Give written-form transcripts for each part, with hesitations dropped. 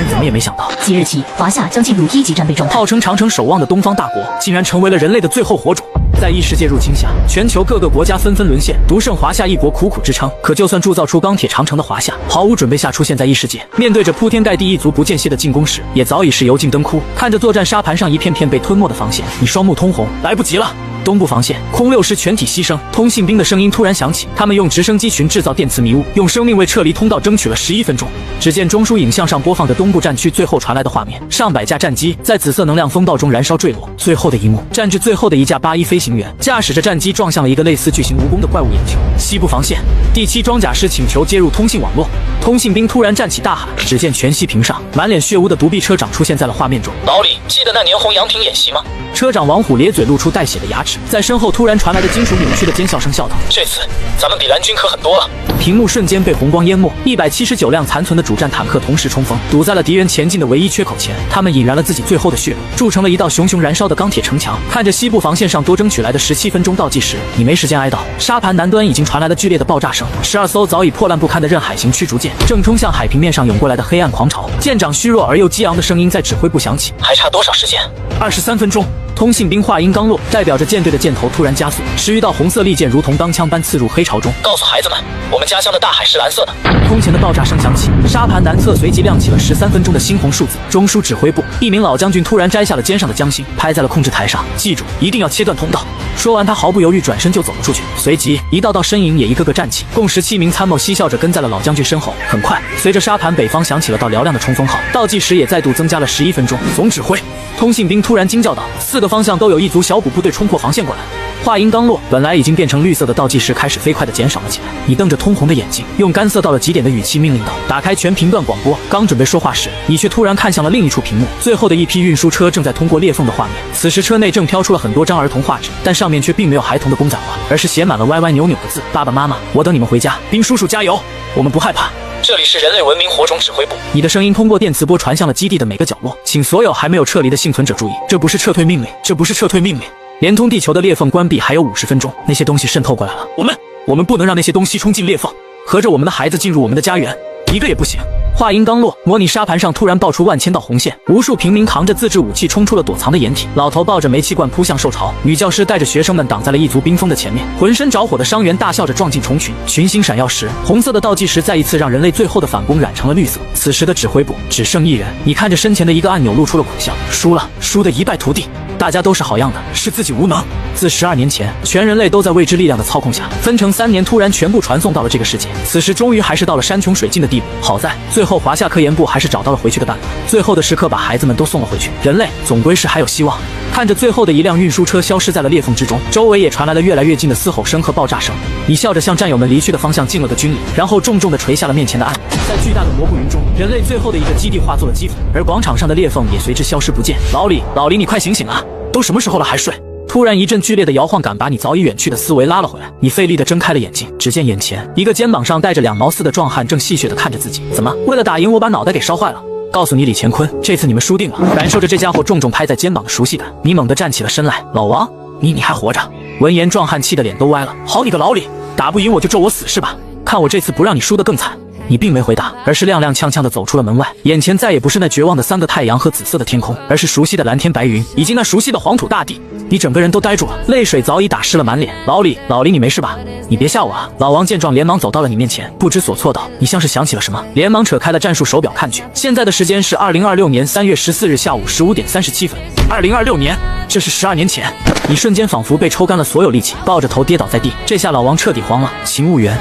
人怎么也没想到，即日起，华夏将进入1级战备状态。号称长城守望的东方大国，竟然成为了人类的最后火种。在异世界入侵下，全球各个国家纷纷沦陷，独剩华夏一国苦苦支撑。可就算铸造出钢铁长城的华夏，毫无准备下出现在异世界，面对着铺天盖地一族不间歇的进攻时，也早已是油尽灯枯。看着作战沙盘上一片片被吞没的防线，你双目通红，来不及了。东部防线，空六师全体牺牲。通信兵的声音突然响起，他们用直升机群制造电磁迷雾，用生命为撤离通道争取了11分钟。只见中枢影像上播放着东部战区最后传来的画面，上百架战机在紫色能量风暴中燃烧坠落。最后的一幕，战至最后的一架81飞行员驾驶着战机撞向了一个类似巨型蜈蚣的怪物眼球。西部防线，第7装甲师请求接入通信网络。通信兵突然站起大喊，只见全息屏上满脸血污的独臂车长出现在了画面中。老李，记得那年红杨亭演习吗？车长王虎咧嘴露出带血的牙齿，在身后突然传来的金属扭曲的尖笑声笑道：“这次咱们比蓝军可很多了。”屏幕瞬间被红光淹没，179辆残存的主战坦克同时冲锋，堵在了敌人前进的唯一缺口前。他们引燃了自己最后的血路，筑成了一道熊熊燃烧的钢铁城墙。看着西部防线上多争取来的17分钟倒计时，你没时间哀悼。沙盘南端已经传来了剧烈的爆炸声，12艘早已破烂不堪的刃海型驱逐舰正冲向海平面上涌过来的黑暗狂潮。舰长虚弱而又激昂的声音在指挥部响起：“还差多少时间？23分钟。”通信兵话音刚落，代表着舰队的箭头突然加速，11道红色利箭如同钢枪般刺入黑潮中。告诉孩子们，我们家乡的大海是蓝色的。空前的爆炸声响起，沙盘南侧随即亮起了13分钟的猩红数字。中枢指挥部，一名老将军突然摘下了肩上的将星，拍在了控制台上。记住，一定要切断通道。说完，他毫不犹豫转身就走了出去。随即，一道道身影也一个个站起，共17名参谋嬉笑着跟在了老将军身后。很快，随着沙盘北方响起了道嘹亮的冲锋号，倒计时也再度增加了11分钟。总指挥，通信兵突然惊叫道：“4个方向都有一组小股部队冲破防线过来。”话音刚落，本来已经变成绿色的倒计时开始飞快地减少了起来。你瞪着通红的眼睛，用干涩到了极点的语气命令道：“打开全频段广播。”刚准备说话时，你却突然看向了另一处屏幕，最后的一批运输车正在通过裂缝的画面。此时车内正飘出了很多张儿童画纸，但上面却并没有孩童的公仔画，而是写满了歪歪扭扭的字：“爸爸妈妈，我等你们回家。兵叔叔加油，我们不害怕。”这里是人类文明火种指挥部。你的声音通过电磁波传向了基地的每个角落，请所有还没有撤离的幸存者注意，这不是撤退命令，这不是撤退命令。连通地球的裂缝关闭还有50分钟，那些东西渗透过来了，我们不能让那些东西冲进裂缝，合着我们的孩子进入我们的家园，一个也不行。话音刚落，模拟沙盘上突然爆出万千道红线，无数平民扛着自制武器冲出了躲藏的掩体，老头抱着煤气罐扑向受潮，女教师带着学生们挡在了一族冰封的前面，浑身着火的伤员大笑着撞进虫群，群星闪耀时，红色的倒计时再一次让人类最后的反攻染成了绿色。此时的指挥部只剩一人，你看着身前的一个按钮露出了苦笑，输了，输得一败涂地。大家都是好样的，是自己无能。自12年前，全人类都在未知力量的操控下，分成3年突然全部传送到了这个世界。此时终于还是到了山穷水尽的地步。好在最后华夏科研部还是找到了回去的办法，最后的时刻把孩子们都送了回去。人类总归是还有希望。看着最后的一辆运输车消失在了裂缝之中，周围也传来了越来越近的嘶吼声和爆炸声。你笑着向战友们离去的方向进了个军礼，然后重重地垂下了面前的按钮。在巨大的蘑菇云中，人类最后的一个基地化作了齑粉，而广场上的裂缝也随之消失不见。老李，你快醒醒啊！都什么时候了还睡？突然一阵剧烈的摇晃感把你早已远去的思维拉了回来，你费力地睁开了眼睛，只见眼前一个肩膀上带着2毛4的壮汉正戏谑地看着自己。怎么，为了打赢我把脑袋给烧坏了？告诉你李乾坤，这次你们输定了。感受着这家伙重重拍在肩膀的熟悉感，你猛地站起了身来。老王，你还活着？闻言壮汉气得脸都歪了。好你个老李，打不赢我就咒我死是吧？看我这次不让你输得更惨。你并没回答，而是踉踉跄跄地走出了门外，眼前再也不是那绝望的3个太阳和紫色的天空，而是熟悉的蓝天白云，以及那熟悉的黄土大地。你整个人都呆住了，泪水早已打湿了满脸。老李，你没事吧？你别吓我啊！老王见状连忙走到了你面前，不知所措道：“你像是想起了什么？”连忙扯开了战术手表看去，现在的时间是2026年3月14日下午15点37分。2026年，这是12年前。你瞬间仿佛被抽干了所有力气，抱着头跌倒在地。这下老王彻底慌了。勤务员，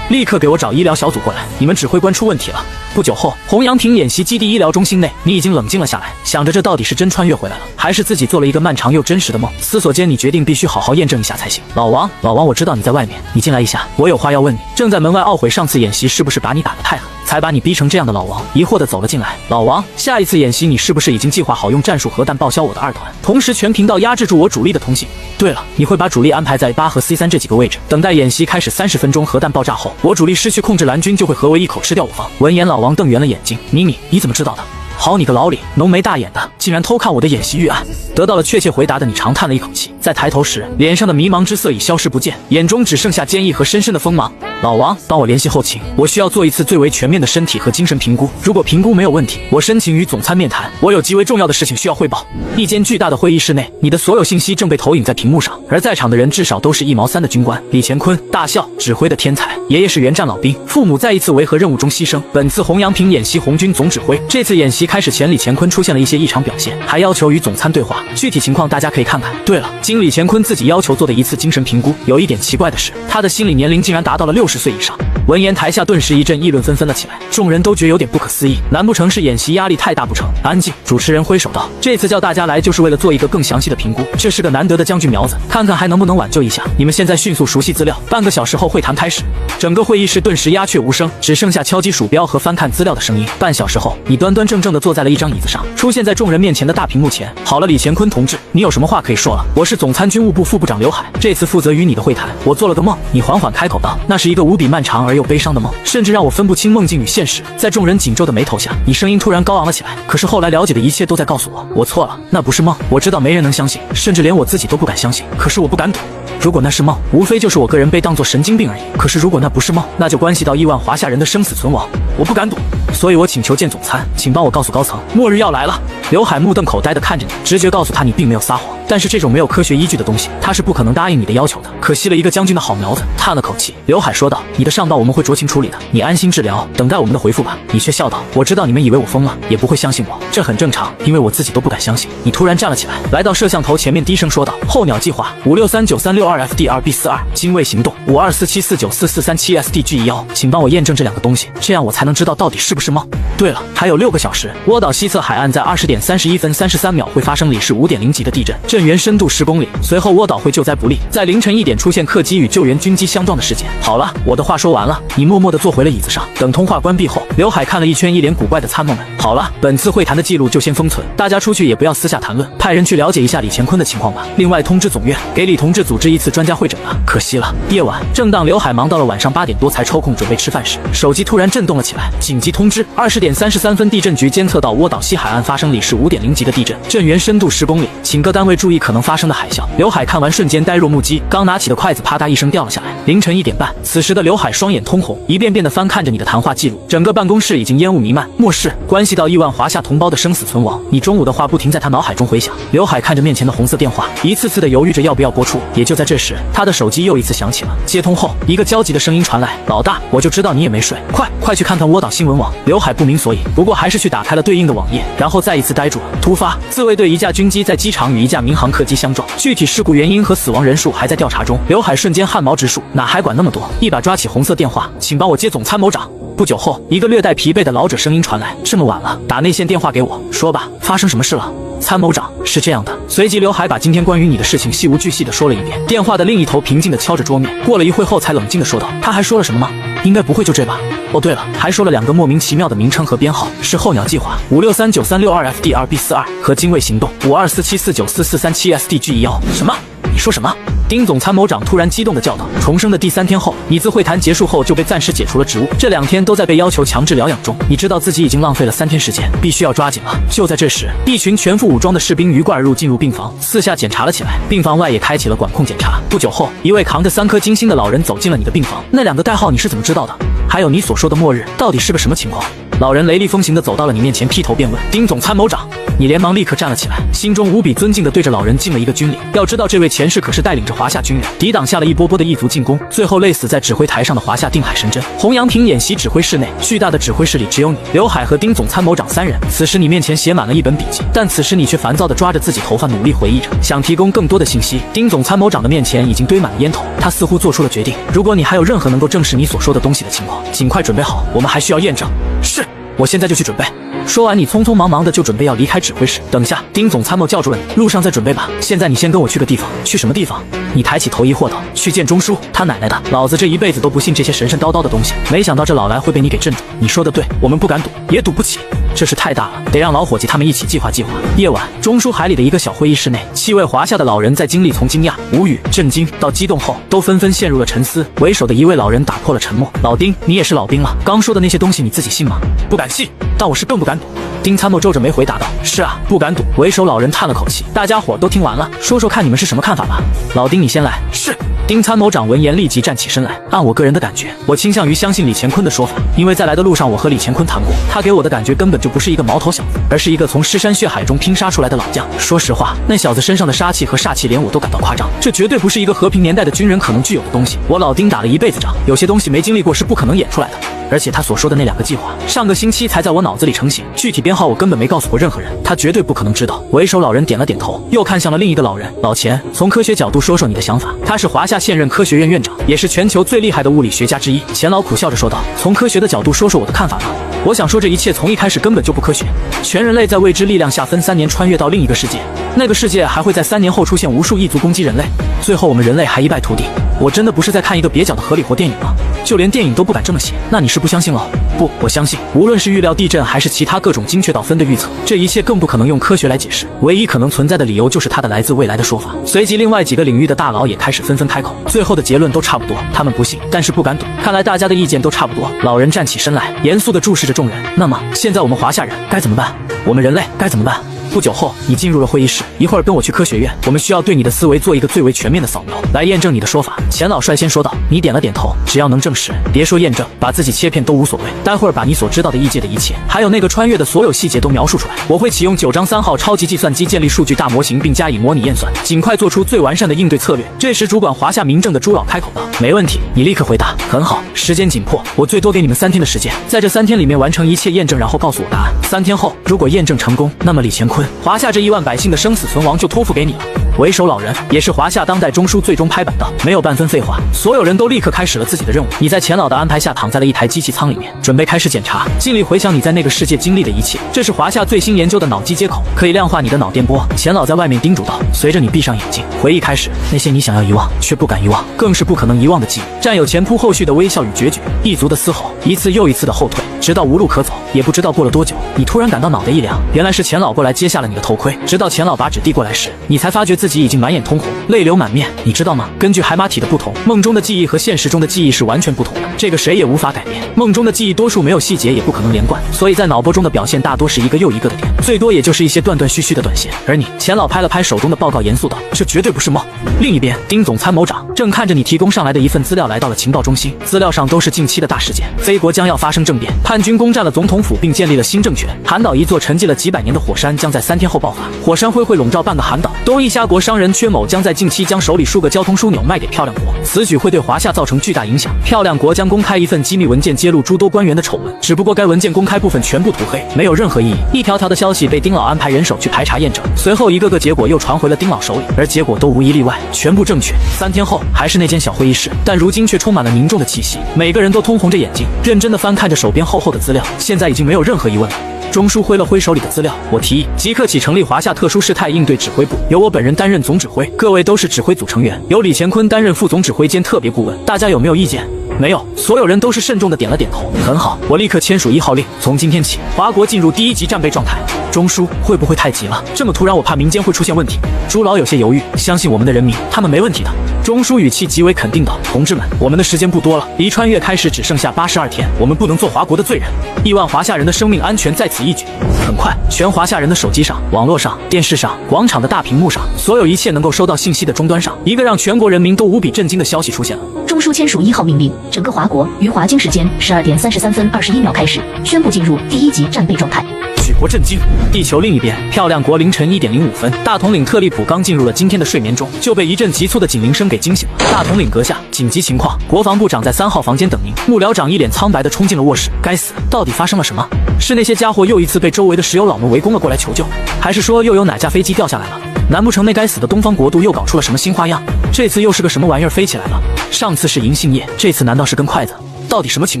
立刻给我找医疗小组过来，你们指挥官出问题了。不久后，红杨亭演习基地医疗中心内，你已经冷静了下来，想着这到底是真穿越回来了，还是自己做了一个漫长又真实的梦。思索间，你决定必须好好验证一下才行。老王，我知道你在外面，你进来一下，我有话要问你。正在门外懊悔上次演习是不是把你打得太狠，才把你逼成这样的老王疑惑地走了进来。老王，下一次演习你是不是已经计划好用战术核弹报销我的2团，同时全频道压制住我主力的通信？对了，你会把主力安排在8和 C3 这几个位置，等待演习开始30分钟核弹爆炸后，我主力失去控制，蓝军就会合围一口吃掉我方。闻言，老王瞪圆了眼睛，你怎么知道的？好你个老李，浓眉大眼的，竟然偷看我的演习预案。得到了确切回答的你长叹了一口气，在抬头时，脸上的迷茫之色已消失不见，眼中只剩下坚毅和深深的锋芒。老王，帮我联系后勤，我需要做一次最为全面的身体和精神评估。如果评估没有问题，我申请与总参面谈。我有极为重要的事情需要汇报。一间巨大的会议室内，你的所有信息正被投影在屏幕上，而在场的人至少都是1毛3的军官。李乾坤，大校指挥的天才，爷爷是原战老兵，父母在一次维和任务中牺牲。本次洪阳平演习红军总指挥。这次演习开始前，李乾坤出现了一些异常表现，还要求与总参对话。具体情况大家可以看看。对了，经李乾坤自己要求做的一次精神评估，有一点奇怪的是，他的心理年龄竟然达到了60岁以上。闻言，台下顿时一阵议论纷纷了起来，众人都觉有点不可思议，难不成是演习压力太大不成？安静！主持人挥手道：“这次叫大家来就是为了做一个更详细的评估，这是个难得的将军苗子，看看还能不能挽救一下。你们现在迅速熟悉资料，半个小时后会谈开始。”整个会议室顿时鸦雀无声，只剩下敲击鼠标和翻看资料的声音。半小时后，你端端正正地坐在了一张椅子上，出现在众人面前的大屏幕前。好了，李乾坤同志，你有什么话可以说了？我是总参军务部副部长刘海，这次负责与你的会谈。我做了个梦。你缓缓开口道，那是一个无比漫长而又悲伤的梦，甚至让我分不清梦境与现实。在众人紧皱的眉头下，你声音突然高昂了起来。可是后来了解的一切都在告诉我，我错了，那不是梦。我知道没人能相信，甚至连我自己都不敢相信。可是我不敢赌。如果那是梦，无非就是我个人被当作神经病而已。可是如果那不是梦，那就关系到亿万华夏人的生死存亡。我不敢赌，所以我请求见总参，请帮我告诉高层，末日要来了。刘海目瞪口呆地看着你，直觉告诉他你并没有撒谎，但是这种没有科学依据的东西，他是不可能答应你的要求的。可惜了一个将军的好苗子。叹了口气，刘海说道：“你的上报我们会酌情处理的，你安心治疗，等待我们的回复吧。”你却笑道：“我知道你们以为我疯了，也不会相信我，这很正常，因为我自己都不敢相信。”你突然站了起来，来到摄像头前面，低声说道：“候鸟计划5639362FD2B42，精卫行动524794437SDG11，请帮我验证这2个东西，这样我才能知道到底是不是梦。对了，还有6个小时，窝岛西侧海岸在20点31分33秒会发生里氏5.0级的地震，震源深度10公里，随后窝岛会救灾不利，在凌晨1点出现客机与救援军机相撞的事件。好了，我的话说完了。”你默默地坐回了椅子上。等通话关闭后，刘海看了一圈一脸古怪的参谋们。好了，本次会谈的记录就先封存，大家出去也不要私下谈论，派人去了解一下李乾坤的情况吧。另外通知总院，给李同志组织一次专家会诊吧。可惜了，夜晚，正当刘海忙到了晚上8点多才抽空准备吃饭时，手机突然震动了起来。紧急通知：20点33分，地震局监测到窝岛西海岸发生里氏5.0级的地震，震源深度10公里，请各单位注意可能发生的海啸。刘海看完瞬间呆若木鸡，刚拿起的筷子啪嗒一声掉了下来。凌晨1点半，此时的刘海双眼通红，一遍遍地翻看着你的谈话记录。整个办公室已经烟雾弥漫，末世关系到亿万华夏同胞的生死存亡。你中午的话不停在他脑海中回响。刘海看着面前的红色电话，一次次的犹豫着要不要拨出。也就在这时，他的手机又一次响起了。接通后，一个焦急的声音传来：“老大，我就知道你也没睡，快去看看窝岛新闻网。”刘海不明所以，不过还是去打开了对应的网页，然后再一次呆住了。突发自卫队一架军机在机场与一架民航客机相撞，具体事故原因和死亡人数还在调查中。刘海瞬间汗毛直竖，哪还管那么多，一把抓起红色电话：“请帮我接总参谋长。”不久后，一个略带疲惫的老者声音传来：“这么晚了，打内线电话给我，说吧，发生什么事了？”参谋长，是这样的。随即刘海把今天关于你的事情细无巨细地说了一遍。电话的另一头平静地敲着桌面，过了一会后才冷静地说道：“他还说了什么吗？应该不会就这吧？哦，对了，还说了2个莫名其妙的名称和编号，是候鸟计划5639362FD2B42和精卫行动52474944337SDG11。什么？你说什么？”丁总参谋长突然激动地叫道。重生的第3天后，你自会谈结束后就被暂时解除了职务，这2天都在被要求强制疗养中。你知道自己已经浪费了3天时间，必须要抓紧了。就在这时，一群全副武装的士兵鱼贯而入，进入病房，四下检查了起来。病房外也开启了管控检查。不久后，一位扛着3颗金星的老人走进了你的病房。那2个代号你是怎么知道的？还有你所说的末日到底是个什么情况？老人雷厉风行地走到了你面前，劈头便问：“丁总参谋长。”你连忙立刻站了起来，心中无比尊敬地对着老人敬了一个军礼。要知道，这位前世可是带领着华夏军人抵挡下了一波波的异族进攻，最后累死在指挥台上的华夏定海神针。洪阳平演习指挥室内，巨大的指挥室里只有你、刘海和丁总参谋长3人。此时你面前写满了一本笔记，但此时你却烦躁地抓着自己头发，努力回忆着，想提供更多的信息。丁总参谋长的面前已经堆满了烟头，他似乎做出了决定：如果你还有任何能够证实你所说的东西的情况，尽快准备好，我们还需要验证。是，我现在就去准备。说完，你匆匆忙忙的就准备要离开指挥室。等下，丁总参谋叫住了你，路上再准备吧。现在你先跟我去个地方。去什么地方？你抬起头疑惑道：“去见钟叔，他奶奶的！老子这一辈子都不信这些神神叨叨的东西，没想到这老来会被你给镇住。你说的对，我们不敢赌，也赌不起。这事太大了，得让老伙计他们一起计划计划。”夜晚，钟叔海里的一个小会议室内，7位华夏的老人在经历从惊讶、无语、震惊到激动后，都纷纷陷入了沉思。为首的一位老人打破了沉默：“老丁，你也是老兵了，刚说的那些东西你自己信吗？”“不敢信，但我是更不敢赌。”丁参谋皱着眉回答道：“是啊，不敢赌。”为首老人叹了口气：“大家伙都听完了，说说看你们是什么看法吧。”“老丁，你先来。”“是。”丁参谋长闻言立即站起身来。按我个人的感觉，我倾向于相信李乾坤的说法，因为在来的路上我和李乾坤谈过，他给我的感觉根本就不是一个毛头小子，而是一个从尸山血海中拼杀出来的老将。说实话，那小子身上的杀气和煞气连我都感到夸张，这绝对不是一个和平年代的军人可能具有的东西。我老丁打了一辈子仗，有些东西没经历过是不可能演出来的。而且他所说的那2个计划，上个星期才在我脑子里成型，具体编号我根本没告诉过任何人，他绝对不可能知道。为首老人点了点头，又看向了另一个老人，老钱，从科学角度说说你的想法。他是华夏现任科学院院长，也是全球最厉害的物理学家之一。钱老苦笑着说道，从科学的角度说说我的看法吧。我想说这一切从一开始根本就不科学，全人类在未知力量下分3年穿越到另一个世界，那个世界还会在3年后出现无数异族攻击人类，最后我们人类还一败涂地。我真的不是在看一个蹩脚的合理活电影吗？就连电影都不敢这么写，那你是不相信了？不，我相信，无论是预料地震还是其他各种精确到分的预测，这一切更不可能用科学来解释，唯一可能存在的理由就是它的来自未来的说法。随即另外几个领域的大佬也开始纷纷开口，最后的结论都差不多，他们不信，但是不敢赌，看来大家的意见都差不多。老人站起身来，严肃地注视着众人，那么现在我们华夏人该怎么办？我们人类该怎么办？不久后，你进入了会议室，一会儿跟我去科学院，我们需要对你的思维做一个最为全面的扫描，来验证你的说法。钱老率先说道。你点了点头，只要能证实，别说验证，把自己切片都无所谓。待会儿把你所知道的异界的一切，还有那个穿越的所有细节都描述出来。我会启用9章3号超级计算机建立数据大模型，并加以模拟验算，尽快做出最完善的应对策略。这时，主管华夏民政的朱老开口道：“没问题。”你立刻回答：“很好。”时间紧迫，我最多给你们3天的时间，在这3天里面完成一切验证，然后告诉我答案。3天后，如果验证成功，那么李乾坤，华夏这1万百姓的生死存亡就托付给你了。为首老人，也是华夏当代中枢最终拍板的，没有半分废话。所有人都立刻开始了自己的任务。你在钱老的安排下躺在了一台机器舱里面，准备开始检查，尽力回想你在那个世界经历的一切。这是华夏最新研究的脑机接口，可以量化你的脑电波。钱老在外面叮嘱道：“随着你闭上眼睛，回忆开始那些你想要遗忘却不敢遗忘，更是不可能遗忘的记忆。战友前仆后续的微笑与决绝，异族的嘶吼，一次又一次的后退，直到无路可走。也不知道过了多久，你突然感到脑袋一凉，原来是钱老过来接下了你的头盔。直到钱老把纸递过来时，你才发觉自己已经满眼通红，泪流满面。你知道吗？根据海马体的不同，梦中的记忆和现实中的记忆是完全不同的，这个谁也无法改变。梦中的记忆多数没有细节，也不可能连贯，所以在脑波中的表现大多是一个又一个的点，最多也就是一些断断续续的短线。而你，钱老拍了拍手中的报告，严肃道：“这绝对不是梦。”另一边，丁总参谋长正看着你提供上来的一份资料来到了情报中心，资料上都是近期的大事件，非国将要发生政变，叛军攻占了总统府并建立了新政权，韩岛一座沉寂了几百年的火山将在3天后爆发，火山灰会笼罩半个韩岛，东翼虾国商人阙某将在近期将手里数个交通枢纽卖给漂亮国，此举会对华夏造成巨大影响。漂亮国将公开一份机密文件，揭露诸多官员的丑闻，只不过该文件公开部分全部涂黑，没有任何意义。一条条的消息被丁老安排人手去排查验证，随后一个个结果又传回了丁老手里，而结果都无一例外全部正确。3天后还是那间小会议室，但如今却充满了凝重的气息，每个人都通红着眼睛，认真地翻看着手边厚厚的资料。现在已经没有任何疑问了。钟书挥了挥手里的资料，我提议即刻起成立华夏特殊事态应对指挥部，由我本人担任总指挥，各位都是指挥组成员，由李乾坤担任副总指挥兼特别顾问，大家有没有意见？没有，所有人都是慎重的点了点头。很好，我立刻签署1号令，从今天起，华国进入第1级战备状态。钟书会不会太急了？这么突然，我怕民间会出现问题。朱老有些犹豫，相信我们的人民，他们没问题的。钟书语气极为肯定道：“同志们，我们的时间不多了，离穿越开始只剩下82天，我们不能做华国的罪人。亿万华夏人的生命安全在此一举。”很快，全华夏人的手机上、网络上、电视上、广场的大屏幕上，所有一切能够收到信息的终端上，一个让全国人民都无比震惊的消息出现了。钟书签署1号命令，整个华国于华京时间12点33分21秒开始宣布进入第1级战备状态。举国震惊。地球另一边，漂亮国凌晨1点05分，大统领特利普刚进入了今天的睡眠中，就被一阵急促的警铃声给惊醒了。大统领阁下，紧急情况，国防部长在3号房间等您。幕僚长一脸苍白地冲进了卧室。该死，到底发生了什么？是那些家伙又一次被周围的石油佬们围攻了过来求救，还是说又有哪架飞机掉下来了？难不成那该死的东方国度又搞出了什么新花样？这次又是个什么玩意儿飞起来了？上次是银杏叶，这次难道是根筷子？到底什么情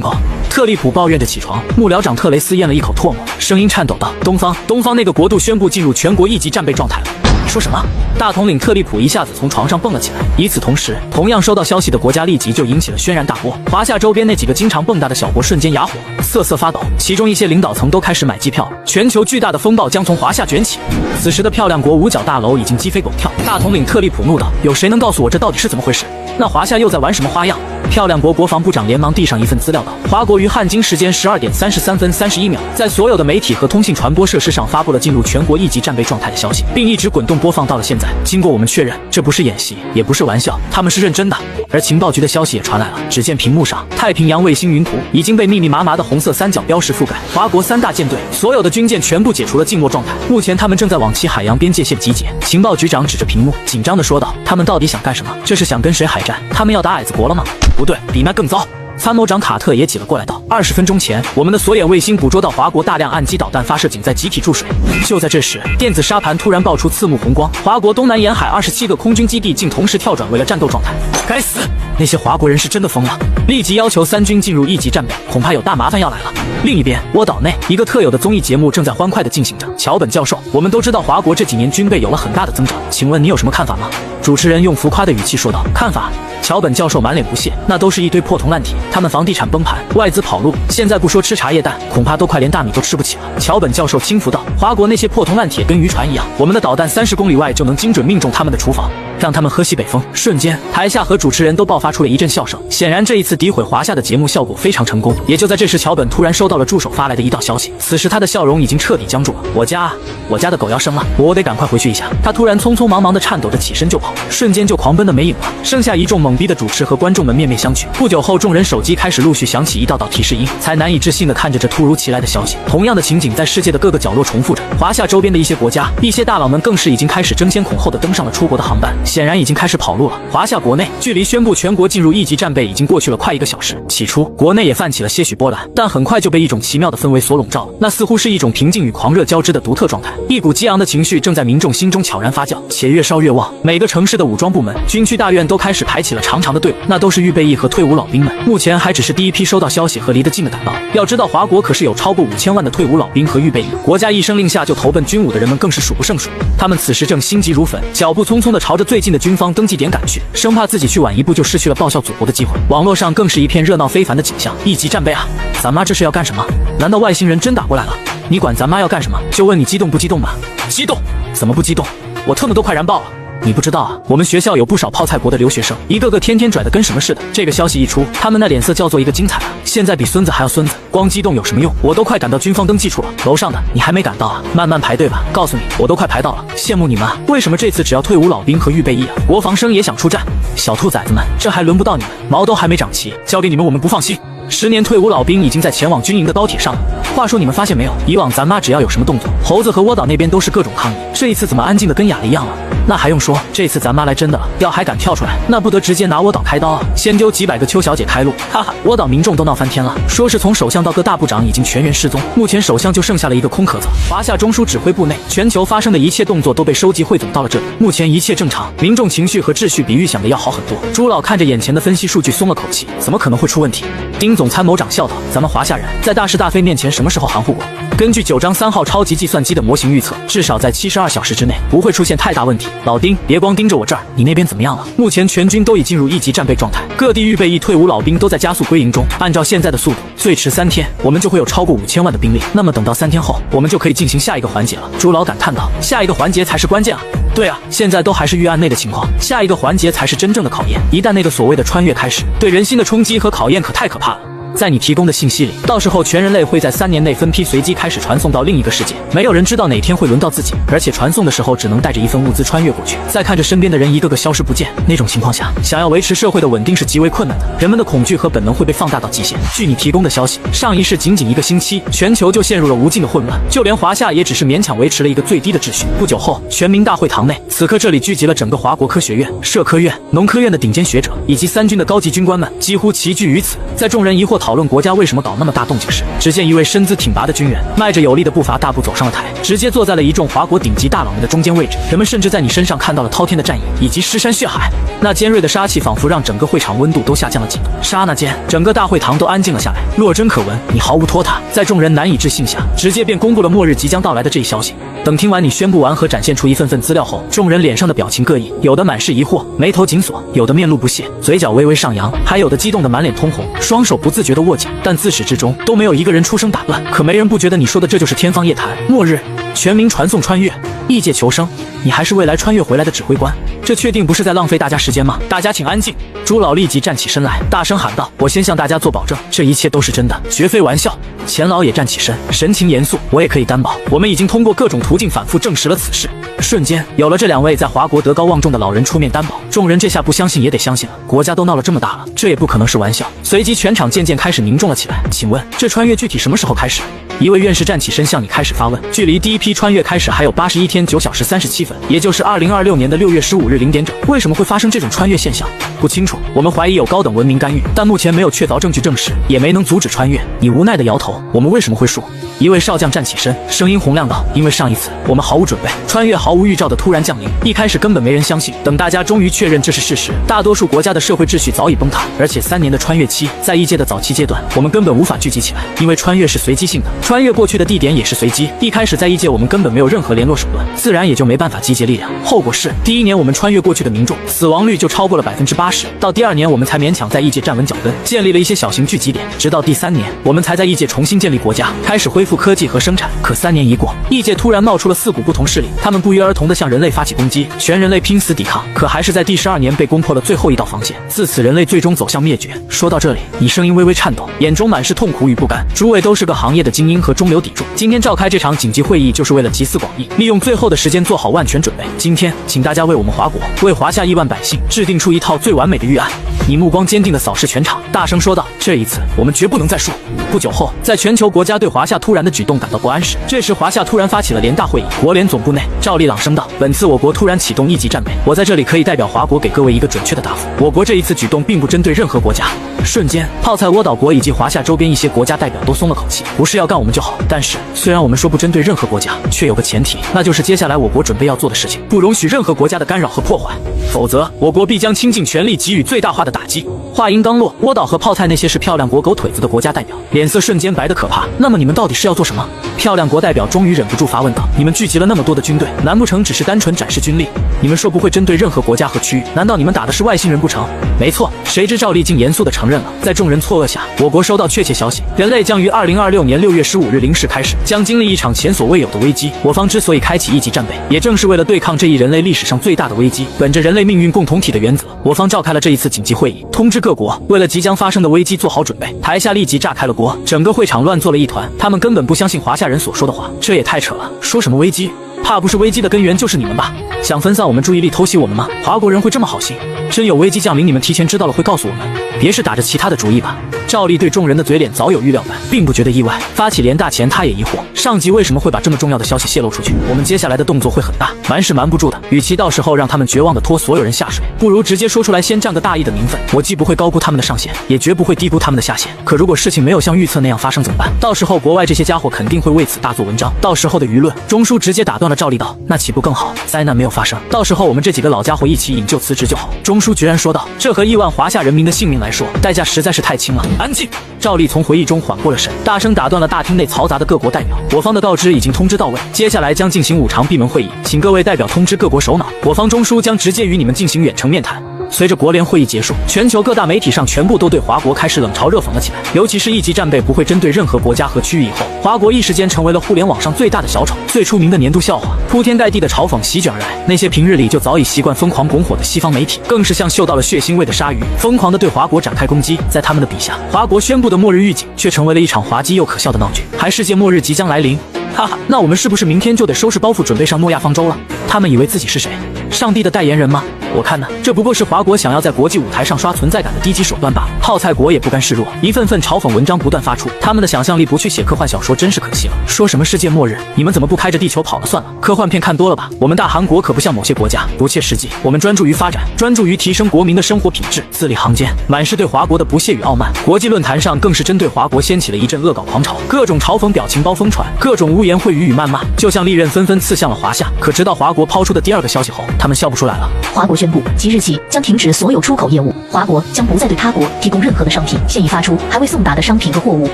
况？特利普抱怨着起床，幕僚长特雷斯咽了一口唾沫，声音颤抖道：“东方那个国度宣布进入全国1级战备状态了。”说什么？大统领特利普一下子从床上蹦了起来。与此同时，同样收到消息的国家立即就引起了轩然大波。华夏周边那几个经常蹦跶的小国瞬间哑火了，瑟瑟发抖。其中一些领导层都开始买机票，全球巨大的风暴将从华夏卷起。此时的漂亮国五角大楼已经鸡飞狗跳。大统领特利普怒道：“有谁能告诉我这到底是怎么回事？那华夏又在玩什么花样？”漂亮国国防部长连忙递上一份资料道：华国于汉京时间12点33分31秒，在所有的媒体和通信传播设施上发布了进入全国一级战备状态的消息，并一直滚动播放到了现在。经过我们确认，这不是演习，也不是玩笑，他们是认真的。而情报局的消息也传来了，只见屏幕上太平洋卫星云图已经被密密麻麻的红色三角标识覆盖，华国3大舰队所有的军舰全部解除了静默状态，目前他们正在往其海洋边界线集结。情报局长指着屏幕紧张地说道：他们到底想干什么？这是想跟谁海战？他们要打矮子国了吗？不对，比那更糟。参谋长卡特也挤了过来道：20分钟前，我们的索眼卫星捕捉到华国大量岸基导弹发射井在集体注水。就在这时，电子沙盘突然爆出刺目红光，华国东南沿海27个空军基地竟同时跳转为了战斗状态。该死！那些华国人是真的疯了，立即要求3军进入一级战备，恐怕有大麻烦要来了。另一边，窝岛内一个特有的综艺节目正在欢快地进行着。桥本教授，我们都知道华国这几年军备有了很大的增长，请问你有什么看法吗？主持人用浮夸的语气说道：看法？桥本教授满脸不屑，那都是一堆破铜烂铁，他们房地产崩盘，外资跑路，现在不说吃茶叶蛋，恐怕都快连大米都吃不起了。桥本教授轻浮道：华国那些破铜烂铁跟渔船一样，我们的导弹30公里外就能精准命中他们的厨房，让他们喝西北风。瞬间，台下和主持人都爆发出了一阵笑声。显然这一次诋毁华夏的节目效果非常成功。也就在这时，桥本突然收到了助手发来的一道消息，此时他的笑容已经彻底僵住了。我家的狗要生了，我得赶快回去一下。他突然匆匆忙忙地颤抖着起身就跑，瞬间就狂奔的没影了。剩下一众懵逼的主持和观众们面面相觑。不久后，众人手机开始陆续响起一道道提示音，才难以置信地看着这突如其来的消息。同样的情景在世界的各个角落重复着。华夏周边的一些国家，一些大佬们更是已经开始争先恐后地登上了出国的航班，显然已经开始跑路了。华夏国内距离宣布全国进入一级战备已经过去了快1个小时。起初，国内也泛起了些许波澜，但很快就被一种奇妙的氛围所笼罩了。那似乎是一种平静与狂热交织的独特状态，一股激昂的情绪正在民众心中悄然发酵，且越烧越旺。每个城市的武装部门、军区大院都开始排起了长长的队伍，那都是预备役和退伍老兵们。目前还只是第一批收到消息和离得近的赶到。要知道，华国可是有超过5000万的退伍老兵和预备役，国家一声令下就投奔军伍的人们更是数不胜数。他们此时正心急如焚，脚步匆匆地朝着最近的军方登记点赶去，生怕自己去晚一步就失去了报效祖国的机会。网络上更是一片热闹非凡的景象。一级战备啊，咱妈这是要干什么？难道外星人真打过来了？你管咱妈要干什么？就问你激动不激动吧？激动？怎么不激动？我特么都快燃爆了！你不知道啊，我们学校有不少泡菜国的留学生，一个个天天拽得跟什么似的。这个消息一出，他们那脸色叫做一个精彩啊！现在比孙子还要孙子，光激动有什么用？我都快赶到军方登记处了，楼上的你还没赶到啊？慢慢排队吧。告诉你，我都快排到了，羡慕你们啊！为什么这次只要退伍老兵和预备役啊？国防生也想出战？小兔崽子们，这还轮不到你们，毛都还没长齐，交给你们我们不放心。10年退伍老兵已经在前往军营的高铁上了。话说你们发现没有，以往咱妈只要有什么动作，猴子和窝岛那边都是各种抗议，这一次怎么安静的跟哑了一样了？那还用说，这次咱妈来真的了，要还敢跳出来，那不得直接拿窝岛开刀啊！先丢几百个邱小姐开路，哈哈，窝岛民众都闹翻天了，说是从首相到各大部长已经全员失踪，目前首相就剩下了一个空壳子。华夏中枢指挥部内，全球发生的一切动作都被收集汇总到了这里，目前一切正常，民众情绪和秩序比预想的要好很多。朱老看着眼前的分析数据松了口气，怎么可能会出问题？丁总参谋长笑道：咱们华夏人在大是大非面前什么时候含糊过？根据9章3号超级计算机的模型预测，至少在72小时之内不会出现太大问题。老丁，别光盯着我这儿，你那边怎么样了？目前全军都已进入一级战备状态，各地预备役退伍老兵都在加速归营中。按照现在的速度，最迟3天，我们就会有超过5000万的兵力。那么等到3天后，我们就可以进行下一个环节了。朱老感叹道：下一个环节才是关键啊！对啊，现在都还是预案内的情况，下一个环节才是真正的考验。一旦那个所谓的穿越开始，对人心的冲击和考验可太可怕了。在你提供的信息里，到时候全人类会在3年内分批随机开始传送到另一个世界，没有人知道哪天会轮到自己，而且传送的时候只能带着一份物资穿越过去。再看着身边的人一个个消失不见，那种情况下，想要维持社会的稳定是极为困难的，人们的恐惧和本能会被放大到极限。据你提供的消息，上一世仅1个星期，全球就陷入了无尽的混乱，就连华夏也只是勉强维持了一个最低的秩序。不久后，全民大会堂内，此刻这里聚集了整个华国科学院、社科院、农科院的顶尖学者，以及3军的高级军官们，几乎齐聚于此。在众人疑惑讨论国家为什么搞那么大动静时，只见一位身姿挺拔的军人迈着有力的步伐大步走上了台，直接坐在了一众华国顶级大佬们的中间位置。人们甚至在你身上看到了滔天的战役以及尸山血海，那尖锐的杀气仿佛让整个会场温度都下降了几度。刹那间，整个大会堂都安静了下来，落针可闻，你毫无拖沓。在众人难以置信下，直接便公布了末日即将到来的这一消息。等听完你宣布完和展现出一份份资料后，众人脸上的表情各异，有的满是疑惑，眉头紧锁；有的面露不屑，嘴角微微上扬；还有的激动的满脸通红，双手不自觉地握紧。但自始至终都没有一个人出声打断。可没人不觉得你说的这就是天方夜谭。末日，全民传送穿越，异界求生，你还是未来穿越回来的指挥官，这确定不是在浪费大家时间吗？大家请安静！朱老立即站起身来，大声喊道：“我先向大家做保证，这一切都是真的，绝非玩笑。”钱老也站起身，神情严肃：“我也可以担保，我们已经通过各种途径反复证实了此事。”瞬间，有了这两位在华国德高望重的老人出面担保，众人这下不相信也得相信了。国家都闹了这么大了，这也不可能是玩笑。随即，全场渐渐开始凝重了起来。请问，这穿越具体什么时候开始？一位院士站起身向你开始发问。距离第一批穿越开始还有81天9小时37分，也就是2026年的6月15日0点整。为什么会发生这种穿越现象？不清楚，我们怀疑有高等文明干预，但目前没有确凿证据证实，也没能阻止穿越。你无奈的摇头。我们为什么会输？一位少将站起身，声音洪亮道：“因为上一次我们毫无准备，穿越毫无预兆的突然降临，一开始根本没人相信。等大家终于确认这是事实，大多数国家的社会秩序早已崩塌。而且3年的穿越期，在异界的早期阶段，我们根本无法聚集起来，因为穿越是随机性的，穿越过去的地点也是随机。一开始在异界，我们根本没有任何联络手段，自然也就没办法集结力量。后果是，第1年我们穿越过去的民众死亡率就超过了80%，到第2年我们才勉强在异界站稳脚跟，建立了一些小型聚集点，直到第3年，我们才在异界重新建立国家，开始恢复科技和生产。可3年一过，异界突然冒出了4股不同势力，他们不约而同地向人类发起攻击，全人类拼死抵抗，可还是在第12年被攻破了最后一道防线，自此人类最终走向灭绝。说到这里，你声音微微颤抖，眼中满是痛苦与不甘。诸位都是个行业的精英和中流砥柱，今天召开这场紧急会议，就是为了集思广益，利用最后的时间做好万全准备。今天，请大家为我们华国，为华夏亿万百姓制定出一套最完美的预案。你目光坚定地扫视全场，大声说道：“这一次，我们绝不能再输。”不久后，在全球国家对华夏突然的举动感到不安时，这时华夏突然发起了联大会议。国联总部内，赵立朗声道：“本次我国突然启动1级战备，我在这里可以代表华国给各位一个准确的答复。我国这一次举动并不针对任何国家。”瞬间，泡菜窝岛国以及华夏周边一些国家代表都松了口气，不是要干我们就好。但是，虽然我们说不针对任何国家，却有个前提，那就是接下来我国准备要做的事情，不容许任何国家的干扰和破坏，否则我国必将倾尽全力给予最大化的打击。话音刚落，窝岛和泡菜那些是漂亮国狗腿子的国家代表脸色瞬间白得可怕。那么你们到底是要做什么？漂亮国代表终于忍不住发问道：“你们聚集了那么多的军队，难不成只是单纯展示军力？你们说不会针对任何国家和区域？难道你们打的是外星人不成？”没错，谁知赵立竟严肃地承认了。在众人错愕下，我国收到确切消息，人类将于2026年6月15日0时开始，将经历一场前所未有的危机。我方之所以开启1级战备，也正是为了对抗这一人类历史上最大的危机。本着人类命运共同体的原则，我方召开了这一次紧急会议，通知各国为了即将发生的危机做好准备。台下立即炸开了锅，整个会场乱作了一团。他们根本不相信华夏人所说的话，这也太扯了！说什么危机？怕不是危机的根源就是你们吧？想分散我们注意力，偷袭我们吗？华国人会这么好心？真有危机降临，你们提前知道了会告诉我们，别是打着其他的主意吧？赵立对众人的嘴脸早有预料感，并不觉得意外。发起联大前，他也疑惑上级为什么会把这么重要的消息泄露出去。我们接下来的动作会很大，瞒是瞒不住的。与其到时候让他们绝望地拖所有人下水，不如直接说出来，先占个大义的名分。我既不会高估他们的上限，也绝不会低估他们的下限。可如果事情没有像预测那样发生怎么办？到时候国外这些家伙肯定会为此大做文章，到时候的舆论……钟书直接打断了赵立道：“那岂不更好？灾难没有发生，到时候我们这几个老家伙一起引咎辞职就好。”钟书决然说道：“这和亿万华夏人民的性命来说，代价实在是太轻了。”安静！赵立从回忆中缓过了神，大声打断了大厅内嘈杂的各国代表：“我方的告知已经通知到位，接下来将进行5场闭门会议，请各位代表通知各国首脑，我方中枢将直接与你们进行远程面谈。”随着国联会议结束，全球各大媒体上全部都对华国开始冷嘲热讽了起来。尤其是1级战备不会针对任何国家和区域以后，华国一时间成为了互联网上最大的小丑，最出名的年度笑话。铺天盖地的嘲讽席卷而来，那些平日里就早已习惯疯狂拱火的西方媒体，更是像嗅到了血腥味的鲨鱼，疯狂地对华国展开攻击。在他们的笔下，华国宣布的末日预警却成为了一场滑稽又可笑的闹剧，还世界末日即将来临。哈哈，那我们是不是明天就得收拾包袱准备上诺亚方舟了？他们以为自己是谁？上帝的代言人吗？我看呢，这不过是华国想要在国际舞台上刷存在感的低级手段罢了。泡菜国也不甘示弱，一份份嘲讽文章不断发出。他们的想象力不去写科幻小说真是可惜了。说什么世界末日，你们怎么不开着地球跑了算了？科幻片看多了吧？我们大韩国可不像某些国家不切实际，我们专注于发展，专注于提升国民的生活品质，字里行间满是对华国的不屑与傲慢。国际论坛上更是针对华国掀起了一阵恶搞狂潮，各种嘲讽表情包疯传，各种污言秽语与谩骂，就像利刃纷纷刺向了华夏。可直到华国抛出的第2个消息后，他们笑不出来了。华国宣布，即日起将停止所有出口业务，华国将不再对他国提供任何的商品，现已发出还未送达的商品和货物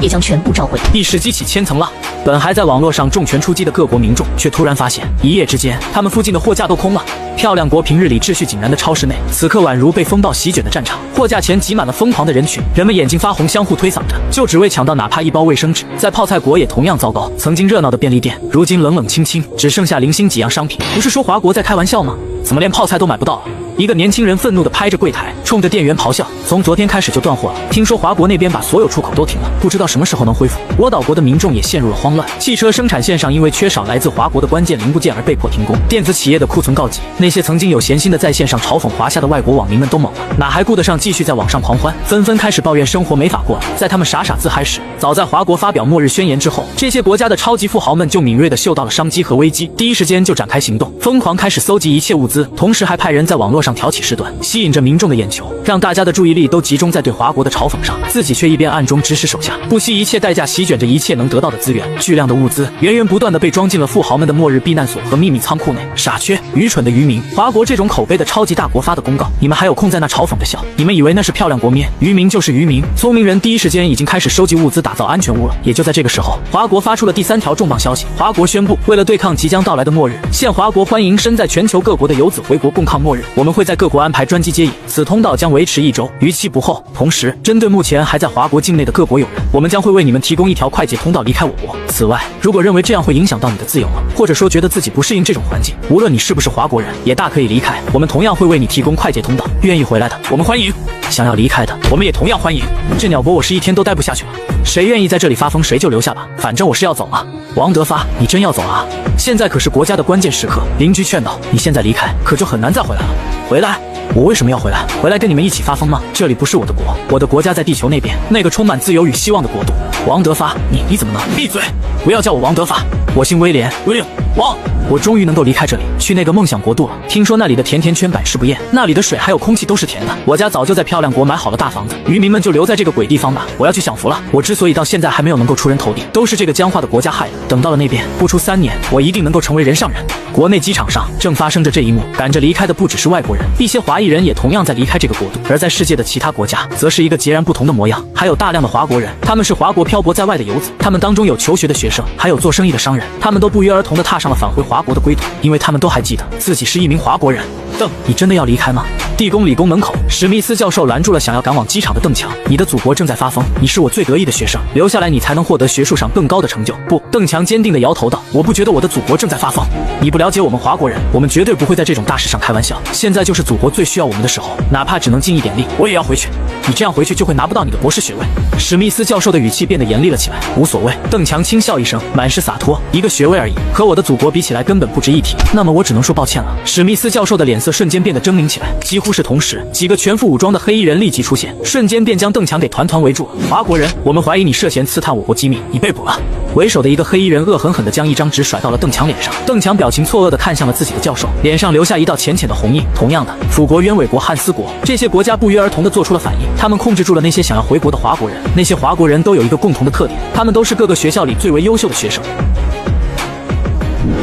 也将全部召回。一时激起千层浪，本还在网络上重拳出击的各国民众，却突然发现，一夜之间，他们附近的货架都空了。漂亮国平日里秩序井然的超市内，此刻宛如被风暴席卷的战场，货架前挤满了疯狂的人群，人们眼睛发红，相互推搡着，就只为抢到哪怕一包卫生纸。在泡菜国也同样糟糕，曾经热闹的便利店，如今冷冷清清，只剩下零星几样商品。不是说华国在开玩笑吗？怎么连泡菜都买不到了？一个年轻人愤怒地拍着柜台，冲着店员咆哮：“从昨天开始就断货了，听说华国那边把所有出口都停了，不知道什么时候能恢复。”我岛国的民众也陷入了慌乱，汽车生产线上因为缺少来自华国的关键零部件而被迫停工，电子企业的库存告急。那些曾经有闲心的在线上嘲讽华夏的外国网民们都懵了，哪还顾得上继续在网上狂欢，纷纷开始抱怨生活没法过了。在他们傻傻自嗨时，早在华国发表末日宣言之后，这些国家的超级富豪们就敏锐地嗅到了商机和危机，第一时间就展开行动，疯狂开始搜集一切物资，同时还派人在网络上挑起事端，吸引着民众的眼球，让大家的注意力都集中在对华国的嘲讽上，自己却一边暗中指使手下，不惜一切代价席卷着一切能得到的资源。巨量的物资源源不断地被装进了富豪们的末日避难所和秘密仓库内。傻缺，愚蠢的渔民！华国这种口碑的超级大国发的公告，你们还有空在那嘲讽着笑？你们以为那是漂亮国咩？渔民就是渔民。聪明人第一时间已经开始收集物资，打造安全屋了。也就在这个时候，华国发出了第3条重磅消息：华国宣布，为了对抗即将到来的末日，现华国欢迎身在全球各国的游子回国共抗末日。我们会在各国安排专机接引，此通道将维持1周，逾期不候。同时，针对目前还在华国境内的各国友人，我们将会为你们提供一条快捷通道离开我国。此外，如果认为这样会影响到你的自由了，或者说觉得自己不适应这种环境，无论你是不是华国人，也大可以离开，我们同样会为你提供快捷通道。愿意回来的，我们欢迎；想要离开的，我们也同样欢迎。这鸟国我是一天都待不下去了，谁愿意在这里发疯谁就留下吧，反正我是要走了。王德发，你真要走啊？现在可是国家的关键时刻。邻居劝道，你现在离开，可就很难再回来了。回来？我为什么要回来？回来跟你们一起发疯吗？这里不是我的国，我的国家在地球那边，那个充满自由与希望的国度。王德发，你怎么能？闭嘴！不要叫我王德发，我姓威廉。威廉，王。我终于能够离开这里，去那个梦想国度了。听说那里的甜甜圈百吃不厌，那里的水还有空气都是甜的。我家早就在漂亮国买好了大房子，渔民们就留在这个鬼地方吧。我要去享福了。我之所以到现在还没有能够出人头地，都是这个僵化的国家害的。等到了那边，不出3年，我一定能够成为人上人。国内机场上正发生着这一幕，赶着离开的不只是外国人，一些华裔人也同样在离开这个国度。而在世界的其他国家，则是一个截然不同的模样，还有大量的华国人，他们是华国漂泊在外的游子，他们当中有求学的学生，还有做生意的商人，他们都不约而同地踏上了返回华国的归途，因为他们都还记得自己是一名华国人。邓，你真的要离开吗？地宫理工门口，史密斯教授拦住了想要赶往机场的邓强。你的祖国正在发疯，你是我最得意的学生，留下来你才能获得学术上更高的成就。不，邓强坚定地摇头道，我不觉得我的祖国正在发疯。你不了解我们华国人，我们绝对不会在这种大事上开玩笑。现在就是祖国最需要我们的时候，哪怕只能尽一点力，我也要回去。你这样回去就会拿不到你的博士学位。史密斯教授的语气变得严厉了起来。无所谓，邓强轻笑一声，满是洒脱，一个学位而已，和我的祖国比起来根本不值一提。那么我只能说抱歉了。史密斯教授的脸色瞬间变得狰狞起来，几乎是同时，几个全副武装的黑衣人立即出现，瞬间便将邓强给团团围住了。华国人，我们怀疑你涉嫌刺探我国机密，你被捕了。为首的一个黑衣人恶狠狠地将一张纸甩到了邓强脸上，邓强表情错愕地看向了自己的教授，脸上留下一道浅浅的红印。同样的，楚国、渊伟国、汉斯国这些国家不约而同地做出了反应，他们控制住了那些想要回国的华国人。那些华国人都有一个共同的特点，他们都是各个学校里最为优秀的学生。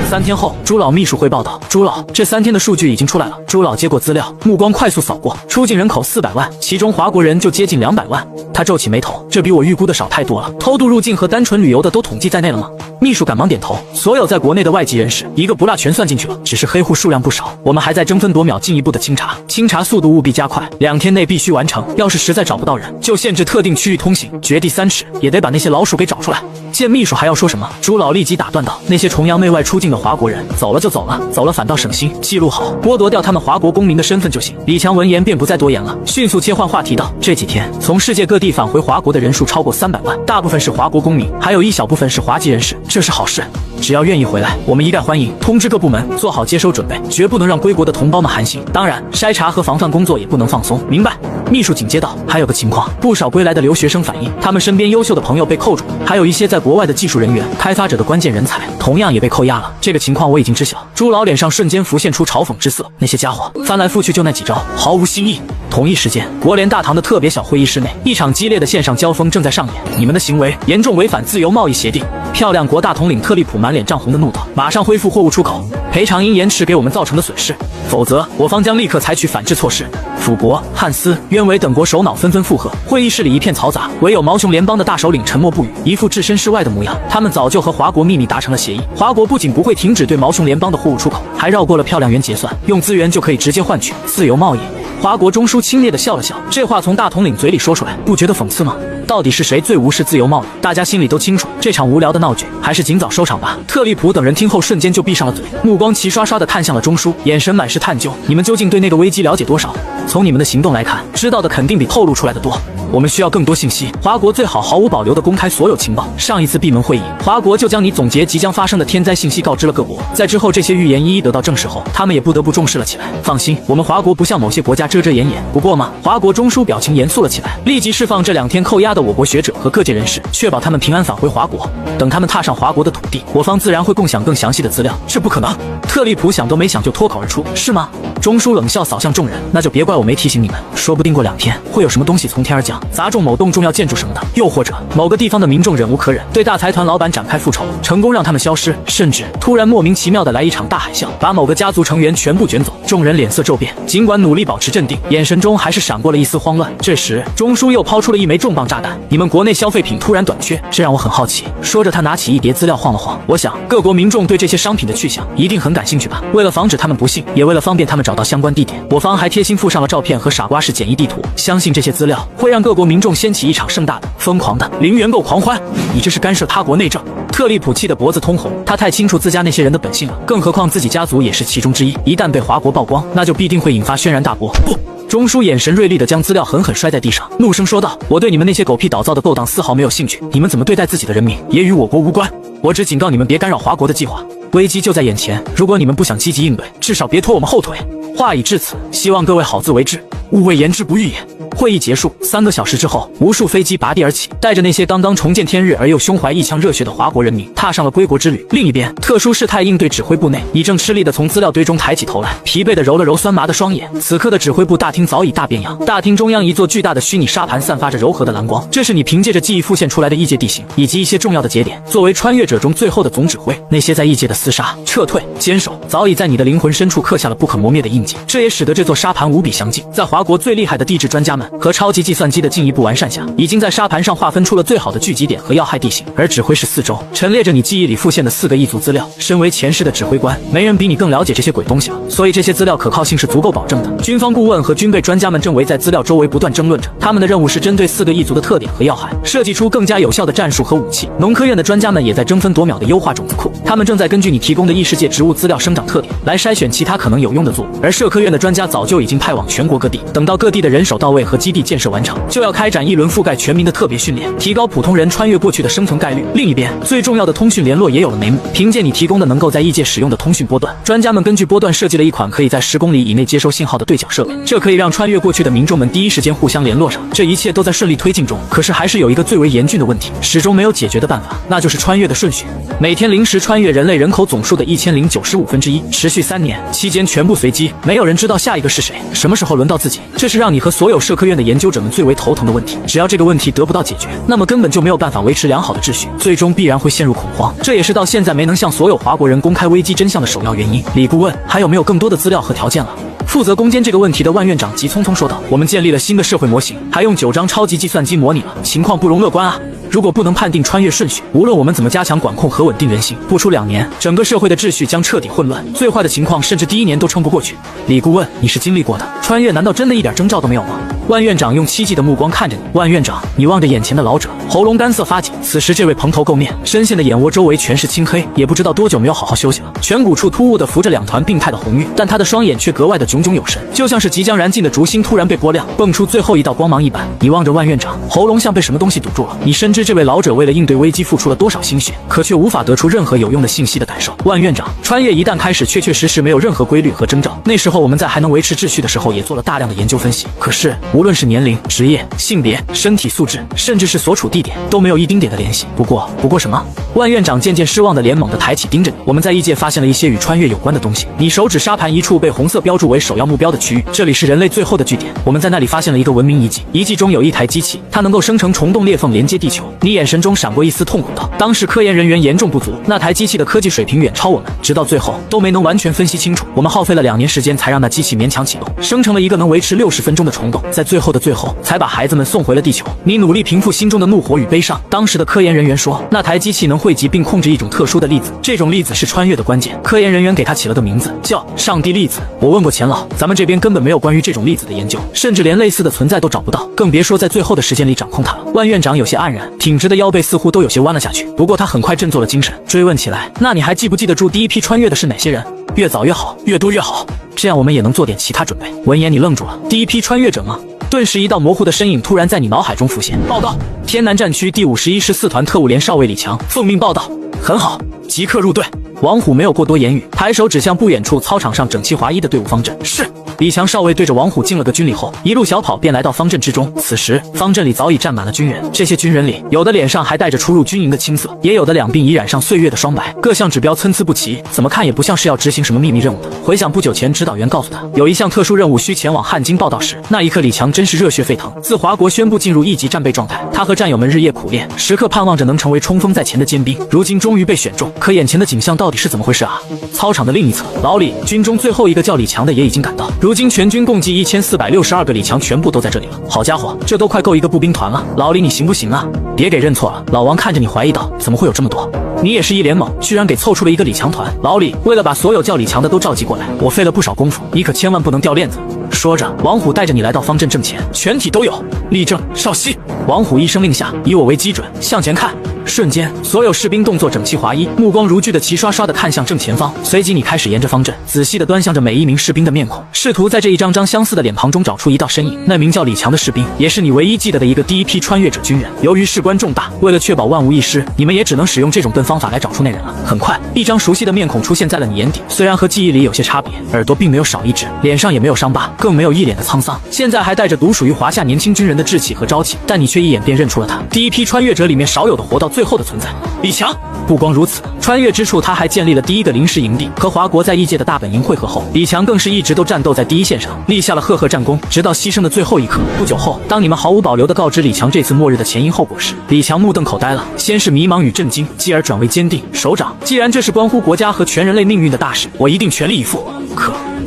3天后，朱老秘书汇报道：“朱老，这3天的数据已经出来了。”朱老接过资料，目光快速扫过，出境人口400万，其中华国人就接近200万。他皱起眉头，这比我预估的少太多了。偷渡入境和单纯旅游的都统计在内了吗？秘书赶忙点头，所有在国内的外籍人士一个不落全算进去了，只是黑户数量不少。我们还在争分夺秒进一步的清查，清查速度务必加快，2天内必须完成。要是实在找不到人，就限制特定区域通行，掘地3尺也得把那些老鼠给找出来。见秘书还要说什么，朱老立即打断道：“那些崇洋媚外出境的华国人，走了就走了，走了反倒省心，记录好，剥夺掉他们华国公民的身份就行。”李强闻言便不再多言了，迅速切换话题道：“这几天从世界各地返回华国的人数超过300万，大部分是华国公民，还有一小部分是华籍人士，这是好事。只要愿意回来，我们一概欢迎。通知各部门做好接收准备，绝不能让归国的同胞们寒心。当然，筛查和防范工作也不能放松。明白？”秘书紧接道：“还有个情况，不少归来的留学生反映，他们身边优秀的朋友被扣住了，还有一些在国外的技术人员、开发者的关键人才，同样也被扣押了。这个情况我已经知晓。”朱老脸上瞬间浮现出嘲讽之色，那些家伙翻来覆去就那几招，毫无新意。同一时间，国联大堂的特别小会议室内，一场激烈的线上交锋正在上演。你们的行为严重违反自由贸易协定。漂亮国大统领特利普满脸涨红的怒道：“马上恢复货物出口，赔偿因延迟给我们造成的损失，否则我方将立刻采取反制措施。”辅国、汉斯、渊维等国首脑纷纷附和，会议室里一片嘈杂，唯有毛熊联邦的大首领沉默不语，一副置身事外的模样。他们早就和华国秘密达成了协议，华国不仅不会停止对毛熊联邦的货物出口，还绕过了漂亮园结算，用资源就可以直接换取自由贸易。华国中枢轻蔑地笑了笑，这话从大统领嘴里说出来，不觉得讽刺吗？到底是谁最无视自由贸易？大家心里都清楚，这场无聊的闹剧还是尽早收场吧。特利普等人听后瞬间就闭上了嘴，目光齐刷刷地看向了中枢，眼神满是探究。你们究竟对那个危机了解多少？从你们的行动来看，知道的肯定比透露出来的多。我们需要更多信息，华国最好毫无保留地公开所有情报。上一次闭门会议，华国就将你总结即将发生的天灾信息告知了各国，在之后这些预言一一得到证实后，他们也不得不重视了起来。放心，我们华国不像某些国家遮遮掩掩。不过嘛，华国中枢表情严肃了起来，立即释放这2天扣押的我国学者和各界人士，确保他们平安返回华国。等他们踏上华国的土地，我方自然会共享更详细的资料。这不可能！特利普想都没想就脱口而出：“是吗？”中枢冷笑扫向众人：“那就别怪我没提醒你们，说不定过2天会有什么东西从天而降，砸中某栋重要建筑什么的，又或者某个地方的民众忍无可忍，对大财团老板展开复仇，成功让他们消失，甚至突然莫名其妙的来一场大海啸，把某个家族成员全部卷走。”众人脸色骤变，尽管努力保持镇定，眼神中还是闪过了一丝慌乱。这时，中枢又抛出了一枚重磅炸弹：“你们国内消费品突然短缺，这让我很好奇。”说着，他拿起一叠资料晃了晃。我想，各国民众对这些商品的去向一定很感兴趣吧？为了防止他们不幸，也为了方便他们找到相关地点，我方还贴心附上了照片和傻瓜式简易地图。相信这些资料会让各国民众掀起一场盛大的、疯狂的零元购狂欢。你这是干涉他国内政！特利普气得脖子通红，他太清楚自家那些人的本性了，更何况自己家族也是其中之一。一旦被华国曝光，那就必定会引发轩然大波。不！中枢眼神锐利地将资料狠狠摔在地上，怒声说道：“我对你们那些狗屁倒灶的勾当丝毫没有兴趣，你们怎么对待自己的人民也与我国无关。我只警告你们别干扰华国的计划，危机就在眼前，如果你们不想积极应对，至少别拖我们后腿。”话已至此，希望各位好自为之，勿谓言之不预也。会议结束3个小时之后，无数飞机拔地而起，带着那些刚刚重见天日而又胸怀一腔热血的华国人民，踏上了归国之旅。另一边，特殊事态应对指挥部内，你正吃力地从资料堆中抬起头来，疲惫地揉了揉酸麻的双眼。此刻的指挥部大厅早已大变样，大厅中央一座巨大的虚拟沙盘散发着柔和的蓝光，这是你凭借着记忆复现出来的异界地形以及一些重要的节点。作为穿越者中最后的总指挥，那些在异界的厮杀、撤退、坚守，早已在你的灵魂深处刻下了不可磨灭的印记。这也使得这座沙盘无比详尽。在华国最厉害的地质专家们和超级计算机的进一步完善下，已经在沙盘上划分出了最好的聚集点和要害地形。而指挥室四周陈列着你记忆里复现的4个异族资料。身为前世的指挥官，没人比你更了解这些鬼东西了，所以这些资料可靠性是足够保证的。军方顾问和军备专家们正围在资料周围不断争论着，他们的任务是针对4个异族的特点和要害，设计出更加有效的战术和武器。农科院的专家们也在争分夺秒地优化种子库，他们正在根据你提供的异世界植物资料生长特点来筛选其他可能有用的作物。而社科院的专家早就已经派往全国各地，等到各地的人手到位和基地建设完成，就要开展一轮覆盖全民的特别训练，提高普通人穿越过去的生存概率。另一边，最重要的通讯联络也有了眉目。凭借你提供的能够在异界使用的通讯波段，专家们根据波段设计了一款可以在10公里以内接收信号的对讲设备，这可以让穿越过去的民众们第一时间互相联络上。这一切都在顺利推进中，可是还是有一个最为严峻的问题，始终没有解决的办法，那就是穿越的顺序。每天临时穿越人类人口总数的1095%，持续3年，期间全部随机，没有人知道下一个是谁，什么时候轮到自己。这是让你和所有社科院的研究者们最为头疼的问题。只要这个问题得不到解决，那么根本就没有办法维持良好的秩序，最终必然会陷入恐慌。这也是到现在没能向所有华国人公开危机真相的首要原因。李顾问，还有没有更多的资料和条件了？负责攻坚这个问题的万院长急匆匆说道：“我们建立了新的社会模型，还用9张超级计算机模拟了，情况不容乐观啊！如果不能判定穿越顺序，无论我们怎么加强管控和稳定人心，不出2年，整个社会的秩序将彻底混乱，最坏的情况甚至第1年都撑不过去。”李顾问，你是经历过的，穿越难道真的一点征兆都没有吗？万院长用期冀的目光看着你。万院长，你望着眼前的老者，喉咙干涩发紧。此时这位蓬头垢面、深陷的眼窝周围全是青黑，也不知道多久没有好好休息了。颧骨处突兀地浮着2团病态的红晕，但他的双眼却格外的炯炯有神，就像是即将燃尽的烛芯突然被拨亮，蹦出最后一道光芒一般。你望着万院长，喉咙像被什么东西堵住了。你深知这位老者为了应对危机付出了多少心血，可却无法得出任何有用的信息的感受。万院长，穿越一旦开始，确确实实没有任何规律和征兆。那时候我们在还能维持秩序的时候，也做了大量的研究分析。可是无论是年龄、职业、性别、身体素质，甚至是所处地点，都没有一丁点的联系。不过什么？万院长渐渐失望的连猛地抬起盯着你。我们在异界发现了一些与穿越有关的东西。你手指沙盘一处被红色标注为首要目标的区域，这里是人类最后的据点。我们在那里发现了一个文明遗迹，遗迹中有一台机器，它能够生成虫洞裂缝连接地球。你眼神中闪过一丝痛苦道：当时科研人员严重不足，那台机器的科技水平远超我们，直到最后都没能完全分析清楚。我们耗费了2年时间才让那机器勉强启动，生成了一个能维持60分钟的虫洞，在最后的最后才把孩子们送回了地球。你努力平复心中的怒火与悲伤。当时的科研人员说，那台机器能汇集并控制一种特殊的粒子，这种粒子是穿越的关键。科研人员给它起了个名字，叫上帝粒子。我问过钱老，咱们这边根本没有关于这种粒子的研究，甚至连类似的存在都找不到，更别说在最后的时间里掌控它了。万院长有些黯然，挺直的腰背似乎都有些弯了下去。不过他很快振作了精神，追问起来：那你还记不记得住第一批穿越的是哪些人？越早越好，越多越好，这样我们也能做点其他准备。闻言你愣住了，第一批穿越者吗？顿时一道模糊的身影突然在你脑海中浮现。报告，天南战区第51师4团特务连少尉李强，奉命报道。很好，即刻入队。王虎没有过多言语，抬手指向不远处操场上整齐划一的队伍方阵。是。李强少尉对着王虎敬了个军礼后，一路小跑便来到方阵之中。此时方阵里早已站满了军人，这些军人里有的脸上还带着初入军营的青涩，也有的两鬓已染上岁月的霜白，各项指标参差不齐，怎么看也不像是要执行什么秘密任务的。回想不久前指导员告诉他有一项特殊任务需前往汉津报道时，那一刻李强真是热血沸腾。自华国宣布进入1级战备状态，他和战友们日夜苦练，时刻盼望着能成为冲锋在前的尖兵，如今终于被选中。可眼前的景象到底是怎么回事啊？操场的另一侧，老李，军中最后一个叫李强的也已经赶到。如今全军共计1462个李强全部都在这里了。好家伙，这都快够一个步兵团了。老李，你行不行啊？别给认错了。老王看着你怀疑道，怎么会有这么多？你也是一脸懵，居然给凑出了一个李强团。老李，为了把所有叫李强的都召集过来，我费了不少功夫，你可千万不能掉链子。说着，王虎带着你来到方阵正前，全体都有，立正，稍息。王虎一声令下，以我为基准，向前看。瞬间，所有士兵动作整齐划一，目光如炬的齐刷刷地看向正前方。随即，你开始沿着方阵仔细地端详着每一名士兵的面孔，试图在这一张张相似的脸庞中找出一道身影。那名叫李强的士兵，也是你唯一记得的一个第一批穿越者军人。由于事关重大，为了确保万无一失，你们也只能使用这种笨方法来找出那人了。很快，一张熟悉的面孔出现在了你眼底，虽然和记忆里有些差别，耳朵并没有少一只，脸上也没有伤疤，更没有一脸的沧桑，现在还带着独属于华夏年轻军人的志气和朝气，但你却一眼便认出了他，第一批穿越者里面少有的活到最后的存在。李强。不光如此，穿越之处他还建立了第一个临时营地，和华国在异界的大本营会合后，李强更是一直都战斗在第一线上，立下了赫赫战功，直到牺牲的最后一刻。不久后，当你们毫无保留地告知李强这次末日的前因后果时，李强目瞪口呆了，先是迷茫与震惊，继而转为坚定。首长，既然这是关乎国家和全人类命运的大事，我一定全力以赴。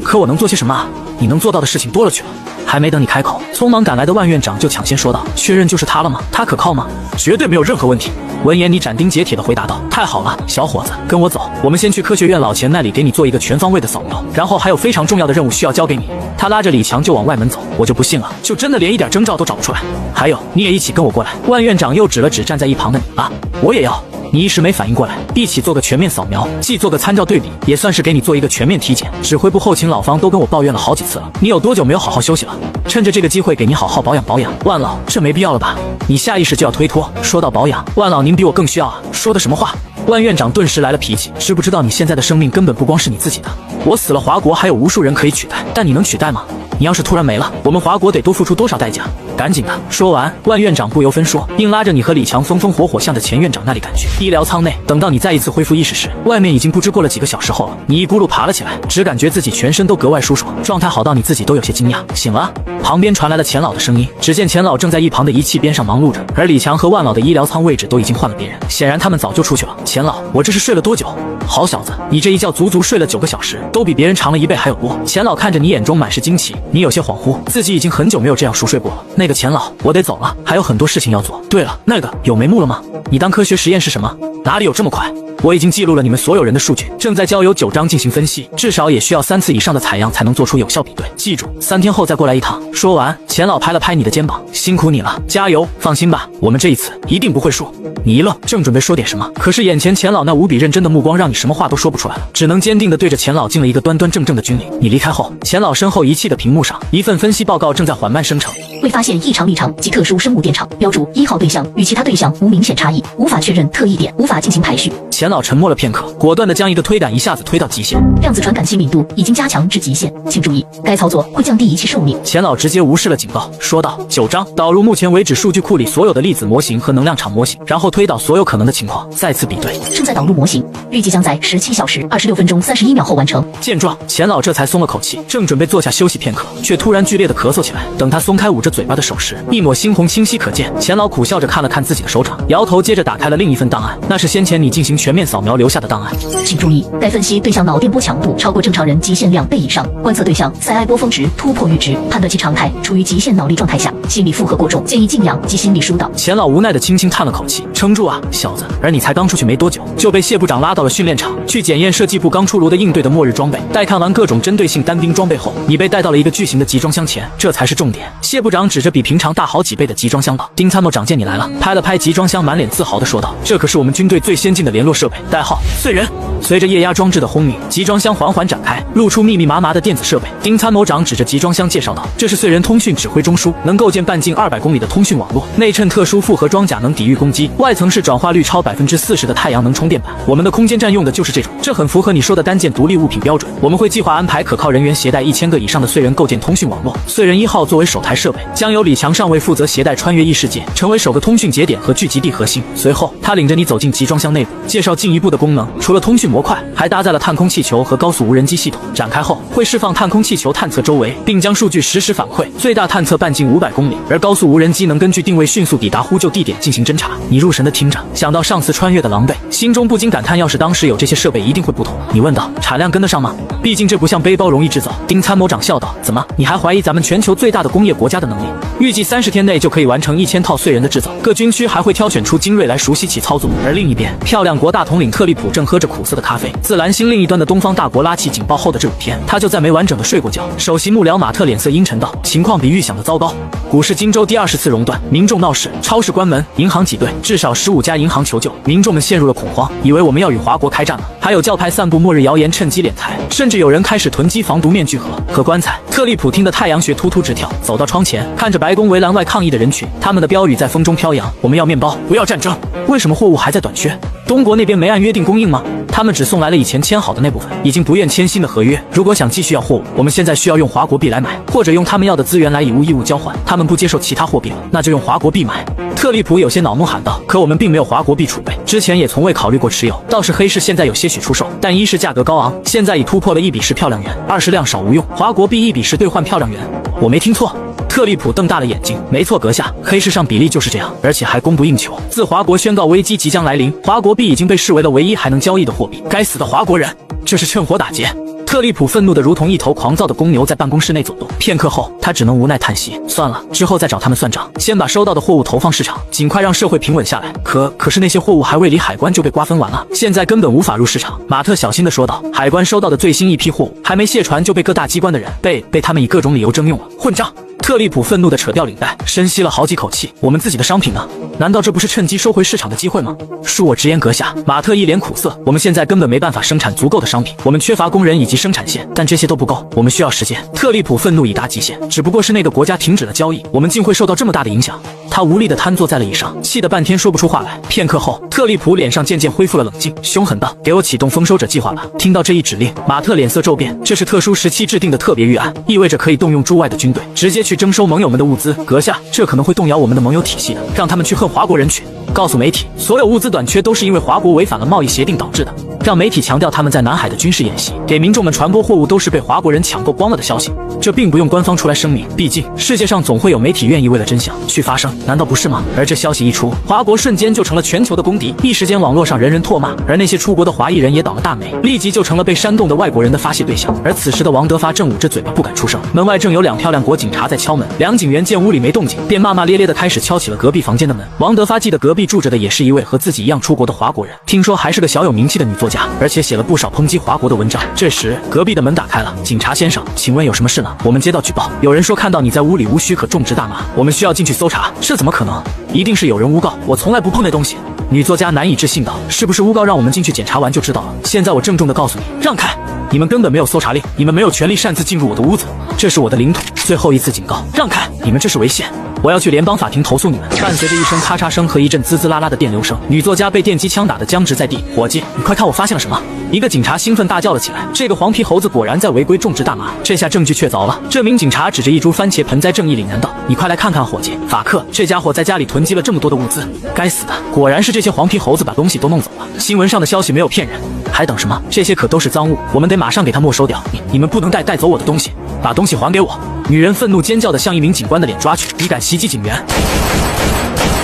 可我能做些什么啊？你能做到的事情多了去了。还没等你开口，匆忙赶来的万院长就抢先说道：“确认就是他了吗？他可靠吗？”绝对没有任何问题。闻言，你斩钉截铁地回答道：“太好了，小伙子，跟我走，我们先去科学院老钱那里给你做一个全方位的扫描，然后还有非常重要的任务需要交给你。”他拉着李强就往外门走，我就不信了，就真的连一点征兆都找不出来。还有，你也一起跟我过来。万院长又指了指站在一旁的你啊，我也要。你一时没反应过来，一起做个全面扫描，既做个参照对比，也算是给你做一个全面体检。指挥部后勤老方都跟我抱怨了好几次了，你有多久没有好好休息了？趁着这个机会给你好好保养保养。万老，这没必要了吧？你下意识就要推脱。说到保养，万老您比我更需要啊。说的什么话？万院长顿时来了脾气，知不知道你现在的生命根本不光是你自己的？我死了，华国还有无数人可以取代，但你能取代吗？你要是突然没了，我们华国得多付出多少代价？赶紧的！说完，万院长不由分说，硬拉着你和李强风风火火向着钱院长那里赶去。医疗舱内，等到你再一次恢复意识时，外面已经不知过了几个小时后了。你一咕噜爬了起来，只感觉自己全身都格外舒爽，状态好到你自己都有些惊讶。醒了。旁边传来了钱老的声音，只见钱老正在一旁的仪器边上忙碌着，而李强和万老的医疗舱位置都已经换了别人，显然他们早就出去了。钱老，我这是睡了多久？好小子，你这一觉足足睡了9个小时，都比别人长了1倍还有多。钱老看着你，眼中满是惊奇，你有些恍惚，自己已经很久没有这样熟睡过了。那个钱老，我得走了，还有很多事情要做。对了，那个有眉目了吗？你当科学实验是什么？哪里有这么快？我已经记录了你们所有人的数据，正在交由9章进行分析，至少也需要3次以上的采样才能做出有效比对。记住，3天后再过来一趟。说完，钱老拍了拍你的肩膀，辛苦你了，加油！放心吧，我们这一次一定不会输。你一愣，正准备说点什么，可是眼前钱老那无比认真的目光让你什么话都说不出来了，只能坚定地对着钱老敬了一个端端正正的军礼。你离开后，钱老身后仪器的屏幕上，一份分析报告正在缓慢生成。未发现异常立场及特殊生物电场，标注1号对象与其他对象无明显差异，无法确认特异点，无法进行排序。钱老沉默了片刻，果断地将一个推杆一下子推到极限。量子传感器敏度已经加强至极限，请注意，该操作会降低仪器寿命。钱老直接无视了警告，说道：“9章，导入目前为止数据库里所有的粒子模型和能量场模型，然后推导所有可能的情况，再次比对。正在导入模型，预计将在17小时26分钟31秒后完成。”见状，钱老这才松了口气，正准备坐下休息片刻，却突然剧烈的咳嗽起来。等他松开捂着嘴巴的手时，一抹猩红清晰可见。钱老苦笑着看了看自己的手掌，摇头，接着打开了另一份档案，那是先前你进行全面扫描留下的档案。请注意，该分析对象脑电波强度超过正常人极限2倍以上，观测对象赛埃波峰值突破阈值，判断其常态处于极限脑力状态下，心理负荷过重，建议静养及心理疏导。钱老无奈的轻轻叹了口气，撑住啊，小子！而你才刚出去没多久，就被谢部长拉到了训练场，去检验设计部刚出炉的应对的末日装备。待看完各种针对性单兵装备后，你被带到了一个巨型的集装箱前，这才是重点。谢部长指着比平常大好几倍的集装箱道：“丁参谋长见你来了。”拍了拍集装箱，满脸自豪地说道：“这可是我们军队最先进的联络设备，代号燧人。”随着液压装置的轰鸣，集装箱缓缓展开，露出密密麻麻的电子设备。丁参谋长指着集装箱介绍道：“这是燧人通讯指挥中枢，能构建半径200公里的通讯网络，内衬特殊复合装甲能抵御攻击，外层是转化率超40%的太阳能充电板。我们的空间站用的就是这种，这很符合你说的单件独立物品标准。我们会计划安排可靠人员携带1000个以上的燧人构建通讯网络。燧人1号作为首台设备，将由李强上尉负责携带穿越异世界，成为首个通讯节点和聚集地核心。随后，他领着你走进集装箱内部，介绍进一步的功能。除了通讯模块，还搭载了探空气球和高速无人机系统。展开后，会释放探空气球探测周围，并将数据实时反馈，最大探测半径500公里。而高速无人机能根据定位迅速抵达呼救地点进行侦查。你入神的听着，想到上次穿越的狼狈，心中不禁感叹：要是当时有这些设备，一定会不同。你问道：“产量跟得上吗？毕竟这不像背包容易制造。”丁参谋长笑道：“怎么，你还怀疑咱们全球最大的工业国家的能力？预计30天内就可以完成1000套燧人的制造，各军区还会挑选出精锐来熟悉其操作。”而另一边，漂亮国大统领特利普正喝着苦涩的咖啡。自蓝星另一端的东方大国拉起警报后的这5天，他就再没完整的睡过觉。首席幕僚马特脸色阴沉道：“情况比预想的糟糕。股市荆州第20次熔断，民众闹事，超市关门，银行挤兑，至少15家银行求救，民众们陷入了恐慌，以为我们要与华国开战了。还有教派散布末日谣言，趁机敛财，甚至有人开始囤积防毒面具和棺材。”特利普听得太阳穴突突直跳，走到窗前，看着白宫围栏外抗议的人群，他们的标语在风中飘扬：“我们要面包，不要战争。”为什么货物还在短缺？东国那边没按约定供应吗？他们只送来了以前签好的那部分，已经不愿签新的合约。如果想继续要货物，我们现在需要用华国币来买，或者用他们要的资源来以物易物交换。他们不接受其他货币了，那就用华国币买。特利普有些恼怒喊道：“可我们并没有华国币储备，之前也从未考虑过持有。倒是黑市现在有些许出售，但一是价格高昂，现在已突破了1比10漂亮元，2是量少无用。华国币1比10兑换漂亮元，我没听错。”特利普瞪大了眼睛，没错，阁下，黑市上比例就是这样，而且还供不应求。自华国宣告危机即将来临，华国币已经被视为了唯一还能交易的货币。该死的华国人，这是趁火打劫！特利普愤怒的如同一头狂躁的公牛，在办公室内走动。片刻后，他只能无奈叹息：“算了，之后再找他们算账。先把收到的货物投放市场，尽快让社会平稳下来。”可是那些货物还未离海关就被瓜分完了，现在根本无法入市场。马特小心地说道：“海关收到的最新一批货物还没卸船，就被各大机关的人被他们以各种理由征用了，混账！”特利普愤怒地扯掉领带，深吸了好几口气。我们自己的商品呢？难道这不是趁机收回市场的机会吗？恕我直言，阁下。马特一脸苦涩。我们现在根本没办法生产足够的商品，我们缺乏工人以及生产线，但这些都不够，我们需要时间。特利普愤怒已达极限，只不过是那个国家停止了交易，我们竟会受到这么大的影响。他无力地瘫坐在了椅上，气得半天说不出话来。片刻后，特利普脸上渐渐恢复了冷静，凶狠道：“给我启动丰收者计划吧！”听到这一指令，马特脸色骤变。这是特殊时期制定的特别预案，意味着可以动用驻外的军队，直接去征收盟友们的物资。阁下，这可能会动摇我们的盟友体系的，让他们去恨华国人去。告诉媒体，所有物资短缺都是因为华国违反了贸易协定导致的。让媒体强调他们在南海的军事演习，给民众们传播货物都是被华国人抢购光了的消息。这并不用官方出来声明，毕竟世界上总会有媒体愿意为了真相去发声，难道不是吗？而这消息一出，华国瞬间就成了全球的公敌，一时间网络上人人唾骂，而那些出国的华裔人也倒了大霉，立即就成了被煽动的外国人的发泄对象。而此时的王德发正捂着嘴巴不敢出声，门外正有2漂亮国警察在敲门。梁警员见屋里没动静，便骂骂咧咧的开始敲起了隔壁房间的门。王德发记得隔壁住着的也是一位和自己一样出国的华国人，听说还是个小有名气的女作家，而且写了不少抨击华国的文章。这时隔壁的门打开了，警察先生，请问有什么事呢？我们接到举报，有人说看到你在屋里无许可种植大麻，我们需要进去搜查。这怎么可能？一定是有人诬告，我从来不碰那东西。女作家难以置信道：“是不是诬告？让我们进去检查完就知道了。现在我郑重地告诉你，让开！”你们根本没有搜查令，你们没有权利擅自进入我的屋子，这是我的领土。最后一次警告，让开！你们这是违宪。我要去联邦法庭投诉你们。伴随着一声咔嚓声和一阵滋滋啦啦的电流声，女作家被电击枪打得僵直在地。伙计，你快看我发现了什么！一个警察兴奋大叫了起来。这个黄皮猴子果然在违规种植大麻，这下证据确凿了。这名警察指着一株番茄盆栽正义凛然道：“你快来看看，伙计，法克，这家伙在家里囤积了这么多的物资。该死的，果然是这些黄皮猴子把东西都弄走了。新闻上的消息没有骗人，还等什么？这些可都是赃物，我们得马上给他没收掉。你们不能带走我的东西，把东西还给我！”女人愤怒尖叫地向一名警官的脸抓去：“你敢袭击警员！”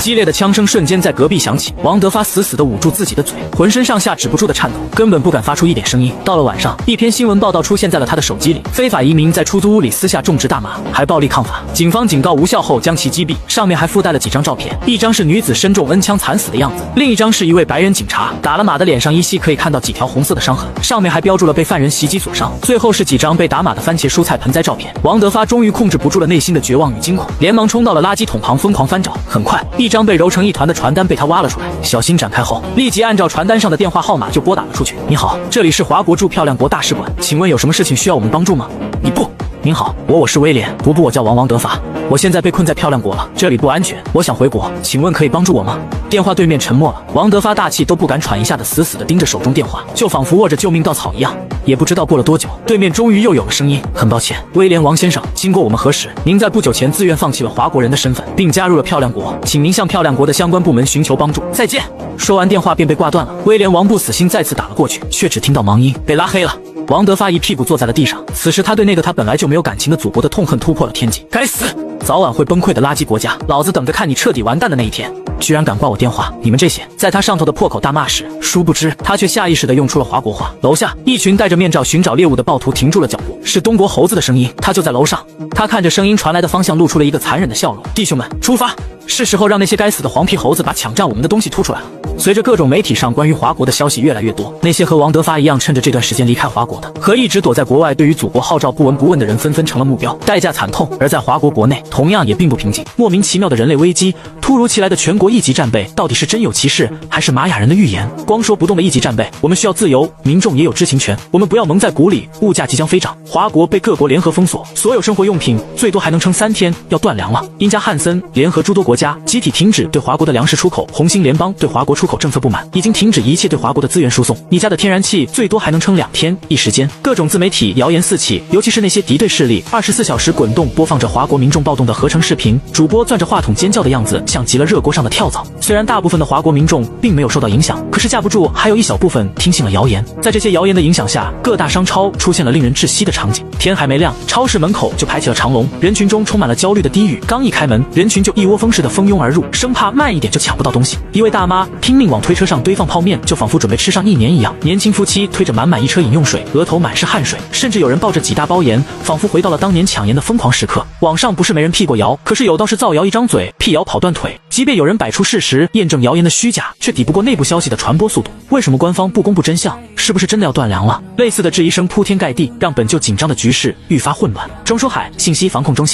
激烈的枪声瞬间在隔壁响起，王德发死死地捂住自己的嘴，浑身上下止不住的颤抖，根本不敢发出一点声音。到了晚上，一篇新闻报道出现在了他的手机里：非法移民在出租屋里私下种植大麻，还暴力抗法，警方警告无效后将其击毙。上面还附带了几张照片，一张是女子身中恩枪惨死的样子，另一张是一位白人警察打了码的脸上依稀可以看到几条红色的伤痕，上面还标注了被犯人袭击所伤。最后是几张被打码的番茄蔬菜盆栽照片。王德发终于控制不住了内心的绝望与惊恐，连忙冲到了垃圾桶旁疯狂翻找。很快，一张被揉成一团的传单被他挖了出来，小心展开后，立即按照传单上的电话号码就拨打了出去。你好，这里是华国驻漂亮国大使馆，请问有什么事情需要我们帮助吗？你不。您好，我是威廉，不，我叫王德发，我现在被困在漂亮国了，这里不安全，我想回国，请问可以帮助我吗？电话对面沉默了，王德发大气都不敢喘一下的死死地盯着手中电话，就仿佛握着救命稻草一样。也不知道过了多久，对面终于又有了声音：很抱歉，威廉王先生，经过我们核实，您在不久前自愿放弃了华国人的身份，并加入了漂亮国，请您向漂亮国的相关部门寻求帮助。再见。说完电话便被挂断了。威廉王不死心再次打了过去，却只听到忙音：被拉黑了。王德发一屁股坐在了地上，此时他对那个他本来就没有感情的祖国的痛恨突破了天际。该死，早晚会崩溃的垃圾国家，老子等着看你彻底完蛋的那一天！居然敢挂我电话，你们这些！在他上头的破口大骂时，殊不知他却下意识地用出了华国话。楼下，一群戴着面罩寻找猎物的暴徒停住了脚步，是东国猴子的声音，他就在楼上。他看着声音传来的方向，露出了一个残忍的笑容。弟兄们，出发！是时候让那些该死的黄皮猴子把抢占我们的东西吐出来了。随着各种媒体上关于华国的消息越来越多，那些和王德发一样趁着这段时间离开华国的，和一直躲在国外对于祖国号召不闻不问的人纷纷成了目标，代价惨痛。而在华国国内同样也并不平静，莫名其妙的人类危机，突如其来的全国一级战备，到底是真有其事还是玛雅人的预言？光说不动的一级战备，我们需要自由，民众也有知情权，我们不要蒙在鼓里。物价即将飞涨，华国被各国联合封锁，所有生活用品最多还能撑3天，要断粮了。英加汉森联合诸多国家集体停止对华国的粮食出口，红星联邦对华国出口政策不满，已经停止一切对华国的资源输送。你家的天然气最多还能撑2天。一时间，各种自媒体谣言四起，尤其是那些敌对势力24小时滚动播放着华国民众暴动的合成视频，主播攥着话筒尖叫的样子像极了热锅上的跳蚤。虽然大部分的华国民众并没有受到影响，可是架不住还有一小部分听信了谣言。在这些谣言的影响下，各大商超出现了令人窒息的场景。天还没亮，超市门口就排起了长龙，人群中充满了焦虑的低语。刚一开门，人群就一窝蜂似的蜂拥而入，生怕慢一点就抢不到东西。一位大妈拼命往推车上堆放泡面，就仿佛准备吃上1年一样。年轻夫妻推着满满一车饮用水，额头满是汗水，甚至有人抱着几大包盐，仿佛回到了当年抢盐的疯狂时刻。网上不是没人辟过谣，可是有道是造谣一张嘴，辟谣跑断腿。即便有人摆出事实验证谣言的虚假，却抵不过内部消息的传播速度。为什么官方不公布真相？是不是真的要断粮了？类似的质疑声铺天盖地，让本就紧张的局势愈发混乱。中书海信息防控中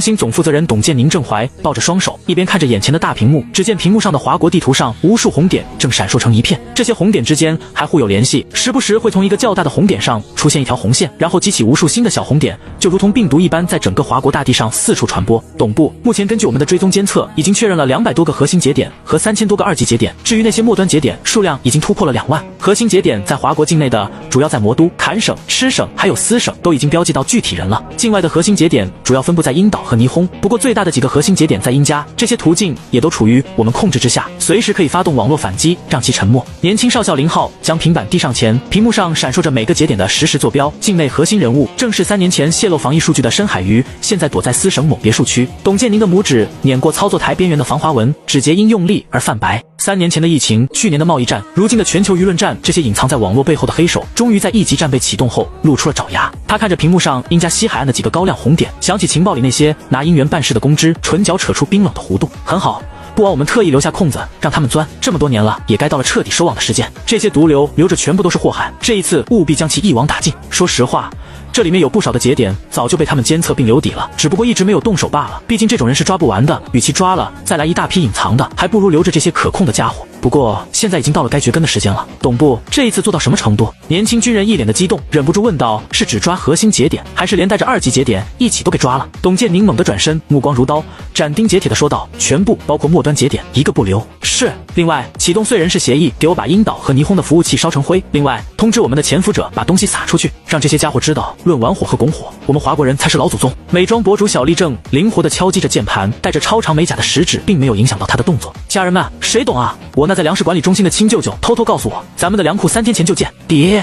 心总负责人董建宁正怀抱着双手，一边看着眼前的大屏幕，只见屏幕上的华国地图上无数红点正闪烁成一片，这些红点之间还互有联系，时不时会从一个较大的红点上出现一条红线，然后激起无数新的小红点，就如同病毒一般在整个华国大地上四处传播。董部目前根据我们的追踪监测，已经确认了200多个核心节点和3000多个2级节点，至于那些末端节点，数量已经突破了2万。核心节点在华国境内的主要在魔都、坎省、吃省还有司省都已经标记到具体人了，境外的核心节点主要分布在英岛和霓虹，不过最大的几个核心节点在英加，这些途径也都处于我们控制之下，随时可以发动网络反击，让其沉默。年轻少校0号将平板递上前，屏幕上闪烁着每个节点的实时坐标，境内核心人物正是3年前泄露防疫数据的深海鱼，现在躲在司省某别墅区。董建宁的拇指碾过操作台边缘的防滑纹，指节因用力而泛白。3年前的疫情，去年的贸易战，如今的全球舆论战，这些隐藏在网络背后的黑手，终于在1级战备启动后露出了爪牙。他看着屏幕上英加西海岸的几个高亮红点，想起情报里那些拿银元办事的公知，唇角扯出冰冷的弧度。很好，不枉我们特意留下空子让他们钻，这么多年了，也该到了彻底收网的时间。这些毒瘤留着全部都是祸害，这一次务必将其一网打尽。说实话，这里面有不少的节点早就被他们监测并留底了，只不过一直没有动手罢了。毕竟这种人是抓不完的，与其抓了再来一大批隐藏的，还不如留着这些可控的家伙。不过现在已经到了该掘根的时间了。董部这一次做到什么程度？年轻军人一脸的激动，忍不住问道：是只抓核心节点，还是连带着2级节点一起都给抓了？董建宁猛地转身，目光如刀，斩钉截铁地说道：全部，包括末端节点，一个不留。是。另外，启动燧人氏协议，给我把樱岛和霓虹的服务器烧成灰。另外，通知我们的潜伏者把东西撒出去，让这些家伙知道，论玩火和拱火，我们华国人才是老祖宗。美妆博主小丽正灵活地敲击着键盘，带着超长美甲的食指并没有影响到他的动作。家人们，谁懂啊？我那在粮食管理中心的亲舅舅偷偷告诉我，咱们的粮库3天前就建。爹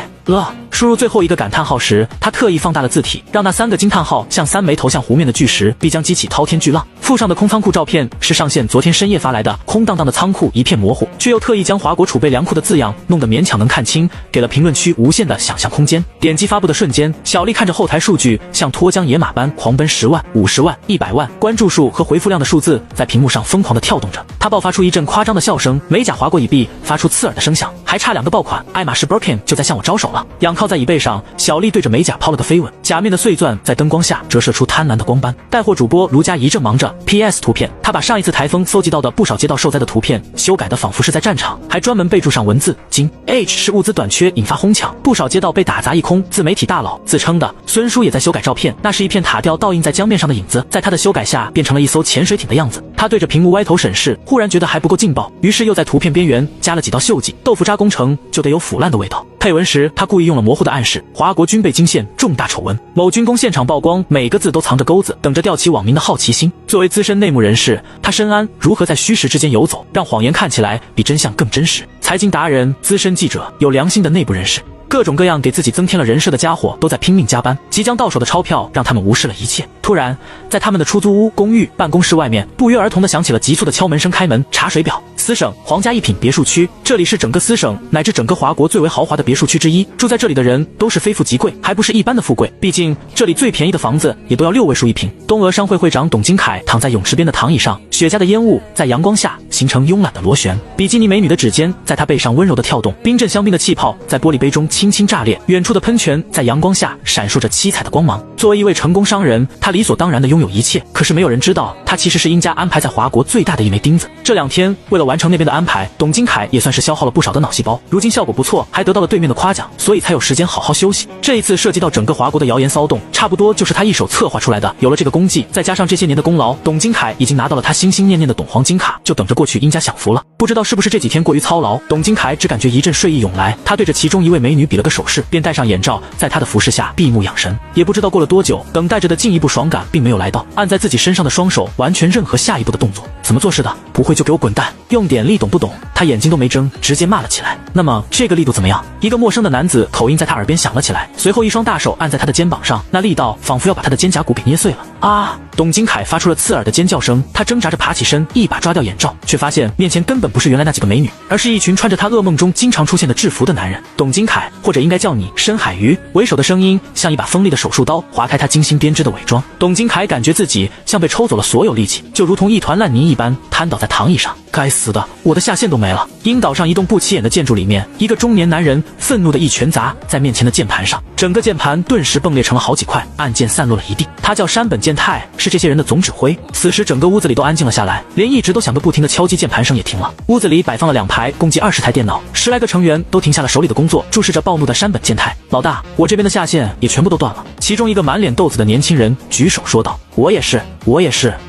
输入最后一个感叹号时，他特意放大了字体，让那3个惊叹号像3枚投向湖面的巨石，必将激起滔天巨浪。附上的空仓库照片是上线昨天深夜发来的，空荡荡的仓库一片模糊，却又特意将华国储备粮库的字样弄得勉强能看清，给了评论区无限的想象空间。点击发布的瞬间，小丽看着后台数据像脱缰野马般狂奔，10万、50万、100万，关注数和回复量的数字在屏幕上疯狂地跳动着。她爆发出一阵夸张的笑声，美甲划过椅壁，发出刺耳的声响，还差2个爆款，爱马仕 Birkin 就在向我招手了。仰靠在椅背上，小丽对着美甲抛了个飞吻，甲面的碎钻在灯光下折射出贪婪的光斑。带货主播卢佳怡正忙着 PS 图片，他把上一次台风搜集到的不少街道受灾的图片修改的仿佛是在战场，还专门备注上文字：今 H 是物资短缺引发哄抢，不少街道被打砸一空。自媒体大佬自称的孙叔也在修改照片，那是一片塔吊倒映在江面上的影子，在他的修改下变成了一艘潜水艇的样子。他对着屏幕歪头审视，忽然觉得还不够劲爆，于是又在图片边缘加了几道锈迹。豆腐渣工程就得有腐烂的味道。配文时，他故意用了模糊的暗示：华国军备惊现重大丑闻。某军工现场曝光，每个字都藏着钩子，等着吊起网民的好奇心。作为资深内幕人士，他深谙如何在虚实之间游走，让谎言看起来比真相更真实。财经达人、资深记者、有良心的内部人士，各种各样给自己增添了人设的家伙都在拼命加班，即将到手的钞票让他们无视了一切。突然，在他们的出租屋、公寓、办公室外面，不约而同地响起了急促的敲门声。开门，查水表。司省皇家一品别墅区，这里是整个司省乃至整个华国最为豪华的别墅区之一。住在这里的人都是非富即贵，还不是一般的富贵，毕竟这里最便宜的房子也都要6位数一平。东俄商会会长董金凯躺在泳池边的躺椅上，雪茄的烟雾在阳光下形成慵懒的螺旋，比基尼美女的指尖在他背上温柔地跳动，冰镇香槟的气泡在玻璃杯中轻轻炸裂，远处的喷泉在阳光下闪烁着七彩的光芒。作为一位成功商人，他理所当然地拥有一切，可是没有人知道，他其实是殷家安排在华国最大的一枚钉子。这2天，为了完成那边的安排，董金凯也算是消耗了不少的脑细胞，如今效果不错，还得到了对面的夸奖，所以才有时间好好休息。这一次涉及到整个华国的谣言骚动，差不多就是他一手策划出来的。有了这个功绩，再加上这些年的功劳，董金凯已经拿到了他心心念念的董黄金卡，就等着过去殷家享福了。不知道是不是这几天过于操劳，董金凯只感觉一阵睡意涌来，他对着其中一位美女比了个手势，便戴上眼罩，在她的服侍下闭目养神。也不知道过了多久，等待着的进一步爽感并没有来到，按在自己身上的双手完全任何下一步的动作。怎么做事的？不会就给我滚蛋！用点力懂不懂？他眼睛都没睁，直接骂了起来。那么这个力度怎么样？一个陌生的男子口音在他耳边响了起来，随后一双大手按在他的肩膀上，那力道仿佛要把他的肩胛骨给捏碎了。啊！董金凯发出了刺耳的尖叫声，他挣扎着爬起身，一把抓掉眼罩，却发现面前根本不是原来那几个美女，而是一群穿着他噩梦中经常出现的制服的男人。董金凯，或者应该叫你深海鱼，为首的声音像一把锋利的手术刀，划开他精心编织的伪装。董金凯感觉自己像被抽走了所有力气，就如同一团烂泥一般瘫倒在躺椅上。该死的，我的下线都没了！樱岛上一栋不起眼的建筑里面，一个中年男人愤怒的一拳砸在面前的键盘上，整个键盘顿时崩裂成了好几块，按键散落了一地。他叫山本健太，是这些人的总指挥。此时整个屋子里都安静了下来，连一直都响个不停的敲击键盘声也停了。屋子里摆放了2排共计20台电脑，10来个成员都停下了手里的工作，注视着暴怒的山本健太。老大，我这边的下线也全部都断了。其中一个满脸痘子的年轻人举手说道：我也是，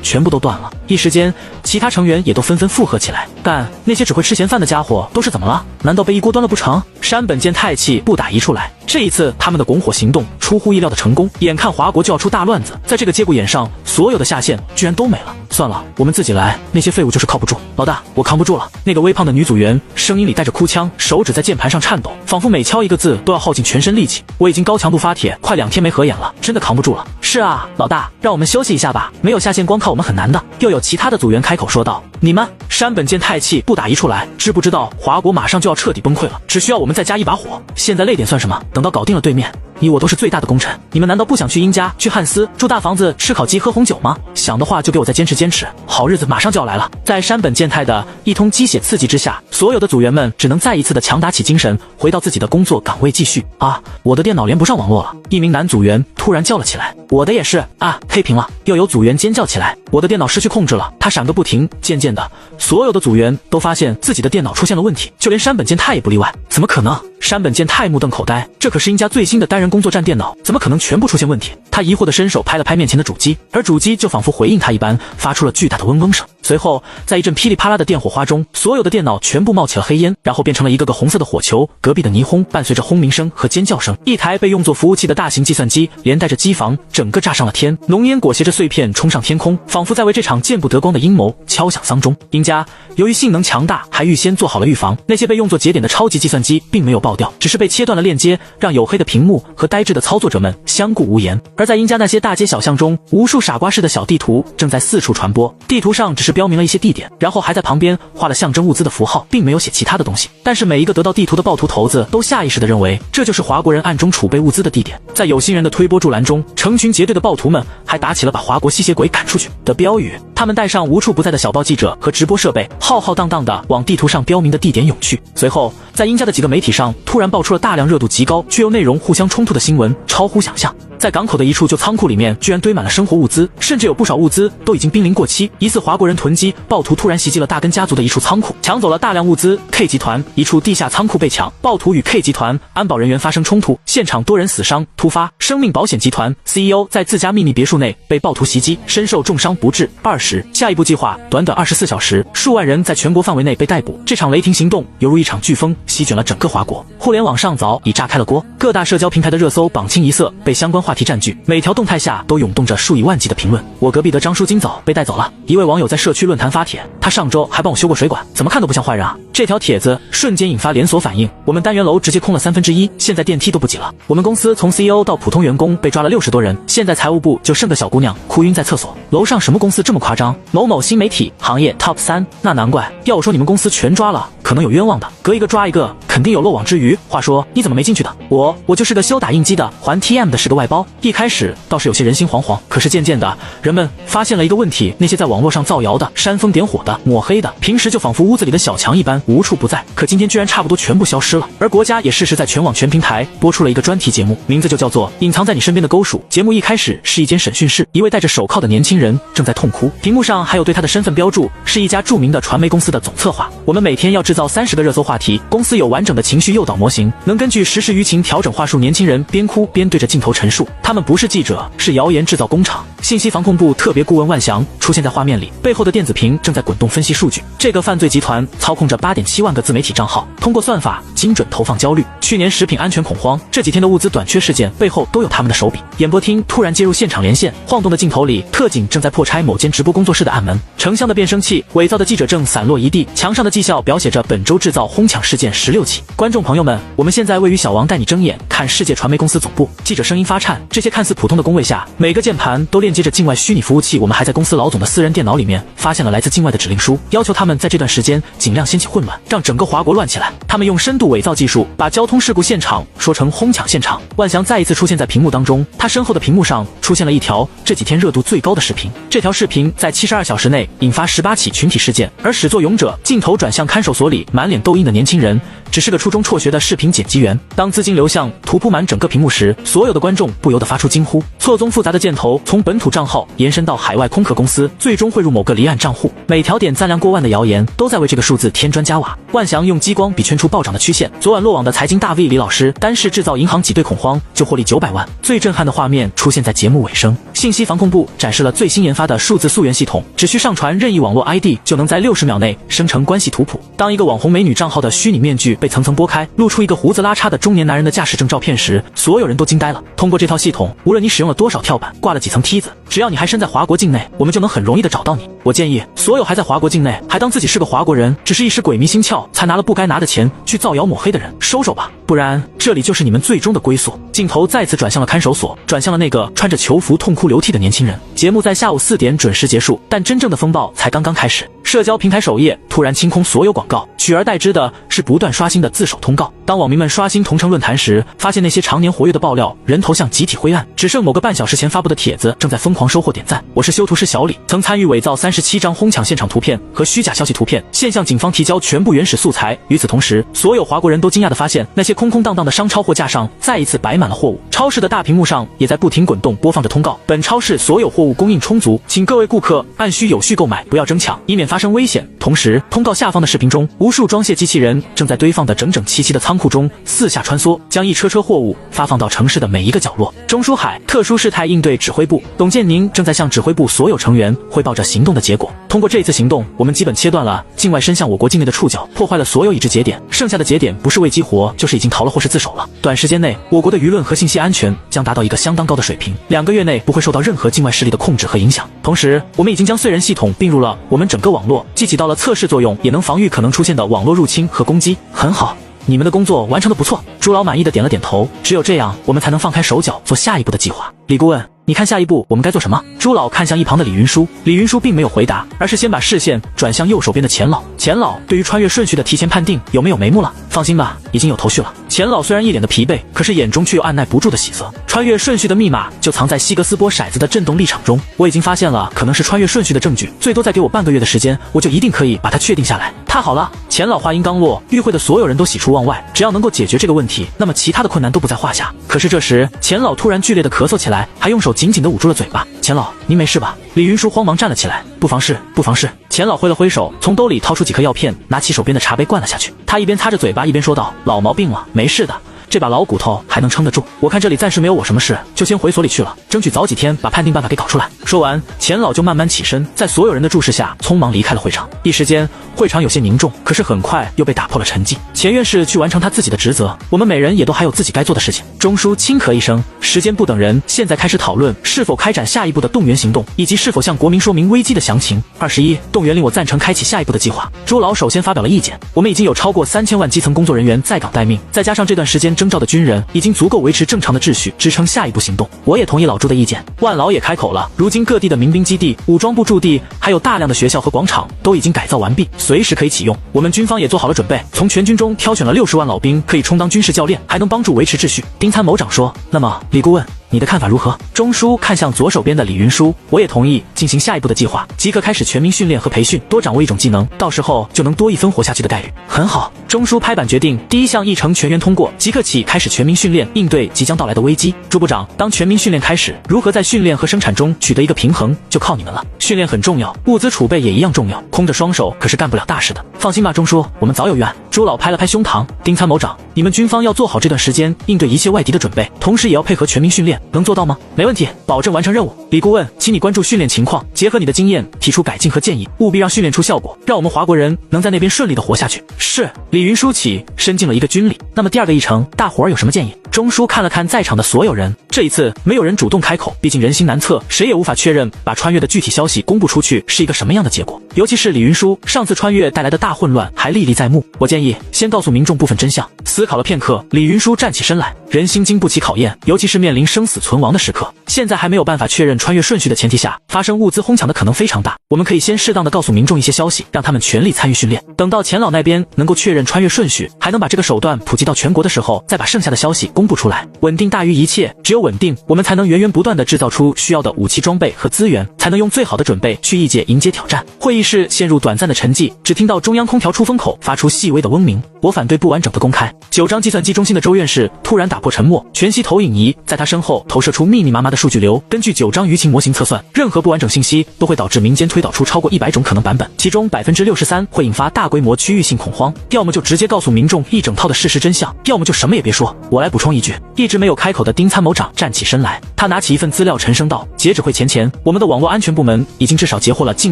全部都断了。一时间，其他成员也都纷纷附和起来。但那些只会吃闲饭的家伙都是怎么了？难道被一锅端了不成？山本健太气不打一处来。这一次他们的拱火行动出乎意料的成功，眼看华国就要出大乱子，在这个节骨眼上，所有的下线居然都没了。算了，我们自己来，那些废物就是靠不住。老大，我扛不住了。那个微胖的女组员声音里带着哭腔，手指在键盘上颤抖，仿佛每敲一个字都要耗尽全身力气。我已经高强度发帖，快2天没合眼了，真的扛不住了。是啊，老大，让我们休息一下吧，没有下线光靠我们很难的。又有其他的组员开口说道：你们！山本健太气不打一处来，知不知道华国马上就要彻底崩溃了，只需要我们再加一把火。现在累点算什么？等到搞定了对面，你我都是最大的功臣。你们难道不想去殷家、去汉斯、住大房子、吃烤鸡、喝红酒吗？想的话就给我再坚持坚持，好日子马上就要来了。在山本健太的一通鸡血刺激之下，所有的组员们只能再一次的强打起精神，回到自己的工作岗位继续。啊，我的电脑连不上网络了！一名男组员突然叫了起来。我我的也是啊，黑屏了。又有组员尖叫起来，我的电脑失去控制了，它闪个不停。渐渐的，所有的组员都发现自己的电脑出现了问题，就连山本健太也不例外。怎么可能？山本健太目瞪口呆，这可是英家最新的单人工作站电脑，怎么可能全部出现问题？他疑惑地伸手拍了拍面前的主机，而主机就仿佛回应他一般，发出了巨大的嗡嗡声。随后，在一阵噼里啪啦的电火花中，所有的电脑全部冒起了黑烟，然后变成了一个个红色的火球。隔壁的霓虹伴随着轰鸣声和尖叫声，一台被用作服务器的大型计算机连带着机房整个炸上了天，浓烟裹挟着碎片冲上天空，仿佛在为这场见不得光的阴谋敲响丧钟。英家由于性能强大，还预先做好了预防，那些被用作节点的超级计算机并没有爆掉，只是被切断了链接，让黝黑的屏幕和呆滞的操作者们相顾无言。而在英家那些大街小巷中，无数傻瓜式的小地图正在四处传播，地图上只是标明了一些地点，然后还在旁边画了象征物资的符号，并没有写其他的东西。但是每一个得到地图的暴徒头子都下意识地认为这就是华国人暗中储备物资的地点。在有心人的推波助澜中，成群结队的暴徒们还打起了把华国吸血鬼赶出去的标语。他们带上无处不在的小报记者和直播设备，浩浩荡荡地往地图上标明的地点涌去。随后，在英家的几个媒体上突然爆出了大量热度极高却又内容互相冲突的新闻，超乎想象。在港口的一处旧仓库里面，居然堆满了生活物资，甚至有不少物资都已经濒临过期。疑似华国人囤积，暴徒突然袭击了大根家族的一处仓库，抢走了大量物资。K 集团一处地下仓库被抢，暴徒与 K 集团安保人员发生冲突，现场多人死伤。突发，生命保险集团 CEO 在自家秘密别墅内被暴徒袭击，身受重伤不治。20，下一步计划，短短24小时，数万人在全国范围内被逮捕。这场雷霆行动犹如一场飓风，席卷了整个华国。互联网上早已炸开了锅，各大社交平台的热搜榜清一色被相关话题占据，每条动态下都涌动着数以万计的评论。我隔壁的张叔今早被带走了，一位网友在社区论坛发帖，他上周还帮我修过水管，怎么看都不像坏人啊。这条帖子瞬间引发连锁反应，我们单元楼直接空了1/3，现在电梯都不挤了。我们公司从 CEO 到普通员工被抓了60多人，现在财务部就剩个小姑娘哭晕在厕所。楼上什么公司这么夸张？某某新媒体行业 Top 3，那难怪。要我说你们公司全抓了，可能有冤枉的，隔一个抓一个，肯定有漏网之鱼。话说你怎么没进去的？我就是个修打印机的，还 TM 的是个外包。一开始倒是有些人心惶惶，可是渐渐的，人们发现了一个问题，那些在网络上造谣的、煽风点火的、抹黑的，平时就仿佛屋子里的小强一般无处不在，可今天居然差不多全部消失了。而国家也适时在全网全平台播出了一个专题节目，名字就叫做《隐藏在你身边的勾数》。节目一开始是一间审讯室，一位戴着手铐的年轻人正在痛哭，屏幕上还有对他的身份标注，是一家著名的传媒公司的总策划。我们每天要制造30个热搜话题，公司有完整的情绪诱导模型，能根据实时舆情调整话术。年轻人边哭边对着镜头陈述，他们不是记者，是谣言制造工厂。信息防控部特别顾问万祥出现在画面里，背后的电子屏正在滚动分析数据。这个犯罪集团操控着8.7万个自媒体账号，通过算法精准投放焦虑。去年食品安全恐慌，这几天的物资短缺事件背后都有他们的手笔。演播厅突然接入现场连线，晃动的镜头里，特警正在破拆某间直播工作室的暗门，成箱的变声器、伪造的记者证散落一地，墙上的绩效表写着本周制造哄抢事件16起。观众朋友们，我们现在位于小王带你睁眼看世界传媒公司总部，记者声音发颤，这些看似普通的工位下，每个键盘都链接着境外虚拟服务器。我们还在公司老总的私人电脑里面发现了来自境外的指令书，要求他们在这段时间尽量掀起混乱，让整个华国乱起来。他们用深度伪造技术把交通事故现场说成哄抢现场。万祥再一次出现在屏幕当中，他身后的屏幕上出现了一条这几天热度最高的视频。这条视频在72小时内引发18起群体事件，而始作俑者镜头转向看守所里满脸痘印的年轻人，只是个初中辍学的视频剪辑员。当资金流向图铺满整个屏幕时，所有的观众不由得发出惊呼。错综复杂的箭头从本土账号延伸到海外空壳公司，最终汇入某个离岸账户。每条点赞量过万的谣言都在为这个数字添砖加瓦。万祥用激光笔圈出暴涨的曲线。昨晚落网的财经大 V 李老师单是制造银行挤兑恐慌就获利900万。最震撼的画面出现在节目尾声，信息防控部展示了最新研发的数字溯源系统，只需上传任意网络 ID 就能在60秒内生成关系图谱。当一个网红美女账号的虚拟面具被层层剥开，露出一个胡子拉碴的中年男人的驾驶证照片时，所有人都惊呆了。通过这套系统，无论你使用了多少跳板，挂了几层梯子，只要你还身在华国境内，我们就能很容易的找到你。我建议所有还在华国境内还当自己是个华国人，只是一时鬼迷心窍才拿了不该拿的钱去造谣抹黑的人，收手吧，不然这里就是你们最终的归宿。镜头再次转向了看守所，转向了那个穿着囚服痛哭流涕的年轻人。节目在下午4点准时结束，但真正的风暴才刚刚开始。社交平台首页突然清空所有广告，取而代之的是不断刷新的自首通告。当网民们刷新同城论坛时，发现那些常年活跃的爆料人头像集体灰暗，只剩某个半小时前发布的帖子正在疯狂收获点赞。我是修图师小李，曾参与伪造37张哄抢现场图片和虚假消息图片，现向警方提交全部原始素材。与此同时，所有华国人都惊讶地发现，那些空空荡荡的商超货架上再一次摆满了货物，超市的大屏幕上也在不停滚动播放着通告：本超市所有货物供应充足，请各位顾客按需有序购买，不要争抢，以免发生危险。同时，通告下方的视频中，无数装卸机器人正在堆放的整整齐齐的仓库中四下穿梭，将一车车货物发放到城市的每一个角落。钟书海特殊事态应对指挥部董建宁正在向指挥部所有成员汇报着行动的结果。通过这一次行动，我们基本切断了境外伸向我国境内的触角，破坏了所有已知节点，剩下的节点不是未激活，就是已经逃了或是自首了。短时间内，我国的舆论和信息安全将达到一个相当高的水平，2个月内不会受到任何境外势力的控制和影响。同时，我们已经将燧人系统并入了我们整个网络，既起到了测试作用，也能防御可能出现的网络入侵和攻击。很好，你们的工作完成得不错。朱老满意的点了点头，只有这样，我们才能放开手脚做下一步的计划。李顾问，你看下一步我们该做什么？朱老看向一旁的李云舒，李云舒并没有回答，而是先把视线转向右手边的钱老。钱老对于穿越顺序的提前判定有没有眉目了？放心吧，已经有头绪了。钱老虽然一脸的疲惫，可是眼中却有按耐不住的喜色。穿越顺序的密码就藏在希格斯波骰子的震动立场中，我已经发现了可能是穿越顺序的证据，最多再给我半个月的时间，我就一定可以把它确定下来。太好了！钱老话音刚落，与会的所有人都喜出望外，只要能够解决这个问题，那么其他的困难都不在话下。可是这时，钱老突然剧烈的咳嗽起来，还用手紧紧地捂住了嘴巴。钱老，您没事吧？李云舒慌忙站了起来，不妨事，不妨事。钱老挥了挥手，从兜里掏出几颗药片，拿起手边的茶杯灌了下去。他一边擦着嘴巴，一边说道：“老毛病了，没事的。这把老骨头还能撑得住。我看这里暂时没有我什么事，就先回所里去了，争取早几天把判定办法给搞出来。”说完，钱老就慢慢起身，在所有人的注视下，匆忙离开了会场。一时间，会场有些凝重，可是很快又被打破了沉寂。钱院士去完成他自己的职责，我们每人也都还有自己该做的事情。钟书轻咳一声，时间不等人，现在开始讨论是否开展下一步的动员行动，以及是否向国民说明危机的详情。21，动员令我赞成开启下一步的计划。朱老首先发表了意见，我们已经有超过3000万基层工作人员在岗待命，再加上这段时间征召的军人，已经足够维持正常的秩序，支撑下一步行动。我也同意老朱的意见。万老也开口了，如今各地的民兵基地、武装部驻地，还有大量的学校和广场都已经改造完毕，随时可以启用。我们军方也做好了准备，从全军中挑选了60万老兵，可以充当军事教练，还能帮助维持秩序。丁参谋长说：“那么，李顾问，你的看法如何？”钟书看向左手边的李云舒，我也同意进行下一步的计划，即刻开始全民训练和培训，多掌握一种技能，到时候就能多1分活下去的概率。很好，钟书拍板决定，第一项议程全员通过，即刻起开始全民训练，应对即将到来的危机。朱部长，当全民训练开始，如何在训练和生产中取得一个平衡，就靠你们了。训练很重要，物资储备也一样重要，空着双手可是干不了大事的。放心吧，钟书，我们早有预案。朱老拍了拍胸膛，丁参谋长，你们军方要做好这段时间应对一切外敌的准备，同时也要配合全民训练，能做到吗？没问题，保证完成任务。李顾问，请你关注训练情况，结合你的经验提出改进和建议，务必让训练出效果，让我们华国人能在那边顺利的活下去。是。李云舒起身尽了一个军礼。那么第2个议程，大伙儿有什么建议？钟书看了看在场的所有人，这一次没有人主动开口，毕竟人心难测，谁也无法确认把穿越的具体消息公布出去是一个什么样的结果。尤其是李云舒，上次穿越带来的大混乱还历历在目。我建议先告诉民众部分真相。思考了片刻，李云舒站起身来，人心经不起考验，尤其是面临生死存亡的时刻，现在还没有办法确认穿越顺序的前提下，发生物资哄抢的可能非常大。我们可以先适当的告诉民众一些消息，让他们全力参与训练，等到钱老那边能够确认穿越顺序，还能把这个手段普及到全国的时候，再把剩下的消息公布出来。稳定大于一切，只有稳定，我们才能源源不断的制造出需要的武器装备和资源，才能用最好的准备去异界迎接挑战。会议室陷入短暂的沉寂，只听到中央空调出风口发出细微的嗡鸣。我反对不完整的公开。9张计算机中心的周院士突然打破沉默，全息投影仪在他身后投射出密密麻麻的数据流。根据9张舆情模型测算，任何不完整信息都会导致民间推导出超过100种可能版本，其中63%会引发大规模区域性恐慌。要么就直接告诉民众一整套的事实真相，要么就什么也别说。我来补充一句，一直没有开口的丁参谋长站起身来，他拿起一份资料，沉声道：“截止会前，我们的网络安全部门已经至少截获了境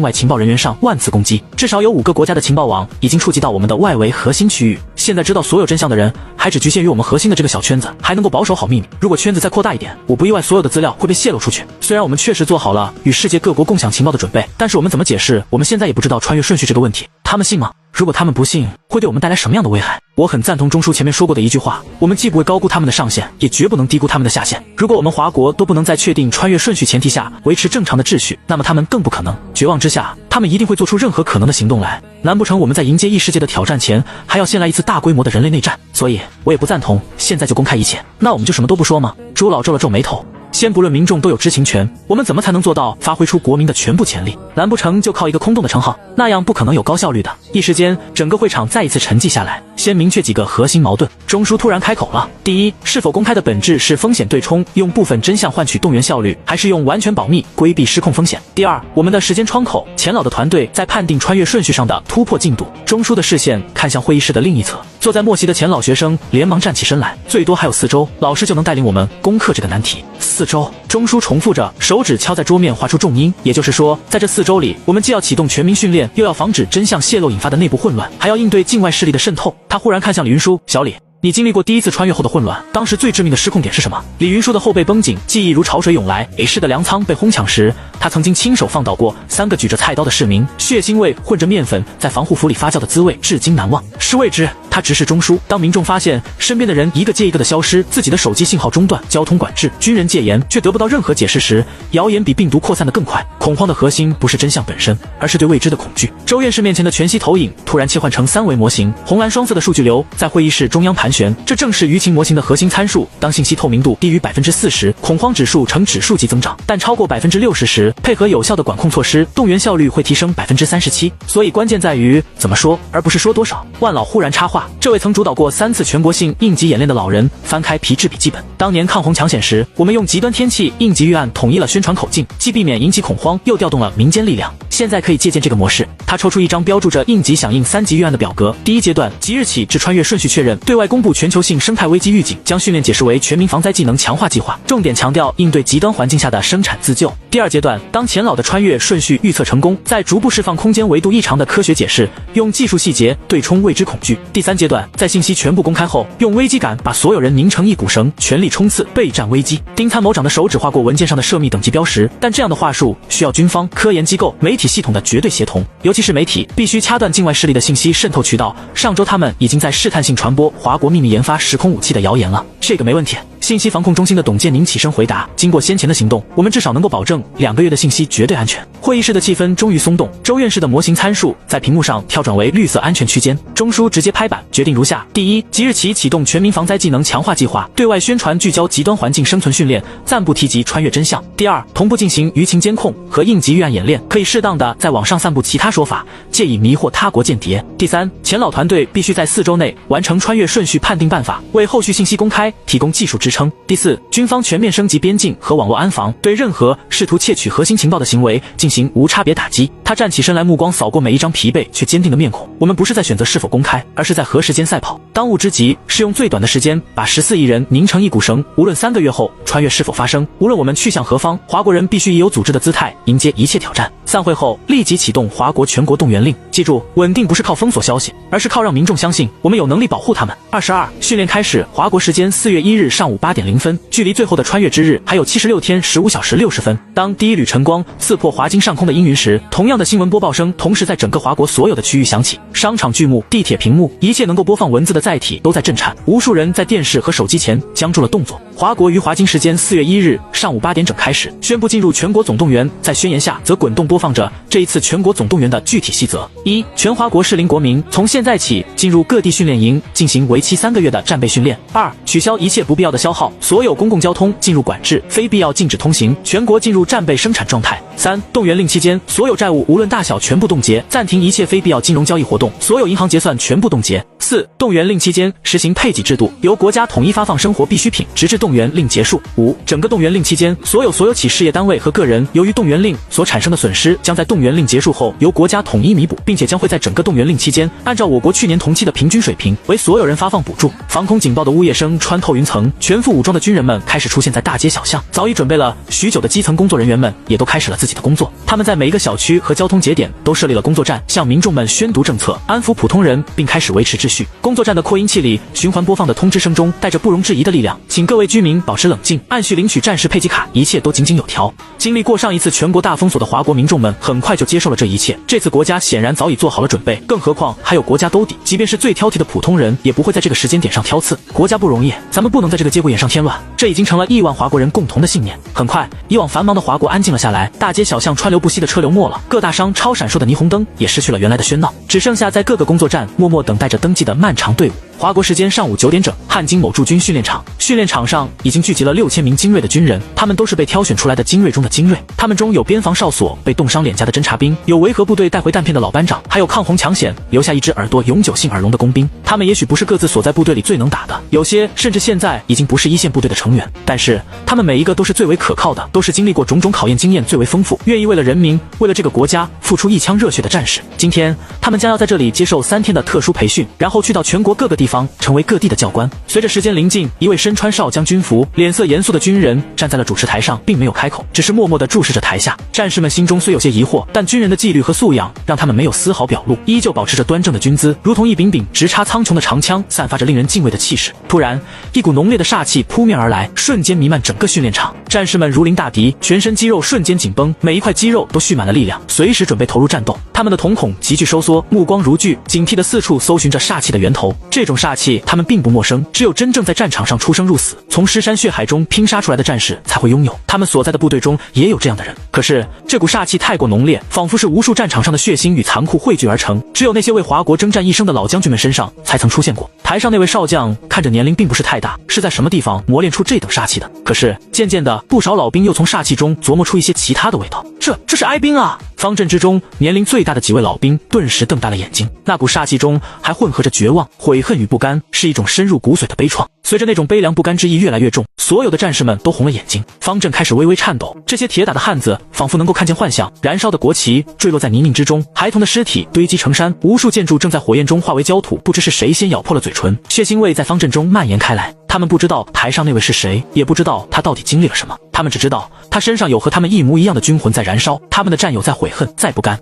外情报人员上万次攻击，至少有5个国家的情报网已经触及到我们的外围核心区域。现在知道所有真相的人还只局限于我们核心的这个小圈子，还能够保守好秘密。如果圈子再扩大一点，我不意外所有的资料会被泄露出去。虽然我们确实做好了与世界各国共享情报的准备，但是我们怎么解释我们现在也不知道穿越顺序这个问题？他们信吗？”如果他们不幸，会对我们带来什么样的危害？我很赞同钟书前面说过的一句话，我们既不会高估他们的上限，也绝不能低估他们的下限。如果我们华国都不能在确定穿越顺序前提下维持正常的秩序，那么他们更不可能。绝望之下，他们一定会做出任何可能的行动来。难不成我们在迎接异世界的挑战前，还要先来一次大规模的人类内战？所以，我也不赞同现在就公开一切。那我们就什么都不说吗？朱老皱了皱眉头。先不论民众都有知情权，我们怎么才能做到发挥出国民的全部潜力？难不成就靠一个空洞的称号？那样不可能有高效率的。一时间，整个会场再一次沉寂下来。先明确几个核心矛盾。钟书突然开口了：第一，是否公开的本质是风险对冲，用部分真相换取动员效率，还是用完全保密规避失控风险？第二，我们的时间窗口，钱老的团队在判定穿越顺序上的突破进度。钟书的视线看向会议室的另一侧，坐在末席的钱老学生连忙站起身来：最多还有4周，老师就能带领我们攻克这个难题。4周，钟书重复着，手指敲在桌面画出重音。也就是说，在这4周里，我们既要启动全民训练，又要防止真相泄露引发的内部混乱，还要应对境外势力的渗透。他忽然看向李云舒：小李，你经历过第一次穿越后的混乱，当时最致命的失控点是什么？李云舒的后背绷紧，记忆如潮水涌来。A市的粮仓被哄抢时，他曾经亲手放倒过3个举着菜刀的市民，血腥味混着面粉在防护服里发酵的滋味至今难忘。是未知，他直视钟书。当民众发现身边的人一个接一个的消失，自己的手机信号中断，交通管制，军人戒严，却得不到任何解释时，谣言比病毒扩散得更快。恐慌的核心不是真相本身，而是对未知的恐惧。周院士面前的全息投影突然切换成3维模型，红蓝双色的数据流在会议室中央盘旋，这正是舆情模型的核心参数。当信息透明度低于40%，恐慌指数呈指数级增长，但超过60%时，配合有效的管控措施，动员效率会提升37%。所以关键在于怎么说，而不是说多少。万老忽然插话，这位曾主导过3次全国性应急演练的老人翻开皮质笔记本。当年抗洪抢险时，我们用极端天气应急预案统一了宣传口径，既避免引起恐慌，又调动了民间力量。现在可以借鉴这个模式。他抽出一张标注着应急响应3级预案的表格。第一阶段，即日起至穿越顺序确认，对外公布全球性生态危机预警，将训练解释为全民防灾技能强化计划，重点强调应对极端环境下的生产自救。第二阶段，当钱老的穿越顺序预测成功，再逐步释放空间维度异常的科学解释，用技术细节对冲未知恐惧。第三阶段，在信息全部公开后，用危机感把所有人拧成一股绳，全力冲刺备战危机。丁参谋长的手指划过文件上的涉密等级标识，但这样的话术需要军方、科研机构、媒体系统的绝对协同，尤其是媒体必须掐断境外势力的信息渗透渠道。上周他们已经在试探性传播华国秘密研发时空武器的谣言了，这个没问题。信息防控中心的董建宁起身回答，经过先前的行动，我们至少能够保证2个月的信息绝对安全。会议室的气氛终于松动，周院士的模型参数在屏幕上跳转为绿色安全区间。钟书直接拍板决定如下：第一，即日起启动全民防灾技能强化计划，对外宣传聚焦极端环境生存训练，暂不提及穿越真相。第二，同步进行舆情监控和应急预案演练，可以适当的在网上散布其他说法，借以迷惑他国间谍。第三，钱老团队必须在4周内完成穿越顺序判定办法，为后续信息公开提供技术支撑。第四，军方全面升级边境和网络安防，对任何试图窃取核心情报的行为进行无差别打击。他站起身来，目光扫过每一张疲惫却坚定的面孔。我们不是在选择是否公开，而是在和时间赛跑。当务之急是用最短的时间把14亿人拧成一股绳，无论3个月后穿越是否发生，无论我们去向何方，华国人必须以有组织的姿态迎接一切挑战。散会后立即启动华国全国动员令。记住，稳定不是靠封锁消息，而是靠让民众相信我们有能力保护他们。22，训练开始，华国时间4月1日上午8点0分，距离最后的穿越之日还有76天15小时60分。当第一缕晨光刺破华京上空的阴云时，同样的新闻播报声同时在整个华国所有的区域响起。商场巨幕、地铁屏幕，一切能够播放文字的载体都在震颤，无数人在电视和手机前僵住了动作。华国于华京时间4月1日上午8点整开始宣布进入全国总动员，在宣言下则滚动播放着这一次全国总动员的具体细则。1. 全华国适龄国民从现在起进入各地训练营，进行为期3个月的战备训练。2. 取消一切不必要的消耗，所有公共交通进入管制，非必要禁止通行，全国进入战备生产状态。3. 动员令期间，所有债务无论大小全部冻结，暂停一切非必要金融交易活动，所有银行结算全部冻结。4. 动员令期间实行配给制度，由国家统一发放生活必需品，直至动员令结束。5. 整个动员令期间，所有企事业单位和个人由于动员令所产生的损失，将在动员令结束后由国家统一弥补，并且将会在整个动员令期间，按照我国去年同期的平均水平，为所有人发放补助。防空警报的呜咽声穿透云层，全副武装的军人们开始出现在大街小巷，早已准备了许久的基层工作人员们也都开始了自自己的工作。他们在每一个小区和交通节点都设立了工作站，向民众们宣读政策，安抚普通人，并开始维持秩序。工作站的扩音器里循环播放的通知声中带着不容置疑的力量，请各位居民保持冷静，按需领取战时配给卡，一切都井井有条。经历过上一次全国大封锁的华国民众们很快就接受了这一切，这次国家显然早已做好了准备，更何况还有国家兜底，即便是最挑剔的普通人也不会在这个时间点上挑刺。国家不容易，咱们不能在这个节骨眼上添乱，这已经成了亿万华国人共同的信念。很快，以往繁忙的华国安静了下来，大街小巷川流不息的车流没了，各大商超闪烁的霓虹灯也失去了原来的喧闹，只剩下在各个工作站默默等待着登记的漫长队伍。华国时间上午9点整，汉津某驻军训练场，训练场上已经聚集了6000名精锐的军人，他们都是被挑选出来的精锐中的精锐。他们中有边防哨所被冻伤脸颊的侦察兵，有维和部队带回弹片的老班长，还有抗洪抢险留下一只耳朵永久性耳聋的工兵。他们也许不是各自所在部队里最能打的，有些甚至现在已经不是一线部队的成员，但是他们每一个都是最为可靠的，都是经历过种种考验经验最为丰富，愿意为了人民，为了这个国家付出一腔热血的战士。今天他们将要在这里接受3天的特殊培训，然后去到全国各个地方，成为各地的教官。随着时间临近，一位身穿少将军服、脸色严肃的军人站在了主持台上，并没有开口，只是默默地注视着台下。战士们心中虽有些疑惑，但军人的纪律和素养让他们没有丝毫表露，依旧保持着端正的军姿，如同一柄柄直插苍穹的长枪，散发着令人敬畏的气势。突然，一股浓烈的煞气扑面而来，瞬间弥漫整个训练场。战士们如临大敌，全身肌肉瞬间紧绷，每一块肌肉都蓄满了力量，随时准备投入战斗。他们的瞳孔急剧收缩，目光如炬，警惕地四处搜寻着煞气的源头。这种煞气他们并不陌生，只有真正在战场上出生入死，从尸山血海中拼杀出来的战士才会拥有。他们所在的部队中也有这样的人，可是这股煞气太过浓烈，仿佛是无数战场上的血腥与残酷汇聚而成，只有那些为华国征战一生的老将军们身上才曾出现过。台上那位少将看着年龄并不是太大，是在什么地方磨练出这等煞气的？可是渐渐的，不少老兵又从煞气中琢磨出一些其他的味道，这是哀兵啊！方阵之中，年龄最大的几位老兵顿时瞪大了眼睛，那股煞气中还混合着绝望、悔恨与不甘，是一种深入骨髓的悲怆。随着那种悲凉不甘之意越来越重，所有的战士们都红了眼睛，方阵开始微微颤抖。这些铁打的汉子仿佛能够看见幻象，燃烧的国旗坠落在泥泞之中，孩童的尸体堆积成山，无数建筑正在火焰中化为焦土。不知是谁先咬破了嘴唇，血腥味在方阵中蔓延开来。他们不知道台上那位是谁，也不知道他到底经历了什么，他们只知道他身上有和他们一模一样的军魂在燃烧，他们的战友在悔恨，在不甘，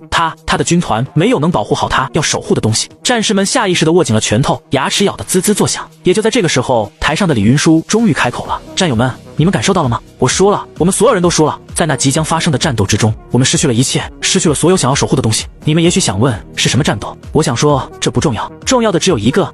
他的军团没有能保护好他要守护的东西。战士们下意识地握紧了拳头，牙齿咬得滋滋作响。也就在这个时候，台上的李云舒终于开口了：战友们，你们感受到了吗？我说了，我们所有人都说了，在那即将发生的战斗之中，我们失去了一切，失去了所有想要守护的东西。你们也许想问是什么战斗，我想说这不重要，重要的只有一个，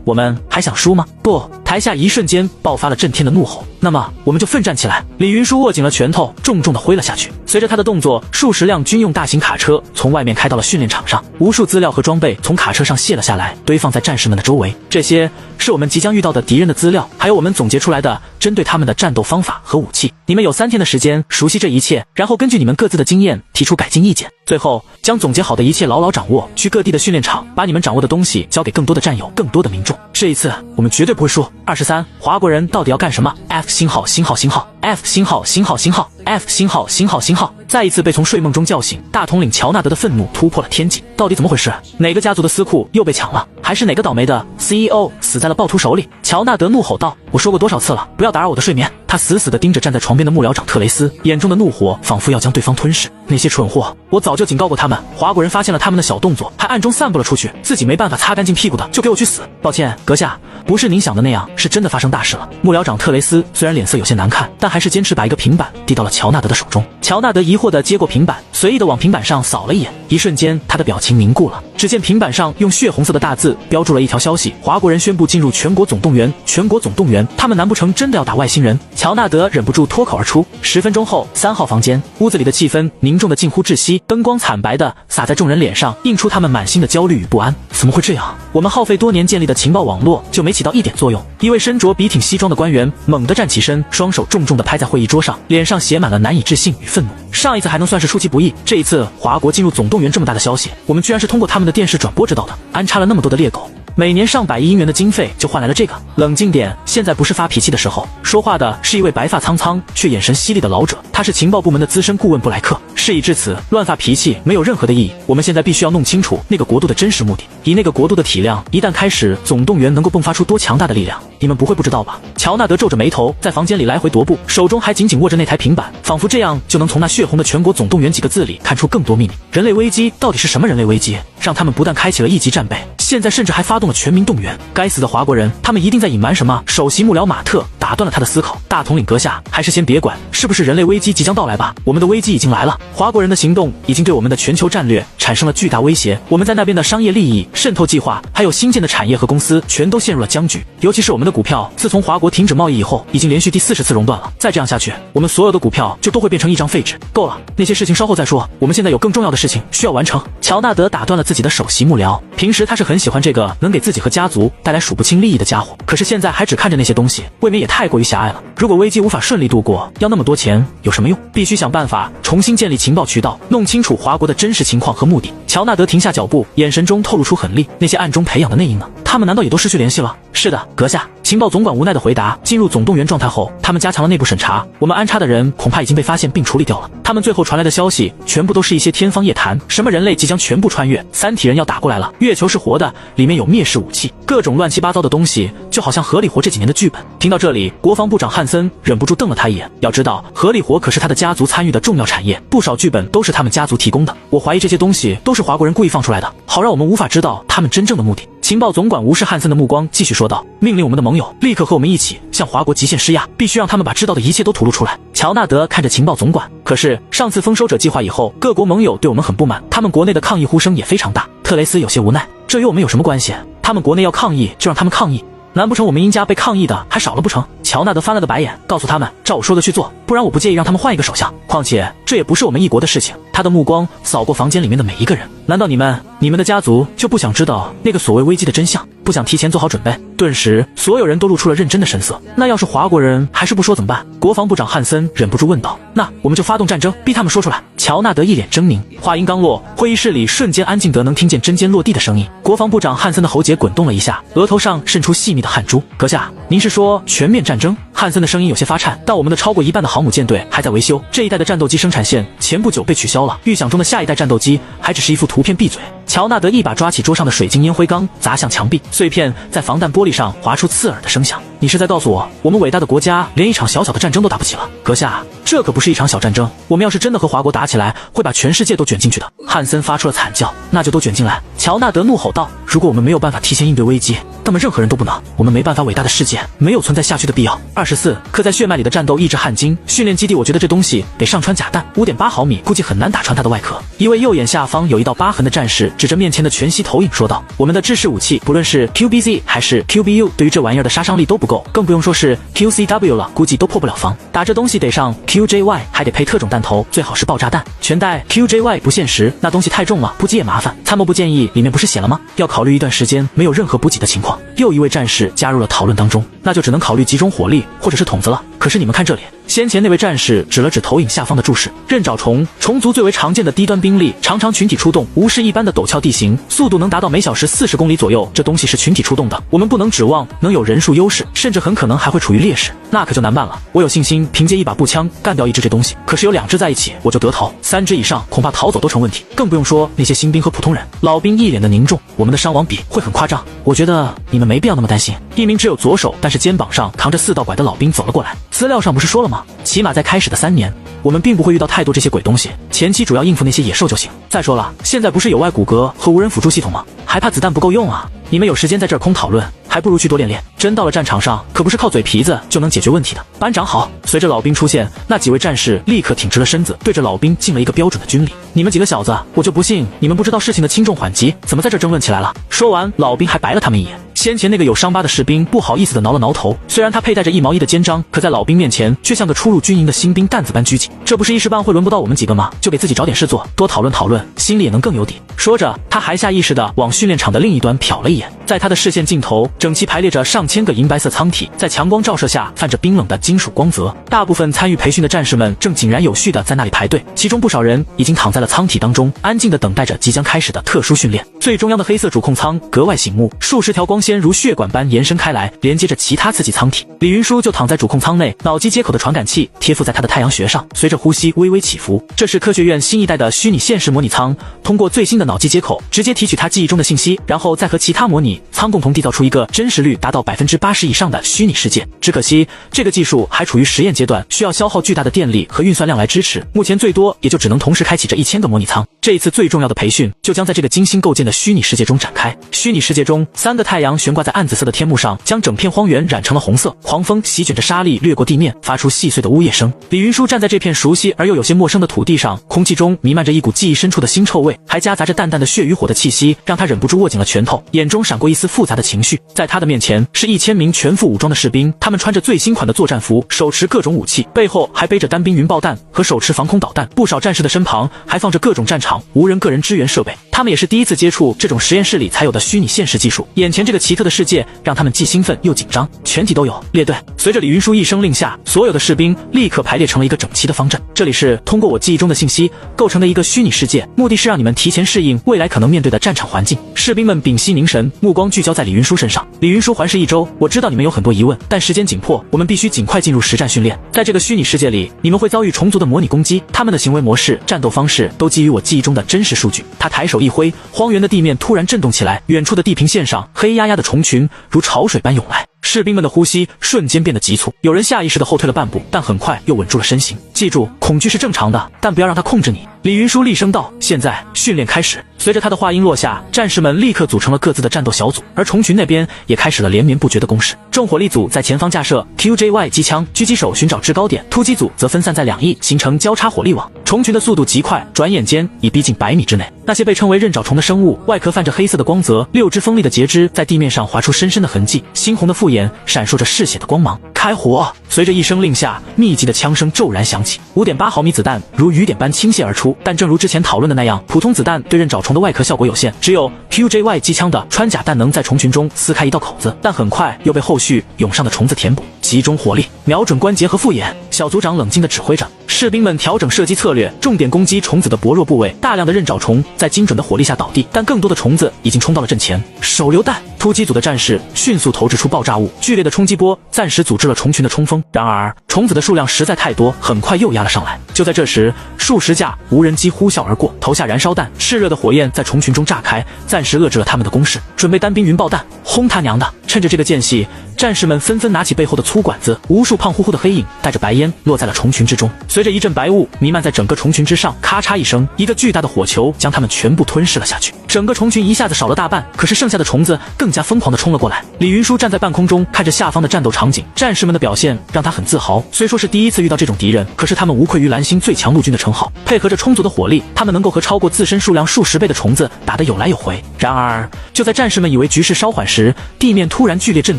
我们还想输吗？不！台下一瞬间爆发了震天的怒吼。那么我们就奋战起来！李云舒握紧了拳头，重重地挥了下去。随着他的动作，数十辆军用大型卡车从外面开到了训练场上，无数资料和装备从卡车上卸了下来，堆放在战士们的周围。这些是我们即将遇到的敌人的资料，还有我们总结出来的针对他们的战斗方法和武器。你们有3天的时间熟悉这一切，然后根据你们各自的经验提出改进意见。最后将总结好的一切牢牢掌握，去各地的训练场，把你们掌握的东西交给更多的战友，更多的民众。这一次我们绝对不会输。23，华国人到底要干什么 ？F 星号星号星号 F 星号星号星号 F 星号星号星号，再一次被从睡梦中叫醒。大统领乔纳德的愤怒突破了天际，到底怎么回事？哪个家族的私库又被抢了？还是哪个倒霉的 CEO 死在了暴徒手里？乔纳德怒吼道：“我说过多少次了，不要打扰我的睡眠！”他死死地盯着站在床边的幕僚长特雷斯，眼中的怒火仿佛要将对方吞噬。那些蠢货，我早就警告过他们，华国人发现了他们的小动作，还暗中散布了出去，自己没办法擦干净屁股的，就给我去死！抱歉，阁下，不是您想的那样，是真的发生大事了。幕僚长特雷斯虽然脸色有些难看，但还是坚持把一个平板递到了乔纳德的手中。乔纳德疑惑地接过平板，随意地往平板上扫了一眼，一瞬间他的表情凝固了。只见平板上用血红色的大字标注了一条消息：华国人宣布进入全国总动员，全国总动员，他们难不成真的要打外星人？乔纳德忍不住脱口而出。10分钟后，3号房间，屋子里的气氛凝重的近乎窒息，灯光惨白的洒在众人脸上，映出他们满心的焦虑与不安。怎么会这样？我们耗费多年建立的情报网络就没起到一点作用？一位身着笔挺西装的官员猛地站起身，双手重重地拍在会议桌上，脸上写满了难以置信与愤怒。上一次还能算是出其不意，这一次华国进入总动员这么大的消息，我们居然是通过他们的电视转播知道的，安插了那么多的猎狗。每年上百亿英元的经费就换来了这个。冷静点，现在不是发脾气的时候。说话的是一位白发苍苍却眼神犀利的老者，他是情报部门的资深顾问布莱克。事已至此，乱发脾气没有任何的意义。我们现在必须要弄清楚那个国度的真实目的，以那个国度的体量，一旦开始总动员能够迸发出多强大的力量。你们不会不知道吧？乔纳德皱着眉头在房间里来回踱步，手中还紧紧握着那台平板，仿佛这样就能从那血红的全国总动员几个字里看出更多秘密。人类危机到底是什么人类危机？让他们不但开启了一级战备，现在甚至还发动了全民动员。该死的华国人，他们一定在隐瞒什么。首席幕僚马特打断了他的思考，大统领阁下，还是先别管是不是人类危机即将到来吧，我们的危机已经来了。华国人的行动已经对我们的全球战略产生了巨大威胁，我们在那边的商业利益、渗透计划，还有新建的产业和公司全都陷入了僵局。尤其是我们的股票，自从华国停止贸易以后，已经连续第40次熔断了。再这样下去，我们所有的股票就都会变成一张废纸。够了，那些事情稍后再说，我们现在有更重要的事情需要完成。乔纳德打断了自己的首席幕僚，平时他是很喜欢这个能给自己和家族带来数不清利益的家伙，可是现在还只看着那些东西，未免也太过于狭隘了。如果危机无法顺利度过，要那么多钱有什么用？必须想办法重新建立情报渠道，弄清楚华国的真实情况和目的。乔纳德停下脚步，眼神中透露出狠厉。那些暗中培养的内应呢？他们难道也都失去联系了？是的，阁下。情报总管无奈地回答。进入总动员状态后，他们加强了内部审查，我们安插的人恐怕已经被发现并处理掉了。他们最后传来的消息全部都是一些天方夜谭，什么人类即将全部穿越，三体人要打过来了，月球是活的，里面有灭世武器，各种乱七八糟的东西，就好像荷里活这几年的剧本。听到这里，国防部长汉森忍不住瞪了他一眼。要知道，荷里活可是他的家族参与的重要产业，不少剧本都是他们家族提供的。我怀疑这些东西都是华国人故意放出来的，好让我们无法知道他们真正的目的。情报总管无视汉森的目光，继续说道：“命令我们的盟友立刻和我们一起向华国极限施压，必须让他们把知道的一切都吐露出来。”乔纳德看着情报总管，可是上次丰收者计划以后，各国盟友对我们很不满，他们国内的抗议呼声也非常大。特雷斯有些无奈，这与我们有什么关系？他们国内要抗议就让他们抗议，难不成我们殷家被抗议的还少了不成？乔纳德翻了个白眼，告诉他们照我说的去做，不然我不介意让他们换一个首相。况且这也不是我们一国的事情。他的目光扫过房间里面的每一个人，难道你们的家族就不想知道那个所谓危机的真相，不想提前做好准备？顿时所有人都露出了认真的神色。那要是华国人还是不说怎么办？国防部长汉森忍不住问道。那我们就发动战争，逼他们说出来。乔纳德一脸狰狞，话音刚落，会议室里瞬间安静得能听见针尖落地的声音。国防部长汉森的喉结滚动了一下，额头上渗出细密的汗珠。阁下，您是说全面战争？汉森的声音有些发颤。但我们的超过一半的航母舰队还在维修，这一代的战斗机生产线前不久被取消了，预想中的下一代战斗机还只是一幅图片。闭嘴！乔纳德一把抓起桌上的水晶烟灰缸，砸向墙壁，碎片在防弹玻璃上划出刺耳的声响。你是在告诉我，我们伟大的国家连一场小小的战争都打不起了？阁下，这可不是一场小战争，我们要是真的和华国打起来，会把全世界都卷进去的。汉森发出了惨叫。那就都卷进来！乔纳德怒吼道。如果我们没有办法提前应对危机，那么任何人都不能。我们没办法，伟大的世界没有存在下去的必要。24刻在血脉里的战斗意志汗晶训练基地，我觉得这东西得上穿甲弹，5.8毫米，估计很难打穿它的外壳。一位右眼下方有一道疤痕的战士指着面前的全息投影说道：“我们的制式武器，不论是 QBZ 还是 QBU， 对于这玩意儿的杀伤力都不够，更不用说是 QCW 了，估计都破不了防。打这东西得上 QJY， 还得配特种弹头，最好是爆炸弹。全带 QJY 不现实，那东西太重了，补给也麻烦。参谋部建议里面不是写了吗？要考虑一段时间没有任何补给的情况。”又一位战士加入了讨论当中，那就只能考虑集中火力或者是筒子了。可是你们看这里，先前那位战士指了指投影下方的注释，刃爪虫，虫族最为常见的低端兵力，常常群体出动，无视一般的陡峭地形，速度能达到每小时40公里左右。这东西是群体出动的，我们不能指望能有人数优势，甚至很可能还会处于劣势，那可就难办了。我有信心凭借一把步枪干掉一只这东西，可是有2只在一起我就得逃，3只以上恐怕逃走都成问题，更不用说那些新兵和普通人。老兵一脸的凝重，我们的伤亡比会很夸张，我觉得你们没必要那么担心。一名只有左手但是肩膀上扛着4道拐的老兵走了过来，资料上不是说了吗？起码在开始的3年，我们并不会遇到太多这些鬼东西，前期主要应付那些野兽就行。再说了，现在不是有外骨骼和无人辅助系统吗？还怕子弹不够用啊？你们有时间在这儿空讨论，还不如去多练练。真到了战场上，可不是靠嘴皮子就能解决问题的。班长好！随着老兵出现，那几位战士立刻挺直了身子，对着老兵尽了一个标准的军礼。你们几个小子，我就不信你们不知道事情的轻重缓急，怎么在这争论起来了？说完，老兵还白了他们一眼。先前那个有伤疤的士兵不好意思地挠了挠头，虽然他佩戴着1毛1的肩章，可在老兵面前却像个初入军营的新兵蛋子般拘谨。这不是一时半会轮不到我们几个吗？就给自己找点事做，多讨论讨论，心里也能更有底。说着，他还下意识地往训练场的另一端瞟了一眼，在他的视线尽头，整齐排列着上千个银白色舱体，在强光照射下泛着冰冷的金属光泽。大部分参与培训的战士们正井然有序地在那里排队，其中不少人已经躺在了舱体当中，安静地等待着即将开始的特殊训练。最中央的黑色主控舱格外醒目，数十条光纤如血管般延伸开来，连接着其他刺激舱体。李云舒就躺在主控舱内，脑机接口的传感器贴附在他的太阳穴上，随着呼吸微微起伏。这是科学院新一代的虚拟现实模拟舱，通过最新的脑机接口直接提取他记忆中的信息，然后再和其他模拟仓共同缔造出一个真实率达到80%以上的虚拟世界。只可惜这个技术还处于实验阶段，需要消耗巨大的电力和运算量来支持，目前最多也就只能同时开启这1000个模拟舱。这一次最重要的培训就将在这个精心构建的虚拟世界中展开。虚拟世界中，3个太阳悬挂在暗紫色的天幕上，将整片荒原染成了红色。狂风席卷着沙粒掠过地面，发出细碎的呜咽声。李云舒站在这片熟悉而又有些陌生的土地上，空气中弥漫着一股记忆深处的腥臭味，还夹杂着淡淡的血与火的气息，让他忍不住握紧了拳头，眼中闪过一丝复杂的情绪。在他的面前是1000名全副武装的士兵，他们穿着最新款的作战服，手持各种武器，背后还背着单兵云爆弹和手持防空导弹。不少战士的身旁还放着各种战场无人个人支援设备，他们也是第一次接触这种实验室里才有的虚拟现实技术。眼前这个奇特的世界让他们既兴奋又紧张，全体都有列队。随着李云舒一声令下，所有的士兵立刻排列成了一个整齐的方阵。这里是通过我记忆中的信息构成的一个虚拟世界，目的是让你们提前适应未来可能面对的战场环境。士兵们屏息凝神，目光聚焦在李云舒身上。李云舒环视一周，我知道你们有很多疑问，但时间紧迫，我们必须尽快进入实战训练。在这个虚拟世界里，你们会遭遇虫族的模拟攻击，他们的行为模式、战斗方式都基于我记忆中的真实数据。他抬手一挥，荒原的地面突然震动起来，远处的地平线上黑压压的虫群如潮水般涌来。士兵们的呼吸瞬间变得急促，有人下意识地后退了半步，但很快又稳住了身形。记住，恐惧是正常的，但不要让它控制你。李云舒厉声道：“现在训练开始。”随着他的话音落下，战士们立刻组成了各自的战斗小组，而虫群那边也开始了连绵不绝的攻势。重火力组在前方架设 QJY 机枪，狙击手寻找制高点，突击组则分散在2翼，形成交叉火力网。虫群的速度极快，转眼间已逼近100米之内。那些被称为刃爪虫的生物，外壳泛着黑色的光泽，6只锋利的节肢在地面上划出深深的痕迹，猩红的复眼闪烁着嗜血的光芒。开火！随着一声令下，密集的枪声骤然响起，5.8毫米子弹如雨点般倾泻而出。但正如之前讨论的那样，普通子弹对刃爪虫的外壳效果有限，只有 QJY 机枪的穿甲弹能在虫群中撕开一道口子，但很快又被后续涌上的虫子填补。集中火力，瞄准关节和复眼。小组长冷静地指挥着，士兵们调整射击策略，重点攻击虫子的薄弱部位。大量的刃爪虫在精准的火力下倒地，但更多的虫子已经冲到了阵前。手榴弹！突击组的战士迅速投掷出爆炸物，剧烈的冲击波暂时阻止了虫群的冲锋。然而虫子的数量实在太多，很快又压了上来。就在这时，数十架无人机呼啸而过，投下燃烧弹，炽热的火焰在虫群中炸开，暂时遏制了他们的攻势。准备单兵云爆弹，轰他娘的！趁着这个间隙，战士们纷纷拿起背后的粗管子，无数胖乎乎的黑影带着白烟落在了虫群之中。随着一阵白雾弥漫在整个虫群之上，咔嚓一声，一个巨大的火球将它们全部吞噬了下去。整个虫群一下子少了大半，可是剩下的虫子更加疯狂地冲了过来。李云舒站在半空中，看着下方的战斗场景，战士们的表现让他很自豪。虽说是第一次遇到这种敌人，可是他们无愧于蓝星最强陆军的称号。配合着充足的火力，他们能够和超过自身数量数十倍的虫子打得有来有回。然而，就在战士们以为局势稍缓时，地面突然剧烈震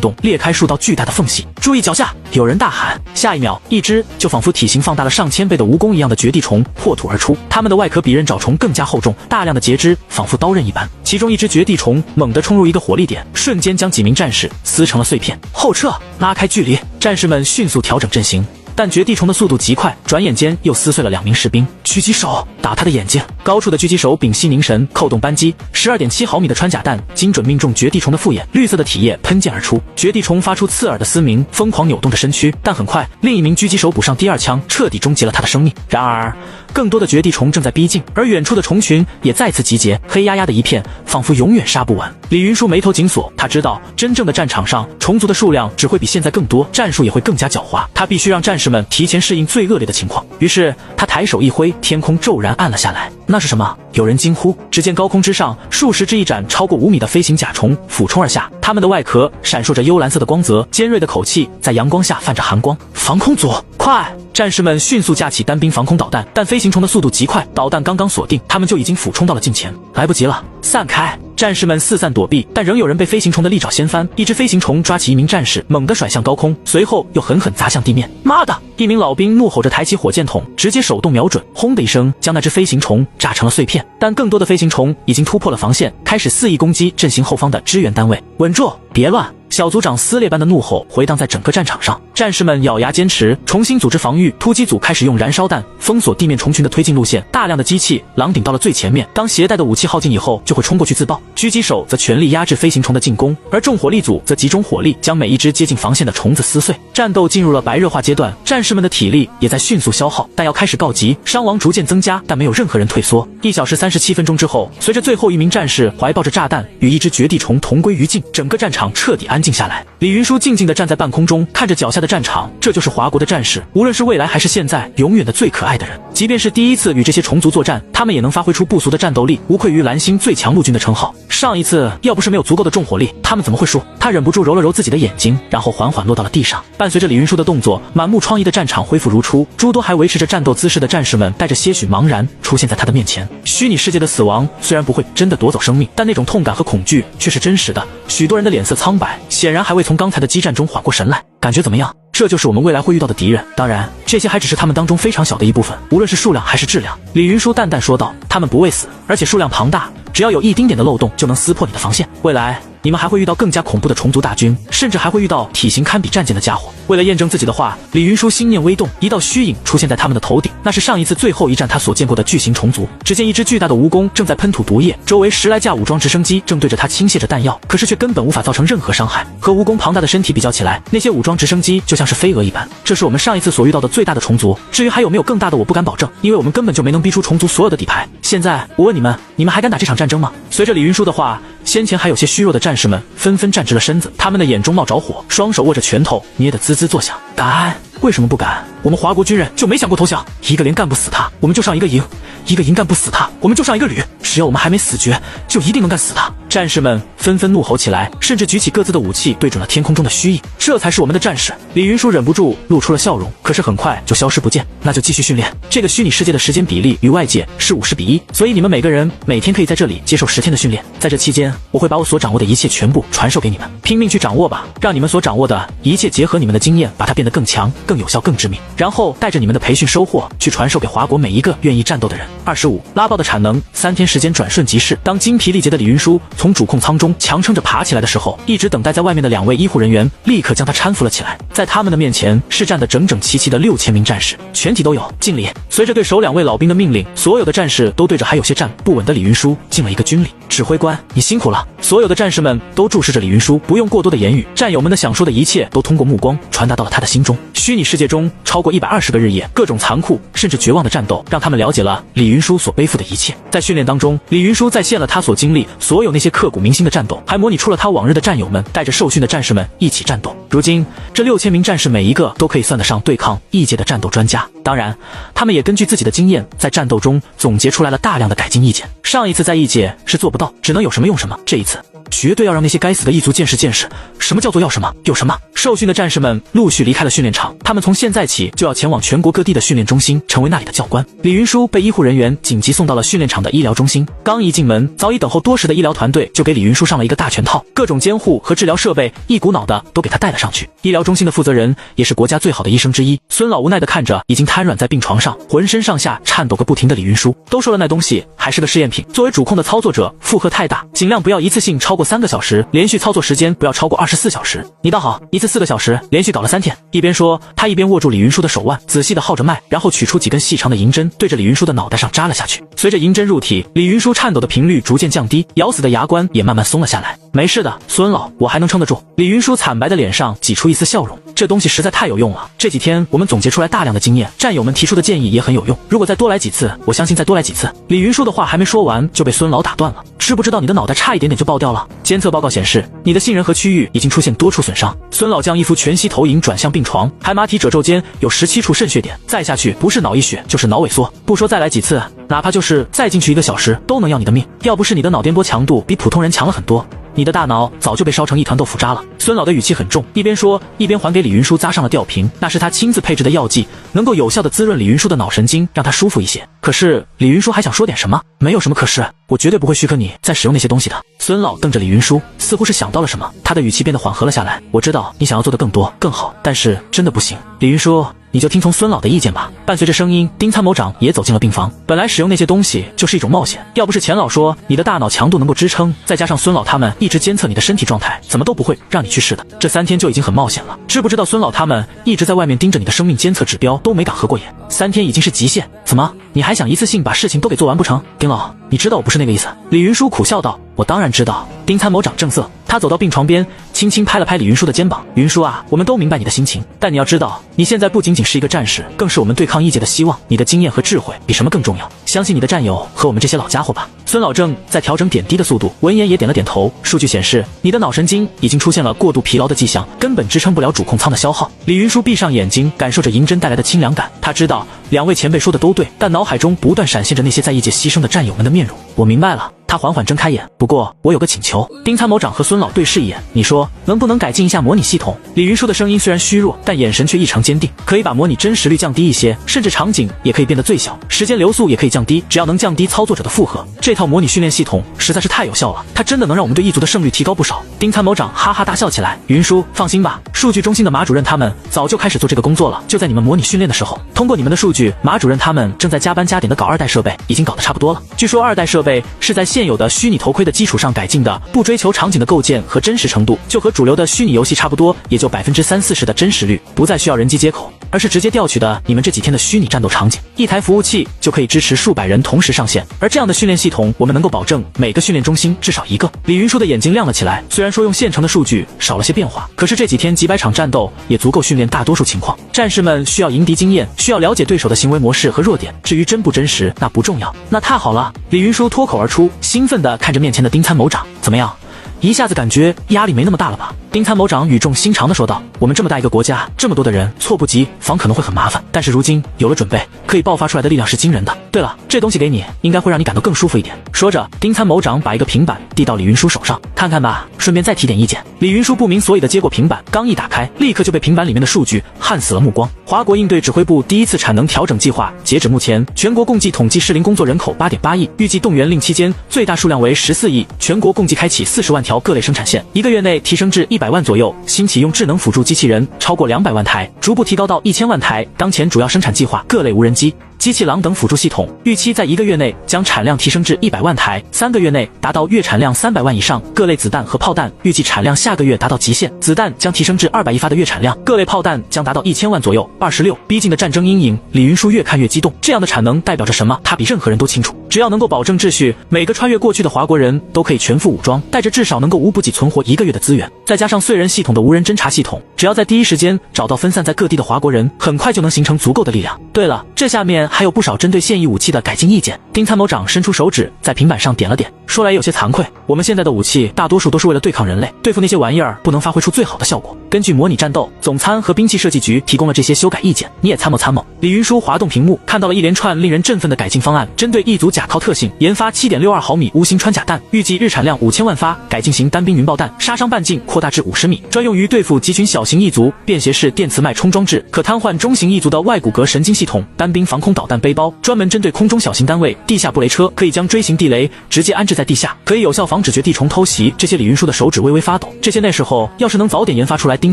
动，裂开数道巨大的缝隙。注意脚下！有人大喊。下一秒，一只就仿佛体型放大了上千倍的蜈蚣一样的绝地虫破土而出，它们的外壳比刃爪虫更加厚重，大量的节肢仿佛刀刃一般。其中一只绝地虫猛地冲入一个火力点，瞬间将几名战士撕成了碎片。后撤，拉开距离！战士们迅速调整阵型。但绝地虫的速度极快，转眼间又撕碎了2名士兵。狙击手打他的眼睛！高处的狙击手屏息凝神，扣动扳机。12.7毫米的穿甲弹精准命中绝地虫的复眼，绿色的体液喷溅而出。绝地虫发出刺耳的嘶鸣，疯狂扭动着身躯。但很快，另一名狙击手补上第2枪，彻底终结了他的生命。然而，更多的绝地虫正在逼近，而远处的虫群也再次集结，黑压压的一片，仿佛永远杀不完。李云舒眉头紧锁，他知道真正的战场上，虫族的数量只会比现在更多，战术也会更加狡猾。他必须让战士们提前适应最恶劣的情况。于是他抬手一挥，天空骤然暗了下来。那是什么？有人惊呼。只见高空之上，数十只翼展超过5米的飞行甲虫俯冲而下，它们的外壳闪烁着幽蓝色的光泽，尖锐的口气在阳光下泛着寒光。防空组，快！战士们迅速架起单兵防空导弹，但飞行虫的速度极快，导弹刚刚锁定，他们就已经俯冲到了近前，来不及了，散开！战士们四散躲避，但仍有人被飞行虫的利爪掀翻。一只飞行虫抓起一名战士，猛地甩向高空，随后又狠狠砸向地面。妈的！一名老兵怒吼着抬起火箭筒，直接手动瞄准，轰的一声将那只飞行虫炸成了碎片。但更多的飞行虫已经突破了防线，开始肆意攻击阵型后方的支援单位。稳住，别乱！小组长撕裂般的怒吼回荡在整个战场上，战士们咬牙坚持，重新组织防御。突击组开始用燃烧弹封锁地面虫群的推进路线，大量的机器狼顶到了最前面，当携带的武器耗尽以后，就会冲过去自爆。狙击手则全力压制飞行虫的进攻，而重火力组则集中火力将每一只接近防线的虫子撕碎。战斗进入了白热化阶段，战士们的体力也在迅速消耗，弹药开始告急，伤亡逐渐增加，但没有任何人退缩。1小时37分钟之后，随着最后一名战士怀抱着炸弹与一只绝地虫同归于尽，整个战场彻底安静下来。李云舒静静地站在半空中，看着脚下的战场，这就是华国的战士，无论是未来还是现在，永远的最可爱的人。即便是第一次与这些虫族作战，他们也能发挥出不俗的战斗力，无愧于蓝星最强陆军的称号。上一次要不是没有足够的重火力，他们怎么会输？他忍不住揉了揉自己的眼睛，然后缓缓落到了地上。伴随着李云舒的动作，满目疮痍的战场恢复如初，诸多还维持着战斗姿势的战士们带着些许茫然出现在他的面前。虚拟世界的死亡虽然不会真的夺走生命，但那种痛感和恐惧却是真实的。许多人的脸色苍白，显然还未从刚才的激战中缓过神来。感觉怎么样？这就是我们未来会遇到的敌人，当然，这些还只是他们当中非常小的一部分，无论是数量还是质量。李云舒淡淡说道：“他们不会死，而且数量庞大，只要有一丁点的漏洞就能撕破你的防线。未来你们还会遇到更加恐怖的虫族大军，甚至还会遇到体型堪比战舰的家伙。”为了验证自己的话，李云舒心念微动，一道虚影出现在他们的头顶，那是上一次最后一战他所见过的巨型虫族。只见一只巨大的蜈蚣正在喷吐毒液，周围10来架武装直升机正对着他倾泻着弹药，可是却根本无法造成任何伤害。和蜈蚣庞大的身体比较起来，那些武装直升机就像是飞蛾一般。这是我们上一次所遇到的最大的虫族，至于还有没有更大的，我不敢保证，因为我们根本就没能逼出虫族所有的底牌。现在我问你们，你们还敢打这场战争吗？随着李云舒的话，先前还有些虚弱的战士们纷纷站直了身子，他们的眼中冒着火，双手握着拳头，捏得滋滋作响。敢？为什么不敢？我们华国军人就没想过投降，一个连干不死他，我们就上一个营；一个营干不死他，我们就上一个旅。只要我们还没死绝，就一定能干死他。战士们纷纷怒吼起来，甚至举起各自的武器对准了天空中的虚影。这才是我们的战士。李云舒忍不住露出了笑容，可是很快就消失不见。那就继续训练。这个虚拟世界的时间比例与外界是50:1，所以你们每个人每天可以在这里接受10天的训练。在这期间，我会把我所掌握的一切全部传授给你们，拼命去掌握吧，让你们所掌握的一切结合你们的经验，把它变得更强、更有效、更致命，然后带着你们的培训收获去传授给华国每一个愿意战斗的人。25拉爆的产能，3天时间转瞬即逝。当精疲力竭的李云舒从主控舱中强撑着爬起来的时候，一直等待在外面的2位医护人员立刻将他搀扶了起来。在他们的面前是站得整整齐齐的6000名战士，全体都有敬礼。随着对首2位老兵的命令，所有的战士都对着还有些站不稳的李云舒敬了一个军礼。指挥官，你辛苦了。所有的战士们都注视着李云舒，不用过多的言语，战友们的想说的一切都通过目光传达到了他的心中。虚拟世界中超过120个日夜，各种残酷甚至绝望的战斗，让他们了解了李云舒所背负的一切。在训练当中，李云舒再现了他所经历所有那些刻骨铭心的战斗，还模拟出了他往日的战友们带着受训的战士们一起战斗。如今这6000名战士每一个都可以算得上对抗异界的战斗专家，当然他们也根据自己的经验在战斗中总结出来了大量的改进意见。上一次在异界是做不到，只能有什么用什么，这一次绝对要让那些该死的异族见识见识什么叫做要什么有什么。受训的战士们陆续离开了训练场，他们从现在起就要前往全国各地的训练中心，成为那里的教官。李云舒被医护人员紧急送到了训练场的医疗中心，刚一进门，早已等候多时的医疗团队就给李云舒上了一个大拳套，各种监护和治疗设备一股脑的都给他带了上去。医疗中心的负责人也是国家最好的医生之一，孙老无奈的看着已经瘫软在病床上，浑身上下颤抖个不停的李云舒，都说了那东西还是个试验品，作为主控的操作者负荷太大，尽量不要一次性超过3个小时，连续操作时间不要超过24小时。你倒好，一次4个小时，连续搞了3天。一边说，他一边握住李云舒的手腕，仔细的号着脉，然后取出几根细长的银针，对着李云舒的脑袋上扎了下去。随着银针入体，李云舒颤抖的频率逐渐降低，咬死的牙关也慢慢松了下来。没事的，孙老，我还能撑得住。李云舒惨白的脸上挤出一丝笑容，这东西实在太有用了。这几天我们总结出来大量的经验，战友们提出的建议也很有用，如果再多来几次，我相信再多来几次。李云舒的话还没说完就被孙老打断了，知不知道你的脑袋差一点点就爆掉了？监测报告显示，你的杏仁核区域已经出现多处损伤。孙老将一副全息投影转向病床，海马体褶皱间有17处渗血点，再下去不是脑溢血就是脑萎缩。不说再来几次，哪怕就是再进去1个小时，都能要你的命。要不是你的脑电波强度比普通人强了很多，你的大脑早就被烧成一团豆腐渣了。孙老的语气很重，一边说一边还给李云舒扎上了吊瓶，那是他亲自配置的药剂，能够有效的滋润李云舒的脑神经，让他舒服一些。可是李云舒还想说点什么，没有什么可是，我绝对不会许可你再使用那些东西的。孙老瞪着李云舒，似乎是想到了什么，他的语气变得缓和了下来。我知道你想要做的更多更好，但是真的不行。李云舒，你就听从孙老的意见吧。伴随着声音，丁参谋长也走进了病房。本来使用那些东西就是一种冒险，要不是钱老说你的大脑强度能够支撑，再加上孙老他们一直监测你的身体状态，怎么都不会让你去世的。这3天就已经很冒险了，知不知道孙老他们一直在外面盯着你的生命监测指标，都没敢合过眼。3天已经是极限，怎么你还想一次性把事情都给做完不成？丁老，你知道我不是那个意思。李云舒苦笑道，我当然知道。丁参谋长正色，他走到病床边，轻轻拍了拍李云舒的肩膀。云舒啊，我们都明白你的心情，但你要知道，你现在不仅仅是一个战士，更是我们对抗异界的希望。你的经验和智慧比什么更重要？相信你的战友和我们这些老家伙吧。孙老正在调整点滴的速度，闻言也点了点头。数据显示，你的脑神经已经出现了过度疲劳的迹象，根本支撑不了主控舱的消耗。李云舒闭上眼睛，感受着银针带来的清凉感。他知道两位前辈说的都对，但脑海中不断闪现着那些在异界牺牲的战友们的面容。我明白了。他缓缓睁开眼，不过我有个请求。丁参谋长和孙老对视一眼，你说能不能改进一下模拟系统？李云舒的声音虽然虚弱，但眼神却异常坚定。可以把模拟真实率降低一些，甚至场景也可以变得最小，时间流速也可以降低，只要能降低操作者的负荷，这套模拟训练系统实在是太有效了，它真的能让我们对异族的胜率提高不少。丁参谋长哈哈大笑起来，云舒放心吧，数据中心的马主任他们早就开始做这个工作了，就在你们模拟训练的时候，通过你们的数据，马主任他们正在加班加点的搞2代设备，已经搞得差不多了。据说2代设备是在现有的虚拟头盔的基础上改进的，不追求场景的构建和真实程度，就和主流的虚拟游戏差不多，也就30-40%的真实率，不再需要人机接口，而是直接调取的你们这几天的虚拟战斗场景。一台服务器就可以支持数百人同时上线，而这样的训练系统，我们能够保证每个训练中心至少一个。李云舒的眼睛亮了起来，虽然说用现成的数据少了些变化，可是这几天几百场战斗也足够训练大多数情况。战士们需要迎敌经验，需要了解对手的行为模式和弱点，至于真不真实那不重要。那太好了，李云舒脱口而出，兴奋地看着面前的丁参谋长，怎么样？一下子感觉压力没那么大了吧？丁参谋长语重心长地说道，我们这么大一个国家，这么多的人，措不及防可能会很麻烦，但是如今有了准备，可以爆发出来的力量是惊人的。对了，这东西给你，应该会让你感到更舒服一点。说着，丁参谋长把一个平板递到李云舒手上，看看吧，顺便再提点意见。李云舒不明所以的接过平板，刚一打开，立刻就被平板里面的数据撼死了目光。华国应对指挥部第一次产能调整计划，截止目前，全国共计统计适龄工作人口8.8亿，预计动员令期间最大数量为14亿，全国共计开启40万条各类生产线，1个月内提升至100万左右，新启用智能辅助机器人超过200万台，逐步提高到1000万台。当前主要生产计划各类无人机、机器狼等辅助系统，预期在1个月内将产量提升至100万台，3个月内达到月产量300万以上。各类子弹和炮弹预计产量下个月达到极限，子弹将提升至210发的月产量，各类炮弹将达到1000万左右。26，逼近的战争阴影，李云舒越看越激动。这样的产能代表着什么？他比任何人都清楚。只要能够保证秩序，每个穿越过去的华国人都可以全副武装，带着至少能够无补给存活1个月的资源，再加上燧人系统的无人侦察系统，只要在第一时间找到分散在各地的华国人，很快就能形成足够的力量。对了，这下面还有不少针对现役武器的改进意见。丁参谋长伸出手指在平板上点了点，说来有些惭愧，我们现在的武器大多数都是为了对抗人类，对付那些玩意儿不能发挥出最好的效果。根据模拟战斗，总参和兵器设计局提供了这些修改意见，你也参谋参谋。李云舒滑动屏幕，看到了一连串令人振奋的改进方案，针对异族甲靠特性，研发7.62毫米钨芯穿甲弹，预计日产量5000万发，改进型单兵云爆弹，杀伤半径扩大至50米，专用于对付集群小型异族，便携式电磁脉冲装置，可瘫痪中型异族的外骨骼神经系统，单兵防空导弹背包，专门针对空中小型单位，地下布雷车，可以将锥形地雷直接安置在地下，可以有效防止绝地虫偷袭。这些李云舒的手指微微发抖，这些那时候要是能早点研发出来，丁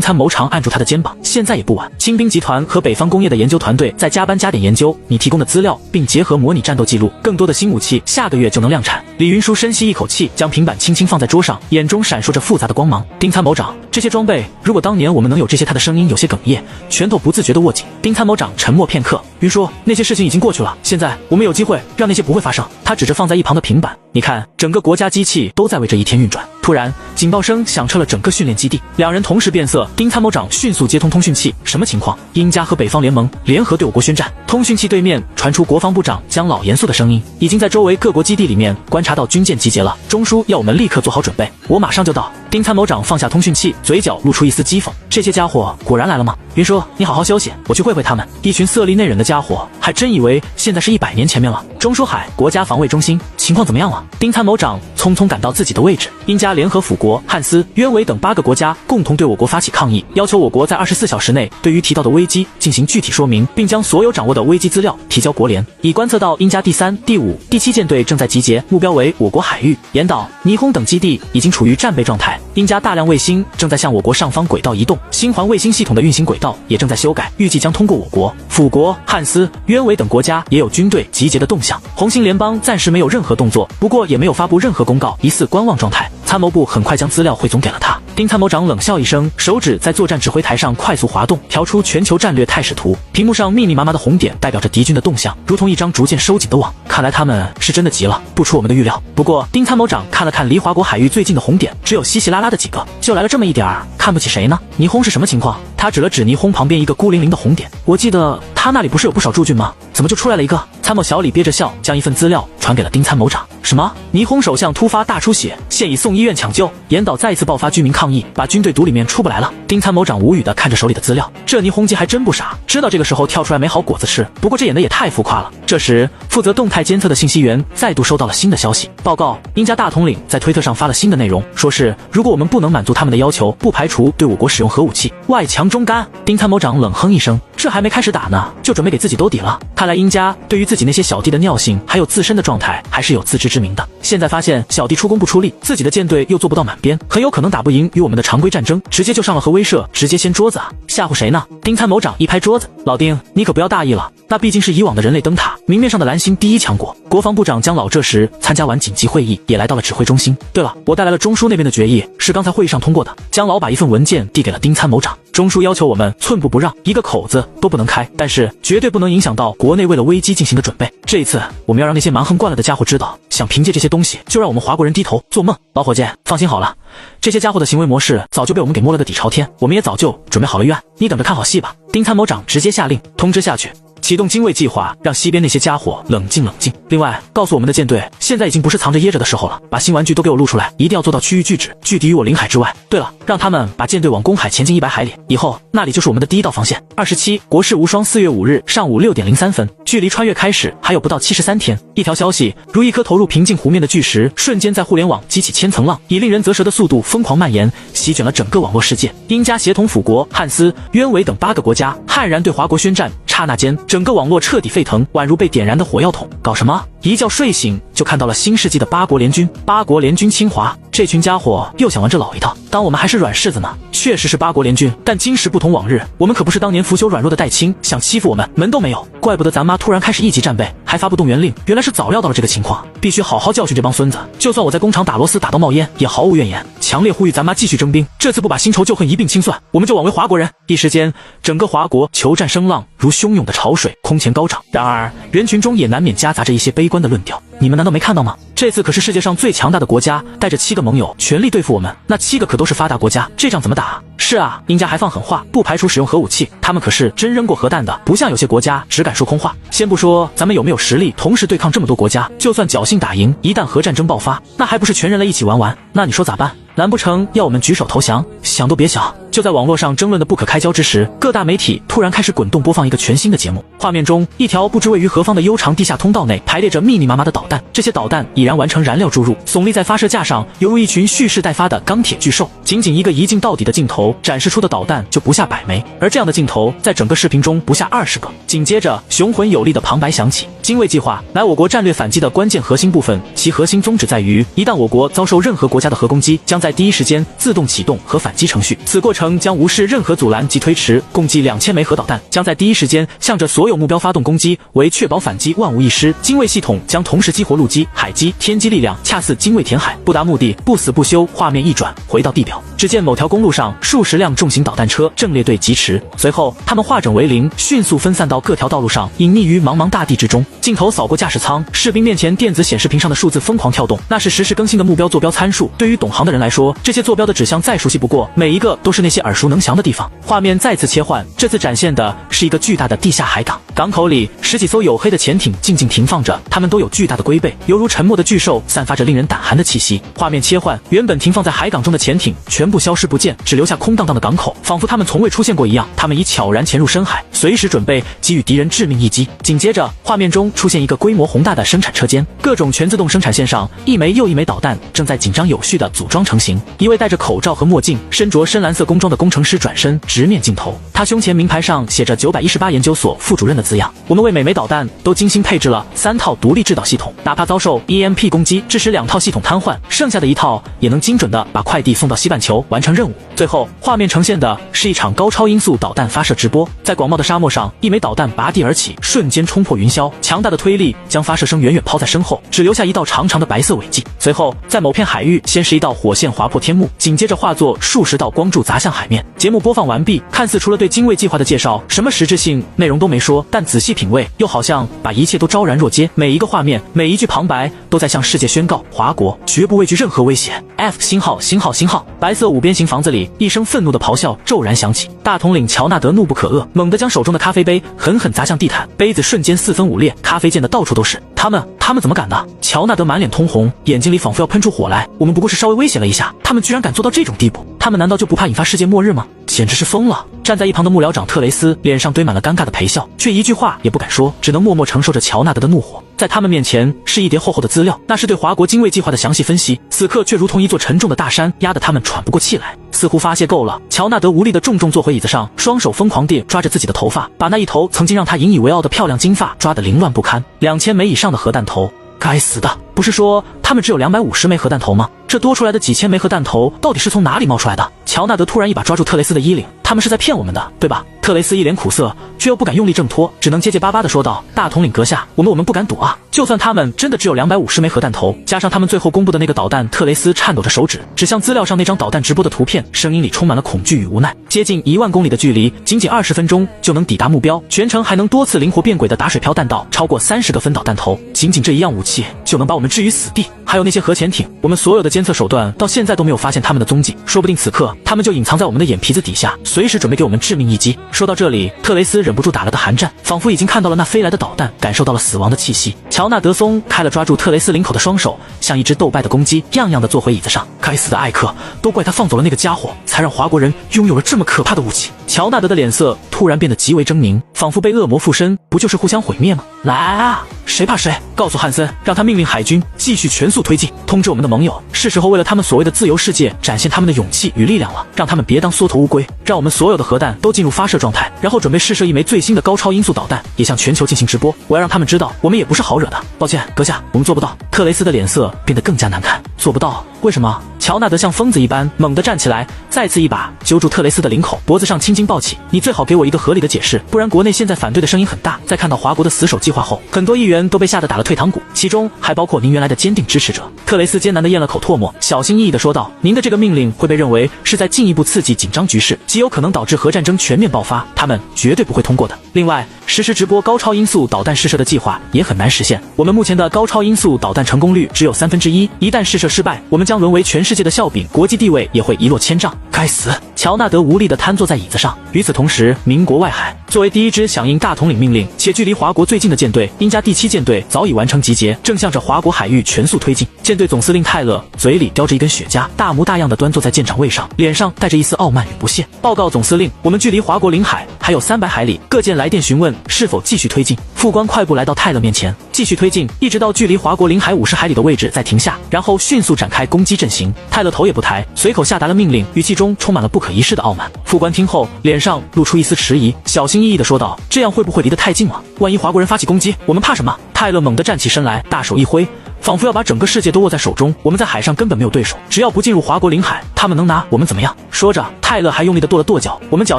参谋长按住他的肩膀，现在也不晚。清兵集团和北方工业的研究团队在加班加点研究你提供的资料，并结合模拟战斗记录，更多的新武器下个月就能量产。李云舒深吸一口气，将平板轻轻放在桌上，眼中闪烁着复杂的光芒。丁参谋长，这些装备，如果当年我们能有这些，他的声音有些哽咽，拳头不自觉地握紧。丁参谋长沉默片刻，云舒，那些事情已经过去了，现在我们有机会让那些不会发生。他指着放在一旁的平板，你看，整个国家机器都在为这一天运转。突然，警报声响彻了整个训练基地，两人同时变色。丁参谋长迅速接通通讯器，什么情况？英加和北方联盟联合对我国宣战。通讯器对面传出国防部长姜老严肃的声音，已经在周围各国基地里面观察到军舰集结了，中枢要我们立刻做好准备，我马上就到。丁参谋长放下通讯器，嘴角露出一丝讥讽，这些家伙果然来了吗？云舒，你好好休息，我去会会他们。一群色厉内荏的家伙，还真以为现在是100年前面了。中枢海国家防卫中心情况怎么样了？丁参谋长匆匆赶到自己的位置。英加联合辅国、汉斯、渊维等8个国家共同对我国发起抗议，要求我国在24小时内对于提到的危机进行具体说明，并将所有掌握的危机资料提交国联。已观测到英加第3、第5、第7舰队正在集结，目标为我国海域、岩岛、霓虹等基地已经处于战备状态。英加大量卫星正在向我国上方轨道移动，星环卫星系统的运行轨道也正在修改，预计将通过我国。辅国、汉斯、渊维等国家也有军队集结的动向。红星联邦暂时没有任何动作，不过也没有发布任何公告，疑似观望状态。参谋部很快将资料汇总给了他。丁参谋长冷笑一声，手指在作战指挥台上快速滑动，调出全球战略态势图。屏幕上密密麻麻的红点代表着敌军的动向，如同一张逐渐收紧的网。看来他们是真的急了，不出我们的预料。不过丁参谋长看了看离华国海域最近的红点，只有稀稀拉拉的几个，就来了这么一点儿，看不起谁呢？霓虹是什么情况？他指了指霓虹旁边一个孤零零的红点。我记得他那里不是有不少驻军吗？怎么就出来了一个？参谋小李憋着笑，将一份资料传给了丁参谋长。什么？霓虹首相突发大出血，现已送医院抢救。岩岛再次爆发居民抗议，把军队堵里面出不来了。丁参谋长无语地看着手里的资料，这霓虹机还真不傻，知道这个时候跳出来没好果子吃。不过这演的也太浮夸了。这时，负责动态监测的信息员再度收到了新的消息，报告英加大统领在推特上发了新的内容，说是如果我们不能满足他们的要求，不排除对我国使用核武器，外强中干。丁参谋长冷哼一声，这还没开始打呢，就准备给自己兜底了。看来英加对于自己那些小弟的尿性还有自身的状态还是有自知之明的。现在发现小弟出工不出力，自己的舰队又做不到满编，很有可能打不赢与我们的常规战争，直接就上了核威慑，直接掀桌子啊！吓唬谁呢？丁参谋长一拍桌子，老丁，你可不要大意了，那毕竟是以往的人类灯塔，明面上的蓝星第一强国。国防部长姜老这时参加完紧急会议，也来到了指挥中心。对了，我带来了中枢那边的决议，是刚才会议上通过的。姜老把一份文件递给了丁参谋长，中枢要求我们寸步不让，一个口子都不能开，但是绝对不能影响到国内为了危机进行的准备。这一次我们要让那些蛮横惯了的家伙知道，想凭借这些东西就让我们华国人低头做梦。老伙计，放心好了，这些家伙的行为模式早就被我们给摸了个底朝天，我们也早就准备好了预案，你等着看好戏吧。丁参谋长直接下令通知下去，启动精卫计划，让西边那些家伙冷静冷静。另外，告诉我们的舰队，现在已经不是藏着掖着的时候了，把新玩具都给我露出来，一定要做到区域拒止，拒敌于我领海之外。对了，让他们把舰队往公海前进100海里，以后那里就是我们的第一道防线。27国事无双4月5日上午6点03分，距离穿越开始还有不到73天。一条消息如一颗投入平静湖面的巨石，瞬间在互联网激起千层浪，以令人啧舌的速度疯狂蔓延，席卷了整个网络世界。英加协同辅国、汉斯、渊维等8个国家悍然对华国宣战，刹那间整个网络彻底沸腾，宛如被点燃的火药桶。搞什么？一觉睡醒就看到了新世纪的8国联军。8国联军侵华，这群家伙又想玩这老一套，当我们还是软柿子呢。确实是8国联军，但今时不同往日，我们可不是当年腐朽软弱的代清，想欺负我们门都没有。怪不得咱妈突然开始1级战备，还发布动员令，原来是早料到了这个情况，必须好好教训这帮孙子。就算我在工厂打螺丝打到冒烟，也毫无怨言。强烈呼吁咱妈继续征兵，这次不把新仇旧恨一并清算，我们就枉为华国人。一时间，整个华国求战声浪如汹涌的潮水，空前高涨。然而，人群中也难免夹杂着一些悲观的论调。你们难道没看到吗？这次可是世界上最强大的国家带着7个盟友全力对付我们，那7个可都是发达国家，这仗怎么打啊？是啊，英加还放狠话，不排除使用核武器，他们可是真扔过核弹的，不像有些国家只敢说空话。先不说咱们有没有实力同时对抗这么多国家，就算侥幸打赢，一旦核战争爆发，那还不是全人类一起玩完？那你说咋办？难不成要我们举手投降？想都别想！就在网络上争论的不可开交之时，各大媒体突然开始滚动播放一个全新的节目。画面中，一条不知位于何方的悠长地下通道内排列着密密麻麻的导弹，这些导弹已然完成燃料注入，耸立在发射架上，犹如一群蓄势待发的钢铁巨兽。仅仅一个一镜到底的镜头展示出的导弹就不下100枚，而这样的镜头在整个视频中不下20个。紧接着，雄浑有力的旁白响起：精卫计划乃我国战略反击的关键核心部分，其核心宗旨在于，一旦我国遭受任何国家的核攻击，将在第一时间自动启动核反击程序，此过程将无视任何阻拦及推迟，共计2000枚核导弹，将在第一时间向着所有目标发动攻击，为确保反击万无一失。精卫系统将同时激活陆基、海基、天基力量，恰似精卫填海，不达目的不死不休。画面一转，回到地表，只见某条公路上数十辆重型导弹车正列队疾驰，随后他们化整为零，迅速分散到各条道路上，隐匿于茫茫大地之中。镜头扫过驾驶舱，士兵面前电子显示屏上的数字疯狂跳动，那是实时更新的目标坐标参数。对于懂行的人来说，这些坐标的指向再熟悉不过，每一个都是那些耳熟能详的地方。画面再次切换，这次展现的是一个巨大的地下海港，港口里10几艘黝黑的潜艇静静停放着，它们都有巨大的龟背，犹如沉默的巨兽，散发着令人胆寒的气息。画面切换，原本停放在海港中的潜艇全部消失不见，只留下空荡荡的港口，仿佛它们从未出现过一样。它们已悄然潜入深海，随时准备给予敌人致命一击。紧接着，画面中出现一个规模宏大的生产车间，各种全自动生产线上，一枚又一枚导弹正在紧张有序地组装成型。一位戴着口罩和墨镜、身着深蓝色工装的工程师转身直面镜头，他胸前名牌上写着918研究所副主任的的字样。我们为每枚导弹都精心配置了3套独立制导系统，哪怕遭受 EMP 攻击，致使2套系统瘫痪，剩下的1套也能精准地把快递送到西半球，完成任务。最后，画面呈现的是一场高超音速导弹发射直播，在广袤的沙漠上，一枚导弹拔地而起，瞬间冲破云霄，强大的推力将发射声远远抛在身后，只留下一道长长的白色尾迹。随后，在某片海域，先是一道火线划破天幕，紧接着化作数十道光柱砸向海面。节目播放完毕，看似除了对精卫计划的介绍，什么实质性内容都没说，但仔细品味，又好像把一切都昭然若揭。每一个画面，每一句旁白，都在向世界宣告：华国绝不畏惧任何威胁。F 星号星号星号！白色5边形房子里，一声愤怒的咆哮骤然响起。大统领乔纳德怒不可遏，猛地将手中的咖啡杯狠狠砸向地毯，杯子瞬间4分5裂，咖啡溅得到处都是。他们怎么敢的？乔纳德满脸通红，眼睛里仿佛要喷出火来。我们不过是稍微威胁了一下，他们居然敢做到这种地步，他们难道就不怕引发世界末日吗？简直是疯了！站在一旁的幕僚长特雷斯脸上堆满了尴尬的陪笑，却一句话也不敢说，只能默默承受着乔纳德的怒火。在他们面前是一叠厚厚的资料，那是对华国精卫计划的详细分析，此刻却如同一座沉重的大山，压得他们喘不过气来。似乎发泄够了，乔纳德无力地重坐回椅子上，双手疯狂地抓着自己的头发，把那一头曾经让他引以为傲的漂亮金发抓得凌乱不堪。2000枚以上的核弹头，该死的！不是说他们只有250枚核弹头吗？这多出来的几千枚核弹头到底是从哪里冒出来的？乔纳德突然一把抓住特雷斯的衣领，他们是在骗我们的，对吧？特雷斯一脸苦涩，却又不敢用力挣脱，只能结结巴巴地说道：“大统领阁下，我们不敢赌啊！就算他们真的只有250枚核弹头，加上他们最后公布的那个导弹，特雷斯颤抖着手指指向资料上那张导弹直播的图片，声音里充满了恐惧与无奈。接近1万公里的距离，仅仅20分钟就能抵达目标，全程还能多次灵活变轨的打水漂弹道，超过30个分导弹头，仅仅这一样武器就能把我们置于死地。还有那些核潜艇，我们所有的监测手段到现在都没有发现他们的踪迹，说不定此刻他们就隐藏在我们的眼皮子底下，随时准备给我们致命一击。”说到这里，特雷斯忍不住打了个寒战，仿佛已经看到了那飞来的导弹，感受到了死亡的气息。乔纳德松开了抓住特雷斯领口的双手，像一只斗败的公鸡，样样的坐回椅子上。该死的艾克，都怪他放走了那个家伙，才让华国人拥有了这么可怕的武器。乔纳德的脸色突然变得极为狰狞，仿佛被恶魔附身，不就是互相毁灭吗？来啊，谁怕谁！告诉汉森，让他命令海军继续全速推进，通知我们的盟友，是时候为了他们所谓的自由世界展现他们的勇气与力量了，让他们别当缩头乌龟，让我们所有的核弹都进入发射状态，然后准备试射一枚最新的高超音速导弹，也向全球进行直播。我要让他们知道，我们也不是好惹的。抱歉，阁下，我们做不到。特雷斯的脸色变得更加难看。做不到？为什么？乔纳德像疯子一般猛地站起来，再次一把揪住特雷斯的领口，脖子上青筋暴起。你最好给我一个合理的解释，不然国内现在反对的声音很大。在看到华国的死守计划后，很多议员都被吓得打了退堂鼓，其中还包括您原来的坚定支持者。特雷斯艰难地咽了口唾沫，小心翼翼地说道：“您的这个命令会被认为是在进一步刺激紧张局势，极有可能导致核战争全面爆发，他们绝对不会通过的。另外，实时直播高超音速导弹试射的计划也很难实现。我们目前的高超音速导弹成功率只有1/3，一旦试射失败，我们将沦为全世界的笑柄，国际地位也会一落千丈。”该死！乔纳德无力地瘫坐在椅子上。与此同时，民国外海，作为第一支响应大统领命令且距离华国最近的舰队，英加第7舰队早已完成集结，正向着华国海域全速推进。舰队总司令泰勒嘴里叼着一根雪茄，大模大样地端坐在舰长位上，脸上带着一丝傲慢与不屑。报告总司令，我们距离华国领海还有300海里，各舰来电询问是否继续推进。副官快步来到泰勒面前，继续推进，一直到距离华国领海50海里的位置再停下，然后迅速展开攻击阵型。泰勒头也不抬，随口下达了命令，语气中充满了不可一世的傲慢。副官听后，脸上露出一丝迟疑，小心翼翼地说道：“这样会不会离得太近了？万一华国人发起攻击，我们怕什么？”泰勒猛地站起身来，大手一挥，仿佛要把整个世界都握在手中。我们在海上根本没有对手，只要不进入华国领海，他们能拿我们怎么样？说着，泰勒还用力地跺了跺脚。我们脚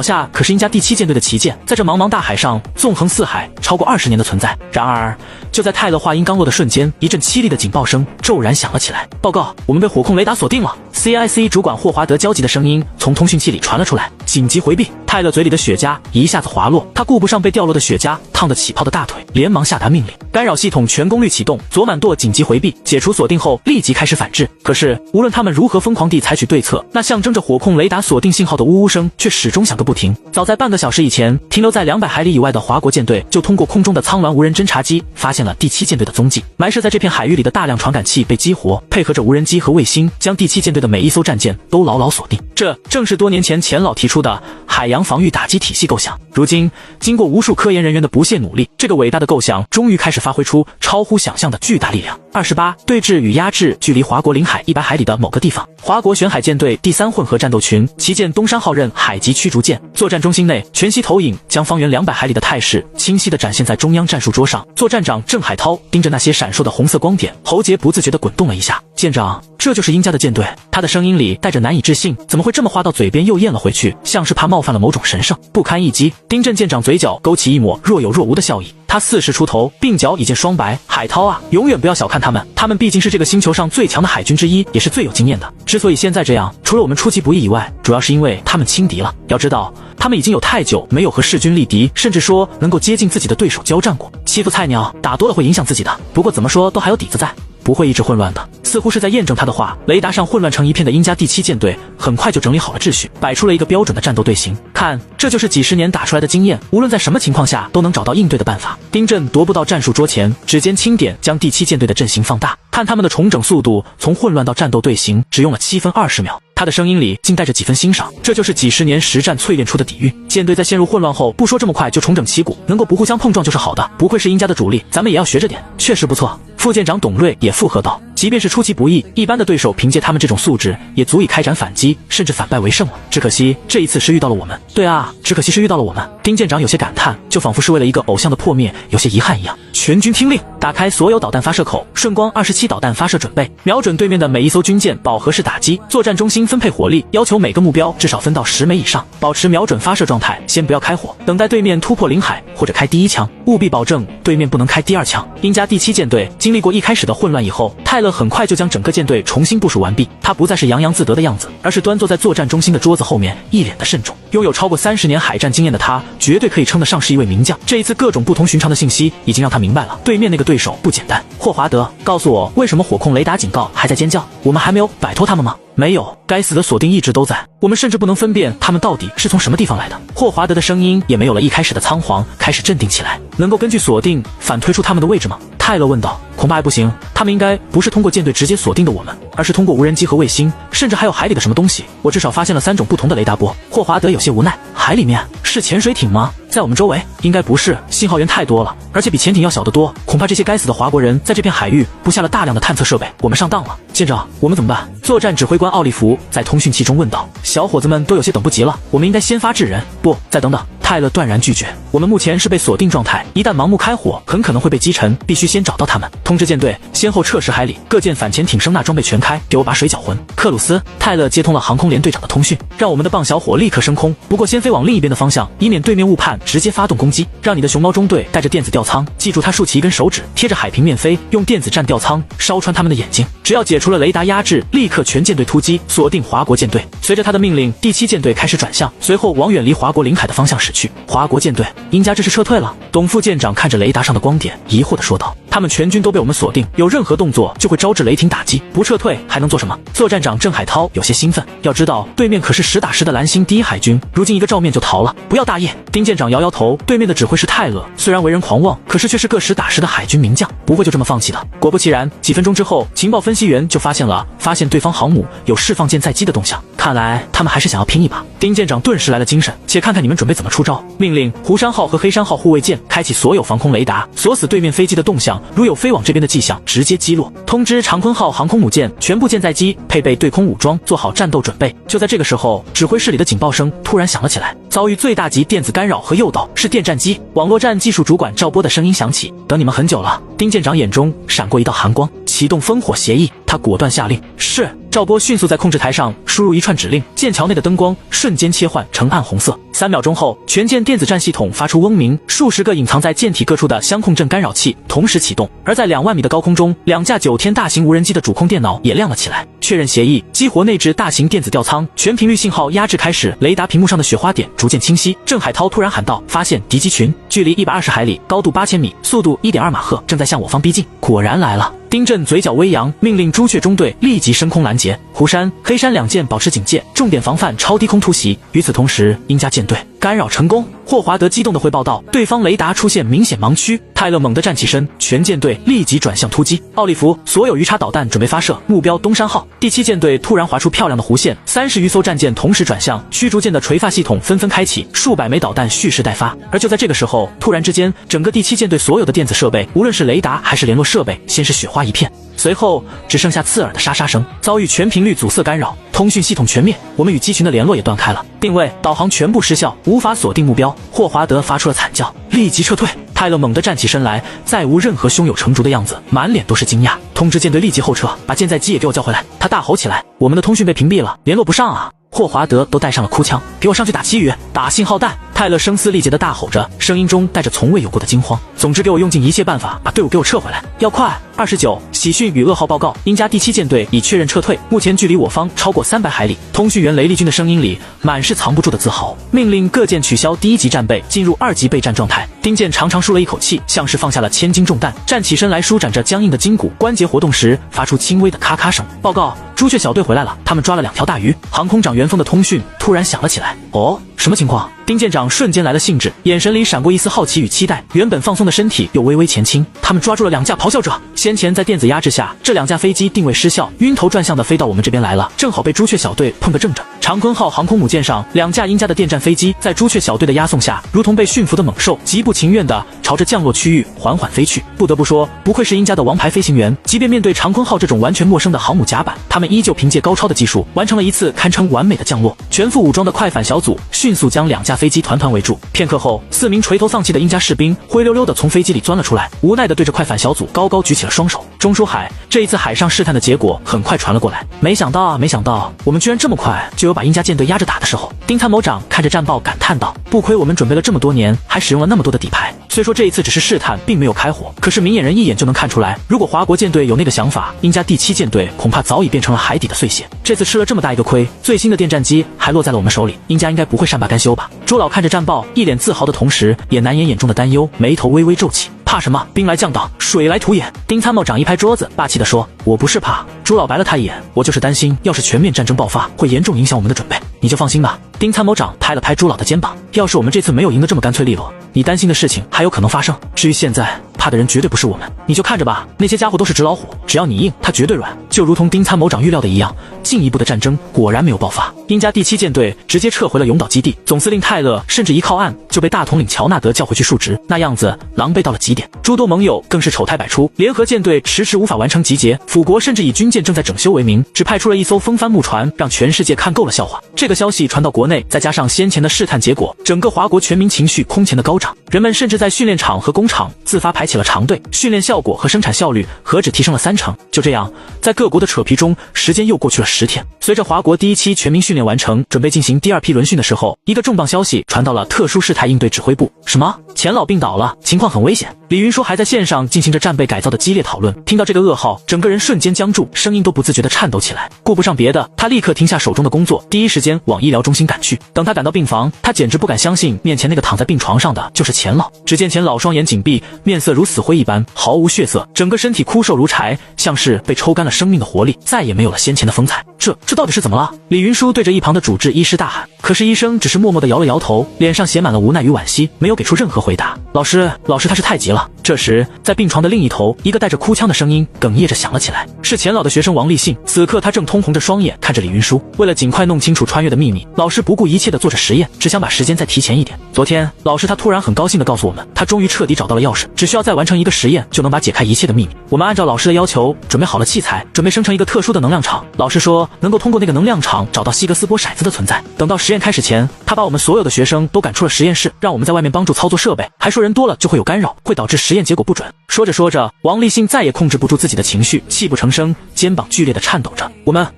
下可是英加第7舰队的旗舰，在这茫茫大海上纵横四海，超过20年的存在。然而，就在泰勒话音刚落的瞬间，一阵凄厉的警报声骤然响了起来。报告，我们被火控雷达锁定了。CIC 主管霍华德焦急的声音从通讯器里传了出来。紧急回避！泰勒嘴里的雪茄一下子滑落，他顾不上被掉落的雪茄烫得起泡的大腿，连忙下达命令：干扰系统全功率启动，左满舵紧急回避，解除锁定后立即开始反制。可是无论他们如何疯狂地采取对策，那象征着火控雷达锁定信号的呜呜声却始终响个不停。早在半个小时以前，停留在200海里以外的华国舰队就通过空中的苍鸾无人侦察机发现了现了第7舰队的踪迹。埋设在这片海域里的大量传感器被激活，配合着无人机和卫星，将第7舰队的每一艘战舰都牢牢锁定。这正是多年前钱老提出的海洋防御打击体系构想。如今，经过无数科研人员的不懈努力，这个伟大的构想终于开始发挥出超乎想象的巨大力量。28对峙与压制距离华国领海100海里的某个地方，华国玄海舰队第3混合战斗群，旗舰东山号任海级驱逐舰。作战中心内，全息投影将方圆200海里的态势清晰地展现在中央战术桌上。作战长郑海涛盯着那些闪烁的红色光点，喉结不自觉地滚动了一下。舰长，这就是鹰家的舰队。他的声音里带着难以置信，怎么会这么话到嘴边又咽了回去，像是怕冒犯了某种神圣，不堪一击。丁震舰长嘴角勾起一抹若有若无的笑意。他40出头，鬓角已见双白。海涛啊，永远不要小看他们，他们毕竟是这个星球上最强的海军之一，也是最有经验的。之所以现在这样，除了我们出其不意以外，主要是因为他们轻敌了。要知道，他们已经有太久没有和世军力敌，甚至说能够接近自己的对手交战过。欺负菜鸟，打多了会影响自己的。不过怎么说都还有底子在，不会一直混乱的。似乎是在验证他的话，雷达上混乱成一片的鹰家第7舰队很快就整理好了秩序，摆出了一个标准的战斗队形。看，这就是几十年打出来的经验，无论在什么情况下都能找到应对的办法。丁震踱步到战术桌前，指尖轻点将第7舰队的阵型放大，看他们的重整速度，从混乱到战斗队形只用了7分20秒。他的声音里竟带着几分欣赏，这就是几十年实战淬炼出的底蕴。舰队在陷入混乱后，不说这么快就重整旗鼓，能够不互相碰撞就是好的。不愧是鹰家的主力，咱们也要学着点，确实不错。副舰长董瑞也附和道，即便是出其不意，一般的对手凭借他们这种素质，也足以开展反击，甚至反败为胜了。只可惜这一次是遇到了我们。对啊，只可惜是遇到了我们。丁舰长有些感叹，就仿佛是为了一个偶像的破灭有些遗憾一样。全军听令，打开所有导弹发射口，顺光27导弹发射准备，瞄准对面的每一艘军舰饱和式打击。作战中心分配火力，要求每个目标至少分到10枚以上，保持瞄准发射状态，先不要开火，等待对面突破领海或者开第1枪，务必保证对面不能开第2枪。鹰家第7舰队经历过一开始的混乱以后，泰勒很快就将整个舰队重新部署完毕。他不再是洋洋自得的样子，而是端坐在作战中心的桌子后面，一脸的慎重。拥有超过30年海战经验的他，绝对可以称得上是一位名将。这一次各种不同寻常的信息已经让他明白了，对面那个对手不简单。霍华德，告诉我为什么火控雷达警告还在尖叫？我们还没有摆脱他们吗？没有，该死的锁定一直都在，我们甚至不能分辨他们到底是从什么地方来的。霍华德的声音也没有了一开始的仓皇，开始镇定起来。能够根据锁定反推出他们的位置吗？泰勒问道。恐怕还不行，他们应该不是通过舰队直接锁定的我们，而是通过无人机和卫星，甚至还有海里的什么东西。我至少发现了3种不同的雷达波。霍华德有些无奈，海里面是潜水艇吗？在我们周围应该不是，信号源太多了，而且比潜艇要小得多。恐怕这些该死的华国人在这片海域布下了大量的探测设备，我们上当了。舰长，我们怎么办？作战指挥官奥利弗在通讯器中问道。小伙子们都有些等不及了，我们应该先发制人。不，再等等。泰勒断然拒绝，我们目前是被锁定状态，一旦盲目开火，很可能会被击沉，必须先找到他们。通知舰队先后撤10海里，各舰反潜艇声纳装备全开，给我把水搅浑。克鲁斯，泰勒接通了航空连队长的通讯，让我们的棒小火立刻升空，不过先飞往另一边的方向，以免对面误判直接发动攻击。让你的熊猫中队带着电子吊舱，记住他竖起一根手指，贴着海平面飞，用电子战吊舱烧穿他们的眼睛。只要解除了雷达压制，立刻全舰队突击，锁定华国舰队。随着他的命令，第7舰队开始转向，随后往远离华国领海的方向驶去。华国舰队，鹰家这是撤退了？董副舰长看着雷达上的光点，疑惑地说道。他们全军都被我们锁定，有任何动作就会招致雷霆打击，不撤退还能做什么？作战长郑海涛有些兴奋，要知道对面可是实打实的蓝星第1海军，如今一个照面就逃了，不要大意。丁舰长摇摇头，对面的指挥是泰勒，虽然为人狂妄，可是却是个实打实的海军名将，不会就这么放弃的。果不其然，几分钟之后，情报分析员就发现对方航母有释放舰载机的动向，看来他们还是想要拼一把。丁舰长顿时来了精神，且看看你们准备怎么出招。命令湖山号和黑山号护卫舰开启所有防空雷达，锁死对面飞机的动向，如有飞往这边的迹象，直接击落。通知长坤号航空母舰全部舰载机配备对空武装，做好战斗准备。就在这个时候，指挥室里的警报声突然响了起来，遭遇最大级电子干扰和诱导，是电战机。网络站技术主管赵波的声音响起，等你们很久了。丁舰长眼中闪过一道寒光，启动烽火协议。他果断下令，是。赵波迅速在控制台上输入一串指令，舰桥内的灯光瞬间切换成暗红色。3秒钟后，全舰电子战系统发出嗡鸣，数十个隐藏在舰体各处的相控阵干扰器同时启动。而在2万米的高空中，2架9天大型无人机的主控电脑也亮了起来。确认协议，激活内置大型电子吊舱，全频率信号压制开始。雷达屏幕上的雪花点逐渐清晰。郑海涛突然喊道：“发现敌机群，距离120海里，高度8000米，速度1.2马赫，正在向我方逼近。”果然来了。丁震嘴角微扬，命令朱雀中队立即升空拦截。湖山、黑山2舰保持警戒，重点防范超低空突袭。与此同时，鹰家舰队干扰成功。霍华德激动地汇报道，对方雷达出现明显盲区。泰勒猛地站起身，全舰队立即转向突击。奥利弗，所有鱼叉导弹准备发射，目标东山号。第7舰队突然划出漂亮的弧线，30余艘战舰同时转向，驱逐舰的垂发系统纷纷开启，数百枚导弹蓄势待发。而就在这个时候，突然之间，整个第7舰队所有的电子设备，无论是雷达还是联络设备，先是雪花一片。随后只剩下刺耳的沙沙声，遭遇全频率阻塞干扰，通讯系统全灭，我们与机群的联络也断开了，定位导航全部失效，无法锁定目标。霍华德发出了惨叫，立即撤退。泰勒猛地站起身来，再无任何胸有成竹的样子，满脸都是惊讶。通知舰队立即后撤，把舰载机也给我叫回来。他大吼起来，我们的通讯被屏蔽了，联络不上啊！霍华德都带上了哭腔，给我上去打旗语，打信号弹！泰勒声嘶力竭地大吼着，声音中带着从未有过的惊慌。总之，给我用尽一切办法把队伍给我撤回来，要快！29，喜讯与噩耗报告，英加第7舰队已确认撤退，目前距离我方超过300海里。通讯员雷利军的声音里满是藏不住的自豪，命令各舰取消第1级战备，进入2级备战状态。丁健长长舒了一口气，像是放下了千斤重担，站起身来，舒展着僵硬的筋骨，关节活动时发出轻微的咔咔声。报告，朱雀小队回来了，他们抓了2条大鱼。航空长袁峰的通讯突然响了起来。哦，什么情况？丁舰长瞬间来了兴致，眼神里闪过一丝好奇与期待，原本放松的身体又微微前倾。他们抓住了2架咆哮者，先前在电子压制下，这2架飞机定位失效，晕头转向的飞到我们这边来了，正好被朱雀小队碰个正着。长坤号航空母舰上2架英加的电战飞机，在朱雀小队的押送下，如同被驯服的猛兽，极不情愿地朝着降落区域缓缓飞去。不得不说，不愧是英加的王牌飞行员，即便面对长坤号这种完全陌生的航母甲板，他们依旧凭借高超的技术，完成了一次堪称完美的降落。全副武装的快反小组迅速将2架飞机团团围住。片刻后，4名垂头丧气的英加士兵灰溜溜地从飞机里钻了出来，无奈地对着快反小组高高举起了双手。中书海，这一次海上试探的结果很快传了过来。没想到，我们居然这么快就有把英加舰队压着打的时候。丁参谋长看着战报感叹道：“不亏我们准备了这么多年，还使用了那么多的底牌。虽说这一次只是试探，并没有开火，可是明眼人一眼就能看出来，如果华国舰队有那个想法，英加第7舰队恐怕早已变成了海底的碎屑。这次吃了这么大一个亏，最新的电战机还落在了我们手里，英加应该不会善罢甘休吧？”朱老看着战报，一脸自豪的同时，也难掩眼中的担忧，眉头微微皱起。怕什么？兵来将挡，水来土掩。丁参谋长一拍桌子，霸气地说：“我不是怕。”朱老白了他一眼：“我就是担心，要是全面战争爆发，会严重影响我们的准备。你就放心吧。”丁参谋长拍了拍朱老的肩膀：“要是我们这次没有赢得这么干脆利落，你担心的事情还有可能发生。至于现在，怕的人绝对不是我们，你就看着吧。那些家伙都是纸老虎，只要你硬，他绝对软。”就如同丁参谋长预料的一样，进一步的战争果然没有爆发。英加第7舰队直接撤回了永岛基地，总司令泰勒甚至一靠岸就被大统领乔纳德叫回去述职，那样子狼狈到了极点。诸多盟友更是丑态百出，联合舰队迟迟无法完成集结，辅国甚至以军舰正在整修为名，只派出了1艘风帆木船，让全世界看够了笑话。这个消息传到国内，再加上先前的试探结果，整个华国全民情绪空前的高涨，人们甚至在训练场和工厂自发排起了长队，训练效果和生产效率何止提升了3成。就这样，在各国的扯皮中，时间又过去了10天。随着华国第1期全民训练完成，准备进行第2批轮训的时候，一个重磅消息传到了特殊事态应对指挥部。什么？钱老病倒了，情况很危险。李云说还在线上进行着战备改造的激烈讨论，听到这个噩耗，整个人瞬间僵住，声音都不自觉地颤抖起来。顾不上别的，他立刻停下手中的工作，第一时间往医疗中心赶去。等他赶到病房，他简直不敢相信面前那个躺在病床上的就是钱老。只见钱老双眼紧闭，面色如死灰一般，毫无血色，整个身体枯瘦如柴，像是被抽干了生命的活力，再也没有了先前的风采。这到底是怎么了？李云舒对着一旁的主治医师大喊，可是医生只是默默地摇了摇头，脸上写满了无奈与惋惜，没有给出任何回答。老师，他是太急了。这时，在病床的另一头，一个带着哭腔的声音哽咽着响了起来，是钱老的学生王立信。此刻他正通红着双眼看着李云舒，为了尽快弄清楚穿越的秘密，老师不顾一切地做着实验，只想把时间再提前一点。昨天，老师他突然很高兴地告诉我们，他终于彻底找到了钥匙，只需要再完成一个实验，就能把解开一切的秘密。我们按照老师的要求准备好了器材，准备生成一个特殊的能量场。老师说能够通过那个能量场找到希格斯波骰子的存在。等到实验开始前，他把我们所有的学生都赶出了实验室，让我们在外面帮助操作设备，还说人多了就会有干扰，会导致实验结果不准。说着说着，王立信再也控制不住自己的情绪，泣不成声，肩膀剧烈的颤抖着。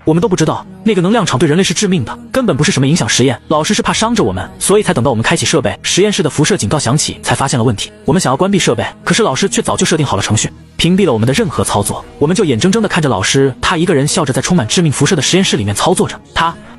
我们都不知道那个能量场对人类是致命的，根本不是什么影响实验，老师是怕伤着我们，所以才等到我们开启设备，实验室的辐射警告响起，才发现了问题。我们想要关闭设备，可是老师却早就设定好了程序，屏蔽了我们的任何操作。我们就眼睁睁地看着老师他一个人笑着在充满致命辐射的实验室里面操作着。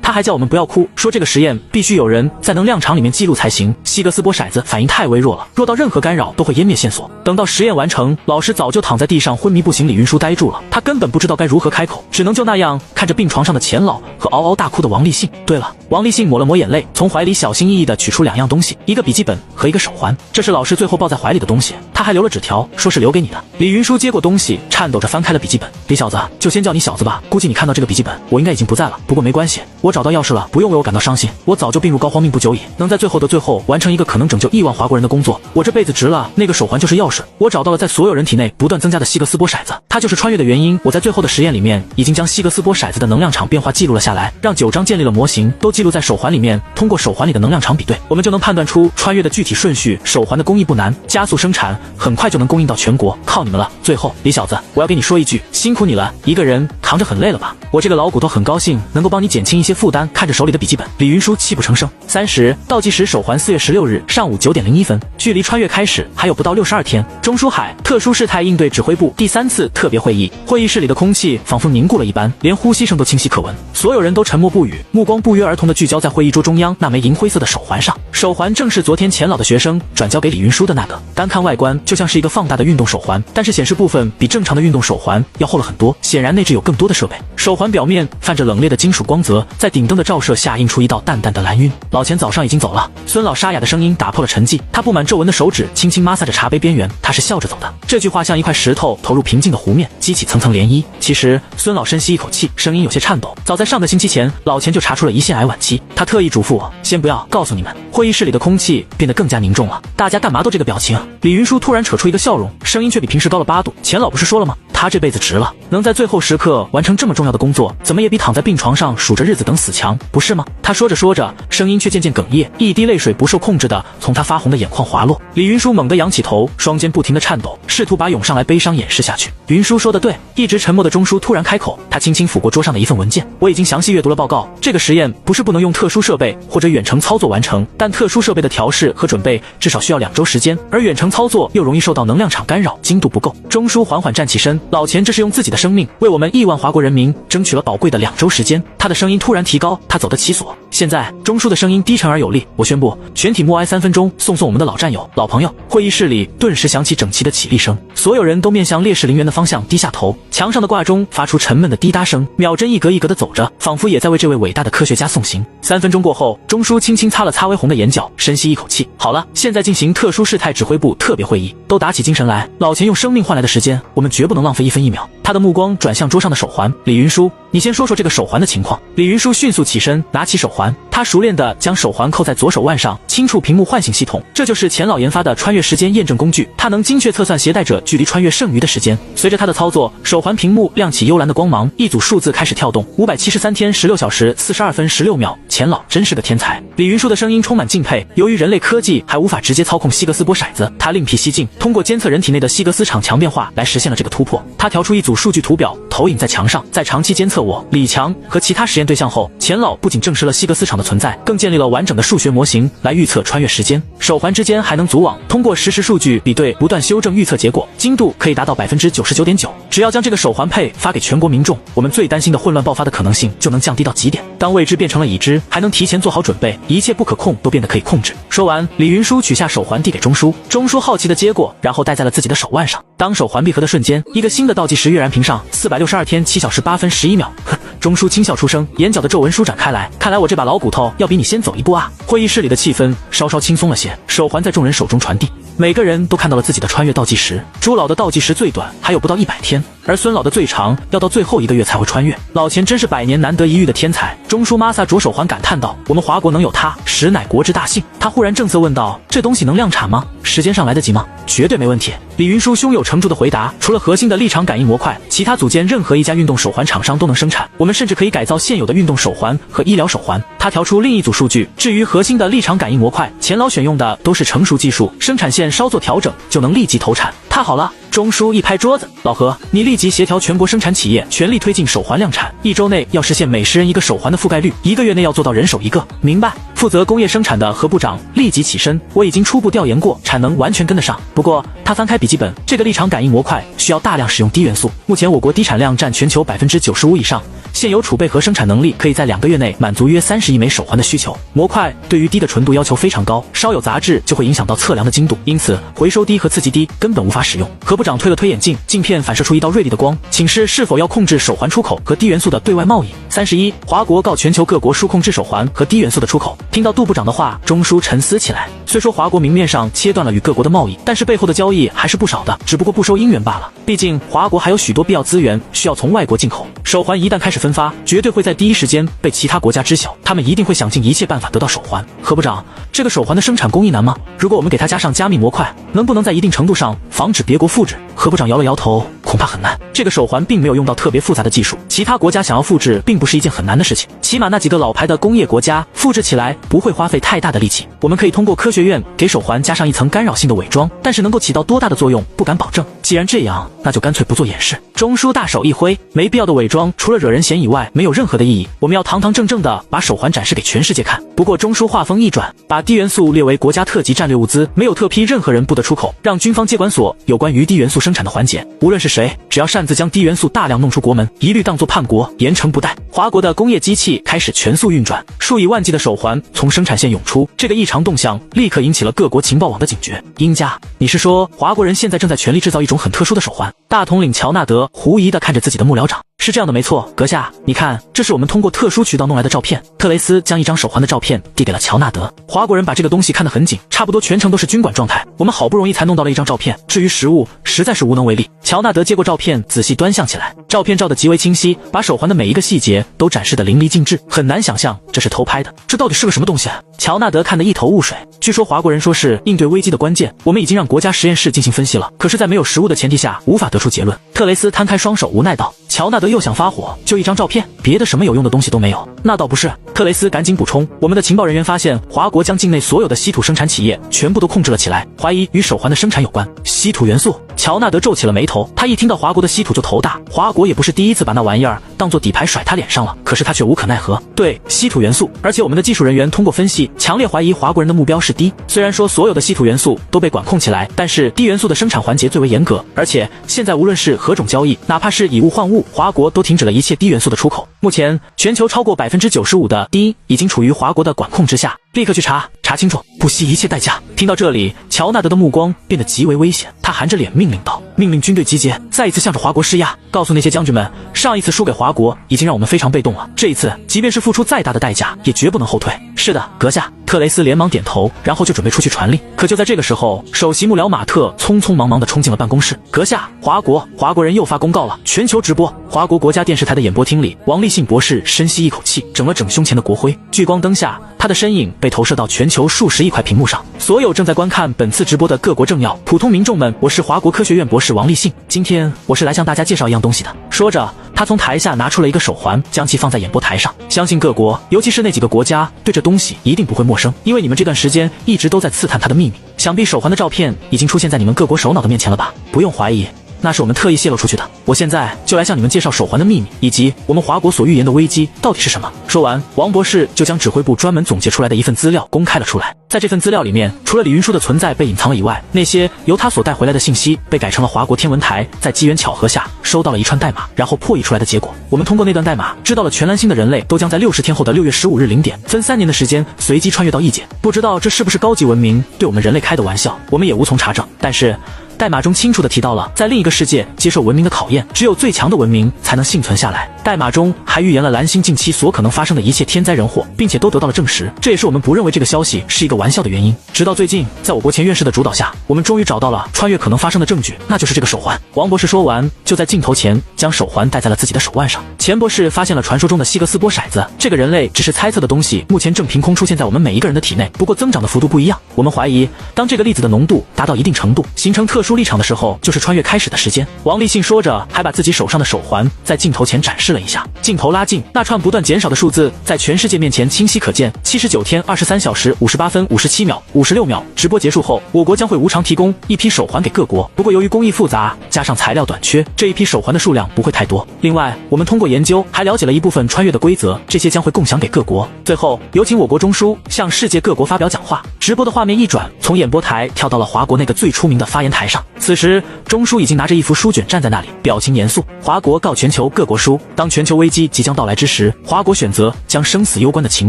他还叫我们不要哭，说这个实验必须有人在能量场里面记录才行。希格斯波骰子反应太微弱了，弱到任何干扰都会湮灭线索。等到实验完成，老师早就躺在地上昏迷不醒。李云舒呆住了，他根本不知道该如何开口，只能就那样看着病床上的钱老和嗷嗷大哭的王立信。对了，王立信抹了抹眼泪，从怀里小心翼翼地取出2样东西，一个笔记本和一个手环。这是老师最后抱在怀里的东西，他还留了纸条，说是留给你的。李云舒接过东西，颤抖着翻开了笔记本。李小子，就先叫你小子吧。估计你看到这个笔记本，我应该已经不在了。不过没关系，我找到钥匙了，不用为我感到伤心。我早就病入膏肓，命不久矣。能在最后的最后完成一个可能拯救亿万华国人的工作，我这辈子值了。那个手环就是钥匙，我找到了在所有人体内不断增加的希格斯波骰子，它就是穿越的原因。我在最后的实验里面已经将希格斯波骰子的能量场变化记录了下来，让9张建立了模型，都记录在手环里面。通过手环里的能量场比对，我们就能判断出穿越的具体顺序。手环的工艺不难，加速生产，很快就能供应到全国，靠你们了。最后，李小子，我要跟你说一句，辛苦你了，一个人扛着很累了吧？我这个老骨头很高兴能够帮你减轻一些负担。看着手里的笔记本，李云舒泣不成声。30倒计时手环4月16日上午9点01分，距离穿越开始还有不到62天。钟书海特殊事态应对指挥部第3次特别会议，会议室里的空气仿佛凝固了一般，连呼吸声都清晰可闻。所有人都沉默不语，目光不约而同地聚焦在会议桌中央那枚银灰色的手环上。手环正是昨天钱老的学生转交给李云舒的那个，单看外观就像是一个放大的运动手环，但是显示部分比正常的运动手环要厚了很多，显然内置有更多的设备。手环表面泛着冷冽的金属光泽，在顶灯的照射下映出一道淡淡的蓝晕。老钱早上已经走了。孙老沙哑的声音打破了沉寂，他布满皱纹的手指轻轻摩挲着茶杯边缘，他是笑着走的。这句话像一块石头投入平静的湖面，激起层层涟漪。其实孙老深吸一口气，声音有些颤抖。早在上个星期前，老钱就查出了胰腺癌晚期，他特意嘱咐我先不要告诉你们。会议室里的空气变得更加凝重了，大家干嘛都这个表情啊？李云舒突然扯出一个笑容，声音却比平时高了8度。钱老不是说了吗？他这辈子值了，能在最后时刻完成这么重要的工作，怎么也比躺在病床上数着日子等死强，不是吗？他说着说着，声音却渐渐哽咽，一滴泪水不受控制的从他发红的眼眶滑落。李云舒猛地仰起头，双肩不停地颤抖，试图把涌上来悲伤掩饰下去。云舒说的对。一直沉默的钟书突然开口，他轻轻抚过桌上的一份文件，我已经详细阅读了报告。这个实验不是不能用特殊设备或者远程操作完成，但特殊设备的调试和准备至少需要2周时间，而远程操作又容易受到能量场干扰，精度不够。钟书缓缓站起身，老钱这是用自己的生命为我们亿万华国人民争取了宝贵的2周时间。他的声音突然提高，他走得其所。现在钟书的声音低沉而有力，我宣布全体默哀3分钟，送我们的老战友老朋友。会议室里顿时响起整齐的起立声，所有人都面向烈士陵园的方向低下头，墙上的挂钟发出沉闷的滴答声，秒针一格一格地走着，仿佛也在为这位伟大的科学家送行。3分钟过后，钟书轻轻擦了擦微红的眼角，深吸一口气，好了，现在进行特殊事态指挥部特别会议，都打起精神来。老钱用生命换来的时间，我们绝不能浪费1分1秒。他的目光转向桌上的手环，李云舒，你先说说这个手环的情况。李云舒迅速起身，拿起手环，他熟练地将手环扣在左手腕上，轻触屏幕唤醒系统。这就是钱老研发的穿越时间验证工具，它能精确测算携带者距离穿越剩余的时间。随着他的操作，手环屏幕亮起幽蓝的光芒，一组数字开始跳动：573天16小时42分16秒。钱老真是个天才。李云舒的声音充满敬佩。由于人类科技还无法直接操控希格斯波骰子，他另辟蹊径，通过监测人体内的希格斯场强变化来实现了这个突破。他调出一组数据图表，投影在墙上。在长期监测我、李强和其他实验对象后，钱老不仅证实了希格斯场的存在，更建立了完整的数学模型来预测穿越时间。手环之间还能组网，通过实时数据比对，不断修正预测结果，精度可以达到99.9%。只要将这个手环配发给全国民众，我们最担心的混乱爆发的可能性就能降低到极点。当未知变成了已知，还能提前做好准备，一切不可控都变得可以控制。说完，李云舒取下手环递给钟书，钟书好奇地接过，然后戴在了自己的手腕上。当手环闭合的瞬间，一个新的倒计时跃然屏上，462天7小时8分11秒。钟书轻笑出声，眼角的皱纹舒展开来。看来我这把老骨头要比你先走一步啊！会议室里的气氛稍稍轻松了些，手环在众人手中传递，每个人都看到了自己的穿越倒计时。朱老的倒计时最短还有不到100天，而孙老的最长要到最后1个月才会穿越。老钱真是100年难得一遇的天才。钟书摩挲着手环感叹道：“我们华国能有他，实乃国之大幸。”他忽然正色问道：“这东西能量产吗？时间上来得及吗？”“绝对没问题。”李云舒胸有成竹的回答：“除了核心的立场感应模块，其他组件任何一家运动手环厂商都能生产。我们甚至可以改造现有的运动手环和医疗手环。”他调出另一组数据。至于核心的立场感应模块，钱老选用的都是成熟技术，生产线稍作调整就能立即投产。太好了！钟书一拍桌子：“老何，你立即协调全国生产企业，全力推进手环量产。1周内要实现每10人1个手环的覆盖率，1个月内要做到人手1个。”明白。负责工业生产的何部长立即起身，我已经初步调研过，产能完全跟得上。不过他翻开笔记本，这个立场感应模块需要大量使用低元素，目前我国低产量占全球95%以上，现有储备和生产能力可以在2个月内满足约30亿枚手环的需求。模块对于低的纯度要求非常高，稍有杂质就会影响到测量的精度，因此回收低和刺激低根本无法使用。何部长推了推眼镜，镜片反射出一道锐利的光，请示是否要控制手环出口和低元素的对外贸易。31，华国告全球各国纾控制手环和低元素的出口。听到杜部长的话，钟书沉思起来。虽说华国明面上切断了与各国的贸易，但是背后的交易还是不少的，只不过不收银元罢了。毕竟华国还有许多必要资源需要从外国进口，手环一旦开始分发，绝对会在第一时间被其他国家知晓，他们一定会想尽一切办法得到手环。何部长，这个手环的生产工艺难吗？如果我们给它加上加密模块，能不能在一定程度上防止别国复制？何部长摇了摇头，恐怕很难。这个手环并没有用到特别复杂的技术，其他国家想要复制并不是一件很难的事情，起码那几个老牌的工业国家复制起来不会花费太大的力气。我们可以通过科学院给手环加上一层干扰性的伪装，但是能够起到多大的作用不敢保证。既然这样，那就干脆不做掩饰。钟书大手一挥，没必要的伪装除了惹人嫌以外没有任何的意义，我们要堂堂正正的把手环展示给全世界看。不过钟书话锋一转，把低元素列为国家特级战略物资，没有特批任何人不得出口，让军方接管所有关于低元素生产的环节，无论是谁，只要擅自将低元素大量弄出国门，一律当作叛国，严惩不贷。华国的工业机器开始全速运转，数以万计的手环从生产线涌出，这个异常动向立刻引起了各国情报网的警觉。英家，你是说华国人现在正在全力制造一种很特殊的手环？大统领乔纳德狐疑地看着自己的幕僚长。是这样的，没错，阁下，你看，这是我们通过特殊渠道弄来的照片。特雷斯将一张手环的照片递给了乔纳德。华国人把这个东西看得很紧，差不多全程都是军管状态，我们好不容易才弄到了一张照片，至于实物，实在是无能为力。乔纳德接过照片，仔细端详起来，照片照得极为清晰，把手环的每一个细节都展示得淋漓尽致，很难想象这是偷拍的。这到底是个什么东西啊？乔纳德看得一头雾水。据说华国人说是应对危机的关键，我们已经让国家实验室进行分析了，可是在没有实物的前提下，无法得出结论。特雷斯摊开双手无奈道。乔纳德又想发火，就一张照片，别的什么有用的东西都没有。那倒不是，特雷斯赶紧补充，我们的情报人员发现华国将境内所有的稀土生产企业全部都控制了起来，怀疑与手环的生产有关。稀土元素，乔纳德皱起了眉头，他一听到华国的稀土就头大，华国也不是第一次把那玩意儿当做底牌甩他脸上了，可是他却无可奈何。对，稀土元素，而且我们的技术人员通过分析，强烈怀疑华国人的目标是低。虽然说所有的稀土元素都被管控起来，但是低元素的生产环节最为严格，而且现在无论是何种交易，哪怕是以物换物，华国都停止了一切低元素的出口。目前全球超过95%的低已经处于华国的管控之下，立刻去查清楚，不惜一切代价。听到这里，乔纳德的目光变得极为危险，他含着脸命令道：命令军队集结，再一次向着华国施压，告诉那些将军们，上一次输给华国已经让我们非常被动了，这一次即便是付出再大的代价，也绝不能后退。是的，阁下。特雷斯连忙点头，然后就准备出去传令。可就在这个时候，首席幕僚马特匆匆忙忙地冲进了办公室。阁下，华国人又发公告了，全球直播。华国国家电视台的演播厅里，王立信博士深吸一口气，整了整胸前的国徽。聚光灯下，他的身影被投射到全球数十亿块屏幕上。所有正在观看本次直播的各国政要、普通民众们，我是华国科学院博士王立信，今天我是来向大家介绍一样东西的。说着，他从台下拿出了一个手环，将其放在演播台上。相信各国，尤其是那几个国家，对这东西一定不会陌生，因为你们这段时间一直都在刺探它的秘密。想必手环的照片已经出现在你们各国首脑的面前了吧？不用怀疑，那是我们特意泄露出去的。我现在就来向你们介绍手环的秘密，以及我们华国所预言的危机到底是什么。说完，王博士就将指挥部专门总结出来的一份资料公开了出来。在这份资料里面，除了李云舒的存在被隐藏了以外，那些由他所带回来的信息被改成了华国天文台在机缘巧合下收到了一串代码，然后破译出来的结果。我们通过那段代码知道了全蓝星的人类都将在60天后的6月15日0点，分3年的时间随机穿越到异界。不知道这是不是高级文明对我们人类开的玩笑，我们也无从查证。但是代码中清楚地提到了，在另一个世界接受文明的考验，只有最强的文明才能幸存下来。代码中还预言了蓝星近期所可能发生的一切天灾人祸，并且都得到了证实。这也是我们不认为这个消息是一个玩笑的原因。直到最近，在我国前院士的主导下，我们终于找到了穿越可能发生的证据，那就是这个手环。王博士说完，就在镜头前将手环戴在了自己的手腕上。钱博士发现了传说中的希格斯波骰子，这个人类只是猜测的东西，目前正凭空出现在我们每一个人的体内，不过增长的幅度不一样。我们怀疑，当这个粒子的浓度达到一定程度，形成特殊殊立场的时候，就是穿越开始的时间。王立信说着，还把自己手上的手环在镜头前展示了一下。镜头拉近，那串不断减少的数字在全世界面前清晰可见。79天23小时58分57秒56秒。直播结束后，我国将会无偿提供一批手环给各国。不过由于工艺复杂，加上材料短缺，这一批手环的数量不会太多。另外，我们通过研究还了解了一部分穿越的规则，这些将会共享给各国。最后，有请我国中枢向世界各国发表讲话。直播的画面一转，从演播台跳到了华国那个最出名的发言台上。此时，中枢已经拿着一幅书卷站在那里，表情严肃。华国告全球各国书：当全球危机即将到来之时，华国选择将生死攸关的情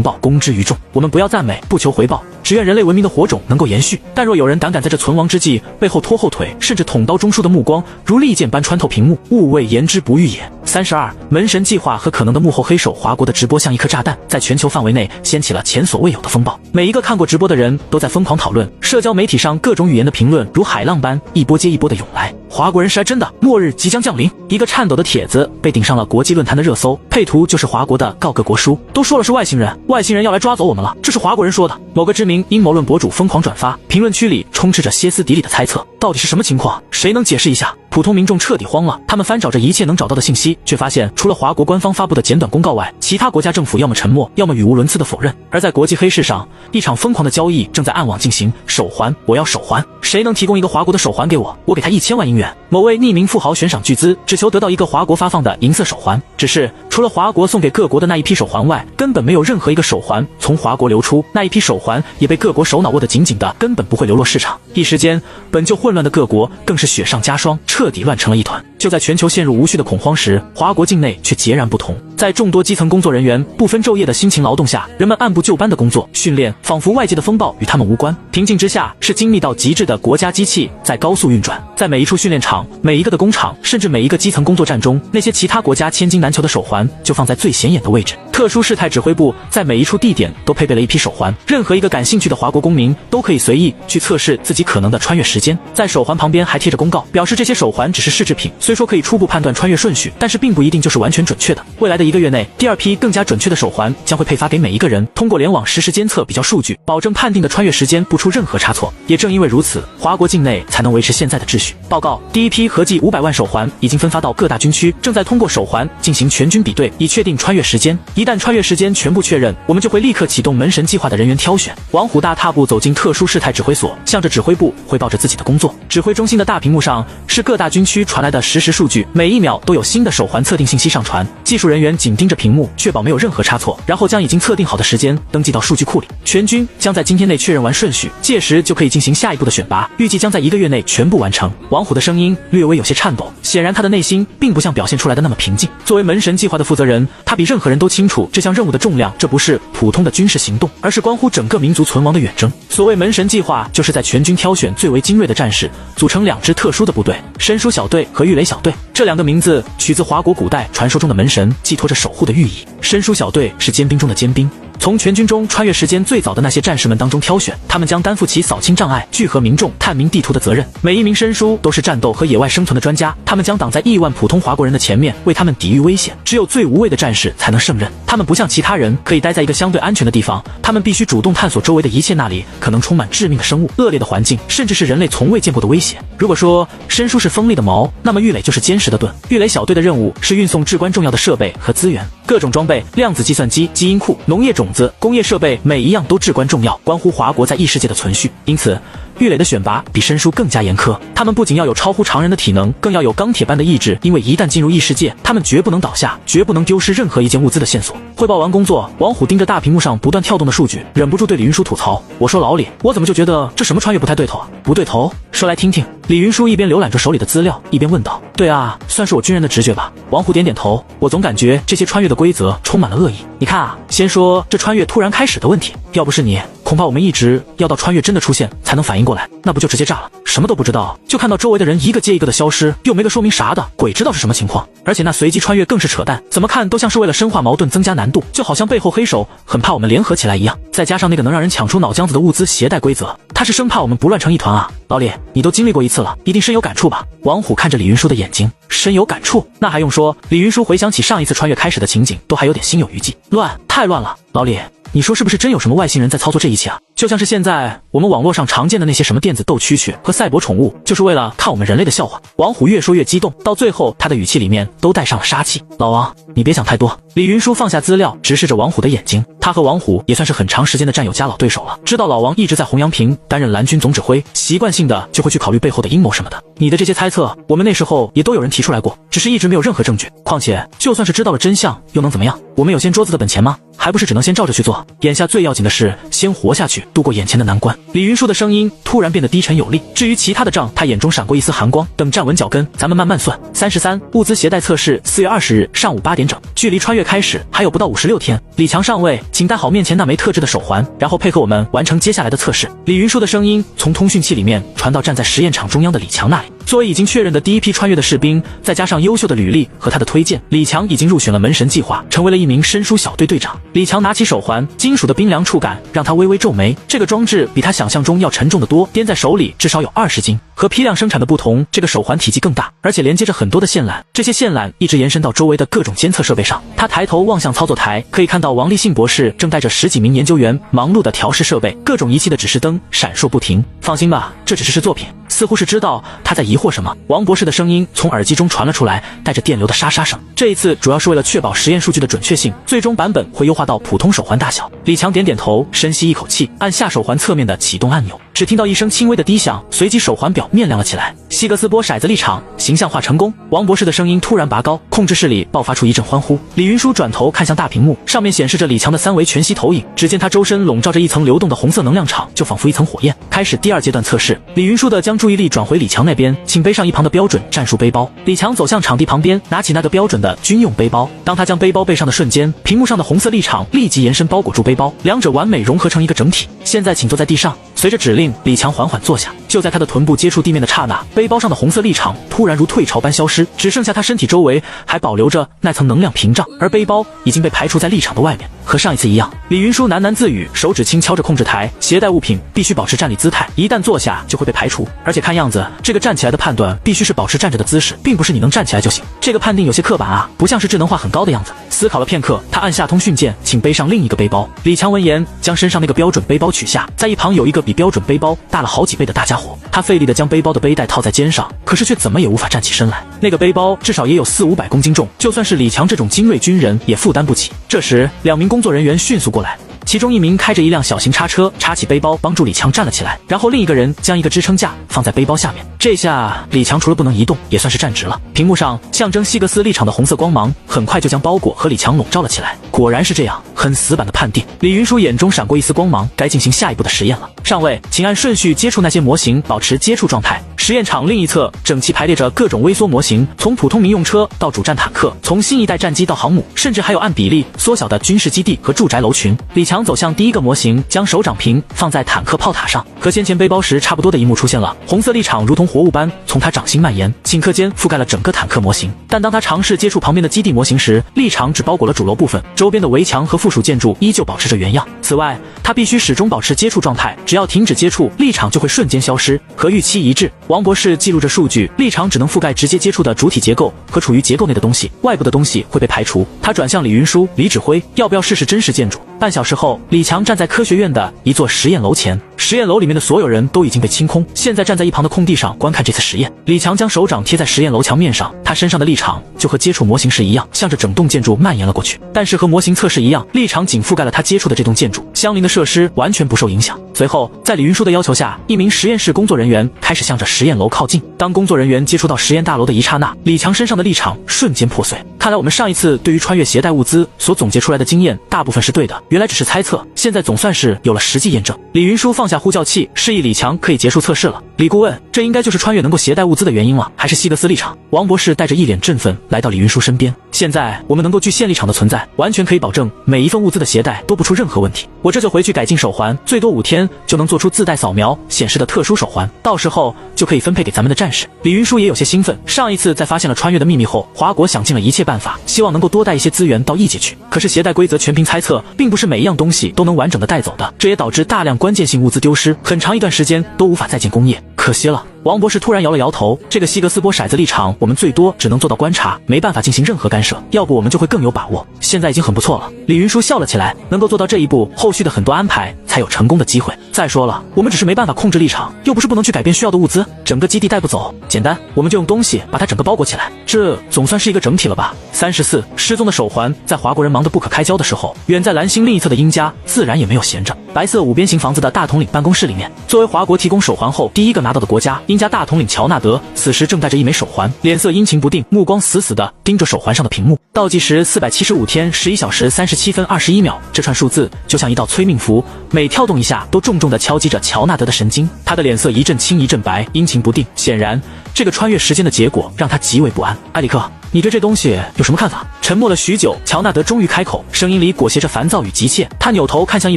报公之于众。我们不要赞美，不求回报，只愿人类文明的火种能够延续。但若有人胆敢在这存亡之际背后拖后腿，甚至捅刀中枢的目光如利剑般穿透屏幕，勿谓言之不预也。32门神计划和可能的幕后黑手华国的直播像一颗炸弹，在全球范围内掀起了前所未有的风暴。每一个看过直播的人都在疯狂讨论，社交媒体上各种语言的评论如海浪般一波接一波的涌来。华国人是真的，末日即将降临。一个颤抖的帖子被顶上了国际论坛的热搜，配图就是华国的告各国书，都说了是外星人，外星人要来抓走我们了，这是华国人说的。某个知名阴谋论博主疯狂转发，评论区里充斥着歇斯底里的猜测，到底是什么情况？谁能解释一下？普通民众彻底慌了，他们翻找着一切能找到的信息，却发现除了华国官方发布的简短公告外，其他国家政府要么沉默，要么语无伦次的否认。而在国际黑市上，一场疯狂的交易正在暗网进行。手环，我要手环，谁能提供一个华国的手环给我，我给他1000万英元。某位匿名富豪悬赏巨资，只求得到一个华国发放的银色手环。只是除了华国送给各国的那一批手环外，根本没有任何一个手环从华国流出，那一批手环也被各国首脑握得紧紧的，根本不会流落市场。一时间，本就混乱的各国更是雪上加霜，彻底乱成了一团。就在全球陷入无序的恐慌时，华国境内却截然不同。在众多基层工作人员不分昼夜的辛勤劳动下，人们按部就班的工作训练，仿佛外界的风暴与他们无关。平静之下，是精密到极致的国家机器在高速运转。在每一处训练场、每一个的工厂，甚至每一个基层工作站中，那些其他国家千金难求的手环就放在最显眼的位置。特殊事态指挥部在每一处地点都配备了一批手环，任何一个感兴趣的华国公民都可以随意去测试自己可能的穿越时间。在手环旁边还贴着公告，表示这些手环只是试制品，虽说可以初步判断穿越顺序，但是并不一定就是完全准确的。未来的1个月内，第2批更加准确的手环将会配发给每一个人，通过联网实时监测比较数据，保证判定的穿越时间不出任何差错。也正因为如此，华国境内才能维持现在的秩序。报告，第1批合计500万手环已经分发到各大军区，正在通过手环进行全军比对，以确定穿越时间。一旦穿越时间全部确认，我们就会立刻启动门神计划的人员挑选。王虎大踏步走进特殊事态指挥所，向着指挥部汇报着自己的工作。指挥中心的大屏幕上是各大军区传来的实时数据，每1秒都有新的手环测定信息上传。技术人员紧盯着屏幕，确保没有任何差错，然后将已经测定好的时间登记到数据库里。全军将在今天内确认完顺序，届时就可以进行下一步的选拔，预计将在1个月内全部完成。王虎的声音略微有些颤抖，显然他的内心并不像表现出来的那么平静。作为门神计划的负责人，他比任何人都清楚这项任务的重量，这不是普通的军事行动，而是关乎整个民族存亡的远征。所谓门神计划，就是在全军挑选最为精锐的战士，组成2支特殊的部队，申书小队和御雷小队。这2个名字取自华国古代传说中的门神，寄托着守护的寓意。申书小队是尖兵中的尖兵，从全军中穿越时间最早的那些战士们当中挑选，他们将担负起扫清障碍、聚合民众、探明地图的责任。每一名申书都是战斗和野外生存的专家，他们将挡在亿万普通华国人的前面，为他们抵御危险。只有最无畏的战士才能胜任。他们不像其他人可以待在一个相对安全的地方，他们必须主动探索周围的一切，那里可能充满致命的生物、恶劣的环境，甚至是人类从未见过的威胁。如果说申书是锋利的矛，那么御雷就是坚实的盾。御雷小队的任务是运送至关重要的设备和资源，各种装备、量子计算机、基因库、农业种子、工业设备，每一样都至关重要，关乎华国在异世界的存续。因此御雷的选拔比申书更加严苛，他们不仅要有超乎常人的体能，更要有钢铁般的意志，因为一旦进入异世界，他们绝不能倒下，绝不能丢失任何一件物资的线索。汇报完工作，王虎盯着大屏幕上不断跳动的数据，忍不住对李云舒吐槽：“我说老李，我怎么就觉得这什么穿越不太对头啊？不对头？说来听听。”李云舒一边浏览着手里的资料，一边问道：“对啊，算是我军人的直觉吧。”王虎点点头：“我总感觉这些穿越的规则充满了恶意。你看啊，先说这穿越突然开始的问题，要不是你，恐怕我们一直要到穿越真的出现才能反应过来，那不就直接炸了？什么都不知道，就看到周围的人一个接一个的消失，又没个说明啥的，鬼知道是什么情况。而且那随机穿越更是扯淡，怎么看都像是为了深化矛盾增加难度，就好像背后黑手很怕我们联合起来一样。再加上那个能让人抢出脑浆子的物资携带规则，他是生怕我们不乱成一团啊。老李，你都经历过一次了，一定深有感触吧？”王虎看着李云舒的眼睛，深有感触？那还用说，李云舒回想起上一次穿越开始的情景，都还有点心有余悸。乱，太乱了。老李，你说是不是真有什么外星人在操作这一切啊？就像是现在我们网络上常见的那些什么电子斗蛐蛐和赛博宠物，就是为了看我们人类的笑话。王虎越说越激动，到最后他的语气里面都带上了杀气。老王，你别想太多。李云舒放下资料，直视着王虎的眼睛。他和王虎也算是很长时间的战友加老对手了，知道老王一直在洪阳平担任蓝军总指挥，习惯性的就会去考虑背后的阴谋什么的。你的这些猜测，我们那时候也都有人提出来过，只是一直没有任何证据。况且就算是知道了真相，又能怎么样？我们有掀桌子的本钱吗？还不是只能先照着去做。眼下最要紧的是先活下去，度过眼前的难关。李云舒的声音突然变得低沉有力。至于其他的账，他眼中闪过一丝寒光。等站稳脚跟，咱们慢慢算。33物资携带测试，4月20日上午8点整，距离穿越开始还有不到56天。李强上尉，请戴好面前那枚特制的手环，然后配合我们完成接下来的测试。李云舒的声音从通讯器里面传到站在实验场中央的李强那里。作为已经确认的第一批穿越的士兵，再加上优秀的履历和他的推荐，李强已经入选了门神计划，成为了一名申书小队队长。李强拿起手环，金属的冰凉触感让他微微皱眉。这个装置比他想象中要沉重得多，掂在手里至少有20斤。和批量生产的不同，这个手环体积更大，而且连接着很多的线缆，这些线缆一直延伸到周围的各种监测设备上。他抬头望向操作台，可以看到王立信博士正带着10几名研究员忙碌地调试设备，各种仪器的指示灯闪烁不停。放心吧，这只是作品。似乎是知道他在疑惑什么，王博士的声音从耳机中传了出来，带着电流的沙沙声。这一次主要是为了确保实验数据的准确性，最终版本会优化到普通手环大小。李强点点头，深吸一口气，按下手环侧面的启动按钮，只听到一声轻微的低响，随即手环表面亮了起来。希格斯波骰子立场形象化成功。王博士的声音突然拔高，控制室里爆发出一阵欢呼。李云舒转头看向大屏幕，上面显示着李强的3维全息投影，只见他周身笼罩着一层流动的红色能量场，就仿佛一层火焰。开始第2阶段测试，李云舒的将注意力转回李强那边，请背上一旁的标准战术背包。李强走向场地旁边，拿起那个标准的军用背包。当他将背包背上的瞬间，屏幕上的红色立场立即延伸包裹住背包，两者完美融合成一个整体。现在请坐在地上。随着指令，李强缓缓坐下。就在他的臀部接触地面的刹那，背包上的红色立场突然如退潮般消失，只剩下他身体周围还保留着那层能量屏障，而背包已经被排除在立场的外面。和上一次一样，李云舒喃喃自语，手指轻敲着控制台，携带物品必须保持站立姿态，一旦坐下就会被排除。而且看样子，这个站起来的判断必须是保持站着的姿势，并不是你能站起来就行。这个判定有些刻板啊，不像是智能化很高的样子。思考了片刻，他按下通讯键，请背上另一个背包。李强闻言，将身上那个标准背包取下，在一旁有一个比标准背包大了好几倍的大家伙。他费力地将背包的背带套在肩上，可是却怎么也无法站起身来。那个背包至少也有400-500公斤重，就算是李强这种精锐军人也负担不起。这时，2名工作人员迅速过来。其中一名开着一辆小型叉车，插起背包帮助李强站了起来，然后另一个人将一个支撑架放在背包下面。这下李强除了不能移动，也算是站直了。屏幕上象征希格斯立场的红色光芒很快就将包裹和李强笼罩了起来。果然是这样，很死板的判定。李云舒眼中闪过一丝光芒，该进行下一步的实验了。上尉，请按顺序接触那些模型，保持接触状态。实验场另一侧整齐排列着各种微缩模型，从普通民用车到主战坦克，从新一代战机到航母，甚至还有按比例缩小的军事基地和住宅楼群。李强走向第一个模型，将手掌屏放在坦克炮塔上，和先前背包时差不多的一幕出现了。红色立场如同活物般从他掌心蔓延，顷刻间覆盖了整个坦克模型。但当他尝试接触旁边的基地模型时，立场只包裹了主楼部分，周边的围墙和附属建筑依旧保持着原样。此外，他必须始终保持接触状态，只要停止接触，立场就会瞬间消失，和预期一致。王博士记录着数据，立场只能覆盖直接接触的主体结构和处于结构内的东西，外部的东西会被排除。他转向李云舒，李指挥，要不要试试真实建筑？半小时后，李强站在科学院的一座实验楼前，实验楼里面的所有人都已经被清空，现在站在一旁的空地上观看这次实验。李强将手掌贴在实验楼墙面上，他身上的立场就和接触模型时一样，向着整栋建筑蔓延了过去。但是和模型测试一样，立场仅覆盖了他接触的这栋建筑，相邻的设施完全不受影响。随后，在李云舒的要求下，一名实验室工作人员开始向着实验楼靠近。当工作人员接触到实验大楼的一刹那，李强身上的立场瞬间破碎。看来我们上一次对于穿越携带物资所总结出来的经验大部分是对的，原来只是猜测，现在总算是有了实际验证。李云舒放下呼叫器，示意李强可以结束测试了。李顾问，这应该就是穿越能够携带物资的原因了，还是希格斯立场？王博士带着一脸振奋来到李云舒身边。现在我们能够具现立场的存在，完全可以保证每一份物资的携带都不出任何问题。我这就回去改进手环，最多5天就能做出自带扫描显示的特殊手环，到时候就可以分配给咱们的战士。李云舒也有些兴奋，上一次在发现了穿越的秘密后，华国想尽了一切办法，希望能够多带一些资源到异界去。可是携带规则全凭猜测，并不是每一样东西都能完整的带走的，这也导致大量关键性物资丢失，很长一段时间都无法再建工业，可惜了。王博士突然摇了摇头，这个希格斯波骰子立场，我们最多只能做到观察，没办法进行任何干涉，要不我们就会更有把握。现在已经很不错了。李云舒笑了起来，能够做到这一步，后续的很多安排才有成功的机会。再说了，我们只是没办法控制立场，又不是不能去改变需要的物资，整个基地带不走，简单，我们就用东西把它整个包裹起来，这总算是一个整体了吧。34失踪的手环，在华国人忙得不可开交的时候，远在蓝星另一侧的殷家自然也没有闲着。白色五边形房子的大统领办公室里面，作为华国提供手环后第一个拿到的国家，殷家大统领乔纳德此时正带着一枚手环，脸色阴晴不定，目光死死地盯着手环上的屏幕。倒计时475天11小时37分21秒，这串数字就像一道催命符，每跳动一下都重重地敲击着乔纳德的神经。他的脸色一阵青一阵白，阴晴不定。显然，这个穿越时间的结果让他极为不安。埃里克，你对这东西有什么看法？沉默了许久，乔纳德终于开口，声音里裹挟着烦躁与急切。他扭头看向一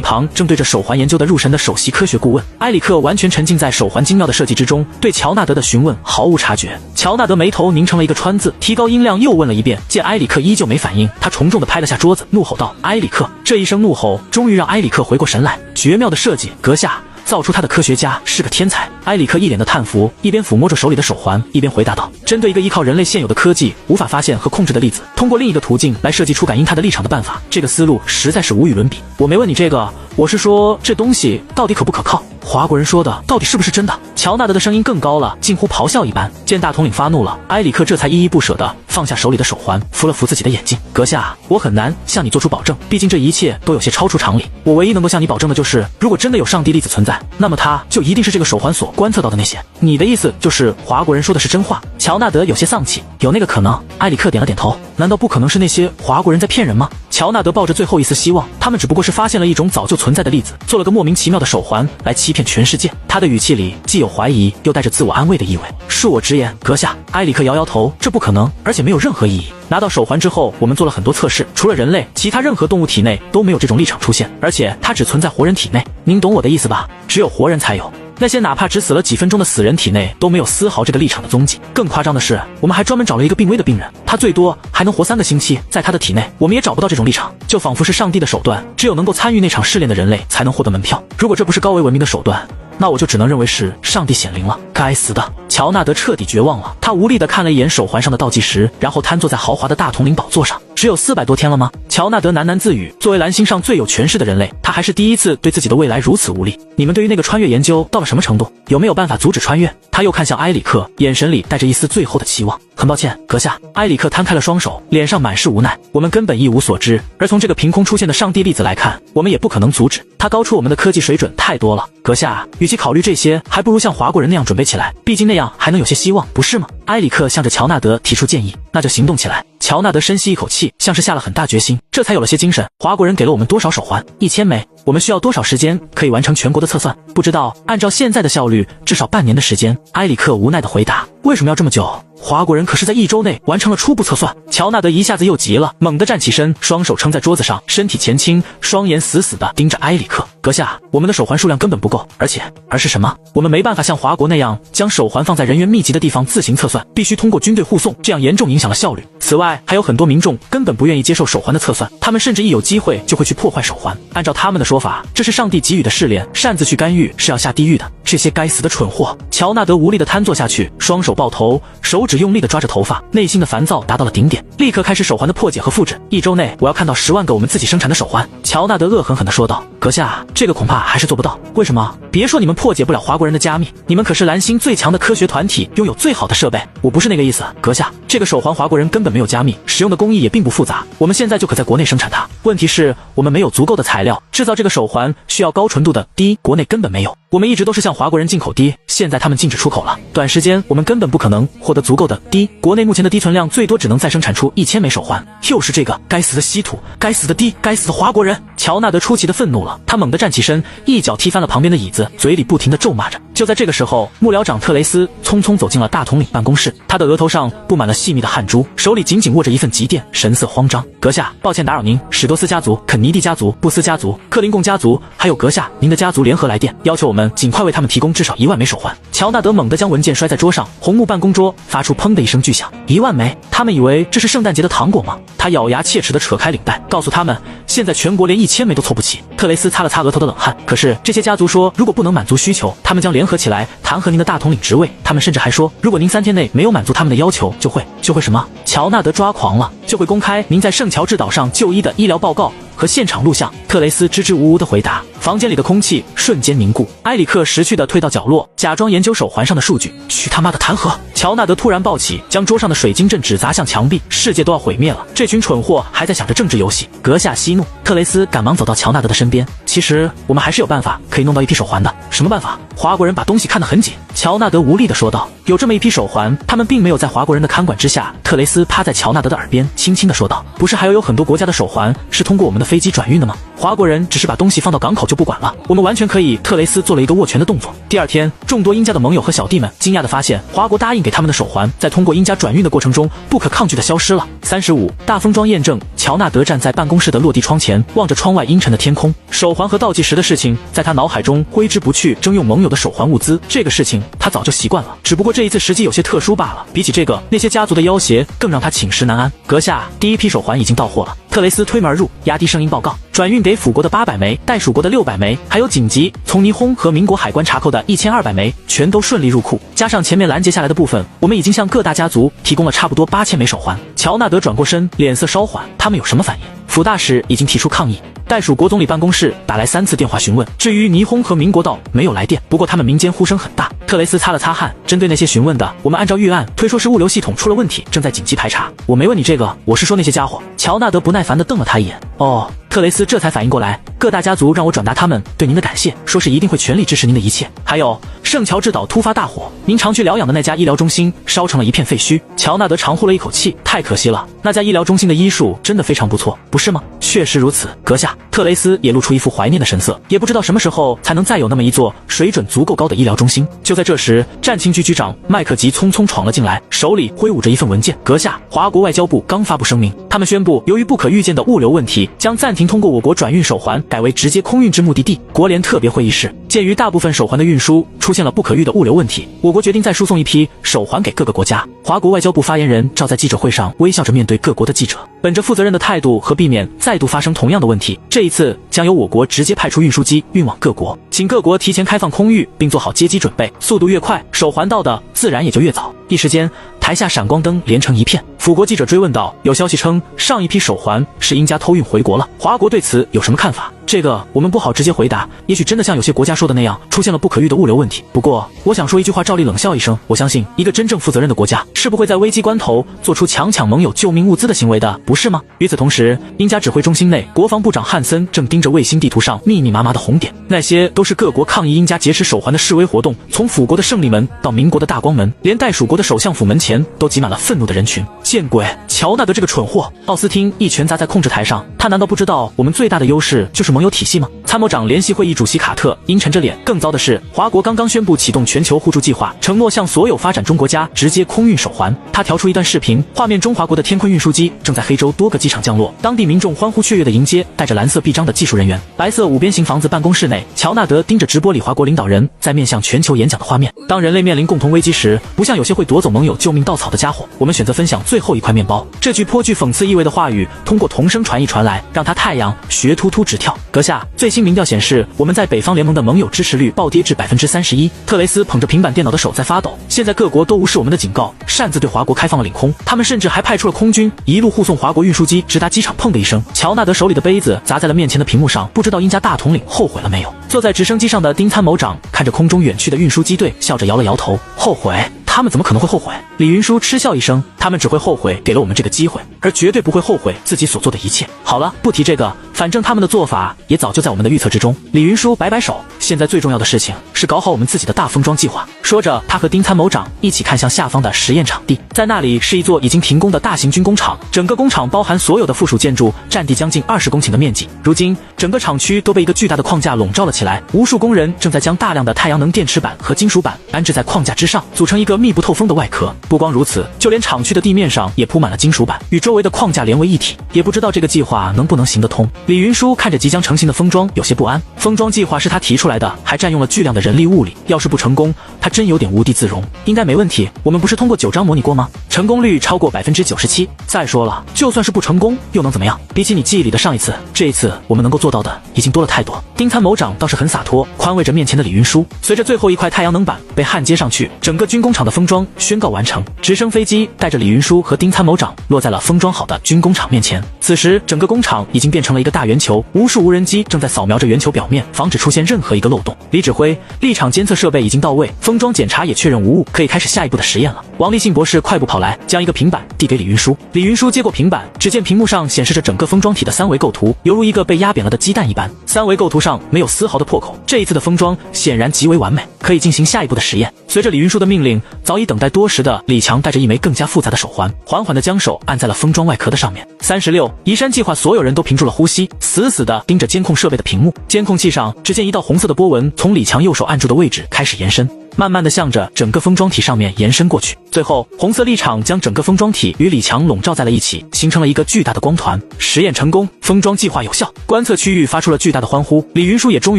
旁正对着手环研究的入神的首席科学顾问埃里克，完全沉浸在手环精妙的设计之中，对乔纳德的询问毫无察觉。乔纳德眉头拧成了一个川字，提高音量又问了一遍。见埃里克依旧没反应，他重重地拍了下桌子，怒吼道：“埃里克！”这一声怒吼终于让埃里克回过神来。绝妙的设计，阁下！造出他的科学家是个天才。埃里克一脸的叹服，一边抚摸着手里的手环，一边回答道：“针对一个依靠人类现有的科技无法发现和控制的粒子，通过另一个途径来设计出感应它的立场的办法，这个思路实在是无与伦比。我没问你这个，我是说这东西到底可不可靠？华国人说的到底是不是真的？”乔纳德的声音更高了，近乎咆哮一般。见大统领发怒了，埃里克这才依依不舍地放下手里的手环，扶了扶自己的眼睛。阁下，我很难向你做出保证，毕竟这一切都有些超出常理。我唯一能够向你保证的就是，如果真的有上帝粒子存在，那么它就一定是这个手环所观测到的那些。你的意思就是华国人说的是真话？乔纳德有些丧气。有那个可能。埃里克点了点头。难道不可能是那些华国人在骗人吗？乔纳德抱着最后一丝希望，他们只不过是发现了一种早就存在的粒子，做了个莫名其妙的手环来欺骗全世界。他的语气里既有怀疑，又带着自我安慰的意味。恕我直言，阁下。埃里克摇摇头，这不可能，而且没有任何意义。拿到手环之后，我们做了很多测试，除了人类，其他任何动物体内都没有这种立场出现，而且它只存在活人体内。您懂我的意思吧？只有活人才有。那些哪怕只死了几分钟的死人体内都没有丝毫这个立场的踪迹。更夸张的是，我们还专门找了一个病危的病人，他最多还能活3个星期，在他的体内我们也找不到这种立场，就仿佛是上帝的手段，只有能够参与那场试炼的人类才能获得门票。如果这不是高维文明的手段，那我就只能认为是上帝显灵了。该死的！乔纳德彻底绝望了，他无力地看了一眼手环上的倒计时，然后瘫坐在豪华的大统领宝座上。只有400多天了吗？乔纳德喃喃自语。作为蓝星上最有权势的人类，他还是第一次对自己的未来如此无力。你们对于那个穿越研究到了什么程度？有没有办法阻止穿越？他又看向埃里克，眼神里带着一丝最后的期望。很抱歉，阁下。埃里克摊开了双手，脸上满是无奈。我们根本一无所知，而从这个凭空出现的上帝粒子来看，我们也不可能阻止。它高出我们的科技水准太多了。阁下，与其考虑这些，还不如像华国人那样准备起来，毕竟那样还能有些希望，不是吗？埃里克向着乔纳德提出建议。那就行动起来。乔纳德深吸一口气，像是下了很大决心，这才有了些精神。华国人给了我们多少手环？1000枚。我们需要多少时间可以完成全国的测算？不知道。按照现在的效率，至少半年的时间。埃里克无奈地回答。为什么要这么久？华国人可是在1周内完成了初步测算。乔纳德一下子又急了，猛地站起身，双手撑在桌子上，身体前倾，双眼死死地盯着埃里克。阁下，我们的手环数量根本不够，而是什么？我们没办法像华国那样将手环放在人员密集的地方自行测算，必须通过军队护送，这样严重影响了效率。此外，还有很多民众根本不愿意接受手环的测算，他们甚至一有机会就会去破坏手环。按照他们的说法，这是上帝给予的试炼，擅自去干预是要下地狱的。这些该死的蠢货！乔纳德无力地瘫坐下去，双手抱头，手指用力地抓着头发，内心的烦躁达到了顶点。立刻开始手环的破解和复制，1周内我要看到10万个我们自己生产的手环。乔纳德恶狠狠地说道。阁下，这个恐怕还是做不到。为什么？别说你们破解不了华国人的加密，你们可是蓝星最强的科学团体，拥有最好的设备。我不是那个意思，阁下，这个手环华国人根本没有加密，使用的工艺也并不复杂，我们现在就可在国内生产它。问题是我们没有足够的材料，制造这个手环需要高纯度的滴，国内根本没有。我们一直都是向华国人进口滴，现在他们禁止出口了，短时间我们根本不可能获得足够的滴，国内目前的滴存量最多只能再生产出1000枚手环。又是这个该死的稀土，该死的滴，该死的华国人！乔纳德出奇的愤怒了，他猛地站起身，一脚踢翻了旁边的椅子，嘴里不停地咒骂着。就在这个时候，幕僚长特雷斯匆匆走进了大统领办公室，他的额头上布满了细密的汗珠，手里紧紧握着一份急电，神色慌张。阁下，抱歉打扰您，史多斯家族、肯尼迪家族、布斯家族、克林贡家族，还有阁下您的家族联合来电，要求我们尽快为他们提供至少1万枚手环。乔纳德猛地将文件摔在桌上，红木办公桌发出砰的一声巨响。1万枚？他们以为这是圣诞节的糖果吗？他咬牙切齿地扯开领带，告诉他们，现在全国连1000枚都凑不齐。特雷斯擦了擦额头的冷汗，可是这些家族说，如果不能满足需求，他们将联联合起来弹劾您的大统领职位。他们甚至还说，如果您3天内没有满足他们的要求，就会什么？乔纳德抓狂了，就会公开您在圣乔治岛上就医的医疗报告和现场录像。特雷斯支支吾吾地回答。房间里的空气瞬间凝固，埃里克识趣地退到角落，假装研究手环上的数据。去他妈的弹劾！乔纳德突然抱起，将桌上的水晶阵指砸向墙壁，世界都要毁灭了。这群蠢货还在想着政治游戏，阁下息怒。特雷斯赶忙走到乔纳德的身边。其实我们还是有办法可以弄到一批手环的。什么办法？华国人把东西看得很紧。乔纳德无力地说道。有这么一批手环，他们并没有在华国人的看管之下。特雷斯趴在乔纳德的耳边轻轻地说道。不是还有很多国家的手环是通过我们的飞机转运的吗？华国人只是把东西放到港口就不管了，我们完全可以。特雷斯做了一个握拳的动作。第二天，众多鹰家的盟友和小弟们惊讶地发现，华国答应给他们的手环在通过鹰家转运的过程中不可抗拒地消失了。35大封装验证。乔纳德站在办公室的落地窗前，望着窗外阴沉的天空。手环和倒计时的事情在他脑海中挥之不去，征用盟友的手环物资，这个事情他早就习惯了，只不过这一次时机有些特殊罢了。比起这个，那些家族的要挟更让他寝食难安。阁下，第一批手环已经到货了。特雷斯推门而入，压低声音报告：转运给辅国的800枚，袋鼠国的600枚，还有紧急从霓虹和民国海关查扣的1200枚，全都顺利入库。加上前面拦截下来的部分，我们已经向各大家族提供了差不多8000枚手环。乔纳德转过身，脸色稍缓。他们有什么反应？府大使已经提出抗议。袋鼠国总理办公室打来3次电话询问，至于霓虹和民国道没有来电，不过他们民间呼声很大。特雷斯擦了擦汗，针对那些询问的，我们按照预案推说是物流系统出了问题，正在紧急排查。我没问你这个，我是说那些家伙。乔纳德不耐烦地瞪了他一眼。哦，特雷斯这才反应过来，各大家族让我转达他们对您的感谢，说是一定会全力支持您的一切。还有圣乔治岛突发大火，您常去疗养的那家医疗中心烧成了一片废墟。乔纳德长呼了一口气，太可惜了，那家医疗中心的医术真的非常不错，不是吗？确实如此，阁下。特雷斯也露出一副怀念的神色，也不知道什么时候才能再有那么一座水准足够高的医疗中心。就在这时，战情局局长麦克吉匆匆闯了进来，手里挥舞着一份文件。阁下，华国外交部刚发布声明，他们宣布由于不可预见的物流问题，将暂停通过我国转运手环，改为直接空运至目的地。国联特别会议室，鉴于大部分手环的运输出现了不可预的物流问题，我国决定再输送一批手环给各个国家。华国外交部发言人照在记者会上微笑着面对各国的记者，本着负责任的态度和避免再度发生同样的问题，这一次将由我国直接派出运输机运往各国，请各国提前开放空域，并做好接机准备，速度越快，手环到的自然也就越早。一时间，台下闪光灯连成一片。辅国记者追问道：有消息称上一批手环是鹰家偷运回国了，华国对此有什么看法？这个我们不好直接回答，也许真的像有些国家说的那样，出现了不可预的物流问题。不过我想说一句话，照例冷笑一声，我相信一个真正负责任的国家是不会在危机关头做出强抢盟友救命物资的行为的，不是吗？与此同时，鹰家指挥中心内，国防部长汉森正盯着卫星地图上密密麻麻的红点，那些都是各国抗议鹰家劫持手环的示威活动。从辅国的胜利门到民国的大光门，连袋鼠国的首相府门前都挤满了愤怒的人群。见鬼！乔纳德这个蠢货！奥斯汀一拳砸在控制台上，他难道不知道我们最大的优势就是盟友体系吗？参谋长联席会议主席卡特阴沉着脸。更糟的是，华国刚刚宣布启动全球互助计划，承诺向所有发展中国家直接空运手环。他调出一段视频，画面中华国的天鲲运输机正在黑州多个机场降落，当地民众欢呼雀跃地迎接带着蓝色臂章的技术人员。白色五边形房子办公室内，乔纳德盯着直播里华国领导人在面向全球演讲的画面。当人类面临共同危机时，不像有些会夺走盟友救命稻草的家伙，我们选择分享最后一块面包。这句颇具讽刺意味的话语通过同声传译传来，让他太阳穴突突直跳。阁下，最新民调显示，我们在北方联盟的盟友支持率暴跌至31%。特雷斯捧着平板电脑的手在发抖。现在各国都无视我们的警告，擅自对华国开放了领空，他们甚至还派出了空军一路护送华国运输机直达机场。砰的一声，乔纳德手里的杯子砸在了面前的屏幕上，不知道鹰家大统领后悔了没有？坐在直升机上的丁参谋长看着空中远去的运输机队，笑着摇了摇头。后悔？他们怎么可能会后悔？李云舒嗤笑一声，他们只会后悔给了我们这个机会，而绝对不会后悔自己所做的一切。好了，不提这个，反正他们的做法也早就在我们的预测之中。李云舒摆摆手，现在最重要的事情是搞好我们自己的大封装计划。说着，他和丁参谋长一起看向下方的实验场地，在那里是一座已经停工的大型军工厂，整个工厂包含所有的附属建筑，占地将近20公顷的面积。如今，整个厂区都被一个巨大的框架笼罩了起来，无数工人正在将大量的太阳能电池板和金属板安置在框架之上，组成一个密不透风的外壳。不光如此，就连厂区的地面上也铺满了金属板，与周围的框架连为一体。也不知道这个计划能不能行得通。李云舒看着即将成型的封装，有些不安。封装计划是他提出来的，还占用了巨量的人力物力，要是不成功，他真有点无地自容。应该没问题，我们不是通过9章模拟过吗？成功率超过97%。再说了，就算是不成功，又能怎么样？比起你记忆里的上一次，这一次我们能够做到的已经多了太多。丁参谋长倒是很洒脱，宽慰着面前的李云舒。随着最后一块太阳能板被焊接上去，整个军工厂的封装宣告完成。直升飞机带着李云舒和丁参谋长落在了封装好的军工厂面前。此时，整个工厂已经变成了一个大圆球，无数无人机正在扫描着圆球表面，防止出现任何一个漏洞。李指挥，立场监测设备已经到位，封装检查也确认无误，可以开始下一步的实验了。王立信博士快步跑来，将一个平板递给李云舒。李云舒接过平板，只见屏幕上显示着整个封装体的3维构图，犹如一个被压扁了的鸡蛋一般。3维构图上没有丝毫的破口，这一次的封装显然极为完美，可以进行下一步的实验。随着李云舒的命令，早已等待多时的李强带着一枚更加复杂的手环，缓缓地将手按在了封装外壳的上面。36移山计划，所有人都屏住了呼吸，死死地盯着监控设备的屏幕。监控器上，只见一道红色的波纹从李强右手按住的位置开始延伸，慢慢地向着整个封装体上面延伸过去。最后，红色力场将整个封装体与李强笼罩在了一起，形成了一个巨大的光团。实验成功，封装计划有效。观测区域发出了巨大的欢呼，李云舒也终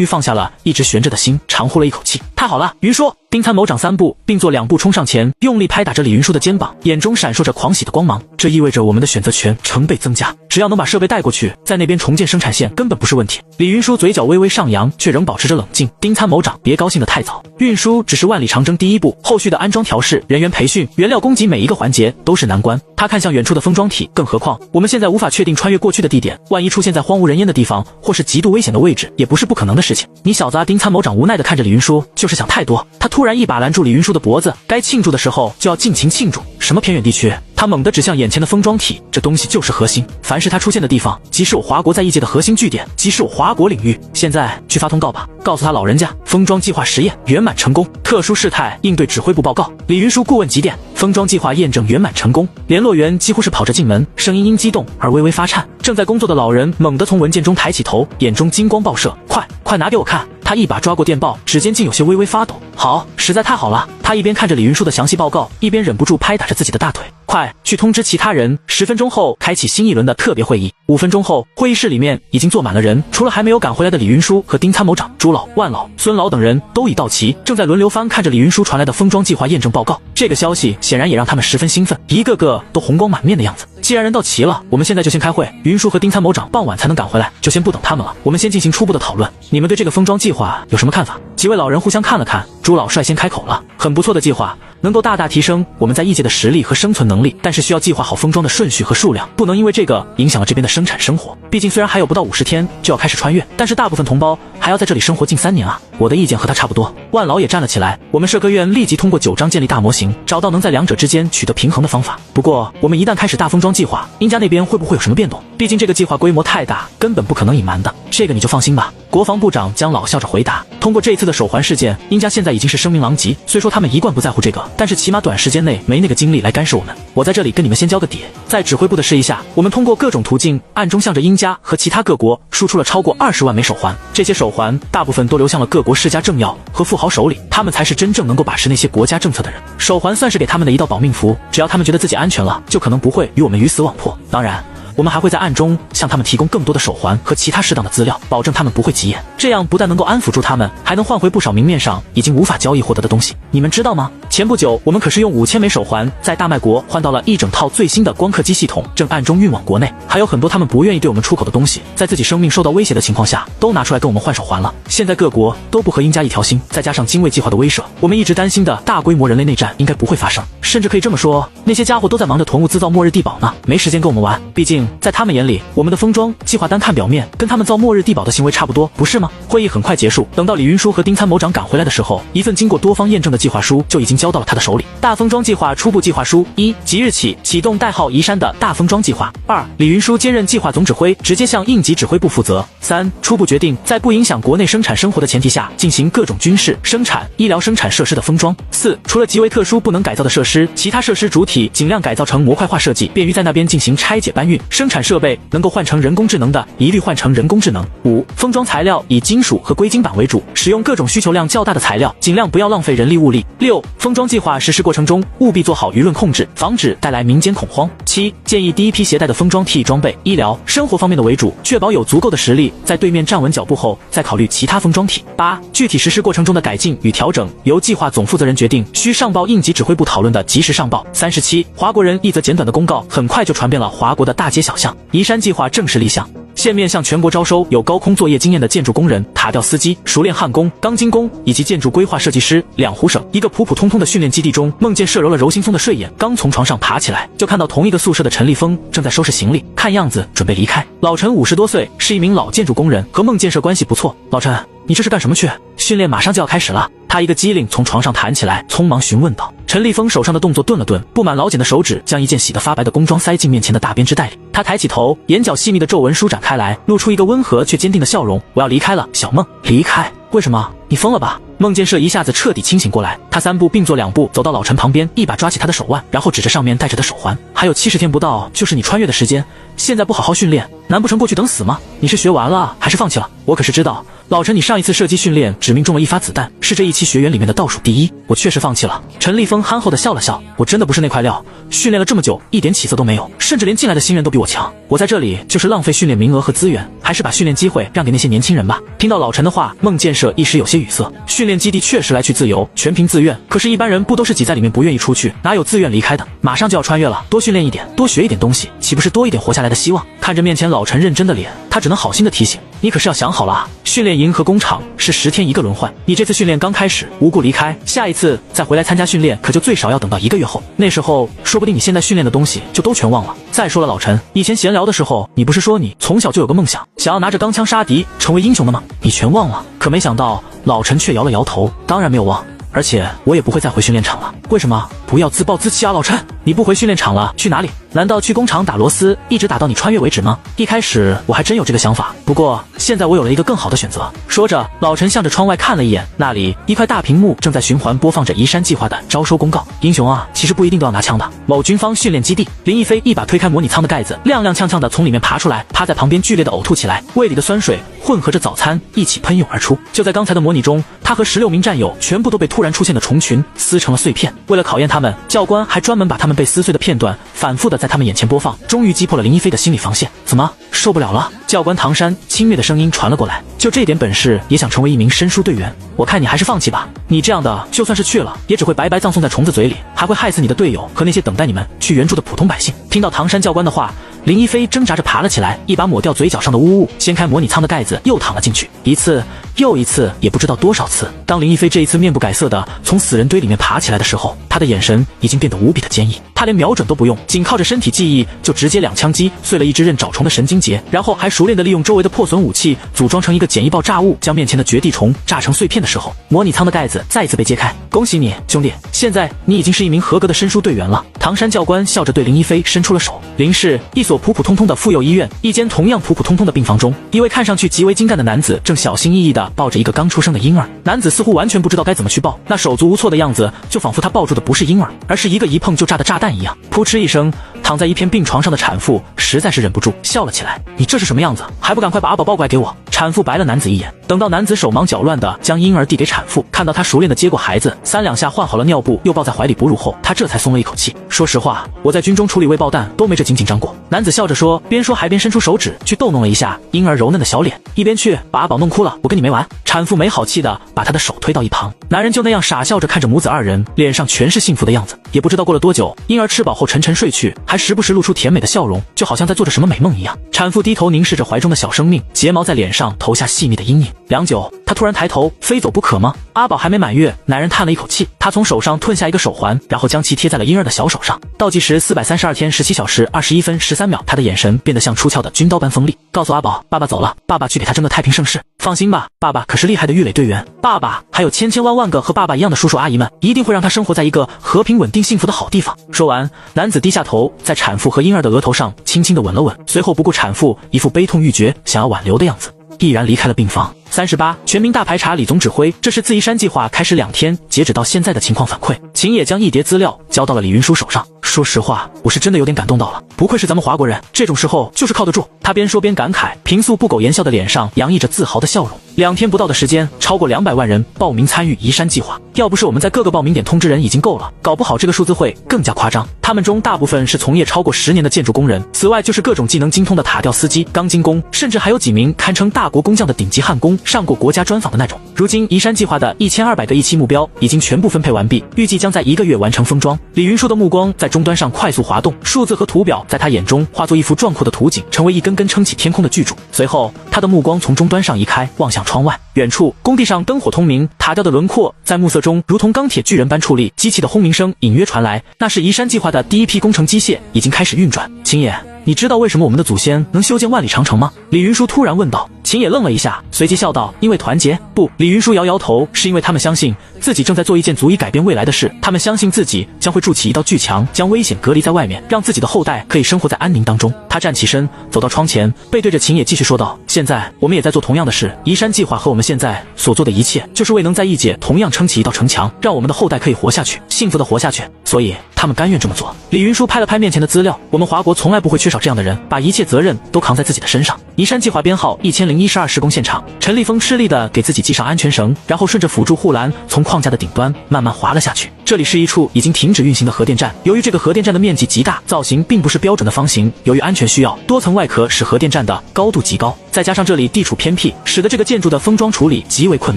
于放下了一直悬着的心，长呼了一口气。太好了，云舒！丁参谋长3步并作2步冲上前，用力拍打着李云舒的肩膀，眼中闪烁着狂喜的光芒。这意味着我们的选择权成倍增加，只要能把设备带过去，在那边重建生产线根本不是问题。李云舒嘴角微微上扬，却仍保持着冷静。丁参谋长，别高兴得太早，运输只是万里长征第一步，后续的安装调试、人员培训、原料供给每一个环节都是难关。他看向远处的封装体，更何况我们现在无法确定穿越过去的地点，万一出现在荒无人烟的地方，或是极度危险的位置，也不是不可能的事情。你小子啊！丁参谋长无奈地看着李云舒，就是想太多。他突然一把拦住李云舒的脖子，该庆祝的时候就要尽情庆祝。什么偏远地区？他猛地指向眼前的封装体，这东西就是核心，凡是他出现的地方，即是我华国在异界的核心据点，即是我华国领域。现在去发通告吧，告诉他老人家，封装计划实验圆满成功，特殊事态应对指挥部报告。李云舒顾问几点？封装计划验证圆满成功。联络员几乎是跑着进门，声音因激动而微微发颤。正在工作的老人猛地从文件中抬起头，眼中金光爆射，快拿给我看！他一把抓过电报，指尖竟有些微微发抖。好，实在太好了！他一边看着李云舒的详细报告，一边忍不住拍打着自己的大腿。快去通知其他人，10分钟后开启新一轮的特别会议。5分钟后，会议室里面已经坐满了人，除了还没有赶回来的李云舒和丁参谋长，朱老、万老、孙老等人都已到齐，正在轮流翻看着李云舒传来的封装计划验证报告。这个消息显然也让他们十分兴奋，一个个都红光满面的样子。既然人到齐了，我们现在就先开会。云舒和丁参谋长傍晚才能赶回来，就先不等他们了。我们先进行初步的讨论。你们对这个封装计划有什么看法？几位老人互相看了看，朱老率先开口了：很不错的计划，能够大大提升我们在异界的实力和生存能力，但是需要计划好封装的顺序和数量，不能因为这个影响了这边的生产生活。毕竟虽然还有不到50天就要开始穿越，但是大部分同胞还要在这里生活近3年啊。我的意见和他差不多。万老也站了起来，我们社科院立即通过9章建立大模型，找到能在2者之间取得平衡的方法。不过我们一旦开始大封装计划，殷家那边会不会有什么变动？毕竟这个计划规模太大，根本不可能隐瞒的。这个你就放心吧。国防部长江老笑着回答。通过这一次的手环事件，殷家现在已经是声名狼藉。虽说他们一贯不在乎这个，但是起码短时间内没那个精力来干涉我们。我在这里跟你们先交个底，在指挥部的示意下，我们通过各种途径暗中向着殷家和其他各国输出了超过20万枚手环。这些手环大部分都流向了各国世家政要和富豪手里，他们才是真正能够把持那些国家政策的人。手环算是给他们的一道保命符，只要他们觉得自己安全了，就可能不会与我们鱼死网破。当然我们还会在暗中向他们提供更多的手环和其他适当的资料，保证他们不会急眼。这样不但能够安抚住他们，还能换回不少明面上已经无法交易获得的东西。你们知道吗？前不久我们可是用5000枚手环在大麦国换到了一整套最新的光刻机系统，正暗中运往国内。还有很多他们不愿意对我们出口的东西，在自己生命受到威胁的情况下，都拿出来跟我们换手环了。现在各国都不和殷家一条心，再加上精卫计划的威慑，我们一直担心的大规模人类内战应该不会发生。甚至可以这么说，那些家伙都在忙着囤物自造末日地堡呢，没时间跟我们玩。毕竟在他们眼里，我们的封装计划单看表面跟他们造末日地堡的行为差不多，不是吗？会议很快结束，等到李云舒和丁参谋长赶回来的时候，一份经过多方验证的计划书就已经交到了他的手里。大封装计划初步计划书：1. 即日起启动代号移山的大封装计划。2. 李云舒兼任计划总指挥，直接向应急指挥部负责。3. 初步决定在不影响国内生产生活的前提下，进行各种军事、生产、医疗生产设施的封装。4. 除了极为特殊不能改造的设施，其他设施主体尽量改造成模块化设计，便于在那边进行拆解搬运。生产设备能够换成人工智能的，一律换成人工智能。5、封装材料以金属和硅晶板为主，使用各种需求量较大的材料，尽量不要浪费人力物力。6、封装计划实施过程中务必做好舆论控制，防止带来民间恐慌。7、建议第一批携带的封装 TE 装备医疗、生活方面的为主，确保有足够的实力，在对面站稳脚步后再考虑其他封装体。8、具体实施过程中的改进与调整由计划总负责人决定，需上报应急指挥部讨论的及时上报。37、华国人一则简短的公告很快就传遍了华国的大街小巷，宜山计划正式立项。县面向全国招收有高空作业经验的建筑工人、塔吊司机、熟练焊工、钢筋工以及建筑规划设计师。两湖省一个普普通通的训练基地中，孟建设揉了揉惺忪的睡眼，刚从床上爬起来，就看到同一个宿舍的陈立峰正在收拾行李，看样子准备离开。老陈50多岁，是一名老建筑工人，和孟建设关系不错。老陈，你这是干什么去？训练马上就要开始了。他一个机灵从床上弹起来，匆忙询问道。陈立峰手上的动作顿了顿，布满老茧的手指将一件洗得发白的工装塞进面前的大编织袋里。他抬起头，眼角细密的皱纹舒展开来，露出一个温和却坚定的笑容。我要离开了，小孟。离开？为什么？你疯了吧？孟建设一下子彻底清醒过来，他3步并作2步走到老陈旁边，一把抓起他的手腕，然后指着上面戴着的手环。还有70天不到，就是你穿越的时间，现在不好好训练，难不成过去等死吗？你是学完了还是放弃了？我可是知道，老陈，你上一次射击训练只命中了1发子弹，是这一期学员里面的倒数第1。我确实放弃了。陈立峰憨厚地笑了笑，我真的不是那块料，训练了这么久，一点起色都没有，甚至连进来的新人都比我强。我在这里就是浪费训练名额和资源，还是把训练机会让给那些年轻人吧。听到老陈的话，孟建设一时有些语塞。训练基地确实来去自由，全凭自愿，可是一般人不都是挤在里面不愿意出去，哪有自愿离开的？马上就要穿越了，多训练一点，多学一点东西，岂不是多一点活下来的希望？看着面前老陈认真的脸，他只能好心的提醒，你可是要想好了啊，训练营和工厂是10天一个轮换，你这次训练刚开始无故离开，下一次再回来参加训练可就最少要等到1个月后，那时候说不定你现在训练的东西就都全忘了。再说了，老陈，以前闲聊的时候你不是说你从小就有个梦想，想要拿着钢枪杀敌成为英雄的吗？你全忘了。可没想到老陈却摇了摇头，当然没有忘，而且我也不会再回训练场了。为什么？不要自暴自弃啊，老陈！你不回训练场了，去哪里？难道去工厂打螺丝，一直打到你穿越为止吗？一开始我还真有这个想法，不过现在我有了一个更好的选择。说着，老陈向着窗外看了一眼，那里一块大屏幕正在循环播放着宜山计划的招收公告。英雄啊，其实不一定都要拿枪的。某军方训练基地，林一飞一把推开模拟舱的盖子，踉踉跄跄的从里面爬出来，趴在旁边剧烈的呕吐起来，胃里的酸水混合着早餐一起喷涌而出。就在刚才的模拟中，他和16名战友全部都被突然出现的虫群撕成了碎片。为了考验他们，教官还专门把他们被撕碎的片段反复的在他们眼前播放，终于击破了林一飞的心理防线。怎么受不了了？教官唐山轻蔑的声音传了过来。就这点本事也想成为一名申书队员？我看你还是放弃吧，你这样的就算是去了，也只会白白葬送在虫子嘴里，还会害死你的队友和那些等待你们去援助的普通百姓。听到唐山教官的话，林一飞挣扎着爬了起来，一把抹掉嘴角上的污物，掀开模拟舱的盖子，又躺了进去。一次又一次，也不知道多少次。当林一飞这一次面不改色的从死人堆里面爬起来的时候，他的眼神已经变得无比的坚毅。他连瞄准都不用，仅靠着身体记忆就直接2枪击碎了一只刃爪虫的神经节，然后还熟练的利用周围的破损武器组装成一个简易爆炸物，将面前的绝地虫炸成碎片的时候，模拟舱的盖子再一次被揭开。恭喜你，兄弟，现在你已经是一名合格的申书队员了。唐山教官笑着对林一飞伸出了手。林市一所普普通通的妇幼医院，一间同样普普通通的病房中，一位看上去极为精干的男子正小心翼翼地抱着一个刚出生的婴儿。男子似乎完全不知道该怎么去抱，那手足无措的样子，就仿佛他抱住的不是婴儿，而是一个一碰就炸的炸弹一样。扑哧一声，躺在一片病床上的产妇实在是忍不住笑了起来。你这是什么样子？还不赶快把阿宝抱过来给我！产妇白了男子一眼，等到男子手忙脚乱地将婴儿递给产妇，看到他熟练地接过孩子，3两下换好了尿布，又抱在怀里哺乳后，他这才松了一口气。说实话，我在军中处理未爆弹都没这紧张过。男子笑着说，边说还边伸出手指去逗弄了一下婴儿柔嫩的小脸，一边去把阿宝弄哭了，我跟你没完。产妇没好气地把他的手推到一旁，男人就那样傻笑着看着母子2人，脸上全是幸福的样子。也不知道过了多久，婴儿吃饱后沉沉睡去，还时不时露出甜美的笑容，就好像在做着什么美梦一样。产妇低头凝视着怀中的小生命，睫毛在脸上投下细密的阴影。良久，她突然抬头，非走不可吗？阿宝还没满月，男人叹了一口气，他从手上吞下一个手环，然后将其贴在了婴儿的小手上。倒计时432天17小时21分13秒，他的眼神变得像出鞘的军刀般锋利。告诉阿宝，爸爸走了，爸爸去给他争个太平盛世。放心吧，爸爸可是厉害的预垒队员，爸爸还有千千万万个和爸爸一样的叔叔阿姨们，一定会让他生活在一个和平稳定幸福的好地方。说完，男子低下头，在产妇和婴儿的额头上轻轻地吻了吻，随后不顾产妇一副悲痛欲绝想要挽留的样子，毅然离开了病房。38全民大排查李总指挥，这是自宜山计划开始2天截止到现在的情况反馈。秦野将一叠资料交到了李云舒手上，说实话，我是真的有点感动到了，不愧是咱们华国人，这种时候就是靠得住。他边说边感慨，平素不苟言笑的脸上洋溢着自豪的笑容。2天不到的时间，超过200万人报名参与移山计划。要不是我们在各个报名点通知人已经够了，搞不好这个数字会更加夸张。他们中大部分是从业超过10年的建筑工人，此外就是各种技能精通的塔吊司机、钢筋工，甚至还有几名堪称大国工匠的顶级焊工，上过国家专访的那种。如今移山计划的1200个一期目标已经全部分配完毕，预计将在1个月完成封装。李云舒的目光在终端上快速滑动，数字和图表在他眼中化作一幅壮阔的图景，成为一根根撑起天空的巨柱。随后，他的目光从终端上移开，望向窗外，远处工地上灯火通明，塔吊的轮廓在暮色中如同钢铁巨人般矗立，机器的轰鸣声隐约传来，那是移山计划的第一批工程机械已经开始运转。秦野，你知道为什么我们的祖先能修建万里长城吗？李云舒突然问道。秦野愣了一下，随即笑道：因为团结。不，李云舒摇摇头，是因为他们相信自己正在做一件足以改变未来的事，他们相信自己将会筑起一道巨墙，将危险隔离在外面，让自己的后代可以生活在安宁当中。他站起身，走到窗前，背对着秦野继续说道：现在我们也在做同样的事，移山计划和我们现在所做的一切，就是为能在异界同样撑起一道城墙，让我们的后代可以活下去，幸福的活下去，所以他们甘愿这么做。李云舒拍了拍面前的资料，我们华国从来不会缺少这样的人，把一切责任都扛在自己的身上。移山计划编号1012施工现场，陈立峰吃力地给自己系上安全绳，然后顺着辅助护栏从框架的顶端慢慢滑了下去。这里是一处已经停止运行的核电站，由于这个核电站的面积极大，造型并不是标准的方形，由于安全需要，多层外壳使核电站的高度极高，再加上这里地处偏僻，使得这个建筑的封装处理极为困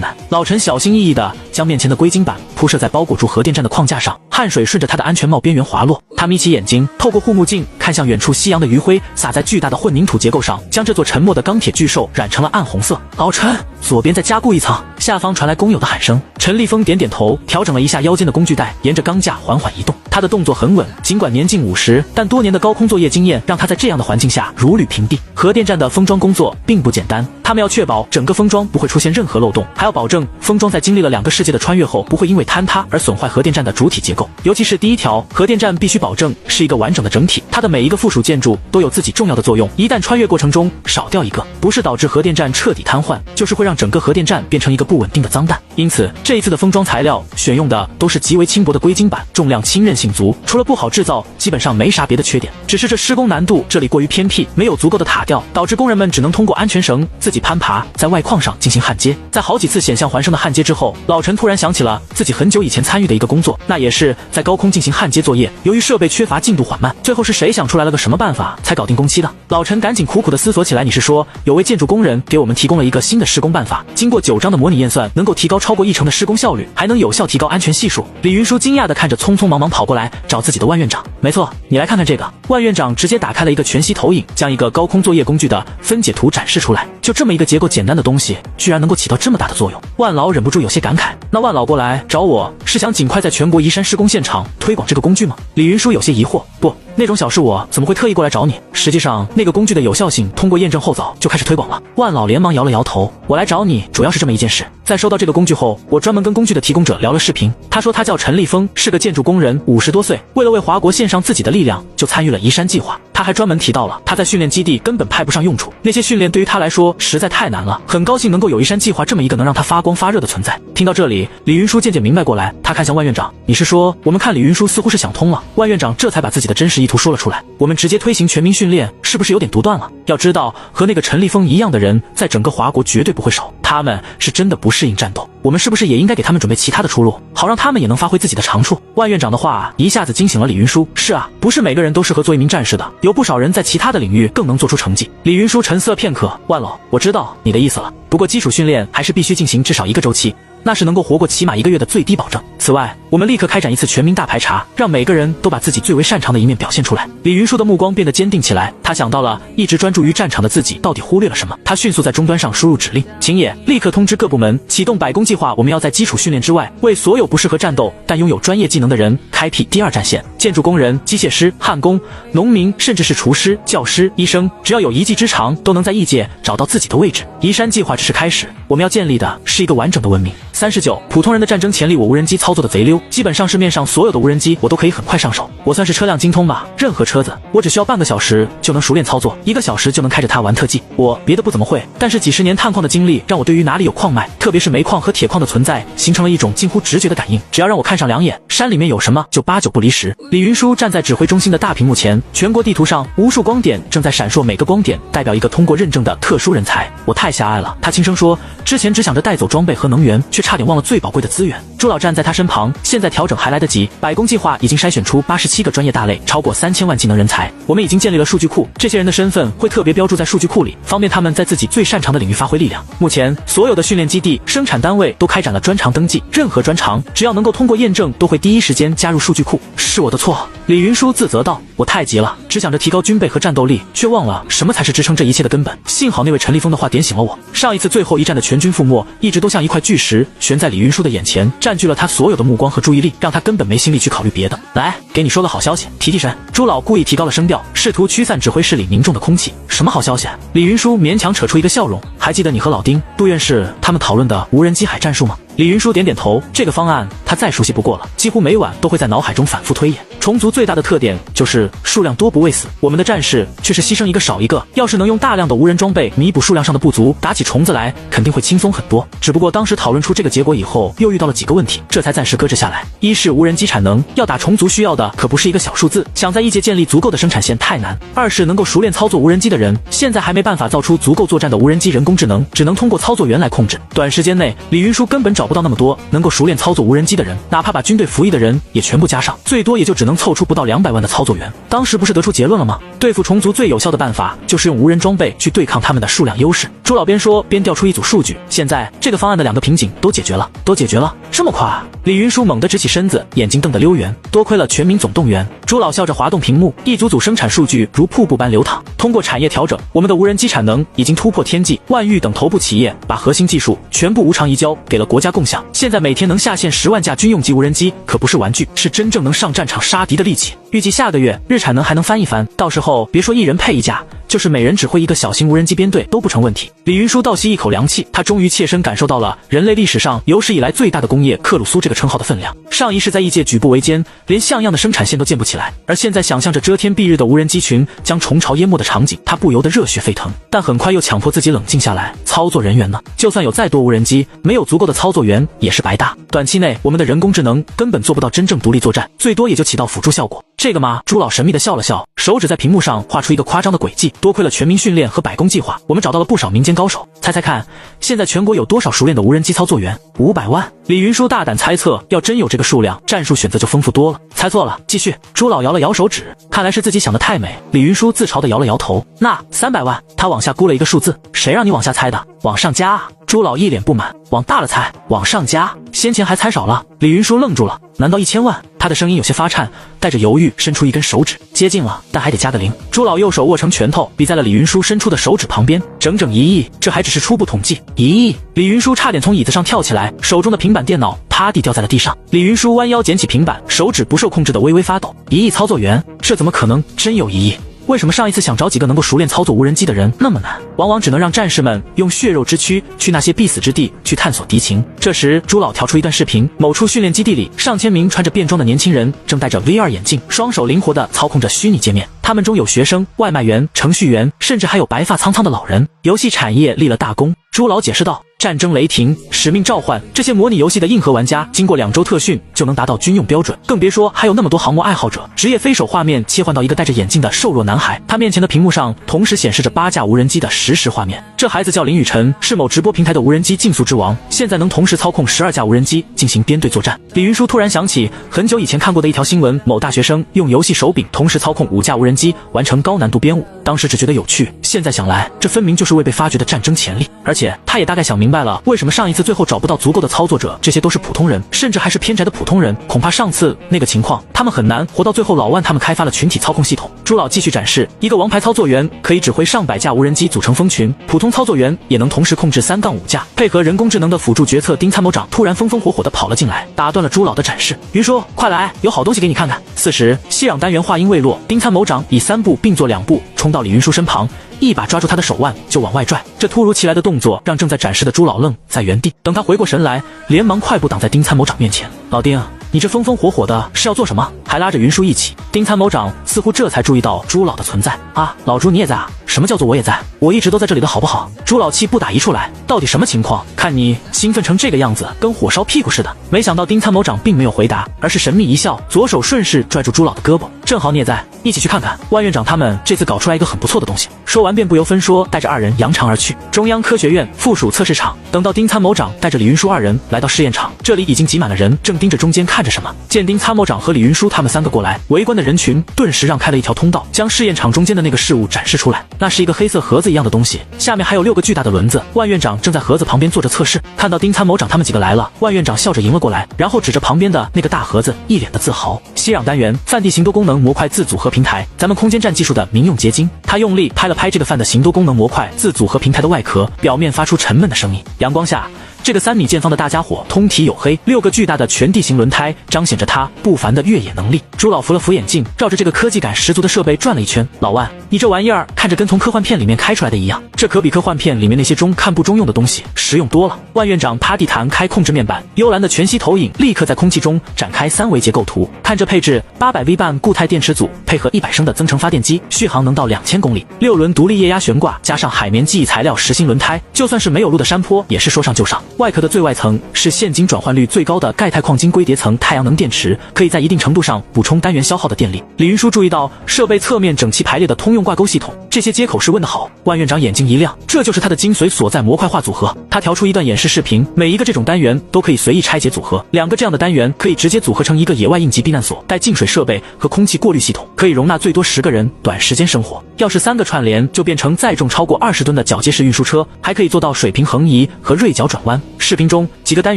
难。老陈小心翼翼地将面前的硅晶板铺设在包裹住核电站的框架上，汗水顺着他的安全帽边缘滑落。他眯起眼睛，透过护目镜看向远处夕阳的余晖洒在巨大的混凝土结构上，将这座沉默的钢铁巨兽染成了暗红色。老陈，左边再加固一层。下方传来工友的喊声。陈立峰点点头，调整了一下腰间的工具带，沿着钢架缓缓移动。他的动作很稳，尽管年近50，但多年的高空作业经验让他在这样的环境下如履平地。核电站的封装工作并不简单，他们要确保整个封装不会出现任何漏洞，还要保证封装在经历了2个世界的穿越后不会因为坍塌而损坏核电站的主体结构。尤其是第一条，核电站必须保证是一个完整的整体，它的每一个附属建筑都有自己重要的作用，一旦穿越过程中少掉一个，不是导致核电站彻底瘫痪，就是会让整个核电站变成一个不稳定的脏蛋。因此这一次的封装材料选用的都是极为轻薄的硅晶板，重量轻韧性足，除了不好制造，基本上没啥别的缺点。只是这施工难度这里过于偏僻，没有足够的塔吊，导致工人们只能通过安全绳自己攀爬，在外框上进行焊接。在好几次险象环生的焊接之后，老陈突然想起了自己很久以前参与的一个工作，那也是在高空进行焊接作业，由于设备缺乏，进度缓慢，最后是谁想出来了个什么办法才搞定工期的？老陈赶紧苦苦地思索起来，你是说有位建筑工人给我们提供了一个新的施工办法，经过9章的模拟验算，能够提高超过1成的施工效率，还能有效提高安全系数。李云舒惊讶地看着匆匆忙忙跑过来找自己的万院长。没错，你来看看这个。万院长直接打开了一个全息投影，将一个高空作业工具的分解图展示出来。就这么一个结构简单的东西，居然能够起到这么大的作用。万老忍不住有些感慨，那万老过来找我是想尽快在全国移山施工现场推广这个工具吗？李云舒有些疑惑，不，那种小事我怎么会特意过来找你？实际上那个工具的有效性通过验证后早就开始推广了。万老连忙摇了摇头，我来找你主要是这么一件事。在收到这个工具后，我专门跟工具的提供者聊了视频，他说他叫陈立峰，是个建筑工人，50多岁，为了为华国献上自己的力量，就参与了移山计划。他还专门提到了他在训练基地根本派不上用处，那些训练对于他来说实在太难了，很高兴能够有移山计划这么一个能让他发光发热的存在。听到这里，李云舒渐渐明白过来，他看向万院长，你是说我们看李云舒似乎是想通了？万院长这才把自己的真实意图说了出来，我们直接推行全民训练是不是有点独断了？要知道和那个陈立峰一样的人在整个华国绝对不会少，他们是真的不适应战斗，我们是不是也应该给他们准备其他的出路，好让他们也能发挥自己的长处？万院长的话一下子惊醒了李云舒，是啊，不是每个人都适合做一名战士的，有不少人在其他的领域更能做出成绩。李云舒沉思了片刻，万老，我知道你的意思了，不过基础训练还是必须进行至少1个周期，那是能够活过起码1个月的最低保证。此外，我们立刻开展一次全民大排查，让每个人都把自己最为擅长的一面表现出来。李云舒的目光变得坚定起来，他想到了一直专注于战场的自己到底忽略了什么。他迅速在终端上输入指令，秦野，立刻通知各部门启动百工计划，我们要在基础训练之外，为所有不适合战斗但拥有专业技能的人开辟第2战线。建筑工人、机械师、焊工、农民，甚至是厨师、教师、医生，只要有一技之长，都能在异界找到自己的位置。移山计划只是开始，我们要建立的是一个完整的文明。39，普通人的战争潜力我无人机操作的贼溜，叔，基本上市面上所有的无人机我都可以很快上手，我算是车辆精通吧，任何车子我只需要半个小时就能熟练操作，1个小时就能开着它玩特技。我别的不怎么会，但是几十年探矿的经历让我对于哪里有矿脉，特别是煤矿和铁矿的存在，形成了一种近乎直觉的感应。只要让我看上2眼，山里面有什么就8九不离10。李云舒站在指挥中心的大屏幕前，全国地图上无数光点正在闪烁，每个光点代表一个通过认证的特殊人才。我太狭隘了，他轻声说，之前只想着带走装备和能源，却差点忘了最宝贵的资源。朱老站在他身旁，现在调整还来得及，百工计划已经筛选出87个专业大类，超过3000万技能人才。我们已经建立了数据库，这些人的身份会特别标注在数据库里，方便他们在自己最擅长的领域发挥力量。目前所有的训练基地、生产单位都开展了专长登记，任何专长只要能够通过验证，都会第一时间加入数据库。是我的错，李云舒自责道，我太急了，只想着提高军备和战斗力，却忘了什么才是支撑这一切的根本。幸好那位陈立峰的话点醒了我，上一次最后一战的全军覆没，一直都像一块巨石悬在李云舒的眼前，占据了他所有的目光和注意力，让他根本没心力去考虑别的。来，给你说个好消息，提提神。朱老故意提高了声调，试图驱散指挥室里凝重的空气。什么好消息？李云舒勉强扯出一个笑容，还记得你和老丁、杜院士他们讨论的无人机海战术吗？李云舒点点头，这个方案他再熟悉不过了，几乎每晚都会在脑海中反复推演。虫族最大的特点就是数量多不畏死，我们的战士却是牺牲一个少一个，要是能用大量的无人装备弥补数量上的不足，打起虫子来肯定会轻松很多。只不过当时讨论出这个结果以后，又遇到了几个问题，这才暂时搁置下来。一是无人机产能，要打虫族需要的可不是一个小数字，想在一界建立足够的生产线太难。二是能够熟练操作无人机的人，现在还没办法造出足够作战的无人机人工智能，只能通过操作员来控制。短时间内，李云舒根本找不到那么多能够熟练操作无人机的人，哪怕把军队服役的人也全部加上，最多也就只能凑出不到200万的操作员。当时不是得出结论了吗？对付虫族最有效的办法就是用无人装备去对抗他们的数量优势。朱老边说边调出一组数据，现在这个方案的2个瓶颈都解决了。都解决了？这么快啊？李云舒猛地直起身子，眼睛瞪得溜圆。多亏了全民总动员。朱老笑着滑动屏幕，一组组生产数据如瀑布般流淌。通过产业调整，我们的无人机产能已经突破天际。万裕等头部企业把核心技术全部无偿移交给了国家共享，现在每天能下线10万架军用级无人机，可不是玩具，是真正能上战场杀敌的利器。预计下个月日产能还能翻一番，到时候别说1人配1架，就是每人指挥一个小型无人机编队都不成问题。李云舒倒吸一口凉气，他终于切身感受到了人类历史上有史以来最大的工业克鲁苏这个称号的分量。上一世在异界举步维艰，连像样的生产线都建不起来，而现在想象着遮天蔽日的无人机群将虫巢淹没的场景，他不由得热血沸腾。但很快又强迫自己冷静下来，操作人员呢？就算有再多无人机，没有足够的操作员也是白搭。短期内我们的人工智能根本做不到真正独立作战，最多也就起到辅助效果。这个嘛，朱老神秘地笑了笑，手指在屏幕上画出一个夸张的轨迹。多亏了全民训练和百工计划，我们找到了不少民间高手。猜猜看，现在全国有多少熟练的无人机操作员？500万。李云舒大胆猜测，要真有这个数量，战术选择就丰富多了。猜错了，继续。朱老摇了摇手指，看来是自己想得太美。李云舒自嘲地摇了摇头，那300万。他往下估了一个数字，谁让你往下猜的？往上加啊！朱老一脸不满，往大了猜，往上加，先前还猜少了。李云舒愣住了，难道1000万？他的声音有些发颤，带着犹豫，伸出一根手指，接近了，但还得加个0。朱老右手握成拳头，比在了李云舒伸出的手指旁边，整整1亿，这还只是初步统计。1亿！李云舒差点从椅子上跳起来，手中的平板电脑啪地掉在了地上。李云舒弯腰捡起平板，手指不受控制的微微发抖。1亿操作员，这怎么可能真有1亿？为什么上一次想找几个能够熟练操作无人机的人那么难？往往只能让战士们用血肉之躯去那些必死之地去探索敌情。这时朱老调出一段视频，某处训练基地里，上千名穿着便装的年轻人正戴着 VR 眼镜，双手灵活地操控着虚拟界面。他们中有学生、外卖员、程序员，甚至还有白发苍苍的老人。游戏产业立了大功。朱老解释道，战争雷霆、使命召唤这些模拟游戏的硬核玩家，经过2周特训就能达到军用标准，更别说还有那么多航模爱好者。职业飞手画面切换到一个戴着眼镜的瘦弱男孩，他面前的屏幕上同时显示着8架无人机的实时画面。这孩子叫林雨辰，是某直播平台的无人机竞速之王，现在能同时操控12架无人机进行编队作战。李云舒突然想起很久以前看过的一条新闻，某大学生用游戏手柄同时操控5架无人机完成高难度编务，当时只觉得有趣，现在想来，这分明就是未被发掘的战争潜力。而且他也大概想明白了，为什么上一次最后找不到足够的操作者，这些都是普通人，甚至还是偏宅的普通人。恐怕上次那个情况，他们很难活到最后。老万他们开发了群体操控系统。朱老继续展示，一个王牌操作员可以指挥上百架无人机组成蜂群，普通操作员也能同时控制3-5架，配合人工智能的辅助决策。丁参谋长突然风风火火地跑了进来，打断了朱老的展示。云说，快来，有好东西给你看看。4时，息壤单元话音未落，丁参谋长以3步并作2步冲到李云舒身旁，一把抓住他的手腕就往外拽。这突如其来的动作让正在展示的朱老愣在原地，等他回过神来，连忙快步挡在丁参谋长面前。老丁，你这风风火火的是要做什么？还拉着云舒一起。丁参谋长似乎这才注意到朱老的存在。啊，老朱你也在啊？什么叫做我也在？我一直都在这里的好不好？朱老气不打一处来，到底什么情况？看你兴奋成这个样子，跟火烧屁股似的。没想到丁参谋长并没有回答，而是神秘一笑，左手顺势拽住朱老的胳膊，正好你也在，一起去看看万院长他们这次搞出来一个很不错的东西。说完便不由分说带着二人扬长而去。中央科学院附属测试场，等到丁参谋长带着李云舒二人来到试验场，这里已经挤满了人，正盯着中间看着什么。见丁参谋长和李云舒他们三个过来，围观的人群顿时让开了一条通道，将试验场中间的那个事物展示出来。那是一个黑色盒子一样的东西，下面还有6个巨大的轮子。万院长正在盒子旁边做着测试，看到丁参谋长他们几个来了，万院长笑着迎了过来，然后指着旁边的那个大盒子，一脸的自豪。吸氧单元，泛地形多功能模块自组合平台，咱们空间站技术的民用结晶。他用力拍了拍这个泛的形多功能模块自组合平台的外壳，表面发出沉闷的声音。阳光下，这个3米见方的大家伙通体黝黑，6个巨大的全地形轮胎彰显着他不凡的越野能力。朱老扶了扶眼镜，绕着这个科技感十足的设备转了一圈。老万，你这玩意儿看着跟从科幻片里面开出来的一样，这可比科幻片里面那些中看不中用的东西实用多了。万院长趴地弹开控制面板，幽蓝的全息投影立刻在空气中展开3维结构图。看这配置，800V 半固态电池组配合100升的增程发电机，续航能到2000公里，6轮独立液压悬挂加上海绵记忆材料实心轮胎，就算是没有路的山坡也是说上就上。外壳的最外层是现今转换率最高的钙钛矿晶硅叠层太阳能电池，可以在一定程度上补充单元消耗的电力。李云舒注意到设备侧面整齐排列的通用挂钩系统，这些接口是问得好。万院长眼睛一亮，这就是他的精髓所在，模块化组合。他调出一段演示视频，每一个这种单元都可以随意拆解组合，2个这样的单元可以直接组合成一个野外应急避难所，带净水设备和空气过滤系统，可以容纳最多10个人短时间生活。要是3个串联，就变成载重超过20吨的铰接式运输车，还可以做到水平横移和锐角转弯。视频中几个单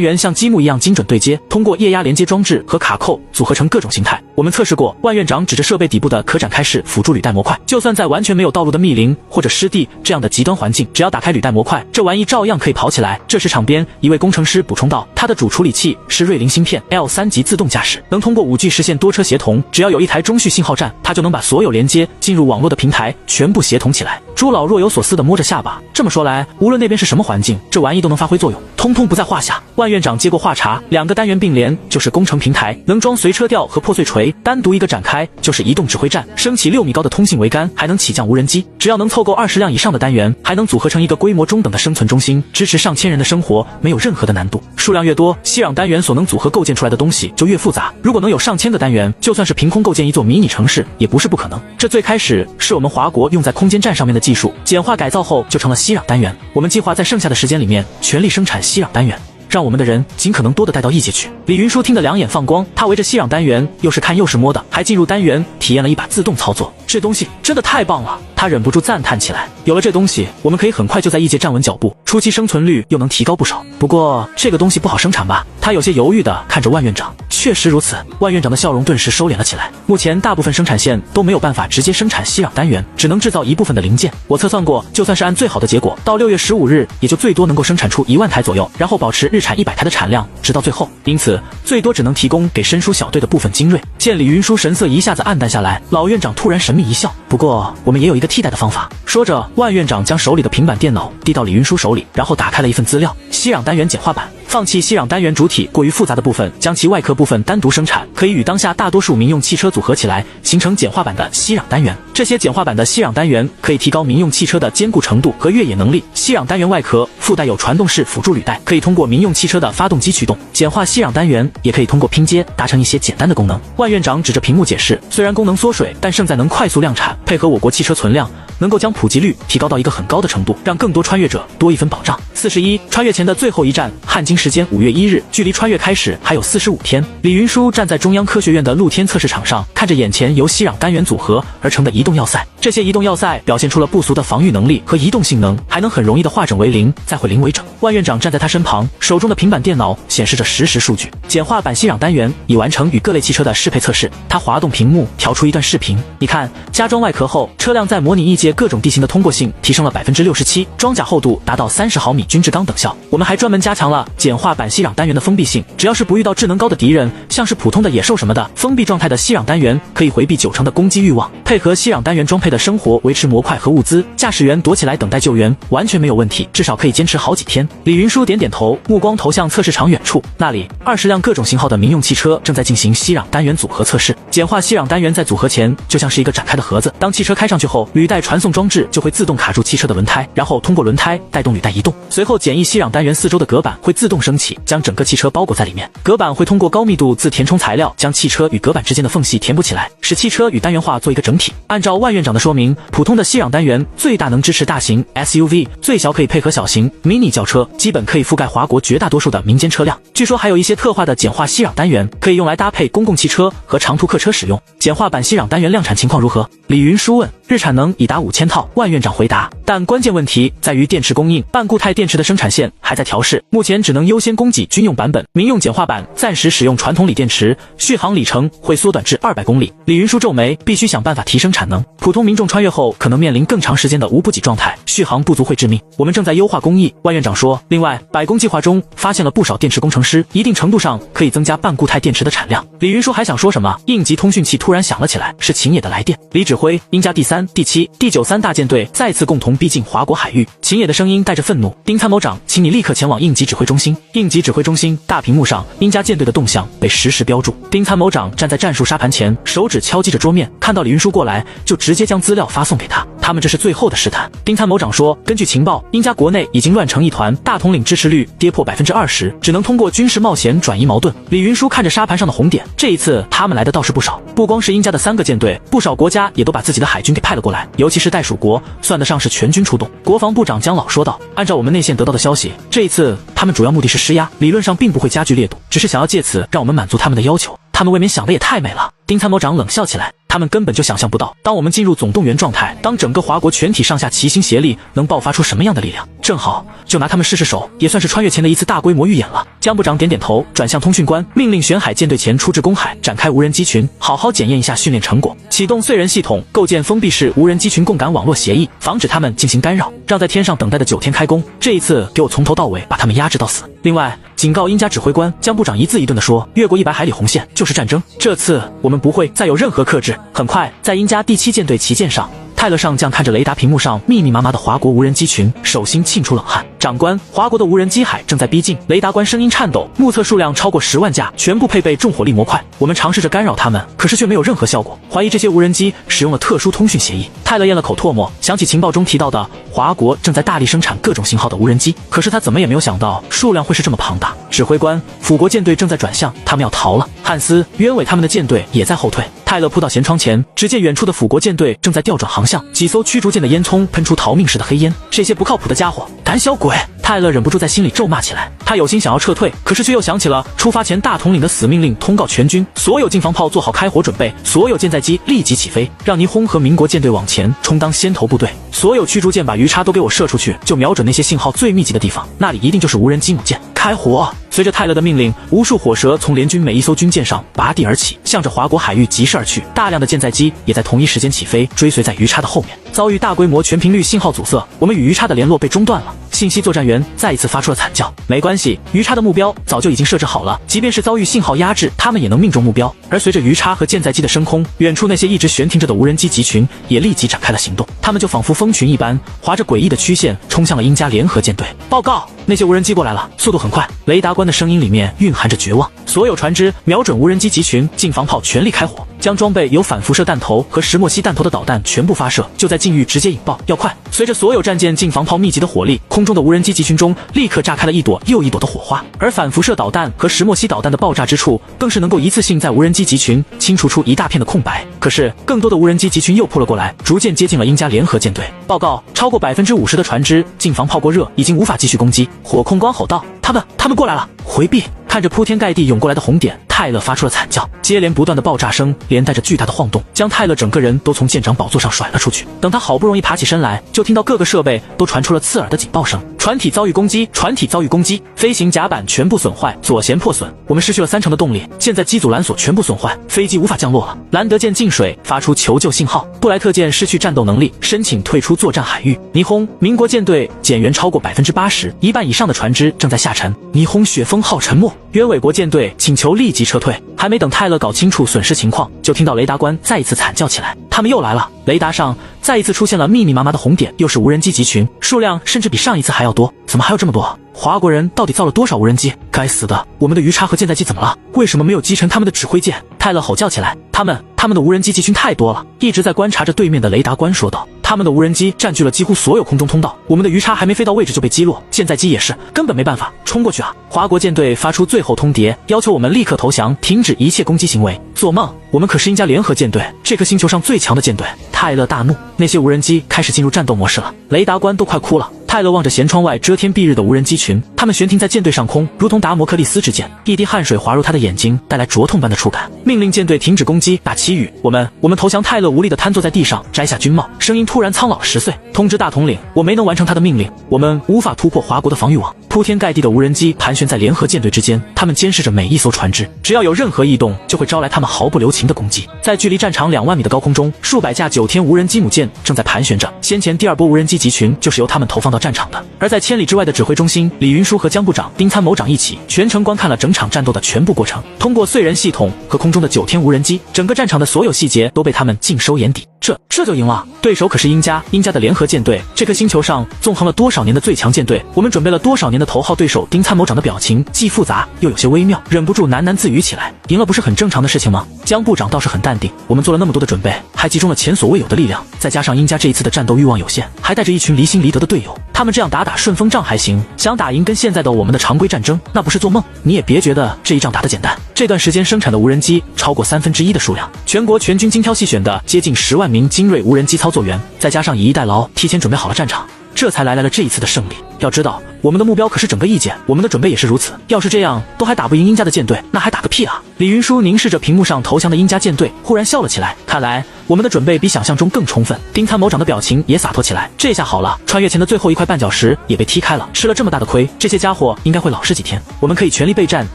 元像积木一样精准对接，通过液压连接装置和卡扣组合成各种形态。我们测试过，万院长指着设备底部的可展开式辅助履带模块，就算在完全没有道路的密林或者湿地这样的极端环境，只要打开履带模块，这玩意照样可以跑起来。这时场边一位工程师补充道，他的主处理器是瑞麟芯片 L3级自动驾驶，能通过5G 实现多车协同，只要有一台中续信号站，它就能把所有连接进入网络的平台全部协同起来。朱老若有所思地摸着下巴，这么说来，无论那边是什么环境，这玩意都能发挥作用，通通不在话下。万院长接过话茬，2个单元并联就是工程平台，能装随车吊和破碎锤，单独一个展开就是移动指挥站，升起6米高的通信桅杆，还能起降无人机。只要能凑够20辆以上的单元，还能组合成一个规模中等的生存中心，支持上千人的生活，没有任何的难度。数量越多，吸氧单元所能组合构建出来的东西就越复杂。如果能有上千个单元，就算是凭空构建一座迷你城市，也不是不可能。这最开始是我们华国用在空间站上面的技术，简化改造后就成了吸氧单元。我们计划在剩下的时间里面全力生产吸氧单元，让我们的人尽可能多的带到异界去。李云舒听得2眼放光，他围着吸氧单元又是看又是摸的，还进入单元体验了一把自动操作。这东西真的太棒了，他忍不住赞叹起来。有了这东西，我们可以很快就在异界站稳脚步，初期生存率又能提高不少。不过这个东西不好生产吧？他有些犹豫地看着万院长。确实如此，万院长的笑容顿时收敛了起来。目前大部分生产线都没有办法直接生产吸氧单元，只能制造一部分的零件。我测算过，就算是按最好的结果，到6月15日也就最多能够生产出1万台左右，然后保持日产100台的产量，直到最后。因此最多只能提供给申输小队的部分精锐。见李云舒神色一下子暗淡下来，老院长突然神秘一笑，不过我们也有一个替代的方法。说着，万院长将手里的平板电脑递到李云舒手里，然后打开了一份资料，吸氧单元简化版。放弃吸氧单元主体过于复杂的部分，将其外壳部分单独生产，可以与当下大多数民用汽车组合起来，形成简化版的吸氧单元。这些简化版的吸氧单元可以提高民用汽车的坚固程度和越野能力。吸氧单元外壳附带有传动式辅助履带，可以通过民用汽车的发动机驱动。简化吸氧单元也可以通过拼接达成一些简单的功能。万院长指着屏幕解释，虽然功能缩水，但胜在能快速量产，配合我国汽车存量，能够将普及率提高到一个很高的程度，让更多穿越者多一分保障。41穿越前的最后一站，汉京时间5月1日，距离穿越开始还有45天。李云舒站在中央科学院的露天测试场上，看着眼前由吸氧单元组合而成的移动要塞。这些移动要塞表现出了不俗的防御能力和移动性能，还能很容易的化整为零，再会零为整。万院长站在他身旁，手中的平板电脑显示着实时数据。简化版吸氧单元已完成与各类汽车的适配测试。他滑动屏幕，调出一段视频。你看，加装外壳后，车辆在模拟异界各种地形的通过性提升了67%，装甲厚度达到30毫米均质钢等效。我们还专门加强了简简化版息壤单元的封闭性，只要是不遇到智能高的敌人，像是普通的野兽什么的，封闭状态的息壤单元可以回避90%的攻击欲望。配合息壤单元装配的生活维持模块和物资，驾驶员躲起来等待救援完全没有问题，至少可以坚持好几天。李云舒点点头，目光投向测试场远处，那里20辆各种型号的民用汽车正在进行息壤单元组合测试。简化息壤单元在组合前就像是一个展开的盒子，当汽车开上去后，履带传送装置就会自动卡住汽车的轮胎，然后通过轮胎带动履带移动。随后简易息壤单元四周的隔板会自动升起，将整个汽车包裹在里面。隔板会通过高密度自填充材料将汽车与隔板之间的缝隙填补起来，使汽车与单元化做一个整体。按照万院长的说明，普通的息壤单元最大能支持大型 SUV， 最小可以配合小型 mini 轿车，基本可以覆盖华国绝大多数的民间车辆。据说还有一些特化的简化息壤单元可以用来搭配公共汽车和长途客车使用。简化版息壤单元量产情况如何？李云舒问。日产能已达5000套，万院长回答。但关键问题在于电池供应，半固态电池的生产线还在调试，目前只能优先供给军用版本，民用简化版暂时使用传统锂电池，续航里程会缩短至200公里。李云舒皱眉，必须想办法提升产能，普通民众穿越后可能面临更长时间的无补给状态，续航不足会致命。我们正在优化工艺，万院长说。另外，百工计划中发现了不少电池工程师，一定程度上可以增加半固态电池的产量。李云舒还想说什么，应急通讯器突然响了起来，是秦野的来电。李指挥，鹰家第3、第7、第93大舰队再次共同逼近华国海域。秦野的声音带着愤怒，丁参谋长，请你立刻前往应急指挥中心。应急指挥中心大屏幕上，鹰家舰队的动向被实时标注。丁参谋长站在战术沙盘前，手指敲击着桌面，看到李云舒过来，就直接将资料发送给他。他们这是最后的试探。丁参谋长说，根据情报，鹰家国内已经乱成一团，大统领支持率跌破20%，只能通过军事冒险转移矛盾。李云舒看着沙盘上的红点，这一次他们来的倒是不少，不光是鹰家的3个舰队，不少国家也都把自己的海军给派了过来，尤其是袋鼠国，算得上是全军出动。国防部长姜老说道，按照我们内线得到的消息，这一次他们主要目的是施压，理论上并不会加剧烈度，只是想要借此让我们满足他们的要求。他们未免想的也太美了。丁参谋长冷笑起来，他们根本就想象不到，当我们进入总动员状态，当整个华国全体上下齐心协力，能爆发出什么样的力量。正好就拿他们试试手，也算是穿越前的一次大规模预演了。姜部长点点头，转向通讯官，命令玄海舰队前出至公海，展开无人机群，好好检验一下训练成果，启动燧人系统，构建封闭式无人机群共感网络协议，防止他们进行干扰，让在天上等待的9天开工。这一次给我从头到尾把他们压制到死。另外警告鹰家指挥官，姜部长一字一顿地说，越过100海里红线就是战争，这次我们不会再有任何克制。很快，在鹰家第7舰队旗舰上，泰勒上将看着雷达屏幕上密密麻麻的华国无人机群，手心沁出冷汗。长官，华国的无人机海正在逼近，雷达官声音颤抖，目测数量超过10万架，全部配备重火力模块。我们尝试着干扰他们，可是却没有任何效果，怀疑这些无人机使用了特殊通讯协议。泰勒咽了口唾沫，想起情报中提到的华国正在大力生产各种型号的无人机，可是他怎么也没有想到数量会是这么庞大。指挥官，辅国舰队正在转向，他们要逃了。汉斯、渊伟他们的舰队也在后退。泰勒扑到舷窗前，只见远处的辅国舰队正在调转航向，几艘驱逐舰的烟囱喷出逃命似的黑烟。这些不靠谱的家伙，胆小鬼！泰勒忍不住在心里咒骂起来。他有心想要撤退，可是却又想起了出发前大统领的死命令，通告全军，所有近防炮做好开火准备，所有舰载机立即起飞，让霓虹和民国舰队往前充当先头部队，所有驱逐舰把鱼叉都给我射出去，就瞄准那些信号最密集的地方，那里一定就是无人机母舰，开火！随着泰勒的命令，无数火蛇从联军每一艘军舰上拔地而起，向着华国海域疾驶而去。大量的舰载机也在同一时间起飞，追随在鱼叉的后面。遭遇大规模全频率信号阻塞，我们与鱼叉的联络被中断了。信息作战员再一次发出了惨叫。没关系，鱼叉的目标早就已经设置好了，即便是遭遇信号压制，他们也能命中目标。而随着鱼叉和舰载机的升空，远处那些一直悬停着的无人机集群也立即展开了行动。他们就仿佛蜂群一般，划着诡异的曲线冲向了鹰家联合舰队。报告，那些无人机过来了，速度很快。雷达官的声音里面蕴含着绝望。所有船只瞄准无人机集群，近防炮全力开火，将装备有反辐射弹头和石墨烯弹头的导弹全部发射，就在近域直接引爆，要快！随着所有战舰近防炮密集的火力，空中的无人机集群中立刻炸开了一朵又一朵的火花，而反辐射导弹和石墨烯导弹的爆炸之处，更是能够一次性在无人机集群清除出一大片的空白。可是更多的无人机集群又扑了过来，逐渐接近了鹰家联合舰队。报告，超过50%的船只近防炮过热，已经无法继续攻击。火控官吼道：“他们过来了，回避！”看着铺天盖地涌过来的红点，泰勒发出了惨叫。接连不断的爆炸声连带着巨大的晃动，将泰勒整个人都从舰长宝座上甩了出去。等他好不容易爬起身来，就听到各个设备都传出了刺耳的警报声。船体遭遇攻击，船体遭遇攻击，飞行甲板全部损坏，左舷破损，我们失去了30%的动力，现在机组缆索全部损坏，飞机无法降落了。兰德舰进水，发出求救信号。布莱特舰失去战斗能力，申请退出作战海域。霓虹，民国舰队减员超过80%，一半以上的船只正在下沉。霓虹雪峰号沉没，约韦国舰队请求立即撤退。还没等泰勒搞清楚损失情况，就听到雷达官再一次惨叫起来，他们又来了。雷达上再一次出现了密密麻麻的红点，又是无人机集群，数量甚至比上一次还要多。怎么还有这么多？华国人到底造了多少无人机？该死的，我们的鱼叉和舰载机怎么了？为什么没有击沉他们的指挥舰？泰勒吼叫起来，他们的无人机集群太多了。一直在观察着对面的雷达官说道，他们的无人机占据了几乎所有空中通道，我们的鱼叉还没飞到位置就被击落，舰载机也是，根本没办法冲过去啊！华国舰队发出最后通牒，要求我们立刻投降，停止一切攻击行为。做梦，我们可是鹰家联合舰队，这颗星球上最强的舰队。泰勒大怒，那些无人机开始进入战斗模式了，雷达官都快哭了。泰勒望着舷窗外遮天蔽日的无人机群，他们悬停在舰队上空，如同达摩克利斯之剑，一滴汗水滑入他的眼睛，带来灼痛般的触感。命令舰队停止攻击，打旗语，我们投降。泰勒无力地瘫坐在地上，摘下军帽，声音突然苍老了10岁。通知大统领，我没能完成他的命令，我们无法突破华国的防御网。铺天盖地的无人机盘旋在联合舰队之间，他们监视着每一艘船只，只要有任何异动，就会招来他们毫不留情的攻击。在距离战场2万米的高空中，数百架9天无人机母舰正在盘旋着，先前第2波无人机集群就是由他们投放到战场的。而在千里之外的指挥中心，李云舒和江部长、丁参谋长一起全程观看了整场战斗的全部过程。通过燧人系统和空中的9天无人机，整个战场的所有细节都被他们尽收眼底。这就赢了，对手可是鹰家的联合舰队，这颗星球上纵横了多少年的最强舰队，我们准备了多少年的头号对手。丁参谋长的表情既复杂又有些微妙，忍不住喃喃自语起来，赢了不是很正常的事情吗？江部长倒是很淡定，我们做了那么多的准备，还集中了前所未有的力量，再加上鹰家这一次的战斗欲望有限，还带着一群离心离德的队友，他们这样打顺风仗还行，想打赢跟现在的我们的常规战争，那不是做梦。你也别觉得这一仗打得简单，这段时间生产的无人机超过1/3的数量，全国全军精挑细选的接近10万名精锐无人机操作员，再加上以逸待劳，提前准备好了战场，这才来了这一次的胜利。要知道，我们的目标可是整个意见，我们的准备也是如此。要是这样都还打不赢鹰家的舰队，那还打个屁啊！李云舒凝视着屏幕上投降的鹰家舰队，忽然笑了起来。看来我们的准备比想象中更充分。丁参谋长的表情也洒脱起来。这下好了，穿越前的最后一块绊脚石也被踢开了。吃了这么大的亏，这些家伙应该会老实几天。我们可以全力备战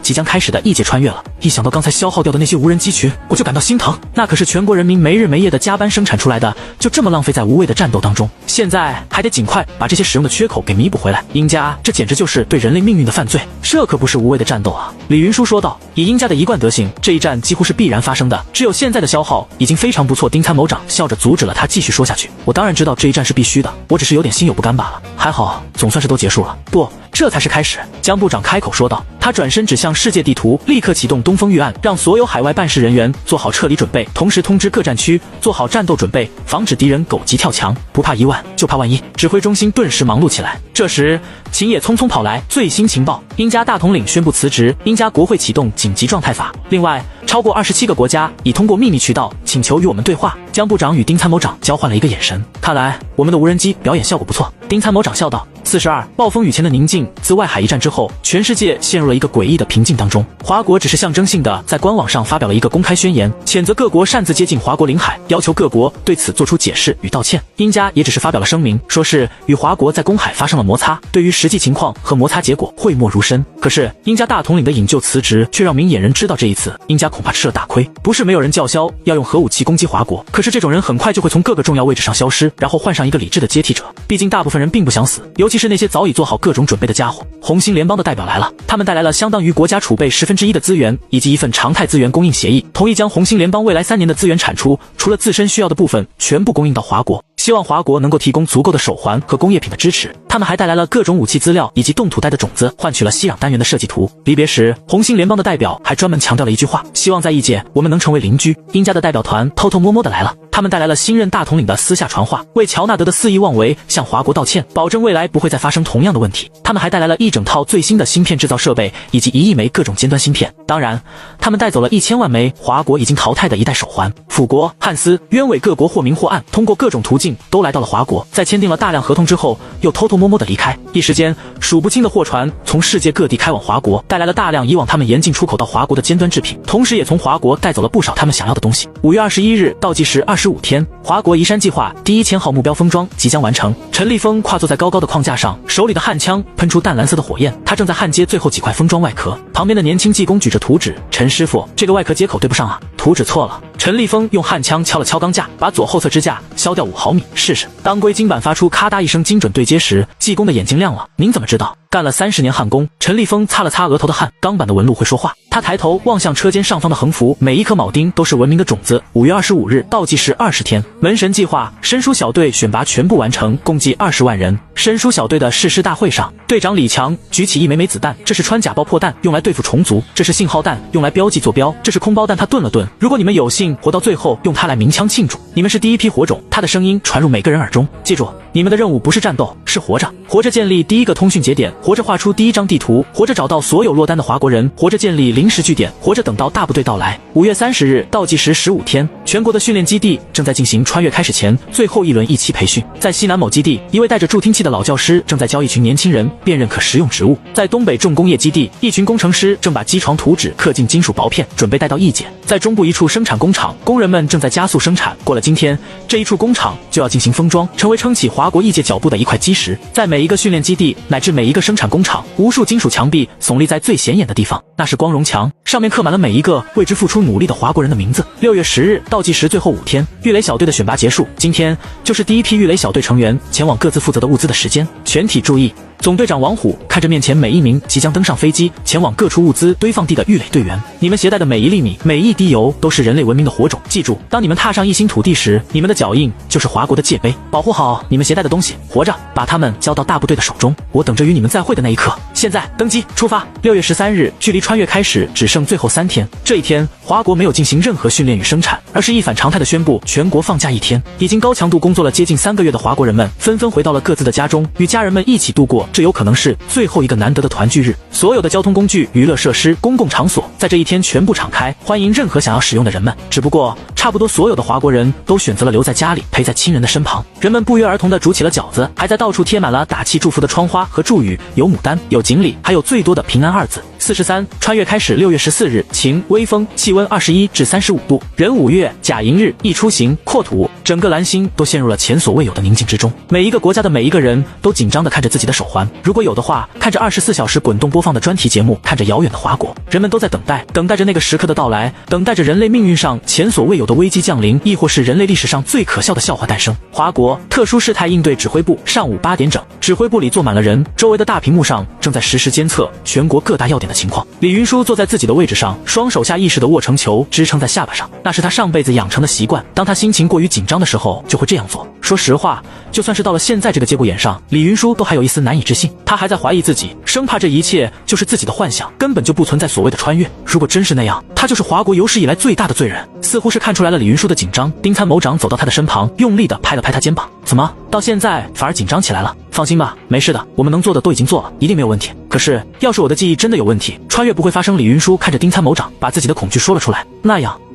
即将开始的异界穿越了。一想到刚才消耗掉的那些无人机群，我就感到心疼。那可是全国人民没日没夜的加班生产出来的，就这么浪费在无谓的战斗当中。现在还得尽快把这些使用的缺口给弥补回来。鹰家这简直就是对人类命运的犯罪，这可不是无谓的战斗啊！李云舒说道。以鹰家的一贯德行，这一战几乎是必然发生的，只有现在的消耗已经非常不错。丁参谋长笑着阻止了他继续说下去。我当然知道这一战是必须的，我只是有点心有不甘罢了。还好，总算是都结束了。不，这才是开始。江部长开口说道。他转身指向世界地图，立刻启动东风预案，让所有海外办事人员做好撤离准备，同时通知各战区做好战斗准备，防止敌人狗急跳墙。不怕1万，就怕万一。指挥中心顿时忙碌起来。这时，秦野匆匆跑来，最新情报：鹰家大统领宣布辞职，鹰家国会启动紧急状态法。另外，超过27个国家已通过秘密渠道请求与我们对话。江部长与丁参谋长交换了一个眼神，看来我们的无人机表演效果不错。丁参谋长笑道。42，暴风雨前的宁静。自外海一战之后，全世界陷入了一个诡异的平静当中。华国只是象征性的在官网上发表了一个公开宣言，谴责各国擅自接近华国领海，要求各国对此做出解释与道歉。鹰家也只是发表了声明，说是与华国在公海发生了摩擦，对于实际情况和摩擦结果讳莫如深。可是鹰家大统领的引咎辞职，却让明眼人知道这一次鹰家恐怕吃了大亏。不是没有人叫嚣要用核武器攻击华国，可是这种人很快就会从各个重要位置上消失，然后换上一个理智的接替者。毕竟大部分人并不想死，尤其是那些早已做好各种准备的家伙。红星联邦的代表来了，他们带来了相当于国家储备1/10的资源，以及一份常态资源供应协议，同意将红星联邦未来3年的资源产出，除了自身需要的部分，全部供应到华国。希望华国能够提供足够的手环和工业品的支持。他们还带来了各种武器资料以及冻土带的种子，换取了吸氧单元的设计图。离别时，红星联邦的代表还专门强调了一句话，希望在异界我们能成为邻居。鹰家的代表团偷偷摸摸的来了，他们带来了新任大统领的私下传话，为乔纳德的肆意妄为向华国道歉，保证未来不会再发生同样的问题。他们还带来了一整套最新的芯片制造设备，以及1亿枚各种尖端芯片。当然，他们带走了1000万枚华国已经淘汰的一代手环。辅国、汉斯、渊伟各国或明或暗，通过各种途径都来到了华国，在签订了大量合同之后，又偷偷摸摸的离开。一时间，数不清的货船从世界各地开往华国，带来了大量以往他们严禁出口到华国的尖端制品，同时也从华国带走了不少他们想要的东西。5月21日倒计时25天，华国移山计划第1千号目标封装即将完成。陈立峰跨坐在高高的框架上，手里的焊枪喷出淡蓝色的火焰，他正在焊接最后几块封装外壳。旁边的年轻技工举着图纸：“陈师傅，这个外壳接口对不上啊。”图纸错了。陈立峰用焊枪敲了敲钢架，把左后侧支架削掉5毫米，试试。当硅晶板发出咔嗒一声精准对接时，技工的眼睛亮了。您怎么知道？干了30年焊工，陈立峰擦了擦额头的汗，钢板的纹路会说话。他抬头望向车间上方的横幅，每一颗铆钉都是文明的种子。5月25日倒计时20天，门神计划申书小队选拔全部完成，共计20万人。申书小队的誓师大会上，队长李强举起一枚枚子弹，这是穿甲爆破弹，用来对付虫族；这是信号弹，用来标记坐标；这是空包弹。他顿了顿，如果你们有幸活到最后，用它来鸣枪庆祝，你们是第一批火种。他的声音传入每个人耳中，记住，你们的任务不是战斗，是活着，活着建立第一个通讯节点，活着画出第一张地图，活着找到所有落单的华国人，活着建立临时据点，活着等到大部队到来。5月30日倒计时15天，全国的训练基地正在进行穿越开始前最后一轮1期培训。在西南某基地，一位带着助听器的老教师正在教一群年轻人辨认可食用植物。在东北重工业基地，一群工程师正把机床图纸刻进金属薄片，准备带到一检。在中部一处生产工厂，工人们正在加速生产。过了今天，这一处工厂就要进行封装，成为撑起华国业界脚步的一块基石。在每一个训练基地乃至每一个生产工厂，无数金属墙壁耸立在最显眼的地方，那是光荣墙，上面刻满了每一个为之付出努力的华国人的名字。6月10日倒计时最后5天，鱼雷小队的选拔结束，今天就是第一批鱼雷小队成员前往各自负责的物资的时间。全体注意！总队长王虎看着面前每一名即将登上飞机前往各处物资堆放地的鱼雷队员，你们携带的每一粒米、每一滴油都是人类文明的火种。记住，当你们踏上一星土地时，你们的脚印就是华国的界碑。保护好你们携带的东西，活着把它们交到大部队的手中。我等着与你们再会的那一刻。现在登机出发。6月13日，距离穿越开始只剩最后3天。这一天，华国没有进行任何训练与生产，而是一反常态的宣布全国放假1天。已经高强度工作了接近3个月的华国人们纷纷回到了各自的家中，与家人们一起度过这有可能是最后一个难得的团聚日。所有的交通工具、娱乐设施、公共场所在这一天全部敞开，欢迎任何想要使用的人们。只不过，差不多所有的华国人都选择了留在家里，陪在亲人的身旁。人们不约而同地煮起了饺子，还在到处贴满了打气祝福的窗花和祝语，有牡丹，有锦鲤，还有最多的平安2字。43穿越开始。6月14日，晴，微风，气温21至35度。壬午月，甲寅日，一出行，扩土。整个蓝星都陷入了前所未有的宁静之中。每一个国家的每一个人都紧张地看着自己的手环，如果有的话，看着24小时滚动播放的专题节目，看着遥远的华国。人们都在等待，等待着那个时刻的到来，等待着人类命运上前所未有的危机降临，亦或是人类历史上最可笑的笑话诞生。华国特殊事态应对指挥部上午8点整，指挥部里坐满了人，周围的大屏幕上正在实时监测全国各大要点的情况。李云舒坐在自己的位置上，双手下意识地握成球，支撑在下巴上，那是他上辈子养成的习惯。当他心情过于紧张的时候，就会这样做。说实话，就算是到了现在这个节骨眼上，李云舒都还有一丝难以置信，他还在怀疑自己，生怕这一切就是自己的幻想，根本就不存在所谓的穿越。如果真是那样，他就是华国有史以来最大的罪人。似乎是看出来了李云舒的紧张，丁参谋长走到他的身旁，用力地拍了拍他肩膀。怎么，到现在反而紧张起来了？放心吧，没事的，我们能做的都已经做了，一定没有问题。可是，要是我的记忆真的有问题，穿越不会发生。李云舒看着丁参谋长，把自己的恐惧说了出来。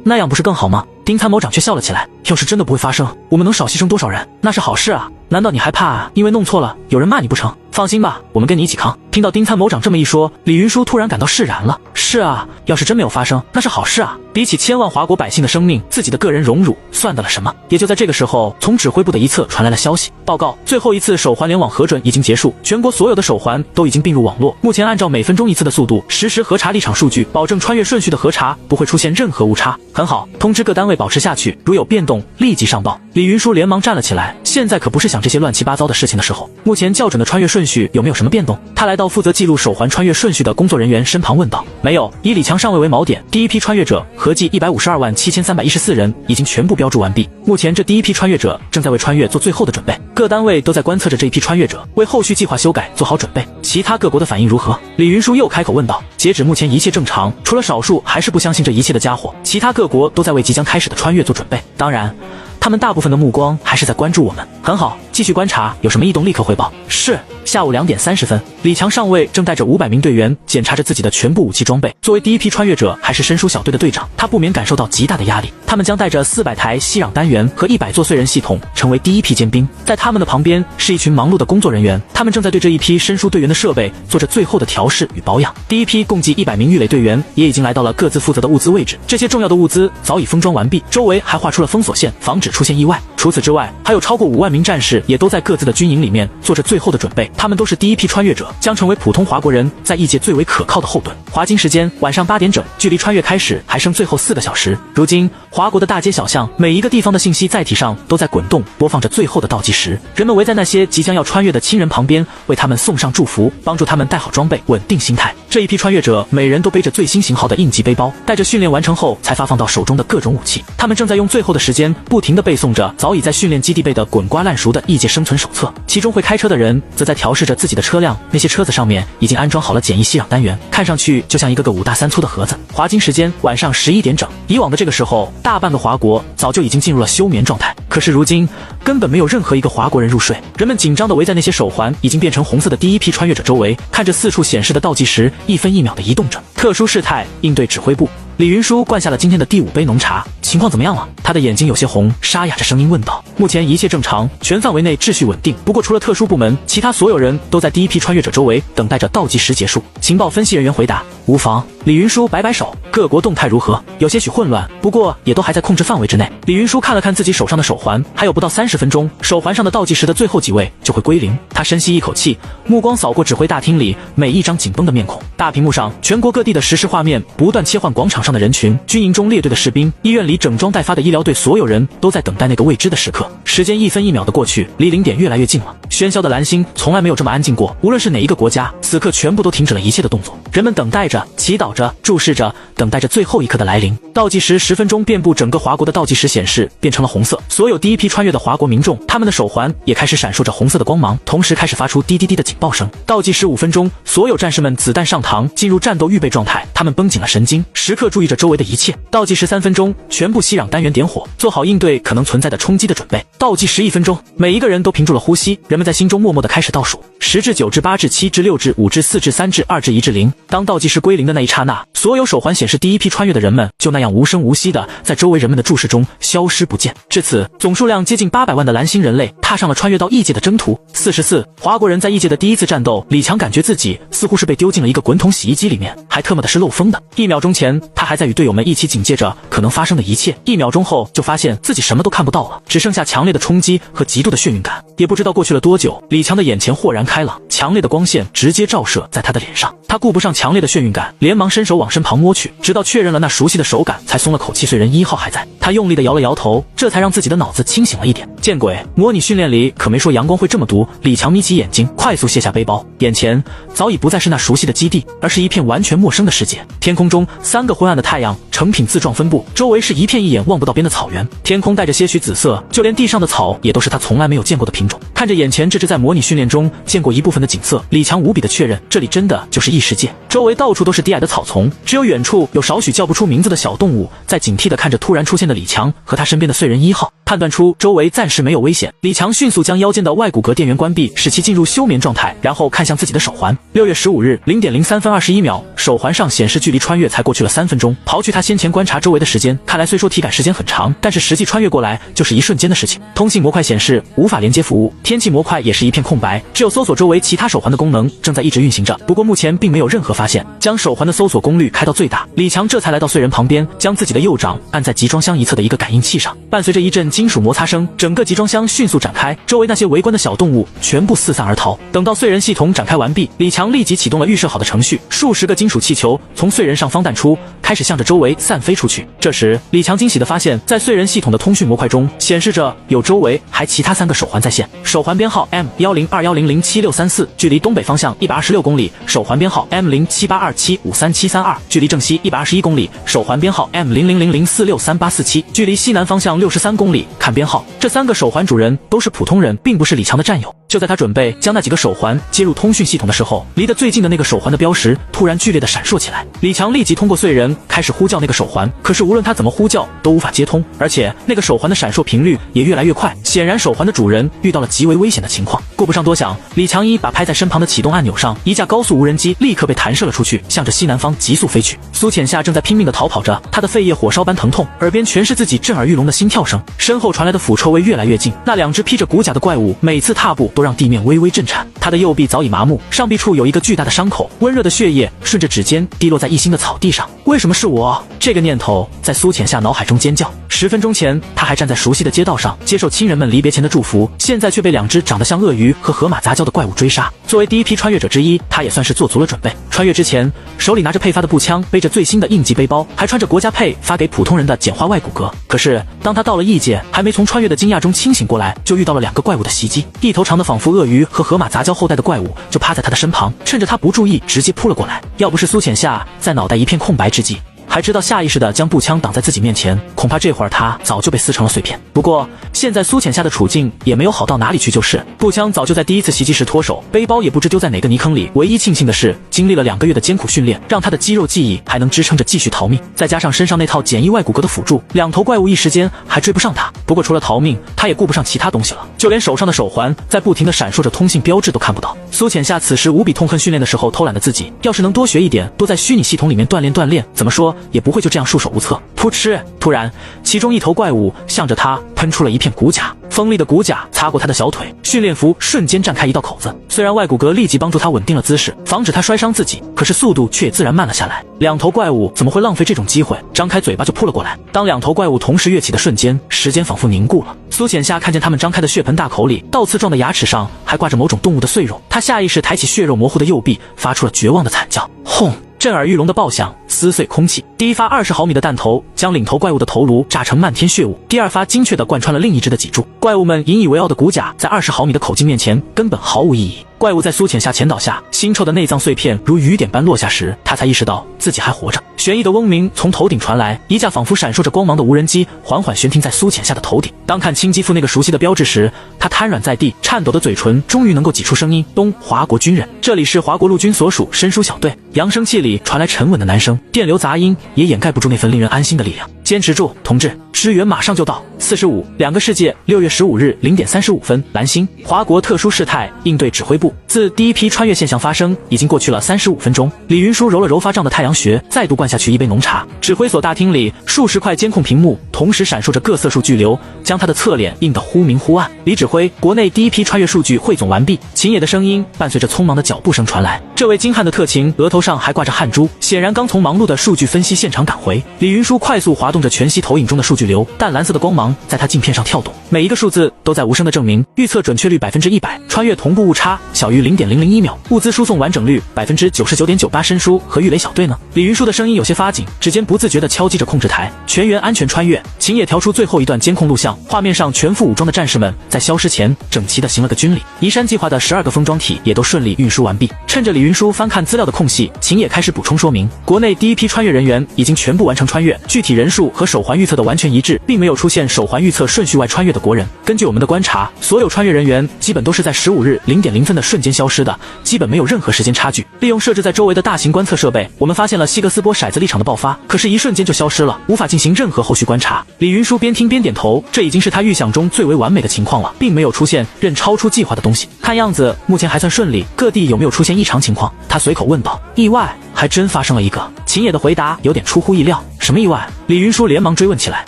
那样不是更好吗？丁参谋长却笑了起来。要是真的不会发生，我们能少牺牲多少人？那是好事啊！难道你害怕因为弄错了有人骂你不成？放心吧，我们跟你一起扛。听到丁参谋长这么一说，李云舒突然感到释然了。是啊，要是真没有发生，那是好事啊！比起千万华国百姓的生命，自己的个人荣辱算得了什么？也就在这个时候，从指挥部的一侧传来了消息，报告最后一次手环联网核准已经结束，全国所有的手环都已经并入网络，目前按照每分钟1次的速度实时核查立场数据，保证穿越顺序的核查不会出现任何误差。很好，通知各单位保持下去，如有变动立即上报。李云舒连忙站了起来，现在可不是想这些乱七八糟的事情的时候。目前校准的穿越顺序有没有什么变动？他来到负责记录手环穿越顺序的工作人员身旁问道。没有，以李强上尉为锚点，第一批穿越者合计1527314人已经全部标注完毕。目前这第一批穿越者正在为穿越做最后的准备。各单位都在观测着这一批穿越者，为后续计划修改做好准备。其他各国的反应如何？李云舒又开口问道。截止目前一切正常，除了少数还是不相信这一切的家伙，其他各国都在为即将开始的穿越做准备。当然，他们大部分的目光还是在关注我们。很好，继续观察，有什么异动立刻汇报。是。下午2点30分，李强上尉正带着500名队员检查着自己的全部武器装备。作为第一批穿越者，还是神鼠小队的队长，他不免感受到极大的压力。他们将带着400台息壤单元和100座燧人系统，成为第一批尖兵。在他们的旁边是一群忙碌的工作人员，他们正在对这一批生疏队员的设备做着最后的调试与保养。第一批共计100名预垒队员也已经来到了各自负责的物资位置，这些重要的物资早已封装完毕，周围还画出了封锁线，防止出现意外。除此之外，还有超过5万名战士也都在各自的军营里面做着最后的准备。他们都是第一批穿越者，将成为普通华国人在异界最为可靠的后盾。华金时间晚上8点整，距离穿越开始还剩最后4个小时。如今，华国的大街小巷，每一个地方的信息载体上都在滚动，播放着最后的倒计时。人们围在那些即将要穿越的亲人旁边，为他们送上祝福，帮助他们带好装备，稳定心态。这一批穿越者每人都背着最新型号的应急背包，带着训练完成后才发放到手中的各种武器。他们正在用最后的时间不停地背诵着早已在训练基地背的滚瓜烂熟的异界生存手册。其中会开车的人则在调试着自己的车辆，那些车子上面已经安装好了简易息壤单元，看上去就像一个个5大3粗的盒子。华金时间晚上11点整，以往的这个时候，大半个华国早就已经进入了休眠状态，可是如今根本没有任何一个华国人入睡。人们紧张地围在那些手环已经变成红色的第一批穿越者周围，看着四处显示的倒计时1分1秒的移动着。特殊事态应对指挥部，李云舒灌下了今天的第5杯浓茶，情况怎么样了？他的眼睛有些红，沙哑着声音问道。目前一切正常，全范围内秩序稳定，不过除了特殊部门，其他所有人都在第一批穿越者周围等待着倒计时结束。情报分析人员回答：无妨。李云舒摆摆手，各国动态如何？有些许混乱，不过也都还在控制范围之内。李云舒看了看自己手上的手环，还有不到30分钟，手环上的倒计时的最后几位就会归零。他深吸一口气，目光扫过指挥大厅里每一张紧绷的面孔。大屏幕上，全国各地的实时画面不断切换，广场上的人群，军营中列队的士兵，医院里整装待发的医疗队，所有人都在等待那个未知的时刻。时间1分1秒的过去，离0点越来越近了。喧嚣的蓝星从来没有这么安静过，无论是哪一个国家，此刻全部都停止了一切的动作。人们等待着，祈祷着，注视着，等待着最后一刻的来临。倒计时10分钟，遍布整个华国的倒计时显示变成了红色。所有第一批穿越的华国民众，他们的手环也开始闪烁着红色的光芒，同时开始发出滴滴滴的警报声。倒计时5分钟，所有战士们子弹上膛，进入战斗预备状态。他们绷紧了神经，时刻注意着周围的一切。倒计时3分钟，全部息壤单元点火，做好应对可能存在的冲击的准备。倒计时1分钟，每一个人都屏住了呼吸，人们在心中默默地开始倒数：10至9至8至7至6至5至4至3至2至1至0。当倒计时归零的那一刹那，所有手环显示第一批穿越的人们就那样无声无息地在周围人们的注视中消失不见。至此，总数量接近800万的蓝星人类踏上了穿越到异界的征途。44，华国人在异界的第一次战斗，李强感觉自己似乎是被丢进了一个滚筒洗衣机里面，还特么的是漏风的。1秒钟前，他还在与队友们一起警戒着可能发生的一切，1秒钟后就发现自己什么都看不到了，只剩下强烈的冲击和极度的眩晕感。也不知道过去了多久，李强的眼前豁然开朗，强烈的光线直接照射在他的脸上。他顾不上强烈的眩晕感，连忙伸手往身旁摸去，直到确认了那熟悉的手感，才松了口气。燧人1号还在，他用力地摇了摇头，这才让自己的脑子清醒了一点。见鬼，模拟训练里可没说阳光会这么毒。李强眯起眼睛，快速卸下背包，眼前早已不再是那熟悉的基地，而是一片完全陌生的世界。天空中3个昏暗的太阳成品字状分布，周围是一片一眼望不到边的草原，天空带着些许紫色，就连地上的草也都是他从来没有见过的品种。看着眼前这只在模拟训练中见过一部分的景色，李强无比的确认，这里真的就是异世界。周围到处都是低矮的草丛，只有远处有少许叫不出名字的小动物在警惕地看着突然出现的李强和他身边的燧人1号。判断出周围暂时没有危险，李强迅速将腰间的外骨骼电源关闭，使其进入休眠状态，然后看向自己的手环。6月15日0点03分21秒，手环上显示距离穿越才过去了3分钟。刨去他先前观察周围的时间，看来虽说体感时间很长，但是实际穿越过来就是一瞬间的事情。通信模块显示无法连接服务，天气模块也是一片空白，只有搜索周围其他手环的功能正在一直运行着，不过目前并没有任何发现。将手环的搜索功率开到最大，李强这才来到燧人旁边，将自己的右掌按在集装箱一侧的一个感应器上，伴随着一阵金属摩擦声，整个集装箱迅速展开，周围那些围观的小动物全部四散而逃。等到燧人系统展开完毕，李强立即启动了预设好的程序，数十个金属气球从燧人上方弹出，开始向着周围散飞出去。这时，李强惊喜地发现，在燧人系统的通讯模块中显示着有周围还其他3个手环在线，手环编号 M1021007634， 4，距离东北方向126公里，手环编号 M0782753732，距离正西121公里，手环编号 M0000463847，距离西南方向63公里，看编号。这3个手环主人都是普通人，并不是李强的战友。就在他准备将那几个手环接入通讯系统的时候，离得最近的那个手环的标识突然剧烈的闪烁起来。李强立即通过燧人开始呼叫那个手环，可是无论他怎么呼叫都无法接通，而且那个手环的闪烁频率也越来越快，显然手环的主人遇到了极为危险的情况。顾不上多想，李强一把拍在身旁的启动按钮上，一架高速无人机立刻被弹射了出去，向着西南方急速飞去。苏浅夏正在拼命的逃跑着，他的肺叶火烧般疼痛，耳边全是自己震耳欲聋的心跳声，身后传来的腐臭味越来越近，那2只披着骨甲的怪物每次踏步都让地面微微震颤。他的右臂早已麻木，上臂处有一个巨大的伤口，温热的血液顺着指尖滴落在一新的草地上。为什么是我？这个念头在苏浅夏脑海中尖叫。10分钟前，他还站在熟悉的街道上，接受亲人们离别前的祝福，现在却被2只长得像鳄鱼和河马杂交的怪物追杀。作为第一批穿越者之一，他也算是做足了准备。穿越之前，手里拿着配发的步枪，背着最新的应急背包，还穿着国家配发给普通人的简化外骨骼。可是，当他到了异界，还没从穿越的惊讶中清醒过来，就遇到了2个怪物的袭击。一头长得仿佛鳄鱼和河马杂交后代的怪物就趴在他的身旁，趁着他不注意，直接扑了过来。要不是苏浅夏在脑袋一片空白之际，还知道下意识地将步枪挡在自己面前，恐怕这会儿他早就被撕成了碎片。不过现在苏浅夏的处境也没有好到哪里去，就是步枪早就在第一次袭击时脱手，背包也不知丢在哪个泥坑里。唯一庆幸的是，经历了2个月的艰苦训练，让他的肌肉记忆还能支撑着继续逃命，再加上身上那套简易外骨骼的辅助，2头怪物一时间还追不上他。不过除了逃命，他也顾不上其他东西了，就连手上的手环在不停地闪烁着通信标志都看不到。苏浅夏此时无比痛恨训练的时候偷懒的自己，要是能多学一点，多在虚拟系统里面锻炼，怎么说也不会就这样束手无策。噗嗤！突然，其中一头怪物向着他喷出了一片骨甲，锋利的骨甲擦过他的小腿，训练服瞬间绽开一道口子。虽然外骨骼立即帮助他稳定了姿势，防止他摔伤自己，可是速度却也自然慢了下来。2头怪物怎么会浪费这种机会，张开嘴巴就扑了过来。当2头怪物同时跃起的瞬间，时间仿佛凝固了。苏浅夏看见他们张开的血盆大口里，倒刺状的牙齿上还挂着某种动物的碎肉，他下意识抬起血肉模糊的右臂，发出了绝望的惨叫。轰！震耳欲聋的爆响撕碎空气，第一发20毫米的弹头将领头怪物的头颅炸成漫天血雾，第2发精确地贯穿了另一只的脊柱。怪物们引以为傲的骨甲在20毫米的口径面前根本毫无意义。怪物在苏浅夏前导下，腥臭的内脏碎片如雨点般落下时，他才意识到自己还活着。悬疑的嗡鸣从头顶传来，一架仿佛闪烁着光芒的无人机缓缓悬停在苏浅夏的头顶。当看清机腹那个熟悉的标志时，他瘫软在地，颤抖的嘴唇终于能够挤出声音：东华国军人。这里是华国陆军所属申书小队。扬声器里传来沉稳的男声，电流杂音也掩盖不住那份令人安心的力量。坚持住，同志，支援马上就到。45，2个世界，6月15日0点35分，蓝星，华国特殊事态应对指挥部。自第一批穿越现象发生已经过去了35分钟，李云舒揉了揉发胀的太阳穴，再度灌下去一杯浓茶。指挥所大厅里，数十块监控屏幕同时闪烁着各色数据流，将他的侧脸映得忽明忽暗。李指挥，国内第一批穿越数据汇总完毕。秦野的声音伴随着匆忙的脚步声传来。这位精悍的特勤额头上还挂着汗珠，显然刚从忙碌的数据分析现场赶回。李云舒快速滑动着全息投影中的数据流，淡蓝色的光芒在他镜片上跳动，每一个数字都在无声的证明预测准确率100%，穿越同步误差小于0.001秒，物资输送完整率99.98%。申书和御雷小队呢？李云舒的声音有些发紧，指尖不自觉地敲击着控制台。全员安全穿越。秦野调出最后一段监控录像，画面上全副武装的战士们在消失前整齐地行了个军礼。移山计划的12个封装体也都顺利运输完毕。趁着李云舒翻看资料的空隙，秦野开始补充说明，国内第一批穿越人员已经全部完成穿越，具体人数和手环预测的完全一致，并没有出现手环预测顺序外穿越的国人。根据我们的观察，所有穿越人员基本都是在15日0点0分的瞬间消失的，基本没有任何时间差距。利用设置在周围的大型观测设备，我们发现了希格斯波骰子立场的爆发，可是一瞬间就消失了，无法进行任何后续观察。李云舒边听边点头，这已经是他预想中最为完美的情况了，并没有出现任超出计划的东西。看样子目前还算顺利，各地有没有出现异常情况？他随口问道。意外还真发生了一个。秦野的回答有点出乎意料。什么意外？李云舒连忙追问起来。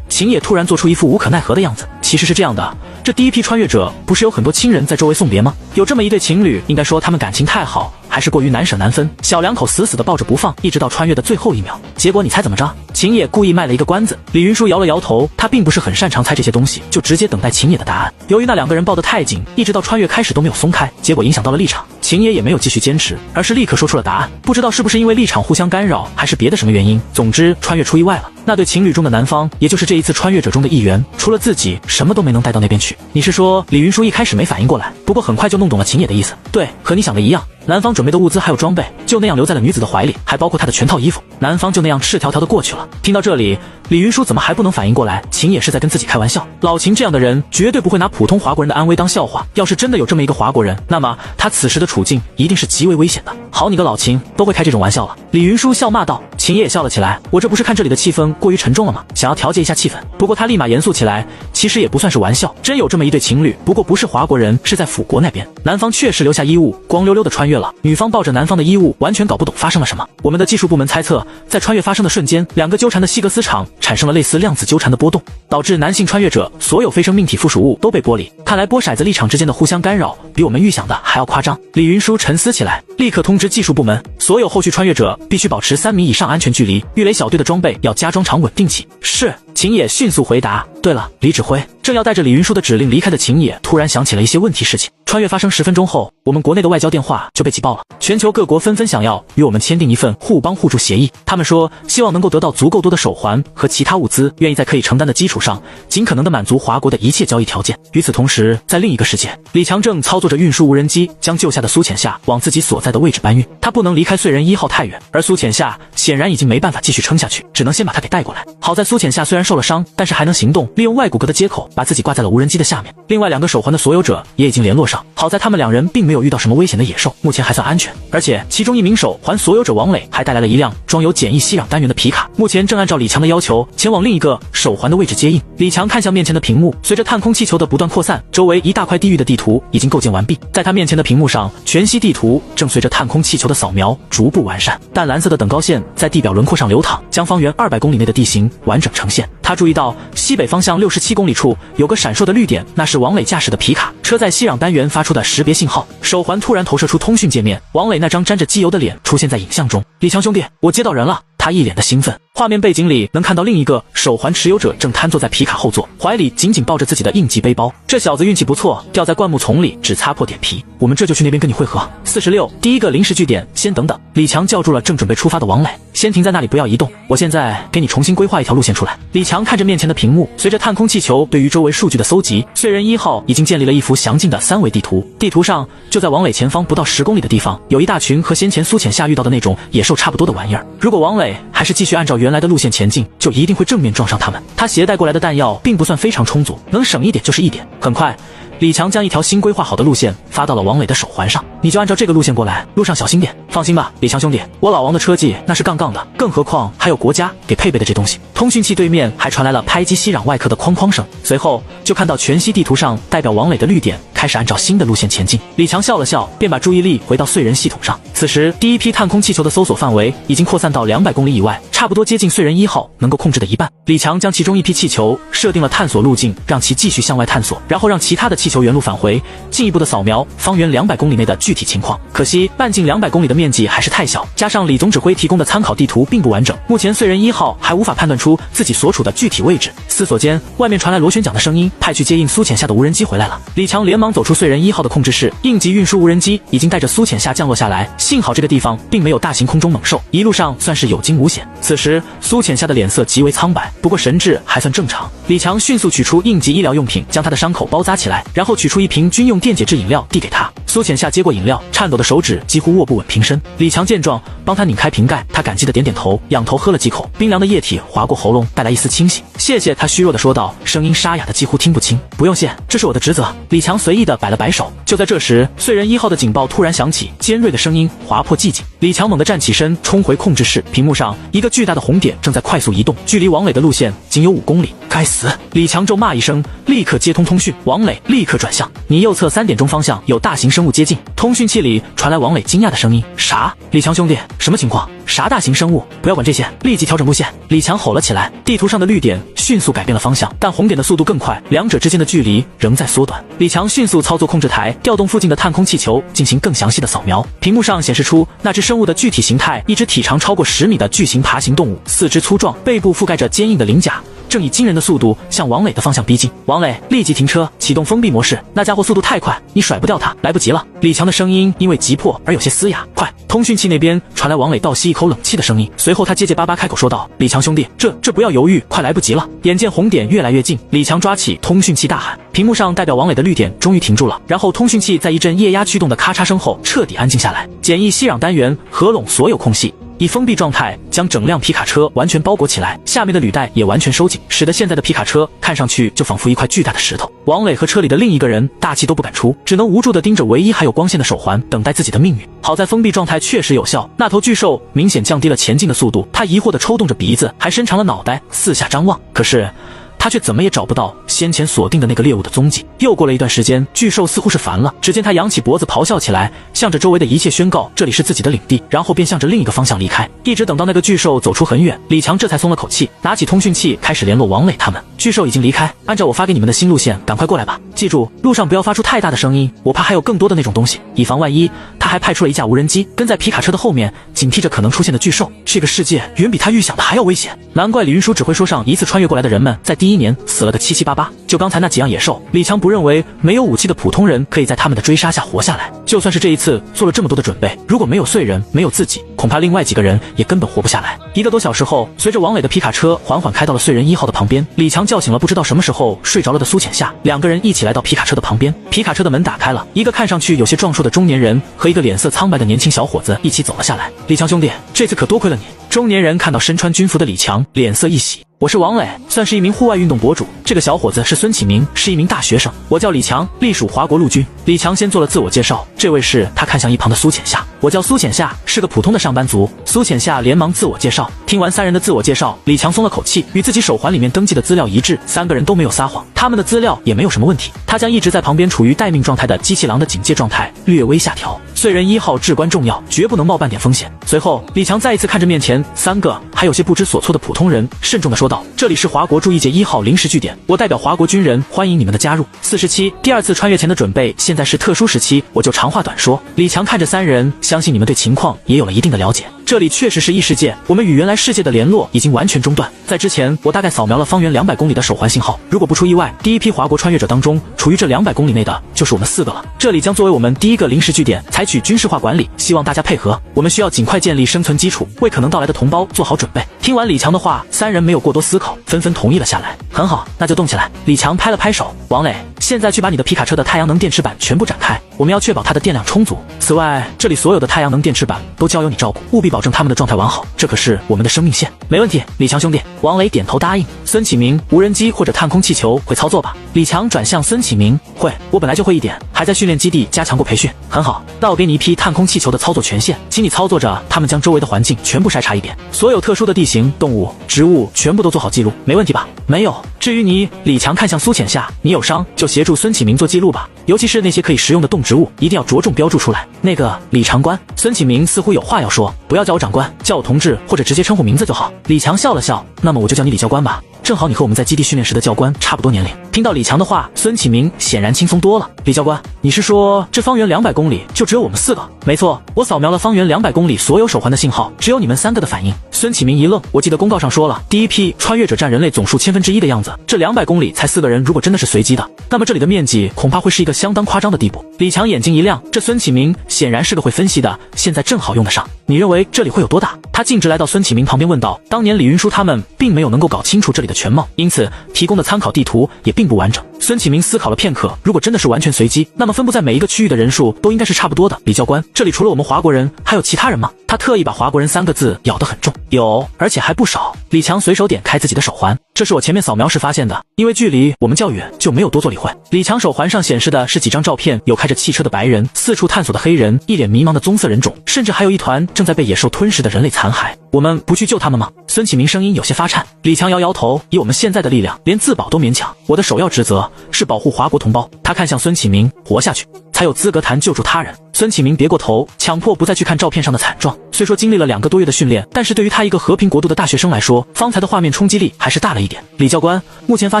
秦野突然做出一副无可奈何的样子。其实是这样的，这第一批穿越者不是有很多亲人在周围送别吗？有这么一对情侣，应该说他们感情太好，还是过于难舍难分，小两口死死地抱着不放，一直到穿越的最后一秒。结果你猜怎么着？秦野故意卖了一个关子。李云舒摇了摇头，他并不是很擅长猜这些东西，就直接等待秦野的答案。由于那2个人抱得太紧，一直到穿越开始都没有松开，结果影响到了立场。秦野也没有继续坚持，而是立刻说出了答案。不知道是不是因为立场互相干扰，还是别的什么原因，总之穿越出意外了。那对情侣中的男方，也就是这一次穿越者中的一员，除了自己什么都没能带到那边去。你是说李云舒一开始没反应过来，不过很快就弄懂了秦野的意思？对，和你想的一样，男方准备的物资还有装备，就那样留在了女子的怀里，还包括她的全套衣服。男方就那样赤条条的过去了。听到这里，李云舒怎么还不能反应过来，秦野是在跟自己开玩笑？老秦这样的人绝对不会拿普通华国人的安危当笑话，要是真的有这么一个华国人，那么他此时的处境一定是极为危险的。好你个老秦，都会开这种玩笑了。李云舒笑骂道。秦野也笑了起来，我这不是看这里的气氛过于沉重了吗？想要调节一下气氛。不过他立马严肃起来，其实也不算是玩笑，真有这么一对情侣，不过不是华国人，是在辅国那边。男方确实留下衣物，光溜溜的穿越了，女方抱着男方的衣物，完全搞不懂发生了什么。我们的技术部门猜测，在穿越发生的瞬间，两个纠缠的希格斯场产生了类似量子纠缠的波动，导致男性穿越者所有非生命体附属物都被剥离。看来波骰子立场之间的互相干扰，比我们预想的还要夸张。李云舒沉思起来，立刻通知技术部门，所有后续穿越者必须保持3米以上安全距离，鱼雷小队的装备要加装长稳定器。是。秦野迅速回答。对了，李指挥。正要带着李云舒的指令离开的秦野突然想起了一些问题事情。穿越发生10分钟后，我们国内的外交电话就被挤爆了，全球各国纷纷想要与我们签订一份互帮互助协议。他们说希望能够得到足够多的手环和其他物资，愿意在可以承担的基础上，尽可能的满足华国的一切交易条件。与此同时，在另一个世界，李强正操作着运输无人机，将救下的苏浅夏往自己所在的位置搬运。他不能离开燧人1号太远，而苏浅夏显然已经没办法继续撑下去，只能先把他给带过来。好在苏浅夏虽然受了伤，但是还能行动，利用外骨骼的接口把自己挂在了无人机的下面。另外2个手环的所有者也已经联络上，好在他们2人并没有遇到什么危险的野兽，目前还算安全。而且其中1名手环所有者王磊还带来了一辆装有简易吸氧单元的皮卡，目前正按照李强的要求前往另一个手环的位置接应。李强看向面前的屏幕，随着探空气球的不断扩散，周围一大块地域的地图已经构建完毕。在他面前的屏幕上，全息地图正随着探空气球的扫描逐步完善，淡蓝色的等高线在地表轮廓上流淌，将方圆200公里内的地形完整呈现。他注意到西北方向67公里处有个闪烁的绿点，那是王磊驾驶的皮卡车在吸氧单元发出的识别信号。手环突然投射出通讯界面，王磊那张沾着机油的脸出现在影像中。李强兄弟，我接到人了。他一脸的兴奋。画面背景里能看到另一个手环持有者正瘫坐在皮卡后座，怀里紧紧抱着自己的应急背包。这小子运气不错，掉在灌木丛里只擦破点皮。我们这就去那边跟你会合。46，第一个临时据点，先等等。李强叫住了正准备出发的王磊，先停在那里不要移动，我现在给你重新规划一条路线出来。李强看着面前的屏幕，随着探空气球对于周围数据的搜集，燧人1号已经建立了一幅详尽的3维地图。地图上就在王磊前方不到10公里的地方，有一大群和先前苏浅夏遇到的那种野兽差不多的玩意儿。如果王磊还是继续按照原来的路线前进，就一定会正面撞上他们。他携带过来的弹药并不算非常充足，能省一点就是一点。很快，李强将一条新规划好的路线发到了王磊的手环上，你就按照这个路线过来，路上小心点。放心吧，李强兄弟，我老王的车技那是杠杠的，更何况还有国家给配备的这东西。通讯器对面还传来了拍击息壤外壳的哐哐声，随后就看到全息地图上代表王磊的绿点开始按照新的路线前进。李强笑了笑，便把注意力回到燧人系统上。此时第一批探空气球的搜索范围已经扩散到200公里以外，差不多接近燧人1号能够控制的一半。李强将其中一批气球设定了探索路径，让其继续向外探索，然后让其他的气球原路返回，进一步的扫描方圆200公里内的具体情况。可惜半径200公里的面积还是太小，加上李总指挥提供的参考地图并不完整，目前燧人1号还无法判断出自己所处的具体位置。思索间，外面传来螺旋桨的声音，派去接应苏浅夏的无人机回来了。李强连忙走出燧人1号的控制室，应急运输无人机已经带着苏浅夏降落下来，幸好这个地方并没有大型空中猛兽，一路上算是有惊无险。此时苏浅夏的脸色极为苍白，不过神志还算正常。李强迅速取出应急医疗用品，将他的伤口包扎起来，然后取出一瓶军用电解质饮料递给他。苏浅夏接过饮料，颤抖的手指几乎握不稳瓶身。李强见状，帮他拧开瓶盖，他感激的点点头，仰头喝了几口，冰凉的液体划过喉咙，带来一丝清醒。谢谢，他虚弱的说道，声音沙哑的几乎听不清。不用谢，这是我的职责。李强随意的摆了摆手。就在这时，燧人1号的警报突然响起，尖锐的声音划破寂静。李强猛地站起身，冲回控制室，屏幕上一个巨大的红点正在快速移动，距离王磊的路线仅有5公里。该死！李强咒骂一声，立刻接通通讯。王磊立刻转向，你右侧3点钟方向有大型生物接近。通讯器里传来王磊惊讶的声音：啥？李强兄弟，什么情况？啥大型生物？不要管这些，立即调整路线！李强吼了起来。地图上的绿点迅速改变了方向，但红点的速度更快，两者之间的距离仍在缩短。李强迅速操作控制台，调动附近的探空气球进行更详细的扫描。屏幕上显示出那只生物的具体形态：一只体长超过10米的巨型爬行动物，四肢粗壮，背部覆盖着坚硬的鳞甲，正以惊人的速度向王磊的方向逼近。王磊立即停车，启动封闭模式。那家伙速度太快，你甩不掉他，来不及了。李强的声音因为急迫而有些嘶哑。快！通讯器那边传来王磊倒吸一口冷气的声音，随后他结结巴巴开口说道：“李强兄弟，这不要犹豫，快来不及了！”眼见红点越来越近，李强抓起通讯器大喊，屏幕上代表王磊的绿点终于停住了，然后通讯器在一阵液压驱动的咔嚓声后彻底安静下来。简易吸壤单元合拢所有空隙，以封闭状态将整辆皮卡车完全包裹起来，下面的履带也完全收紧，使得现在的皮卡车看上去就仿佛一块巨大的石头。王磊和车里的另一个人大气都不敢出，只能无助地盯着唯一还有光线的手环，等待自己的命运。好在封闭状态确实有效，那头巨兽明显降低了前进的速度，他疑惑地抽动着鼻子，还伸长了脑袋四下张望，可是他却怎么也找不到先前锁定的那个猎物的踪迹。又过了一段时间，巨兽似乎是烦了，只见他扬起脖子咆哮起来，向着周围的一切宣告这里是自己的领地，然后便向着另一个方向离开。一直等到那个巨兽走出很远，李强这才松了口气，拿起通讯器开始联络王磊他们。巨兽已经离开，按照我发给你们的新路线，赶快过来吧。记住，路上不要发出太大的声音，我怕还有更多的那种东西，以防万一。他还派出了一架无人机，跟在皮卡车的后面，警惕着可能出现的巨兽。这个世界远比他预想的还要危险，难怪李运输指挥说上一次穿越过来的人们在第一年死了个七七八八。就刚才那几样野兽，李强不认为没有武器的普通人可以在他们的追杀下活下来。就算是这一次做了这么多的准备，如果没有碎人，没有自己，恐怕另外几个人也根本活不下来。1个多小时后，随着王磊的皮卡车缓缓开到了碎人1号的旁边，李强叫醒了不知道什么时候睡着了的苏浅夏，两个人一起来到皮卡车的旁边。皮卡车的门打开了，一个看上去有些壮硕的中年人和一个脸色苍白的年轻小伙子一起走了下来。李强兄弟，这次可多亏了你。中年人看到身穿军服的李强，脸色一喜。我是王磊，算是一名户外运动博主。这个小伙子是孙启明，是一名大学生。我叫李强，隶属华国陆军。李强先做了自我介绍，这位是他看向一旁的苏浅夏。我叫苏浅夏，是个普通的上班族。苏浅夏连忙自我介绍。听完三人的自我介绍，李强松了口气，与自己手环里面登记的资料一致，三个人都没有撒谎，他们的资料也没有什么问题。他将一直在旁边处于待命状态的机器狼的警戒状态略微下调。碎人1号至关重要，绝不能冒半点风险。随后，李强再一次看着面前三个还有些不知所措的普通人，慎重地说道：“这里是华国驻一节1号临时据点，我代表华国军人欢迎你们的加入。47第2次穿越前的准备，现在是特殊时期，我就长话短说。”李强看着三人，相信你们对情况也有了一定的了解。这里确实是异世界，我们与原来世界的联络已经完全中断。在之前，我大概扫描了方圆200公里的手环信号，如果不出意外，第一批华国穿越者当中，处于这200公里内的就是我们4个了。这里将作为我们第一个临时据点，采取军事化管理，希望大家配合。我们需要尽快建立生存基础，为可能到来的同胞做好准备。听完李强的话，三人没有过多思考，纷纷同意了下来。很好，那就动起来。李强拍了拍手，王磊，现在去把你的皮卡车的太阳能电池板全部展开，我们要确保它的电量充足。此外，这里所有的太阳能电池板都交由你照顾，务必保证他们的状态完好，这可是我们的生命线。没问题，李强兄弟。王磊点头答应。孙启明，无人机或者探空气球会操作吧？李强转向孙启明，会，我本来就会一点，还在训练基地加强过培训。很好，那我给你一批探空气球的操作权限，请你操作着他们将周围的环境全部筛查一遍，所有特殊的地形、动物、植物全部都做好记录，没问题吧？没有。至于你，李强看向苏浅夏，你有伤就协助孙启明做记录吧，尤其是那些可以食用的动植物，一定要着重标注出来。那个李长官，孙启明似乎有话要说，不要叫我长官，叫我同志或者直接称呼名字就好。李强笑了笑，那么我就叫你李教官吧，正好你和我们在基地训练时的教官差不多年龄。听到李强的话，孙启明显然轻松多了。李教官，你是说这方圆200公里就只有我们4个？没错，我扫描了方圆200公里所有手环的信号，只有你们3个的反应。孙启明一愣，我记得公告上说了，第一批穿越者占人类总数1/1000的样子，这200公里才4个人，如果真的是随机的，那么这里的面积恐怕会是一个相当夸张的地步。李强眼睛一亮，这孙启明显然是个会分析的，现在正好用得上。你认为这里会有多大？他径直来到孙启明旁边问道。当年李运输他们并没有能够搞清楚这里的全貌，因此提供的参考地图也并不完整。孙启明思考了片刻，如果真的是完全随机，那么分布在每一个区域的人数都应该是差不多的。李教官，这里除了我们华国人，还有其他人吗？他特意把华国人3个字咬得很重。有，而且还不少。李强随手点开自己的手环，这是我前面扫描时发现的，因为距离我们较远，就没有多做理会。李强手环上显示的是几张照片，有开着汽车的白人，四处探索的黑人，一脸迷茫的棕色人种，甚至还有一团正在被野兽吞噬的人类残骸。我们不去救他们吗？孙启明声音有些发颤。李强摇摇头，以我们现在的力量，连自保都勉强。我的首要职责是保护华国同胞。他看向孙启明，活下去才有资格谈救助他人。孙启明别过头，强迫不再去看照片上的惨状。虽说经历了2个多月的训练，但是对于他一个和平国度的大学生来说，方才的画面冲击力还是大了一点。李教官，目前发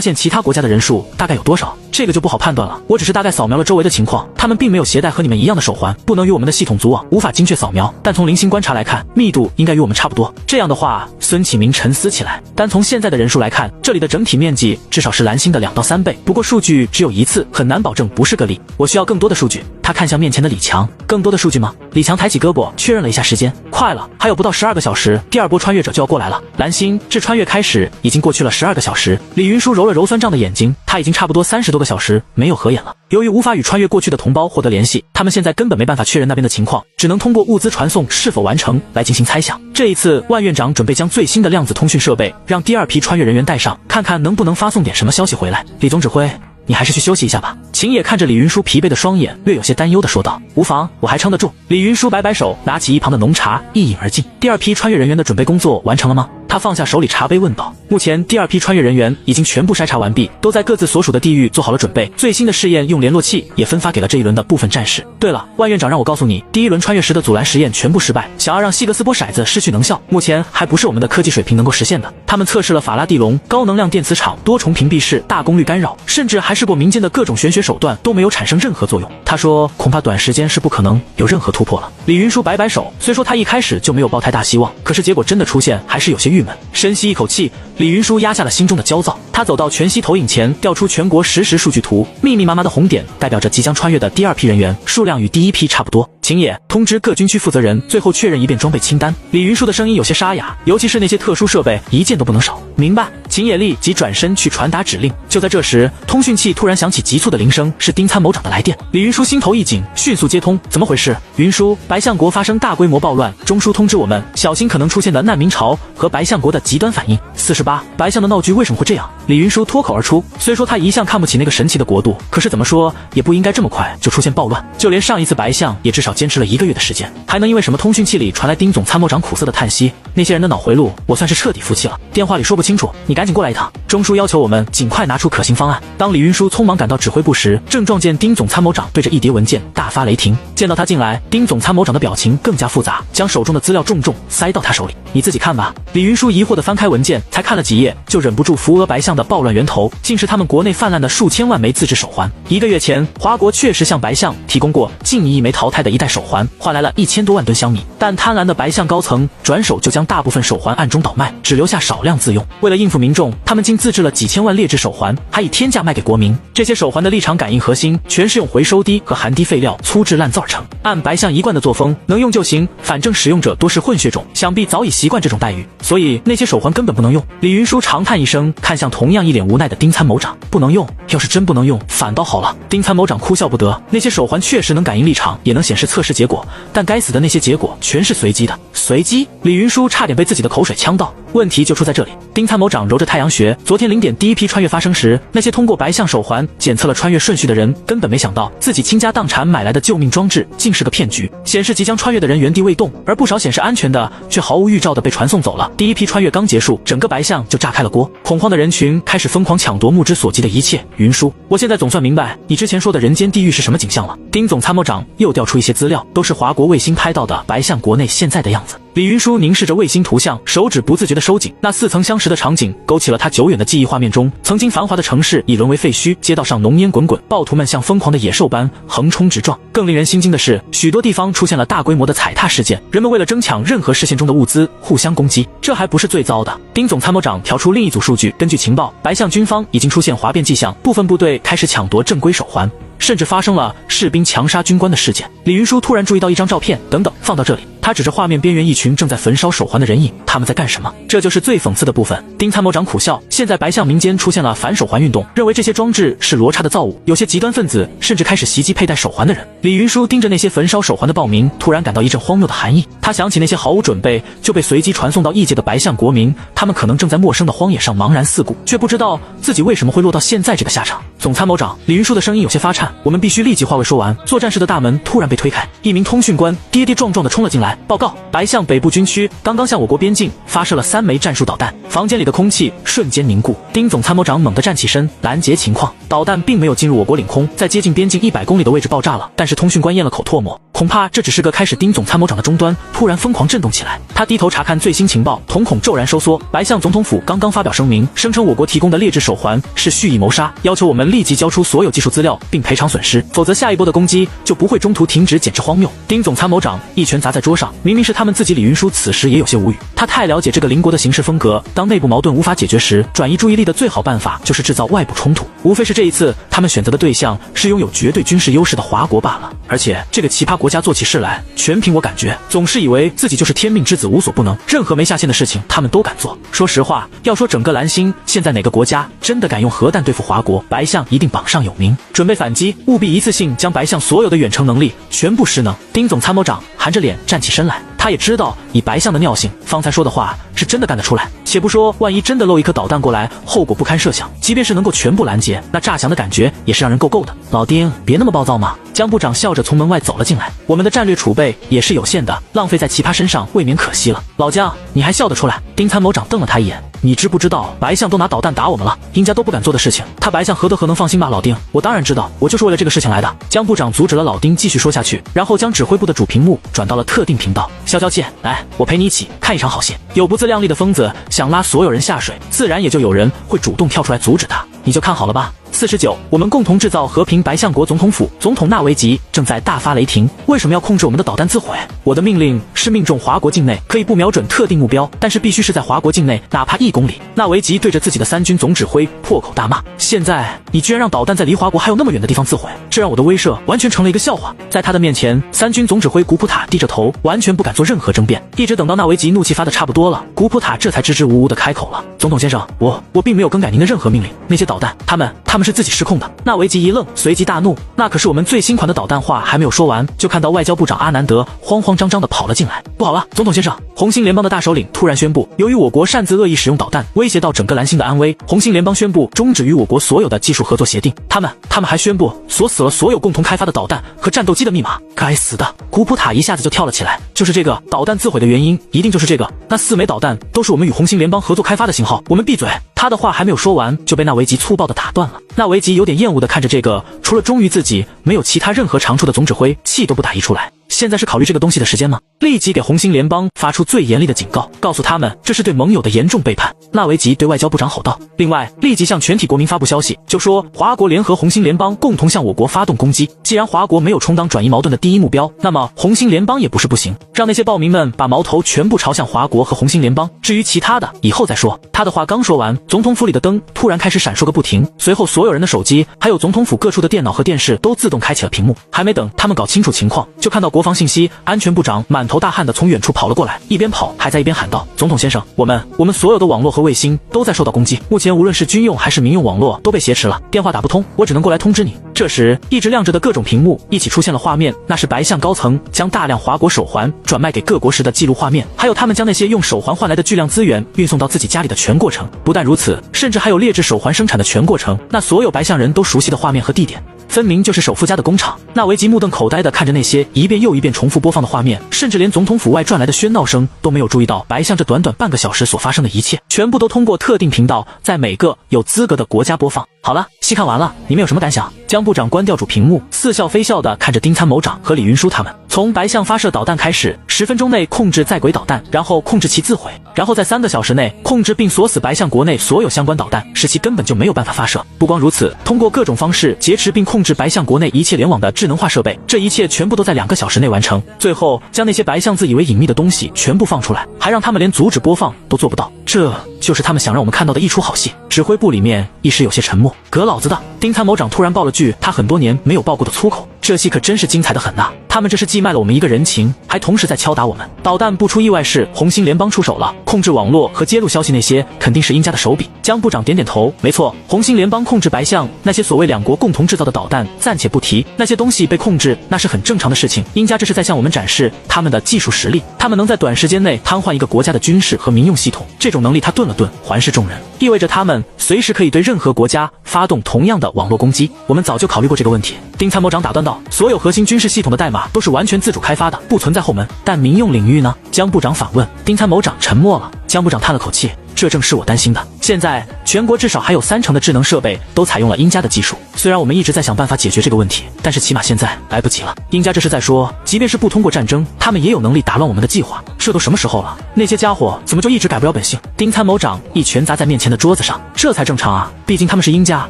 现其他国家的人数大概有多少？这个就不好判断了。我只是大概扫描了周围的情况，他们并没有携带和你们一样的手环，不能与我们的系统组网，无法精确扫描。但从零星观察来看，密度应该与我们差不多。这样的话，孙启明沉思起来。单从现在的人数来看，这里的整体面积至少是蓝星的2到3倍。不过数据只有一次，很难保证不是个例。我需要更多的数据。他看向面前的李强，更多的数据吗？李强抬起胳膊，确认了一下时间，快了，还有不到12个小时，第二波穿越者就要过来了。蓝星至穿越开始已经过去了12个小时。李云舒揉了揉酸胀的眼睛，他已经差不多30多个小时没有合眼了。由于无法与穿越过去的同胞获得联系，他们现在根本没办法确认那边的情况，只能通过物资传送是否完成来进行猜想。这一次，万院长准备将最新的量子通讯设备让第二批穿越人员带上，看看能不能发送点什么消息回来。李总指挥，你还是去休息一下吧。秦野看着李云舒疲惫的双眼，略有些担忧地说道：“无妨，我还撑得住。”李云舒摆摆手，拿起一旁的浓茶，一饮而尽。第二批穿越人员的准备工作完成了吗？他放下手里茶杯问道。目前第二批穿越人员已经全部筛查完毕，都在各自所属的地域做好了准备。最新的试验用联络器也分发给了这一轮的部分战士。对了，万院长让我告诉你，第一轮穿越时的阻拦实验全部失败，想要让希格斯波骰子失去能效，目前还不是我们的科技水平能够实现的。他们测试了法拉第笼、高能量电磁场、多重屏蔽式、大功率干扰，甚至还试过民间的各种玄学手段，都没有产生任何作用。他说恐怕短时间是不可能有任何突破了。李云舒摆摆手，虽说他一开始就没有抱太大希望，可是结果真的出现，还是有些郁闷。深吸一口气，李云舒压下了心中的焦躁。他走到全息投影前，调出全国实时数据图，密密麻麻的红点代表着即将穿越的第二批人员，数量与第一批差不多。秦野，通知各军区负责人，最后确认一遍装备清单。李云舒的声音有些沙哑，尤其是那些特殊设备，一件都不能少。明白。秦野立即转身去传达指令。就在这时，通讯器突然响起急促的铃声，是丁参谋长的来电。李云舒心头一紧，迅速接通。怎么回事？云舒，白象国发生大规模暴乱，中枢通知我们，小心可能出现的难民潮和白象国的极端反应。48，白象的闹剧为什么会这样？李云舒脱口而出。虽说他一向看不起那个神奇的国度，可是怎么说也不应该这么快就出现暴乱。就连上一次白象也至少坚持了1个月的时间，还能因为什么？通讯器里传来丁总参谋长苦涩的叹息。那些人的脑回路，我算是彻底服气了。电话里说不清楚，你赶紧过来一趟。中枢要求我们尽快拿出可行方案。当李云舒匆忙赶到指挥部时，正撞见丁总参谋长对着一叠文件大发雷霆。见到他进来，丁总参谋长的表情更加复杂，将手中的资料重重塞到他手里。你自己看吧。李云舒疑惑地翻开文件，才看了几页，就忍不住扶额白象的暴乱源头，竟是他们国内泛滥的数千万枚自制手环。1个月前，华国确实向白象提供过近1亿枚淘汰的一代手环，换来了1000多万吨香米，但贪婪的白象高层转手就将大部分手环暗中倒卖，只留下少量自用。为了应付民众，他们竟自制了几千万劣质手环，还以天价卖给国民。这些手环的立场感应核心全是用回收低和含低废料粗制滥造而成，按白象一贯的作风，能用就行，反正使用者多是混血种，想必早已习惯这种待遇，所以那些手环根本不能用。李云舒长叹一声，看向同样一脸无奈的丁参谋长，不能用，要是真不能用，反倒好了。丁参谋长哭笑不得，那些手环确实能感应立场，也能显示测试结果，但该死的那些结果全是随机的。随机？李云舒差点被自己的口水呛到。问题就出在这里。丁参谋长揉着太阳穴，昨天0点第一批穿越发生时，那些通过白象手环检测了穿越顺序的人，根本没想到自己倾家荡产买来的救命装置竟是个骗局，显示即将穿越的人原地未动，而不少显示安全的却毫无预兆的被传送走了。第一批穿越刚结束，整个白象就炸开了锅，恐慌的人群开始疯狂抢夺目之所及的一切。云舒，我现在总算明白你之前说的人间地狱是什么景象了。丁总参谋长又调出一些资料，都是华国卫星拍到的白象国内现在的样子。李云舒凝视着卫星图像，手指不自觉地收紧，那似曾相识的场景勾起了他久远的记忆画面中，曾经繁华的城市已沦为废墟，街道上浓烟滚滚，暴徒们像疯狂的野兽般横冲直撞。更令人心惊的是，许多地方出现了大规模的踩踏事件，人们为了争抢任何视线中的物资，互相攻击。这还不是最糟的，丁总参谋长调出另一组数据，根据情报，白象军方已经出现哗变迹象，部分部队开始抢夺正规手环，甚至发生了士兵强杀军官的事件。李云舒突然注意到一张照片，等等，放到这里。他指着画面边缘一群正在焚烧手环的人影，他们在干什么？这就是最讽刺的部分。丁参谋长苦笑，现在白象民间出现了反手环运动，认为这些装置是罗刹的造物，有些极端分子甚至开始袭击佩戴手环的人。李云舒盯着那些焚烧手环的暴民，突然感到一阵荒谬的寒意。他想起那些毫无准备就被随机传送到异界的白象国民，他们可能正在陌生的荒野上茫然四顾，却不知道自己为什么会落到现在这个下场。总参谋长，李云舒的声音有些发颤，我们必须立即话未说完，作战室的大门突然被推开，一名通讯官跌跌撞撞地冲了进来，报告，白象北部军区刚刚向我国边境发射了3枚战术导弹。房间里的空气瞬间凝固，丁总参谋长猛地站起身拦截情况。导弹并没有进入我国领空，在接近边境100公里的位置爆炸了，但是通讯官咽了口唾沫，恐怕这只是个开始。丁总参谋长的终端突然疯狂震动起来，他低头查看最新情报，瞳孔骤然收缩。白象总统府刚刚发表声明，声称我国提供的劣质手环是蓄意谋杀，要求我们立即交出所有技术资料并赔偿损失，否则下一波的攻击就不会中途停止，简直荒谬。丁总参谋长一拳砸在桌上，明明是他们自己李云舒此时也有些无语，他太了解这个邻国的行事风格，当内部矛盾无法解决时，转移注意力的最好办法就是制造外部冲突，无非是这一次他们选择的对象是拥有绝对军事优势的华国罢了。而且这个奇葩国家做起事来全凭我感觉，总是以为自己就是天命之子，无所不能，任何没下限的事情他们都敢做。说实话，要说整个蓝星现在哪个国家真的敢用核弹对付华国，白象一定榜上有名。准备反击，务必一次性将白象所有的远程能力全部失能。丁总参谋长含着脸站起身来，他也知道以白象的尿性，方才说的话是真的干得出来。且不说万一真的漏一颗导弹过来，后果不堪设想，即便是能够全部拦截，那炸响的感觉也是让人够够的。老丁，别那么暴躁嘛。江部长笑着从门外走了进来，我们的战略储备也是有限的，浪费在奇葩身上未免可惜了。老江，你还笑得出来？丁参谋长瞪了他一眼，你知不知道白象都拿导弹打我们了，鹰家都不敢做的事情，他白象何德何能放心吧？老丁，我当然知道，我就是为了这个事情来的。江部长阻止了老丁继续说下去，然后将指挥部的主屏幕转到了特定频道。消消气，来，我陪你一起看一场好戏。有不自量力的疯子想拉所有人下水，自然也就有人会主动跳出来阻止他，你就看好了吧。49，我们共同制造和平。白象国总统府总统纳维吉正在大发雷霆，为什么要控制我们的导弹自毁？我的命令是命中华国境内，可以不瞄准特定目标，但是必须是在华国境内，哪怕1公里。纳维吉对着自己的3军总指挥破口大骂，现在你居然让导弹在离华国还有那么远的地方自毁，这让我的威慑完全成了一个笑话。在他的面前，3军总指挥古普塔低着头，完全不敢做任何争辩。一直等到纳维吉怒气发得差不多了，古普塔这才支支吾吾地开口了，总统先生，我并没有更改您的任何命令，那些导弹他们是自己失控的。纳维吉一愣，随即大怒，那可是我们最新款的导弹，话还没有说完，就看到外交部长阿南德慌慌张张地跑了进来。不好了，总统先生，红星联邦的大首领突然宣布，由于我国擅自恶意使用导弹，威胁到整个蓝星的安危，红星联邦宣布终止与我国所有的技术合作协定。他们还宣布锁死了所有共同开发的导弹和战斗机的密码。该死的！古普塔一下子就跳了起来，就是这个导弹自毁的原因，一定就是这个。那4枚导弹都是我们与红星联邦合作开发的型号。我们闭嘴！他的话还没有说完，就被纳维吉粗暴地打断了。纳维吉有点厌恶地看着这个除了忠于自己没有其他任何长处的总指挥，气都不打一处来。现在是考虑这个东西的时间吗？立即给红星联邦发出最严厉的警告，告诉他们这是对盟友的严重背叛。纳维吉对外交部长吼道。另外，立即向全体国民发布消息，就说华国联合红星联邦共同向我国发动攻击。既然华国没有充当转移矛盾的第一目标，那么红星联邦也不是不行，让那些暴民们把矛头全部朝向华国和红星联邦，至于其他的以后再说。他的话刚说完，总统府里的灯突然开始闪烁个不停，随后所有人的手机还有总统府各处的电脑和电视都自动开启了屏幕。还没等他们搞清楚情况，就看到国防信息安全部长满头大汗的从远处跑了过来，一边跑还在一边喊道，总统先生，我们所有的网络和卫星都在受到攻击，目前无论是军用还是民用网络都被挟持了，电话打不通，我只能过来通知你。这时一直亮着的各种屏幕一起出现了画面，那是白象高层将大量华国手环转卖给各国时的记录画面，还有他们将那些用手环换来的巨量资源运送到自己家里的全过程。不但如此，甚至还有劣质手环生产的全过程，那所有白象人都熟悉的画面和地点，分明就是首富家的工厂。纳维吉目瞪口呆地看着那些一遍又一遍重复播放的画面，甚至连总统府外传来的喧闹声都没有注意到。白象这短短半个小时所发生的一切，全部都通过特定频道在每个有资格的国家播放。好了，戏看完了，你们有什么感想？江部长关掉主屏幕，似笑非笑地看着丁参谋长和李云舒他们。从白象发射导弹开始，10分钟内控制在轨导弹，然后控制其自毁，然后在3个小时内控制并锁死白象国内所有相关导弹，使其根本就没有办法发射。不光如此，通过各种方式劫持并控制白象国内一切联网的智能化设备，这一切全部都在2个小时内完成。最后将那些白象自以为隐秘的东西全部放出来，还让他们连阻止播放都做不到。这就是他们想让我们看到的一出好戏。指挥部里面一时有些沉默。葛老子的！丁参谋长突然爆了句他很多年没有爆过的粗口，这戏可真是精彩的很呐！他们这是既卖了我们一个人情，还同时在敲打我们。导弹不出意外是红星联邦出手了，控制网络和揭露消息那些肯定是鹰家的手笔。江部长点点头，没错，红星联邦控制白象，那些所谓2国共同制造的导弹暂且不提，那些东西被控制那是很正常的事情。鹰家这是在向我们展示他们的技术实力，他们能在短时间内瘫痪一个国家的军事和民用系统，这种能力他顿了顿，环视众人，意味着他们随时可以对任何国家发动同样的网络攻击。我们早就考虑过这个问题。丁参谋长打断道，所有核心军事系统的代码都是完全自主开发的，不存在后门，但民用领域呢？江部长反问。丁参谋长沉默了。江部长叹了口气，这正是我担心的。现在全国至少还有30%的智能设备都采用了鹰家的技术。虽然我们一直在想办法解决这个问题，但是起码现在来不及了。鹰家这是在说，即便是不通过战争，他们也有能力打乱我们的计划。这都什么时候了？那些家伙怎么就一直改不了本性？丁参谋长一拳砸在面前的桌子上，这才正常啊，毕竟他们是鹰家，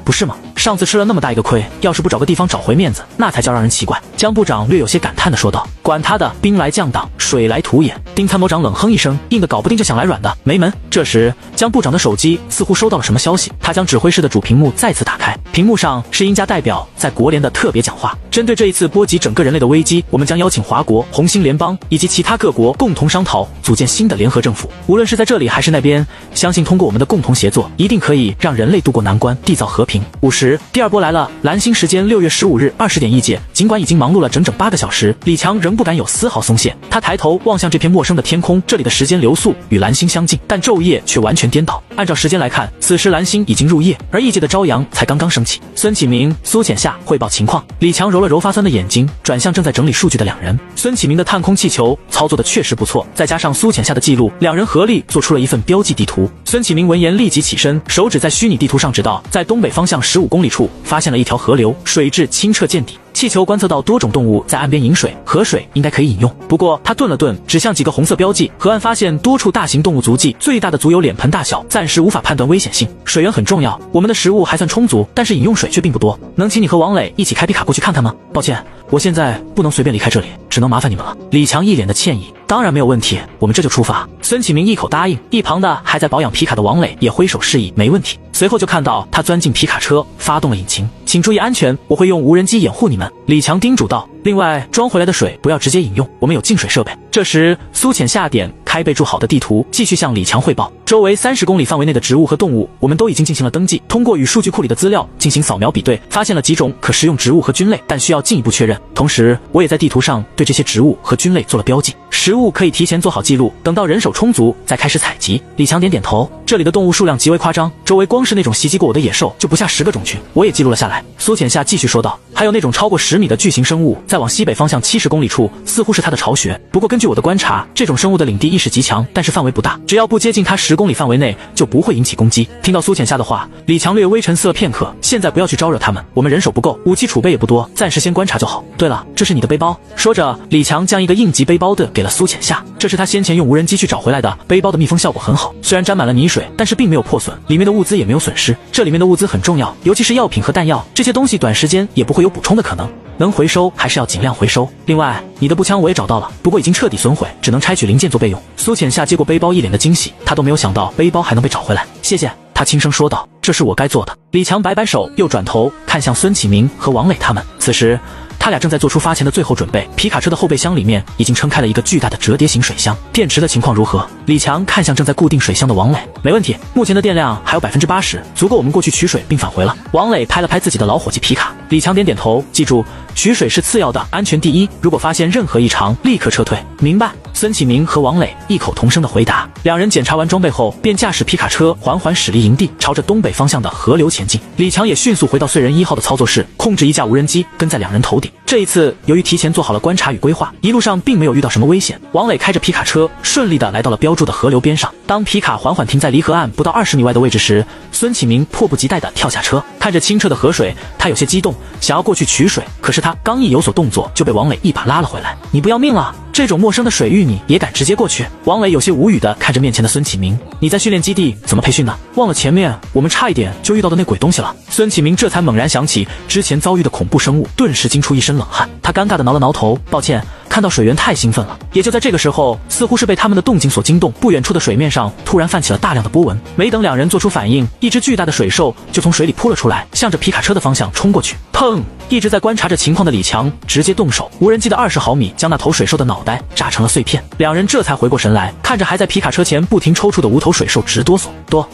不是吗？上次吃了那么大一个亏，要是不找个地方找回面子，那才叫让人奇怪。江部长略有些感叹地说道：“管他的，兵来将挡，水来土掩。”丁参谋长冷哼一声，硬的搞不定就想来软的，没门。这时，江部长的手机似乎收到了什么消息，他将指挥室的主屏幕再次打开，屏幕上是鹰家代表在国联的特别讲话。针对这一次波及整个人类的危机，我们将邀请华国、红星联邦以及其他各国共同商讨，组建新的联合政府。无论是在这里还是那边，相信通过我们的共同协作，一定可以让人类渡过难关，缔造和平。50，第二波来了。蓝星时间6月15日20点1届，尽管已经忙碌了整整8个小时，李强仍不敢有丝毫松懈。他抬头望向这片陌生的天空，这里的时间流速与蓝星相近，但昼夜却完全颠倒。按照时间来看，此时蓝星已经入夜，而异界的朝阳才刚刚升起。孙启明、苏浅夏汇报情况。李强揉了揉发酸的眼睛，转向正在整理数据的两人。孙启明的探空气球操作的确实不错，再加上苏浅夏的记录，两人合力做出了一份标记地图。孙启明闻言立即起身，手指在虚拟地图上指道，在东北方向15公里处发现了一条河流，水质清澈见底。气球观测到多种动物在岸边饮水，河水应该可以饮用。不过他顿了顿，指向几个红色标记，河岸发现多处大型动物足迹，最大的足有脸盆大小，暂时无法判断危险性。水源很重要，我们的食物还算充足，但是饮用水却并不多。能请你和王磊一起开皮卡过去看看吗？抱歉，我现在不能随便离开这里，只能麻烦你们了。李强一脸的歉意。当然没有问题，我们这就出发。孙启明一口答应，一旁的还在保养皮卡的王磊也挥手示意没问题。随后就看到他钻进皮卡车，发动了引擎。请注意安全，我会用无人机掩护你们。李强叮嘱道。另外，装回来的水不要直接饮用，我们有净水设备。这时，苏浅夏点开备注好的地图，继续向李强汇报。周围30公里范围内的植物和动物，我们都已经进行了登记，通过与数据库里的资料进行扫描比对，发现了几种可食用植物和菌类，但需要进一步确认。同时，我也在地图上对这些植物和菌类做了标记，食物可以提前做好记录，等到人手充足再开始采集。李强点点头，这里的动物数量极为夸张，周围光是那种袭击过我的野兽就不下10个种群，我也记录了下来。苏浅夏继续说道，还有那种超过10米的巨型生物，在往西北方向70公里处，似乎是它的巢穴。不过根据我的观察，这种生物的领地意识极强，但是范围不大，只要不接近它10公里范围内，就不会引起攻击。听到苏浅夏的话，李强略微沉思了片刻，现在不要去招惹他们，我们人手不够，武器储备也不多，暂时先观察就好。对了，这是你的背包。说着，李强将一个应急背包的给了苏浅夏，这是他先前用无人机去找回来的，背包的密封效果很好，虽然沾满了泥水，但是并没有破损，里面的物资也没有损失。这里面的物资很重要，尤其是药品和弹药，这些东西短时间也不会有补充的可能。能回收还是要尽量回收。另外，你的步枪我也找到了，不过已经彻底损毁，只能拆取零件做备用。苏浅夏接过背包，一脸的惊喜，他都没有想到背包还能被找回来。谢谢，他轻声说道，这是我该做的。李强摆摆手，又转头看向孙启明和王磊他们。此时他俩正在做出发前的最后准备，皮卡车的后备箱里面已经撑开了一个巨大的折叠型水箱。电池的情况如何？李强看向正在固定水箱的王磊。没问题，目前的电量还有80%，足够我们过去取水并返回了。王磊拍了拍自己的老伙计皮卡。李强点点头，记住，取水是次要的，安全第一，如果发现任何异常，立刻撤退。明白。孙启明和王磊异口同声的回答。两人检查完装备后，便驾驶皮卡车缓缓驶离营地，朝着东北方向的河流前进。李强也迅速回到燧人1号的操作室，控制一架无人机跟在两人头顶。这一次，由于提前做好了观察与规划，一路上并没有遇到什么危险。王磊开着皮卡车顺利的来到了标注的河流边上。当皮卡缓缓停在离河岸不到20米外的位置时，孙启明迫不及待的跳下车，看着清澈的河水，他有些激动，想要过去取水。可是他刚一有所动作，就被王磊一把拉了回来。你不要命了？这种陌生的水域你也敢直接过去？王磊有些无语的看着面前的孙启明，你在训练基地怎么培训的？忘了前面我们差一点就遇到的那鬼东西了。孙启明这才猛然想起之前遭遇的恐怖生物，顿时惊出一身冷汗。他尴尬的挠了挠头，抱歉，看到水源太兴奋了。也就在这个时候，似乎是被他们的动静所惊动，不远处的水面上突然泛起了大量的波纹。没等两人做出反应，一只巨大的水兽就从水里扑了出来，向着皮卡车的方向冲过去。砰！一直在观察着情况的李强直接动手，无人机的20毫米将那头水兽的脑袋炸成了碎片。两人这才回过神来，看着还在皮卡车前不停抽搐的无头水兽直哆嗦。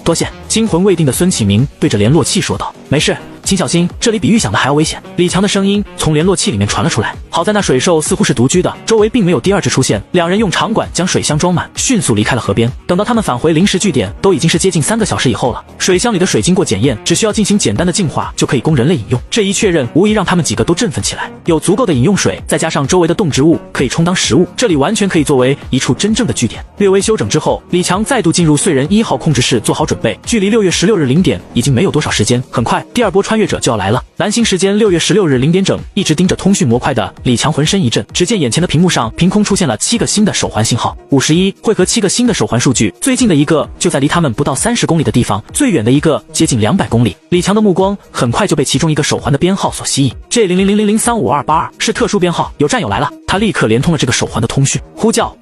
多谢。惊魂未定的孙启明对着联络器说道，没事，请小心，这里比预想的还要危险。李强的声音从联络器里面传了出来。好在那水兽似乎是独居的，周围并没有第二只出现。两人用长管将水箱装满，迅速离开了河边。等到他们返回临时据点，都已经是接近3个小时以后了。水箱里的水经过检验，只需要进行简单的净化，就可以供人类饮用。这一确认，无疑让他们几个都振奋起来。有足够的饮用水，再加上周围的动植物可以充当食物，这里完全可以作为一处真正的据点。略微休整之后，李强再度进入燧人1号控制室做好准备。距离6月16日0点已经没有多少时间，很快第二波穿越者就要来了。蓝星时间6月16日0点整，一直盯着通讯模块的李强浑身一震，只见眼前的屏幕上凭空出现了7个新的手环信号，51汇合7个新的手环数据，最近的一个就在离他们不到30公里的地方，最远的一个接近200公里。李强的目光很快就被其中一个手环的编号所吸引，J0000035282是特殊编号，有战友来了。他立刻连通了这个手环的通讯，呼叫，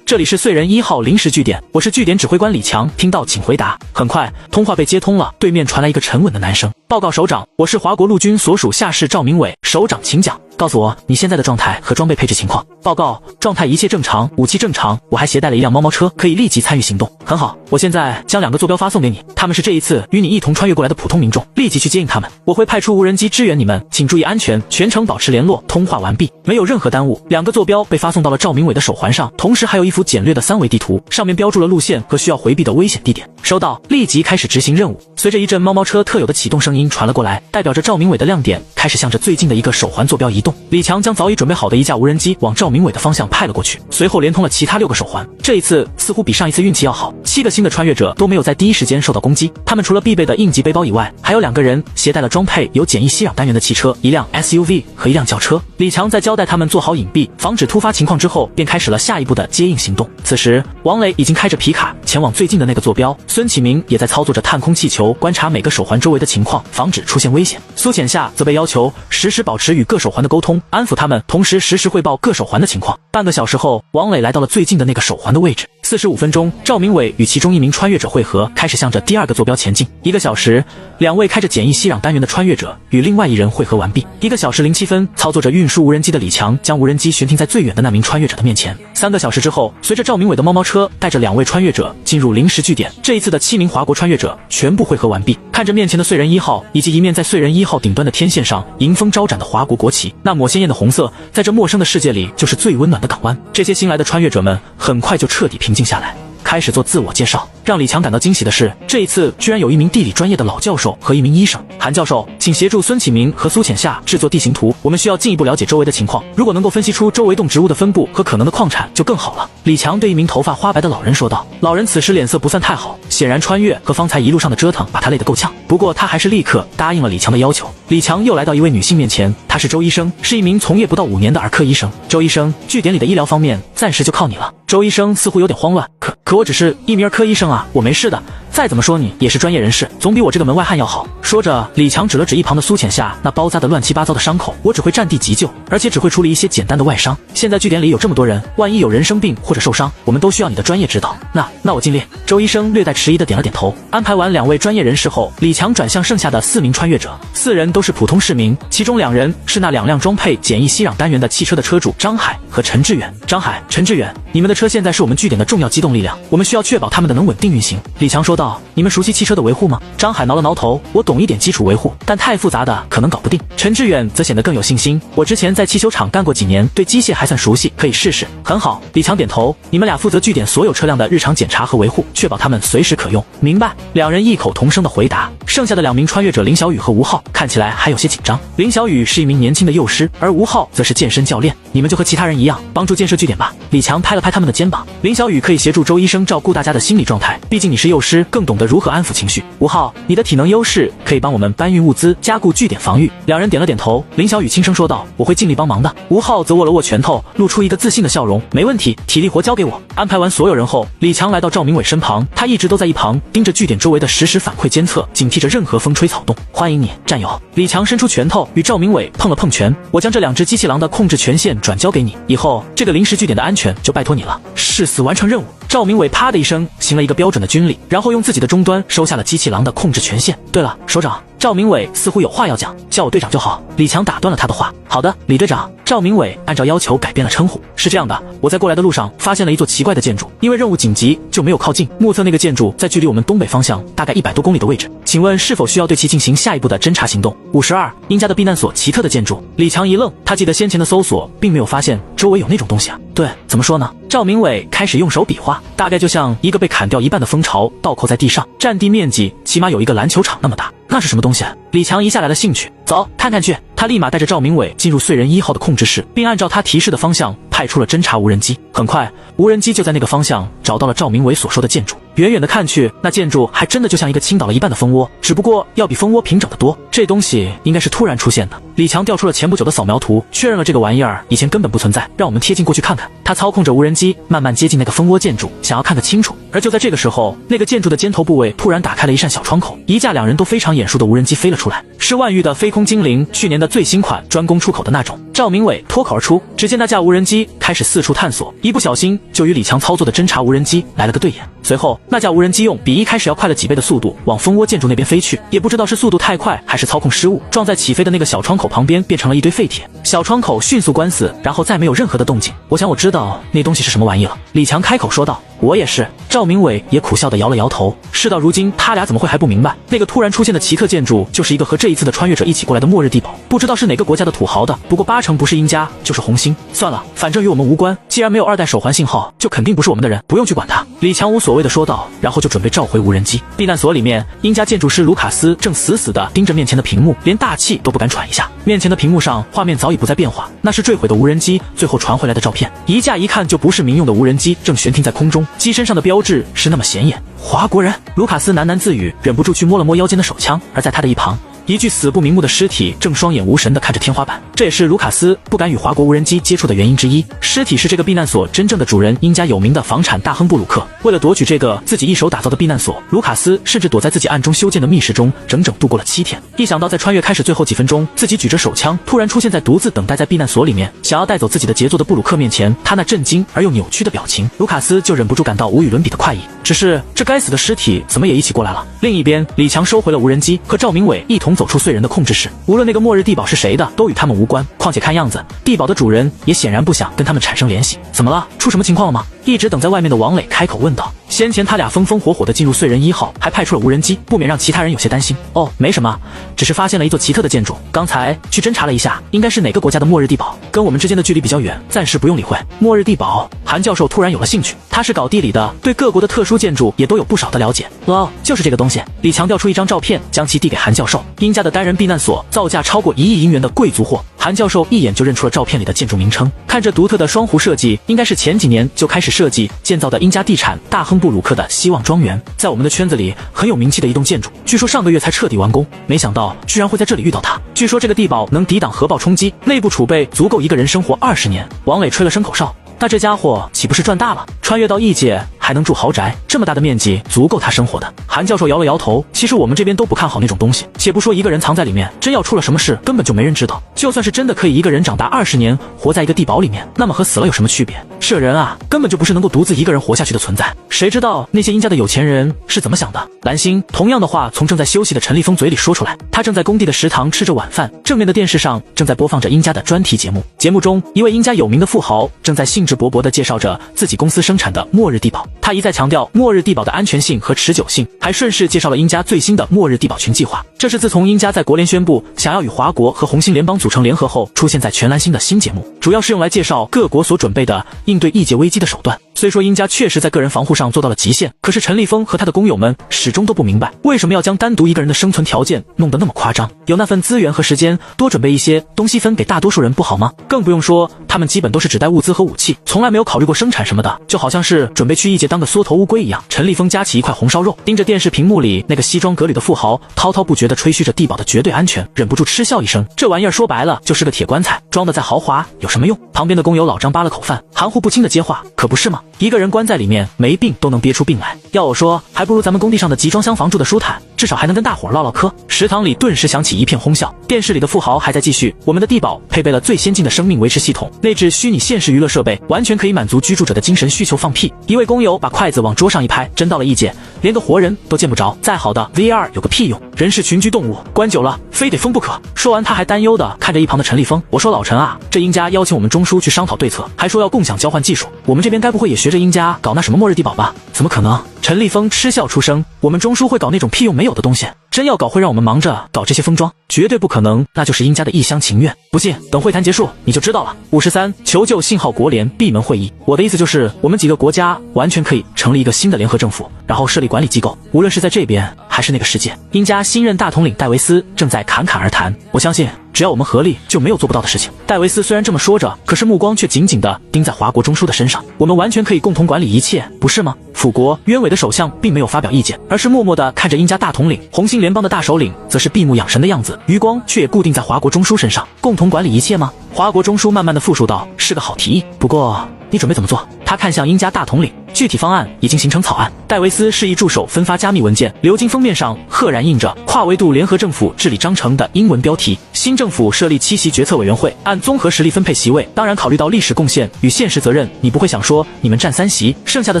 这里是燧人1号临时据点，我是据点指挥官李强，听到请回答。很快通话被接通了，对面传来一个沉稳的男声，报告首长，我是华国陆军所属下士赵明伟，首长请讲，告诉我你现在的状态和装备配置情况。报告，状态一切正常，武器正常，我还携带了一辆猫猫车，可以立即参与行动。很好，我现在将2个坐标发送给你，他们是这一次与你一同穿越过来的普通民众，立即去接应他们，我会派出无人机支援你们，请注意安全，全程保持联络。通话完毕，没有任何耽误，2个坐标被发送到了赵明伟的手环上，同时还有一幅简略的3维地图，上面标注了路线和需要回避的危险地点。收到，立即开始执行任务。随着一阵猫猫车特有的启动声音传了过来，代表着赵明伟的亮点开始向着最近的一个手环坐标移动。李强将早已准备好的一架无人机往赵明伟的方向派了过去，随后连通了其他6个手环。这一次似乎比上一次运气要好，7个新的穿越者都没有在第一时间受到攻击。他们除了必备的应急背包以外，还有2个人携带了装配有简易吸氧单元的汽车，一辆 SUV 和一辆轿车。李强在交代他们做好隐蔽，防止突发情况之后，便开始了下一步的接应行动。此时王磊已经开着皮卡前往最近的那个坐标，孙启明也在操作着探空气球观察每个手环周围的情况，防止出现危险。苏浅夏则被要求实时保持与各手环的沟通，安抚他们，同时实时汇报各手环的情况。半个小时后，王磊来到了最近的那个手环的位置。45分钟，赵明伟与其中一名穿越者会合，开始向着第2个坐标前进。1个小时，2位开着简易吸氧单元的穿越者与另外1人会合完毕。1个小时07分，操作着运输无人机的李强将无人机悬停在最远的那名穿越者的面前。3个小时之后，随着赵明伟的猫猫车带着2位穿越者进入临时据点，这一次的7名华国穿越者全部会合完毕。看着面前的燧人1号以及一面在燧人1号顶端的天线上迎风招展的华国国旗，那抹鲜艳的红色在这陌生的世界里就是最温暖的港湾。这些新来的穿越者们很快就彻底平静下来，开始做自我介绍。让李强感到惊喜的是，这一次居然有一名地理专业的老教授和一名医生。韩教授，请协助孙启明和苏浅夏制作地形图，我们需要进一步了解周围的情况，如果能够分析出周围动植物的分布和可能的矿产就更好了。李强对一名头发花白的老人说道。老人此时脸色不算太好，显然穿越和方才一路上的折腾把他累得够呛，不过他还是立刻答应了李强的要求。李强又来到一位女性面前，她是周医生，是一名从业不到5年的儿科医生。周医生，据点里的医疗方面暂时就靠你了。周医生似乎有点慌乱，可我只是一名儿科医生啊，我没事的，再怎么说你也是专业人士，总比我这个门外汉要好。说着，李强指了指一旁的苏浅夏那包扎的乱七八糟的伤口，我只会战地急救，而且只会处理一些简单的外伤。现在据点里有这么多人，万一有人生病或者受伤，我们都需要你的专业指导。那我尽力。周医生略带迟疑的点了点头。安排完2位专业人士后，李强转向剩下的4名穿越者，4人都是普通市民，其中2人是那2辆装配简易吸氧单元的汽车的车主张海和陈志远。张海、陈志远，你们的车现在是我们据点的重要机动力量，我们需要确保他们的能稳定运行。李强说道。你们熟悉汽车的维护吗？张海挠了挠头，我懂一点基础维护，但太复杂的可能搞不定。陈志远则显得更有信心，我之前在汽修厂干过几年，对机械还算熟悉，可以试试。很好，李强点头，你们俩负责据点所有车辆的日常检查和维护，确保他们随时可用。明白。2人异口同声的回答。剩下的2名穿越者林小雨和吴浩看起来还有些紧张。林小雨是一名年轻的幼师，而吴浩则是健身教练。你们就和其他人一样，帮助建设据点吧。李强拍了拍他们的肩膀。林小雨可以协助周医生照顾大家的心理状态，毕竟你是幼师，更懂得如何安抚情绪。吴浩，你的体能优势可以帮我们搬运物资，加固据点防御。2人点了点头。林小雨轻声说道，我会尽力帮忙的。吴浩则握了握拳头，露出一个自信的笑容，没问题，体力活交给我。安排完所有人后，李强来到赵明伟身旁，他一直都在一旁盯着据点周围的实时反馈监测，警惕着任何风吹草动。欢迎你，战友。李强伸出拳头与赵明伟碰了碰拳，我将这2只机器狼的控制权限转交给你，以后这个临时据点的安全就拜托你了。誓死完成任务。赵明伟啪的一声行了一个标准的军礼，然后用自己的终端收下了机器狼的控制权限。对了，首长，赵明伟似乎有话要讲，叫我队长就好。李强打断了他的话。好的，李队长。赵明伟按照要求改变了称呼。是这样的，我在过来的路上发现了一座奇怪的建筑，因为任务紧急就没有靠近。目测那个建筑在距离我们东北方向大概100多公里的位置，请问是否需要对其进行下一步的侦查行动？52，殷家的避难所，奇特的建筑。李强一愣，他记得先前的搜索并没有发现周围有那种东西啊。对，怎么说呢？赵明伟开始用手比划，大概就像一个被砍掉一半的蜂巢倒扣在地上，占地面积起码有一个篮球场那么大。那是什么东西？李强一下来了兴趣，走，看看去。他立马带着赵明伟进入燧人1号的控制室，并按照他提示的方向派出了侦察无人机。很快，无人机就在那个方向找到了赵明伟所说的建筑。远远的看去，那建筑还真的就像一个倾倒了一半的蜂窝，只不过要比蜂窝平整得多。这东西应该是突然出现的。李强调出了前不久的扫描图，确认了这个玩意儿以前根本不存在，让我们贴近过去看看。他操控着无人机慢慢接近那个蜂窝建筑，想要看个清楚。而就在这个时候，那个建筑的尖头部位突然打开了一扇小窗口，一架两人都非常眼熟的无人机飞了出来，是万誉的飞空精灵去年的最新款专攻出口的那种。赵明伟脱口而出，只见那架无人机开始四处探索，一不小心就与李强操作的侦察无人机来了个对眼。随后那架无人机用比一开始要快了几倍的速度往蜂窝建筑那边飞去，也不知道是速度太快还是操控失误，撞在起飞的那个小窗口旁边，变成了一堆废铁。小窗口迅速关死，然后再没有任何的动静。我想我知道那东西是什么玩意了。李强开口说道。我也是。赵明伟也苦笑地摇了摇头。事到如今，他俩怎么会还不明白，那个突然出现的奇特建筑就是一个和这一次的穿越者一起过来的末日地堡，不知道是哪个国家的土豪的，不过80%不是殷家就是红星。算了，反正与我们无关，既然没有2代手环信号，就肯定不是我们的人，不用去管他。李强无所谓地说道，然后就准备召回无人机。避难所里面，殷家建筑师卢卡斯正死死地盯着面前的屏幕，连大气都不敢喘一下。面前的屏幕上画面早已不再变化，那是坠毁的无人机最后传回来的照片，一架一看就不是民用的无人机正悬停在空中，机身上的标志是那么显眼。华国人，卢卡斯喃喃自语，忍不住去摸了摸腰间的手枪。而在他的一旁，一具死不瞑目的尸体正双眼无神地看着天花板，这也是卢卡斯不敢与华国无人机接触的原因之一。尸体是这个避难所真正的主人，殷家有名的房产大亨布鲁克。为了夺取这个自己一手打造的避难所，卢卡斯甚至躲在自己暗中修建的密室中，整整度过了7天。一想到在穿越开始最后几分钟，自己举着手枪突然出现在独自等待在避难所里面，想要带走自己的杰作的布鲁克面前，他那震惊而又扭曲的表情，卢卡斯就忍不住感到无与伦比的快意。只是这该死的尸体怎么也一起过来了？另一边，李强收回了无人机，和赵明伟一同走出燧人的控制室。无论那个末日地堡是谁的，都与他们无关。况且看样子，地堡的主人也显然不想跟他们产生联系。怎么了？出什么情况了吗？一直等在外面的王磊开口问道。先前他俩风风火火地进入燧人1号，还派出了无人机，不免让其他人有些担心。哦，没什么，只是发现了一座奇特的建筑，刚才去侦查了一下，应该是哪个国家的末日地堡，跟我们之间的距离比较远，暂时不用理会。末日地堡，韩教授突然有了兴趣，他是搞地理的，对各国的特殊建筑也都有不少的了解。哦，就是这个东西。李强调出一张照片，将其递给韩教授。殷家的单人避难所造价超过1亿银元的贵族货。韩教授一眼就认出了照片里的建筑名称，看着独特的双弧设计，应该是前几年就开始设计建造的殷家地产大亨布鲁克的希望庄园，在我们的圈子里很有名气的一栋建筑，据说上个月才彻底完工，没想到居然会在这里遇到它。据说这个地堡能抵挡核爆冲击，内部储备足够一个人生活20年。王磊吹了声口哨，那这家伙岂不是赚大了？穿越到异界还能住豪宅，这么大的面积足够他生活的。韩教授摇了摇头，其实我们这边都不看好那种东西，且不说一个人藏在里面，真要出了什么事，根本就没人知道。就算是真的可以一个人长大20年，活在一个地堡里面，那么和死了有什么区别？是人啊，根本就不是能够独自一个人活下去的存在。谁知道那些殷家的有钱人是怎么想的？蓝星同样的话从正在休息的陈立峰嘴里说出来，他正在工地的食堂吃着晚饭，正面的电视上正在播放着殷家的专题节目。节目中，一位殷家有名的富豪正在兴致勃勃地介绍着自己公司生产的末日地堡，他一再强调末日地堡的安全性和持久性，还顺势介绍了殷家最新的末日地堡群计划。这是自从殷家在国联宣布想要与华国和红星联邦组成联合后，出现在全蓝星的新节目，主要是用来介绍各国所准备的应对异界危机的手段。虽说殷家确实在个人防护上做到了极限，可是陈立峰和他的工友们始终都不明白，为什么要将单独一个人的生存条件弄得那么夸张？有那份资源和时间，多准备一些东西分给大多数人不好吗？更不用说他们基本都是只带物资和武器，从来没有考虑过生产什么的，就好像是准备去异界当个缩头乌龟一样。陈立峰夹起一块红烧肉，盯着电视屏幕里那个西装革履的富豪滔滔不绝地吹嘘着地堡的绝对安全，忍不住嗤笑一声，这玩意儿说白了就是个铁棺材，装的再豪华有什么用？旁边的工友老张扒了口饭，含糊不清的接话，可不是吗？一个人关在里面没病都能憋出病来。要我说，还不如咱们工地上的集装箱房住的舒坦，至少还能跟大伙唠唠嗑。食堂里顿时响起一片哄笑，电视里的富豪还在继续。我们的地堡配备了最先进的生命维持系统，内置虚拟现实娱乐设备，完全可以满足居住者的精神需求。放屁！一位工友把筷子往桌上一拍，真到了异界，连个活人都见不着。再好的 VR 有个屁用，人是群居动物，关久了非得疯不可。说完，他还担忧地看着一旁的陈立峰，我说老陈啊，这英家邀请我们中枢去商讨对策，还说要共享交换技术，我们这边该不会也学着英家搞那什么末日地堡吧？怎么可能？陈立峰嗤笑出声，我们中枢会搞那种屁用没有的东西？真要搞会让我们忙着搞这些封装，绝对不可能，那就是英家的一厢情愿。不信，等会谈结束你就知道了。53求救信号国联闭门会议，我的意思就是我们几个国家完全可以成立一个新的联合政府，然后设立管理机构，无论是在这边还是那个世界。英家新任大统领戴维斯正在侃侃而谈，我相信只要我们合力，就没有做不到的事情。戴维斯虽然这么说着，可是目光却紧紧地盯在华国中枢的身上。我们完全可以共同管理一切，不是吗？辅国鸢尾的首相并没有发表意见，而是默默地看着英家大统领。红星联邦的大首领则是闭目养神的样子，余光却也固定在华国中枢身上。共同管理一切吗？华国中枢慢慢地复述道，是个好提议，不过你准备怎么做？他看向英家大统领，具体方案已经形成草案。戴维斯示意助手分发加密文件，鎏金封面上赫然印着跨维度联合政府治理章程的英文标题。新政府设立7席决策委员会，按综合实力分配席位，当然考虑到历史贡献与现实责任，你不会想说你们占3席，剩下的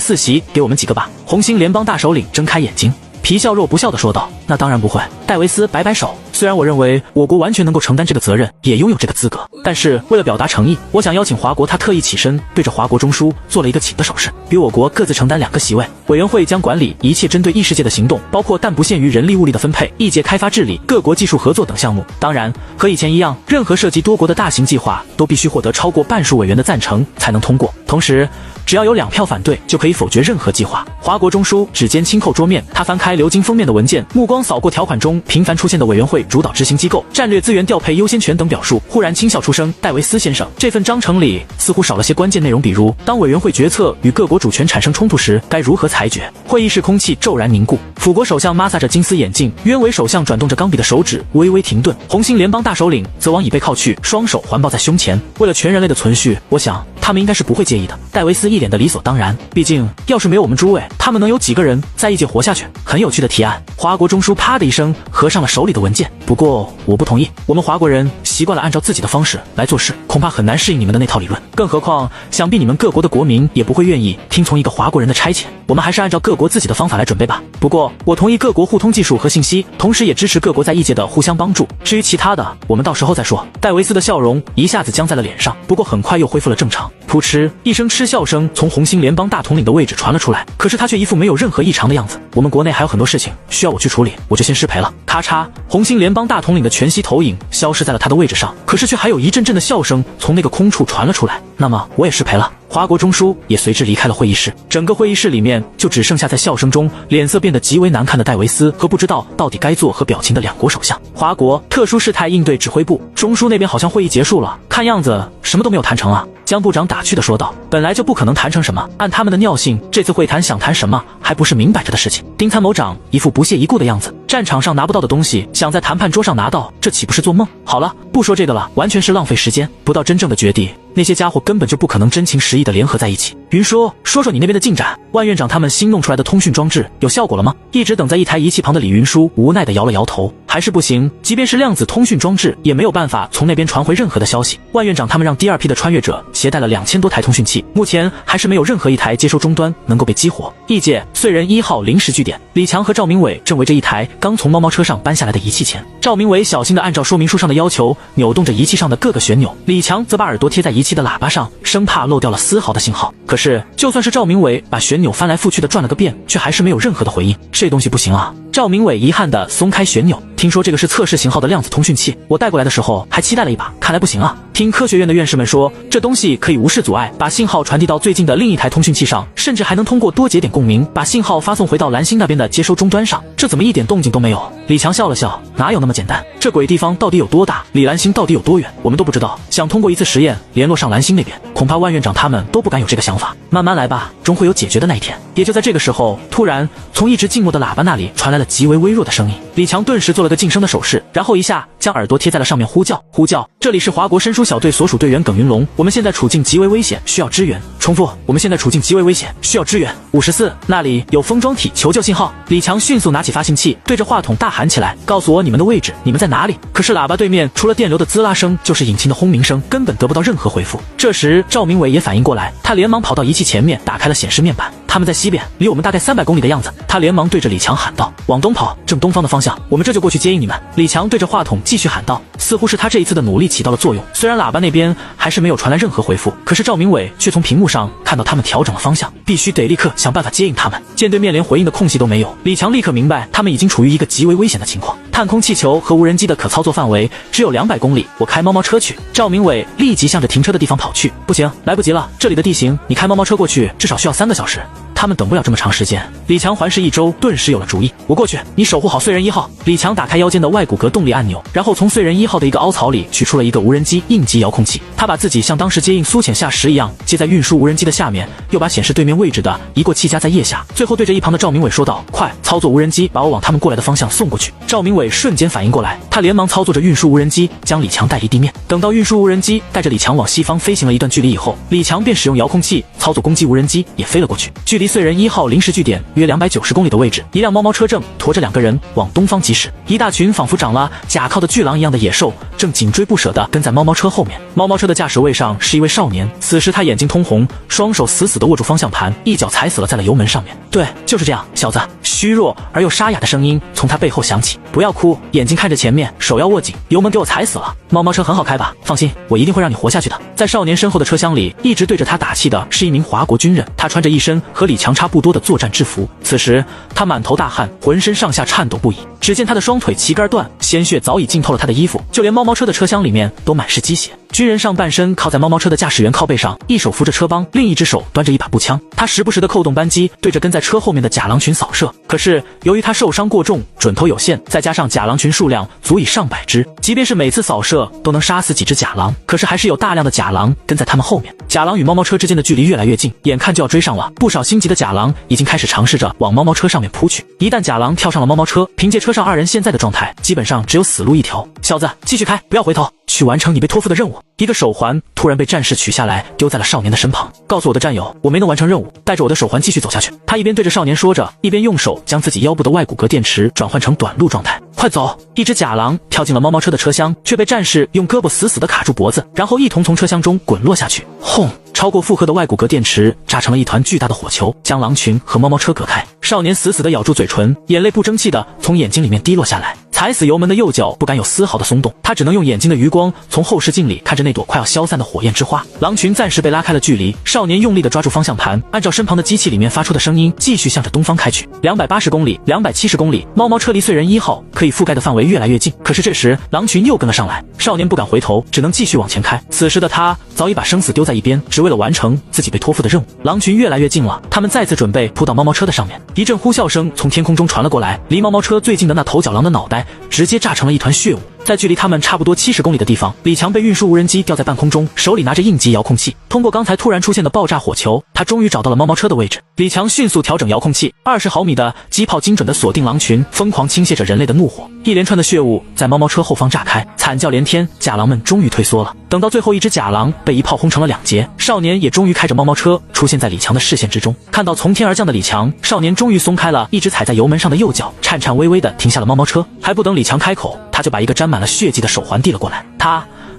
4席给我们几个吧？红星联邦大首领睁开眼睛，皮笑肉不笑地说道，那当然不会。戴维斯摆摆手，虽然我认为我国完全能够承担这个责任，也拥有这个资格，但是为了表达诚意，我想邀请华国。他特意起身对着华国中枢做了一个请的手势，比我国各自承担2个席位。委员会将管理一切针对异世界的行动，包括但不限于人力物力的分配、异界开发治理、各国技术合作等项目。当然和以前一样，任何涉及多国的大型计划都必须获得超过半数委员的赞成才能通过，同时只要有2票反对就可以否决任何计划。华国中枢指尖轻扣桌面，他翻开鎏金封面的文件，目光扫过条款中频繁出现的委员会主导执行机构、战略资源调配优先权等表述，忽然轻笑出声，戴维斯先生，这份章程里似乎少了些关键内容，比如当委员会决策与各国主权产生冲突时该如何裁决。会议室空气骤然凝固，辅国首相摩挲着金丝眼镜，鸢尾首相转动着钢笔的手指微微停顿，红星联邦大首领则往椅背靠去，双手环抱在胸前。为了全人类的存续，我想他们应该是不会介意的。戴维斯一脸的理所当然，毕竟要是没有我们诸位，他们能有几个人在异界活下去？很有趣的提案。华国中枢啪的一声合上了手里的文件，不过我不同意，我们华国人习惯了按照自己的方式来做事，恐怕很难适应你们的那套理论，更何况想必你们各国的国民也不会愿意听从一个华国人的差遣，我们还是按照各国自己的方法来准备吧。不过我同意各国互通技术和信息，同时也支持各国在异界的互相帮助，至于其他的我们到时候再说。戴维斯的笑容一下子僵在了脸上，不过很快又恢复了正常。噗嗤一声嗤笑声从红星联邦大统领的位置传了出来，可是他却一副没有任何异常的样子。我们国内还有很多事情需要我去处理，我就先失陪了。咔嚓，红星联邦大统领的全息投影消失在了他的位置上，可是却还有一阵阵的笑声从那个空处传了出来。那么我也失陪了。华国中枢也随之离开了会议室，整个会议室里面就只剩下在笑声中脸色变得极为难看的戴维斯和不知道到底该作何表情的2国首相。华国特殊事态应对指挥部中枢那边好像会议结束了，看样子什么都没有谈成啊。江部长打趣地说道，本来就不可能谈成什么，按他们的尿性，这次会谈想谈什么还不是明摆着的事情。丁参谋长一副不屑一顾的样子，战场上拿不到的东西想在谈判桌上拿到，这岂不是做梦？好了，不说这个了，完全是浪费时间，不到真正的绝地，那些家伙根本就不可能真情实意的联合在一起。云说说你那边的进展，万院长他们新弄出来的通讯装置有效果了吗？一直等在一台仪器旁的李云舒无奈的摇了摇头，还是不行，即便是量子通讯装置也没有办法从那边传回任何的消息。万院长他们让第2批的穿越者携带了2000多台通讯器，目前还是没有任何一台接收终端能够被激活。异界燧人1号临时据点，李强和赵明伟正围着一台刚从猫猫车上搬下来的仪器前，赵明伟小心地按照说明书上的要求扭动着仪器上的各个旋钮，李强则把耳朵贴在仪器的喇叭上，生怕漏掉了丝毫的信号。可是就算是赵明伟把旋钮翻来覆去的转了个遍，却还是没有任何的回应。这东西不行啊！赵明伟遗憾地松开旋钮，听说这个是测试型号的量子通讯器，我带过来的时候还期待了一把，看来不行啊。听科学院的院士们说，这东西可以无视阻碍把信号传递到最近的另一台通讯器上，甚至还能通过多节点共鸣把信号发送回到蓝星那边的接收终端上，这怎么一点动静都没有？李强笑了笑，哪有那么简单？这鬼地方到底有多大，离蓝星到底有多远，我们都不知道。想通过一次实验联络上蓝星那边，恐怕万院长他们都不敢有这个想法。慢慢来吧，终会有解决的那一天。也就在这个时候，突然从一直静默的喇叭那里传来了极为微弱的声音。李强顿时做了个噤声的手势，然后一下将耳朵贴在了上面，呼叫，这里是华国申书小队所属队员耿云龙，我们现在处境极为危险，需要支援。重复，我们现在处境极为危险，需要支援。54，那里有封装体求救信号。李强迅速拿起发信器，对着话筒大喊起来，告诉我你们的位置，你们在哪里？可是喇叭对面除了电流的滋啦声，就是引擎的轰鸣声，根本得不到任何回复。这时赵明伟也反应过来，他连忙跑到仪器前面，打开了显示面板，他们在西边，离我们大概300公里的样子。他连忙对着李强喊道，往东跑，正东方的方向，我们这就过去接应你们。李强对着话筒继续喊道，似乎是他这一次的努力起到了作用，虽然喇叭那边还是没有传来任何回复，可是赵明伟却从屏幕上看到他们调整了方向，必须得立刻想办法接应他们。舰对面连回应的空隙都没有，李强立刻明白他们已经处于一个极为危险的情况，探空气球和无人机的可操作范围只有200公里，我开猫猫车去。赵明伟立即向着停车的地方跑去，不行，来不及了，这里的地形你开猫猫车过去至少需要3个小时，他们等不了这么长时间。李强环视一周，顿时有了主意，我过去，你守护好燧人1号。李强打开腰间的外骨骼动力按钮，然后从燧人1号的一个凹槽里取出了一个无人机应急遥控器，他把自己像当时接应苏浅下时一样接在运输无人机的下面，又把显示对面位置的一过气夹在腋下，最后对着一旁的赵明伟说道，快操作无人机把我往他们过来的方向送过去。赵明伟瞬间反应过来，他连忙操作着运输无人机将李强带离地面。等到运输无人机带着李强往西方飞行了一段距离以后，李强便使用遥控器操作攻击无人机也飞了过去。距离燧人1号临时据点约290公里的位置，一辆猫猫车正驮着2个人往东方疾驶，一大群仿佛长了甲壳的巨狼一样的野兽正紧追不舍地跟在猫猫车后面。猫猫车的驾驶位上是一位少年，此时他眼睛通红，双手死死地握住方向盘，一脚踩死了在了油门上面。对，就是这样，小子。虚弱而又沙哑的声音从他背后响起，不要哭，眼睛看着前面，手要握紧，油门给我踩死了。猫猫车很好开吧？放心，我一定会让你活下去的。在少年身后的车厢里，一直对着他打气的是一名华国军人，他穿着一身和李强差不多的作战制服，此时他满头大汗，浑身上下颤抖不已。只见他的双腿旗杆断，鲜血早已浸透了他的衣服，就连猫猫车的车厢里面都满是鸡血。军人上半身靠在猫猫车的驾驶员靠背上，一手扶着车帮，另一只手端着一把步枪，他时不时的扣动扳机，对着跟在车后面的假狼群扫射。可是由于他受伤过重，准头有限，再加上假狼群数量足以上百只，即便是每次扫射都能杀死几只假狼，可是还是有大量的假狼跟在他们后面。假狼与猫猫车之间的距离越来越近，眼看就要追上了，不少心急的假狼已经开始尝试着往猫猫车上面扑去。一旦假狼跳上了猫猫车，凭借车上2人现在的状态，基本上只有死路一条。小子，继续开，不要回头，去完成你被托付的任务。一个手环突然被战士取下来，丢在了少年的身旁，告诉我的战友，我没能完成任务，带着我的手环继续走下去。他一边对着少年说着，一边用手将自己腰部的外骨骼电池转换成短路状态。快走！一只假狼跳进了猫猫车的车厢，却被战士用胳膊死死地卡住脖子，然后一同从车厢中滚落下去。轰！超过负荷的外骨骼电池炸成了一团巨大的火球，将狼群和猫猫车隔开。少年死死地咬住嘴唇，眼泪不争气地从眼睛里面滴落下来。踩死油门的右脚不敢有丝毫的松动，他只能用眼睛的余光从后视镜里看着那朵快要消散的火焰之花。狼群暂时被拉开了距离，少年用力地抓住方向盘，按照身旁的机器里面发出的声音，继续向着东方开去。280公里，270公里，猫猫车离燧人1号可以覆盖的范围越来越近。可是这时狼群又跟了上来，少年不敢回头，只能继续往前开。此时的他早已把生死丢在一边，只为了完成自己被托付的任务。狼群越来越近了，他们再次准备扑到猫猫车的上面。一阵呼啸声从天空中传了过来，离猫猫车最近的那头角狼的脑袋直接炸成了一团血雾。在距离他们差不多70公里的地方，李强被运输无人机吊在半空中，手里拿着应急遥控器。通过刚才突然出现的爆炸火球，他终于找到了猫猫车的位置。李强迅速调整遥控器，20毫米的机炮精准地锁定狼群，疯狂倾泻着人类的怒火。一连串的血雾在猫猫车后方炸开，惨叫连天，假狼们终于退缩了。等到最后一只假狼被一炮轰成了2截，少年也终于开着猫猫车出现在李强的视线之中。看到从天而降的李强，少年终于松开了一直踩在油门上的右脚，颤颤巍巍地停下了猫猫车。还不等李强开口，他就把一个沾满了血迹的手环递了过来。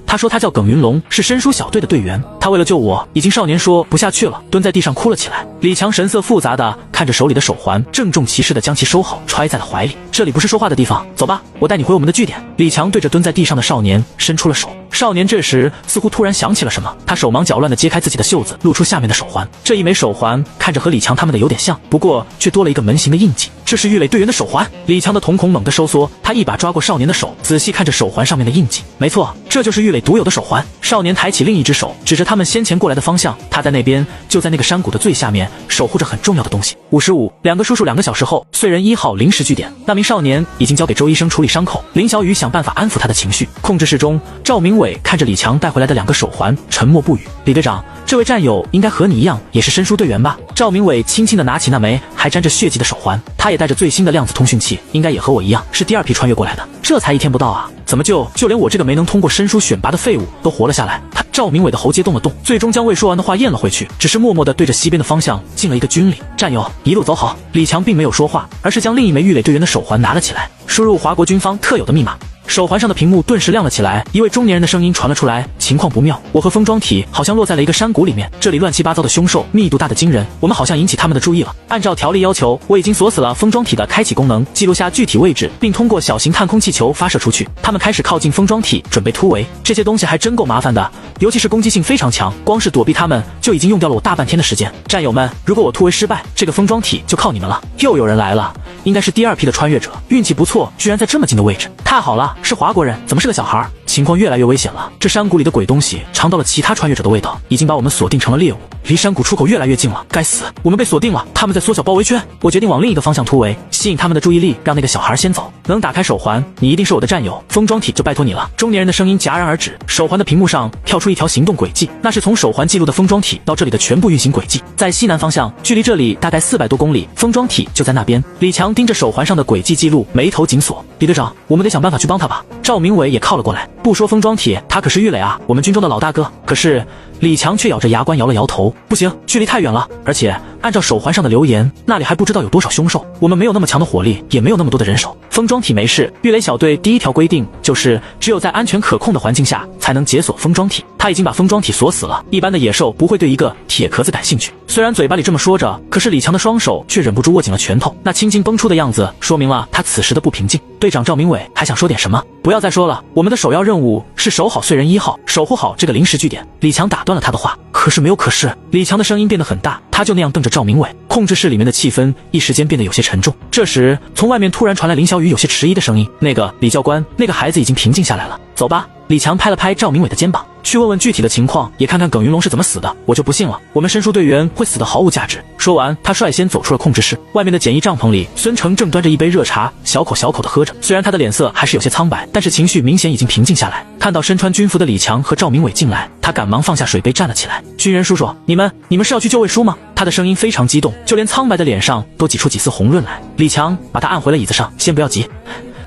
他说他叫耿云龙，是申书小队的队员，他为了救我，已经少年说不下去了，蹲在地上哭了起来。李强神色复杂的看着手里的手环，郑重其事的将其收好，揣在了怀里。这里不是说话的地方，走吧，我带你回我们的据点。李强对着蹲在地上的少年伸出了手。少年这时似乎突然想起了什么，他手忙脚乱地揭开自己的袖子，露出下面的手环。这一枚手环看着和李强他们的有点像，不过却多了一个门形的印记。这是玉垒队员的手环。李强的瞳孔猛地收缩，他一把抓过少年的手，仔细看着手环上面的印记。没错，这就是玉垒独有的手环。少年抬起另一只手，指着他们先前过来的方向，他在那边，就在那个山谷的最下面，守护着很重要的东西。55，两个叔叔2个小时后，燧人1号临时据点，那名少年已经交给周医生处理伤口，林小雨想办法安抚他的情绪。控制室中，赵明伟看着李强带回来的2个手环，沉默不语。李队长，这位战友应该和你一样，也是申书队员吧？赵明伟轻轻地拿起那枚还沾着血迹的手环，他也带着最新的量子通讯器，应该也和我一样，是第2批穿越过来的。这才1天不到啊，怎么就连我这个没能通过申书选拔的废物都活了下来？赵明伟的喉结动了动，最终将未说完的话咽了回去，只是默默地对着西边的方向敬了一个军礼。战友一路走好。李强并没有说话，而是将另一枚玉垒队员的手环拿了起来，输入华国军方特有的密码。手环上的屏幕顿时亮了起来，一位中年人的声音传了出来：情况不妙，我和封装体好像落在了一个山谷里面，这里乱七八糟的凶兽，密度大的惊人，我们好像引起他们的注意了。按照条例要求，我已经锁死了封装体的开启功能，记录下具体位置，并通过小型探空气球发射出去。他们开始靠近封装体，准备突围。这些东西还真够麻烦的，尤其是攻击性非常强，光是躲避他们就已经用掉了我大半天的时间。战友们，如果我突围失败，这个封装体就靠你们了。又有人来了，应该是第2批的穿越者，运气不错，居然在这么近的位置。太好了，是华国人，怎么是个小孩？情况越来越危险了，这山谷里的鬼东西尝到了其他穿越者的味道，已经把我们锁定成了猎物，离山谷出口越来越近了。该死，我们被锁定了，他们在缩小包围圈。我决定往另一个方向突围，吸引他们的注意力，让那个小孩先走。能打开手环，你一定是我的战友，封装体就拜托你了。中年人的声音戛然而止，手环的屏幕上跳出一条行动轨迹，那是从手环记录的封装体到这里的全部运行轨迹，在西南方向，距离这里大概400多公里，封装体就在那边。李强盯着手环上的轨迹记录，眉头紧锁。李队长，我们得想办法去帮他吧。赵明伟也靠了过来，不说封装体，他可是玉垒啊，我们军中的老大哥。可是李强却咬着牙关摇了摇头，不行，距离太远了，而且按照手环上的留言，那里还不知道有多少凶兽，我们没有那么强的火力，也没有那么多的人手。封装体没事，玉垒小队第1条规定就是只有在安全可控的环境下才能解锁封装体，他已经把封装体锁死了，一般的野兽不会对一个铁壳子感兴趣。虽然嘴巴里这么说着，可是李强的双手却忍不住握紧了拳头，那青筋崩出的样子说明了他此时的不平静。队长赵明伟还想说点什么，不要再说了，我们的首要任务是守好燧人1号，守护好这个临时据点。李强打断了他的话，可是没有可是。李强的声音变得很大，他就那样瞪着赵明伟，控制室里面的气氛一时间变得有些沉重。这时从外面突然传来林小雨有些迟疑的声音，那个李教官，那个孩子已经平静下来了，走吧。李强拍了拍赵明伟的肩膀，去问问具体的情况，也看看耿云龙是怎么死的。我就不信了，我们申书队员会死得毫无价值。说完，他率先走出了控制室。外面的简易帐篷里，孙成正端着一杯热茶，小口小口地喝着。虽然他的脸色还是有些苍白，但是情绪明显已经平静下来。看到身穿军服的李强和赵明伟进来，他赶忙放下水杯站了起来。军人叔叔，你们是要去救魏叔吗？他的声音非常激动，就连苍白的脸上都挤出几丝红润来。李强把他按回了椅子上，先不要急，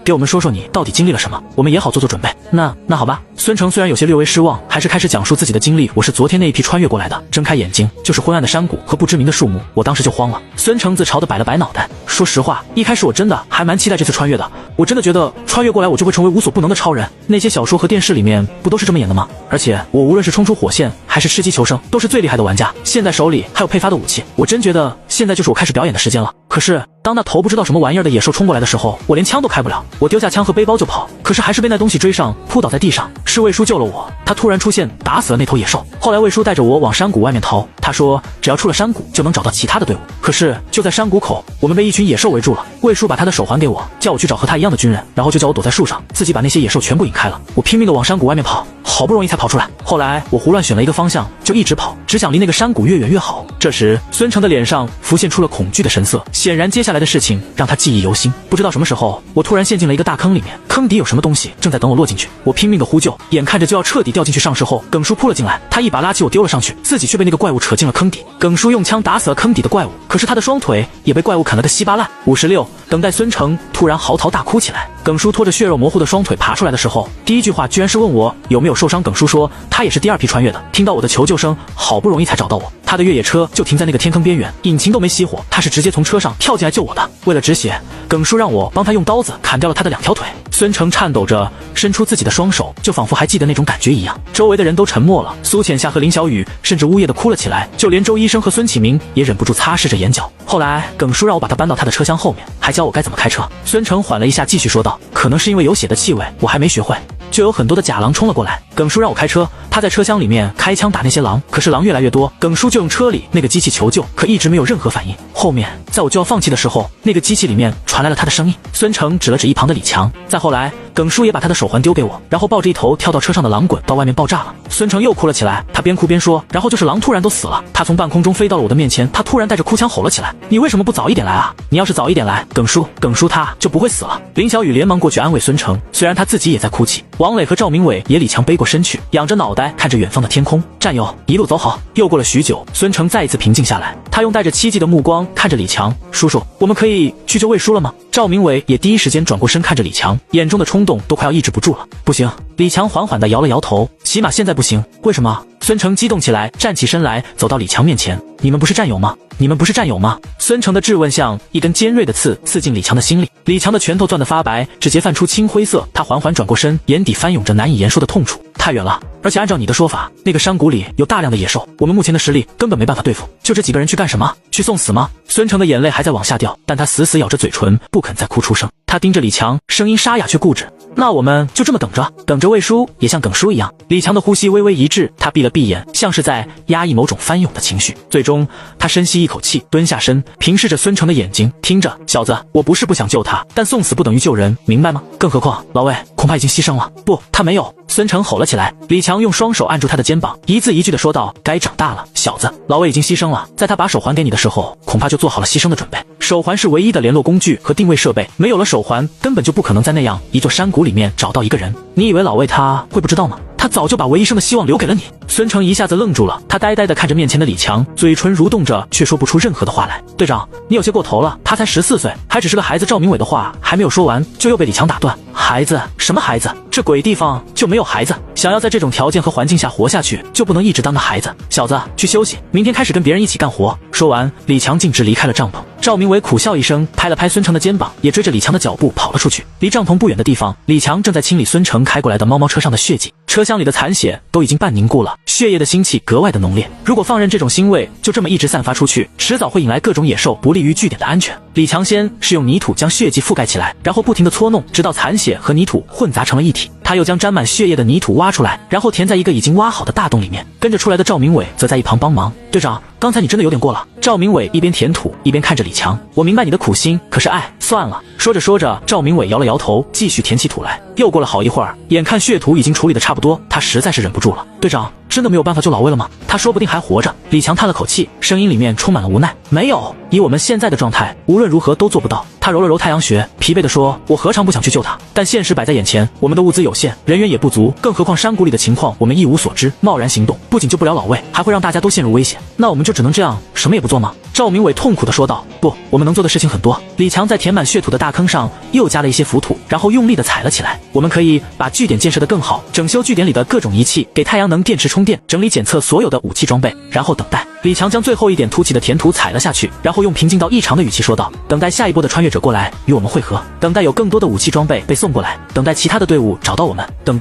给我们说说你到底经历了什么，我们也好做做准备。那好吧。孙成虽然有些略微失望，还是开始讲述自己的经历。我是昨天那一批穿越过来的，睁开眼睛就是昏暗的山谷和不知名的树木，我当时就慌了。孙成自嘲地摆了摆脑袋，说实话，一开始我真的还蛮期待这次穿越的，我真的觉得穿越过来我就会成为无所不能的超人。那些小说和电视里面不都是这么演的吗？而且我无论是冲出火线还是吃鸡求生，都是最厉害的玩家，现在手里还有配发的武器，我真觉得现在就是我开始表演的时间了。可是当那头不知道什么玩意儿的野兽冲过来的时候，我连枪都开不了，我丢下枪和背包就跑，可是还是被那东西追上，扑倒在地上。是魏叔救了我，他突然出现，打死了那头野兽。后来魏叔带着我往山谷外面逃，他说只要出了山谷就能找到其他的队伍。可是就在山谷口，我们被一群野兽围住了。魏叔把他的手环给我，叫我去找和他一样的军人，然后就叫我躲在树上，自己把那些野兽全部引开了。我拼命的往山谷外面跑，好不容易才跑出来。后来我胡乱选了一个方向，就一直跑，只想离那个山谷越远越好。这时孙成的脸上浮现出了恐惧的神色，显然接下来的事情让他记忆犹新。不知道什么时候，我突然陷进了一个大坑里面，坑底有什么东西正在等我落进去。我拼命的呼救，眼看着就要彻底掉进去上时候，耿叔扑了进来，他一把拉起我丢了上去，自己却被那个怪物扯进了坑底。耿叔用枪打死了坑底的怪物，可是他的双腿也被怪物啃了个稀巴烂。56，等待孙成突然嚎啕大哭起来。耿叔拖着血肉模糊的双腿爬出来的时候，第一句话居然是问我有没有受伤。耿叔说他也是第2批穿越的，听到我的求救声，好不容易才找到我。他的越野车就停在那个天坑边缘，引擎都没熄火，他是直接从车上跳进来救我的。为了止血，耿叔让我帮他用刀子砍掉了他的2条腿。孙成颤抖着伸出自己的双手，就仿佛还记得那种感觉一样。周围的人都沉默了，苏浅夏和林小雨甚至呜咽地哭了起来，就连周医生和孙启明也忍不住擦拭着眼角。后来耿叔让我把他搬到他的车厢后面，还教我该怎么开车。孙成缓了一下，继续说道，可能是因为有血的气味我还没学会，就有很多的假狼冲了过来。耿叔让我开车，他在车厢里面开枪打那些狼，可是狼越来越多，耿叔就用车里那个机器求救，可一直没有任何反应。后面在我就要放弃的时候，那个机器里面传来了他的声音。孙成指了指一旁的李强。再后来耿叔也把他的手环丢给我，然后抱着一头跳到车上的狼滚到外面爆炸了。孙成又哭了起来，他边哭边说，然后就是狼突然都死了，他从半空中飞到了我的面前，他突然带着哭腔吼了起来，你为什么不早一点来啊？你要是早一点来，耿叔他就不会死了。林小雨连忙过去安慰孙成，虽然他自己也在哭泣。王磊和赵明伟也李强背过身去，仰着脑袋看着远方的天空。战友一路走好。又过了许久，孙成再一次平静下来，他用带着期冀的目光看着李强，叔叔，我们可以去救魏叔了吗？赵明伟也第一时间转过身看着李强，眼中的冲动都快要抑制不住了。不行。李强缓缓地摇了摇头，起码现在不行。为什么？孙成激动起来，站起身来，走到李强面前。你们不是战友吗？你们不是战友吗？孙成的质问像一根尖锐的刺，刺进李强的心里。李强的拳头攥得发白，指节泛出青灰色。他缓缓转过身，眼底翻涌着难以言说的痛楚。太远了，而且按照你的说法，那个山谷里有大量的野兽，我们目前的实力根本没办法对付。就这几个人去干什么？去送死吗？孙成的眼泪还在往下掉，但他死死咬着嘴唇，不肯再哭出声。他盯着李强，声音沙哑却固执。那我们就这么等着，等着魏叔也像耿叔一样。李强的呼吸微微一滞，他闭了闭眼，像是在压抑某种翻涌的情绪。最终他深吸一口气，蹲下身，平视着孙成的眼睛，听着，小子，我不是不想救他，但送死不等于救人，明白吗？更何况老魏恐怕已经牺牲了。不，他没有。孙成吼了起来。李强用双手按住他的肩膀，一字一句地说道，该长大了，小子，老魏已经牺牲了，在他把手环给你的时候，恐怕就做好了牺牲的准备。手环是唯一的联络工具和定位设备，没有了手环，根本就不可能在那样一座山谷里面找到一个人。你以为老魏他会不知道吗？他早就把唯一生的希望留给了你。孙成一下子愣住了，他呆呆地看着面前的李强，嘴唇蠕动着，却说不出任何的话来。队长，你有些过头了，他才14岁，还只是个孩子。赵明伟的话还没有说完，就又被李强打断。孩子？什么孩子？这鬼地方就没有孩子？想要在这种条件和环境下活下去，就不能一直当个孩子。小子，去休息，明天开始跟别人一起干活。说完，李强径直离开了帐篷。赵明伟苦笑一声，拍了拍孙成的肩膀，也追着李强的脚步跑了出去。离帐篷不远的地方，李强正在清理孙成开过来的猫车上的血迹，车厢里的残血都已经半凝固了，血液的腥气格外的浓烈。如果放任这种腥味就这么一直散发出去，迟早会引来各种野兽，不利于据点的安全。李强先是用泥土将血迹覆盖起来，然后不停地搓弄，直到残血和泥土混杂成了一体。他又将沾满血液的泥土挖出来，然后填在一个已经挖好的大洞里面。跟着出来的赵明伟则在一旁帮忙。队长，刚才你真的有点过了。赵明伟一边填土一边看着李强，我明白你的苦心，可是算了。说着说着，赵明伟摇了摇头，继续填起土来。又过了好一会儿，眼看血土已经处理的差不多，他实在是忍不住了。队长，真的没有办法救老魏了吗？他说不定还活着。李强叹了口气，声音里面充满了无奈。没有，以我们现在的状态，无论如何都做不到。他揉了揉太阳穴，疲惫地说，我何尝不想去救他，但现实摆在眼前，我们的物资有限，人员也不足，更何况山谷里的情况我们一无所知，贸然行动不仅救不了老魏，还会让大家都陷入危险。那我们就只能这样什么也不做吗？赵明伟痛苦地说道。不，我们能做的事情很多。李强在填满血土的大坑上又加了一些浮土，然后用力地踩了起来。我们可以把据点建设得更好，整修据点里的各种仪器，给太阳能电池充电，整理检测所有的武器装备，然后等待。李强将最后一点凸起的填土踩了下去，然后用平静到异常的语气说道，等待下一波的穿越者过来与我们会合，等待有更多的武器装备被送过来，等待其他的队伍找到我们，等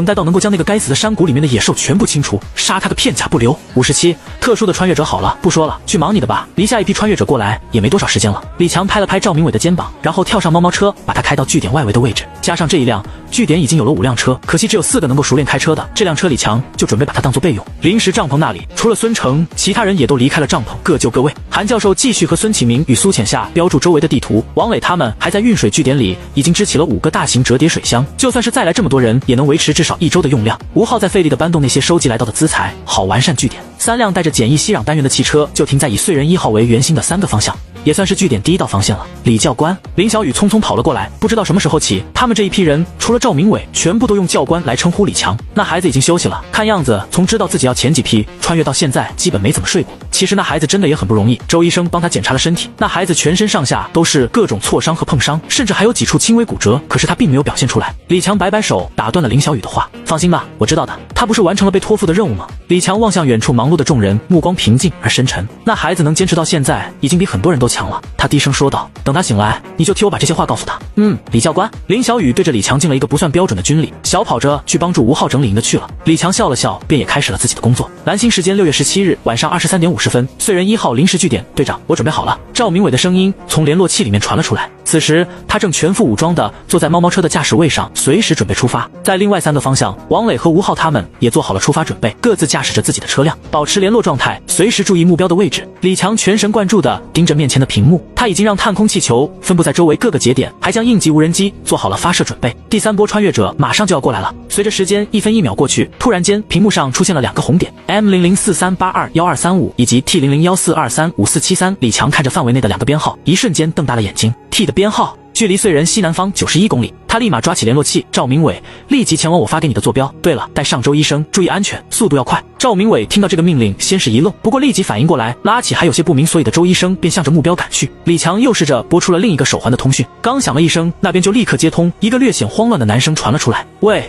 待到能够将那个该死的山谷里面的野兽全部清除，杀他个片甲不留。57特殊的穿越者好了，不说了，去忙你的吧，离下一批穿越者过来也没多少时间了。李强拍了拍赵明伟的肩膀，然后跳上猫车，把他开到据点外围的位置。加上这一辆，据点已经有了5辆车，可惜只有4个能够熟练开车的，这辆车李强就准备把它当作备用。临时帐篷那里除了孙成，其他人也都离开了帐篷，各就各位。韩教授继续和孙启明与苏浅夏标注周围的地图，王磊他们还在运水据点里已经支起了5个大型折叠水箱，就算是再来这么多人，也能维持至少1周的用量。吴昊在费力地搬动那些收集来到的资材，好完善据点。3辆带着简易吸壤单元的汽车就停在以燧人1号为圆心的3个方向，也算是据点第一道防线了。李教官、林小雨匆匆跑了过来，不知道什么时候起，他们这一批人除了赵明伟，全部都用教官来称呼李强。那孩子已经休息了，看样子从知道自己要前几批穿越到现在，基本没怎么睡过。其实那孩子真的也很不容易，周医生帮他检查了身体，那孩子全身上下都是各种挫伤和碰伤，甚至还有几处轻微骨折，可是他并没有表现出来。李强摆摆手，打断了林小雨的话，放心吧，我知道的，他不是完成了被托付的任务吗？李强望向远处忙碌的众人，目光平静而深沉。那孩子能坚持到现在，已经比很多人都强了。他低声说道，等他醒来，你就替我把这些话告诉他。李教官。林小雨对着李强尽了一个不算标准的军礼，小跑着去帮助吴昊整理营的去了。李强笑了笑，便也开始了自己的工作。蓝星时间6月17日晚上23点50分，燧人1号临时据点，队长，我准备好了。赵明伟的声音从联络器里面传了出来。此时他正全副武装地坐在猫猫车的驾驶位上，随时准备出发。在另外3个方向，王磊和吴昊他们也做好了出发准备，各自驾驶着自己的车辆，保持联络状态，随时注意目标的位置。李强全神贯注地盯着面前的屏幕，他已经让探空气球分布在周围各个节点，还将应急无人机做好了发射准备。第3波穿越者马上就要过来了。随着时间1分1秒过去，突然间屏幕上出现了2个红点 M0043821235以及 T0014235473。李强看着范围内的2个编号，一瞬间瞪大了眼睛。T 的编号距离燧人西南方91公里，他立马抓起联络器，赵明伟，立即前往我发给你的坐标。对了，带上周医生，注意安全，速度要快。赵明伟听到这个命令，先是一愣，不过立即反应过来，拉起还有些不明所以的周医生，便向着目标赶去。李强又试着拨出了另一个手环的通讯，刚响了一声，那边就立刻接通，一个略显慌乱的男声传了出来：喂，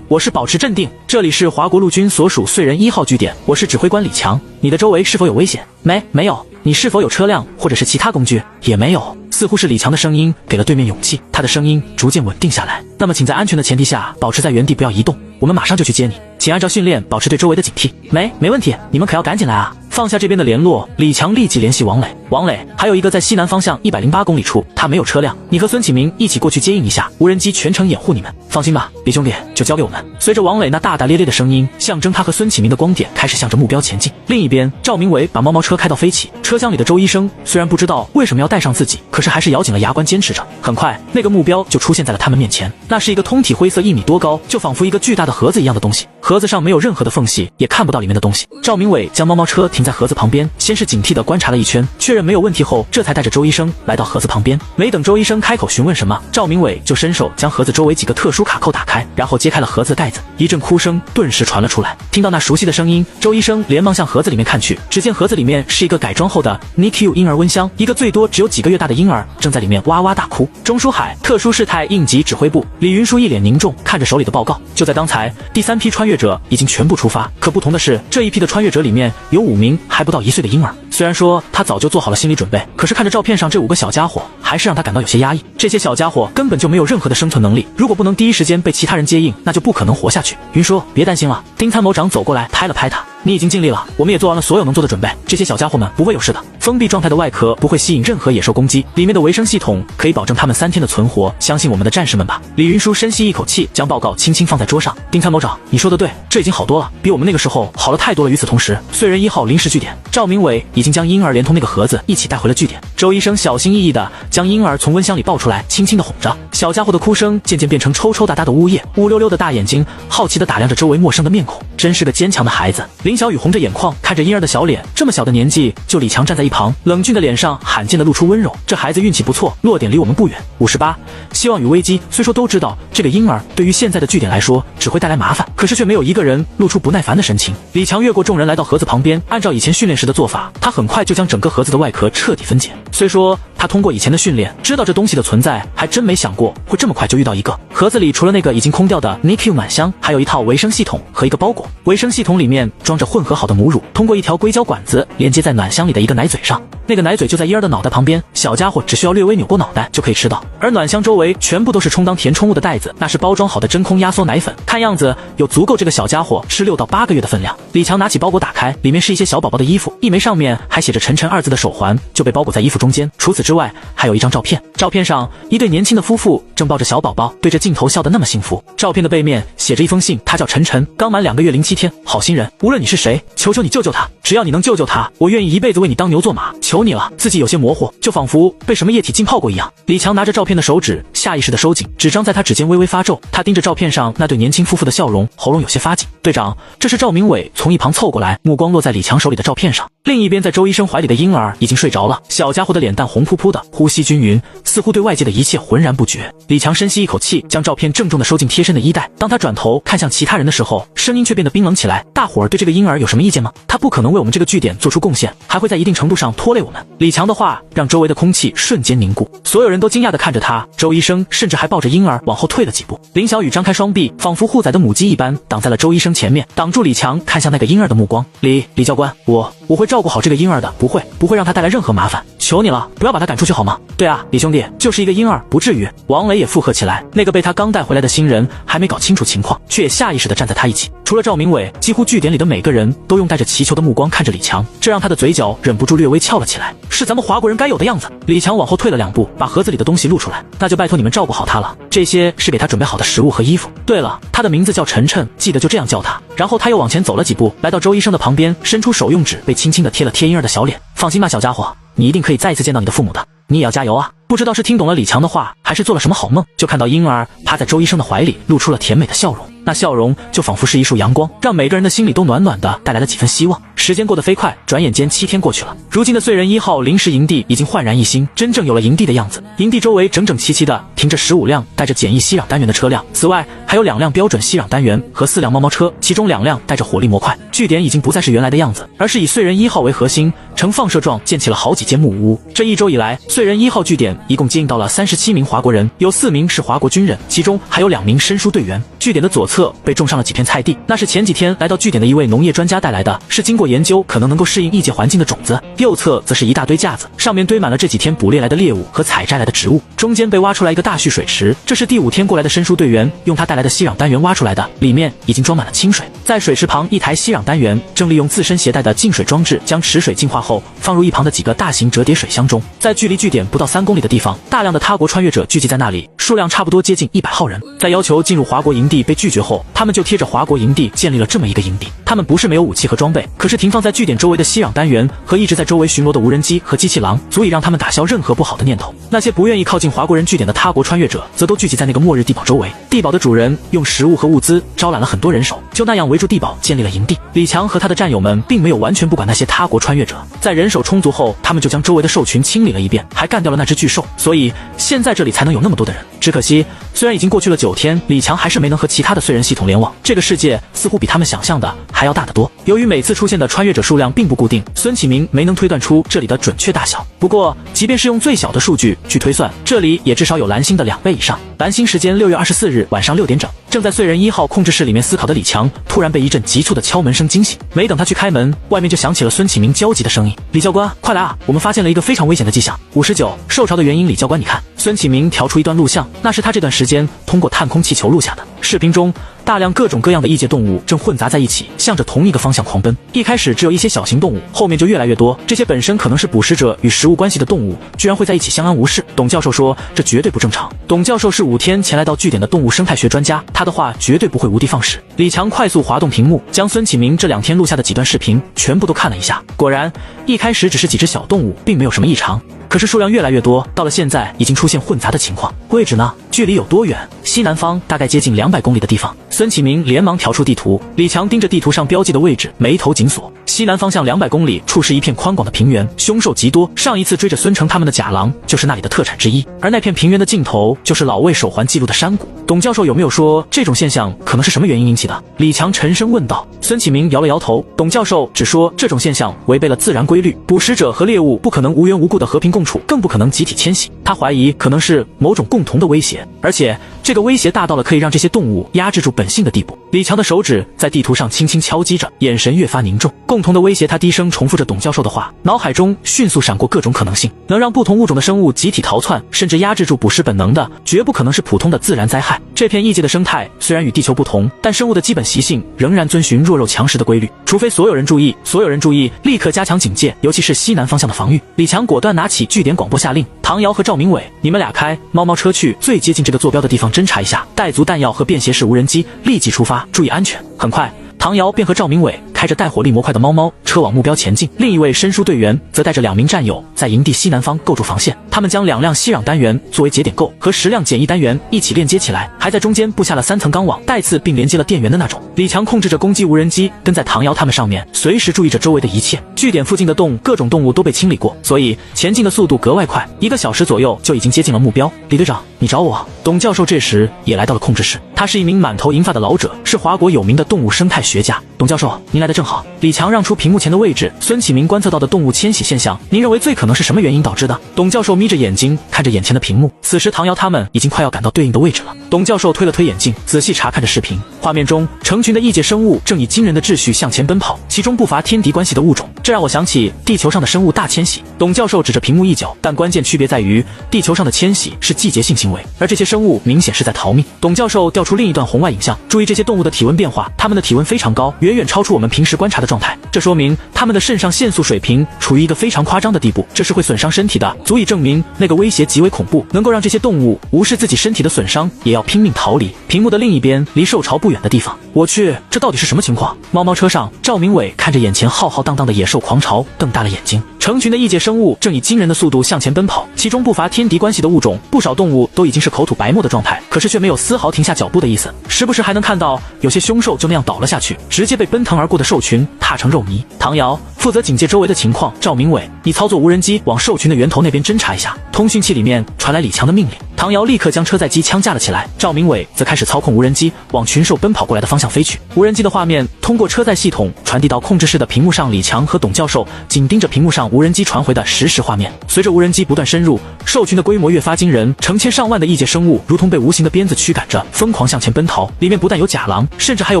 我是保持镇定，这里是华国陆军所属燧人1号据点，我是指挥官李强，你的周围是否有危险？没有。你是否有车辆或者是其他工具？也没有。似乎是李强的声音给了对面勇气，他的声音逐渐稳定下来。那么请在安全的前提下保持在原地，不要移动，我们马上就去接你，请按照训练保持对周围的警惕。没问题，你们可要赶紧来啊。放下这边的联络，李强立即联系王磊，还有一个在西南方向108公里处，他没有车辆，你和孙启明一起过去接应一下，无人机全程掩护你们。放心吧，李兄弟，就交给我们。随着王磊那大大咧咧的声音，象征他和孙启明的光点开始向着目标前进。另一边，赵明伟把猫猫车开到飞起，车厢里的周医生虽然不知道为什么要带上自己，可是还是咬紧了牙关坚持着。很快，那个目标就出现在了他们面前，那是一个通体灰色1米多高，就仿佛一个巨大的盒子一样的东西，盒子上没有任何的缝隙，也看不到里面的东西。赵明伟将猫猫车停在盒子旁边，先是警惕地观察了一圈，确认没有问题后，这才带着周医生来到盒子旁边。没等周医生开口询问什么，赵明伟就伸手将盒子周围几个特殊卡扣打开，然后揭开了盒子的盖子，一阵哭声顿时传了出来。听到那熟悉的声音，周医生连忙向盒子里面看去，只见盒子里面是一个改装后的 NICU 婴儿温箱，一个最多只有几个月大的婴儿正在里面哇哇大哭。钟书海，特殊事态应急指挥部。李云舒一脸凝重看着手里的报告。就在刚才，第3批穿越者已经全部出发，可不同的是，这一批的穿越者里面有5名还不到1岁的婴儿。虽然说他早就做好了心理准备，可是看着照片上这5个小家伙，还是让他感到有些压抑。这些小家伙根本就没有任何的生存能力，如果不能第一时间被其他人接应，那就不可能活下去。云舒，别担心了。丁参谋长走过来拍了拍他，你已经尽力了，我们也做完了所有能做的准备，这些小家伙们不会有事的。封闭状态的外壳不会吸引任何野兽攻击，里面的维生系统可以保证他们3天的存活，相信我们的战士们吧。李云舒深吸一口气，将报告轻轻放在桌上。丁参谋长，你说的对，这已经好多了，比我们那个时候好了太多了。与此同时，燧人1号临时据点，赵明伟已经将婴儿连同那个盒子一起带回了据点。周医生小心翼翼地将婴儿从温箱里抱出来，轻轻地哄着。小家伙的哭声渐渐变成抽抽搭搭的呜咽，乌溜溜的大眼睛好奇地打量着周围陌生的面孔，真是个坚强的孩子。林小雨红着眼眶看着婴儿的小脸，这么小的年纪，就李强站在一旁，冷峻的脸上罕见地露出温柔。这孩子运气不错，落点离我们不远。58，希望与危机。虽说都知道这个婴儿对于现在的据点来说只会带来麻烦，可是却没有一个人露出不耐烦的神情。李强越过众人来到盒子旁边，按照以前训练时的做法，他很快就将整个盒子的外壳彻底分解。虽说他通过以前的训练知道这东西的存在，还真没想过会这么快就遇到一个。盒子里除了那个已经空掉的 NICU 暖箱，还有一套维生系统和一个包裹。维生系统里面装着混合好的母乳，通过一条硅胶管子连接在暖箱里的一个奶嘴上，那个奶嘴就在婴儿的脑袋旁边，小家伙只需要略微扭过脑袋就可以吃到。而暖箱周围全部都是充当填充物的袋子，那是包装好的真空压缩奶粉，看样子有足够这个小家伙吃6到8个月的分量。李强拿起包裹打开，里面是一些小宝宝的衣服，一枚上面还写着晨晨2字的手环就被包裹在衣服中间。除此之外，还有一张照片，照片上一对年轻的夫妇正抱着小宝宝，对着镜头笑得那么幸福。照片的背面写着一封信，他叫晨晨，刚满2个月07天，好心人，无论你是谁，求求你救救他，只要你能救救他，我愿意一辈子为你当牛做马，求你了。自己有些模糊，就仿佛被什么液体浸泡过一样。李强拿着照片的手指下意识地收紧，纸张在他指尖微微发皱，他盯着照片上那对年轻夫妇的笑容，喉咙有些发紧。队长，这是赵明伟从一旁凑过来，目光落在李强手里的照片上。另一边，在周医生怀里的婴儿已经睡着了，小家伙的脸蛋红扑扑的，呼吸均匀，似乎对外界的一切浑然不觉。李强深吸一口气，将照片郑重地收进贴身的衣袋。当他转头看向其他人的时候，声音却变得冰冷起来。大伙儿对这个婴儿有什么意见吗？他不可能为我们这个据点做出贡献，还会在一定程度上拖累我们。李强的话让周围的空气瞬间凝固，所有人都惊讶地看着他。周医生甚至还抱着婴儿往后退了几步。林小雨张开双臂，仿佛护崽的母鸡一般，挡在了周医生前面，挡住李强看向那个婴儿的目光。李教官，我会照顾好这个婴儿的，不会让他带来任何麻烦，求你了，不要把他赶出去好吗？对啊，李兄弟，就是一个婴儿，不至于。王磊也也附和起来。那个被他刚带回来的新人还没搞清楚情况，却也下意识地站在他一起。除了赵明伟，几乎据点里的每个人都用带着祈求的目光看着李强，这让他的嘴角忍不住略微翘了起来。是咱们华国人该有的样子。李强往后退了2步，把盒子里的东西露出来。那就拜托你们照顾好他了，这些是给他准备好的食物和衣服。对了，他的名字叫晨晨，记得就这样叫他。然后他又往前走了几步，来到周医生的旁边，伸出手用纸被轻轻地贴了贴婴儿的小脸。放心吧，小家伙，你一定可以再一次见到你的父母的，你也要加油啊！不知道是听懂了李强的话，还是做了什么好梦，就看到婴儿趴在周医生的怀里，露出了甜美的笑容。那笑容就仿佛是一束阳光，让每个人的心里都暖暖的，带来了几分希望。时间过得飞快，转眼间7天过去了。如今的燧人1号临时营地已经焕然一新，真正有了营地的样子。营地周围整整齐齐的停着15辆带着简易吸壤单元的车辆，此外还有2辆标准吸壤单元和4辆猫猫车，其中2辆带着火力模块。据点已经不再是原来的样子，而是以燧人1号为核心，呈放射状建起了好几间木屋。这1周以来，燧人1号据点一共接应到了37名华国人，有4名是华国军人，其中还有2名申书队员。据点的左侧被种上了几片菜地，那是前几天来到据点的一位农业专家带来的，是经过研究可能够适应异界环境的种子。右侧则是一大堆架子，上面堆满了这几天捕猎来的猎物和采摘来的植物。中间被挖出来一个大蓄水池，这是第5天过来的申书队员用他带来的吸壤单元挖出来的，里面已经装满了清水。在水池旁，一台吸壤单元正利用自身携带的净水装置将池水净化后放入一旁的几个大型折叠水箱中。在距离据点不到3公里的地方，大量的他国穿越者聚集在那里，数量差不多接近100号人。在要求进入华国营地被拒绝后，他们就贴着华国营地建立了这么一个营地。他们不是没有武器和装备，可是停放在据点周围的吸壤单元和一直在周围巡逻的无人机和机器狼，足以让他们打消任何不好的念头。那些不愿意靠近华国人据点的他国穿越者，则都聚集在那个末日地堡周围。地堡的主人用食物和物资招揽了很多人手，就那样围住地堡建立了营地。李强和他的战友们并没有完全不管那些他国穿越者，在人手充足后，他们就将周围的兽群清理了一遍，还干掉了那只巨兽，所以现在这里才能有那么多的人。只可惜，虽然已经过去了9天，李强还是没能和其他的燧人系统联网。这个世界似乎比他们想象的还要大得多。由于每次出现的穿越者数量并不固定，孙启明没能推断出这里的准确大小。不过，即便是用最小的数据去推算，这里也至少有蓝星的2倍以上。蓝星时间6月24日晚上6点整，正在燧人1号控制室里面思考的李强，突然被一阵急促的敲门声惊醒。没等他去开门，外面就响起了孙启明焦急的声音：“李教官，快来啊！我们发现了一个非常危险的迹象。59受潮的原因，李教官你看。”孙启明调出一段录像，那是他这段时间通过探空气球录下的。视频中，大量各种各样的异界动物正混杂在一起，向着同一个方向狂奔。一开始只有一些小型动物，后面就越来越多。这些本身可能是捕食者与食物关系的动物，居然会在一起相安无事。董教授说，这绝对不正常。董教授是5天前来到据点的动物生态学专家，他的话绝对不会无的放矢。李强快速滑动屏幕，将孙启明这2天录下的几段视频全部都看了一下。果然，一开始只是几只小动物，并没有什么异常。可是数量越来越多，到了现在已经出现混杂的情况。位置呢？距离有多远？西南方大概接近200公里的地方。孙启明连忙调出地图，李强盯着地图上标记的位置，眉头紧锁。西南方向200公里处是一片宽广的平原，凶兽极多。上一次追着孙成他们的甲狼就是那里的特产之一，而那片平原的尽头就是老魏手环记录的山谷。董教授有没有说这种现象可能是什么原因引起的？李强沉声问道。孙启明摇了摇头，董教授只说这种现象违背了自然规律，捕食者和猎物不可能无缘无故的和平共处，更不可能集体迁徙。他怀疑可能是某种共同的威胁，而且这个威胁大到了可以让这些动物压制住本性的地步。李强的手指在地图上轻轻敲击着，眼神越发凝重。共同的威胁，他低声重复着董教授的话，脑海中迅速闪过各种可能性。能让不同物种的生物集体逃窜，甚至压制住捕食本能的，绝不可能是普通的自然灾害。这片异界的生态虽然与地球不同，但生物的基本习性仍然遵循弱肉强食的规律。除非所有人注意，立刻加强警戒，尤其是西南方向的防御。李强果断拿起据点广播下令，唐瑶和赵明伟，你们俩开猫猫车去最接近这个坐标的地方侦查一下，带足弹药和便携式无人机，立即出发，注意安全。很快，唐瑶便和赵明伟开着带火力模块的猫猫车往目标前进，另一位申书队员则带着2名战友在营地西南方构筑防线。他们将2辆吸壤单元作为节点构，和10辆简易单元一起链接起来，还在中间布下了3层钢网，带刺并连接了电源的那种。李强控制着攻击无人机跟在唐瑶他们上面，随时注意着周围的一切。据点附近的各种动物都被清理过，所以前进的速度格外快，1个小时左右就已经接近了目标。李队长，你找我？董教授这时也来到了控制室，他是一名满头银发的老者，是华国有名的动物生态学家。董教授，您来得正好。李强让出屏幕前的位置，孙启明观测到的动物迁徙现象，您认为最可能是什么原因导致的？董教授眯着眼睛看着眼前的屏幕，此时唐瑶他们已经快要赶到对应的位置了。董教授推了推眼镜，仔细查看着视频，画面中成群的异界生物正以惊人的秩序向前奔跑，其中不乏天敌关系的物种，这让我想起地球上的生物大迁徙。董教授指着屏幕一角，但关键区别在于，地球上的迁徙是季节性行为，行为，而这些生物明显是在逃命。董教授调出另一段红外影像，注意这些动物的体温变化，它们的体温非常高，远远超出我们平时观察的状态，这说明它们的肾上腺素水平处于一个非常夸张的地步，这是会损伤身体的，足以证明那个威胁极为恐怖，能够让这些动物无视自己身体的损伤，也要拼命逃离。屏幕的另一边，离受潮不远的地方，我去，这到底是什么情况？猫猫车上，赵明伟看着眼前浩浩荡荡的野兽狂潮，瞪大了眼睛。成群的异界生物正以惊人的速度向前奔跑，其中不乏天敌关系的物种，不少动物都已经是口吐白沫的状态，可是却没有丝毫停下脚步的意思，时不时还能看到有些凶兽就那样倒了下去，直接被奔腾而过的兽群踏成肉泥。唐瑶负责警戒周围的情况，赵明伟，你操作无人机往兽群的源头那边侦查一下。通讯器里面传来李强的命令，唐瑶立刻将车载机枪架了起来，赵明伟则开始操控无人机往群兽奔跑过来的方向飞去。无人机的画面通过车载系统传递到控制室的屏幕上，李强和董教授紧盯着屏幕上无人机传回的实时画面。随着无人机不断深入，兽群的规模越发惊人，成千上万的异界生物如同被无形的鞭子驱赶着，疯狂向前奔逃。里面不但有甲狼，甚至还有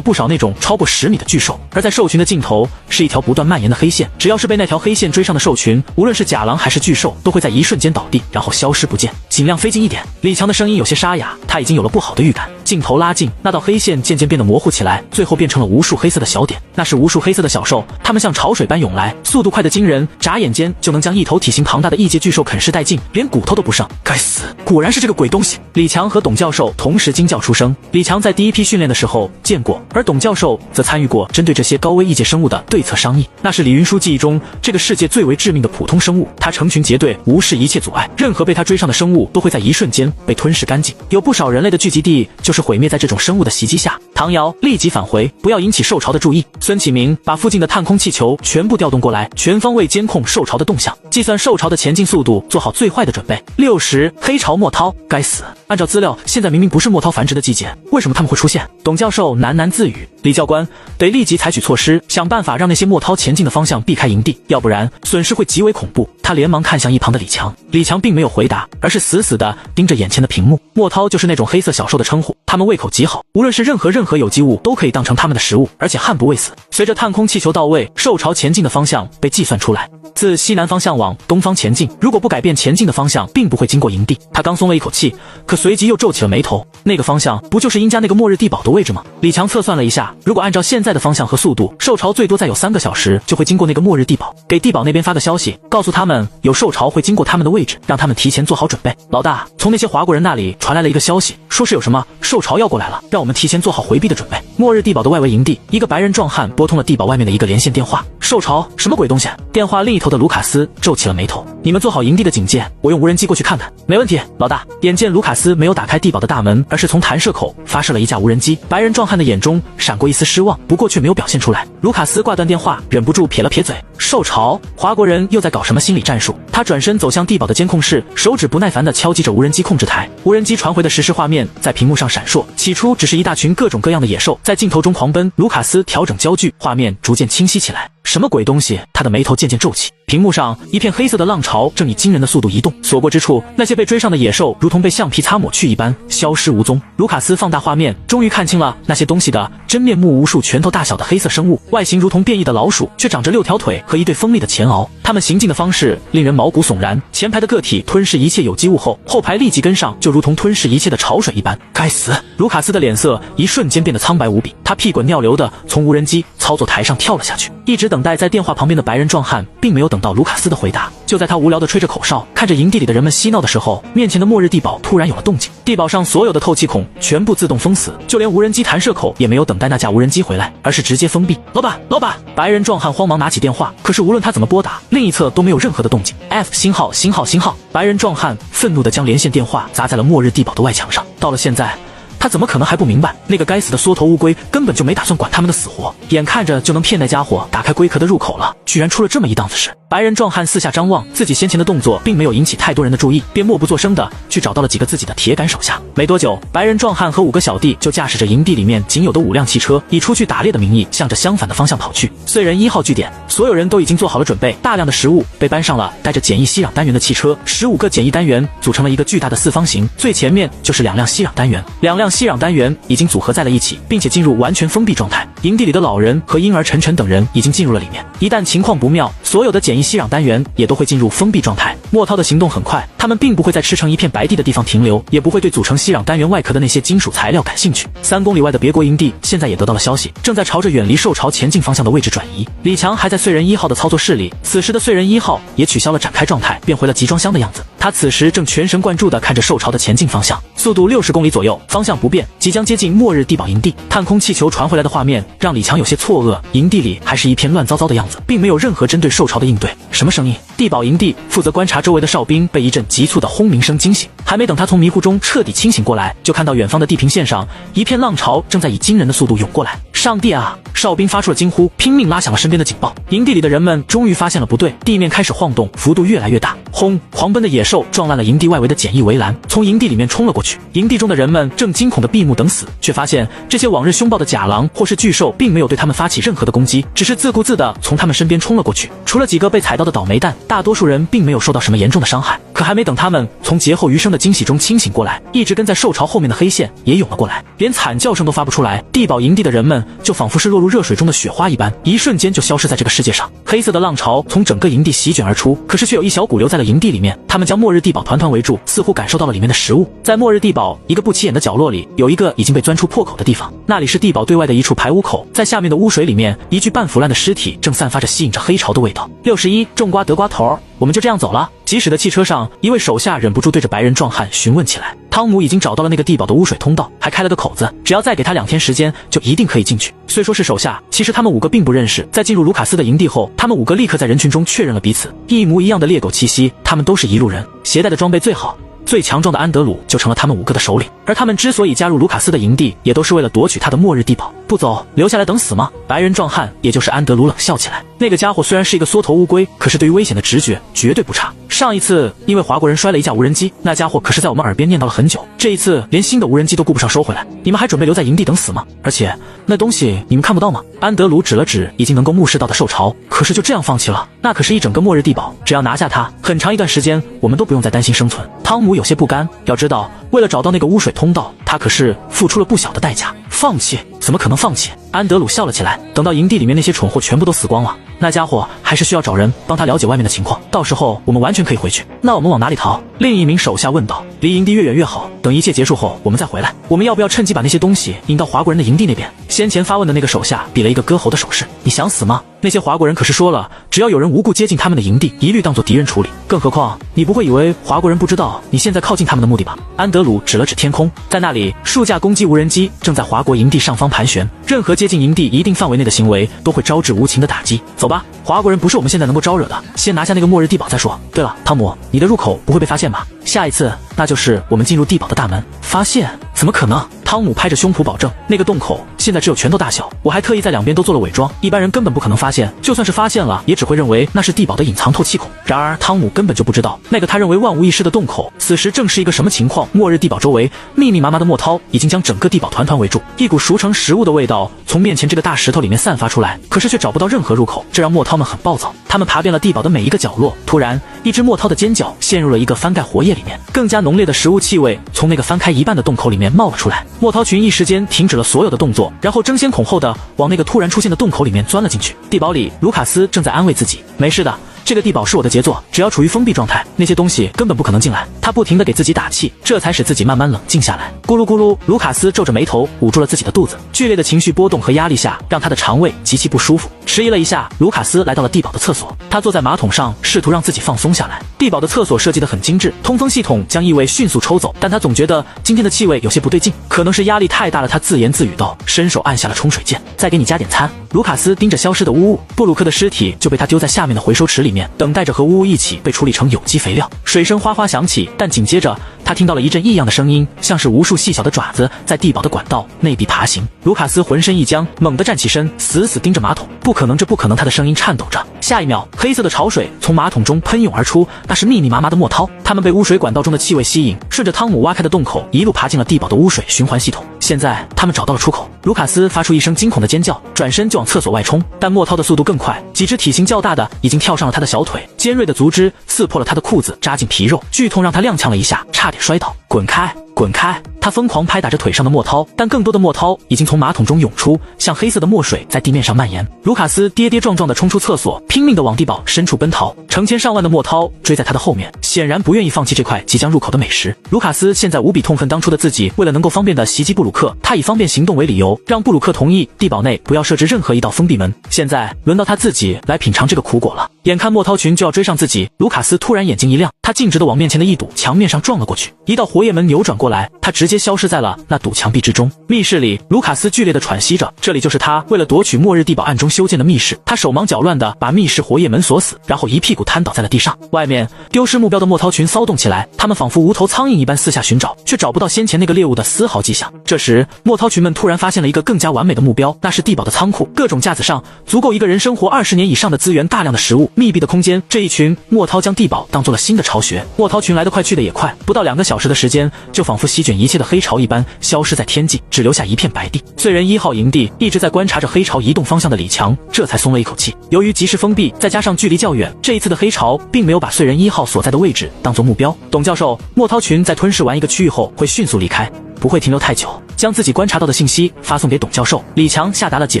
不少那种超过10米的巨兽。而在兽群的尽头是一条不断蔓延的黑线，只要是被那条黑线追上的兽群，无论是甲狼还是巨兽，都会在一瞬间倒地，然后消失不见。尽量飞近一点。李强的声音有些沙哑，他已经有了不好的预感。镜头拉近，那道黑线渐渐变得模糊起来，最后变成了无数黑色的小点，那是无数黑色的小兽，它们像潮水般涌来，速度快得惊人，眨眼间就能将一头体型庞大的异界巨兽啃噬殆尽，连骨头都不剩。该死，果然是这个鬼东西！李强和董教授同时惊叫出声。李强在第一批训练的时候见过，而董教授则参与过针对这些高危异界生物的对策商议。那是李云舒记忆中这个世界最为致命的普通生物，他成群结队，无视一切阻碍，任何被他追上的生物都会在一瞬间被吞噬干净。有不少人类的聚集地就是毁灭在这种生物的袭击下。唐瑶立即返回，不要引起兽潮的注意。孙启明把附近的探空气球全部调动过来，全方位监控兽潮的动向，计算兽潮的前进速度，做好最坏的准备。60黑潮墨涛，该死！按照资料，现在明明不是墨涛繁殖的季节，为什么他们会出现？董教授喃喃自语。李教官得立即采取措施，想办法让那些墨涛前进的方向避开营地，要不然损失会极为恐怖。他连忙看向一旁的李强，李强并没有回答，而是死死地盯着眼前的屏幕。墨涛就是那种黑色小兽的称呼，它们胃口极好，无论是任何有机物都可以当成它们的食物，而且悍不畏死。随着探空气球到位，兽潮前进的方向被计算出来，自西南方向往东方前进，如果不改变前进的方向，并不会经过营地。他刚松了一口气，可随即又皱起了眉头，那个方向不就是殷家那个末日地堡的位置吗？李强测算了一下，如果按照现在的方向和速度，兽潮最多再有3个小时就会经过那个末日地堡，给地堡那边发个消息，告诉他们有兽潮会经过他们的位置，让他们提前做好准备。老大，从那些华国人那里传来了一个消息，说是有什么兽潮要过来了，让我们提前做好回避的准备。末日地堡的外围营地，一个白人壮汉拨通了地堡外面的一个连线电话。兽潮？什么鬼东西？电话另一头的卢卡斯皱起了眉头。你们做好营地的警戒，我用无人机过去看看。没问题，老大。眼见卢卡斯没有打开地堡的大门，而是从弹射口发射了一架无人机，白人壮汉的眼中闪过一丝失望，不过却没有表现出来。卢卡斯挂断电话，忍不住撇了撇嘴。兽潮？华国人又在搞什么心理战术？他转身走向地堡的监控室，手指不耐烦地敲击着无人机控制台。无人机传回的实时画面在屏幕上闪烁，起初只是一大群各种各样的野兽在镜头中狂奔。卢卡斯调整焦距，画面逐渐清晰起来。什么鬼东西？他的眉头渐渐皱起。屏幕上一片黑色的浪潮正以惊人的速度移动，所过之处，那些被追上的野兽如同被橡皮擦抹去一般消失无踪。卢卡斯放大画面，终于看清了那些东西的真面目，无数拳头大小的黑色生物，外形如同变异的老鼠，却长着6条腿和一对锋利的前螯。它们行进的方式令人毛骨悚然，前排的个体吞噬一切有机物后，后排立即跟上，就如同吞噬一切的潮水一般。该死！卢卡斯的脸色一瞬间变得苍白无比，他屁滚尿流的从无人机操作台上跳了下去。一直等待在电话旁边的白人壮汉并没有等到卢卡斯的回答，就在他无聊的吹着口哨，看着营地里的人们嬉闹的时候，面前的末日地堡突然有了动静。地堡上所有的透气孔全部自动封死，就连无人机弹射口也没有等待那架无人机回来，而是直接封闭。老板，老板！白人壮汉慌忙拿起电话，可是无论他怎么拨打，另一侧都没有任何的动静。F 星号星号星号！白人壮汉愤怒地将连线电话砸在了末日地堡的外墙上。到了现在，他怎么可能还不明白，那个该死的缩头乌龟根本就没打算管他们的死活，眼看着就能骗那家伙打开龟壳的入口了，居然出了这么一档子事。白人壮汉四下张望，自己先前的动作并没有引起太多人的注意，便默不作声的去找到了几个自己的铁杆手下。没多久，白人壮汉和5个小弟就驾驶着营地里面仅有的5辆汽车，以出去打猎的名义，向着相反的方向跑去。燧人1号据点，所有人都已经做好了准备，大量的食物被搬上了带着简易吸氧单元的汽车，15个简易单元组成了一个巨大的4方形，最前面就是2辆吸氧单元，2辆吸氧单元已经组合在了一起，并且进入完全封闭状态。营地里的老人和婴儿晨晨等人已经进入了里面。一旦情况不妙，所有的简易吸氧单元也都会进入封闭状态。莫涛的行动很快，他们并不会在吃成一片白地的地方停留，也不会对组成吸氧单元外壳的那些金属材料感兴趣。3公里外的别国营地现在也得到了消息，正在朝着远离兽巢前进方向的位置转移。李强还在燧人1号的操作室里，此时的燧人1号也取消了展开状态，变回了集装箱的样子。他此时正全神贯注地看着兽巢的前进方向，速度60公里左右，方向不变，即将接近末日地堡营地。探空气球传回来的画面让李强有些错愕，营地里还是一片乱糟糟的样子，并没有任何针对兽巢的应对。什么声音？地堡营地负责观察周围的哨兵被一阵急促的轰鸣声惊醒，还没等他从迷糊中彻底清醒过来，就看到远方的地平线上一片浪潮正在以惊人的速度涌过来。上帝啊！哨兵发出了惊呼，拼命拉响了身边的警报。营地里的人们终于发现了不对，地面开始晃动，幅度越来越大。轰！狂奔的野兽撞烂了营地外围的简易围栏，从营地里面冲了过去。营地中的人们正惊恐的闭目等死，却发现这些往日凶暴的甲狼或是巨兽并没有对他们发起任何的攻击，只是自顾自的从他们身边冲了过去。除了几个被踩到的倒霉蛋，大多数人并没有受到什么严重的伤害。可还没等他们从劫后余生的惊喜中清醒过来，一直跟在兽巢后面的黑线也涌了过来，连惨叫声都发不出来。地堡营地的人们就仿佛是落入热水中的雪花一般，一瞬间就消失在这个世界上。黑色的浪潮从整个营地席卷而出，可是却有一小股留在了营地里面。他们将末日地堡团团围住，似乎感受到了里面的食物。在末日地堡一个不起眼的角落里，有一个已经被钻出破口的地方，那里是地堡对外的一处排污口。在下面的污水里面，一具半腐烂的尸体正散发着吸引着黑潮的味道。61种瓜得瓜头，我们就这样走了。疾驶的汽车上，一位手下忍不住对着白人壮汉询问起来。汤姆已经找到了那个地堡的污水通道，还开了个口子，只要再给他2天时间，就一定可以进去。虽说是手下，其实他们5个并不认识。在进入卢卡斯的营地后，他们5个立刻在人群中确认了彼此，一模一样的猎狗气息，他们都是一路人，携带的装备最好。最强壮的安德鲁就成了他们5个的首领，而他们之所以加入卢卡斯的营地，也都是为了夺取他的末日地堡。不走，留下来等死吗？白人壮汉也就是安德鲁冷笑起来。那个家伙虽然是一个缩头乌龟，可是对于危险的直觉绝对不差。上一次因为华国人摔了一架无人机，那家伙可是在我们耳边念叨了很久。这一次连新的无人机都顾不上收回来，你们还准备留在营地等死吗？而且那东西你们看不到吗？安德鲁指了指已经能够目视到的兽巢。可是就这样放弃了？那可是一整个末日地堡，只要拿下它，很长一段时间我们都不用再担心生存。汤姆有些不甘，要知道为了找到那个污水通道，他可是付出了不小的代价。放弃？怎么可能放弃？安德鲁笑了起来。等到营地里面那些蠢货全部都死光了，那家伙还是需要找人帮他了解外面的情况，到时候我们完全可以回去。那我们往哪里逃？另一名手下问道。离营地越远越好，等一切结束后我们再回来。我们要不要趁机把那些东西引到华国人的营地那边？先前发问的那个手下比了一个割喉的手势。你想死吗？那些华国人可是说了，只要有人无故接近他们的营地，一律当作敌人处理。更何况你不会以为华国人不知道你现在靠近他们的目的吧？安德鲁指了指天空，在那里数架攻击无人机正在华国营地上方盘旋，任何接近营地一定范围内的行为都会招致无情的打击。走吧，华国人不是我们现在能够招惹的，先拿下那个末日地堡再说。对了，汤姆，你的入口不会被发现吧？下一次那就是我们进入地堡的大门。发现？怎么可能？汤姆拍着胸脯保证，那个洞口现在只有拳头大小，我还特意在2边都做了伪装，一般人根本不可能发现，就算是发现了，也只会认为那是地堡的隐藏透气孔。然而汤姆根本就不知道，那个他认为万无一失的洞口，此时正是一个什么情况。末日地堡周围密密麻麻的墨涛已经将整个地堡团团围住，一股熟成食物的味道从面前这个大石头里面散发出来，可是却找不到任何入口，这让墨涛们很暴躁。他们爬遍了地堡的每一个角落，突然一只墨涛的尖角陷入了一个翻盖活页里面，更加浓烈的食物气味从那个翻开一半的洞口里面冒了出来。墨涛群一时间停止了所有的动作，然后争先恐后的往那个突然出现的洞口里面钻了进去。地堡里，卢卡斯正在安慰自己，没事的，这个地堡是我的杰作，只要处于封闭状态，那些东西根本不可能进来。他不停地给自己打气，这才使自己慢慢冷静下来。咕噜咕噜，卢卡斯皱着眉头捂住了自己的肚子，剧烈的情绪波动和压力下让他的肠胃极其不舒服。迟疑了一下，卢卡斯来到了地堡的厕所，他坐在马桶上试图让自己放松下来。地堡的厕所设计得很精致，通风系统将异味迅速抽走，但他总觉得今天的气味有些不对劲，可能是压力太大了。他自言自语道，伸手按下了冲水键。再给你加点餐。卢卡斯盯着消失的污物，布鲁克的尸体就被他丢在下面的回收池里面，等待着和污物一起被处理成有机肥料。水声哗哗响起，但紧接着他听到了一阵异样的声音，像是无数细小的爪子在地堡的管道内壁爬行。卢卡斯浑身一僵，猛地站起身，死死盯着马桶。不可能，这不可能！他的声音颤抖着。下一秒，黑色的潮水从马桶中喷涌而出，那是密密麻麻的墨涛，它们被污水管道中的气味吸引，顺着汤姆挖开的洞口一路爬进了地堡的污水循环系统。现在他们找到了出口。卢卡斯发出一声惊恐的尖叫，转身就往厕所外冲，但墨涛的速度更快，几只体型较大的已经跳上了他的小腿，尖锐的足肢刺破了他的裤子，扎进皮肉，剧痛让他踉跄了一下，差点摔倒。滚开！滚开！他疯狂拍打着腿上的墨涛，但更多的墨涛已经从马桶中涌出，像黑色的墨水在地面上蔓延。卢卡斯跌跌撞撞地冲出厕所，拼命地往地堡深处奔逃，成千上万的墨涛追在他的后面，显然不愿意放弃这块即将入口的美食。卢卡斯现在无比痛恨当初的自己，为了能够方便地袭击布鲁克，他以方便行动为理由，让布鲁克同意地堡内不要设置任何一道封闭门。现在轮到他自己来品尝这个苦果了。眼看墨涛群就要追上自己，卢卡斯突然眼睛一亮，他径直地往面前的一堵墙面上撞了过去，一道活页门扭转过来，他直接消失在了那堵墙壁之中。密室里，卢卡斯剧烈地喘息着，这里就是他为了夺取末日地堡暗中修建的密室。他手忙脚乱地把密室活页门锁死，然后一屁股瘫倒在了地上。外面丢失目标的墨涛群骚动起来，他们仿佛无头苍蝇一般四下寻找，却找不到先前那个猎物的丝毫迹象。这时，墨涛群们突然发现了一个更加完美的目标，那是地堡的仓库，各种架子上足够一个人生活20年以上的资源，大量的食物，密闭的空间。这一群墨涛将地堡当做了新的巢穴。墨涛群来得快去得也快，不到2个小时的时间，就仿佛席卷一切的黑潮一般消失在天际，只留下一片白地。罪人1号营地一直在观察着黑潮移动方向的李强这才松了一口气。由于及时封闭，再加上距离较远，这一次的黑潮并没有把罪人1号所在的位置当作目标。董教授，墨涛群在吞噬完一个区域后会迅速离开，不会停留太久，将自己观察到的信息发送给董教授。李强下达了解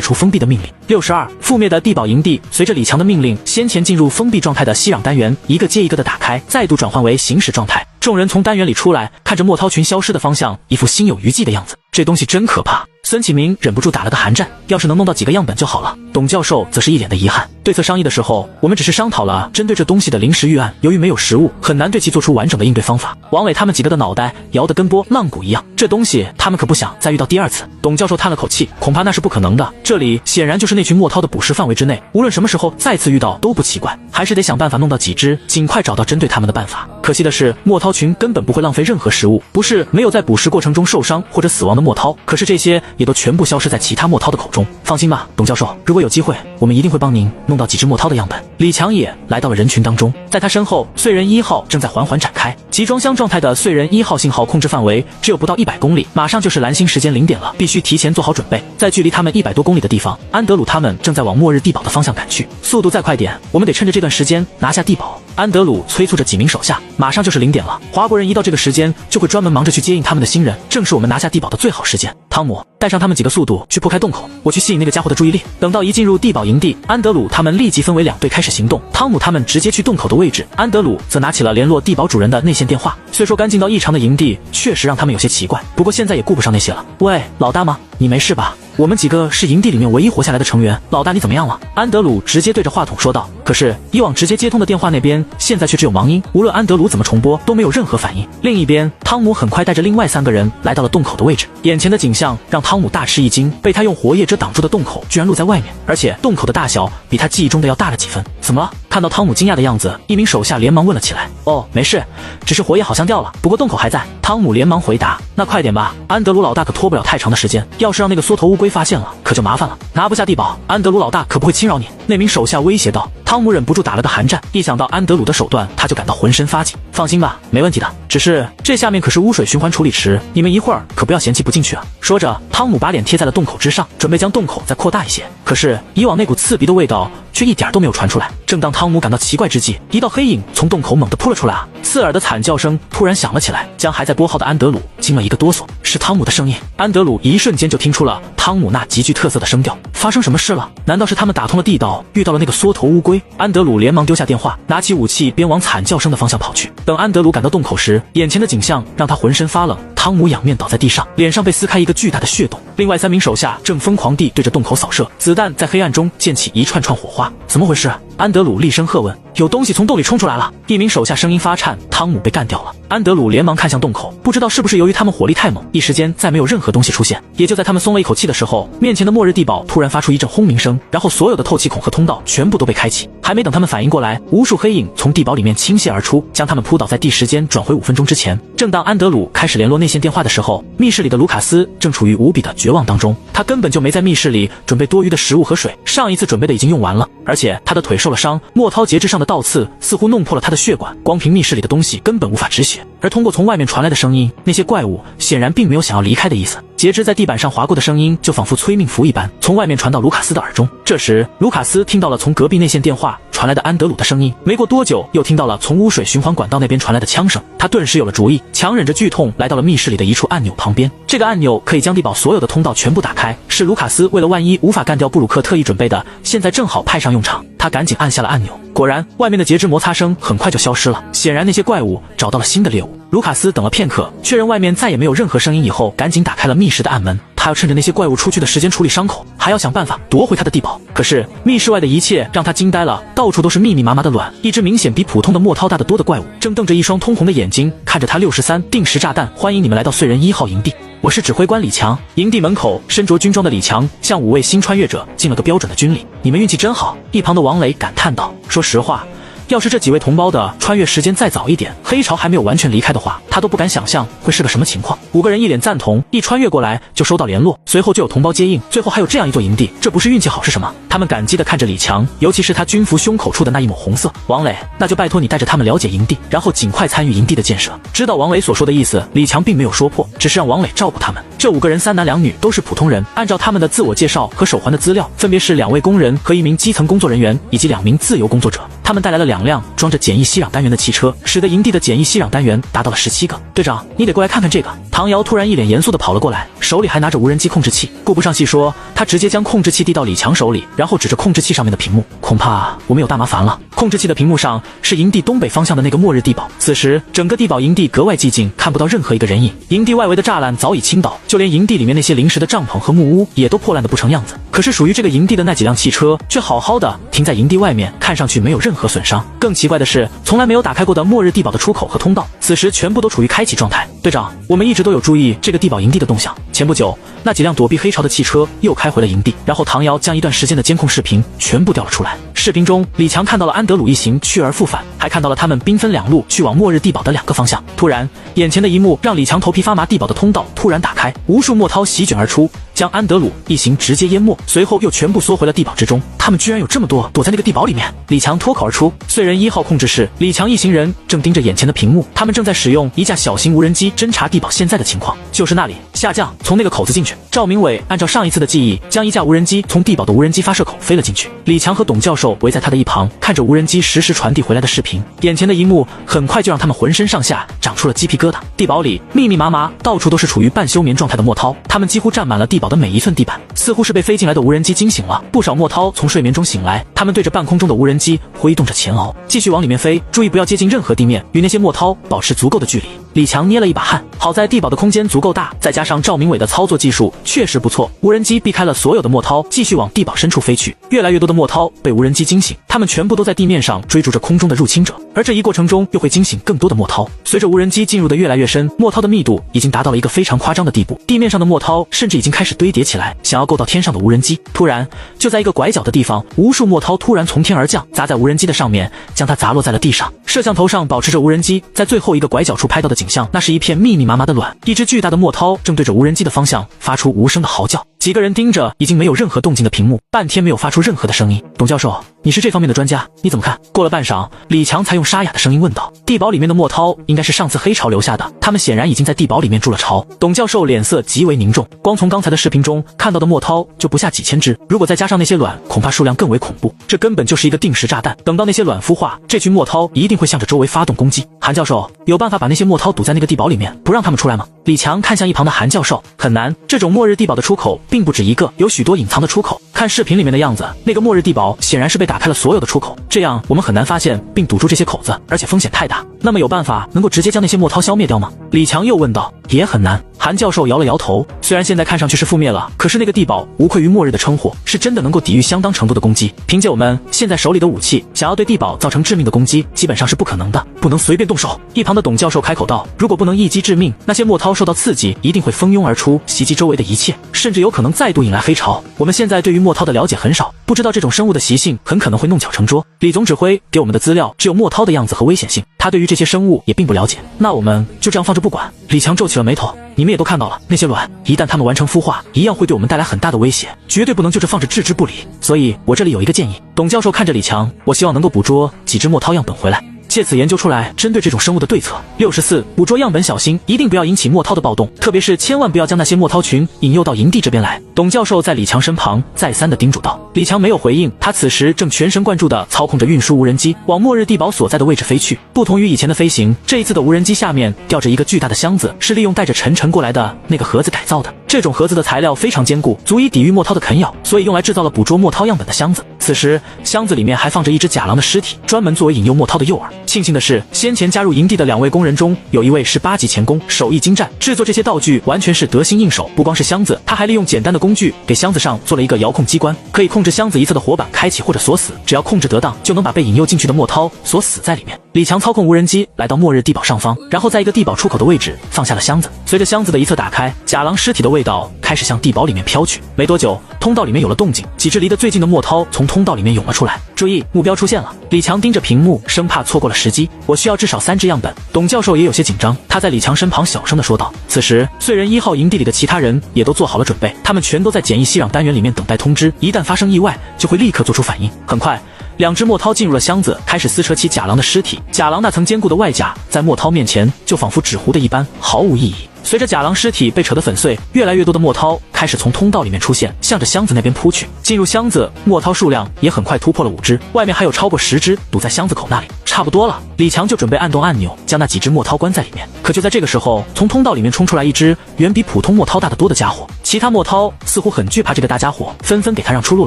除封闭的命令。62，覆灭的地堡营地随着李强的命令，先前进入封闭状态的息壤单元一个接一个的打开，再度转换为行驶状态。众人从单元里出来，看着墨涛群消失的方向，一副心有余悸的样子。这东西真可怕。孙启明忍不住打了个寒战，要是能弄到几个样本就好了。董教授则是一脸的遗憾。对策商议的时候，我们只是商讨了针对这东西的临时预案，由于没有实物，很难对其做出完整的应对方法。王伟他们几个的脑袋摇得跟波浪鼓一样，这东西他们可不想再遇到第二次。董教授叹了口气，恐怕那是不可能的。这里显然就是那群墨涛的捕食范围之内，无论什么时候再次遇到都不奇怪，还是得想办法弄到几只，尽快找到针对他们的办法。可惜的是，墨涛群根本不会浪费任何食物，不是没有在捕食过程中受伤或者死亡的墨涛，可是这些也都全部消失在其他墨涛的口中。放心吧，董教授，如果有机会，我们一定会帮您弄到几只墨涛的样本。李强也来到了人群当中，在他身后，燧人1号正在缓缓展开。集装箱状态的燧人1号信号控制范围只有不到100公里，马上就是蓝星时间0点了，必须提前做好准备。在距离他们100多公里的地方，安德鲁他们正在往末日地堡的方向赶去，速度再快点，我们得趁着这段时间拿下地堡。安德鲁催促着几名手下，马上就是0点了，华国人一到这个时间就会专门忙着去接应他们的新人，正是我们拿下地堡的最好时间。汤姆，带上他们几个速度去破开洞口，我去吸引那个家伙的注意力。等到一进入地堡营地，安德鲁他们立即分为2队开始行动。汤姆他们直接去洞口的位置，安德鲁则拿起了联络地堡主人的内线电话。虽说干净到异常的营地确实让他们有些奇怪，不过现在也顾不上那些了。喂，老大吗？你没事吧？我们几个是营地里面唯一活下来的成员，老大你怎么样了？安德鲁直接对着话筒说道。可是以往直接接通的电话那边现在却只有忙音，无论安德鲁怎么重拨都没有任何反应。另一边，汤姆很快带着另外3个人来到了洞口的位置，眼前的景象让汤姆大吃一惊，被他用活页遮挡住的洞口居然露在外面，而且洞口的大小比他记忆中的要大了几分。怎么了？看到汤姆惊讶的样子，一名手下连忙问了起来。哦，没事，只是活页好像掉了，不过洞口还在。汤姆连忙回答。那快点吧，安德鲁老大可拖不了太长的时间，要是让那个缩头乌龟发现了，可就麻烦了。拿不下地堡，安德鲁老大可不会轻饶你。那名手下威胁道。汤姆忍不住打了个寒战，一想到安德鲁的手段，他就感到浑身发紧。放心吧，没问题的，只是这下面可是污水循环处理池，你们一会儿可不要嫌弃不进去啊。说着，汤姆把脸贴在了洞口之上，准备将洞口再扩大一些。可是以往那股刺鼻的味道却一点都没有传出来。正当汤姆感到奇怪之际，一道黑影从洞口猛地扑了出来啊！刺耳的惨叫声突然响了起来，将还在拨号的安德鲁惊了一个哆嗦。是汤姆的声音，安德鲁一瞬间就听出了汤姆那极具特色的声调。发生什么事了？难道是他们打通了地道，遇到了那个缩头乌龟？安德鲁连忙丢下电话，拿起武器边往惨叫声的方向跑去。等安德鲁赶到洞口时，眼前的景象让他浑身发冷。汤姆仰面倒在地上，脸上被撕开一个巨大的血洞。另外3名手下正疯狂地对着洞口扫射，子弹在黑暗中溅起一串串火花。怎么回事？安德鲁厉声喝问。有东西从洞里冲出来了！一名手下声音发颤，汤姆被干掉了。安德鲁连忙看向洞口，不知道是不是由于他们火力太猛，一时间再没有任何东西出现。也就在他们松了一口气的时候，面前的末日地堡突然发出一阵轰鸣声，然后所有的透气孔和通道全部都被开启。还没等他们反应过来，无数黑影从地堡里面倾泻而出，将他们扑倒在地。时间转回5分钟之前。正当安德鲁开始联络内线电话的时候，密室里的卢卡斯正处于无比的绝望当中。他根本就没在密室里准备多余的食物和水，上一次准备的已经用完了，而且他的腿受了伤，墨涛节制上的倒刺似乎弄破了他的血管，光凭密室里的东西根本无法止血。而通过从外面传来的声音，那些怪物显然并没有想要离开的意思。截肢在地板上划过的声音就仿佛催命符一般，从外面传到卢卡斯的耳中。这时，卢卡斯听到了从隔壁内线电话传传来的安德鲁的声音。没过多久，又听到了从污水循环管道那边传来的枪声。他顿时有了主意，强忍着剧痛来到了密室里的一处按钮旁边。这个按钮可以将地堡所有的通道全部打开，是卢卡斯为了万一无法干掉布鲁克特意准备的，现在正好派上用场。他赶紧按下了按钮，果然外面的截肢摩擦声很快就消失了，显然那些怪物找到了新的猎物。卢卡斯等了片刻，确认外面再也没有任何声音以后，赶紧打开了密室的暗门。他要趁着那些怪物出去的时间处理伤口，还要想办法夺回他的地堡。可是密室外的一切让他惊呆了，到处都是密密麻麻的卵，一只明显比普通的墨涛大得多的怪物，正瞪着一双通红的眼睛看着他。63定时炸弹，欢迎你们来到燧人1号营地，我是指挥官李强。营地门口，身着军装的李强向5位新穿越者敬了个标准的军礼。你们运气真好。一旁的王磊感叹道。说实话，要是这几位同胞的穿越时间再早一点，黑潮还没有完全离开的话，他都不敢想象会是个什么情况。5个人一脸赞同，一穿越过来就收到联络，随后就有同胞接应，最后还有这样一座营地，这不是运气好是什么？他们感激地看着李强，尤其是他军服胸口处的那一抹红色。王磊，那就拜托你带着他们了解营地，然后尽快参与营地的建设。知道王磊所说的意思，李强并没有说破，只是让王磊照顾他们。这5个人3男2女都是普通人，按照他们的自我介绍和手环的资料，分别是2位工人和1名基层工作人员以及2名自由工作者。他们带来了2辆装着简易吸壤单元的汽车，使得营地的简易吸壤单元达到了17个。队长，你得过来看看这个。唐瑶突然一脸严肃地跑了过来，手里还拿着无人机控制器。顾不上细说，他直接将控制器递到李强手里，然后指着控制器上面的屏幕，恐怕我们有大麻烦了。控制器的屏幕上是营地东北方向的那个末日地堡。此时整个地堡营地格外寂静，看不到任何一个人影。营地外围的栅栏早已倾倒，就连营地里面那些临时的帐篷和木屋也都破烂得不成样子。可是属于这个营地的那几辆汽车却好好的停在营地外面，看上去没有任何损伤。更奇怪的是，从来没有打开过的末日地堡的出口和通道，此时全部都处于开启状态。队长，我们一直都有注意这个地堡营地的动向。前不久，那几辆躲避黑潮的汽车又开回了营地，然后唐瑶将一段时间的监控视频全部调了出来。视频中，李强看到了安德鲁一行去而复返，还看到了他们兵分2路去往末日地堡的2个方向。突然，眼前的一幕让李强头皮发麻，地堡的通道突然打开，无数墨涛席卷而出，将安德鲁一行直接淹没，随后又全部缩回了地堡之中。他们居然有这么多躲在那个地堡里面！李强脱口而出。燧人1号控制室，李强一行人正盯着眼前的屏幕，他们正在使用一架小型无人机侦察地堡现在的情况。就是那里，下降，从那个口子进去。赵明伟按照上一次的记忆，将一架无人机从地堡的无人机发射口飞了进去。李强和董教授围在他的一旁，看着无人机实时传递回来的视频。眼前的一幕很快就让他们浑身上下长出了鸡皮疙瘩。地堡里密密麻麻，到处都是处于半休眠状态的墨涛，他们几乎占满了地堡的每一寸地板，似乎是被飞进来的无人机惊醒了。不少墨涛从睡眠中醒来，他们对着半空中的无人机挥动着前螯，继续往里面飞，注意不要接近任何地面，与那些墨涛保持足够的距离。李强捏了一把汗，好在地堡的空间足够大，再加上赵明伟的操作技术确实不错，无人机避开了所有的墨涛，继续往地堡深处飞去。越来越多的墨涛被无人机惊醒，他们全部都在地面上追逐着空中的入侵者，而这一过程中又会惊醒更多的墨涛。随着无人机进入的越来越深，墨涛的密度已经达到了一个非常夸张的地步，地面上的墨涛甚至已经开始堆叠起来，想要够到天上的无人机。突然，就在一个拐角的地方，无数墨涛突然从天而降，砸在无人机的上面，将它砸落在了地上。摄像头上保持着无人机在最后一个拐角处拍到的景象，那是一片密密麻麻的卵，一只巨大的墨涛正对着无人机的方向发出无声的嚎叫。几个人盯着已经没有任何动静的屏幕，半天没有发出任何的声音。董教授，你是这方面的专家，你怎么看？过了半晌，李强才用沙哑的声音问道。地堡里面的墨涛应该是上次黑潮留下的，他们显然已经在地堡里面筑了巢。董教授脸色极为凝重，光从刚才的视频中看到的墨涛就不下几千只，如果再加上那些卵，恐怕数量更为恐怖。这根本就是一个定时炸弹，等到那些卵孵化，这群墨涛一定会向着周围发动攻击。韩教授，有办法把那些墨涛堵在那个地堡里面，不让他们出来吗？李强看向一旁的韩教授，很难，这种末日地堡的出口并不止一个，有许多隐藏的出口。看视频里面的样子，那个末日地堡显然是被打开了所有的出口，这样我们很难发现并堵住这些口子，而且风险太大。那么有办法能够直接将那些墨涛消灭掉吗？李强又问道。也很难。韩教授摇了摇头，虽然现在看上去是覆灭了，可是那个地堡无愧于末日的称呼，是真的能够抵御相当程度的攻击。凭借我们现在手里的武器，想要对地堡造成致命的攻击，基本上是不可能的，不能随便动手。一旁的董教授开口道，如果不能一击致命，那些墨涛受到刺激，一定会蜂拥而出，袭击周围的一切，甚至有可能再度引来黑潮。我们现在对于墨涛的了解很少，不知道这种生物的习性很可能会弄巧成拙。李总指挥给我们的资料只有墨涛的样子和危险性，他对于这些生物也并不了解。那我们就这样放着不管？李强皱起了眉头。你们也都看到了，那些卵一旦它们完成孵化，一样会对我们带来很大的威胁，绝对不能就这放着置之不理。所以我这里有一个建议。董教授看着李强，我希望能够捕捉几只墨涛样本回来，借此研究出来针对这种生物的对策。64、捕捉样本小心，一定不要引起墨涛的暴动，特别是千万不要将那些墨涛群引诱到营地这边来。董教授在李强身旁再三的叮嘱道。李强没有回应，他此时正全神贯注地操控着运输无人机往末日地堡所在的位置飞去。不同于以前的飞行，这一次的无人机下面吊着一个巨大的箱子，是利用带着沉沉过来的那个盒子改造的。这种盒子的材料非常坚固，足以抵御墨涛的啃咬，所以用来制造了捕捉墨涛样本的箱子。此时箱子里面还放着一只假狼的尸体，专门作为引诱墨涛的诱饵。庆幸的是，先前加入营地的2位工人中，有一位是8级前工，手艺精湛，制作这些道具完全是得心应手。不光是箱子，他还利用简单的工具给箱子上做了一个遥控机关，可以控制箱子一侧的火板开启或者锁死，只要控制得当，就能把被引诱进去的墨涛锁死在里面。李强操控无人机来到末日地堡上方，然后在一个地堡出口的位置放下了箱子。随着箱子的一侧打开，假狼尸体的味道开始向地堡里面飘去。没多久，通道里面有了动静，几只离得最近的墨涛从通道里面涌了出来。注意，目标出现了！李强盯着屏幕，生怕错过了时机。我需要至少3只样本。董教授也有些紧张，他在李强身旁小声地说道。此时，燧人1号营地里的其他人也都做好了准备，他们全都在简易吸壤单元里面等待通知，一旦发生意外，就会立刻做出反应。很快，2只墨涛进入了箱子，开始撕扯起假狼的尸体。假狼那层坚固的外甲在墨涛面前就仿佛纸糊的一般，毫无意义。随着假狼尸体被扯得粉碎，越来越多的墨涛开始从通道里面出现，向着箱子那边扑去。进入箱子，墨涛数量也很快突破了5只，外面还有超过10只堵在箱子口那里。差不多了，李强就准备按动按钮，将那几只墨涛关在里面。可就在这个时候，从通道里面冲出来一只远比普通墨涛大得多的家伙。其他墨涛似乎很惧怕这个大家伙，纷纷给他让出路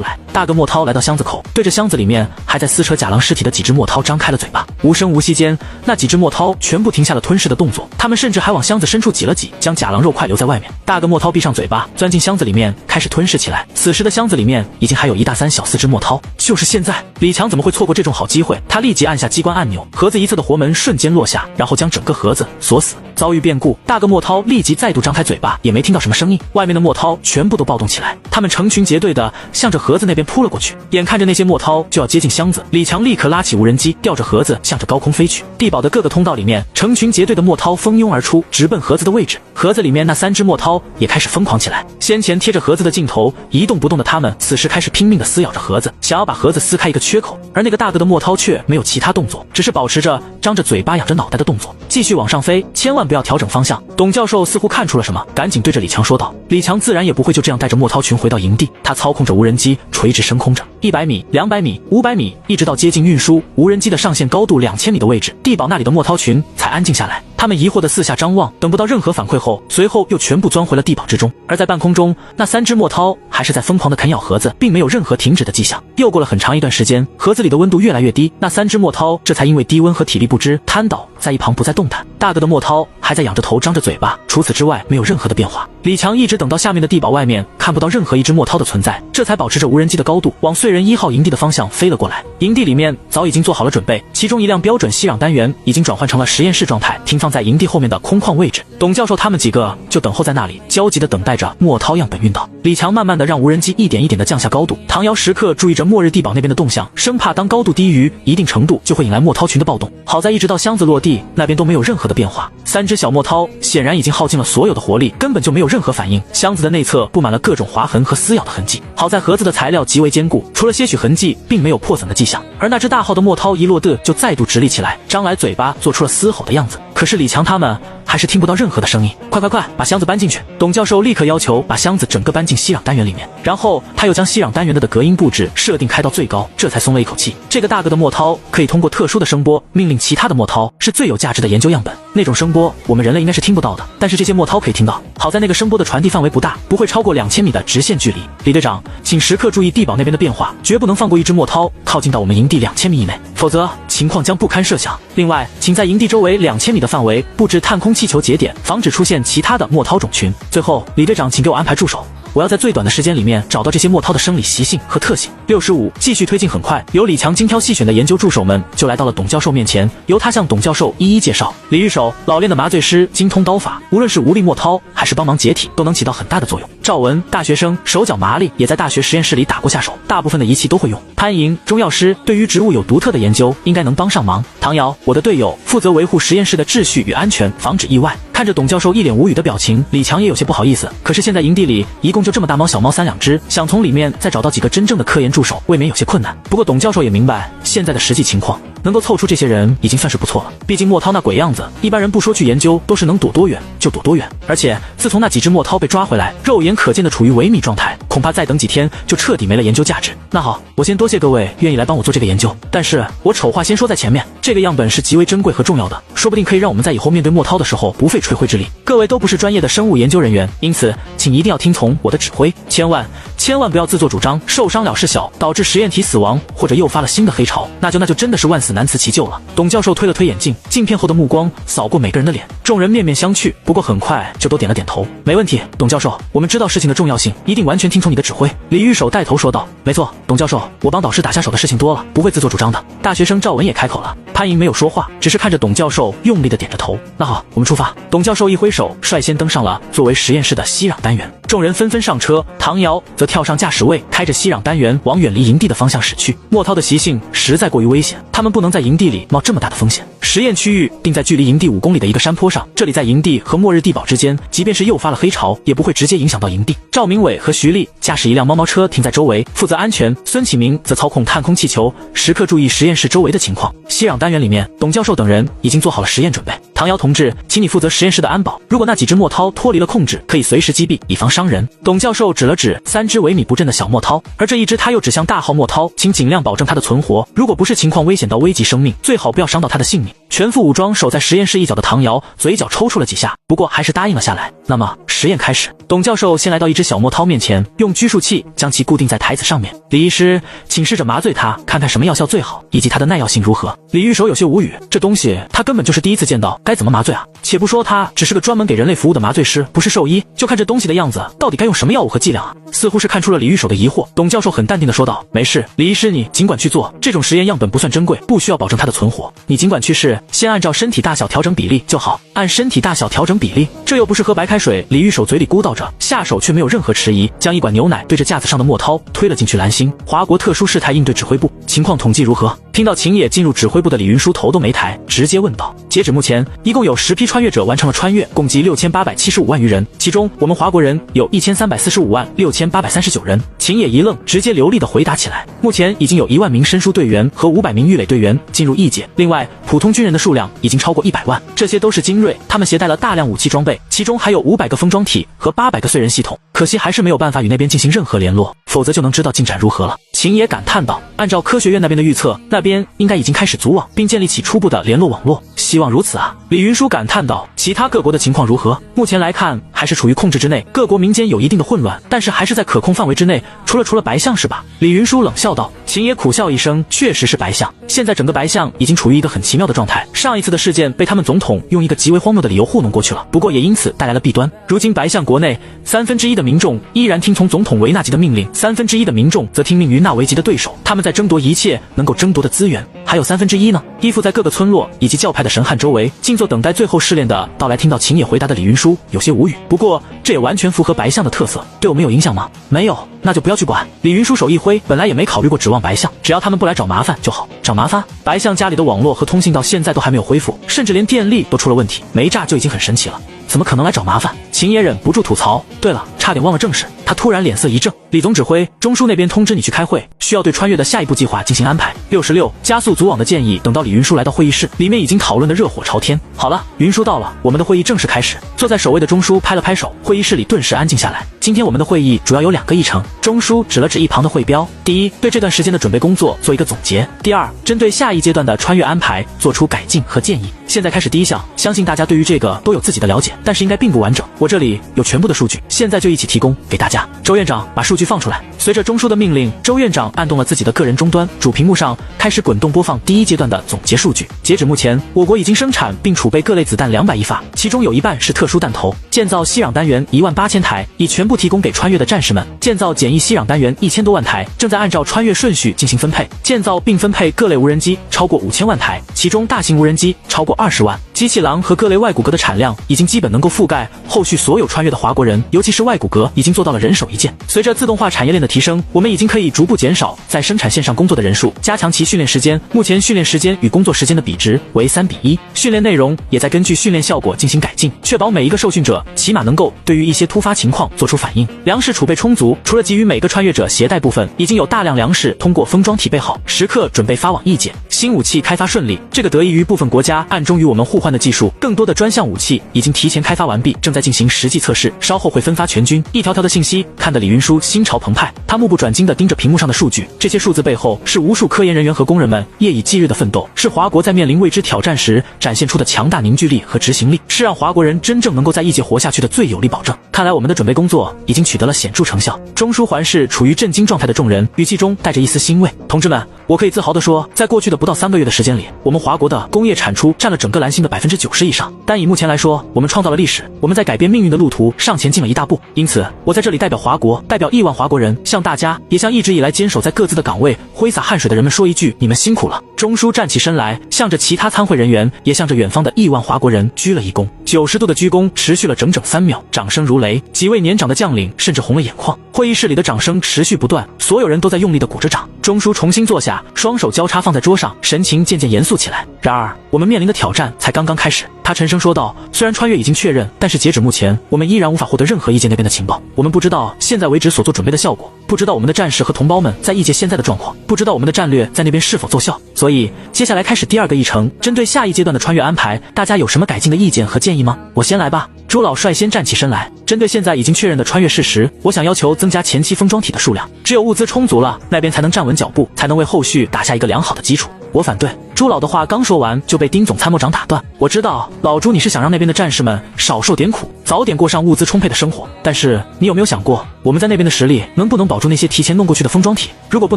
来。大个墨涛来到箱子口，对着箱子里面还在撕扯假狼尸体的几只墨涛张开了嘴巴。无声无息间，那几只墨涛全部停下了吞噬的动作，他们甚至还往箱子深处挤了挤，将假狼肉块留在外面。大个墨涛闭上嘴巴，钻进箱子里面开始吞噬起来。此时的箱子里面已经还有1大3小4只墨涛。就是现在，李强怎么会错过这种好机会？他立即按下机关按钮，盒子一侧的活门瞬间落下，然后将整个盒子锁死。遭遇变故，大个墨涛立即再度张开嘴巴，也没听到什么声音。外面的墨涛全部都暴动起来，他们成群结队的向着盒子那边扑了过去。眼看着那些墨涛就要接近箱子，李强立刻拉起无人机，吊着盒子向着高空飞去。地堡的各个通道里面，成群结队的墨涛蜂拥而出，直奔盒子的位置。盒子里面那3只墨涛也开始疯狂起来。先前贴着盒子的镜头一动不动的他们，此时开始拼命的撕咬着盒子，想要把盒子撕开一个缺口。而那个大个的墨涛却没有其他动作，只是保持着张着嘴巴仰着脑袋的动作，继续往上飞，千万不要调整方向。董教授似乎看出了什么，赶紧对着李强说道。李强自然也不会就这样带着墨涛群回到营地，他操控着无人机垂直升空着，100米、200米、500米，一直到接近运输无人机的上限高度2000米的位置，地堡那里的墨涛群才安静下来。他们疑惑的四下张望，等不到任何反馈后，随后又全部钻回了地堡之中。而在半空中，那3只墨涛还是在疯狂的啃咬盒子，并没有任何停止的迹象。又过了很长一段时间，盒子里的温度越来越低，那3只墨涛这才因为低温和体力不支瘫倒在一旁不再动弹。大个的墨涛还在仰着头张着嘴巴，除此之外没有任何的变化。李强一直等到下面的地堡外面看不到任何一只墨涛的存在，这才保持着无人机的高度往燧人1号营地的方向飞了过来。营地里面早已经做好了准备，其中一辆标准吸壤单元已经转换成了实验室状态，停放在营地后面的空旷位置。董教授他们几个就等候在那里，焦急地等待着墨涛样本运到。李强慢慢地让无人机一点一点地降下高度，唐瑶时刻注意着末日地堡那边的动向，生怕当高度低于一定程度就会引来墨涛群的暴动。好在一直到箱子落地，那边都没有任何的变化。3只小墨涛显然已经耗尽了所有的活力，根本就没有任何反应。箱子的内侧布满了各种划痕和撕咬的痕迹。好在盒子的材料极为坚固，除了些许痕迹，并没有破损的迹象。而那只大号的墨涛一落地就再度直立起来，张来嘴巴做出了嘶吼的样子。可是李强他们还是听不到任何的声音。快，把箱子搬进去！董教授立刻要求把箱子整个搬进吸壤单元里面，然后他又将吸壤单元的隔音布置设定开到最高，这才松了一口气。这个大个的墨涛可以通过特殊的声波命令其他的墨涛，是最有价值的研究样本。那种声波我们人类应该是听不到的，但是这些墨涛可以听到。好在那个声波的传递范围不大，不会超过2000米的直线距离。李队长，请时刻注意地堡那边的变化，绝不能放过一只墨涛靠近到我们营地2000米以内，否则情况将不堪设想。另外，请在营地周围2000米的范围布置探空气球节点，防止出现其他的墨涛种群。最后，李队长，请给我安排助手，我要在最短的时间里面找到这些墨涛的生理习性和特性。65继续推进很快，由李强精挑细选的研究助手们就来到了董教授面前，由他向董教授一一介绍。李玉手，老练的麻醉师，精通刀法，无论是无力墨涛还是帮忙解体，都能起到很大的作用。赵文，大学生，手脚麻利，也在大学实验室里打过下手，大部分的仪器都会用。潘莹，中药师，对于植物有独特的研究，应该能帮上忙。唐瑶，我的队友，负责维护实验室的秩序与安全，防止意外。看着董教授一脸无语的表情，李强也有些不好意思。可是现在营地里一共就这么大猫小猫3、2只，想从里面再找到几个真正的科研助手，未免有些困难。不过董教授也明白现在的实际情况，能够凑出这些人已经算是不错了。毕竟莫涛那鬼样子，一般人不说去研究，都是能躲多远就躲多远。而且自从那几只莫涛被抓回来，肉眼可见的处于萎靡状态，恐怕再等几天就彻底没了研究价值。那好，我先多谢各位愿意来帮我做这个研究，但是我丑话先说在前面，这个样本是极为珍贵和重要的，说不定可以让我们在以后面对莫涛的时候不费吹灰之力。各位都不是专业的生物研究人员，因此请一定要听从我的指挥，千万不要自作主张，受伤了事小，导致实验体死亡或者诱发了新的黑潮，那就真的是万死难辞其咎了。董教授推了推眼镜，镜片后的目光扫过每个人的脸，众人面面相觑，不过很快就都点了点头。没问题，董教授，我们知道事情的重要性，一定完全听从你的指挥。李玉手带头说道。没错，董教授，我帮导师打下手的事情多了，不会自作主张的。大学生赵文也开口了。潘莹没有说话，只是看着董教授用力的点着头。那好，我们出发。董教授一挥手，率先登上了作为实验室的息壤单元。众人纷纷上车，唐瑶则跳上驾驶位，开着息壤单元往远离营地的方向驶去。莫涛的习性实在过于危险，他们不能在营地里冒这么大的风险。实验区域定在距离营地5公里的一个山坡上，这里在营地和末日地堡之间，即便是诱发了黑潮，也不会直接影响到营地。赵明伟和徐丽驾驶一辆猫猫车停在周围，负责安全；孙启明则操控探空气球，时刻注意实验室周围的情况。息壤单元里面，董教授等人已经做好了实验准备。唐瑶同志，请你负责实验室的安保，如果那几只莫涛脱离了控制，可以随时击毙，以防伤人。董教授指了指3只萎靡不振的小莫涛，而这一只他又指向大号莫涛，请尽量保证他的存活，如果不是情况危险到危及生命，最好不要伤到他的性命。全副武装守在实验室一角的唐瑶嘴角抽搐了几下，不过还是答应了下来。那么实验开始。董教授先来到一只小莫涛面前，用拘束器将其固定在台子上面。李医师，请试着麻醉它，看看什么药效最好，以及它的耐药性如何。李玉手有些无语，这东西他根本就是第一次见到，该怎么麻醉啊？且不说他只是个专门给人类服务的麻醉师，不是兽医，就看这东西的样子，到底该用什么药物和剂量啊？似乎是看出了李玉手的疑惑，董教授很淡定地说道：没事，李医师你尽管去做，这种实验样本不算珍贵，不需要保证它的存活，你尽管去试，先按照身体大小调整比例就好。按身体大小调整比例，这又不是喝白开水。李玉手嘴里咕叨着，下手却没有任何迟疑，将一管牛奶对着架子上的莫涛推了进去。蓝星，华国特殊事态应对指挥部，情况统计如何？听到秦野进入指挥部的李云舒头都没抬，直接问道。截止目前，一共有10批穿越者完成了穿越，共计6875万余人，其中我们华国人有13456839人。秦野一愣，直接流利地回答起来。目前已经有1万名申书队员和500名预垒队员进入异界，另外普通军人的数量已经超过100万，这些都是精锐，他们携带了大量武器装备，其中还有500个封装体和800个燧人系统，可惜还是没有办法与那边进行任何联络，否则就能知道进展如何了。秦野感叹道，按照科学院那边的预测，那边应该已经开始组网，并建立起初步的联络网络，希望如此啊。李云舒感叹道，其他各国的情况如何？目前来看还是处于控制之内，各国民间有一定的混乱，但是还是在可控范围之内，除了白象是吧？李云舒冷笑道。秦野苦笑一声，确实是白象，现在整个白象已经处于一个很奇妙的状态，上一次的事件被他们总统用一个极为荒谬的理由糊弄过去了，不过也因此带来了弊端。如今白象国内1/3的民众依然听从总统维纳吉的命令，1/3的民众则听命于纳维吉的对手，他们在争夺一切能够争夺的资源。还有1/3呢，依附在各个村落以及教派的神汉周围，静坐等待最后试炼的到来。听到秦野回答的李云舒有些无语，不过这也完全符合白象的特色，对我们有影响吗？没有，那就不要去管。李云舒手一挥，本来也没考虑过指望白象，只要他们不来找麻烦就好。找麻烦？白象家里的网络和通信到现在都还没有恢复，甚至连电力都出了问题，没炸就已经很神奇了，怎么可能来找麻烦？秦野忍不住吐槽。对了，差点忘了正事。他突然脸色一正，李总指挥，中枢那边通知你去开会，需要对穿越的下一步计划进行安排。66加速组网的建议，等到李云舒来到会议室，里面已经讨论的热火朝天。好了，云舒到了，我们的会议正式开始。坐在首位的中枢拍了拍手，会议室里顿时安静下来。今天我们的会议主要有2个议程。中枢指了指一旁的会标，第一，对这段时间的准备工作做一个总结；第二，针对下一阶段的穿越安排做出改进和建议。现在开始第一项，相信大家对于这个都有自己的了解，但是应该并不完整。我这里有全部的数据，现在就一起提供给大家。周院长把数据放出来。随着中枢的命令，周院长按动了自己的个人终端，主屏幕上开始滚动播放第一阶段的总结数据。截止目前，我国已经生产并储备各类子弹200亿发，其中有1半是特殊弹头。建造息壤单元18000台，已全部提供给穿越的战士们。建造简易息壤单元1000多万台，正在按照穿越顺序进行分配。建造并分配各类无人机超过5000万台，其中大型无人机超过20万。机器狼和各类外骨骼的产量已经基本能够覆盖后续去所有穿越的华国人，尤其是外骨骼，已经做到了人手一件。随着自动化产业链的提升，我们已经可以逐步减少在生产线上工作的人数，加强其训练时间。目前训练时间与工作时间的比值为3:1，训练内容也在根据训练效果进行改进，确保每一个受训者起码能够对于一些突发情况做出反应。粮食储备充足，除了给予每个穿越者携带部分，已经有大量粮食通过封装体备好，时刻准备发往异界。新武器开发顺利，这个得益于部分国家暗中与我们互换的技术，更多的专项武器已经提前开发完毕，正在进行实际测试，稍后会分发全军。一条条的信息看得李云舒心潮澎湃，他目不转睛地盯着屏幕上的数据，这些数字背后是无数科研人员和工人们夜以继日的奋斗，是华国在面临未知挑战时展现出的强大凝聚力和执行力，是让华国人真正能够在异界活下去的最有力保证。看来我们的准备工作已经取得了显著成效。中枢环视处于震惊状态的众人，语气中带着一丝欣慰。同志们，我可以自豪地说，在过去的不到3个月的时间里，我们华国的工业产出占了整个蓝星的90%以上。单以目前来说，我们创造了历史，我们在改变命运的路途上前进了一大步。因此，我在这里代表华国，代表亿万华国人，向大家，也向一直以来坚守在各自的岗位挥洒汗水的人们说一句：你们辛苦了。中枢站起身来，向着其他参会人员，也向着远方的亿万华国人鞠了一躬。90度的鞠躬持续了整整3秒，掌声如雷，几位年长的将领甚至红了眼眶。会议室里的掌声持续不断，所有人都在用力地鼓着掌。中枢重新坐下，双手交叉放在桌上，神情渐渐严肃起来。然而，我们面临的挑战才刚刚开始。他沉声说道：虽然穿越已经确认，但是截止目前，我们依然无法获得任何异界那边的情报。我们不知道现在为止所做准备的效果，不知道我们的战士和同胞们在异界现在的状况，不知道我们的战略在那边是否奏效。所以，接下来开始第2个议程，针对下一阶段的穿越安排，大家有什么改进的意见和建议吗？我先来吧。朱老率先站起身来，针对现在已经确认的穿越事实，我想要求增加前期封装体的数量，只有物资充足了，那边才能站稳脚步，才能为后续打下一个良好的基础。我反对。朱老的话刚说完，就被丁总参谋长打断。我知道老朱你是想让那边的战士们少受点苦，早点过上物资充沛的生活，但是你有没有想过，我们在那边的实力能不能保住那些提前弄过去的封装体？如果不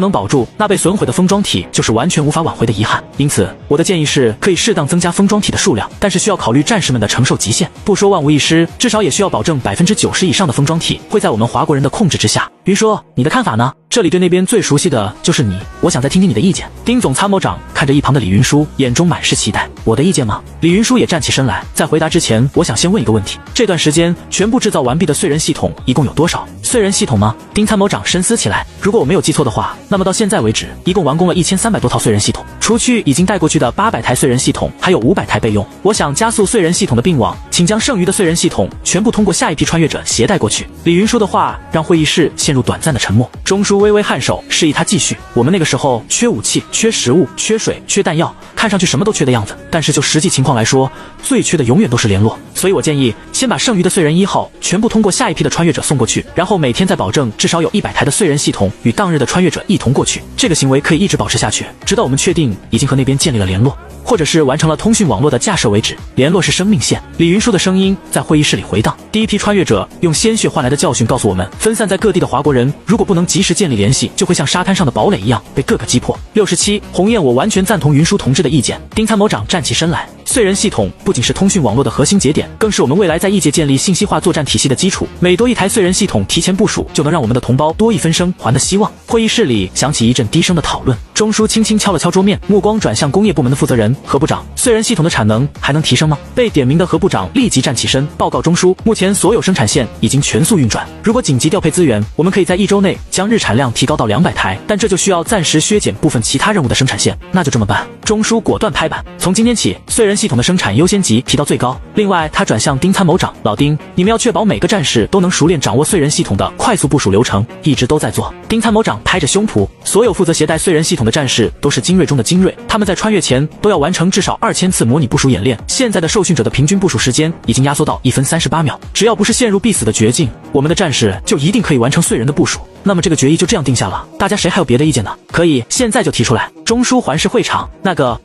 能保住，那被损毁的封装体就是完全无法挽回的遗憾。因此，我的建议是可以适当增加封装体的数量，但是需要考虑战士们的承受极限。不说万无一失，至少也需要保证90%以上的封装体会在我们华国人的控制之下。云说，你的看法呢？这里对那边最熟悉的就是你，我想再听听你的意见。丁总参谋长看着一旁的李云舒，眼中满是期待。我的意见吗？李云舒也站起身来，在回答之前，我想先问一个问题：这段时间全部制造完毕的燧人系统一共有多少？燧人系统吗？丁参谋长深思起来。如果我没有记错的话，那么到现在为止，一共完工了1300多套燧人系统，除去已经带过去的800台燧人系统，还有500台备用。我想加速燧人系统的并网，请将剩余的燧人系统全部通过下一批穿越者携带过去。李云舒的话让会议室陷入短暂的沉默。中枢微微颔首，示意他继续。我们那个时候缺武器、缺食物、缺水、缺弹药，看上去什么都缺的样子，但是就实际情况来说，最缺的永远都是联络。所以我建议先把剩余的燧人1号全部通过下一批的穿越者送过去，然后每天再保证至少有100台的燧人系统与当日的穿越者一同过去。这个行为可以一直保持下去，直到我们确定已经和那边建立了联络，或者是完成了通讯网络的架设为止。联络是生命线。李云舒的声音在会议室里回荡。第一批穿越者用鲜血换来的教训告诉我们，分散在各地的华国人如果不能及时建立联系，就会像沙滩上的堡垒一样被各个击破。67鸿雁，我完全赞同云舒同志的意见。丁参谋长站起身来。燧人系统不仅是通讯网络的核心节点，更是我们未来在异界建立信息化作战体系的基础。每多一台燧人系统提前部署，就能让我们的同胞多一分生还的希望。会议室里响起一阵低声的讨论。中枢轻轻敲了敲桌面，目光转向工业部门的负责人何部长。燧人系统的产能还能提升吗？被点名的何部长立即站起身，报告中枢，目前所有生产线已经全速运转。如果紧急调配资源，我们可以在1周内将日产量提高到200台，但这就需要暂时削减部分其他任务的生产线。那就这么办。中枢果断拍板，从今天起，燧人系统的生产优先级提到最高。另外，他转向丁参谋长，老丁，你们要确保每个战士都能熟练掌握燧人系统的快速部署流程，一直都在做。丁参谋长拍着胸脯，所有负责携带燧人系统的战士都是精锐中的精锐，他们在穿越前都要完成至少2000次模拟部署演练。现在的受训者的平均部署时间已经压缩到1分38秒，只要不是陷入必死的绝境，我们的战士就一定可以完成燧人的部署。那么这个决议就这样定下了，大家谁还有别的意见呢？可以现在就提出来。中枢环视会场，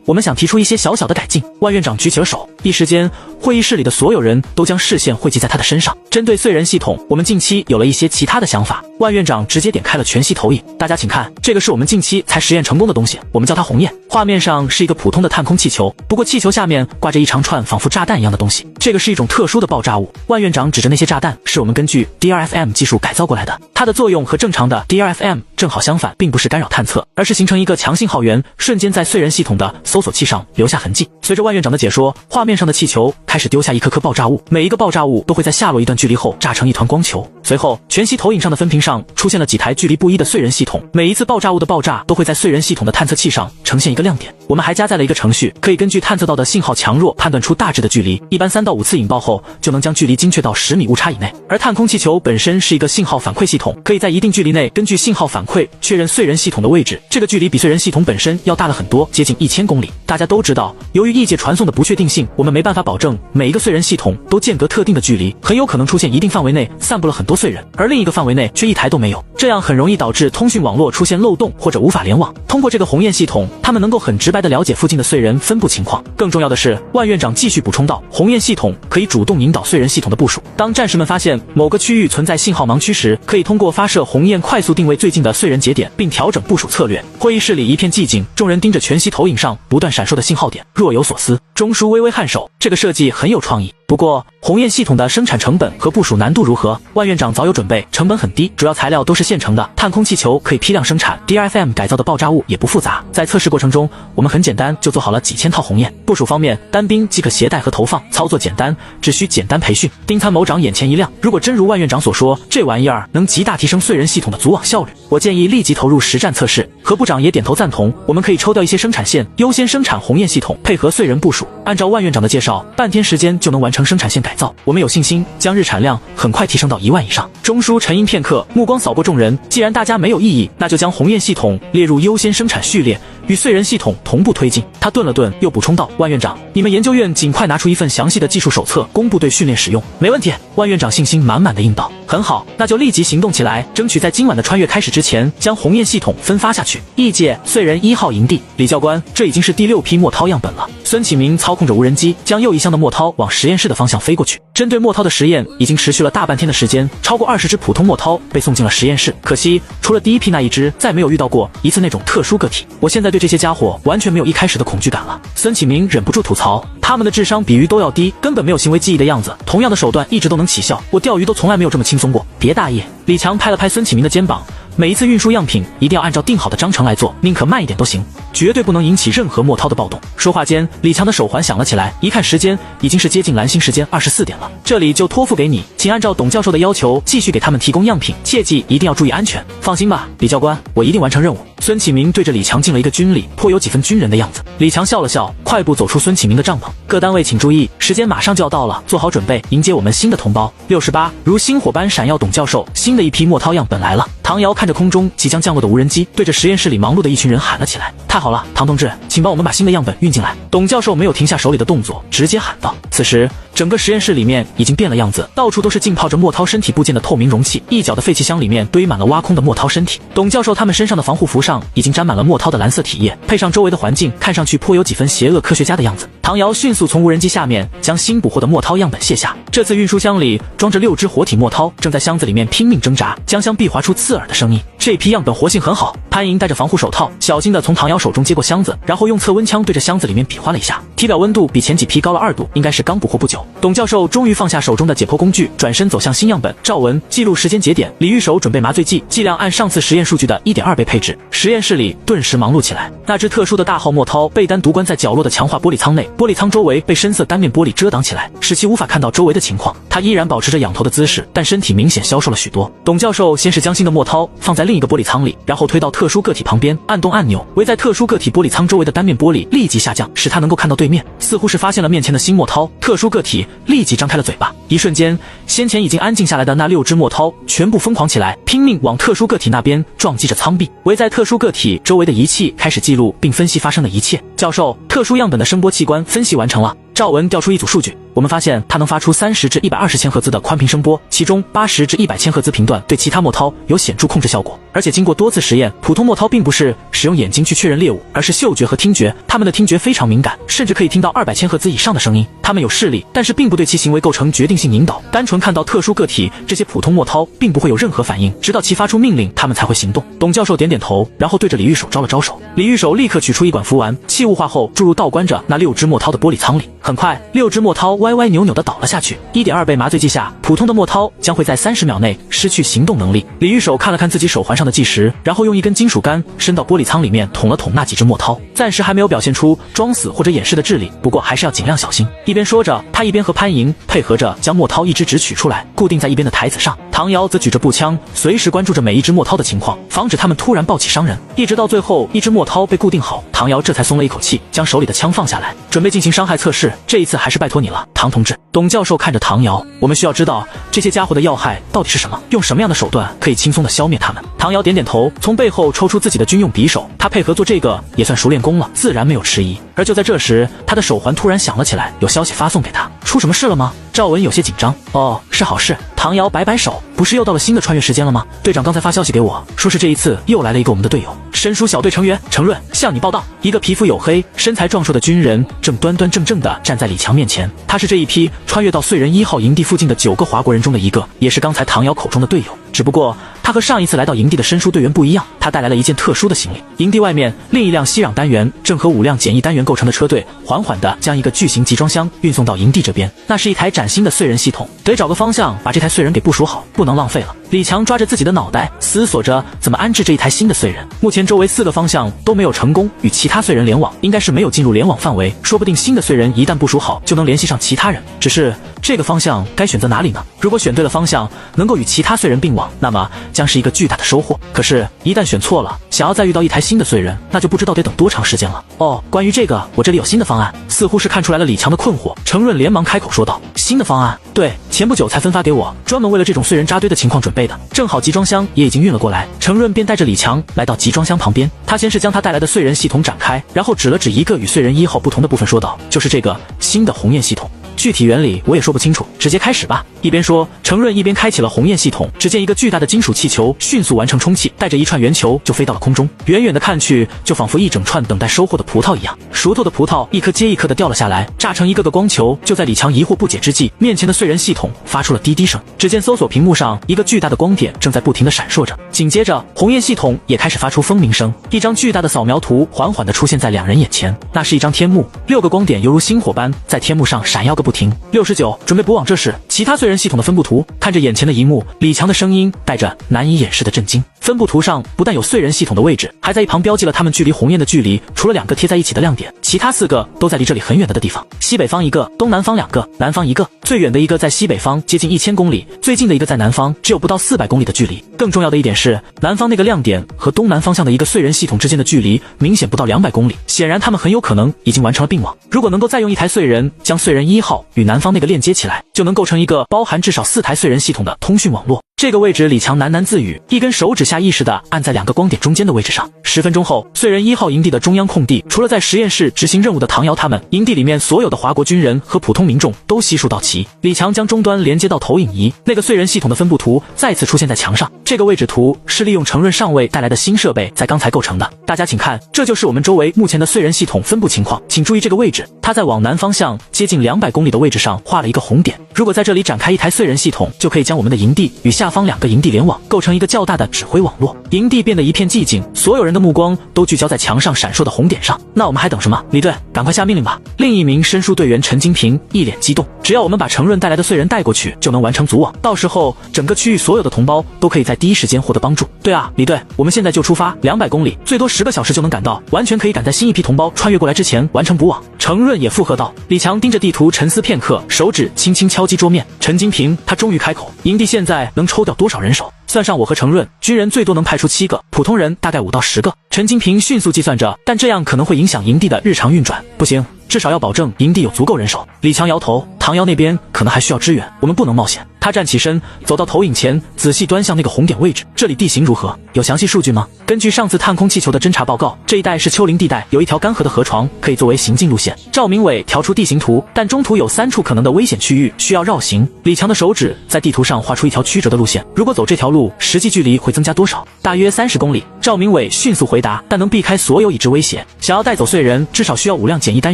我们想提出一些小小的改进。万院长举起了手，一时间会议室里的所有人都将视线汇集在他的身上。针对燧人系统，我们近期有了一些其他的想法。万院长直接点开了全息投影，大家请看，这个是我们近期才实验成功的东西，我们叫它鸿雁。画面上是一个普通的探空气球，不过气球下面挂着一长串仿佛炸弹一样的东西，这个是一种特殊的爆炸物。万院长指着那些炸弹，是我们根据 DRFM 技术改造过来的，它的作用和正常的 DRFM 正好相反，并不是干扰探测，而是形成一个强信号源，瞬间在燧人系统的搜索器上留下痕迹。随着万院长的解说，画面上的气球开始丢下一颗颗爆炸物，每一个爆炸物都会在下落一段距离后炸成一团光球。随后，全息投影上的分屏上出现了几台距离不一的燧人系统，每一次爆炸物的爆炸都会在燧人系统的探测器上呈现一个亮点。我们还加载了一个程序，可以根据探测到的信号强弱判断出大致的距离，一般3到5次引爆后就能将距离精确到10米误差以内。而探空气球本身是一个信号反馈系统，可以在一定距离内根据信号反馈确认燧人系统的位置，这个距离比燧人系统本身要大了很多，接近1000公里。大家都知道，由于异界传送的不确定性，我们没办法保证每一个燧人系统都间隔特定的距离，很有可能出现一定范围内散布了很多燧人，而另一个范围内却一台都没有，这样很容易导致通讯网络出现漏洞或者无法联网。通过这个鸿雁系统，他们能够很直白地了解附近的燧人分布情况。更重要的是，万院长继续补充道，鸿雁系统可以主动引导燧人系统的部署。当战士们发现某个区域存在信号盲区时，可以通过发射鸿雁快速定位最近的燧人节点，并调整部署策略。会议室里一片寂静，众人盯着全息投影上不断闪烁的信号点，若有所思。钟叔微微颔首，这个设计很有创意。不过，鸿雁系统的生产成本和部署难度如何？万院长早有准备，成本很低，主要材料都是现成的，探空气球可以批量生产 ，DRFM 改造的爆炸物也不复杂。在测试过程中，我们很简单就做好了几千套鸿雁。部署方面，单兵即可携带和投放，操作简单，只需简单培训。丁参谋长眼前一亮，如果真如万院长所说，这玩意儿能极大提升燧人系统的组网效率，我建议立即投入实战测试。何部长也点头赞同，我们可以抽调一些生产线，优先生产鸿雁系统，配合燧人部署。按照万院长的介绍，半天时间就能完成生产线改造，我们有信心将日产量很快提升到1万以上。钟叔沉吟片刻，目光扫过众人，既然大家没有异议，那就将鸿雁系统列入优先生产序列，与燧人系统同步推进。他顿了顿，又补充道：“万院长，你们研究院尽快拿出一份详细的技术手册，供部队训练使用。”没问题。万院长信心满满的应道：“很好，那就立即行动起来，争取在今晚的穿越开始之前，将鸿雁系统分发下去。”异界燧人1号营地，李教官，这已经是第6批墨涛样本了。孙启明操控着无人机，将又一箱的墨涛往实验室的方向飞过去。针对墨涛的实验已经持续了大半天的时间，超过20只普通墨涛被送进了实验室。可惜，除了第1批那一只，再没有遇到过一次那种特殊个体。我现在对这些家伙完全没有一开始的恐惧感了。孙启明忍不住吐槽，他们的智商比鱼都要低，根本没有行为记忆的样子，同样的手段一直都能起效，我钓鱼都从来没有这么轻松过。别大意。李强拍了拍孙启明的肩膀，每一次运输样品一定要按照定好的章程来做，宁可慢一点都行，绝对不能引起任何墨涛的暴动。说话间，李强的手环响了起来，一看时间，已经是接近蓝星时间24点了。这里就托付给你，请按照董教授的要求继续给他们提供样品，切记一定要注意安全。放心吧，李教官，我一定完成任务。孙启明对着李强敬了一个军礼，颇有几分军人的样子。李强笑了笑，快步走出孙启明的帐篷。各单位请注意，时间马上就要到了，做好准备，迎接我们新的同胞。68如星火般闪耀，董教授，新的一批墨涛样本来了。唐瑶看着空中即将降落的无人机，对着实验室里忙碌的一群人喊了起来：“太好了，唐同志，请帮我们把新的样本运进来。”董教授没有停下手里的动作，直接喊道。此时，整个实验室里面已经变了样子，到处都是浸泡着墨涛身体部件的透明容器，一角的废弃箱里面堆满了挖空的墨涛身体。董教授他们身上的防护服上已经沾满了墨涛的蓝色体液，配上周围的环境，看上去颇有几分邪恶科学家的样子。唐瑶迅速从无人机下面将新捕获的墨涛样本卸下，这次运输箱里装着6只活体墨涛，正在箱子里面拼命挣扎，将箱壁划出刺耳的声音。这批样本活性很好。潘莹戴着防护手套，小心地从唐瑶手中接过箱子，然后用测温枪对着箱子里面比划了一下，体表温度比前几批高了2度，应该是刚捕获不久。董教授终于放下手中的解剖工具，转身走向新样本。赵文记录时间节点，李玉手准备麻醉剂，剂量按上次实验数据的1.2倍配置。实验室里顿时忙碌起来。那只特殊的大号墨涛被单独关在角落的强化玻璃舱内，玻璃舱周围被深色单面玻璃遮挡起来，使其无法看到周围的情况。他依然保持着仰头的姿势，但身体明显消瘦了许多。董教授先是将新的墨涛放在另一个玻璃舱里，然后推到特殊个体旁边，按动按钮，围在特殊个体玻璃舱周围的单面玻璃立即下降，使他能够看到对面。似乎是发现了面前的新墨涛，特殊个体立即张开了嘴巴。一瞬间，先前已经安静下来的那6只墨涛全部疯狂起来，拼命往特殊个体那边撞击着舱壁。围在特殊个体周围的仪器开始记录并分析发生的一切。教授，特殊样本的声波器官分析完成了。赵文调出一组数据，我们发现它能发出30至120千赫兹的宽频声波，其中80至100千赫兹频段对其他墨涛有显著控制效果。而且经过多次实验，普通墨涛并不是使用眼睛去确认猎物，而是嗅觉和听觉，它们的听觉非常敏感，甚至可以听到200千赫兹以上的声音。它们有视力，但是并不对其行为构成决定性引导。单纯看到特殊个体，这些普通墨涛并不会有任何反应，直到其发出命令，它们才会行动。董教授点点头，然后对着李玉手招了招手。李玉手立刻取出一管氟烷，气雾化后注入倒关着那6只墨涛的玻璃舱里。很快，6只墨涛歪歪扭扭地倒了下去。1.2倍麻醉剂下，普通的墨涛将会在30秒内失去行动能力。李玉手看了看自己手环上上的计时，然后用一根金属杆伸到玻璃舱里面捅了捅那几只墨涛。暂时还没有表现出装死或者掩饰的智力，不过还是要尽量小心。一边说着，他一边和潘莹配合着将墨涛一只只取出来，固定在一边的台子上。唐瑶则举着步枪，随时关注着每一只墨涛的情况，防止他们突然暴起伤人。一直到最后一只墨涛被固定好，唐瑶这才松了一口气，将手里的枪放下来，准备进行伤害测试。这一次还是拜托你了，唐同志。董教授看着唐瑶，我们需要知道这些家伙的要害到底是什么，用什么样的手段可以轻松的消灭他们。唐瑶点点头，从背后抽出自己的军用匕首，他配合做这个也算熟练功了，自然没有迟疑。而就在这时，他的手环突然响了起来，有消息发送给他，出什么事了吗？赵文有些紧张。哦，是好事。唐瑶摆摆手，不是又到了新的穿越时间了吗？队长刚才发消息给我，说是这一次又来了一个我们的队友，申叔小队成员程润向你报道。一个皮肤黝黑、身材壮硕的军人正端端正正地站在李强面前，他是这一批穿越到燧人1号营地附近的9个华国人中的一个，也是刚才唐瑶口中的队友。只不过他和上一次来到营地的申叔队员不一样，他带来了一件特殊的行李。营地外面，另一辆息壤单元正和5辆简易单元构成的车队缓缓地将一个巨型集装箱运送到营地这边。那是一台崭新的燧人系统，得找个方向把这台燧人给部署好，不能浪费了。李强抓着自己的脑袋，思索着怎么安置这一台新的燧人。目前周围4个方向都没有成功与其他燧人联网，应该是没有进入联网范围，说不定新的燧人一旦部署好，就能联系上其他人。只是这个方向该选择哪里呢？如果选对了方向，能够与其他燧人并网，那么将是一个巨大的收获。可是，一旦选错了，想要再遇到一台新的燧人，那就不知道得等多长时间了。哦，关于这个，我这里有新的方案。似乎是看出来了李强的困惑，程润连忙开口说道：“新的方案？对，前不久才分发给我，专门为了这种燧人扎堆的情况准备的。正好集装箱也已经运了过来。”程润便带着李强来到集装箱旁边，他先是将他带来的燧人系统展开，然后指了指一个与燧人1号不同的部分，说道：“就是这个新的鸿雁系统。”具体原理我也说不清楚，直接开始吧。一边说，程润一边开启了鸿雁系统。只见一个巨大的金属气球迅速完成充气，带着一串圆球就飞到了空中。远远的看去，就仿佛一整串等待收获的葡萄一样。熟透的葡萄一颗接一颗的掉了下来，炸成一个个光球。就在李强疑惑不解之际，面前的燧人系统发出了滴滴声。只见搜索屏幕上一个巨大的光点正在不停的闪烁着。紧接着，鸿雁系统也开始发出蜂鸣声。一张巨大的扫描图缓缓地出现在两人眼前，那是一张天幕，6个光点犹如星火般在天幕上闪耀个不停。69，准备补网。这时，其他燧人系统的分布图，看着眼前的一幕，李强的声音带着难以掩饰的震惊。分布图上不但有燧人系统的位置，还在一旁标记了他们距离鸿雁的距离，除了2个贴在一起的亮点，其他4个都在离这里很远的地方。西北方1个，东南方2个，南方1个。最远的一个在西北方接近1000公里，最近的一个在南方只有不到400公里的距离。更重要的一点是，南方那个亮点和东南方向的一个燧人系统之间的距离明显不到200公里，显然他们很有可能已经完成了并网。如果能够再用一台燧人将燧人1号与南方那个链接起来，就能构成一个包含至少4台燧人系统的通讯网络。这个位置，李强喃喃自语，一根手指下意识地按在2个光点中间的位置上。10分钟后，燧人1号营地的中央空地，除了在实验室执行任务的唐瑶他们，营地里面所有的华国军人和普通民众都悉数到齐。李强将终端连接到投影仪，那个燧人系统的分布图再次出现在墙上。这个位置图是利用程润上尉带来的新设备在刚才构成的。大家请看，这就是我们周围目前的燧人系统分布情况。请注意这个位置，它在往南方向接近200公里的位置上画了一个红点。如果在这里展开一台燧人系统，就可以将我们的营地与下方2个营地联网，构成一个较大的指挥网络。营地变得一片寂静，所有人的目光都聚焦在墙上闪烁的红点上。那我们还等什么？李队，赶快下命令吧！另一名申叔队员陈金平一脸激动，只要我们把程润带来的燧人带过去，就能完成组网，到时候整个区域所有的同胞都可以在第一时间获得帮助。对啊，李队，我们现在就出发，200公里，最多10个小时就能赶到，完全可以赶在新一批同胞穿越过来之前完成补网。程润也附和道。李强盯着地图沉思片刻，手指轻轻敲击桌面。陈金平他终于开口，营地现在能抽调多少人手？算上我和程润，军人最多能派出7个，普通人大概5到10个。陈金平迅速计算着，但这样可能会影响营地的日常运转，不行，至少要保证营地有足够人手。李强摇头，唐瑶那边可能还需要支援，我们不能冒险。他站起身，走到投影前，仔细端详那个红点位置。这里地形如何？有详细数据吗？根据上次探空气球的侦察报告，这一带是丘陵地带，有一条干涸的河床，可以作为行进路线。赵明伟调出地形图，但中途有3处可能的危险区域需要绕行。李强的手指在地图上画出一条曲折的路线，如果走这条路，实际距离会增加多少？大约30公里。赵明伟迅速回答，但能避开所有已知威胁。想要带走燧人，至少需要5辆简易单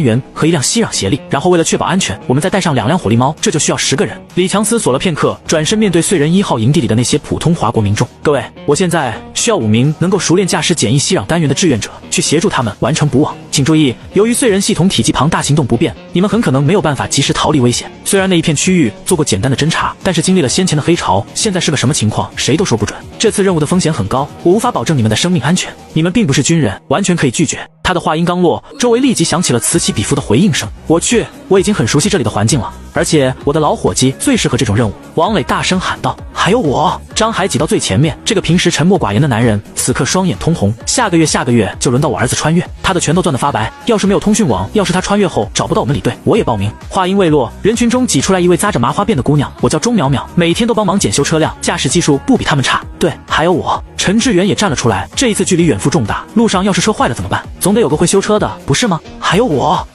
元和1辆息壤协力，然后为了确保安全，我们再带上2 2辆火力猫，这就需要10个人。李强思索了片刻，转身面对燧人1号营地里的那些普通华国民众。各位，我现在需要5名能够熟练驾驶简易息壤单元的志愿者，去协助他们完成补网。请注意，由于燧人系统体积庞大，行动不便，你们很可能没有办法及时逃离危险。虽然那一片区域做过简单的侦查，但是经历了先前的黑潮，现在是个什么情况，谁都说不准。这次任务的风险很高，我无法保证你们的生命安全。你们并不是军人，完全可以拒绝。他的话音刚落，周围立即响起了此起彼伏的回应声。我去，我已经很熟悉这里的环境了，而且我的老伙计最适合这种任务。王磊大声喊道：“还有我！”张海挤到最前面，这个平时沉默寡言的男人，此刻双眼通红。下个月就轮到我儿子穿越，他的拳头攥得发白。要是没有通讯网，要是他穿越后找不到我们李队，我也报名。话音未落，人群中挤出来一位扎着麻花辫的姑娘，我叫钟淼淼，每天都帮忙检修车辆，驾驶技术不比他们差。对，还有我。陈志远也站了出来，这一次距离远负重大，路上要是车坏了怎么办？总得有个会修车的，不是吗？还有我。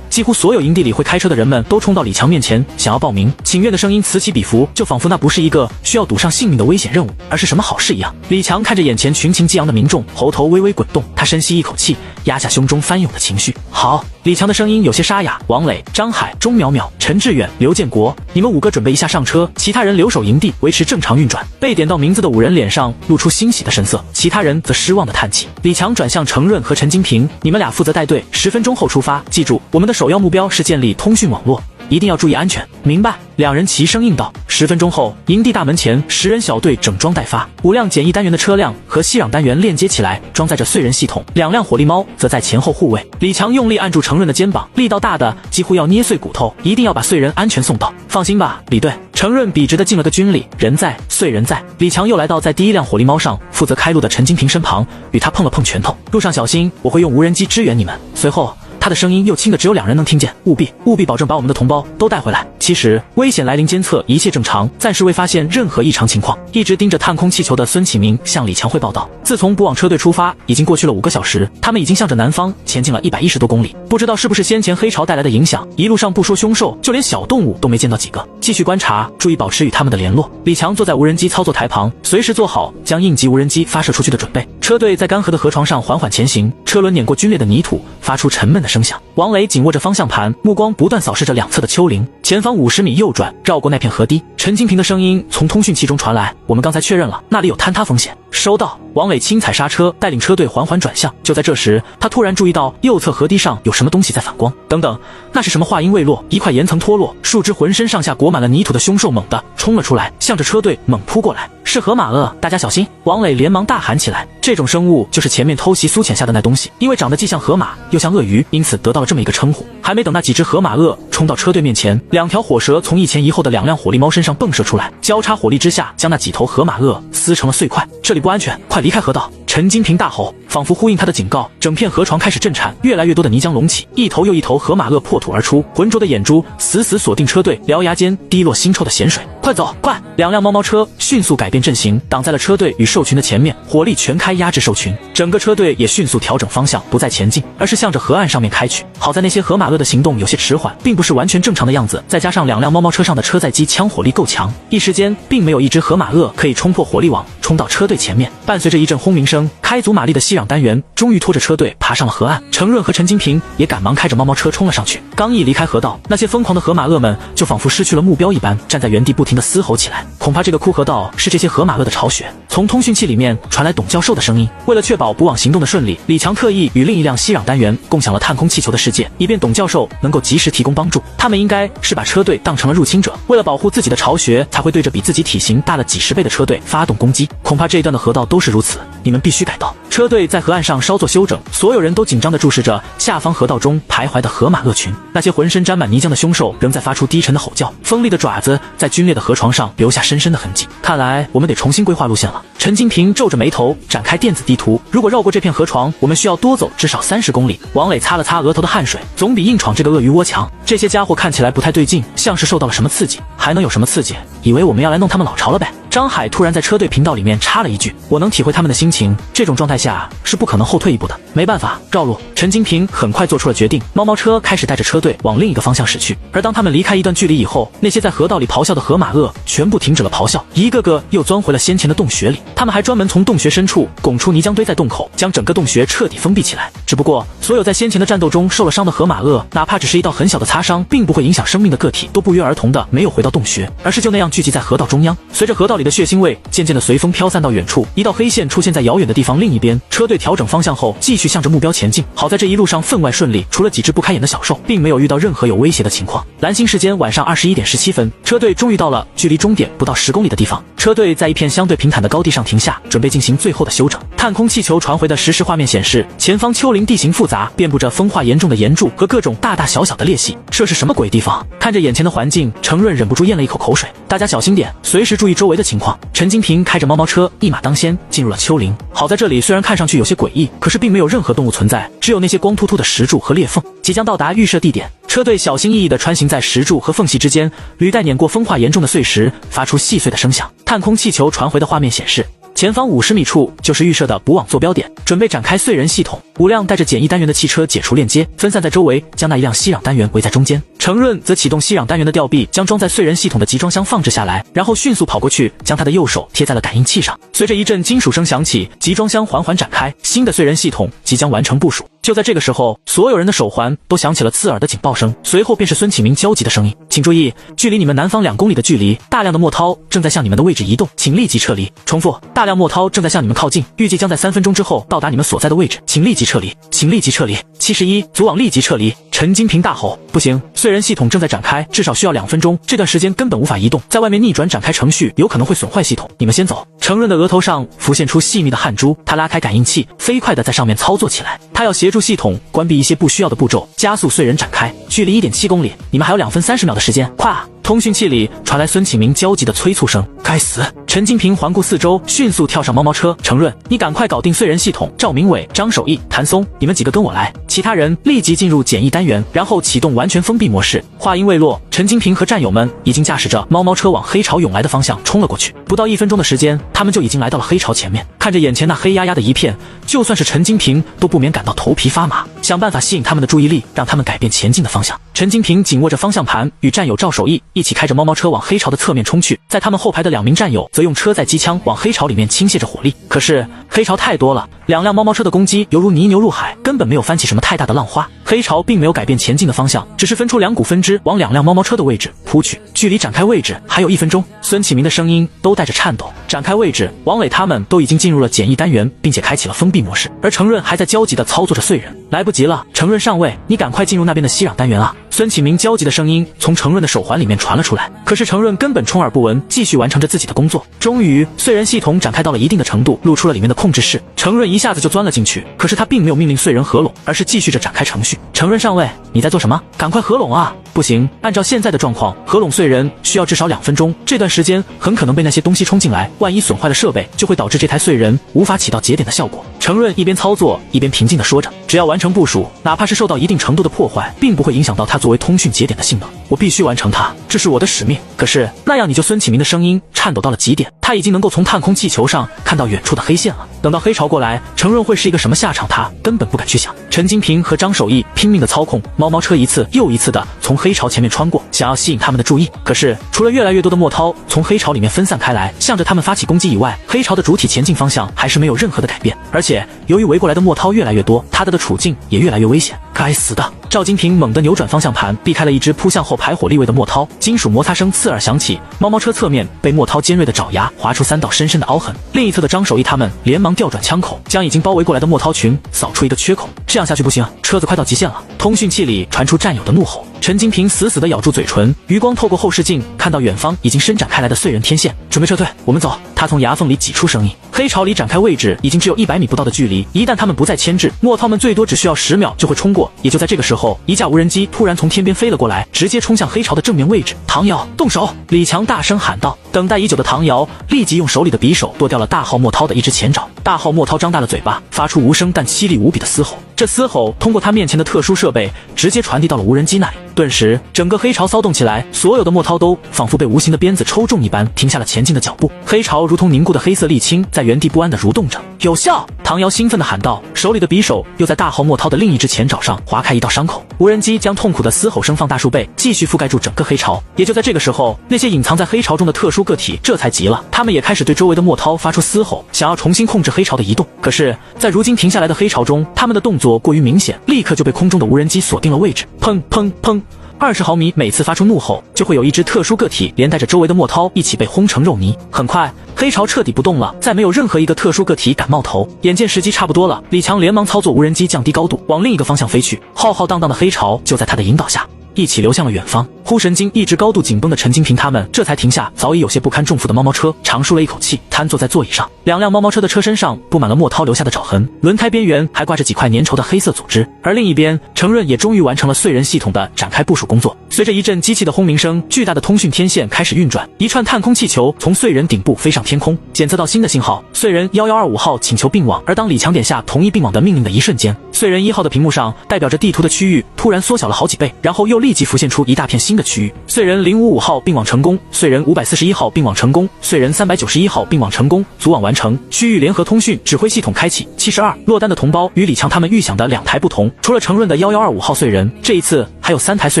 几乎所有营地里会开车的人们都冲到李强面前，想要报名。请愿的声音此起彼伏，就仿佛那不是一个需要赌上性命的危险任务，而是什么好事一样。李强看着眼前群情激昂的民众，喉头微微滚动，他深吸一口气，压下胸中翻涌的情绪。好，李强的声音有些沙哑。王磊、张海、钟淼淼、陈志远、刘建国，你们5个准备一下上车，其他人留守营地维持正常运转。被点到名字的5人脸上露出欣喜的神色，其他人则失望的叹气。李强转向程润和陈金平，你们俩负责带队，10分钟后出发。记住，我们的首要目标是建立通讯网络，一定要注意安全。明白？2人齐声应道。10分钟后，营地大门前10人小队整装待发，5辆简易单元的车辆和息壤单元链接起来，装载着燧人系统，2辆火力猫则在前后护卫。李强用力按住程润的肩膀，力道大的几乎要捏碎骨头，一定要把燧人安全送到。放心吧，李队。程润笔直的敬了个军礼，人在，燧人在。李强又来到在第1辆火力猫上负责开路的陈金平身旁，与他碰了碰拳头。路上小心，我会用无人机支援你们。随后他的声音又轻的只有2人能听见，务必保证把我们的同胞都带回来。其实危险来临监测一切正常，暂时未发现任何异常情况。一直盯着探空气球的孙启明向李强汇报道，自从补网车队出发已经过去了5个小时，他们已经向着南方前进了110多公里。不知道是不是先前黑潮带来的影响，一路上不说凶兽，就连小动物都没见到几个。继续观察，注意保持与他们的联络。李强坐在无人机操作台旁，随时做好将应急无人机发射出去的准备。车队在干涸的河床上缓缓前行，车轮碾过皲裂的泥土，发出沉闷的声响。王磊紧握着方向盘，目光不断扫视着两侧的丘陵。前方50米右转，绕过那片河堤。陈金平的声音从通讯器中传来：“我们刚才确认了，那里有坍塌风险。”收到。王磊轻踩刹车，带领车队缓缓转向。就在这时，他突然注意到右侧河堤上有什么东西在反光。等等，那是什么？话音未落，一块岩层脱落，数只浑身上下裹满了泥土的凶兽猛地冲了出来，向着车队猛扑过来。是河马鳄，大家小心！王磊连忙大喊起来。这种生物就是前面偷袭苏浅下的那东西，因为长得既像河马又像鳄鱼，因此得到了这么一个称呼。还没等那几只河马鳄冲到车队面前，2条火蛇从一前一后的2辆火力猫身上迸射出来，交叉火力之下，将那几头河马鳄撕成了碎块。这里不安全，快离开河道！陈金平大吼，仿佛呼应他的警告。整片河床开始震颤，越来越多的泥浆隆起，一头又一头河马鳄破土而出，浑浊的眼珠死死锁定车队，獠牙间滴落腥臭的咸水。快走，快！2辆猫车迅速改变阵型，挡在了车队与兽群的前面，火力全开压制兽群。整个车队也迅速调整方向，不再前进，而是向着河岸上面开去。好在那些河马鳄的行动有些迟缓，并不是完全正常的样子，再加上2辆猫车上的车载机枪火力够强，一时间并没有一只河马鳄可以冲破火力网冲到车队前面。伴随着一阵轰鸣声，开足马力的息壤单元终于拖着车队爬上了河岸。程润和陈金平也赶忙开着猫车冲了上去。刚一离开河道，那些疯狂的河马鳄们就仿佛失去了目标一般，站在原地不停地嘶吼起来。恐怕这个枯河道是这些河马鳄的巢穴。从通讯器里面传来董教授的声音：为了确保补网行动的顺利，李强特意与另一辆息壤单元共享了探空气球的世界，以便董教授能够及时提供帮助。他们应该是把车队当成了入侵者，为了保护自己的巢穴，才会对着比自己体型大了几10倍的车队发动攻击。恐怕这一段的河道都是如此，你们必须改道。车队在河岸上稍作休整，所有人都紧张地注视着下方河道中徘徊的河马鳄群。那些浑身沾满泥浆的凶兽仍在发出低沉的吼叫，锋利的爪子在皲裂的河床上留下深深的痕迹。看来我们得重新规划路线了。陈金平皱着眉头展开电子地图，如果绕过这片河床，我们需要多走至少30公里。王磊擦了擦额头的汗水，总比硬闯这个鳄鱼窝强。这些家伙看起来不太对劲，像是受到了什么刺激。还能有什么刺激？以为我们要来弄他们老巢了呗？张海突然在车队频道里面插了一句：“我能体会他们的心情，这种状态下是不可能后退一步的。”没办法，绕路。陈金平很快做出了决定，猫猫车开始带着车队往另一个方向驶去。而当他们离开一段距离以后，那些在河道里咆哮的河马鳄全部停止了咆哮，一个个又钻回了先前的洞穴里。他们还专门从洞穴深处拱出泥浆堆在洞口，将整个洞穴彻底封闭起来。只不过，所有在先前的战斗中受了伤的河马鳄，哪怕只是一道很小的擦伤，并不会影响生命的个体，都不约而同的没有回到洞穴，而是就那样聚集在河道中央。随着河道里的血腥味渐渐的随风飘散到远处，一道黑线出现在遥远的地方另一边。车队调整方向后，继续向着目标前进。好在这一路上分外顺利，除了几只不开眼的小兽，并没有遇到任何有威胁的情况。蓝星时间晚上21点17分，车队终于到了距离终点不到10公里的地方。车队在一片相对平坦的高地上停下，准备进行最后的休整。探空气球传回的实时画面显示，前方丘陵地形复杂，遍布着风化严重的岩柱和各种大大小小的裂隙。这是什么鬼地方？看着眼前的环境，程润忍不住咽了一口口水。大家小心点，随时注意周围的情况。陈金平开着猫猫车一马当先进入了丘陵。好在这里虽然看上去有些诡异，可是并没有任何动物存在，只有那些光秃秃的石柱和裂缝。即将到达预设地点，车队小心翼翼地穿行在石柱和缝隙之间，履带碾过风化严重的碎石，发出细碎的声响。探空气球传回的画面显示，前方50米处就是预设的捕网坐标点，准备展开碎人系统。5辆带着简易单元的汽车解除链接，分散在周围，将那一辆吸壤单元围在中间。程润则启动吸壤单元的吊臂，将装在碎人系统的集装箱放置下来，然后迅速跑过去，将他的右手贴在了感应器上。随着一阵金属声响起，集装箱缓缓展开，新的碎人系统即将完成部署。就在这个时候，所有人的手环都响起了刺耳的警报声，随后便是孙启明焦急的声音：“请注意，距离你们南方2公里的距离，大量的墨涛正在向你们的位置移动，请立即撤离。重复，大量墨涛正在向你们靠近，预计将在3分钟之后到达你们所在的位置，请立即撤离，请立即撤离。71，组网立即撤离。”陈金平大吼：“不行，碎人系统正在展开，至少需要2分钟，这段时间根本无法移动，在外面逆转展开程序有可能会损坏系统，你们先走。”程润的额头上浮现出细密的汗珠，他拉开感应器，飞快地在上面操作起来。他要协助系统关闭一些不需要的步骤，加速碎人展开。距离1.7公里，你们还有2分30秒的时间，快啊！通讯器里传来孙启明焦急的催促声。该死！陈金平环顾四周，迅速跳上猫猫车。程润，你赶快搞定碎人系统。赵明伟、张守义、谭松，你们几个跟我来。其他人立即进入简易单元，然后启动完全封闭模式。话音未落，陈金平和战友们已经驾驶着猫猫车往黑潮涌来的方向冲了过去。不到1分钟的时间，他们就已经来到了黑潮前面。看着眼前那黑压压的一片，就算是陈金平都不免感到头皮发麻，想办法吸引他们的注意力，让他们改变前进的方向。陈金平紧握着方向盘，与战友赵守义一起开着猫猫车往黑潮的侧面冲去。在他们后排的2名战友则用车载机枪往黑潮里面倾泻着火力。可是黑潮太多了，2辆猫猫车的攻击犹如泥牛入海，根本没有翻起什么太大的浪花。黑潮并没有改变前进的方向，只是分出2股分支往2辆猫猫车的位置扑去。距离展开位置还有1分钟，孙启明的声音都带着颤抖。展开位置，王磊他们都已经进入了简易单元，并且开启了封闭模式，而程润还在焦急地操作着碎人。来不及了，程润上尉，你赶快进入那边的吸壤单元啊！孙启明焦急的声音从程润的手环里面传了出来，可是程润根本充耳不闻，继续完成着自己的工作。终于，碎人系统展开到了一定的程度，露出了里面的控制室。程润一下子就钻了进去，可是他并没有命令碎人合拢，而是继续着展开程序。程润上尉，你在做什么？赶快合拢啊！不行，按照现在的状况，合拢碎人需要至少2分钟，这段时间很可能被那些东西冲进来，万一损坏了设备，就会导致这台碎人无法起到节点的效果。程润一边操作一边平静地说着，只要完成部署，哪怕是受到一定程度的破坏，并不会影响到它作为通讯节点的性能。我必须完成它，这是我的使命。可是那样你就孙启明的声音颤抖到了极点，他已经能够从探空气球上看到远处的黑线了。等到黑潮过来，程润会是一个什么下场，他根本不敢去想。陈金平和张守义拼命地操控猫猫车，一次又一次地从黑潮前面穿过，想要吸引他们的注意。可是除了越来越多的墨涛从黑潮里面分散开来，向着他们发起攻击以外，黑潮的主体前进方向还是没有任何的改变。而且由于围过来的墨涛越来越多，他的处境也越来越危险。该死的！赵金平猛地扭转方向盘，避开了一只扑向后排火力位的墨涛，金属摩擦声刺耳响起，猫猫车侧面被墨涛尖锐的爪牙划出3道深深的凹痕。另一侧的张守义他们连忙调转枪口，将已经包围过来的墨涛群扫出一个缺口。这样下去不行，车子快到极限了。通讯器里传出战友的怒吼。陈金平死死地咬住嘴唇，余光透过后视镜看到远方已经伸展开来的碎人天线，准备撤退，我们走。他从牙缝里挤出声音。黑潮离展开位置已经只有100米不到的距离，一旦他们不再牵制，墨涛们最多只需要10秒就会冲过。也就在这个时候，一架无人机突然从天边飞了过来，直接冲向黑潮的正面位置。唐瑶，动手！李强大声喊道。等待已久的唐瑶立即用手里的匕首剁掉了大号墨涛的一只前爪。大号墨涛张大了嘴巴，发出无声但凄厉无比的嘶吼。这嘶吼通过他面前的特殊设备直接传递到了无人机那里。顿时，整个黑潮骚动起来，所有的墨涛都仿佛被无形的鞭子抽中一般，停下了前进的脚步。黑潮如同凝固的黑色沥青，在原地不安地蠕动着。有效！唐瑶兴奋地喊道，手里的匕首又在大号墨涛的另一只前爪上划开一道伤口。无人机将痛苦的嘶吼声放大数倍，继续覆盖住整个黑潮。也就在这个时候，那些隐藏在黑潮中的特殊个体这才急了，他们也开始对周围的墨涛发出嘶吼，想要重新控制黑潮的移动。可是，在如今停下来的黑潮中，他们的动作过于明显，立刻就被空中的无人机锁定了位置。砰砰砰！20毫米每次发出怒吼，就会有一只特殊个体连带着周围的墨涛一起被轰成肉泥。很快，黑潮彻底不动了，再没有任何一个特殊个体敢冒头。眼见时机差不多了，李强连忙操作无人机降低高度，往另一个方向飞去。浩浩荡荡的黑潮就在他的引导下一起流向了远方。呼神经一直高度紧绷的陈金平他们这才停下早已有些不堪重负的猫猫车，长舒了一口气，瘫坐在座椅上。2辆猫猫车的车身上布满了墨涛留下的爪痕，轮胎边缘还挂着几块粘稠的黑色组织。而另一边，程润也终于完成了燧人系统的展开部署工作。随着一阵机器的轰鸣声，巨大的通讯天线开始运转，一串探空气球从燧人顶部飞上天空，检测到新的信号，燧人1125号请求并网。而当李强点下同意并网的命令的一瞬间，燧人1号的屏幕上代表着地图的区域突然缩小了好几倍，然后又立即浮现出一大片新的区域。燧人055号并网成功，燧人541号并网成功，燧人391号并网成功，组网完成，区域联合通讯指挥系统开启。72落单的同胞与李强他们预想的2台不同，除了程润的1125号燧人，这一次还有3台燧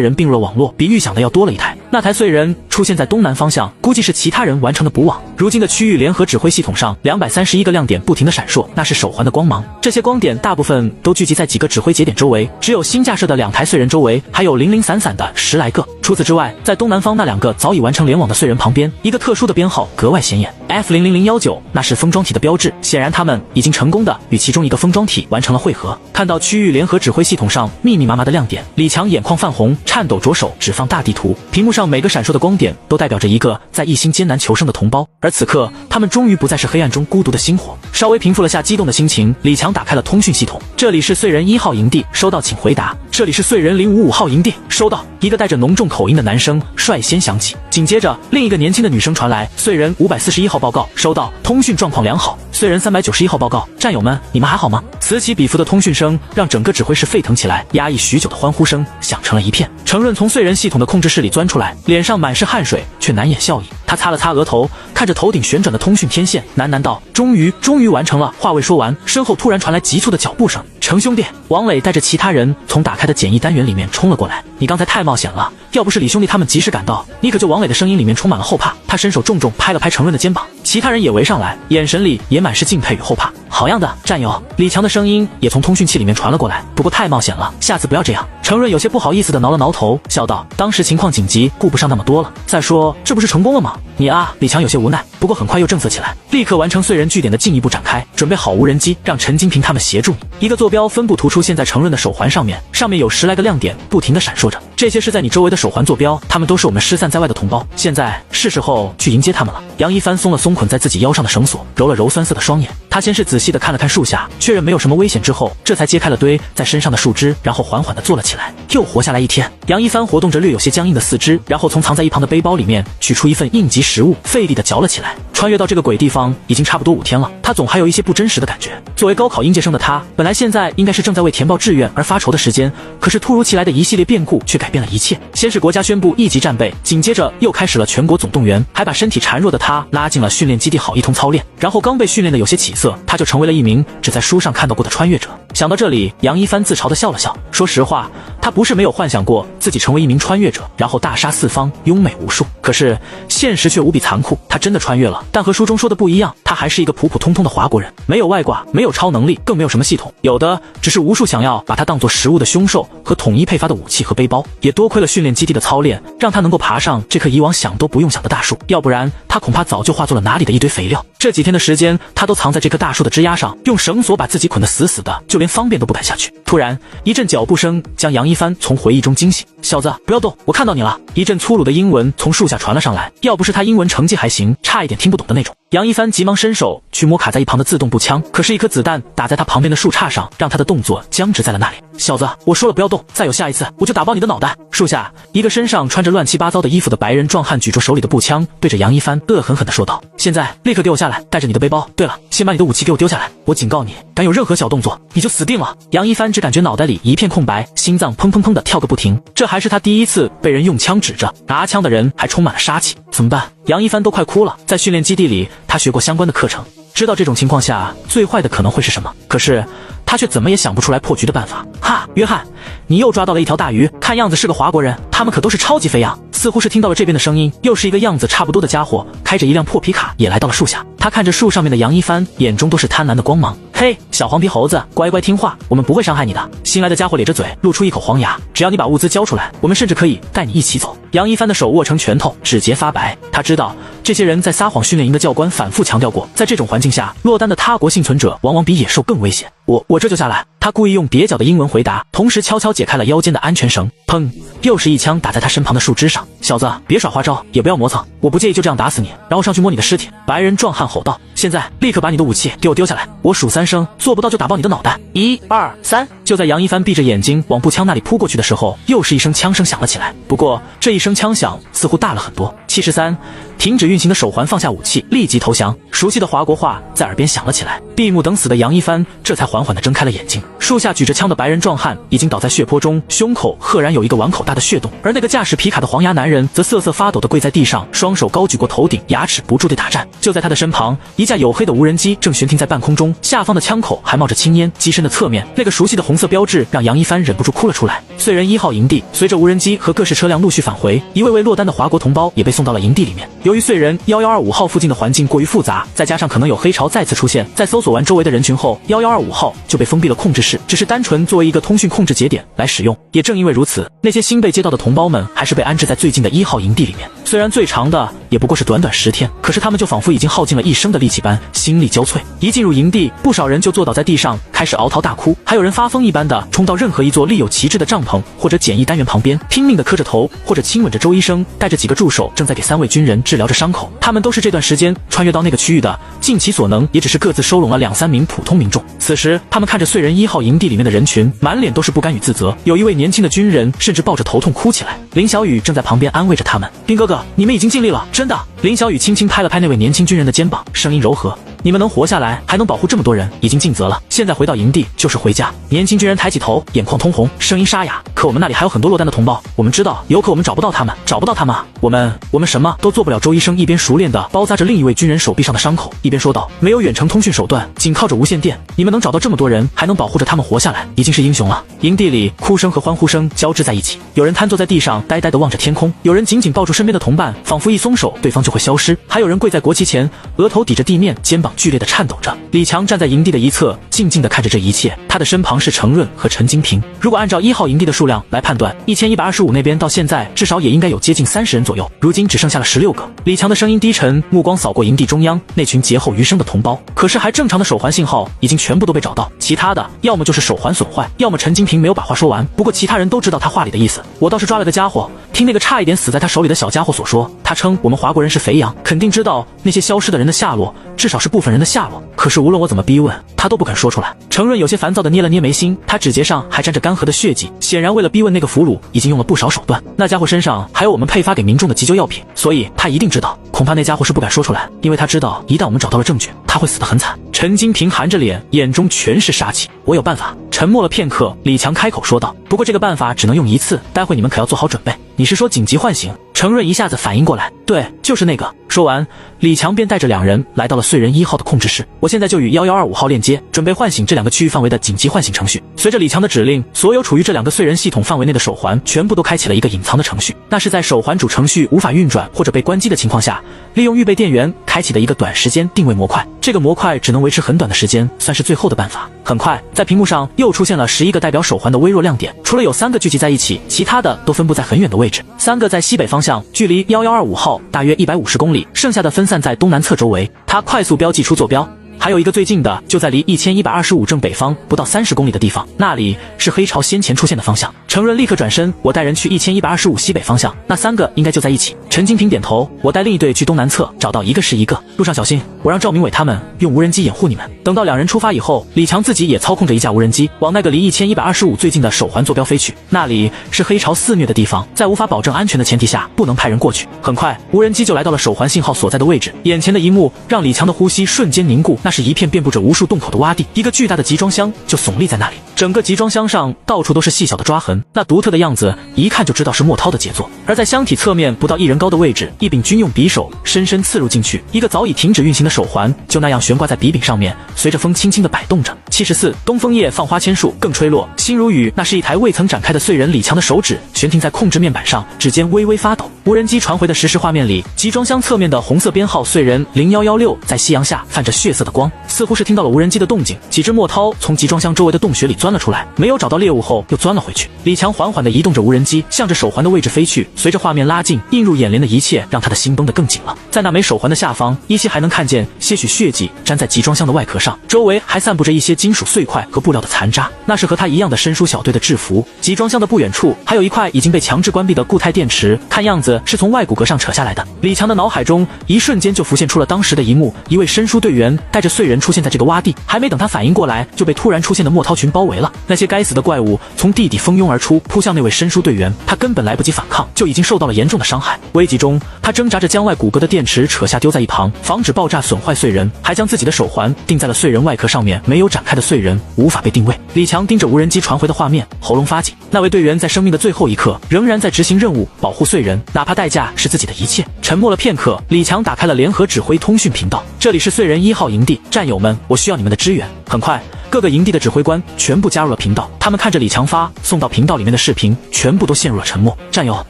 人并入了网络，比预想的要多了一台。那台燧人出现在东南方向，估计是其他人完成的补网。如今的区域联合指挥系统上231个亮点不停地闪烁，那是手环的光芒。这些光点大部分都聚集在几个指挥节点周围，只有新架设的2台燧人周围还有零零散散的10来个。除此之外，在东南方那2个早已完成联网的燧人旁边，一个特殊的编号格外显眼 ，F00019，那是封装体的标志。显然他们已经成功的与其中一个封装体完成了汇合。看到区域联合指挥系统上密密麻麻的亮点，李强眼眶泛红，颤抖着手指放大地图。屏幕上每个闪烁的光点都代表着一个在一心艰难求生的同胞，而此刻他们终于不再是黑暗中孤独的星火。稍微平复了下激动的心情，李强打开了通讯系统。这里是燧人1号营地，收到请回答。这里是燧人055号营地，收到。一个带着浓重口音的男声率先响起，紧接着另一个年轻的女声传来，燧人541号报告，收到，通讯状况良好。燧人391号报告，战友们，你们还好吗？此起彼伏的通讯声让整个指挥室沸腾起来，压抑许久的欢呼声响成了一片。程润从燧人系统的控制室里钻出来，脸上满是汗水，却难掩笑意。他擦了擦额头，看着头顶旋转的通讯天线，喃喃道：“终于完成了。”话未说完，身后突然传来急促的脚步声。程兄弟，王磊带着其他人从打开的简易单元里面冲了过来。你刚才太冒险了，要不是李兄弟他们及时赶到，你可就……王磊的声音里面充满了后怕。他伸手重重拍了拍程润的肩膀，其他人也围上来，眼神里也满是敬佩与后怕。好样的，战友！李强的声音也从通讯器里面传了过来。不过太冒险了，下次不要这样。程润有些不好意思的挠了挠头，笑道：“当时情况紧急，顾不上那么多了。再说，这不是成功了吗？你啊！”李强有些无奈，不过很快又正色起来，立刻完成燧人据点的进一步展开，准备好无人机，让陈金平他们协助你。一个坐标分布图出现在程润的手环上面，上面有10来个亮点，不停地闪烁着。这些是在你周围的手环坐标，他们都是我们失散在外的同胞。现在是时候去迎接他们了。杨一帆松了松捆在自己腰上的绳索，揉了揉酸涩的双眼。他先是仔细地看了看树下，确认没有什么危险之后，这才揭开了堆在身上的树枝，然后缓缓地坐了起来。又活下来一天。杨一帆活动着略有些僵硬的四肢，然后从藏在一旁的背包里面取出一份应急食物，费力地嚼了起来。穿越到这个鬼地方已经差不多5天了，他总还有一些不真实的感觉。作为高考应届生的他，本来现在应该是正在为填报志愿而发愁的时间，可是突如其来的一系列变故却改变了一切。先是国家宣布1级战备，紧接着又开始了全国总动员，还把身体孱弱的他拉进了训练基地好一通操练。然后刚被训练的有些起色，他就成为了一名只在书上看到过的穿越者。想到这里，杨一帆自嘲地笑了笑。说实话，他不是没有幻想过自己成为一名穿越者，然后大杀四方，拥美无数。可是现实却无比残酷，他真的穿越了，但和书中说的不一样，他还是一个普普通通的华国人，没有外挂，没有超能力，更没有什么系统，有的只是无数想要把他当作食物的凶兽和统一配发的武器和背包。也多亏了训练基地的操练，让他能够爬上这棵以往想都不用想的大树，要不然他恐怕早就化作了哪里的一堆肥料。这几天的时间，他都藏在这棵大树的枝丫上，用绳索把自己捆得死死的，就连方便都不敢下去。突然，一阵脚步声将杨一帆从回忆中惊醒。小子，不要动，我看到你了。一阵粗鲁的英文从树下传了上来，要不是他英文成绩还行，差一点听不懂的那种。杨一帆急忙伸手去摸卡在一旁的自动步枪，可是一颗子弹打在他旁边的树杈上，让他的动作僵直在了那里。小子，我说了不要动，再有下一次我就打爆你的脑袋。树下，一个身上穿着乱七八糟的衣服的白人壮汉举着手里的步枪，对着杨一帆恶狠狠地说道。现在立刻给我下来，带着你的背包。对了，先把你的武器给我丢下来。我警告你，敢有任何小动作，你就死定了。杨一帆只感觉脑袋里一片空白，心脏砰砰砰的跳个不停。这还是他第一次被人用枪指着，拿枪的人还充满了杀气。怎么办？杨一帆都快哭了。在训练基地里，他学过相关的课程，知道这种情况下最坏的可能会是什么。可是他却怎么也想不出来破局的办法。哈，约翰，你又抓到了一条大鱼，看样子是个华国人，他们可都是超级飞扬。似乎是听到了这边的声音，又是一个样子差不多的家伙，开着一辆破皮卡也来到了树下。他看着树上面的杨一帆，眼中都是贪婪的光芒。嘿，小黄皮猴子，乖乖听话，我们不会伤害你的。新来的家伙咧着嘴，露出一口黄牙，只要你把物资交出来，我们甚至可以带你一起走。杨一帆的手握成拳头，指节发白。他知道这些人在撒谎训练营的教官反复强调过，在这种环境下，落单的他国幸存者往往比野兽更危险。我这就下来。他故意用蹩脚的英文回答，同时悄悄解开了腰间的安全绳。砰！又是一枪打在他身旁的树枝上。小子，别耍花招，也不要磨蹭，我不介意就这样打死你，然后上去摸你的尸体。白人壮汉吼道：“现在立刻把你的武器给我丢下来，我数3声，做不到就打爆你的脑袋。1、2、3。”就在杨一帆闭着眼睛往步枪那里扑过去的时候，又是一声枪声响了起来。不过这一声枪响似乎大了很多。73，停止运行的手环放下武器，立即投降。熟悉的华国话在耳边响了起来。闭目等死的杨一帆这才缓缓地睁开了眼睛。树下举着枪的白人壮汉已经倒在血泊中，胸口赫然有一个碗口大的血洞，而那个驾驶皮卡的黄牙男人则瑟瑟发抖地跪在地上，双手高举过头顶，牙齿不住地打颤。就在他的身旁，一架黝黑的无人机正悬停在半空中，下方的枪口还冒着青烟，机身的侧面那个熟悉的红色标志让杨一帆忍不住哭了出来。燧人1号营地，随着无人机和各式车辆陆续返回，一位位落单的华国同胞也被送到了营地里面。由于燧人1125号附近的环境过于复杂，再加上可能有黑潮再次出现，在搜索完周围的人群后，1125号就被封闭了控制室，只是单纯作为一个通讯控制节点来使用。也正因为如此，那些新被接到的同胞们还是被安置在最近的1号营地里面。虽然最长的也不过是短短10天，可是他们就仿佛已经耗尽了一生的力气般，心力交瘁。一进入营地，不少人就坐倒在地上开始嚎啕大哭，还有人发疯一般的冲到任何一座立有旗帜的帐篷或者简易单元旁边，拼命的磕着头或者亲吻着周医生，带着几个助手正在给3位军人治疗着伤口。他们都是这段时间穿越到那个区域的，尽其所能也只是各自收拢了2、3名普通民众。此时他们看着燧人1号营地里面的人群，满脸都是不甘与自责，有一位年轻的军人甚至抱着头痛哭起来。林小雨正在旁边安慰着他们：“兵哥哥，你们已经尽力了，真的。”林小雨轻轻拍了拍那位年轻军人的肩膀，声音柔和：“你们能活下来，还能保护这么多人，已经尽责了。现在回到营地就是回家。”年轻军人抬起头，眼眶通红，声音沙哑：“可我们那里还有很多落单的同胞，我们知道有，可我们找不到他们，找不到他们啊！我们什么都做不了。”周医生一边熟练地包扎着另一位军人手臂上的伤口，一边说道：“没有远程通讯手段，仅靠着无线电，你们能找到这么多人，还能保护着他们活下来，已经是英雄了。”营地里哭声和欢呼声交织在一起，有人瘫坐在地上，呆呆地望着天空；有人紧紧抱住身边的同伴，仿佛一松手，对方就会消失；还有人跪在国旗前，额头抵着地面，肩膀剧烈地颤抖着。李强站在营地的一侧，静静地看着这一切。他的身旁是程润和陈金平。如果按照1号营地的数量来判断，1125那边到现在至少也应该有接近30人左右，如今只剩下了16个。李强的声音低沉，目光扫过营地中央那群劫后余生的同胞。可是还正常的手环信号已经全部都被找到，其他的要么就是手环损坏，要么陈金平没有把话说完。不过其他人都知道他话里的意思。我倒是抓了个家伙，听那个差一点死在他手里的小家伙所说，他称我们华国人是肥羊，肯定知道那些消失的人的下落，至少是部分人的下落。可是无论我怎么逼问，他都不肯说出来。程润有些烦躁地捏了捏眉心，他指节上还沾着干涸的血迹，显然为了逼问那个俘虏已经用了不少手段。那家伙身上还有我们配发给民众的急救药品，所以他一定知道。恐怕那家伙是不敢说出来，因为他知道一旦我们找到了证据，他会死得很惨。陈金平含着脸，眼中全是杀气。我有办法。沉默了片刻，李强开口说道：“不过这个办法只能用一次，待会你们可要做好准备。”你是说紧急唤醒？程润一下子反应过来，对，就是那个。说完，李强便带着2人来到了燧人1号的控制室。我现在就与1125号链接，准备唤醒这2个区域范围的紧急唤醒程序。随着李强的指令，所有处于这2个燧人系统范围内的手环全部都开启了一个隐藏的程序，那是在手环主程序无法运转或者被关机的情况下，利用预备电源开启的一个短时间定位模块。这个模块只能维持很短的时间，算是最后的办法。很快，在屏幕上又出现了11个代表手环的微弱亮点，除了有3个聚集在一起，其他的都分布在很远的位置。3个在西北方向，距离1125号大约150公里，剩下的分散在东南侧周围。他快速标记出坐标。还有一个最近的就在离1125正北方不到30公里的地方，那里是黑潮先前出现的方向。程润立刻转身，我带人去1125西北方向，那3个应该就在一起。陈金平点头，我带另一队去东南侧，找到一个是一个。路上小心，我让赵明伟他们用无人机掩护你们。等等到两人出发以后，李强自己也操控着一架无人机往那个离1125最近的手环坐标飞去。那里是黑潮肆虐的地方，在无法保证安全的前提下，不能派人过去。很快，无人机就来到了手环信号所在的位置。眼前的一幕让李强的呼吸瞬间凝固，那是一片遍布着无数洞口的洼地，一个巨大的集装箱就耸立在那里。整个集装箱上到处都是细小的抓痕，那独特的样子一看就知道是莫涛的杰作。而在箱体侧面不到1人高的位置，一柄军用匕首深深刺入进去，一个早已停止运行的手环就那样悬挂在笔柄上面，随着风轻轻地摆动着。74东风夜放花千树更吹落，心如雨。那是一台未曾展开的碎人，李强的手指悬停在控制面板上，指尖微微发抖。无人机传回的实时画面里，集装箱侧面的红色编号碎人0116在夕阳下泛着血色的光，似乎是听到了无人机的动静。几只莫涛从集装箱周围的洞穴里钻了出来，没有找到猎物后又钻了回去。李强缓缓地移动着无人机，向着手环的位置飞去。随着画面拉近，映入眼帘的一切让他的心绷得更紧了。在那枚手环的下方，依稀还能看见些许血迹粘在集装箱的外壳上，周围还散布着一些金属碎块和布料的残渣，那是和他一样的申书小队的制服。集装箱的不远处还有一块已经被强制关闭的固态电池，看样子是从外骨骼上扯下来的。李强的脑海中一瞬间就浮现出了当时的一幕，一位申书队员带着碎人出现在这个洼地，还没等他反应过来，就被突然出现的莫涛群包围了。那些该死的怪物从地底蜂拥而出，扑向那位申书队员，他根本来不及反抗，就已经受到了严重的伤害。危急中，他挣扎着将外骨骼的电池扯下丢在一旁，防止爆炸损坏碎人，还将自己的手环钉在了碎人外壳上面，没有展开的碎人无法被定位。李强盯着无人机传回的画面，喉咙发紧。那位队员在生命的最后一刻仍然在执行任务，保护碎人，哪怕代价是自己的一切。沉默了片刻，李强打开了联合指挥通讯频道，这里是碎人1号营地，战友们，我需要你们的支援。很快，各个营地的指挥官全部加入了频道，他们看着李强送到频道里面的视频，全部都陷入了沉默。战友，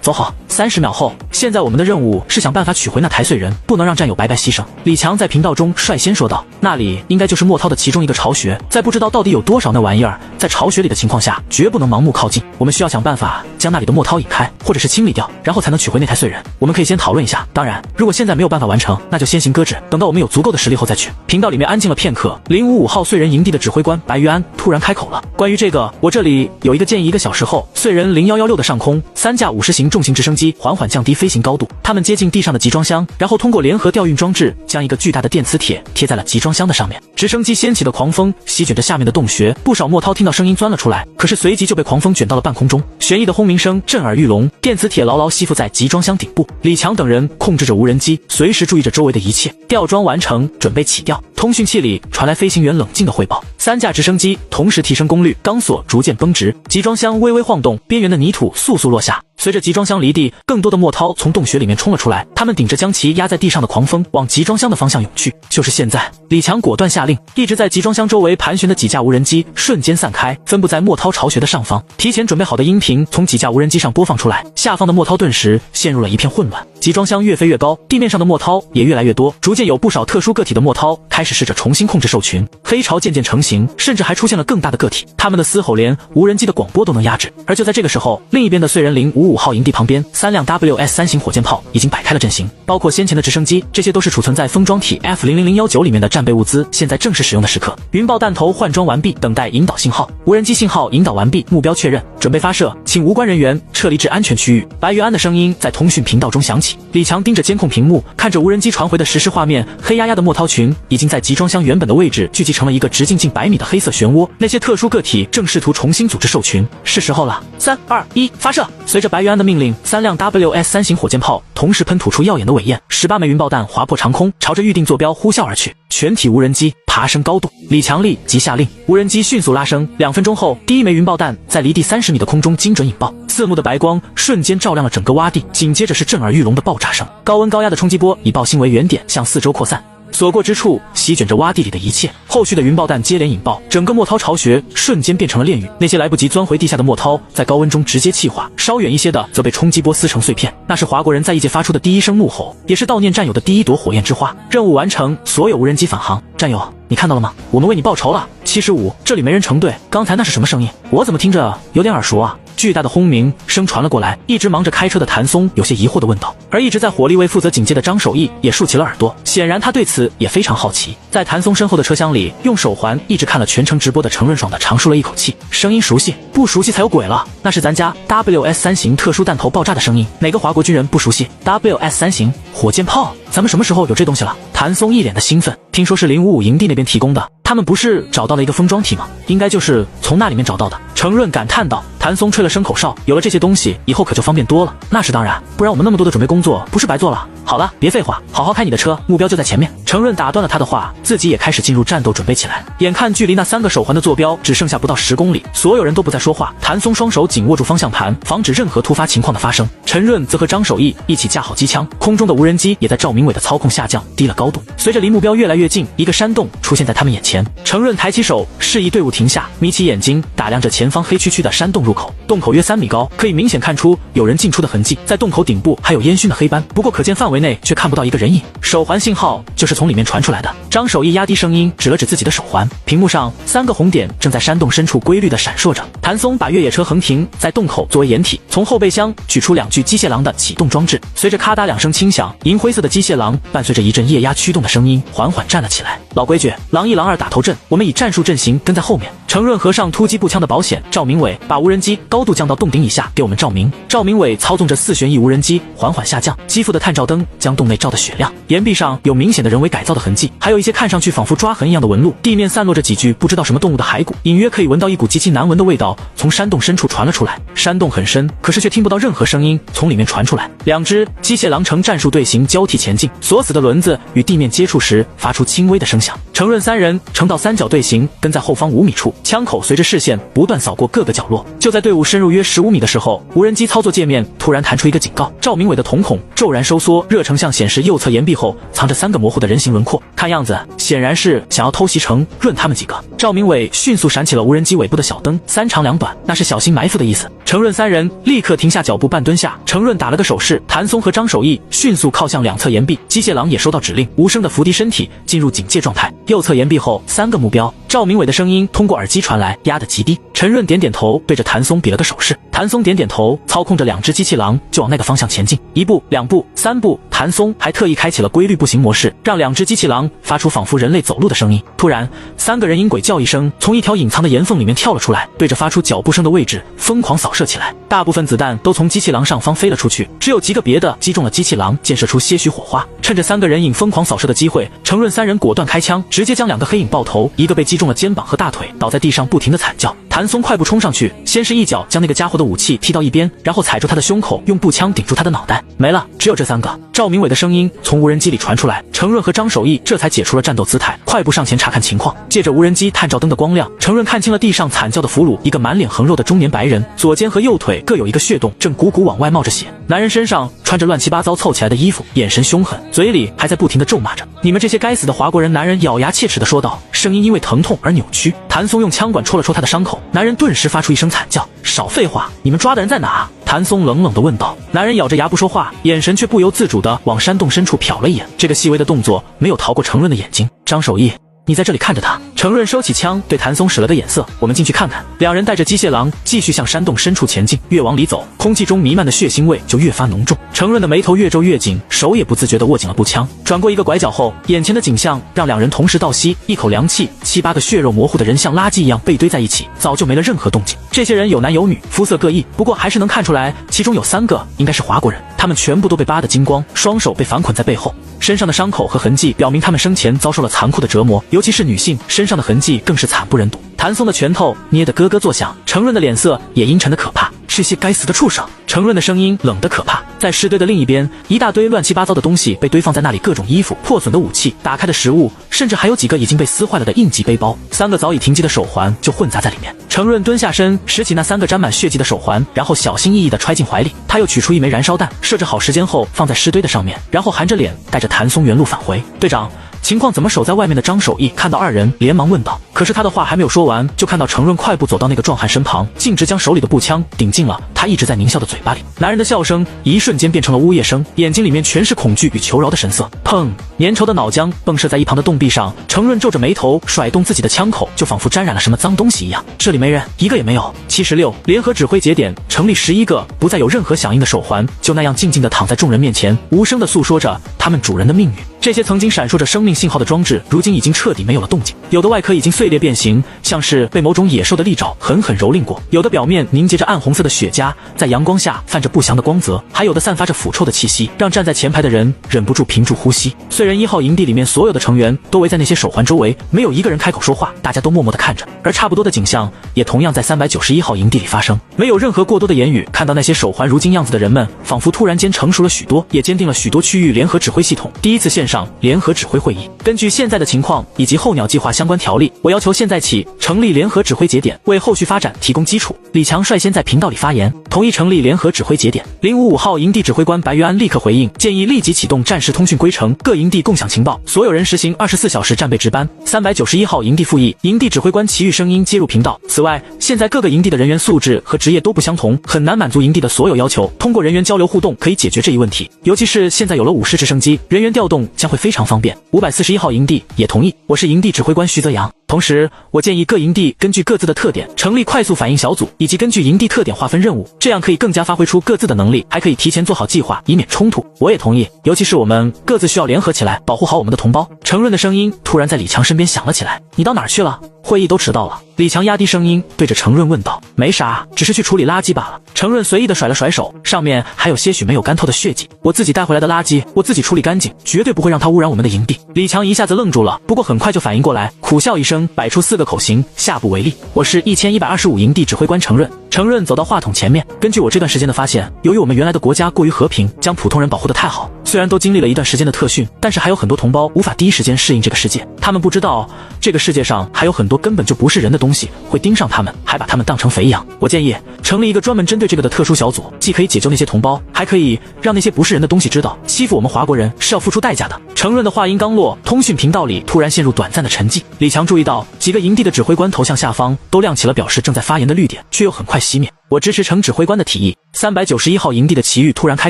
走好。30秒后，现在我们的任务是想办法取回那台碎人，不能让战友白白牺牲。李强在频道中率先说道，那里应该就是莫涛的其中一个巢穴，在不知道到底有多少那玩意儿在巢穴里的情况下，绝不能盲目靠近。我们需要想办法将那里的莫涛引开，或者是清理掉，然后才能取回那台碎人。我们可以先讨论一下，当然，如果现在没有办法完成，那就先行搁置，等到我们有足够的实力后再去。频道里面安静了片刻，055号碎人营地的指挥官白玉安突然开口了，关于这个，我这里有一个建议，1个小时后，碎人0116的上空，3架50型重型直升机缓缓降低飞行高度，他们接近地上的集装箱，然后通过联合调运装置，将一个巨大的电磁铁贴在了集装箱的上面。直升机掀起的狂风席卷着下面的洞穴，不少莫涛听到声音钻了出来，可是随即就被狂风卷到了半空中，旋翼的轰鸣声震耳欲聋，电磁铁牢牢吸附在集装箱顶部。李强等人控制着无人机，随时注意着周围的一切。吊装完成，准备起吊。通讯器里传来飞行员冷静的汇报：3架直升机同时提升功率，钢索逐渐绷直，集装箱微微晃动，边缘的泥土簌簌落下。随着集装箱离地，更多的莫涛从洞穴里面冲了出来，他们顶着将其压在地上的狂风往集装箱的方向涌去。就是现在，李强果断下令，一直在集装箱周围盘旋的几架无人机瞬间散开，分布在莫涛巢穴的上方。提前准备好的音频从几架无人机上播放出来，下方的莫涛顿时陷入了一片混乱。集装箱越飞越高，地面上的莫涛也越来越多，逐渐有不少特殊个体的莫涛开始试着重新控制兽群，黑潮渐渐成型，甚至还出现了更大的个体，他们的嘶吼连无人机的广播都能压制。而就在这个时候，另一边的碎人055号营地旁边，3辆 WS3 型火箭炮已经摆开了阵型，包括先前的直升机，这些都是储存在封装体 F00019里面的战备物资，现在正是使用的时刻。云爆弹头换装完毕，等待引导信号。无人机信号引导完毕，目标确认，准备发射，请无关人员撤离至安全区域。白玉安的声音在通讯频道中响起。李强盯着监控屏幕，看着无人机传回的实时画面，黑压压的莫涛群已经在集装箱原本的位置聚集成了一个直径近100米的黑色漩涡，那些特殊个体正试图重新组织兽群。是时候了，3、2、1，发射！随着白玉安的命令，3辆 WS3 型火箭炮同时喷吐出耀眼的尾焰，18枚云爆弹划破长空，朝着预定坐标呼啸而去。全体无人机爬升高度，李强立即下令，无人机迅速拉升。2分钟后，第一枚云爆弹在离地30米的空中精准引爆，刺目的白光瞬间照亮了整个洼地，紧接着是震耳欲聋的爆炸声，高温高压的冲击波以爆星为原点向四周扩散。所过之处席卷着洼地里的一切，后续的云爆弹接连引爆，整个莫涛巢穴瞬间变成了炼狱。那些来不及钻回地下的莫涛在高温中直接气化，稍远一些的则被冲击波撕成碎片。那是华国人在异界发出的第一声怒吼，也是悼念战友的第一朵火焰之花。任务完成，所有无人机返航。战友，你看到了吗？我们为你报仇了。75，这里没人成队，刚才那是什么声音？我怎么听着有点耳熟啊？巨大的轰鸣声传了过来，一直忙着开车的谭松有些疑惑地问道，而一直在火力卫负责警戒的张守义也竖起了耳朵，显然他对此也非常好奇。在在谭松身后的车厢里，用手环一直看了全程直播的程润爽的长舒了一口气，声音熟悉，不熟悉才有鬼了，那是咱家 WS3 型特殊弹头爆炸的声音，哪个华国军人不熟悉 WS3 型火箭炮？咱们什么时候有这东西了？谭松一脸的兴奋，听说是055营地那边提供的，他们不是找到了一个封装体吗？应该就是从那里面找到的。程润感叹道。谭松吹了声口哨，有了这些东西以后可就方便多了。那是当然，不然我们那么多的准备工作不是白做了？好了，别废话，好好开你的车，目标就在前面。程润打断了他的话，自己也开始进入战斗准备起来。眼看距离那3个手环的坐标只剩下不到10公里，所有人都不再说话。谭松双手紧握住方向盘，防止任何突发情况的发生。陈润则和张守义一起架好机枪，空中的无人机也在赵明伟的操控下降低了高度。随着离目标越来越近，一个山洞出现在他们眼前。程润抬起手示意队伍停下，眯起眼睛打量着前方黑黢黢的山洞入口。洞口约3米高，可以明显看出有人进出的痕迹，在洞口顶部还有烟熏的黑斑，不过可见范围内却看不到一个人影。手环信号就是从里面传出来的。张守义压低声音指了指自己的手环，屏幕上3个红点正在山洞深处规律的闪烁着。谭松把越野车横停在洞口作为掩体，从后备箱取出2具机械狼的启动装置，随着咔嗒2声轻响，银灰色的机械狼伴随着一阵液压驱动的声音缓缓站了起来。老规矩，狼1狼2打头阵，我们以战术阵型跟在后面。程润合上突击步枪的保险，赵明伟把无人机高度降到洞顶以下给我们照明。赵明伟操纵着4旋翼无人机缓缓下降，机腹的探照灯将洞内照得雪亮，岩壁上有明显的人为改造的痕迹，还有一些看上去仿佛抓痕一样的纹路，地面散落着几具不知道什么动物的骸骨，隐约可以闻到一股极其难闻的味道从山洞深处传了出来。山洞很深，可是却听不到任何声音从里面传出来。2只机械狼呈战术队形交替前进，锁死的轮子与地面接触时发出轻微的声响。程润3人呈到3角队形跟在后方5米处，枪口随着视线不断扫过各个角落。就在队伍深入约15米的时候，无人机操作界面突然弹出一个警告，赵明伟的瞳孔骤然收缩，热成像显示右侧岩壁后藏着3个模糊的人形轮廓，看样子显然是想要偷袭程润他们几个。赵明伟迅速闪起了无人机尾部的小灯，3长2短，那是小心埋伏的意思。程润3人立刻停下脚步半蹲下，程润打了个手势，谭松和张守义迅速靠向2侧岩壁，机械狼也收到指令，无声的伏低身体进入警戒状态。右侧岩壁后3个目标，赵明伟的声音通过耳机传来，压得极低。陈润点点头，对着谭松比了个手势。谭松点点头，操控着2只机器狼就往那个方向前进。1步、2步、3步，谭松还特意开启了规律步行模式，让2只机器狼发出仿佛人类走路的声音。突然，3个人音轨叫一声，从一条隐藏的岩缝里面跳了出来，对着发出脚步声的位置疯狂扫射起来。大部分子弹都从机器狼上方飞了出去，只有极个别的击中了机器狼，溅射出些许火花。趁着3个人影疯狂扫射的机会，程润3人果断开枪，直接将2个黑影爆头，一个被击中了肩膀和大腿，倒在地上不停地惨叫。谭松快步冲上去，先是一脚将那个家伙的武器踢到一边，然后踩住他的胸口，用步枪顶住他的脑袋。没了，只有这3个。赵明伟的声音从无人机里传出来，程润和张守义这才解除了战斗姿态，快步上前查看情况。借着无人机探照灯的光亮，程润看清了地上惨叫的俘虏，一个满脸横肉的中年白人，左肩和右腿各有一个血洞，正鼓鼓往外冒着血。男人身上穿着乱七八糟凑起来的衣服，眼神凶狠，嘴里还在不停地咒骂着：“你们这些该死的华国人！”男人咬牙切齿地说道，声音因为疼痛而扭曲。谭松用枪管戳了戳他的伤口，男人顿时发出一声惨叫：“少废话，你们抓的人在哪？”谭松冷冷地问道。男人咬着牙不说话，眼神却不由自主地往山洞深处瞟了一眼，这个细微的动作没有逃过程润的眼睛。张守义，你在这里看着他。程润收起枪，对谭松使了个眼色，我们进去看看。2人带着机械狼继续向山洞深处前进，越往里走，空气中弥漫的血腥味就越发浓重。程润的眉头越皱越紧，手也不自觉地握紧了步枪。转过一个拐角后，眼前的景象让2人同时倒吸一口凉气，7、8个血肉模糊的人像垃圾一样被堆在一起，早就没了任何动静。这些人有男有女，肤色各异，不过还是能看出来，其中有3个应该是华国人。他们全部都被扒得精光，双手被反捆在背后，身上的伤口和痕迹表明他们生前遭受了残酷的折磨，尤其是女性身上的痕迹更是惨不忍睹。谭松的拳头捏得咯咯作响，程润的脸色也阴沉的可怕。这些该死的畜生！程润的声音冷得可怕。在尸堆的另一边，一大堆乱七八糟的东西被堆放在那里，各种衣服、破损的武器、打开的食物，甚至还有几个已经被撕坏了的应急背包。3个早已停机的手环就混杂在里面。程润蹲下身，拾起那3个沾满血迹的手环，然后小心翼翼地揣进怀里。他又取出一枚燃烧弹，设置好时间后放在尸堆的上面，然后含着脸带着谭松原路返回。队长，情况怎么？守在外面的张守义看到2人，连忙问道。可是他的话还没有说完，就看到程润快步走到那个壮汉身旁，径直将手里的步枪顶进了他一直在狞笑的嘴巴里。男人的笑声一瞬间变成了呜咽声，眼睛里面全是恐惧与求饶的神色。砰！粘稠的脑浆迸射在一旁的洞壁上，程润皱着眉头甩动自己的枪口，就仿佛沾染了什么脏东西一样。这里没人，一个也没有。76联合指挥节点成立11个不再有任何响应的手环，就那样静静地躺在众人面前，无声地诉说着他们主人的命运。这些曾经闪烁着生命信号的装置如今已经彻底没有了动静，有的外壳已经碎裂变形，像是被某种野兽的利爪狠狠蹂躏过；有的表面凝结着暗红色的血痂，在阳光下泛着不祥的光泽；还有的散发着腐臭的气息，让站在前排的人忍不住屏住呼吸。虽然1号营地里面所有的成员都围在那些手环周围，没有一个人开口说话，大家都默默地看着。而差不多的景象也同样在391号营地里发生，没有任何过多的言语。看到那些手环如今样子的人们，仿佛突然间成熟了许多，也坚定了许多区域联合指挥系统第一次线上联合指挥会议。根据现在的情况以及候鸟计划相关条例，我要求现在起成立联合指挥节点，为后续发展提供基础。李强率先在频道里发言，同意成立联合指挥节点。055号营地指挥官白玉安立刻回应，建议立即启动战时通讯规程，各营地共享情报，所有人实行24小时战备值班。391号营地复议，营地指挥官齐豫声音接入频道。此外，现在各个营地的人员素质和职业都不相同，很难满足营地的所有要求，通过人员交流互动可以解决这一问题，尤其是现在有了武士直升机，人员调动将会非常方便。541号营地也同意。我是营地指挥官徐泽阳，同时我建议各营地根据各自的特点成立快速反应小组，以及根据营地特点划分任务，这样可以更加发挥出各自的能力，还可以提前做好计划，以免冲突。我也同意，尤其是我们各自需要联合起来保护好我们的同胞。程润的声音突然在李强身边响了起来，你到哪儿去了？会议都迟到了。李强压低声音对着程润问道，没啥，只是去处理垃圾罢了。程润随意地甩了甩手，上面还有些许没有干透的血迹。我自己带回来的垃圾，我自己处理干净，绝对不会让它污染我们的营地。李强一下子愣住了，不过很快就反应过来，苦笑一声，摆出4个口型，下不为例。我是1125营地指挥官程润。程润走到话筒前面，根据我这段时间的发现，由于我们原来的国家过于和平，将普通人保护得太好，虽然都经历了一段时间的特训，但是还有很多同胞无法第一时间适应这个世界。他们不知道这个世界上还有很多根本就不是人的东西会盯上他们，还把他们当成肥羊。我建议成立一个专门针对这个的特殊小组，既可以解救那些同胞，还可以让那些不是人的东西知道，欺负我们华国人是要付出代价的。程润的话音刚落，通讯频道里突然陷入短暂的沉寂。李强注意到几个营地的指挥官头像下方都亮起了表示正在发言的绿点，却又很快熄灭。我支持程指挥官的提议。391号营地的齐豫突然开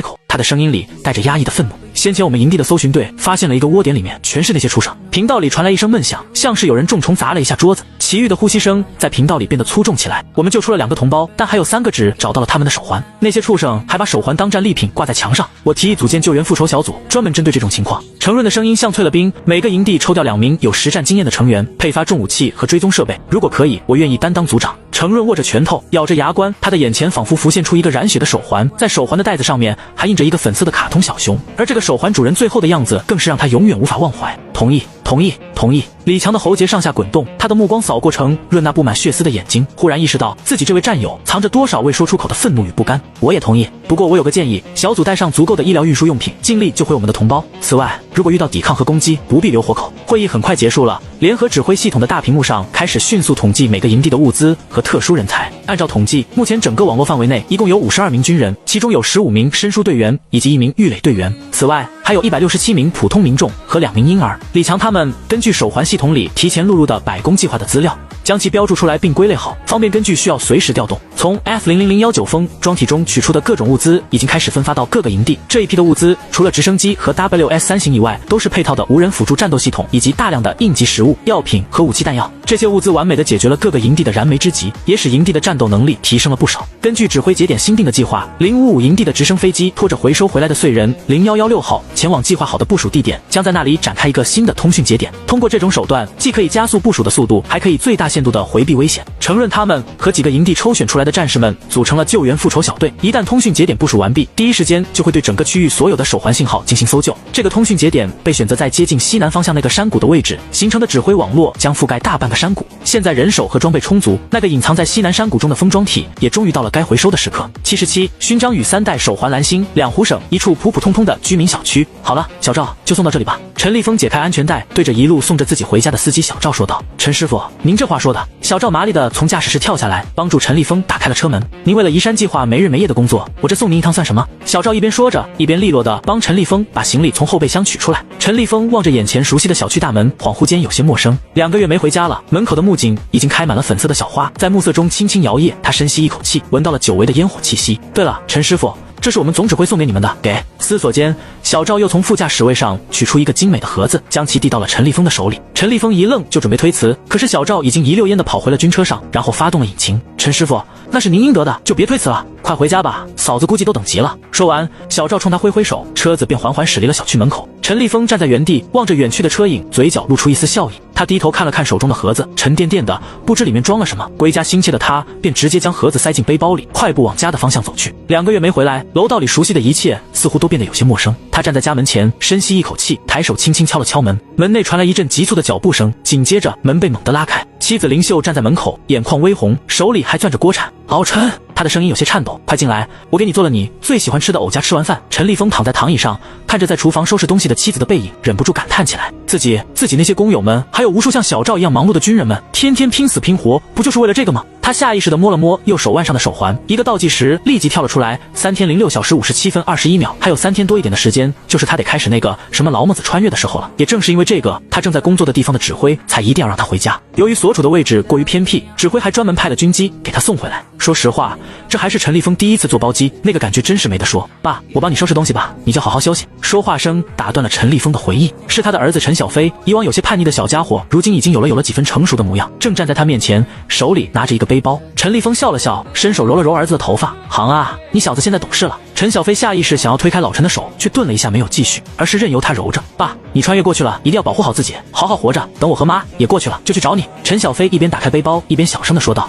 口，他的声音里带着压抑的愤怒。先前我们营地的搜寻队发现了一个窝点，里面全是那些畜生。频道里传来一声闷响，像是有人重重砸了一下桌子。齐豫的呼吸声在频道里变得粗重起来。我们救出了2个同胞，但还有3个只找到了他们的手环。那些畜生还把手环当战利品挂在墙上。我提议组建救援复仇小组，专门针对这种情况。程润的声音像淬了冰，每个营地抽调2名有实战经验的成员，配发重武器和追踪设备。如果可以，我愿意担当组长。程润握着拳头，咬着牙关，他的眼前仿佛浮现出一个染血的手环，在手环的带子上面还印着一个粉色的卡通小熊，而这个手环主人最后的样子更是让他永远无法忘怀。同意，同意，同意。李强的喉结上下滚动，他的目光扫过程润那布满血丝的眼睛，忽然意识到自己这位战友藏着多少未说出口的愤怒与不甘。我也同意，不过我有个建议，小组带上足够的医疗运输用品，尽力救回我们的同胞。此外，如果遇到抵抗和攻击，不必留活口。会议很快结束了，联合指挥系统的大屏幕上开始迅速统计每个营地的物资和特殊人才。按照统计，目前整个网络范围内一共有52名军人，其中有15名申输队员以及1名预垒队员。此外，还有167名普通民众和2名婴儿。李强他们根据手环系统里提前录入的百工计划的资料，将其标注出来并归类好，方便根据需要随时调动。从 F000019风装体中取出的各种物资已经开始分发到各个营地。这一批的物资除了直升机和 WS3 型以外，都是配套的无人辅助战斗系统以及大量的应急食物、药品和武器弹药。这些物资完美的解决了各个营地的燃眉之急，也使营地的战斗能力提升了不少。根据指挥节点新定的计划，055营地的直升飞机拖着回收回来的碎人0116号前往计划好的部署地点，将在那里展开一个新的通讯节点。通过这种手段，既可以加速部署的速度，还可以最大限度的回避危险。程润他们和几个营地抽选出来的战士们组成了救援复仇小队，一旦通讯节点部署完毕，第一时间就会对整个区域所有的手环信号进行搜救。这个通讯节点被选择在接近西南方向那个山谷的位置，形成的指挥网络将覆盖大半个山谷。现在人手和装备充足，那个隐藏在西南山谷中的封装体也终于到了该回收的时刻。77勋章与3代手环蓝星，两湖省一处普普通通的居民小区。好了，小赵就送到这里吧。陈立峰解开安全带，对着一路送着自己回家的司机小赵说道：“陈师傅，您这话说的。”小赵麻利的从驾驶室跳下来，帮助陈立峰打开了车门。您为了移山计划没日没夜的工作，我这送您一趟算什么？小赵一边说着，一边利落的帮陈立峰把行李从后备箱取出来。陈立峰望着眼前熟悉的小区大门，恍惚间有些陌生。2个月没回家了，门口的木槿已经开满了粉色的小花，在暮色中轻轻摇曳。他深吸一口气，闻到了久违的烟火气息。对了，陈师傅，这是我们总指挥送给你们的，给。思索间，小赵又从副驾驶位上取出一个精美的盒子，将其递到了陈立峰的手里。陈立峰一愣，就准备推辞，可是小赵已经一溜烟的跑回了军车上，然后发动了引擎。陈师傅，那是您应得的，就别推辞了，快回家吧，嫂子估计都等急了。说完，小赵冲他挥挥手，车子便缓缓驶离了小区门口。陈立峰站在原地，望着远去的车影，嘴角露出一丝笑意。他低头看了看手中的盒子，沉甸甸的，不知里面装了什么。归家心切的他，便直接将盒子塞进背包里，快步往家的方向走去。2个月没回来，楼道里熟悉的一切似乎都变得有些陌生。他站在家门前，深吸一口气，抬手轻轻敲了敲门。门内传来一阵急促的脚步声，紧接着门被猛地拉开。妻子林秀站在门口，眼眶微红，手里还攥着锅铲。老陈，他的声音有些颤抖，快进来，我给你做了你最喜欢吃的藕夹。吃完饭，陈立峰躺在躺椅上，看着在厨房收拾东西的妻子的背影，忍不住感叹起来。自己那些工友们，还有无数像小赵一样忙碌的军人们，天天拼死拼活，不就是为了这个吗？他下意识地摸了摸右手腕上的手环，一个倒计时立即跳了出来，3天06小时57分21秒，还有3天多一点的时间，就是他得开始那个什么劳模子穿越的时候了。也正是因为这个，他正在工作的地方的指挥才一定要让他回家。由于所处的位置过于偏僻，指挥还专门派了军机给他送回来。说实话，这还是陈立峰第一次坐包机，那个感觉真是没得说。爸，我帮你收拾东西吧，你就好好休息。说话声打断了陈立峰的回忆，是他的儿子陈小飞，以往有些叛逆的小家伙，如今已经有了几分成熟的模样，正站在他面前，手里拿着一个背包。陈立峰笑了笑，伸手揉了揉儿子的头发，行啊，你小子现在懂事了。陈小飞下意识想要推开老陈的手，却顿了一下没有继续，而是任由他揉着。爸，你穿越过去了，一定要保护好自己，好好活着，等我和妈也过去了就去找你。陈小飞一边打开背包，一边小声地说道。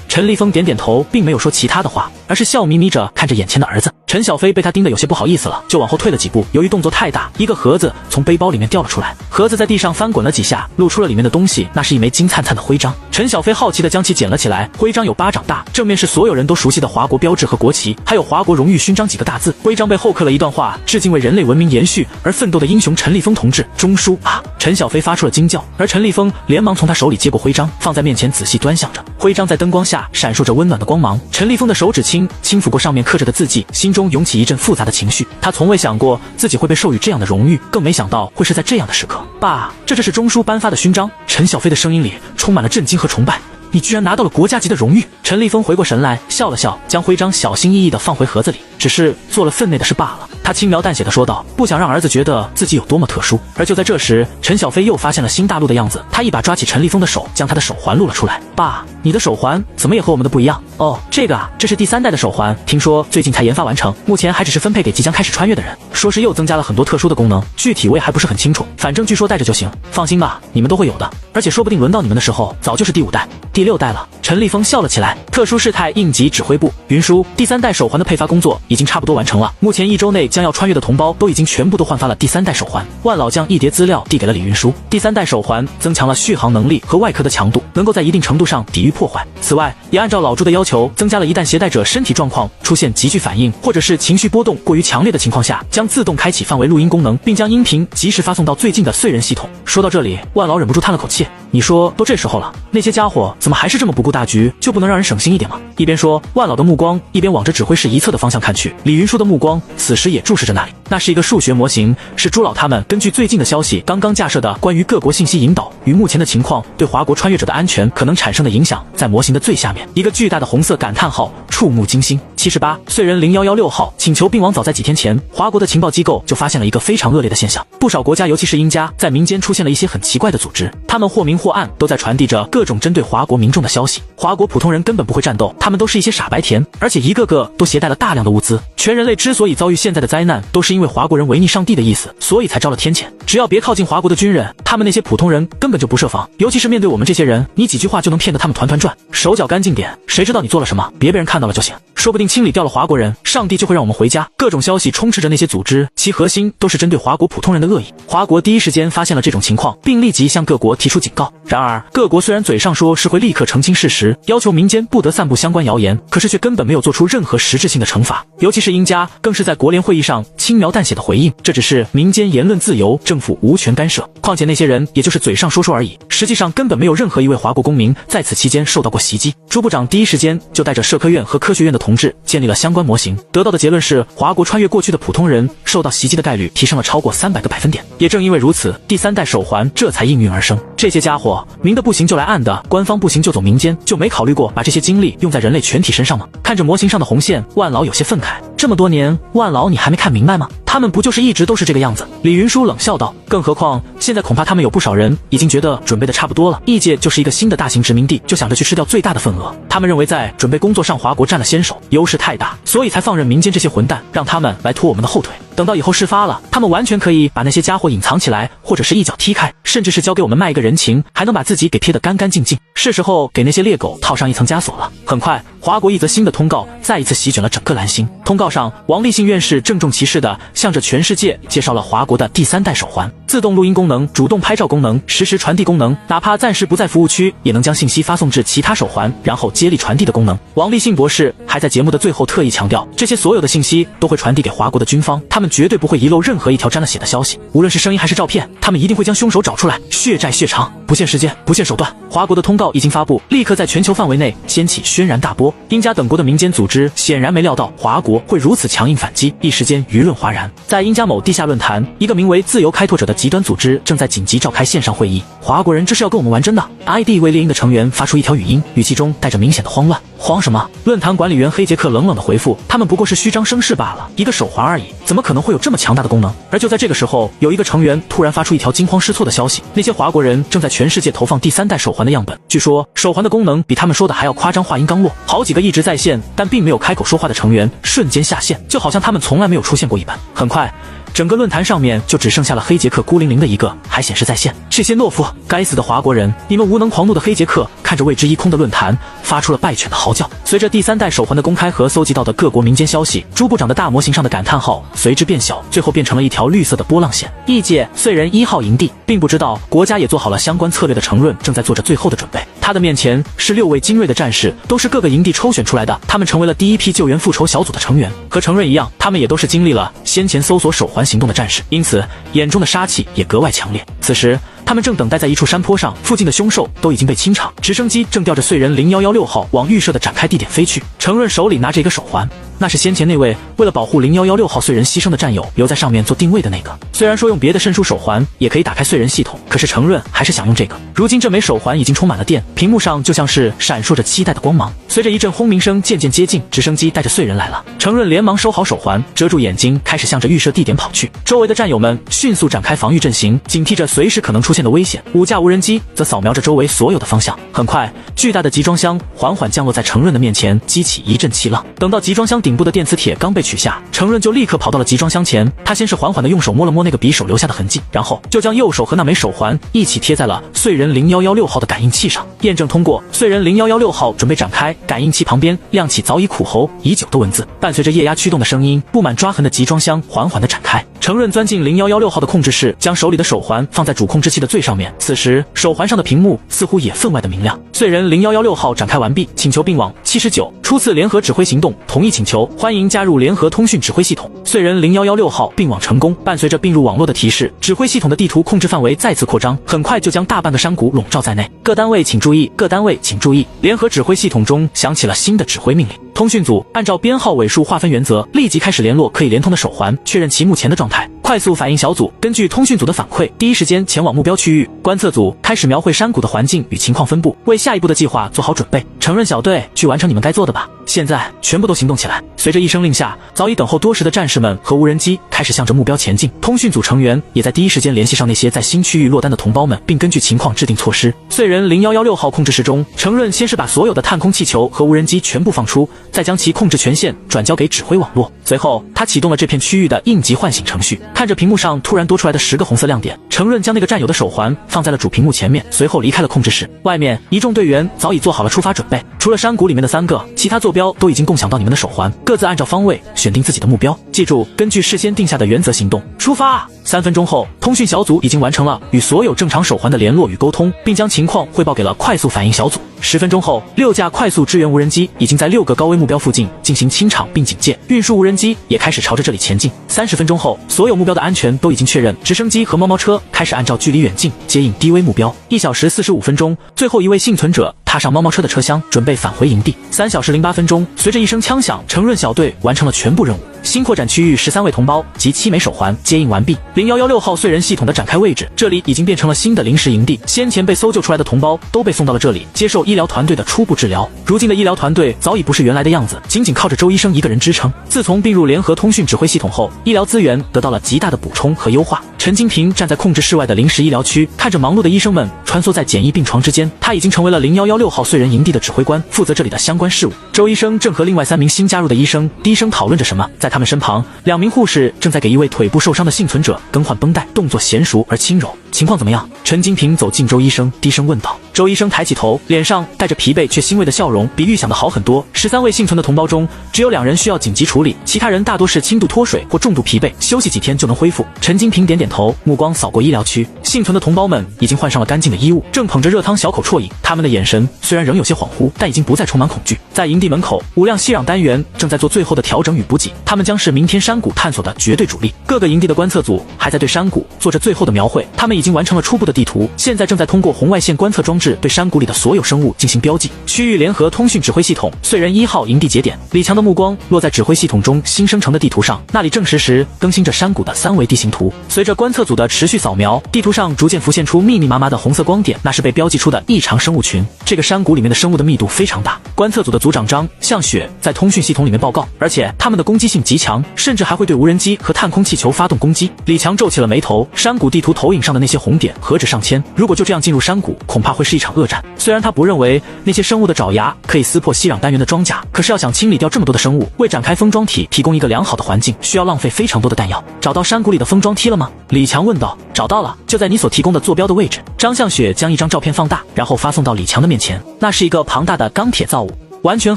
陈立峰点点头，并没有说其他的话，而是笑眯眯着看着眼前的儿子。陈小飞被他盯得有些不好意思了，就往后退了几步。由于动作太大，一个盒子从背包里面掉了出来，盒子在地上翻滚了几下，露出了里面的东西，那是一枚金灿灿的徽章。陈小飞好奇地将其捡了起来，徽章有巴掌大，正面是所有人都熟悉的华国标志和国旗，还有华国荣誉勋章几个大字。徽章背后刻了一段话：致敬为人类文明延续而奋斗的英雄陈立峰同志，中书啊！陈小飞发出了惊叫，而陈立峰连忙从他手里接过徽章，放在面前仔细端详着。徽章在灯光下闪烁着温暖的光芒，陈立峰的手指轻抚过上面刻着的字迹，心中涌起一阵复杂的情绪。他从未想过自己会被授予这样的荣誉，更没想到会是在这样的时刻。爸，这是中书颁发的勋章。陈小飞的声音里充满了震惊和崇拜。你居然拿到了国家级的荣誉！陈立峰回过神来，笑了笑，将徽章小心翼翼地放回盒子里，只是做了分内的事罢了。他轻描淡写地说道，不想让儿子觉得自己有多么特殊。而就在这时，陈小飞又发现了新大陆的样子，他一把抓起陈立峰的手，将他的手环露了出来。爸，你的手环怎么也和我们的不一样？哦，这个啊，这是第3代的手环，听说最近才研发完成，目前还只是分配给即将开始穿越的人，说是又增加了很多特殊的功能，具体我也还不是很清楚，反正据说带着就行。放心吧，你们都会有的，而且说不定轮到你们的时候，早就是第5代、第6代了。陈立峰笑了起来。特殊事态应急指挥部，云书，第3代手环的配发工作已经差不多完成了，目前1周内将要穿越的同胞都已经全部都换发了第3代手环。万老将一叠资料递给了李云书。第3代手环增强了续航能力和外壳的强度，能够在一定程度上抵御破坏。此外，也按照老朱的要求，增加了一旦携带者身体状况出现急剧反应，或者是情绪波动过于强烈的情况下，将自动开启范围录音功能，并将音频及时发送到最近的燧人系统。说到这里，万老忍不住叹了口气，你说都这时候了，那些家伙怎么还是这么不顾大局，就不能让人省心一点吗？一边说，万老的目光一边往着指挥室一侧的方向看去，李云书的目光此时也注视着那里。那是一个数学模型，是朱老他们根据最近的消息刚刚架设的关于各国信息引导与目前的情况对华国穿越者的安全可能产生的影响，在模型的最下面，一个巨大的红色感叹号，触目惊心。78燧人0116号请求病亡。早在几天前，华国的情报机构就发现了一个非常恶劣的现象，不少国家尤其是英家在民间出现了一些很奇怪的组织，他们或明或暗都在传递着各种针对华国民众的消息。华国普通人根本不会战斗，他们都是一些傻白甜，而且一个个都携带了大量的物资。全人类之所以遭遇现在的灾难，都是因为华国人违逆上帝的意思，所以才招了天谴。只要别靠近华国的军人，他们那些普通人根本就不设防，尤其是面对我们这些人，你几句话就能骗得他们团团转。手脚干净点，谁知道你做了什么，别被人看到了就行。说不定清理掉了华国人，上帝就会让我们回家。各种消息充斥着那些组织，其核心都是针对华国普通人的恶意。华国第一时间发现了这种情况，并立即向各国提出警告。然而各国虽然嘴上说是会立刻澄清事实，要求民间不得散布相关谣言，可是却根本没有做出任何实质性的惩罚。尤其是英家更是在国联会议上轻描淡写的回应，这只是民间言论自由，政府无权干涉。况且那些人也就是嘴上说说而已，实际上根本没有任何一位华国公民在此期间受到过袭击。朱部长第一时间就带着社科院和科学院的同志建立了相关模型，得到的结论是华国穿越过去的普通人受到袭击的概率提升了超过300个百分点。也正因为如此，第3代手环这才应运而生。这些家伙明的不行就来暗的，官方不行就走民间，就没考虑过把这些精力用在人类全体身上吗？看着模型上的红线，万老有些愤慨。这么多年，万老你还没看明白吗？他们不就是一直都是这个样子？李云舒冷笑道。更何况现在恐怕他们有不少人已经觉得准备的差不多了，异界就是一个新的大型殖民地，就想着去吃掉最大的份额。他们认为在准备工作上华国占了先手，优势太大，所以才放任民间这些混蛋，让他们来拖我们的后腿。等到以后事发了，他们完全可以把那些家伙隐藏起来，或者是一脚踢开，甚至是交给我们卖一个人情，还能把自己给撇得干干净净。是时候给那些猎狗套上一层枷锁了。很快，华国一则新的通告再一次席卷了整个蓝星。通告上，王立信院士郑重其事地向着全世界介绍了华国的第3代手环：自动录音功能、主动拍照功能、实时传递功能，哪怕暂时不在服务区，也能将信息发送至其他手环，然后接力传递的功能。王立信博士还在节目的最后特意强调，这些所有的信息都会传递给华国的军方，他们绝对不会遗漏任何一条沾了血的消息，无论是声音还是照片，他们一定会将凶手找出来，血债血偿，不限时间，不限手段。华国的通告一经发布，立刻在全球范围内掀起轩然大波。英加等国的民间组织显然没料到华国会如此强硬反击，一时间舆论哗然。在英加某地下论坛，一个名为自由开拓者的极端组织正在紧急召开线上会议。华国人这是要跟我们玩真的？ID 为猎鹰的成员发出一条语音，语气中带着明显的慌乱。慌什么？论坛管理员黑杰克冷冷的回复，他们不过是虚张声势罢了，一个手环而已，怎么可能会有这么强大的功能？而就在这个时候，有一个成员突然发出一条惊慌失措的消息，那些华国人正在全世界投放第3代手环的样本，据说手环的功能比他们说的还要夸张。话音刚落，好几个一直在线但并没有开口说话的成员瞬间下线，就好像他们从来没有出现过一般。很快，整个论坛上面就只剩下了黑杰克孤零零的一个还显示在线。这些懦夫，该死的华国人，你们无能！狂怒的黑杰克看着为之一空的论坛，发出了败犬的嚎叫。随着第3代手环的公开和搜集到的各国民间消息，朱部长的大模型上的感叹号随之变小，最后变成了一条绿色的波浪线。异界燧人1号营地，并不知道国家也做好了相关策略的程润正在做着最后的准备。他的面前是6位精锐的战士，都是各个营地抽选出来的，他们成为了第一批救援复仇小组的成员。和程润一样，他们也都是经历了先前搜索手环行动的战士，因此眼中的杀气也格外强烈。此时他们正等待在一处山坡上，附近的凶兽都已经被清场，直升机正吊着燧人0116号往预设的展开地点飞去。程润手里拿着一个手环，那是先前那位为了保护0116号燧人牺牲的战友留在上面做定位的那个。虽然说用别的渗出手环也可以打开燧人系统，可是程润还是想用这个。如今这枚手环已经充满了电，屏幕上就像是闪烁着期待的光芒。随着一阵轰鸣声渐渐接近，直升机带着燧人来了。程润连忙收好手环，遮住眼睛，开始向着预设地点跑去。周围的战友们迅速展开防御阵型，警惕着随时可能出现的危险。5架无人机则扫描着周围所有的方向。很快，巨大的集装箱缓缓降落在程润的面前，激起一阵气浪。等到集装箱顶部的电磁铁刚被取下，程润就立刻跑到了集装箱前。他先是缓缓地用手摸了摸那个匕首留下的痕迹，然后就将右手和那枚手环一起贴在了燧人0116号的感应器上，验证通过。燧人0116号准备展开，感应器旁边亮起早已苦候已久的文字，伴随着液压驱动的声音，布满抓痕的集装箱缓缓地展开。程润钻进0116号的控制室，将手里的手环放在主控制器的最上面。此时手环上的屏幕似乎也分外的明亮。燧人0116号展开完毕，请求并网79，初次联合指挥行动，同意请求，欢迎加入联合通讯指挥系统。燧人0116号并网成功，伴随着并入网络的提示，指挥系统的地图控制范围再次扩张，很快就将大半个山谷笼罩在内。各单位请注意，各单位请注意，联合指挥系统中响起了新的指挥命令。通讯组按照编号尾数划分原则，立即开始联络可以连通的手环，确认其目前的状态。快速反应小组根据通讯组的反馈，第一时间前往目标区域。观测组开始描绘山谷的环境与情况分布，为下一步的计划做好准备。承认小队去完成你们该做的吧。现在全部都行动起来。随着一声令下，早已等候多时的战士们和无人机开始向着目标前进。通讯组成员也在第一时间联系上那些在新区域落单的同胞们，并根据情况制定措施。燧人0116号控制室中，承认先是把所有的探空气球和无人机全部放出，再将其控制权限转交给指挥网络。随后他启动了这片区域的应急唤醒程序。看着屏幕上突然多出来的10个红色亮点，承认将那个战友的手环放在了主屏幕前面，随后离开了控制室。外面一众队员早已做好了出发准备，除了山谷里面的3个，其他坐标都已经共享到你们的手环，各自按照方位选定自己的目标。记住，根据事先定下的原则行动，出发！3分钟后，通讯小组已经完成了与所有正常手环的联络与沟通，并将情况汇报给了快速反应小组。10分钟后，6架快速支援无人机已经在6个高危目标附近进行清场并警戒，运输无人机也开始朝着这里前进。30分钟后，所有目标的安全都已经确认，直升机和猫猫车开始按照距离远近接应低危目标。1小时45分钟，最后一位幸存者踏上猫猫车的车厢，准备返回营地。3小时08分钟，随着一声枪响，承认小队完成了全部任务。新扩展区域13位同胞及7枚手环接应完毕。0116号燧人系统的展开位置，这里已经变成了新的临时营地。先前被搜救出来的同胞都被送到了这里，接受医疗团队的初步治疗。如今的医疗团队早已不是原来的样子，仅仅靠着周医生一个人支撑。自从并入联合通讯指挥系统后，医疗资源得到了极大的补充和优化。陈金平站在控制室外的临时医疗区，看着忙碌的医生们穿梭在简易病床之间，他已经成为了0116号燧人营地的指挥官，负责这里的相关事务。周医生正和另外3名新加入的医生低声讨论着什么，在他们身旁，2名护士正在给一位腿部受伤的幸存者更换绷带，动作娴熟而轻柔。情况怎么样？陈金平走近周医生，低声问道。周医生抬起头，脸上带着疲惫却欣慰的笑容，比预想的好很多。13位幸存的同胞中，只有2人需要紧急处理，其他人大多是轻度脱水或重度疲惫，休息几天就能恢复。陈金平点点头，目光扫过医疗区，幸存的同胞们已经换上了干净的衣物，正捧着热汤小口啜饮。他们的眼神虽然仍有些恍惚，但已经不再充满恐惧。在营地门口，5辆吸氧单元正在做最后的调整与补给，他们将是明天山谷探索的绝对主力。各个营地的观测组还在对山谷做着最后的描绘，他们已经完成了初步的地图，现在正在通过红外线观测装置对山谷里的所有生物进行标记。区域联合通讯指挥系统燧人1号营地节点，李强的目光落在指挥系统中新生成的地图上，那里正实时更新着山谷的3维地形图。随着观测组的持续扫描，地图上逐渐浮现出密密麻麻的红色光点，那是被标记出的异常生物群。这个山谷里面的生物的密度非常大。观测组的组长张向雪在通讯系统里面报告，而且他们的攻击性极强，甚至还会对无人机和探空气球发动攻击。李强皱起了眉头，山谷地图投影上的那些红点何止上千，如果就这样进入山谷，恐怕会是一场恶战。虽然他不认为那些生物的爪牙可以撕破吸氧单元的装甲，可是要想清理掉这么多的生物，为展开封装体提供一个良好的环境，需要浪费非常多的弹药。找到山谷里的封装梯了吗？李强问道。找到了，就在你所提供的坐标的位置。张向雪将一张照片放大，然后发送到李强的面前。那是一个庞大的钢铁造物，完全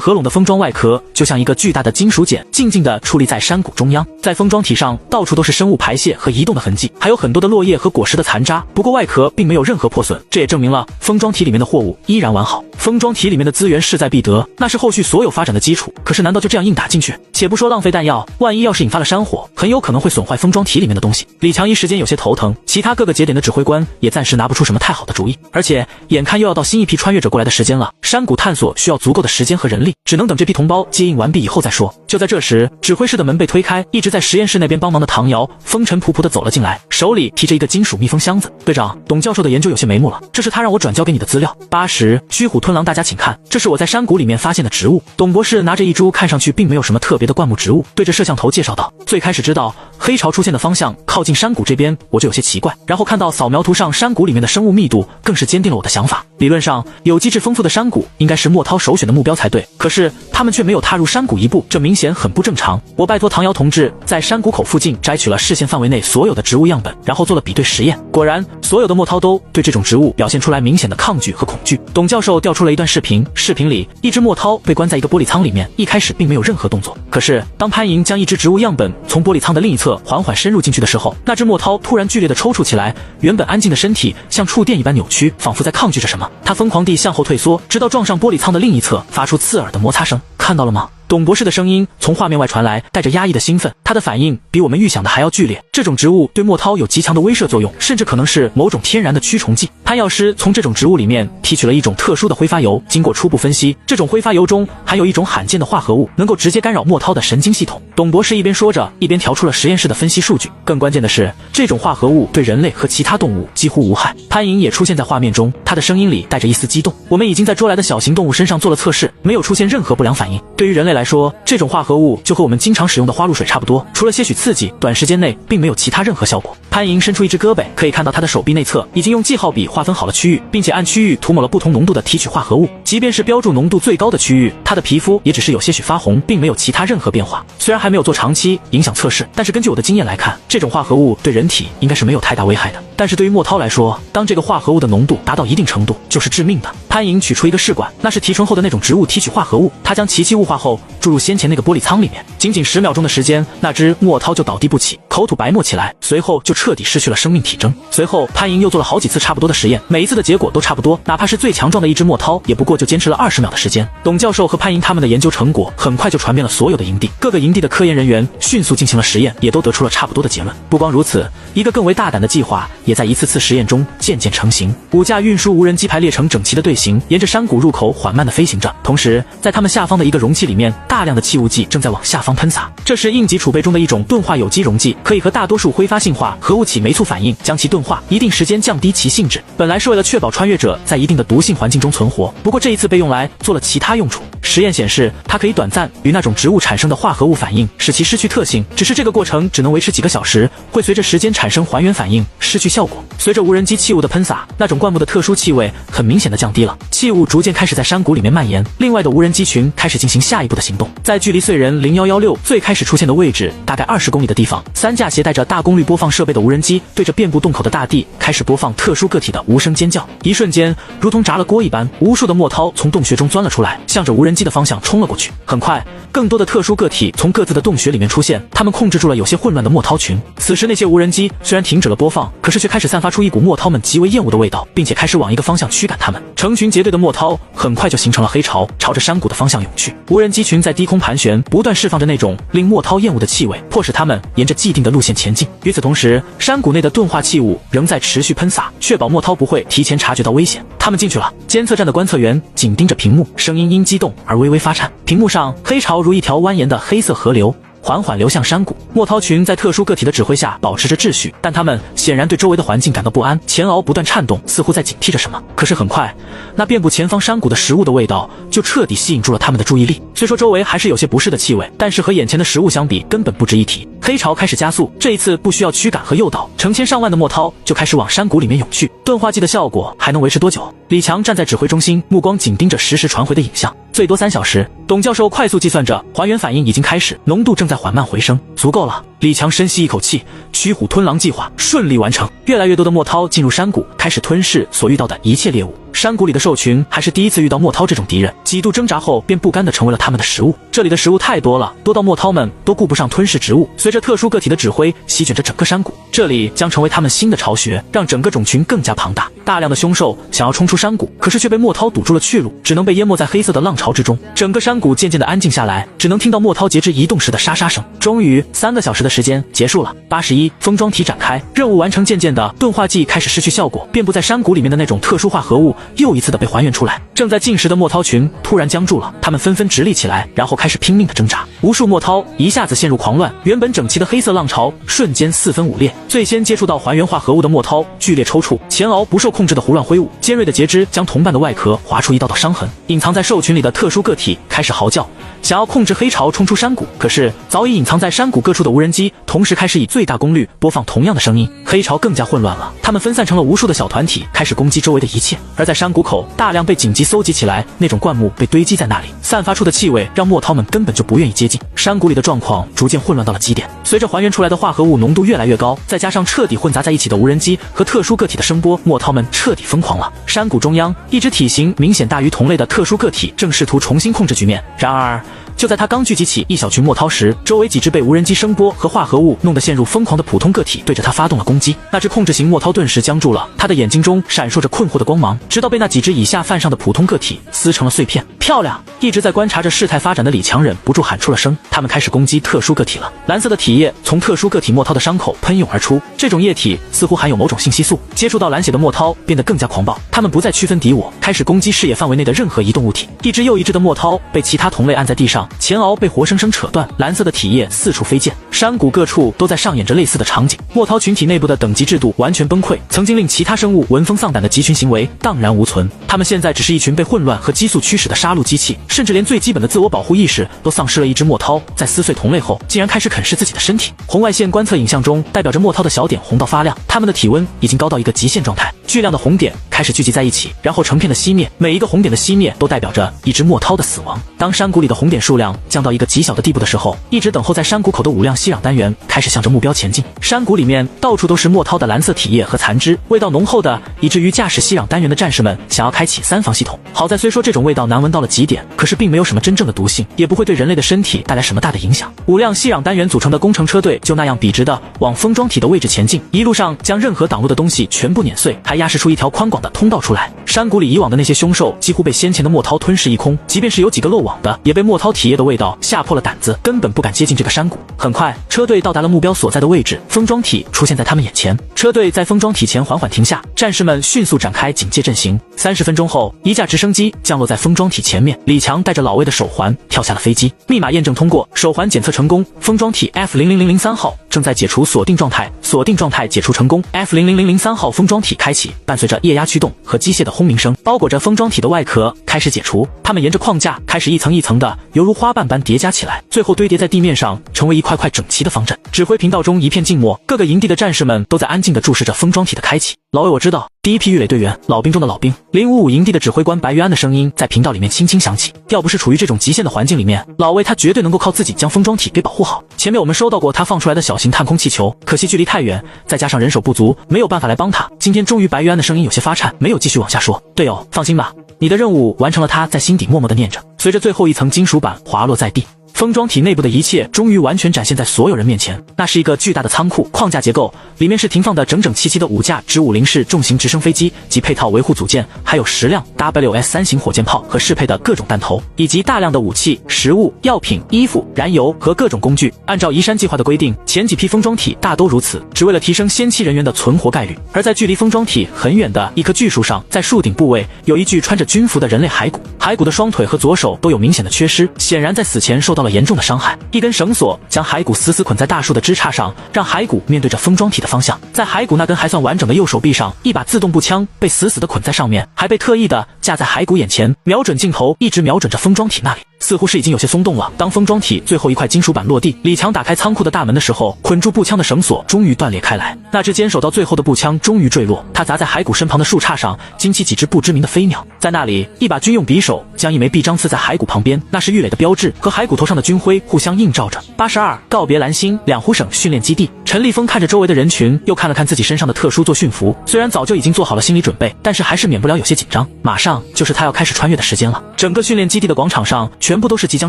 合拢的封装外壳就像一个巨大的金属茧，静静地矗立在山谷中央。在封装体上到处都是生物排泄和移动的痕迹，还有很多的落叶和果实的残渣，不过外壳并没有任何破损，这也证明了封装体里面的货物依然完好。封装体里面的资源势在必得，那是后续所有发展的基础，可是难道就这样硬打进去？且不说浪费弹药，万一要是引发了山火，很有可能会损坏封装体里面的东西。李强一时间有些头疼，其他各个节点的指挥官也暂时拿不出什么太好的主意，而且眼看又要到新一批穿越者过来的时间了，山谷探索需要足够的时间和人力，只能等这批同胞接应完毕以后再说。就在这时，指挥室的门被推开，一直在实验室那边帮忙的唐瑶风尘仆仆地走了进来，手里提着一个金属密封箱子。队长，董教授的研究有些眉目了，这是他让我转交给你的资料。80虚虎吞狼，大家请看，这是我在山谷里面发现的植物。董博士拿着一株看上去并没有什么特别的灌木植物，对着摄像头介绍道。最开始知道黑潮出现的方向靠近山谷这边，我就有些奇怪，然后看到扫描图上山谷里面的生物密度，更是坚定了我的想法。理论上，有机质丰富的山谷应该是莫涛首选的目标才对，可是他们却没有踏入山谷一步，这明显很不正常。我拜托唐瑶同志在山谷口附近摘取了视线范围内所有的植物样本，然后做了比对实验，果然所有的莫涛都对这种植物表现出来明显的抗拒和恐惧。董教授调出了一段视频，视频里一只莫涛被关在一个玻璃舱里面，一开始并没有任何动作，可是当潘莹将一只植物样本从玻璃舱的另一侧缓缓深入进去的时候，那只莫涛突然剧烈的抽搐起来，原本安静的身体像触电一般扭曲，仿佛在抗拒着什么。他疯狂地向后退缩，直到撞上玻璃舱的另一侧，发出刺耳的摩擦声。看到了吗？董博士的声音从画面外传来，带着压抑的兴奋，他的反应比我们预想的还要剧烈。这种植物对莫涛有极强的威慑作用，甚至可能是某种天然的驱虫剂。潘药师从这种植物里面提取了一种特殊的挥发油，经过初步分析，这种挥发油中含有一种罕见的化合物，能够直接干扰莫涛的神经系统。董博士一边说着，一边调出了实验室的分析数据。更关键的是，这种化合物对人类和其他动物几乎无害。潘莹也出现在画面中，她的声音里带着一丝激动。我们已经在捉来的小型动物身上做了测试，没有出现任何不良反应。对于人类来说，这种化合物就和我们经常使用的花露水差不多，除了些许刺激，短时间内并没有其他任何效果。潘莹伸出一只胳膊，可以看到她的手臂内侧已经用记号笔划分好了区域，并且按区域涂抹了不同浓度的提取化合物。即便是标注浓度最高的区域，她的皮肤也只是有些许发红，并没有其他任何变化。虽然还没有做长期影响测试，但是根据我的经验来看，这种化合物对人体应该是没有太大危害的。但是对于莫涛来说，当这个化合物的浓度达到一定程度，就是致命的。潘莹取出一个试管，那是提纯后的那种植物提取化合物，她将其气雾化后注入先前那个玻璃舱里面。仅仅10秒钟的时间，那只莫涛就倒地不起，口吐白沫起来，随后就彻底失去了生命体征。随后潘莹又做了好几次差不多的实验，每一次的结果都差不多，哪怕是最强壮的一只莫涛，也不过就坚持了20秒的时间。董教授和潘莹他们的研究成果很快就传遍了所有的营地，各个营地的科研人员迅速进行了实验，也都得出了差不多的结论。不光如此，一个更为大胆的计划也在一次次实验中渐渐成型。5架运输无人机排列成整齐的队形，形沿着山谷入口缓慢地飞行着，同时在它们下方的一个容器里面，大量的气雾剂正在往下方喷洒。这是应急储备中的一种钝化有机溶剂，可以和大多数挥发性化合物起酶促反应，将其钝化，一定时间降低其性质。本来是为了确保穿越者在一定的毒性环境中存活，不过这一次被用来做了其他用处。实验显示，它可以短暂与那种植物产生的化合物反应，使其失去特性，只是这个过程只能维持几个小时，会随着时间产生还原反应，失去效果。随着无人机气雾的喷洒，那种灌木的特殊气味很明显的降低了，气雾逐渐开始在山谷里面蔓延。另外的无人机群开始进行下一步的行动，在距离碎人0116最开始出现的位置大概20公里的地方，3架携带着大功率播放设备的无人机对着遍布洞口的大地开始播放特殊个体的无声尖叫。一瞬间，如同炸了锅一般，无数的墨涛从洞穴中钻了出来，向着无人机的方向冲了过去。很快，更多的特殊个体从各自的洞穴里面出现，他们控制住了有些混乱的墨涛群。此时那些无人机虽然停止了播放，可是却开始散发出一股墨涛们极为厌恶的味道，并且开始往一个方向驱赶他们。成群结队的墨涛很快就形成了黑潮，朝着山谷的方向涌去。无人机群在低空盘旋，不断释放着那种令墨涛厌恶的气味，迫使他们沿着既定的路线前进。与此同时，山谷内的钝化气雾仍在持续喷洒，确保墨涛不会提前察觉到危险。他们进去了。监测站的观测员紧盯着屏幕，声音因激动而微微发颤。屏幕上，黑潮如一条蜿蜒的黑色河流，缓缓流向山谷。墨涛群在特殊个体的指挥下保持着秩序，但他们显然对周围的环境感到不安，前额不断颤动，似乎在警惕着什么。可是很快，那遍布前方山谷的食物的味道就彻底吸引住了他们的注意力。虽说周围还是有些不适的气味，但是和眼前的食物相比根本不值一提。黑潮开始加速，这一次不需要驱赶和诱导，成千上万的墨涛就开始往山谷里面涌去。钝化剂的效果还能维持多久？李强站在指挥中心，目光紧盯着实时传回的影像。最多3小时。董教授快速计算着，还原反应已经开始，浓度正在缓慢回升，足够了。李强深吸一口气，驱虎吞狼计划顺利完成。越来越多的墨涛进入山谷，开始吞噬所遇到的一切猎物。山谷里的兽群还是第一次遇到墨涛这种敌人，几度挣扎后便不甘地成为了他们的食物。这里的食物太多了，多到墨涛们都顾不上吞噬植物。随着特殊个体的指挥，席卷着整个山谷，这里将成为他们新的巢穴，让整个种群更加庞大。大量的凶兽想要冲出山谷，可是却被墨涛堵住了去路，只能被淹没在黑色的浪潮之中。整个山谷渐渐的安静下来，只能听到墨涛节肢移动时的沙沙声。终于，3个小时的时间结束了。81封装体展开，任务完成。渐渐的，钝化剂开始失去效果，遍布在山谷里面的那种特殊化合物又一次的被还原出来。正在进食的墨涛群突然僵住了，他们纷纷直立起来，然后开始拼命的挣扎。无数墨涛一下子陷入狂乱，原本整齐的黑色浪潮瞬间4分5裂。最先接触到还原化合物的墨涛剧烈抽搐，前额不受控制的胡乱挥舞，尖锐的节肢将同伴的外壳划出一道道伤痕。隐藏在兽群里的特殊个体开始嚎叫，想要控制黑潮冲出山谷。可是早已隐藏在山谷各处的无人机同时开始以最大功率播放同样的声音，黑潮更加混乱了。他们分散成了无数的小团体，开始攻击周围的一切。而在山谷口，大量被紧急搜集起来，那种灌木被堆积在那里，散发出的气味让墨涛们根本就不愿意接近。山谷里的状况逐渐混乱到了极点。随着还原出来的化合物浓度越来越高，再加上彻底混杂在一起的无人机和特殊个体的声波，墨涛们彻底疯狂了。山谷中央，一只体型明显大于同类的特殊个体正试图重新控制局面。然而就在他刚聚集起一小群墨涛时，周围几只被无人机声波和化合物弄得陷入疯狂的普通个体对着他发动了攻击。那只控制型墨涛顿时僵住了，他的眼睛中闪烁着困惑的光芒，直到被那几只以下犯上的普通个体撕成了碎片。漂亮！一直在观察着事态发展的李强忍不住喊出了声。他们开始攻击特殊个体了。蓝色的体液从特殊个体墨涛的伤口喷涌而出，这种液体似乎含有某种信息素。接触到蓝血的墨涛变得更加狂暴，他们不再区分敌我，开始攻击视野范围内的任何移动物体。一只又一只的墨涛被其他同类按在地上，前额被活生生扯断，蓝色的体液四处飞溅。山谷各处都在上演着类似的场景。墨涛群体内部的等级制度完全崩溃，曾经令其他生物闻风丧胆的集群行为荡然无存。他们现在只是一群被混乱和激素驱使的杀戮机器，甚至连最基本的自我保护意识都丧失了。一只墨涛在撕碎同类后，竟然开始啃噬自己的身体。红外线观测影像中代表着墨涛的小点红到发亮，它们的体温已经高到一个极限状态。巨量的红点开始聚集在一起，然后成片的熄灭，每一个红点的熄灭都代表着一只墨涛的死亡。当山谷里的红点数量降到一个极小的地步的时候，一直等候在山谷口的5辆吸壤单元开始向着目标前进。山谷里面到处都是墨涛的蓝色体液和残肢，味道浓厚的以至于驾驶吸壤单元的战士们想要开启3防系统。好在虽说这种味道难闻到了极点，可是并没有什么真正的毒性，也不会对人类的身体带来什么大的影响。5辆吸壤单元组成的工程车队就那样笔直的往封装体的位置前进，一路上将任何挡路的东西全部碾碎，还压实出一条宽广的通道出来。山谷里以往的那些凶兽几乎被先前的墨涛吞噬一空，即便是有几个漏网的，也被墨涛体液的味道吓破了胆子，根本不敢接近这个山谷。很快，车队到达了目标所在的位置，封装体出现在他们眼前。车队在封装体前缓缓停下，战士们迅速展开警戒阵型。30分钟后，一架直升机降落在封装体前面，李强带着老魏的手环跳下了飞机，密码验证通过，手环检测成功。封装体 F00003 号正在解除锁定状态，锁定状态解除成功。F00003 号封装体开启，伴随着液压驱动和机械的轰鸣声，包裹着封装体的外壳开始解除。它们沿着框架开始一层一层的，犹如花瓣般叠加起来，最后堆叠在地面上，成为一块块整齐的方阵。指挥频道中一片静默，各个营地的战士们都在安静地注视着封装体的开启。老魏，我知道，第一批预垒队员，老兵中的老兵，055营地的指挥官白玉安的声音在频道里面轻轻响起。要不是处于这种极限的环境里面，老魏他绝对能够靠自己将封装体给保护好。前面我们收到过他放出来的小型探空气球，可惜距离太远，再加上人手不足，没有办法来帮他。今天终于白玉安的声音有些发颤，没有继续往下说。队友，放心吧，你的任务完成了，他在心底默默地念着。随着最后一层金属板滑落在地，封装体内部的一切终于完全展现在所有人面前。那是一个巨大的仓库，框架结构里面是停放的整整齐齐的5架直50式重型直升飞机及配套维护组件，还有10辆 WS3 型火箭炮和适配的各种弹头，以及大量的武器、食物、药品、衣服、燃油和各种工具。按照移山计划的规定，前几批封装体大都如此，只为了提升先期人员的存活概率。而在距离封装体很远的一棵巨树上，在树顶部位有一具穿着军服的人类骸骨，骸骨的双腿和左手都有明显的缺失，显然在死前受到了严重的伤害。一根绳索将骸骨死死捆在大树的枝杈上，让骸骨面对着封装体的方向。在骸骨那根还算完整的右手臂上，一把自动步枪被死死地捆在上面，还被特意的架在骸骨眼前，瞄准镜头一直瞄准着封装体那里。似乎是已经有些松动了。当封装体最后一块金属板落地，李强打开仓库的大门的时候，捆住步枪的绳索终于断裂开来，那只坚守到最后的步枪终于坠落，它砸在骸骨身旁的树杈上，惊起几只不知名的飞鸟。在那里，一把军用匕首将一枚臂章刺在骸骨旁边，那是玉垒的标志，和骸骨头上的军徽互相映照着。82告别蓝星两湖省训练基地。陈立峰看着周围的人群，又看了看自己身上的特殊作训服，虽然早就已经做好了心理准备，但是还是免不了有些紧张。马上就是他要开始穿越的时间了。整个训练基地的广场上全部都是即将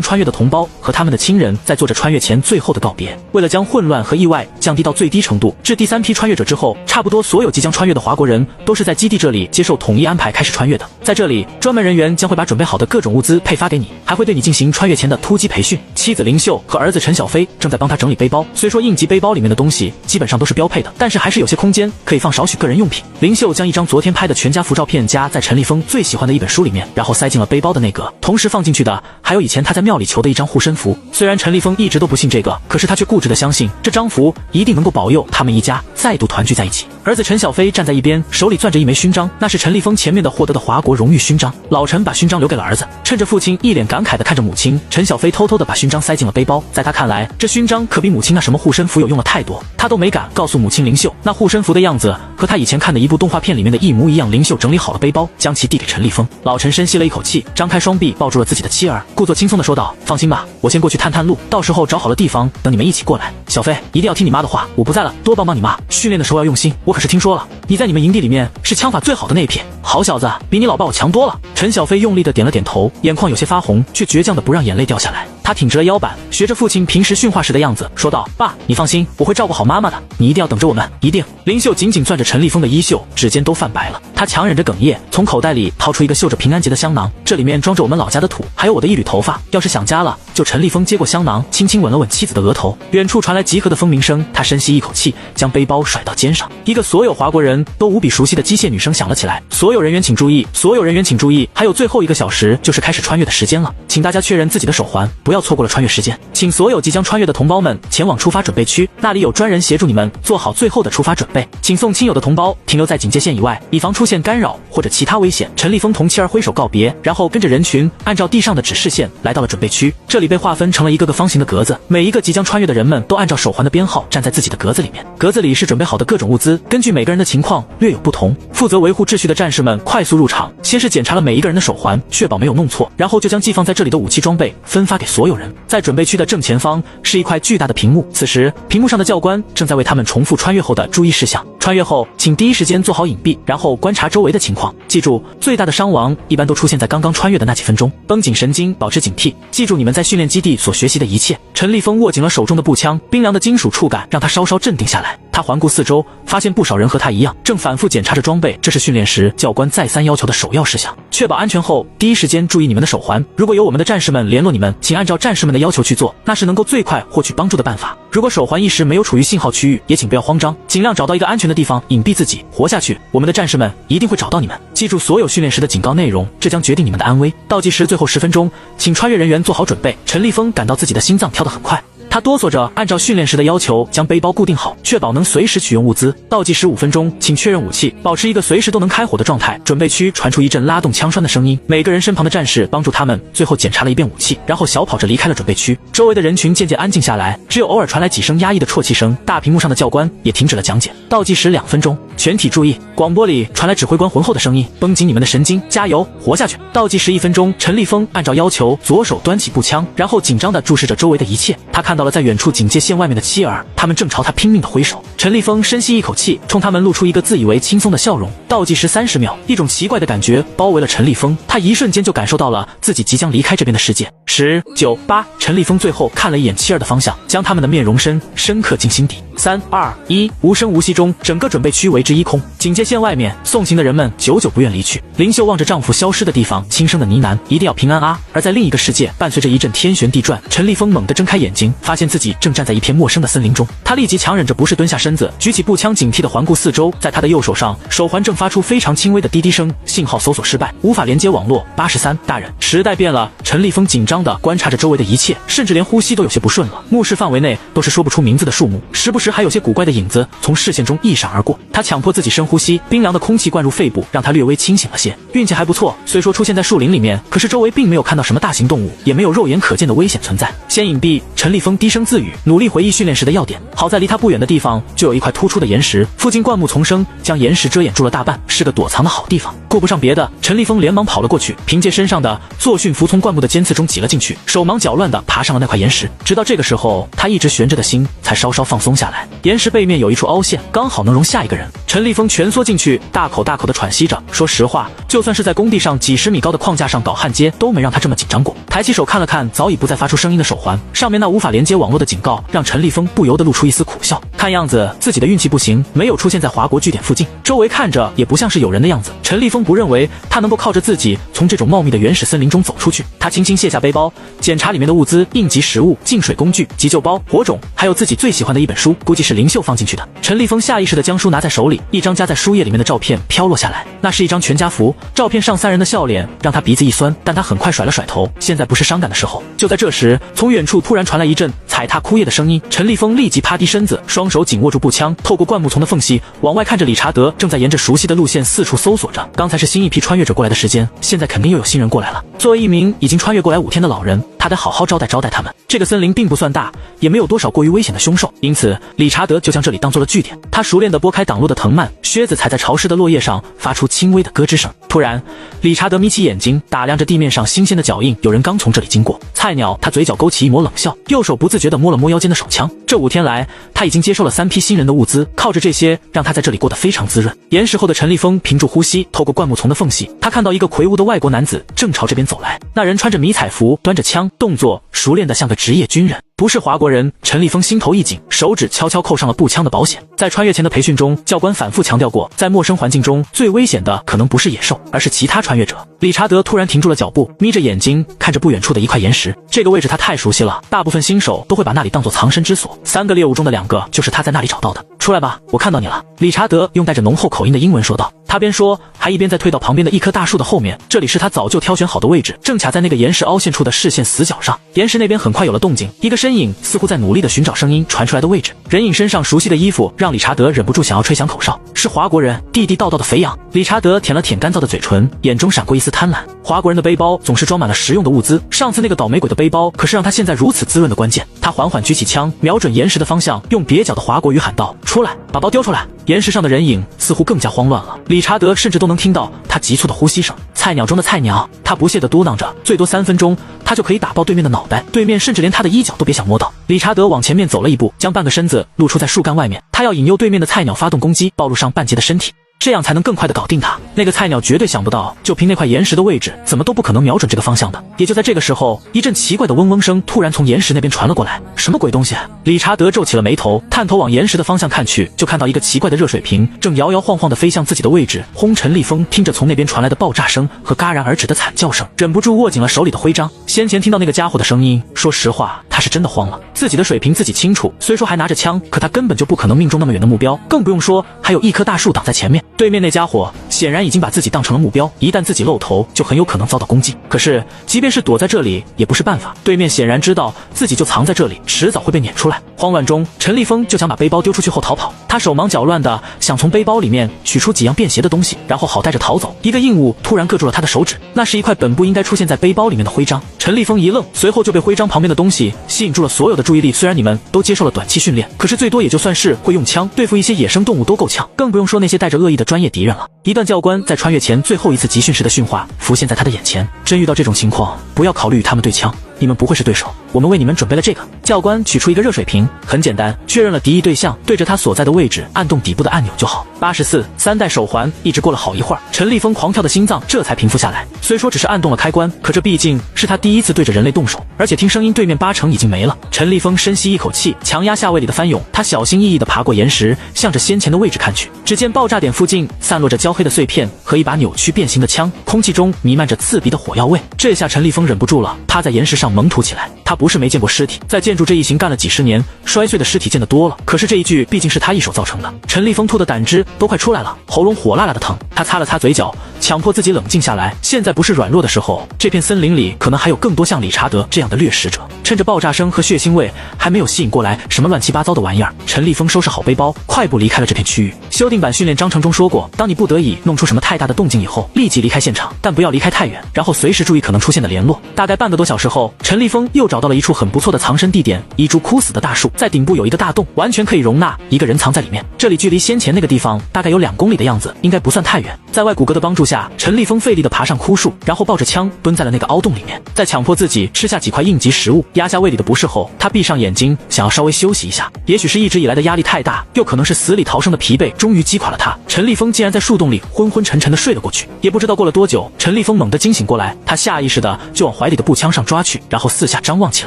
穿越的同胞和他们的亲人，在做着穿越前最后的告别。为了将混乱和意外降低到最低程度，至第3批穿越者之后，差不多所有即将穿越的华国人都是在基地这里接受统一安排开始穿越的。在这里，专门人员将会把准备好的各种物资配发给你，还会对你进行穿越前的突击培训。妻子林秀和儿子陈小飞正在帮他整理背包，虽说应急背包里面的东西基本上都是标配的，但是还是有些空间可以放少许个人用品。林秀将一张昨天拍的全家福照片夹在陈立峰最喜欢的一本书里面，然后塞进了背包的内格，同时放进去的还有以前他在庙里求的一张护身符。虽然陈立峰一直都不信这个，可是他却固执地相信这张符一定能够保佑他们一家再度团聚在一起。儿子陈小飞站在一边，手里攥着一枚勋章，那是陈立峰前面的获得的华国荣誉勋章。老陈把勋章留给了儿子，趁着父亲一脸感慨地看着母亲，陈小飞偷偷地把勋章塞进了背包。在他看来，这勋章可比母亲那什么护身符有用了太多，他都没敢告诉母亲林秀，那护身符的样子和他以前看的一部动画片里面的一模一样。林秀整理好了背包，将其递给陈立峰。老陈深吸了一口气，张开双臂抱住了自己的妻儿，故作轻松地说道：“放心吧，我先过去探探路，到时候找好了地方等你们一起过来。小飞，一定要听你妈的话，我不在了，多帮帮你妈，训练的时候要用心。我可是听说了，你在你们营地里面是枪法最好的那一批，好小子，比你老爸我强多了。”陈小飞用力地点了点头，眼眶有些发红，却倔强地不让眼泪掉下来。他挺直了腰板，学着父亲平时训话时的样子说道：“爸，你放心，我会照顾好妈妈的，你一定要等着我们，一定。”林秀紧紧攥着陈立峰的衣袖，指尖都泛白了。他强忍着哽咽，从口袋里掏出一个绣着平安结的香囊，这里面装着我们老家的土，还有我的一缕头发，要是想家了就……陈立峰接过香囊，轻轻吻了吻妻子的额头。远处传来集合的蜂鸣声，他深吸一口气，将背包甩到肩上。一个所有华国人都无比熟悉的机械女声响了起来：“所有人员请注意，所有人员请注意，还有最后1个小时就是开始穿越的时间了，请大家确认自己的手环，不要错过了穿越时间。请所有即将穿越的同胞们前往出发准备区，那里有专人协助你们做好最后的出发准备。请送亲友的同胞停留在警戒线以外，以防出现干扰或者其他危险。”陈立峰同妻儿挥手告别，然后跟着人群按照地上的指示线来到了准备区。这里被划分成了一个个方形的格子，每一个即将穿越的人们都按照手环的编号站在自己的格子里面。格子里是准备好的各种物资，根据每个人的情况略有不同。负责维护秩序的战士们快速入场，先是检查了每一个人的手环，确保没有弄错，然后就将寄放在这里的武器装备分发给所有人。在准备区的正前方是一块巨大的屏幕，此时屏幕上的教官正在为他们重复穿越后的注意事项。穿越后，请第一时间做好隐蔽，然后观察周围的情况。记住，最大的伤亡一般都出现在刚刚穿越的那几分钟，绷紧神经，保持警惕。记住你们在训练基地所学习的一切。陈立峰握紧了手中的步枪，冰凉的金属触感让他稍稍镇定下来。他环顾四周，发现不少人和他一样，正反复检查着装备。这是训练时教官再三要求的首要事项。确保安全后，第一时间注意你们的手环。如果有我们的战士们联络你们，请按照战士们的要求去做，那是能够最快获取帮助的办法。如果手环一时没有处于信号区域，也请不要慌张，尽量找到一个安全的地方隐蔽自己，活下去。我们的战士们一定会找到你们。记住所有训练时的警告内容，这将决定你们的安危。倒计时最后10分钟，请穿越人员做好准备。陈立峰感到自己的心脏跳得很快。他哆嗦着按照训练时的要求将背包固定好，确保能随时取用物资。倒计时5分钟，请确认武器，保持一个随时都能开火的状态。准备区传出一阵拉动枪栓的声音，每个人身旁的战士帮助他们最后检查了一遍武器，然后小跑着离开了准备区。周围的人群渐渐安静下来，只有偶尔传来几声压抑的啜泣声。大屏幕上的教官也停止了讲解。倒计时2分钟，全体注意！广播里传来指挥官浑厚的声音：绷紧你们的神经，加油，活下去！倒计时1分钟，陈立峰按照要求左手端起步枪，然后紧张地注视着周围的一切。他看到了在远处警戒线外面的妻儿，他们正朝他拼命地挥手。陈立峰深吸一口气，冲他们露出一个自以为轻松的笑容。倒计时30秒，一种奇怪的感觉包围了陈立峰，他一瞬间就感受到了自己即将离开这边的世界。10、9、8，陈立峰最后看了一眼妻儿的方向，将他们的面容深刻进心底。3、2、1，无声无息中，整个准备区为之一空。警戒线外面，送行的人们久久不愿离去。林秀望着丈夫消失的地方，轻声的呢喃：“一定要平安啊！”而在另一个世界，伴随着一阵天旋地转，陈立峰猛地睁开眼睛，发现自己正站在一片陌生的森林中。他立即强忍着不适蹲下身子，举起步枪，警惕地环顾四周。在他的右手上，手环正发出非常轻微的滴滴声，信号搜索失败，无法连接网络。83，大人，时代变了。陈立峰紧张地观察着周围的一切，甚至连呼吸都有些不顺了。目视范围内都是说不出名字的树木，时不时还有些古怪的影子从视线中一闪而过。他强迫自己深呼吸，冰凉的空气灌入肺部，让他略微清醒了些。运气还不错，虽说出现在树林里面，可是周围并没有看到什么大型动物，也没有肉眼可见的危险存在。先隐蔽，陈立峰低声自语，努力回忆训练时的要点。好在离他不远的地方就有一块突出的岩石，附近灌木丛生，将岩石遮掩住了大半，是个躲藏的好地方。顾不上别的，陈立峰连忙跑了过去，凭借身上的作训服从灌木的尖刺中挤了进去，手忙脚乱地爬上了那块岩石。直到这个时候，他一直悬着的心才稍稍放松下来。岩石背面有一处凹陷，刚好能容下一个人。陈立峰蜷缩进去，大口大口地喘息着。说实话，就算是在工地上几10米高的框架上搞焊接，都没让他这么紧张过。抬起手看了看早已不再发出声音的手环，上面那无法连接网络的警告让陈立峰不由得露出一丝苦笑。看样子自己的运气不行，没有出现在华国据点附近，周围看着也不像是有人的样子。陈立峰不认为他能够靠着自己从这种茂密的原始森林中走出去。他轻轻卸下背包，检查里面的物资：应急食物、净水工具、急救包、火种，还有自己最喜欢的一本书，估计是林秀放进去的。陈立峰下意识地将书拿在手里，一张夹在书页里面的照片飘落下来，那是一张全家福。照片上3人的笑脸让他鼻子一酸，但他很快甩了甩头，现在不是伤感的时候。就在这时，从远处突然传来一阵踩踏枯叶的声音，陈立峰立即趴低身子，双手紧握住步枪，透过灌木丛的缝隙往外看着理查德正在沿着熟悉的路线四处搜索着。刚才是新一批穿越者过来的时间，现在肯定又有新人过来了。作为一名已经穿越过来5天的老人，他得好好招待招待他们。这个森林并不算大，也没有多少过于危险的凶兽，因此理查德就将这里当做了据点。他熟练地拨开挡路的藤蔓，靴子踩在潮湿的落叶上，发出轻微的咯吱声。突然，理查德眯起眼睛，打量着地面上新鲜的脚印，有人刚从这里经过。菜鸟，他嘴角勾起一抹冷笑，右手不自觉地摸了摸腰间的手枪。这5天来，他已经接收了3批新人的物资，靠着这些，让他在这里过得非常滋润。岩石后的陈立峰屏住呼吸，透过灌木丛的缝隙，他看到一个魁梧的外国男子正朝这边走来。那人穿着迷彩服，端着枪，动作熟练得像个职业军人。不是华国人，陈立峰心头一紧，手指悄悄扣上了步枪的保险。在穿越前的培训中，教官反复强调过，在陌生环境中最危险的可能不是野兽，而是其他穿越者。理查德突然停住了脚步，眯着眼睛看着不远处的一块岩石。这个位置他太熟悉了，大部分新手都会把那里当作藏身之所。3个猎物中的2个就是他在那里找到的。出来吧，我看到你了。理查德用带着浓厚口音的英文说道。他边说，还一边在退到旁边的一棵大树的后面。这里是他早就挑选好的位置，正卡在那个岩石凹陷处的视线死角上。岩石那边很快有了动静，一个身影似乎在努力地寻找声音传出来的位置。人影身上熟悉的衣服让理查德忍不住想要吹响口哨。是华国人，地地道道的肥羊。理查德舔了舔干燥的嘴唇，眼中闪过一丝贪婪。华国人的背包总是装满了实用的物资，上次那个倒霉鬼的背包可是让他现在如此滋润的关键。他缓缓举起枪，瞄准岩石的方向，用蹩脚的华国语喊道：“出来，把包丢出来！”岩石上的人影似乎更加慌乱了，理查德甚至都能听到他急促的呼吸声。菜鸟中的菜鸟，他不屑地嘟囔着，最多3分钟，他就可以打爆对面的脑袋，对面甚至连他的衣角都别想摸到。理查德往前面走了一步，将半个身子露出在树干外面，他要引诱对面的菜鸟发动攻击，暴露上半截的身体。这样才能更快的搞定他。那个菜鸟绝对想不到，就凭那块岩石的位置，怎么都不可能瞄准这个方向的。也就在这个时候，一阵奇怪的嗡嗡声突然从岩石那边传了过来。什么鬼东西？理查德皱起了眉头，探头往岩石的方向看去，就看到一个奇怪的热水瓶正摇摇晃晃地飞向自己的位置。轰！陈立峰听着从那边传来的爆炸声和戛然而止的惨叫声，忍不住握紧了手里的徽章。先前听到那个家伙的声音，说实话，他是真的慌了。自己的水平自己清楚，虽说还拿着枪，可他根本就不可能命中那么远的目标，更不用说还有一棵大树挡在前面。对面那家伙显然已经把自己当成了目标，一旦自己露头，就很有可能遭到攻击。可是，即便是躲在这里，也不是办法。对面显然知道自己就藏在这里，迟早会被撵出来。慌乱中，陈立峰就想把背包丢出去后逃跑。他手忙脚乱的想从背包里面取出几样便携的东西，然后好带着逃走。一个硬物突然硌住了他的手指，那是一块本不应该出现在背包里面的徽章。陈立峰一愣，随后就被徽章旁边的东西吸引住了所有的注意力。虽然你们都接受了短期训练，可是最多也就算是会用枪对付一些野生动物都够呛，更不用说那些带着恶意的专业敌人了。一段教官在穿越前最后一次集训时的训话浮现在他的眼前：真遇到这种情况，不要考虑与他们对枪，你们不会是对手，我们为你们准备了这个。教官取出一个热水瓶，很简单，确认了敌意对象，对着他所在的位置按动底部的按钮就好。84三代手环一直过了好一会儿，陈立峰狂跳的心脏这才平复下来。虽说只是按动了开关，可这毕竟是他第一次对着人类动手，而且听声音对面80%已经没了。陈立峰深吸一口气，强压下胃里的翻涌，他小心翼翼地爬过岩石，向着先前的位置看去。只见爆炸点附近散落着焦黑的碎片和一把扭曲变形的枪，空气中弥漫着刺鼻的火药味。这下陈立峰忍不住了，趴在岩石上猛吐起来。他不是没见过尸体，在建筑这一行干了几十年，摔碎的尸体见得多了，可是这一具毕竟是他一手造成的。陈立峰吐的胆汁都快出来了，喉咙火辣辣的疼。他擦了擦嘴角，强迫自己冷静下来。现在不是软弱的时候，这片森林里可能还有更多像理查德这样的掠食者。趁着爆炸声和血腥味还没有吸引过来什么乱七八糟的玩意儿，陈立峰收拾好背包，快步离开了这片区域。修订版训练章程中说过，当你不得已弄出什么太大的动静以后，立即离开现场，但不要离开太远，然后随时注意可能出现的联络。大概半个多小时后，陈立峰又找到了一处很不错的藏身地点，一株枯死的大树，在顶部有一个大洞，完全可以容纳一个人藏在里面。这里距离先前那个地方大概有2公里的样子，应该不算太远。在外骨骼的帮助下，陈立峰费力地爬上枯树，然后抱着枪蹲在了那个凹洞里面，再强迫自己吃下几块应急食物，压下胃里的不适后，他闭上眼睛，想要稍微休息一下。也许是一直以来的压力太大，又可能是死里逃生的疲惫，终于击垮了他。陈立峰竟然在树洞里昏昏沉沉地睡了过去。也不知道过了多久，陈立峰猛地惊醒过来，他下意识地就往怀里的步枪上抓去，然后四下张望起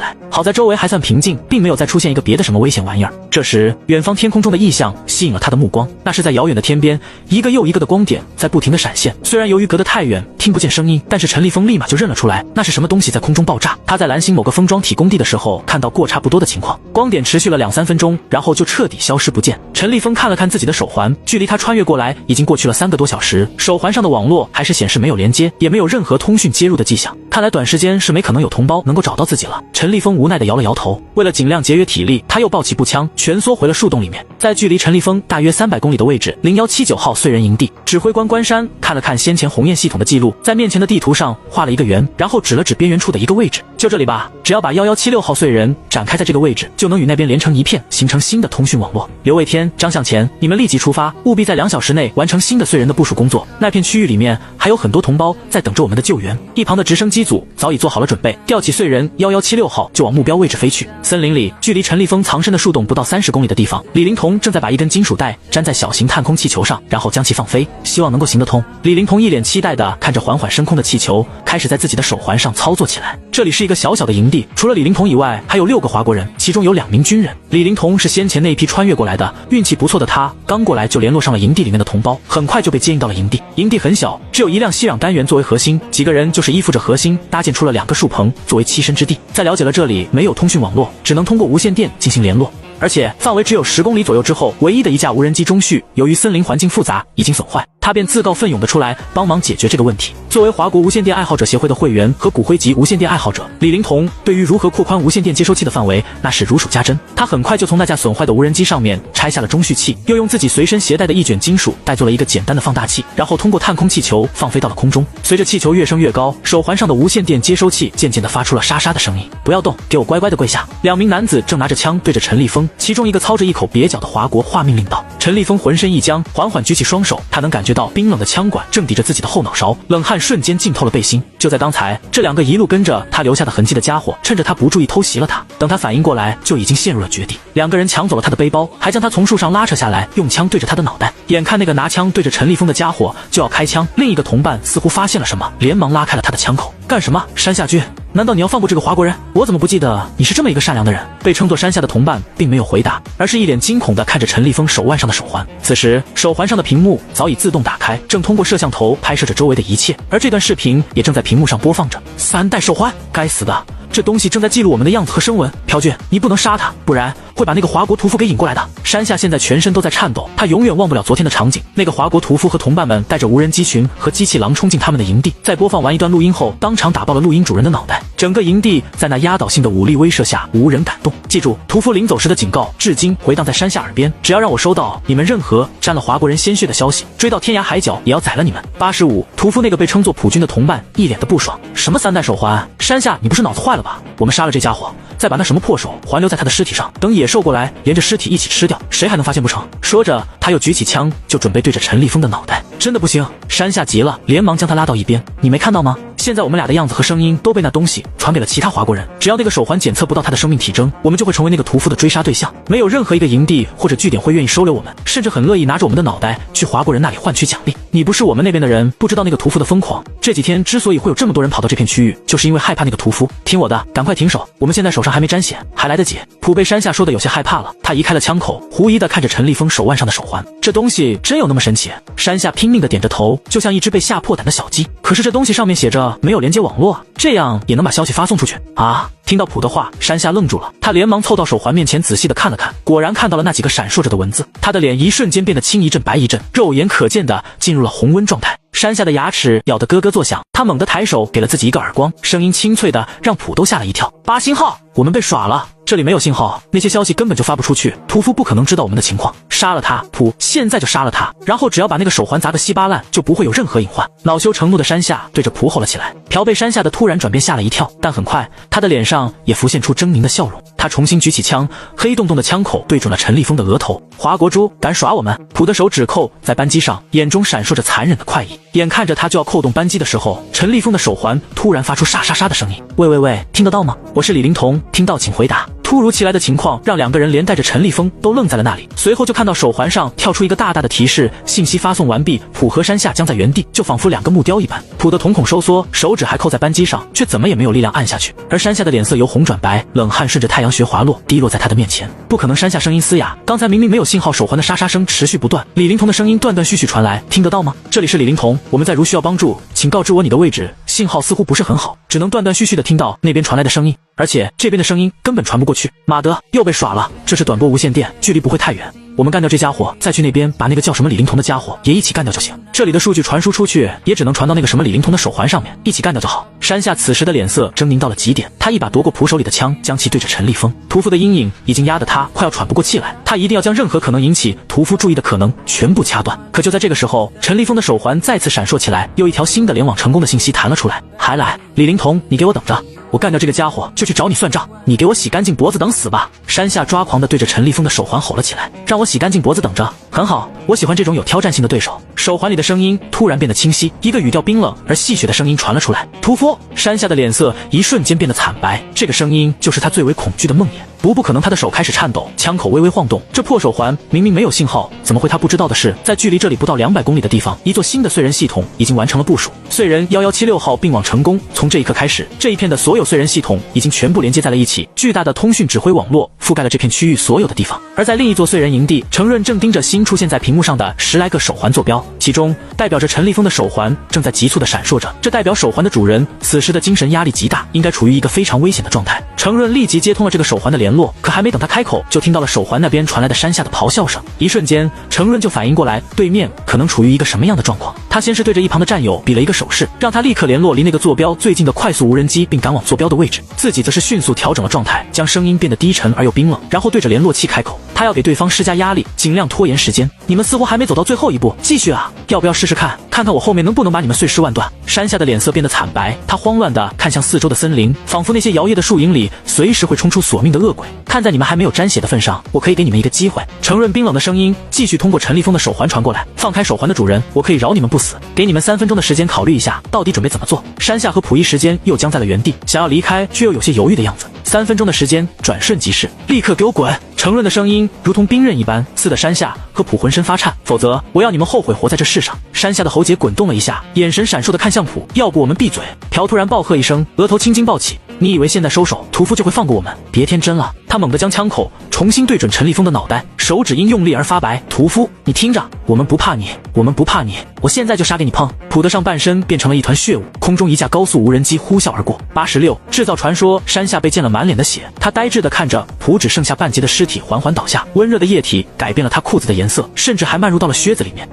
来。好在周围还算平静，并没有再出现一个别的什么危险玩意儿。这时，远方天空中的异象吸引了他的目光，那是在遥远的天边，一个又一个的光点在不停地闪现。虽然由于隔得太远，听不见声音，但是陈立峰立马就认了出来，那是什么东西在空中爆炸。他在蓝星某个封装体工地的时候看到过差不多的情况，光点持续了2-3分钟，然后就彻底消失不见。陈立峰看了看自己的手环，距离他穿越过来已经过去了3个多小时，手环上的网络还是显示没有连接，也没有任何通讯接入的迹象。看来短时间是没可能有同胞能够找到自己了。陈立峰无奈地摇了摇头，为了尽量节约体力，他又抱起步枪，蜷缩回了树洞里面。在距离陈立峰大约300公里的位置，0179号燧人营地，指挥官关山看了看先前鸿雁系统的记录，在面前的地图上画了一个圆，然后指了指边缘处的一个位置，就这里吧，只要把1176号燧人展开在这个位置，就能与那边连成一片，形成新的通讯网络。刘卫天、张向前，你们立即出发，务必在2小时内完成新的燧人的部署工作。那片区域里面还有很多同胞在等着我们的救援。一旁的直升机组早已做好了准备，调起燧人1176号就往目标位置飞去。森林里，距离陈立峰藏身的树洞不到30公里的地方，李灵彤正在把一根金属带粘在小型探空气球上，然后将其放飞，希望能够行得通。李灵彤一脸期待地看着缓缓升空的气球，开始在自己的手环上操作起来。这里是一个小小的营地，除了李灵彤以外，还有6个华国人，其中有2名军人。李灵彤是先前那一批穿越过来的，运气不错的他刚过来就联络上了营地里面的同胞，很快就被接应到了营地。营地很小，只有一辆吸壤单元作为核心，几个人就是依附着核心搭建出了2个树棚作为栖身之地。在了解了这里没有通讯网络，只能通过无线电进行联络，而且范围只有10公里左右之后，唯一的一架无人机中序由于森林环境复杂已经损坏，他便自告奋勇地出来帮忙解决这个问题。作为华国无线电爱好者协会的会员和骨灰级无线电爱好者，李灵彤对于如何扩宽无线电接收器的范围那是如数家珍。他很快就从那架损坏的无人机上面拆下了中序器，又用自己随身携带的一卷金属带做了一个简单的放大器，然后通过探空气球放飞到了空中。随着气球越升越高，手环上的无线电接收器渐渐地发出了沙沙的声音。不要动，给我乖乖地跪下。2名男子正拿着枪对着陈立峰，其中一个操着一口蹩脚的华国话命令道。陈立峰浑身一僵，缓缓举起双手，他能感觉到到冰冷的枪管正抵着自己的后脑勺，冷汗瞬间浸透了背心。就在刚才，这两个一路跟着他留下的痕迹的家伙，趁着他不注意偷袭了他。等他反应过来，就已经陷入了绝地。两个人抢走了他的背包，还将他从树上拉扯下来，用枪对着他的脑袋。眼看那个拿枪对着陈立峰的家伙就要开枪，另一个同伴似乎发现了什么，连忙拉开了他的枪口。干什么，山下君？难道你要放过这个华国人？我怎么不记得你是这么一个善良的人？被称作山下的同伴并没有回答，而是一脸惊恐地看着陈立峰手腕上的手环。此时，手环上的屏幕早已自动打开，正通过摄像头拍摄着周围的一切，而这段视频也正在屏幕上播放着。3代手环，该死的！这东西正在记录我们的样子和声纹。朴俊，你不能杀他，不然会把那个华国屠夫给引过来的。山下现在全身都在颤抖，他永远忘不了昨天的场景。那个华国屠夫和同伴们带着无人机群和机器狼冲进他们的营地，在播放完一段录音后，当场打爆了录音主人的脑袋。整个营地在那压倒性的武力威慑下无人敢动。记住，屠夫临走时的警告至今回荡在山下耳边，只要让我收到你们任何沾了华国人鲜血的消息，追到天涯海角也要宰了你们。85，屠夫那个被称作普军的同伴一脸的不爽。什么3代手环？山下，你不是脑子坏了吧？我们杀了这家伙，再把那什么破手环留在他的尸体上，等野兽过来连着尸体一起吃掉，谁还能发现不成？说着，他又举起枪就准备对着陈立峰的脑袋。真的不行！山下急了，连忙将他拉到一边。你没看到吗？现在我们俩的样子和声音都被那东西传给了其他华国人，只要那个手环检测不到他的生命体征，我们就会成为那个屠夫的追杀对象。没有任何一个营地或者据点会愿意收留我们，甚至很乐意拿着我们的脑袋去华国人那里换取奖励。你不是我们那边的人，不知道那个屠夫的疯狂。这几天之所以会有这么多人跑到这片区域，就是因为害怕那个屠夫。听我的，赶快停手！我们现在手上还没沾血，还来得及。普被山下说的有些害怕了，他移开了枪口，狐疑的看着陈立峰手腕上的手环。这东西真有那么神奇？山下拼命的点着头，就像一只被吓破胆的小鸡。可是这东西上面写着没有连接网络，这样也能把消息发送出去啊？听到普的话，山下愣住了，他连忙凑到手环面前仔细的看了看，果然看到了那几个闪烁着的文字。他的脸一瞬间变得青一阵白一阵，肉眼可见的进入了红温状态。山下的牙齿咬得咯咯作响，他猛地抬手给了自己一个耳光，声音清脆的让普都吓了一跳。8星号，我们被耍了，这里没有信号，那些消息根本就发不出去，屠夫不可能知道我们的情况。杀了他，普，现在就杀了他，然后只要把那个手环砸个稀巴烂，就不会有任何隐患。恼羞成怒的山下对着普吼了起来。朴被山下的突然转变吓了一跳，但很快他的脸上也浮现出狰狞的笑容。他重新举起枪，黑洞洞的枪口对准了陈立峰的额头。华国猪，敢耍我们？普的手指扣在扳机上，眼中闪烁着残忍的快意。眼看着他就要扣动扳机的时候，陈立峰的手环突然发出沙沙沙的声音。喂喂喂，听得到吗？我是李灵童，听到请回答。突如其来的情况让两个人连带着陈立峰都愣在了那里，随后就看到手环上跳出一个大大的提示，信息发送完毕，普和山下僵在原地，就仿佛两个木雕一般。普的瞳孔收缩，手指还扣在扳机上，却怎么也没有力量按下去。而山下的脸色由红转白，冷汗顺着太阳穴滑落，滴落在他的面前。不可能！山下声音嘶哑，刚才明明没有信号，手环的沙沙声持续不断。李灵童的声音断断续续传来，听得到吗？这里是李灵童，我们在如需要帮助，请告知我你的位置。信号似乎不是很好，只能断断续续的听到那边传来的声音，而且这边的声音根本传不过去。妈的，又被耍了！这是短波无线电，距离不会太远。我们干掉这家伙，再去那边把那个叫什么李灵童的家伙也一起干掉就行。这里的数据传输出去，也只能传到那个什么李灵童的手环上面，一起干掉就好。山下此时的脸色狰狞到了极点，他一把夺过普手里的枪，将其对着陈立峰。屠夫的阴影已经压得他快要喘不过气来，他一定要将任何可能引起屠夫注意的可能全部掐断。可就在这个时候，陈立峰的手环再次闪烁起来，又一条新的联网成功的信息弹了出来。还来，李灵童，你给我等着！我干掉这个家伙就去找你算账，你给我洗干净脖子等死吧！山下抓狂地对着陈立峰的手环吼了起来，让我洗干净脖子等着。很好，我喜欢这种有挑战性的对手。手环里的声音突然变得清晰，一个语调冰冷而戏谑的声音传了出来。屠夫！山下的脸色一瞬间变得惨白，这个声音就是他最为恐惧的梦魇。不可能！他的手开始颤抖，枪口微微晃动。这破手环明明没有信号，怎么会？他不知道的是，在距离这里不到200公里的地方，一座新的燧人系统已经完成了部署。燧人1176号并网成功，从这一刻开始，这一片的所有燧人系统已经全部连接在了一起，巨大的通讯指挥网络覆盖了这片区域所有的地方。而在另一座燧人营地，程润正盯着新出现在屏幕上的10来个手环坐标，其中代表着陈立峰的手环正在急促地闪烁着，这代表手环的主人此时的精神压力极大，应该处于一个非常危险的状态。程润立即接通了这个手环的联络，可还没等他开口，就听到了手环那边传来的山下的咆哮声。一瞬间，程润就反应过来，对面可能处于一个什么样的状况。他先是对着一旁的战友比了一个手势，让他立刻联络离那个坐标最近的快速无人机，并赶往坐标的位置。自己则是迅速调整了状态，将声音变得低沉而又冰冷，然后对着联络器开口。他要给对方施加压力，尽量拖延时间。你们似乎还没走到最后一步，继续啊！要不要试试看看看我后面能不能把你们碎尸万段。山下的脸色变得惨白，他慌乱地看向四周的森林，仿佛那些摇曳的树影里随时会冲出索命的恶鬼。看在你们还没有沾血的份上，我可以给你们一个机会。程润冰冷的声音继续通过陈立峰的手环传过来，放开手环的主人，我可以饶你们不死，给你们3分钟的时间考虑一下，到底准备怎么做。山下和溥仪时间又僵在了原地，想要离开却又有些犹豫的样子。3分钟的时间转瞬即逝，立刻给我滚！程润的声音如同冰刃一般，刺得山下和溥浑身发颤，否则我要你们后悔活在这世上。山下的喉结滚动了一下，眼神闪烁地看向溥，要不我们闭嘴。朴突然暴喝一声，额头青筋暴起，你以为现在收手，屠夫就会放过我们？别天真了！他猛地将枪口重新对准陈立峰的脑袋，手指因用力而发白。屠夫，你听着，我们不怕你，我们不怕你，我现在就杀给你碰！溥的上半身变成了一团血雾，空中一架高速无人机呼啸而过。86制造传说，山下被溅了满脸的血，他呆滞地看着溥只剩下半截的尸体缓缓倒下，温热的液体改变了他裤子的颜色，甚至还漫入到了靴子里面。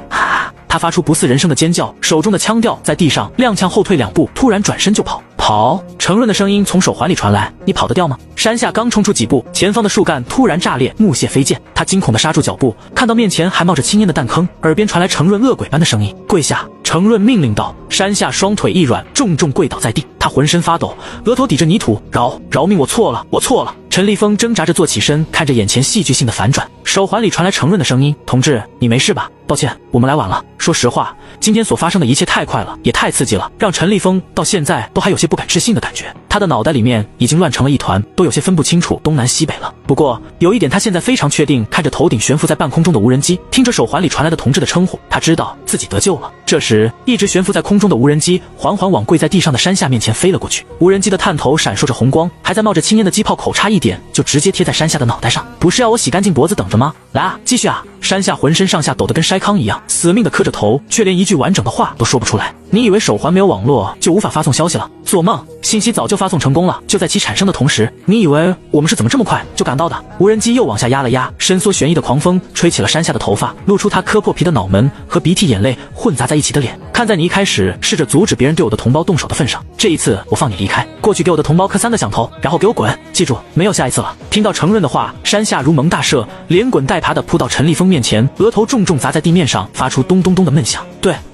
他发出不似人声的尖叫，手中的枪掉在地上，踉跄后退2步，突然转身就跑。跑！程润的声音从手环里传来，你跑得掉吗？山下刚冲出几步，前方的树干突然炸裂，木屑飞溅，他惊恐地刹住脚步，看到面前还冒着青烟的弹坑，耳边传来程润恶鬼般的声音，跪下！程润命令道。山下双腿一软，重重跪倒在地，他浑身发抖，额头抵着泥土，饶命，我错了，我错了。陈立峰挣扎着坐起身，看着眼前戏剧性的反转，手环里传来程润的声音，同志，你没事吧？抱歉，我们来晚了。说实话，今天所发生的一切太快了，也太刺激了，让陈立峰到现在都还有些不敢置信的感觉。他的脑袋里面已经乱成了一团，都有些分不清楚东南西北了。不过有一点他现在非常确定，看着头顶悬浮在半空中的无人机，听着手环里传来的同志的称呼，他知道自己得救了。这时一直悬浮在空中的无人机缓缓往跪在地上的山下面前飞了过去，无人机的探头闪烁着红光，还在冒着青烟的机炮口插一点就直接贴在山下的脑袋上。不是要我洗干净脖子等着吗？来啊，继续啊！山下浑身上下抖得跟筛糠一样，死命地磕着头，却连一句完整的话都说不出来。你以为手环没有网络就无法发送消息了？做梦！信息早就发送成功了，就在其产生的同时。你以为我们是怎么这么快就赶到的？无人机又往下压了压，伸缩旋翼的狂风吹起了山下的头发，露出他磕破皮的脑门和鼻涕眼泪混杂在一起的脸。看在你一开始试着阻止别人对我的同胞动手的份上，这一次我放你离开。过去给我的同胞磕3个响头，然后给我滚！记住，没有下一次了。听到程润的话，山下如蒙大赦，连滚带爬地扑到陈立峰面前，额头重重砸在地面上，发出咚咚咚的闷响。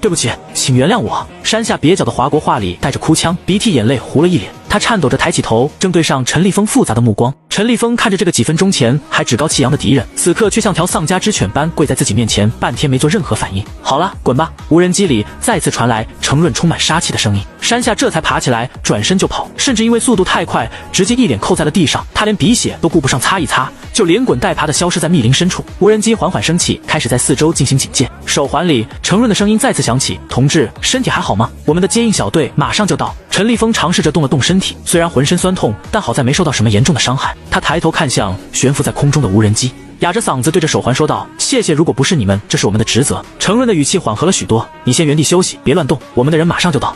对不起，请原谅我。山下蹩脚的华国话里带着哭腔，鼻涕眼泪糊了一脸。他颤抖着抬起头，正对上陈立峰复杂的目光。陈立峰看着这个几分钟前还趾高气扬的敌人，此刻却像条丧家之犬般跪在自己面前，半天没做任何反应。好了，滚吧！无人机里再次传来程润充满杀气的声音。山下这才爬起来，转身就跑，甚至因为速度太快，直接一脸扣在了地上。他连鼻血都顾不上擦一擦，就连滚带爬的消失在密林深处。无人机缓缓升起，开始在四周进行警戒。手环里程润的声音再次响起：同志，身体还好吗？我们的接应小队马上就到。陈立峰尝试着动了动身体，虽然浑身酸痛，但好在没受到什么严重的伤害。他抬头看向悬浮在空中的无人机，哑着嗓子对着手环说道：谢谢，如果不是你们，这是我们的职责。程润的语气缓和了许多，你先原地休息，别乱动，我们的人马上就到。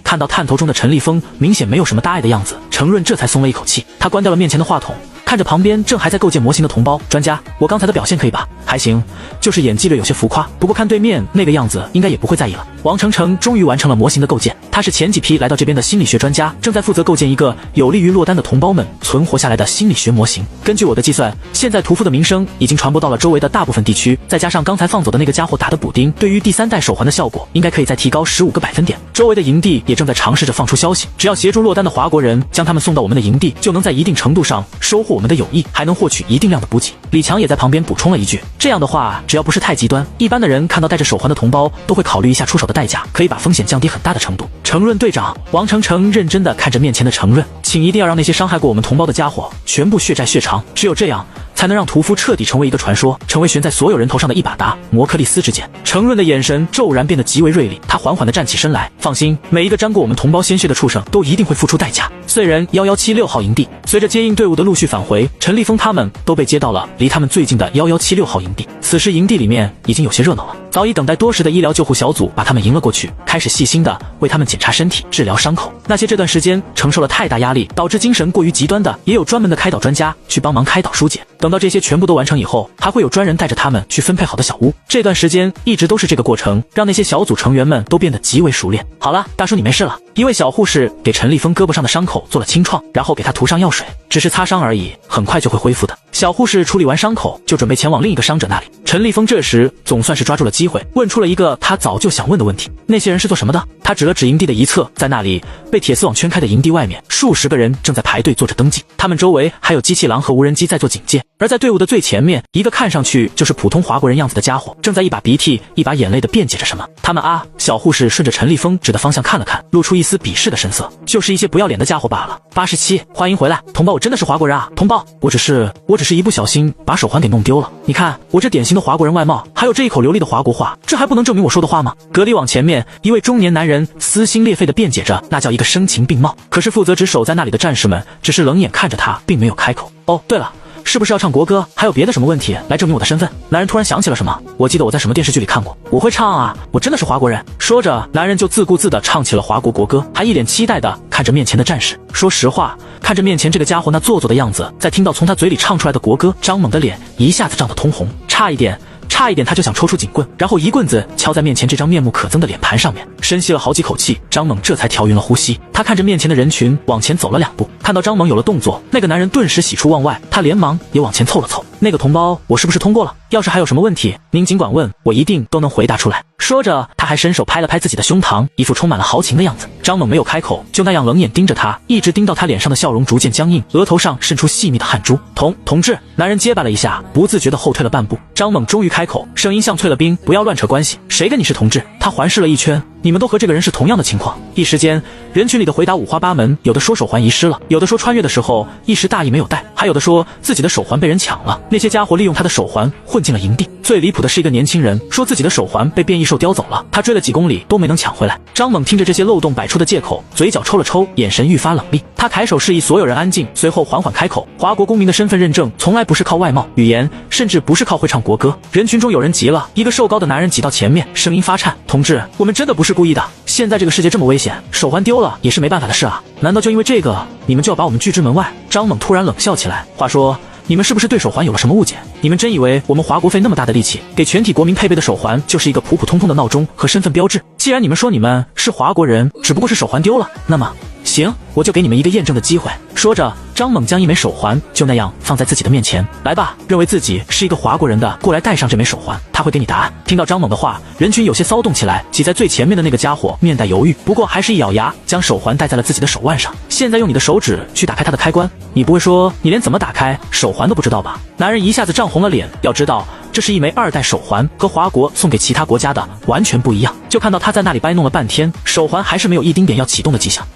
看到探头中的陈立峰明显没有什么大碍的样子，程润这才松了一口气。他关掉了面前的话筒，看着旁边正还在构建模型的同胞，专家，我刚才的表现可以吧？还行，就是演技略有些浮夸，不过看对面那个样子，应该也不会在意了。王程程终于完成了模型的构建，他是前几批来到这边的心理学专家，正在负责构建一个有利于落单的同胞们存活下来的心理学模型。根据我的计算，现在屠夫的名声已经传播到了周围的大部分地区，再加上刚才放走的那个家伙打的补丁，对于第3代手环的效果应该可以再提高15个百分点。周围的营地也正在尝试着放出消息，只要协助落单的华国人将他们送到我们的营地，就能在一定程度上收获我们的友谊，还能获取一定量的补给。李强也在旁边补充了一句，这样的话，只要不是太极端，一般的人看到戴着手环的同胞都会考虑一下出手的代价，可以把风险降低很大的程度。程润队长，王程程认真地看着面前的程润，请一定要让那些伤害过我们同胞的家伙全部血债血偿，只有这样才能让屠夫彻底成为一个传说，成为悬在所有人头上的一把达摩克利斯之剑。程润的眼神骤然变得极为锐利，他缓缓地站起身来，放心，每一个沾过我们同胞鲜血的畜生都一定会付出代价。燧人1176号营地，随着接应队伍的陆续返回，陈立峰他们都被接到了离他们最近的1176号营地。此时营地里面已经有些热闹了，早已等待多时的医疗救护小组把他们迎了过去，开始细心地为他们检查身体、治疗伤口。那些这段时间承受了太大压力，导致精神过于极端的，也有专门的开导专家去帮忙开导疏解。等到这些全部都完成以后，还会有专人带着他们去分配好的小屋。这段时间一直都是这个过程，让那些小组成员们都变得极为熟练。好了，大叔你没事了。一位小护士给陈立峰胳膊上的伤口做了清创，然后给他涂上药水，只是擦伤而已，很快就会恢复的。小护士处理完伤口，就准备前往另一个伤者那里。陈立峰这时总算是抓住了机会，问出了一个他早就想问的问题：那些人是做什么的？他指了指营地的一侧，在那里被铁丝网圈开的营地外面，数十个人正在排队做着登记，他们周围还有机器狼和无人机在做警戒。而在队伍的最前面，一个看上去就是普通华国人样子的家伙，正在一把鼻涕一把眼泪的辩解着什么。他们啊，小护士顺着陈立峰指的方向看了看，露出一丝鄙视的神色，就是一些不要脸的家伙罢了。87，欢迎回来，同胞，我真的是华国人啊，同胞，我只是一不小心把手环给弄丢了。你看我这典型的华国人外貌，还有这一口流利的华国话，这还不能证明我说的话吗？隔离网前面，一位中年男人撕心裂肺的辩解着，那叫一个声情并茂。可是负责值守在那里的战士们只是冷眼看着他，并没有开口。哦，对了，是不是要唱国歌？还有别的什么问题来证明我的身份？男人突然想起了什么，我记得我在什么电视剧里看过，我会唱啊，我真的是华国人。说着，男人就自顾自地唱起了华国国歌，还一脸期待地看着面前的战士。说实话，看着面前这个家伙那做作的样子，在听到从他嘴里唱出来的国歌，张猛的脸一下子涨得通红，差一点他就想抽出警棍，然后一棍子敲在面前这张面目可憎的脸盘上面。深吸了好几口气，张猛这才调匀了呼吸。他看着面前的人群往前走了2步，看到张猛有了动作，那个男人顿时喜出望外，他连忙也往前凑了凑。那个同胞，我是不是通过了？要是还有什么问题，您尽管问，我一定都能回答出来。说着，他还伸手拍了拍自己的胸膛，一副充满了豪情的样子。张猛没有开口，就那样冷眼盯着他，一直盯到他脸上的笑容逐渐僵硬，额头上渗出细密的汗珠。同志，男人结巴了一下，不自觉地后退了半步。张猛终于开口，声音像淬了冰，不要乱扯关系，谁跟你是同志？他环视了一圈，你们都和这个人是同样的情况。一时间，人群里的回答五花八门，有的说手环遗失了，有的说穿越的时候一时大意没有带，还有的说自己的手环被人抢了，那些家伙利用他的手环混进了营地。最离谱的是一个年轻人说自己的手环被变异兽叼走了，他追了几公里都没能抢回来。张猛听着这些漏洞百出的借口，嘴角抽了抽，眼神愈发冷厉。他抬手示意所有人安静，随后缓缓开口：华国公民的身份认证从来不是靠外貌、语言，甚至不是靠会唱国歌。人群中有人急了，一个瘦高的男人挤到前面，声音发颤：同志，我们真的不是故意的，现在这个世界这么危险，手环丢了也是没办法的事啊，难道就因为这个你们就要把我们拒之门外？张猛突然冷笑起来，话说你们是不是对手环有了什么误解？你们真以为我们华国费那么大的力气给全体国民配备的手环就是一个普普通通的闹钟和身份标志？既然你们说你们是华国人，只不过是手环丢了，那么行，我就给你们一个验证的机会。说着，张猛将一枚手环就那样放在自己的面前，来吧，认为自己是一个华国人的，过来戴上这枚手环，他会给你答案。听到张猛的话，人群有些骚动起来，挤在最前面的那个家伙面带犹豫，不过还是一咬牙将手环戴在了自己的手腕上。现在用你的手指去打开它的开关，你不会说你连怎么打开手环都不知道吧？男人一下子涨红了脸，要知道这是一枚2代手环，和华国送给其他国家的完全不一样。就看到他在那里掰弄了半天，手环还是没有一丁点要启动的迹象。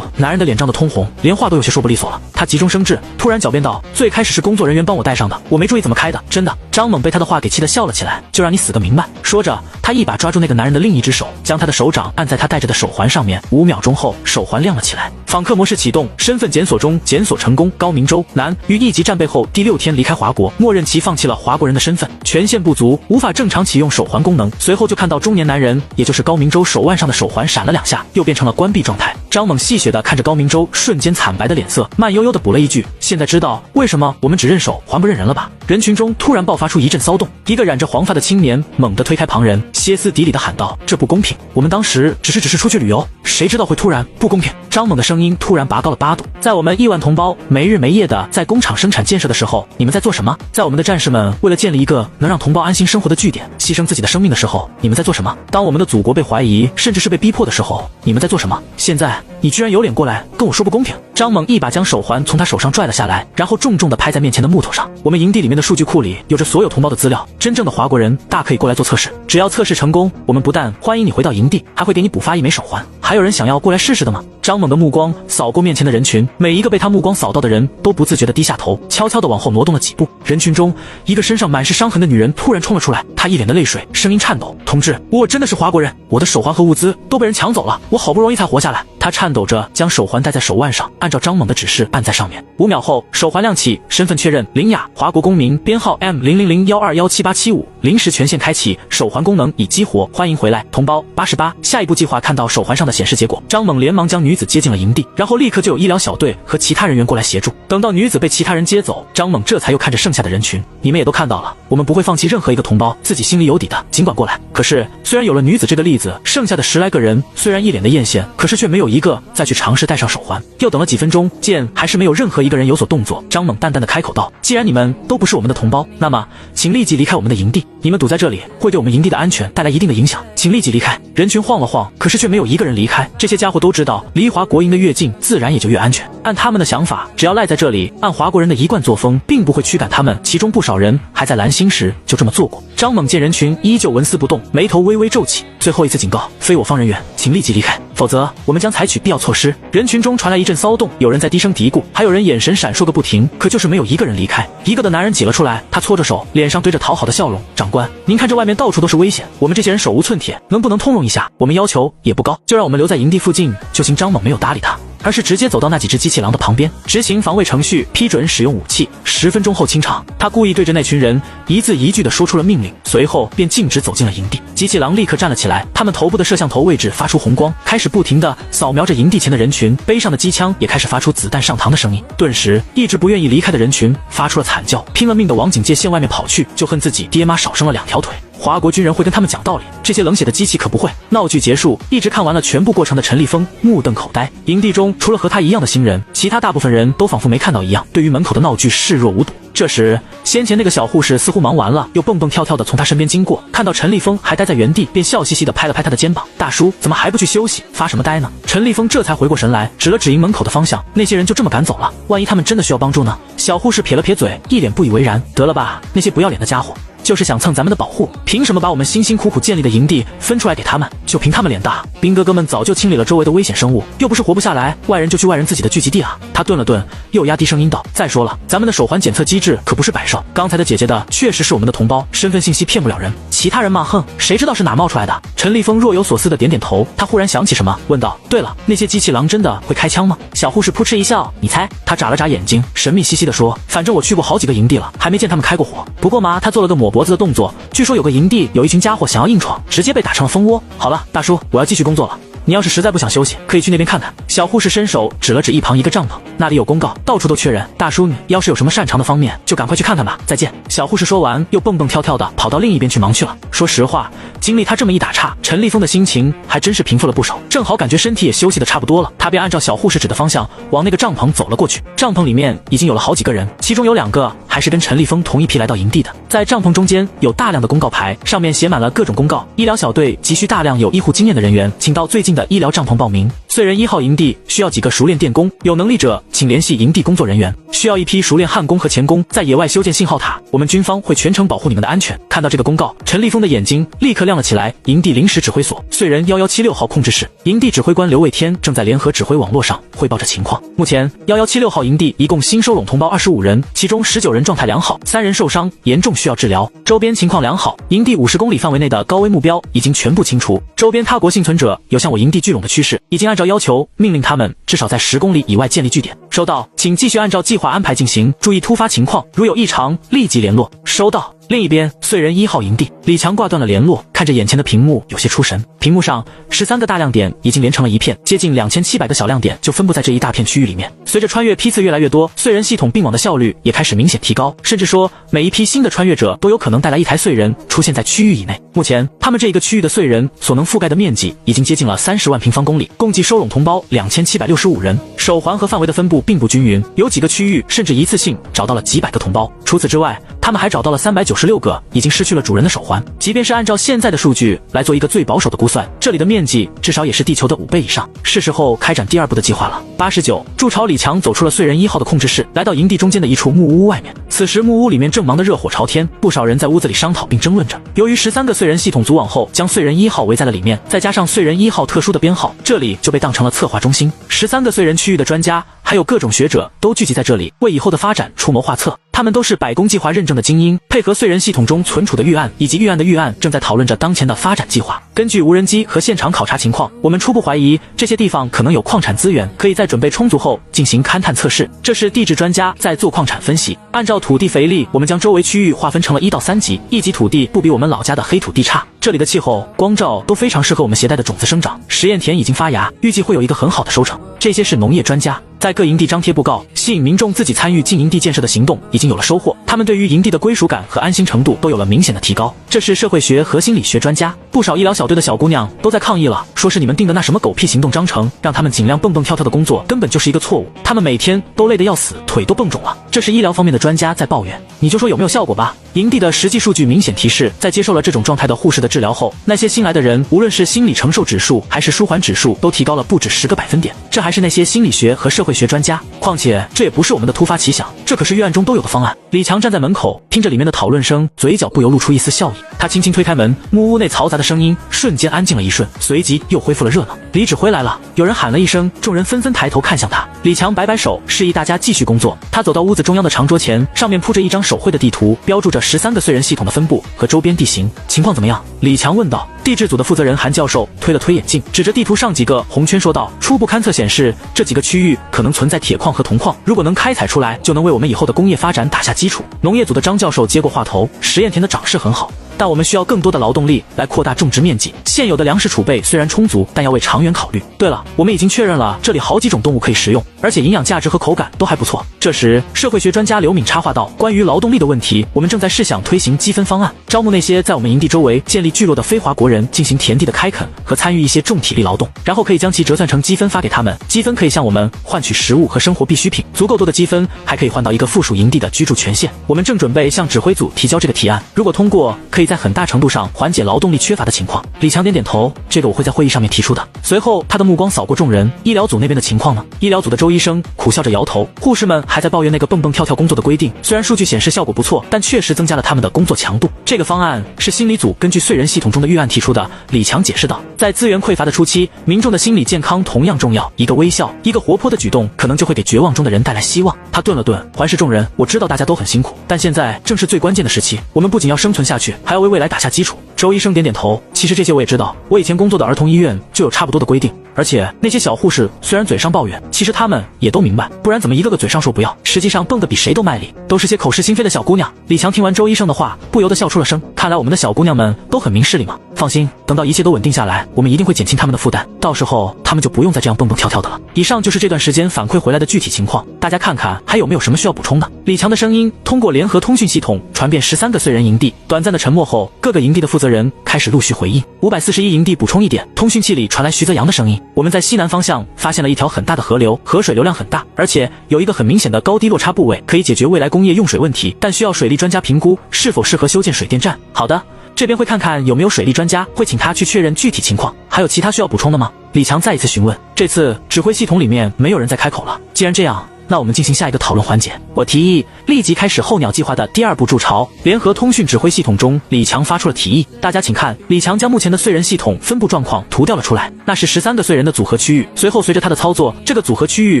男人的脸涨得通红，连话都有些说不利索了。他急中生智，突然狡辩道：最开始是工作人员帮我戴上的，我没注意怎么开的，真的。张猛被他的话给气得笑了起来，就让你死个明白。说着，他一把抓住那个男人的另一只手，将他的手掌按在他戴着的手环上面。5秒钟后，手环亮了起来，访客模式启动，身份检索中，检索成功。高明洲，男，于1级战备后第6天离开华国，默认其放弃了华国人的身份，权限不足，无法正常启用手环功能。随后就看到中年男人，也就是高明洲手腕上的手环闪了2下，又变成了关闭状态。张猛戏谑地看着高明洲瞬间惨白的脸色，慢悠悠地补了一句：现在知道为什么我们只认手环不认人了吧？人群中突然爆发出一阵骚动，一个染着黄发的青年猛地推开旁人，歇斯底里地喊道：这不公平，我们当时只是出去旅游，谁知道会突然不公平？张猛的声音突然拔高了8度，在我们亿万同胞没日没夜的在工厂生产建设的时候，你们在做什么？在我们的战士们为了建立一个能让同胞安心生活的据点，牺牲自己的生命的时候，你们在做什么？当我们的祖国被怀疑甚至是被逼迫的时候，你们在做什么？现在你居然有脸过来跟我说不公平！张猛一把将手环从他手上拽了下来，然后重重地拍在面前的木头上。我们营地里面的数据库里有着所有同胞的资料，真正的华国人大可以过来做测试，只要测试成功，我们不但欢迎你回到营地，还会给你补发1枚手环。还有人想要过来试试的吗？张猛的目光扫过面前的人群，每一个被他目光扫到的人都不自觉地低下头，悄悄地往后挪动了几步。人群中，一个身上满是伤痕的女人突然冲了出来，她一脸的泪水，声音颤抖：同志，我真的是华国人，我的手环和物资都被人抢走了，我好不容易才活下来。她颤抖着将手环戴在手腕上，按照张猛的指示按在上面。5秒后，手环亮起，身份确认：林雅，华国公民，编号 M0001217875，临时权限开启，手环功能已激活，欢迎回来，同胞88。下一步计划看到手环上的显示结果，张猛连忙将女子接进了营地，然后立刻就有医疗小队和其他人员过来协助。等到女子被其他人接走，张猛这才又看着剩下的人群，你们也都看到了，我们不会放弃任何一个同胞，自己心里有底的，尽管过来。可是虽然有了女子这个例子，剩下的10来个人虽然一脸的艳羡，可是却没有一个再去尝试戴上手环。又等了几分钟，见还是没有任何一个人有所动作，张猛淡淡的开口道：“既然你们都不是我们的同胞，那么请立即离开我们的营地。你们堵在这里会对我们营地的安全带来一定的影响，请立即离开。”人群晃了晃，可是却没有一个人离开。这些家伙都知道，离华国营的越近，自然也就越安全。按他们的想法，只要赖在这里，按华国人的一贯作风，并不会驱赶他们。其中不少人还在蓝星时就这么做过。张猛见人群依旧纹丝不动，眉头微微皱起。最后一次警告：非我方人员，请立即离开，否则我们将采取必要措施。人群中传来一阵骚动，有人在低声嘀咕，还有人眼神闪烁个不停，可就是没有一个人离开。一个的男人挤了出来，他搓着手，脸上堆着讨好的笑容：“长官，您看这外面到处都是危险，我们这些人手无寸铁，能不能通融一下？我们要求也不高，就让我们留在营地附近就行。”张猛没有搭理他，而是直接走到那几只机器狼的旁边，执行防卫程序，批准使用武器。10分钟后清场，他故意对着那群人一字一句地说出了命令，随后便径直走进了营地。机器狼立刻站了起来，他们头部的摄像头位置发出红光，开始不停地扫描着营地前的人群，背上的机枪也开始发出子弹上膛的声音。顿时，一直不愿意离开的人群发出了惨叫，拼了命地往警戒线外面跑去，就恨自己爹妈少生了2条腿。华国军人会跟他们讲道理，这些冷血的机器可不会。闹剧结束，一直看完了全部过程的陈立峰目瞪口呆。营地中除了和他一样的新人，其他大部分人都仿佛没看到一样，对于门口的闹剧视若无睹。这时，先前那个小护士似乎忙完了，又蹦蹦跳跳的从他身边经过，看到陈立峰还待在原地，便笑嘻嘻的拍了拍他的肩膀：“大叔，怎么还不去休息？发什么呆呢？”陈立峰这才回过神来，指了指营门口的方向，那些人就这么赶走了，万一他们真的需要帮助呢？小护士撇了撇嘴，一脸不以为然：“得了吧，那些不要脸的家伙。就是想蹭咱们的保护，凭什么把我们辛辛苦苦建立的营地分出来给他们？就凭他们脸大？兵哥哥们早就清理了周围的危险生物，又不是活不下来，外人就去外人自己的聚集地啊。”他顿了顿，又压低声音道：“再说了，咱们的手环检测机制可不是摆设，刚才的姐姐的确实是我们的同胞，身份信息骗不了人。其他人嘛，哼，谁知道是哪冒出来的？”陈立峰若有所思的点点头，他忽然想起什么，问道：“对了，那些机器狼真的会开枪吗？”小护士扑哧一笑：“你猜？”他眨了眨眼睛，神秘兮兮地说：“反正我去过好几个营地了，还没见他们开过火。不过嘛，他做了个抹脖子的动作。据说有个营地有一群家伙想要硬闯，直接被打成了蜂窝。好了，大叔，我要继续工作了。你要是实在不想休息，可以去那边看看。”小护士伸手指了指一旁一个帐篷，那里有公告，到处都缺人。大叔，你要是有什么擅长的方面，就赶快去看看吧。再见。小护士说完，又蹦蹦跳跳的跑到另一边去忙去了。说实话，经历他这么一打岔，陈立峰的心情还真是平复了不少，正好感觉身体也休息的差不多了，他便按照小护士指的方向往那个帐篷走了过去。帐篷里面已经有了好几个人，其中有2个还是跟陈立峰同一批来到营地的。在帐篷中间有大量的公告牌，上面写满了各种公告。医疗小队急需大量有医护经验的人员，请到最近的医疗帐篷报名。燧人1号营地需要几个熟练电工，有能力者请联系营地工作人员。需要一批熟练焊工和钳工，在野外修建信号塔，我们军方会全程保护你们的安全。看到这个公告，陈立峰的眼睛立刻亮了起来。营地临时指挥所，燧人1176号控制室，营地指挥官刘卫天正在联合指挥网络上汇报着情况。目前1176号营地一共新收拢同胞25人，其中19人状态良好，3人受伤严重需要治疗，周边情况良好。营地50公里范围内的高危目标已经全部清除，周边他国幸存者有向我营地聚拢的趋势，已经按照要求命令他们至少在10公里以外建立据点。收到，请继续按照计划安排进行，注意突发情况，如有异常立即联络。收到。另一边，燧人1号营地，李强挂断了联络，看着眼前的屏幕有些出神。屏幕上13个大亮点已经连成了一片，接近2700个小亮点就分布在这一大片区域里面。随着穿越批次越来越多，燧人系统并网的效率也开始明显提高，甚至说每一批新的穿越者都有可能带来一台燧人出现在区域以内。目前他们这一个区域的燧人所能覆盖的面积已经接近了30万平方公里，共计收拢同胞2765人。手环和范围的分布并不均匀，有几个区域甚至一次性找到了几百个同胞。除此之外，他们还找到了396个已经失去了主人的手环。即便是按照现在的数据来做一个最保守的估算，这里的面积至少也是地球的5倍以上。是时候开展第2步的计划了。89筑巢李强走出了燧人1号的控制室，来到营地中间的一处木屋外面。此时木屋里面正忙得热火朝天，不少人在屋子里商讨并争论着。由于13个燧人系统组网后将燧人1号围在了里面，再加上燧人1号特殊的编号，这里就被当成了策划中心。13个燧人区域的专家还有各种学者都聚集在这里，为以后的发展出谋划策。他们都是百工计划认证的精英，配合燧人系统中存储的预案以及预案的预案，正在讨论着当前的发展计划。根据无人机和现场考察情况，我们初步怀疑这些地方可能有矿产资源，可以在准备充足后进行勘探测试。这是地质专家在做矿产分析。按照土地肥力，我们将周围区域划分成了1到3级，1级土地不比我们老家的黑土地差，这里的气候、光照都非常适合我们携带的种子生长。实验田已经发芽，预计会有一个很好的收成。这些是农业专家在各营地张贴布告，吸引民众自己参与进营地建设的行动已经有了收获，他们对于营地的归属感和安心程度都有了明显的提高。这是社会学和心理学专家不少医疗小队的小姑娘都在抗议了，说是你们定的那什么狗屁行动章程，让他们尽量蹦蹦跳跳的工作根本就是一个错误，他们每天都累得要死，腿都蹦肿了。这是医疗方面的专家在抱怨，你就说有没有效果吧。营地的实际数据明显提示，在接受了这种状态的护士的治疗后，那些新来的人无论是心理承受指数还是舒缓指数都提高了不止10个百分点，这还是那些心理学和社会学专家。况且这也不是我们的突发奇想，这可是预案中都有的方案。李强站在门口听着里面的讨论声，嘴角不由露出一丝笑意。他轻轻推开门，木屋内嘈杂的声音瞬间安静了一瞬，随即又恢复了热闹。李指挥来了，有人喊了一声，众人纷纷抬头看向他。李强摆摆手，示意大家继续工作。他走到屋子中央的长桌前，上面铺着一张手绘的地图，标注着13个燧人系统的分布和周边地形。情况怎么样？李强问道。地质组的负责人韩教授推了推眼镜，指着地图上几个红圈说道：初步勘测显示，这几个区域可能存在铁矿和铜矿，如果能开采出来，就能为我们以后的工业发展打下基础。农业组的张教授接过话头，实验田的长势很好，但我们需要更多的劳动力来扩大种植面积。现有的粮食储备虽然充足，但要为长远考虑。对了，我们已经确认了这里好几种动物可以食用，而且营养价值和口感都还不错。这时，社会学专家刘敏插话道：关于劳动力的问题，我们正在试想推行积分方案，招募那些在我们营地周围建立聚落的非华国人进行田地的开垦和参与一些重体力劳动，然后可以将其折算成积分发给他们，积分可以向我们换取食物和生活必需品，足够多的积分还可以换到一个附属营地的居住权限。我们正准备向指挥组提交这个提案，如果通过，可以在很大程度上缓解劳动力缺乏的情况。李强点点头，这个我会在会议上面提出的。随后他的目光扫过众人，医疗组那边的情况呢？医疗组的周医生苦笑着摇头，护士们还在抱怨那个蹦蹦跳跳工作的规定，虽然数据显示效果不错，但确实增加了他们的工作强度。这个方案是心理组根据燧人系统中的预案提出的，李强解释道。在资源匮乏的初期，民众的心理健康同样重要，一个微笑，一个活泼的举动，可能就会给绝望中的人带来希望。他顿了顿，环视众人，我知道大家都很辛苦，但现在正是最关键的时期，我们不仅要生存下去，还要为未来打下基础。周医生点点头，其实这些我也知道，我以前工作的儿童医院就有差不多的规定，而且那些小护士虽然嘴上抱怨，其实他们也都明白，不然怎么一个个嘴上说不要，实际上蹦得比谁都卖力，都是些口是心非的小姑娘。李强听完周医生的话，不由得笑出了声，看来我们的小姑娘们都很明事理嘛。放心，等到一切都稳定下来，我们一定会减轻他们的负担，到时候他们就不用再这样蹦蹦跳跳的了。以上就是这段时间反馈回来的具体情况，大家看看还有没有什么需要补充的。李强的声音通过联合通讯系统传遍13个燧人营地，短暂的沉默后，各个营地的负责人开始陆续回应。541营地补充一点，通讯器里传来徐泽阳的声音，我们在西南方向发现了一条很大的河流，河水流量很大，而且有一个很明显的高低落差部位，可以解决未来工业用水问题，但需要水利专家评估是否适合修建水电站。好的，这边会看看有没有水利专家，会请他去确认具体情况。还有其他需要补充的吗？李强再一次询问。这次指挥系统里面没有人再开口了。既然这样，那我们进行下一个讨论环节。我提议立即开始候鸟计划的第2步筑巢。联合通讯指挥系统中，李强发出了提议。大家请看，李强将目前的燧人系统分布状况图调了出来，那是13个燧人的组合区域。随后随着他的操作，这个组合区域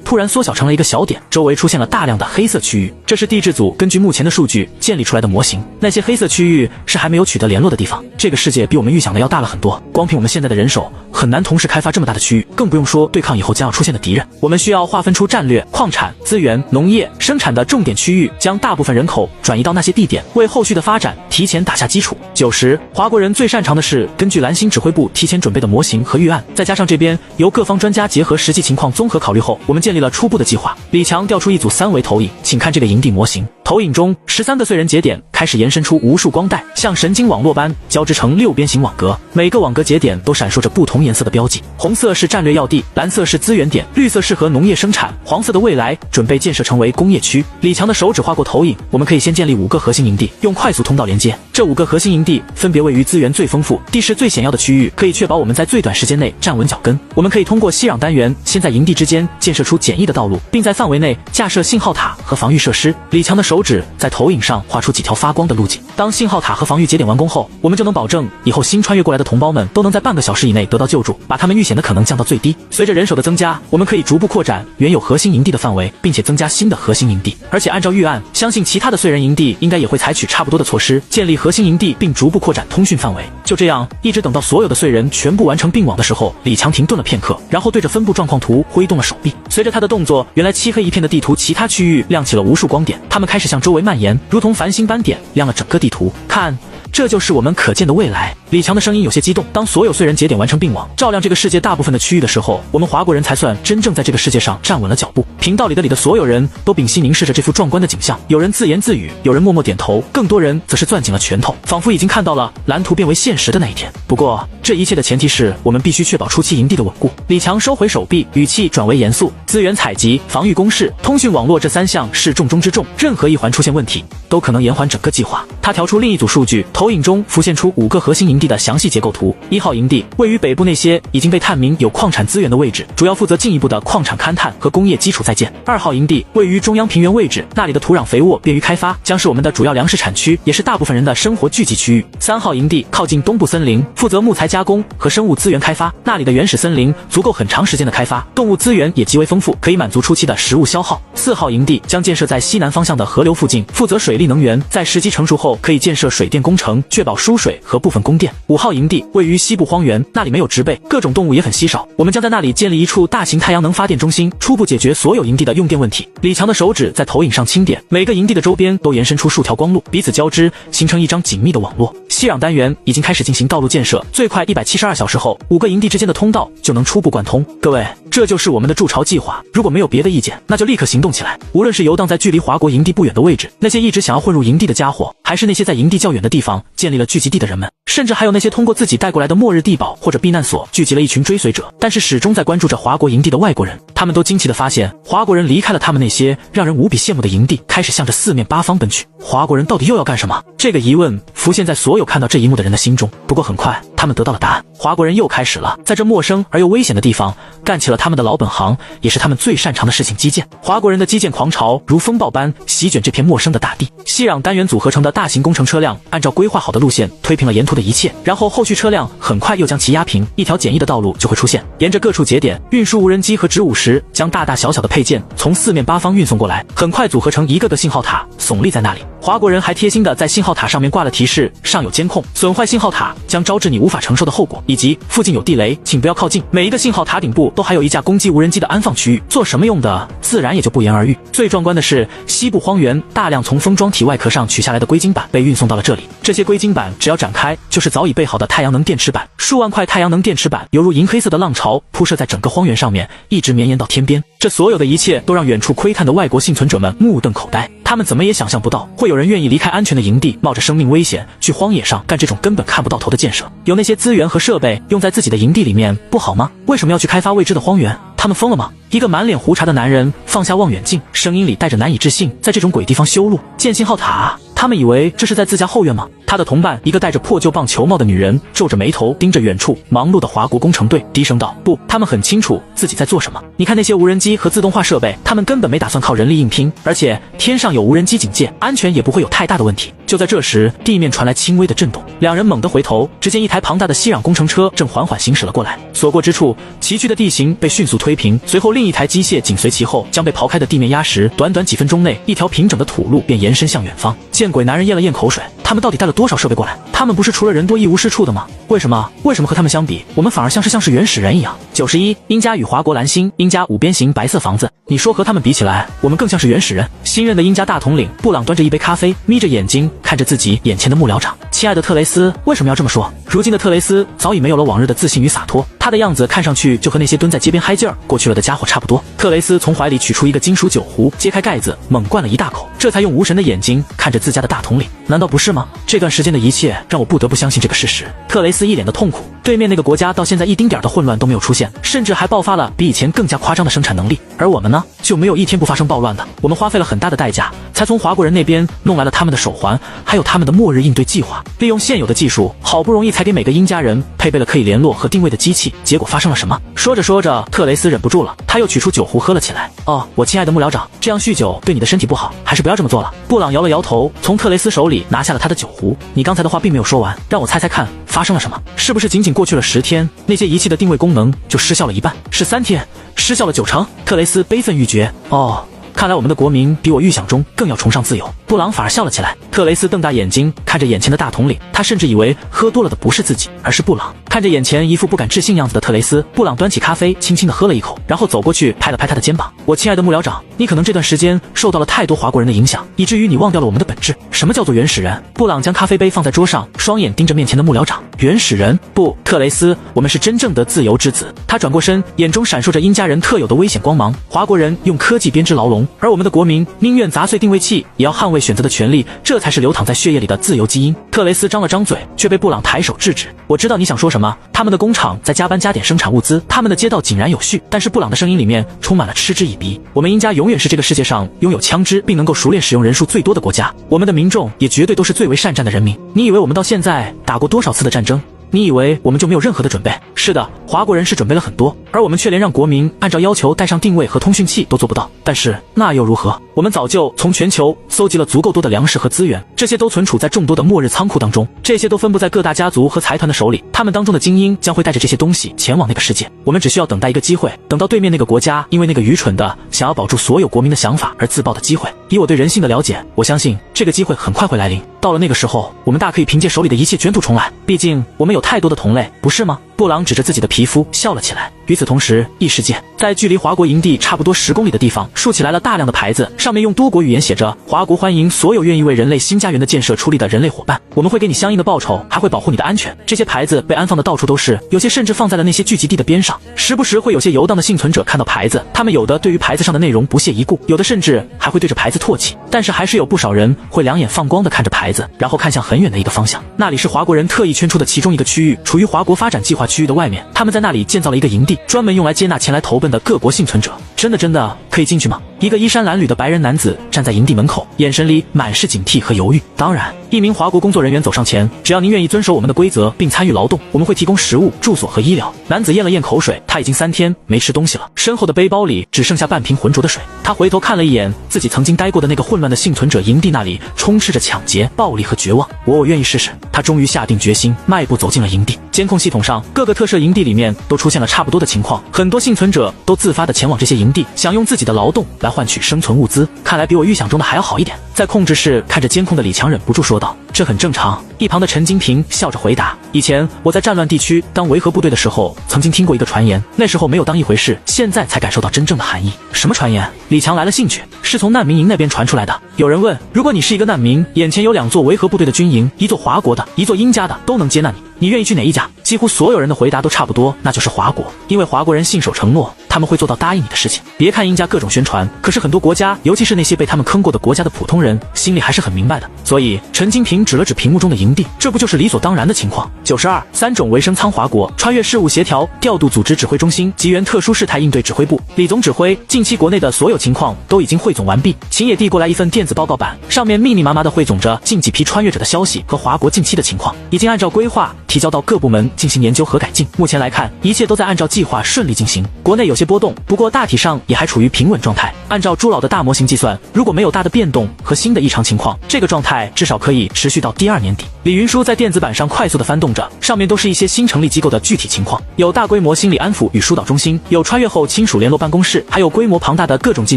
突然缩小成了一个小点，周围出现了大量的黑色区域。这是地质组根据目前的数据建立出来的模型。那些黑色区域是还没有取得联络的地方。这个世界比我们预想的要大了很多，光凭我们现在的人手很难同时开发这么大的区域，更不用说对抗以后将要出现的敌人。我们需要划分出战略、矿产、资源、农业生产的重点区域，将大部分人口转移到那些地点，为后续的发展提前打下基础。90华国人最擅长的是根据蓝星指挥部提前准备的模型和预案，再加上这边由各方专家结合实际情况综合考虑后，我们建立了初步的计划。李强调出一组3维投影，请看这个营地模型。投影中13个燧人节点开始延伸出无数光带，像神经网络般交织成6边形网格，每个网格节点都闪烁着不同颜色的标记，红色是战略要地，蓝色是资源点，绿色适合农业生产，黄色的未来准备建设成为工业区。李强的手指划过投影，我们可以先建立5个核心营地，用快速通道连接。这5个核心营地分别位于资源最丰富、地势最险要的区域，可以确保我们在最短时间内站稳脚跟。我们可以通过息壤单元先在营地之间建设出简易的道路，并在范围内架设信号塔和防御设施。李强的手指在投影上画出几条发光的路径。当信号塔和防御节点完工后，我们就能保证以后新穿越过来的同胞们都能在半个小时以内得到救助，把他们遇险的可能降到最低。随着人手的增加，我们可以逐步扩展原有核心营地的范围，并且增加新的核心营地。而且按照预案，相信其他的燧人营地应该也会采取差不多的措施，建立核心营地并逐步扩展通讯范围。就这样，一直等到所有的燧人全部完成并网的时候，李强停顿了片刻，然后对着分布状况图挥动了手臂。随着他的动作，原来漆黑一片的地图其他区域亮起了无数光点，它们开始向周围蔓延，如同繁星斑点亮了整个地图。看，这就是我们可见的未来。李强的声音有些激动。当所有燧人节点完成并网，照亮这个世界大部分的区域的时候，我们华国人才算真正在这个世界上站稳了脚步。频道里的所有人都屏息凝视着这幅壮观的景象，有人自言自语，有人默默点头，更多人则是攥紧了拳头，仿佛已经看到了蓝图变为现实的那一天。不过，这一切的前提是我们必须确保初期营地的稳固。李强收回手臂，语气转为严肃：资源采集、防御工事、通讯网络这3项是重中之重，任何一环出现问题，都可能延缓整个计划。他调出另一组数据，投影中浮现出5个核心营地的详细结构图。1号营地位于北部那些已经被探明有矿产资源的位置，主要负责进一步的矿产勘探和工业基础在建。2号营地位于中央平原位置，那里的土壤肥沃，便于开发，将是我们的主要粮食产区，也是大部分人的生活聚集区域。3号营地靠近东部森林，负责木材加工和生物资源开发，那里的原始森林足够很长时间的开发，动物资源也极为丰富，可以满足初期的食物消耗。4号营地将建设在西南方向的河流附近，负责水利能源，在时机成熟后可以建设水电工程，确保输水和部分供电。5号营地位于西部荒原，那里没有植被，各种动物也很稀少，我们将在那里建立一处大型太阳能发电中心，初步解决所有营地的用电问题。李强的手指在投影上轻点，每个营地的周边都延伸出数条光路，彼此交织，形成一张紧密的网络。西壤单元已经开始进行道路建设，最快172小时后，5个营地之间的通道就能初步贯通。各位，这就是我们的筑巢计划，如果没有别的意见，那就立刻行动起来。无论是游荡在距离华国营地不远的位置，那些一直想要混入营地的家伙，还是那些在营地较远的地方建立了聚集地的人们，甚至还有那些通过自己带过来的末日地堡或者避难所聚集了一群追随者，但是始终在关注着华国营地的外国人，他们都惊奇地发现，华国人离开了他们那些让人无比羡慕的营地，开始向着四面八方奔去。华国人到底又要干什么？这个疑问浮现在所有看到这一幕的人的心中。不过很快，他们得到了答案。华国人又开始了在这陌生而又危险的地方干起了他们的老本行，也是他们最擅长的事情——基建。华国人的基建狂潮如风暴般席卷这片陌生的大地。西壤单元组合成的大型工程车辆按照规划好的路线推平了沿途的一切，然后后续车辆很快又将其压平，一条简易的道路就会出现。沿着各处节点，运输无人机和植物石将大大小小的配件从四面八方运送过来，很快组合成一个个信号塔，耸立在那里。华国人还贴心的在信号塔上面挂了提示，上有监控，损坏信号塔将招致你无法承受的后果，以及附近有地雷，请不要靠近。每一个信号塔顶部都还有一架攻击无人机的安放区域，做什么用的自然也就不言而喻。最壮观的是，西部荒原大量从封装体外壳上取下来的硅晶板被运送到了这里，这些硅晶板只要展开就是早已备好的太阳能电池板，数万块太阳能电池板犹如银黑色的浪潮铺设在整个荒原上面，一直绵延到天边。这所有的一切都让远处窥探的外国幸存者们目瞪口呆，他们怎么也想象不到会有人愿意离开安全的营地，冒着生命危险去荒野上干这种根本看不到头的建设。有那些资源和设备用在自己的营地里面不好吗？为什么要去开发未知的荒原？他们疯了吗？一个满脸胡茬的男人放下望远镜，声音里带着难以置信，在这种鬼地方修路建信号塔，他们以为这是在自家后院吗？他的同伴，一个戴着破旧棒球帽的女人，皱着眉头盯着远处忙碌的华国工程队，低声道：不，他们很清楚自己在做什么。你看那些无人机和自动化设备，他们根本没打算靠人力硬拼，而且天上有无人机警戒，安全也不会有太大的问题。就在这时，地面传来轻微的震动，两人猛地回头，只见一台庞大的西壤工程车正缓缓行驶了过来，所过之处，崎岖的地形被迅速推平，随后另一台机械紧随其后，将被刨开的地面压实，短短几分钟内，一条平整的土路便延伸向远方。见鬼！男人咽了咽口水，他们到底带了多少设备过来？他们不是除了人多一无是处的吗？为什么和他们相比，我们反而像是原始人一样？91，英家与华国蓝星，英家5边形白色房子。你说和他们比起来，我们更像是原始人。新任的英家大统领布朗端着一杯咖啡，眯着眼睛看着自己眼前的幕僚长。亲爱的特雷斯，为什么要这么说？如今的特雷斯早已没有了往日的自信与洒脱，他的样子看上去就和那些蹲在街边嗨劲儿过去了的家伙差不多。特雷斯从怀里取出一个金属酒壶，揭开盖子，猛灌了一大口，这才用无神的眼睛看着自家的大统领。难道不是吗？这段时间的一切让我不得不相信这个事实。特雷斯一脸的痛苦，对面那个国家到现在一丁点的混乱都没有出现，甚至还爆发了比以前更加夸张的生产能力，而我们呢，就没有一天不发生暴乱的。我们花费了很大的代价，才从华国人那边弄来了他们的手环，还有他们的末日应对计划，利用现有的技术，好不容易才给每个英家人配备了可以联络和定位的机器。结果发生了什么？说着说着，特雷斯忍不住了，他又取出酒壶喝了起来。哦，我亲爱的幕僚长，这样酗酒对你的身体不好，还是不要这么做了。布朗摇了摇头，从特雷斯手里拿下了他的酒壶。你刚才的话并没有说完，让我猜猜看发生了什么？是不是仅仅过去了10天，那些仪器的定位功能就失效了一半？是3天，失效了90%。特雷斯悲愤欲绝。哦，看来我们的国民比我预想中更要崇尚自由。布朗反而笑了起来。特雷斯瞪大眼睛看着眼前的大统领，他甚至以为喝多了的不是自己，而是布朗。看着眼前一副不敢置信样子的特雷斯，布朗端起咖啡轻轻地喝了一口，然后走过去拍了拍他的肩膀。我亲爱的幕僚长，你可能这段时间受到了太多华国人的影响，以至于你忘掉了我们的本质。什么叫做原始人？布朗将咖啡杯放在桌上，双眼盯着面前的幕僚长。原始人？不，特雷斯，我们是真正的自由之子。他转过身，眼中闪烁着殷家人特有的危险光芒。华国人用科技编织牢笼，而我们的国民宁愿砸碎定位器，也要捍卫选择的权利，这才是流淌在血液里的自由基因。特雷斯张了张嘴，却被布朗抬手制止。我知道你想说什么，他们的工厂在加班加点生产物资，他们的街道井然有序。但是布朗的声音里面充满了嗤之以鼻。我们殷家永远是这个世界上拥有枪支并能够熟练使用人数最多的国家，我们的民众也绝对都是最为善战的人民。你以为我们到现在打过多少次的战争？你以为我们就没有任何的准备？是的，华国人是准备了很多，而我们却连让国民按照要求带上定位和通讯器都做不到。但是那又如何？我们早就从全球搜集了足够多的粮食和资源，这些都存储在众多的末日仓库当中，这些都分布在各大家族和财团的手里，他们当中的精英将会带着这些东西前往那个世界。我们只需要等待一个机会，等到对面那个国家因为那个愚蠢的想要保住所有国民的想法而自爆的机会。以我对人性的了解，我相信这个机会很快会来临。到了那个时候，我们大可以凭借手里的一切卷土重来，毕竟我们有太多的同类，不是吗？布朗指着自己的皮肤笑了起来。与此同时，异世界在距离华国营地差不多10公里的地方竖起来了大量的牌子，上面用多国语言写着：华国欢迎所有愿意为人类新家园的建设出力的人类伙伴，我们会给你相应的报酬，还会保护你的安全。这些牌子被安放的到处都是，有些甚至放在了那些聚集地的边上，时不时会有些游荡的幸存者看到牌子，他们有的对于牌子上的内容不屑一顾，有的甚至还会对着牌子唾弃，但是还是有不少人会两眼放光地看着牌子，然后看向很远的一个方向，那里是华国人特意圈出的其中一个区域，处于华国发展计划区域的外面，他们在那里建造了一个营地，专门用来接纳前来投奔的各国幸存者。真的可以进去吗？一个衣衫褴褛的白人男子站在营地门口，眼神里满是警惕和犹豫。当然，一名华国工作人员走上前，只要您愿意遵守我们的规则并参与劳动，我们会提供食物、住所和医疗。男子咽了咽口水，他已经3天没吃东西了，身后的背包里只剩下半瓶浑浊的水。他回头看了一眼自己曾经待过的那个混乱的幸存者营地，那里充斥着抢劫、暴力和绝望。我愿意试试。他终于下定决心，迈步走进了营地。监控系统上，各个特设营地里面都出现了差不多的情况，很多幸存者都自发地前往这些营地，想用自己的劳动来换取生存物资。看来比我预想中的还要好一点。在控制室看着监控的李强忍不住说道：“这很正常。”一旁的陈金平笑着回答：“以前我在战乱地区当维和部队的时候，曾经听过一个传言，那时候没有当一回事，现在才感受到真正的含义。”什么传言？李强来了兴趣，是从难民营那边传出来的。有人问：如果你是一个难民，眼前有2座维和部队的军营，一座华国的，一座殷家的，都能接纳你，你愿意去哪一家？几乎所有人的回答都差不多，那就是华国，因为华国人信守承诺，他们会做到答应你的事情。别看殷家各种宣传，可是很多国家，尤其是那些被他们坑过的国家的普通人，心里还是很明白的。所以陈金平指了指屏幕中的营地，这不就是理所当然的情况？923种维生仓华国穿越事务协调调度组织指挥中心吉原特殊事态应对指挥部李总指挥，近期国内的所有情况都已经汇总完毕，请也递过来一份电子报告版，上面密密麻麻地汇总着近几批穿越者的消息和华国近期的情况，已经按照规划提交到各部门进行研究和改进。目前来看，一切都在按照计划顺利进行。国内有些波动，不过大体上也还处于平稳状态。按照朱老的大模型计算，如果没有大的变动和新的异常情况，这个状态至少可以持续到第2年底。李云书在电子版上快速地翻动着，上面都是一些新成立机构的具体情况，有大规模心理安抚与疏导中心，有穿越后亲属联络办公室，还有规模庞大的各种技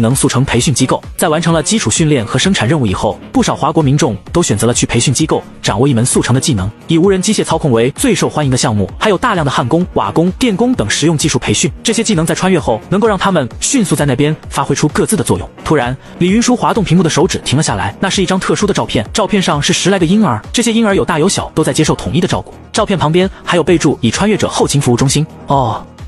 能速成培训机构。在完成了基础训练和生产任务以后，不少华国民众都选择了去培训机构掌握一门速成的技能。以无人机械操控为最受欢迎的项目，还有大量的焊工、瓦工、电工等实用技术培训。这些技能在穿越后能够让他们迅速在那边发挥出各自的作用。突然，李云书滑动屏幕的手指停了下来，那是一张特殊的照片，照片上是10来个婴儿，这些婴儿有大有小，都在接受统一的照顾。照片旁边还有备注：已穿越者后勤服务中心。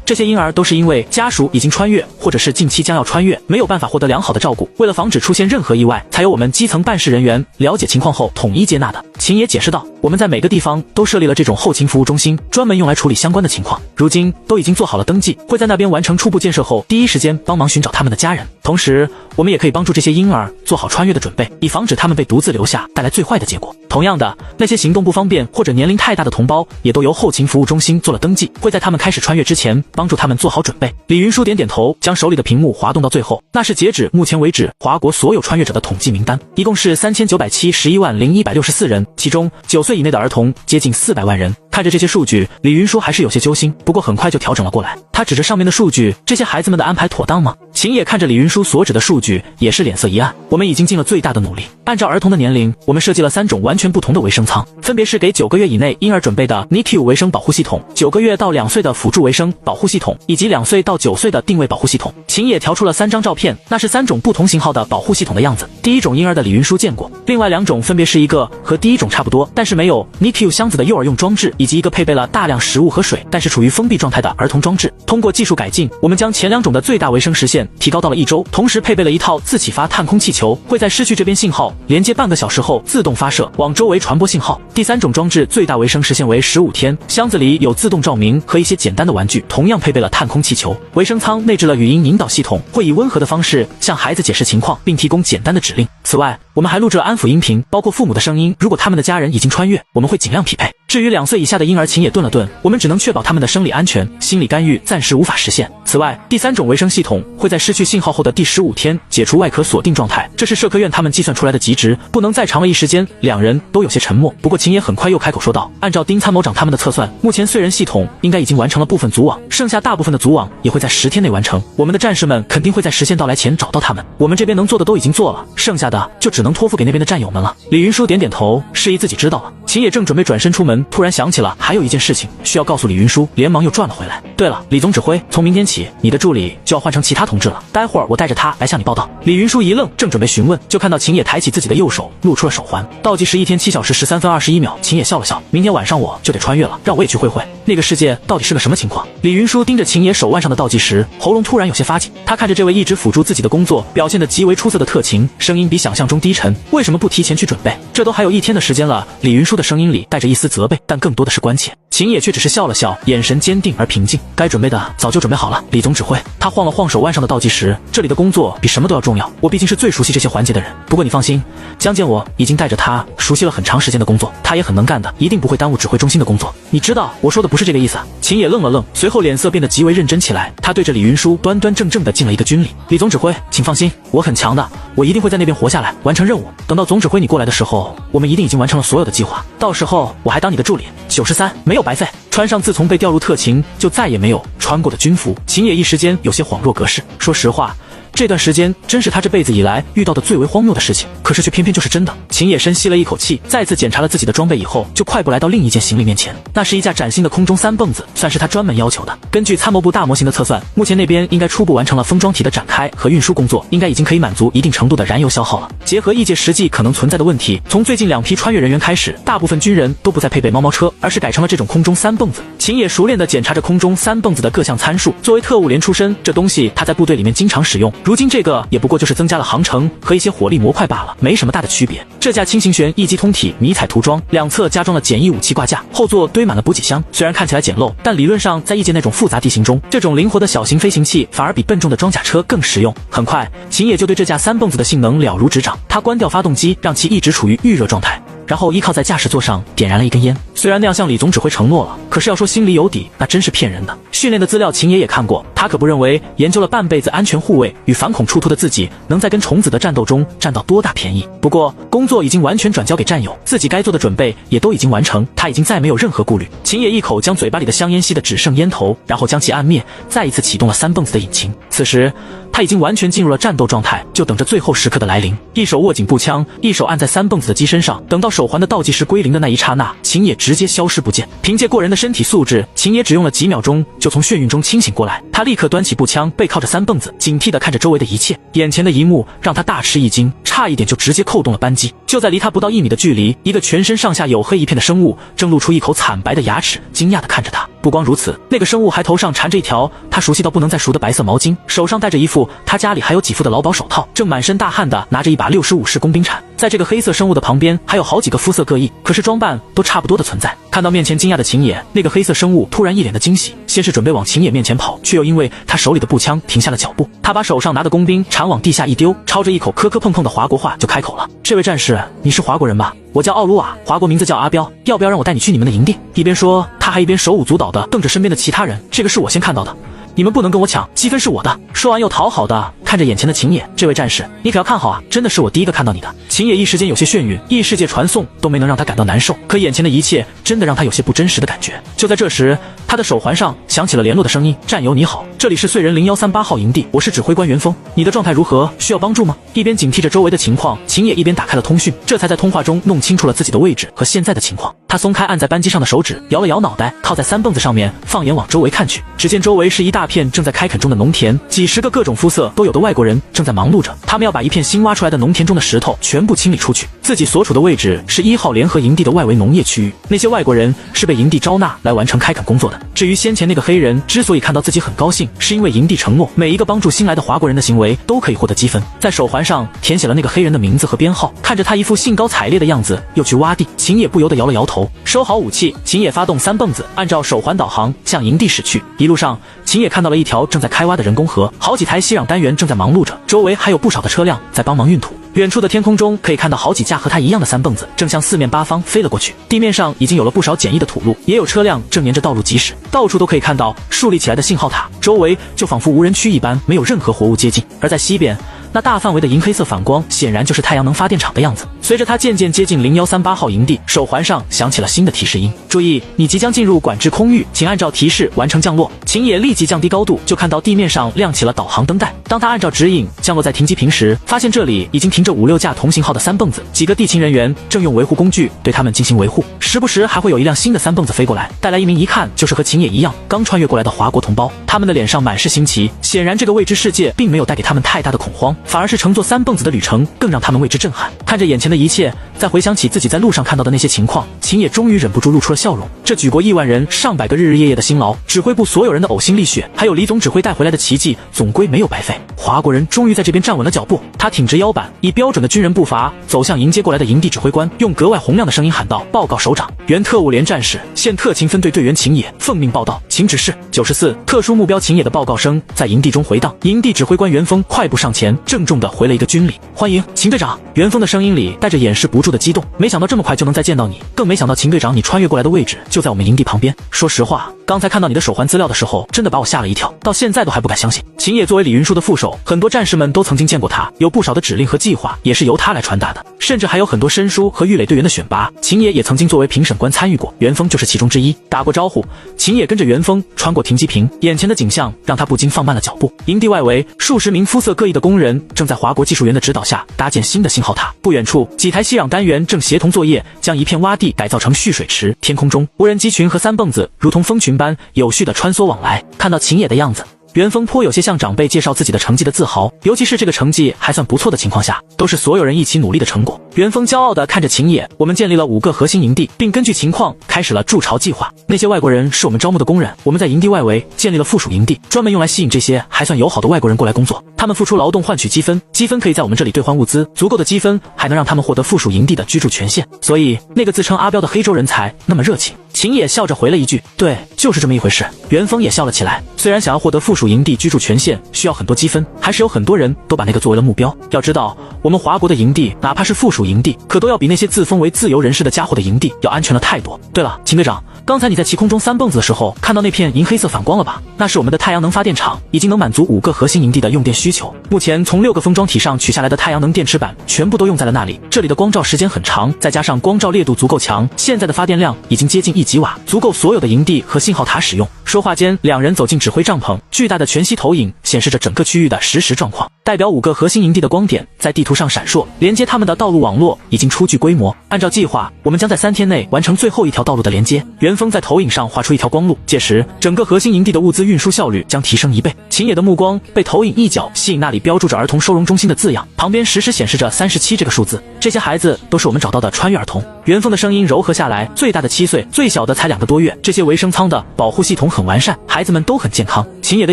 这些婴儿都是因为家属已经穿越，或者是近期将要穿越，没有办法获得良好的照顾，为了防止出现任何意外，才由我们基层办事人员了解情况后统一接纳的。秦也解释道，我们在每个地方都设立了这种后勤服务中心，专门用来处理相关的情况，如今都已经做好了登记，会在那边完成初步建设后，第一时间帮忙寻找他们的家人。同时，我们也可以帮助这些婴儿做好穿越的准备，以防止他们被独自留下带来最坏的结果。同样的，那些行动不方便或者年龄太大的同胞，也都由后勤服务中心做了登记，会在他们开始穿越之前帮助他们做好准备。李云书点点头，将手里的屏幕滑动到最后，那是截止目前为止华国所有穿越者的统计名单，一共是39710164人，其中9岁以内的儿童接近400万人。看着这些数据，李云书还是有些揪心，不过很快就调整了过来。他指着上面的数据，这些孩子们的安排妥当吗？秦秦野看着李云舒所指的数据，也是脸色一暗。我们已经尽了最大的努力，按照儿童的年龄，我们设计了3种完全不同的维生舱，分别是给9个月以内婴儿准备的 NICU 维生保护系统，9个月到2岁的辅助维生保护系统，以及2岁到9岁的定位保护系统。秦野调出了3张照片，那是3种不同型号的保护系统的样子。第一种婴儿的李云舒见过，另外2种分别是一个和第一种差不多，但是没有 NICU 箱子的幼儿用装置，以及一个配备了大量食物和水，但是处于封闭状态的儿童装置。通过技术改进，我们将前2种的最大维生时限提高到了1周，同时配备了一套自启发探空气球，会在失去这边信号连接半个小时后自动发射，往周围传播信号。第3种装置最大维生时限为15天，箱子里有自动照明和一些简单的玩具，同样配备了探空气球。维生舱内置了语音引导系统，会以温和的方式向孩子解释情况，并提供简单的指令。此外，我们还录制了安抚音频，包括父母的声音，如果他们的家人已经穿越，我们会尽量匹配。至于2岁以下的婴儿，秦野顿了顿，我们只能确保他们的生理安全，心理干预暂时无法实现。此外，第3种维生系统会在失去信号后的第15天解除外壳锁定状态，这是社科院他们计算出来的极值，不能再长了。一时间，2人都有些沉默。不过秦野很快又开口说道，按照丁参谋长他们的测算，目前燧人系统应该已经完成了部分组网，剩下大部分的组网也会在10天内完成。我们的战士们肯定会在时限到来前找到他们，我们这边能做的都已经做了，剩下的就只能托付给那边的战友们了。李云舒点点头，示意自己知道了。秦野正准备转身出门，突然想起了还有一件事情需要告诉李云舒，连忙又转了回来。对了，李总指挥，从明天起，你的助理就要换成其他同志了，待会儿我带着他来向你报道。李云舒一愣，正准备询问，就看到秦野抬起自己的右手，露出了手环，倒计时1天7小时13分21秒。秦野笑了笑，明天晚上我就得穿越了，让我也去会会那个世界到底是个什么情况。李云舒盯着秦野手腕上的倒计时，喉咙突然有些发紧。他看着这位一直辅助自己的工作表现得极为出色的特勤，声音比想象中低沉。为什么不提前去准备？这都还有1天的时间了。李云舒的声音里带着一丝责备，但更多的是关切。秦野却只是笑了笑，眼神坚定而平静。该准备的早就准备好了，李总指挥。他晃了晃手腕上的倒计时，这里的工作比什么都要重要，我毕竟是最熟悉这些环节的人。不过你放心，江建我已经带着他熟悉了很长时间的工作，他也很能干的，一定不会耽误指挥中心的工作。你知道我说的不是这个意思。秦野愣了愣，随后脸色变得极为认真起来。他对着李云舒端端正正的敬了一个军礼。李总指挥，请放心，我很强的，我一定会在那边活下来，完成任务。等到总指挥你过来的时候，我们一定已经完成了所有的计划，到时候我还当你的助理。93没有白费。穿上自从被调入特勤就再也没有穿过的军服，秦野一时间有些恍若隔世。说实话，这段时间真是他这辈子以来遇到的最为荒谬的事情，可是却偏偏就是真的。秦野深吸了一口气，再次检查了自己的装备以后，就快步来到另一件行李面前。那是一架崭新的空中3蹦子，算是他专门要求的。根据参谋部大模型的测算，目前那边应该初步完成了封装体的展开和运输工作，应该已经可以满足一定程度的燃油消耗了。结合异界实际可能存在的问题，从最近2批穿越人员开始，大部分军人都不再配备猫猫车，而是改成了这种空中3蹦子。秦野熟练地检查着空中3蹦子的各项参数。作为特务连出身，这东西他在部队里面经常使用，如今这个也不过就是增加了航程和一些火力模块罢了，没什么大的区别。这架轻型旋一机通体迷彩涂装，两侧加装了简易武器挂架，后座堆满了补给箱。虽然看起来简陋，但理论上在异界那种复杂地形中，这种灵活的小型飞行器反而比笨重的装甲车更实用。很快，秦野就对这架3蹦子的性能了如指掌。他关掉发动机，让其一直处于预热状态，然后依靠在驾驶座上点燃了一根烟。虽然那样向李总指挥承诺了，可是要说心里有底，那真是骗人的。训练的资料秦野也看过，他可不认为研究了半辈子安全护卫与反恐出突的自己能在跟虫子的战斗中占到多大便宜。不过工作已经完全转交给战友，自己该做的准备也都已经完成，他已经再没有任何顾虑。秦野一口将嘴巴里的香烟吸得只剩烟头，然后将其按灭，再一次启动了3蹦子的引擎。此时他已经完全进入了战斗状态，就等着最后时刻的来临。一手握紧步枪，一手按在3蹦子的机身上，等到手环的倒计时归零的那一刹那，秦野直接消失不见。凭借过人的身体素质，秦野只用了几秒钟就从眩晕中清醒过来。他立刻端起步枪，背靠着3蹦子，警惕地看着周围的一切。眼前的一幕让他大吃一惊，差一点就直接扣动了扳机。就在离他不到1米的距离，一个全身上下黝黑一片的生物正露出一口惨白的牙齿，惊讶地看着他。不光如此，那个生物还头上缠着一条他熟悉到不能再熟的白色毛巾，手上戴着一副他家里还有几副的劳保手套，正满身大汗地拿着一把65式工兵铲。在这个黑色生物的旁边还有好几个肤色各异，可是装扮都差不多的存在。看到面前惊讶的秦野，那个黑色生物突然一脸的惊喜，先是准备往秦野面前跑，却又因为他手里的步枪停下了脚步。他把手上拿的工兵铲往地下一丢，抄着一口磕磕碰碰的华国话就开口了：“这位战士，你是华国人吧？我叫奥鲁瓦，华国名字叫阿彪，要不要让我带你去你们的营地？”一边说，他还一边手舞足蹈的瞪着身边的其他人：“这个是我先看到的，你们不能跟我抢，积分是我的。”说完又讨好的看着眼前的秦野，这位战士，你可要看好啊！真的是我第一个看到你的。秦野一时间有些眩晕，异世界传送都没能让他感到难受，可眼前的一切真的让他有些不真实的感觉。就在这时，他的手环上响起了联络的声音：“战友你好，这里是碎人0138号营地，我是指挥官袁峰，你的状态如何？需要帮助吗？”一边警惕着周围的情况，秦野一边打开了通讯，这才在通话中弄清楚了自己的位置和现在的情况。他松开按在扳机上的手指，摇了摇脑袋，靠在三蹦子上面，放眼往周围看去。只见周围是一大片正在开垦中的农田，几十个各种肤色都有的外国人正在忙碌着，他们要把一片新挖出来的农田中的石头全部清理出去。自己所处的位置是1号联合营地的外围农业区域，那些外国人是被营地招纳来完成开垦工作的。至于先前那个黑人之所以看到自己很高兴，是因为营地承诺每一个帮助新来的华国人的行为都可以获得积分，在手环上填写了那个黑人的名字和编号。看着他一副兴高采烈的样子，又去挖地，秦野不由得摇了摇头。收好武器，秦野发动三蹦子，按照手环导航向营地驶去。一路上，秦野看到了一条正在开挖的人工河，好几台吸壤单元正在忙碌着，周围还有不少的车辆在帮忙运土。远处的天空中可以看到好几架和他一样的三蹦子正向四面八方飞了过去，地面上已经有了不少简易的土路，也有车辆正沿着道路疾驶，到处都可以看到竖立起来的信号塔，周围就仿佛无人区一般，没有任何活物接近。而在西边，那大范围的银黑色反光显然就是太阳能发电厂的样子。随着他渐渐接近0138号营地，手环上响起了新的提示音：注意，你即将进入管制空域，请按照提示完成降落。秦野立即降低高度，就看到地面上亮起了导航灯带。当他按照指引降落在停机坪时，发现这里已经停着5、6架同型号的三蹦子，几个地勤人员正用维护工具对他们进行维护，时不时还会有一辆新的三蹦子飞过来，带来一名一看就是和秦野一样刚穿越过来的华国同胞。他们的脸上满是新奇，显然这个未知世界并没有带给他们太大的恐慌，反而是乘坐三蹦子的旅程更让他们为之震撼。看着眼前的一切，再回想起自己在路上看到的那些情况，秦野终于忍不住露出了笑容。这举国亿万人、上百个日日夜夜的辛劳，指挥部所有人的呕心沥血，还有李总指挥带回来的奇迹，总归没有白费。华国人终于在这边站稳了脚步，他挺直腰板，以标准的军人步伐走向迎接过来的营地指挥官，用格外洪亮的声音喊道：“报告首长，原特务连战士，现特勤分队队员秦野，奉命报道，请指示。94特殊目标秦野的报告声在营地中回荡，营地指挥官袁峰快步上前，郑重地回了一个军礼：“欢迎秦队长。”袁峰的声音里带着掩饰不住的激动，没想到这么快就能再见到你，更没想到秦队长你穿越过来的位置就在我们营地旁边。说实话，刚才看到你的手环资料的时候，真的把我吓了一跳，到现在都还不敢相信。秦野作为李云舒的副手，很多战士们都曾经见过他，有不少的指令和计划也是由他来传达的，甚至还有很多申书和预垒队员的选拔，秦野也曾经作为评审官参与过，袁峰就是其中之一。打过招呼，秦野跟着袁峰穿过停机坪，眼前的景象让他不禁放慢了脚步。营地外围，数十名肤色各异的工人正在华国技术员的指导下搭建新的信号塔，不远处几台吸壤单元正协同作业，将一片洼地改造成蓄水池。天空中，无人机群和三蹦子如同蜂群般有序地穿梭往来。看到秦野的样子，袁峰颇有些向长辈介绍自己的成绩的自豪，尤其是这个成绩还算不错的情况下，都是所有人一起努力的成果。袁峰骄傲地看着秦野：“我们建立了5个核心营地，并根据情况开始了筑巢计划。那些外国人是我们招募的工人，我们在营地外围建立了附属营地，专门用来吸引这些还算友好的外国人过来工作。他们付出劳动换取积分，积分可以在我们这里兑换物资，足够的积分还能让他们获得附属营地的居住权限。所以那个自称阿彪的黑州人才那么热情。”秦野笑着回了一句：“对，就是这么一回事。”袁峰也笑了起来，虽然想要获得附属营地居住权限需要很多积分，还是有很多人都把那个作为了目标。要知道，我们华国的营地哪怕是附属营地，可都要比那些自封为自由人士的家伙的营地要安全了太多。对了，秦队长，刚才你在骑空中三蹦子的时候看到那片银黑色反光了吧？那是我们的太阳能发电厂，已经能满足5个核心营地的用电需求。目前从6个封装体上取下来的太阳能电池板全部都用在了那里，这里的光照时间很长，再加上光照烈度足够强，现在的发电量已经接近1吉瓦，足够所有的营地和信号塔使用。说话间，两人走进指挥帐篷，巨大的全息投影显示着整个区域的实时状况，代表5个核心营地的光点在地图上闪烁，连接他们的道路网络已经初具规模。按照计划，我们将在3天内完成最后一条道路的连接。袁峰在投影上画出一条光路，届时整个核心营地的物资运输效率将提升1倍。秦野的目光被投影一角吸引，那里标注着儿童收容中心的字样，旁边实时显示着37这个数字。这些孩子都是我们找到的穿越儿童。袁峰的声音柔和下来，最大的7岁，最小的才2个多月。这些维生舱的保护系统很完善，孩子们都很健康。秦野的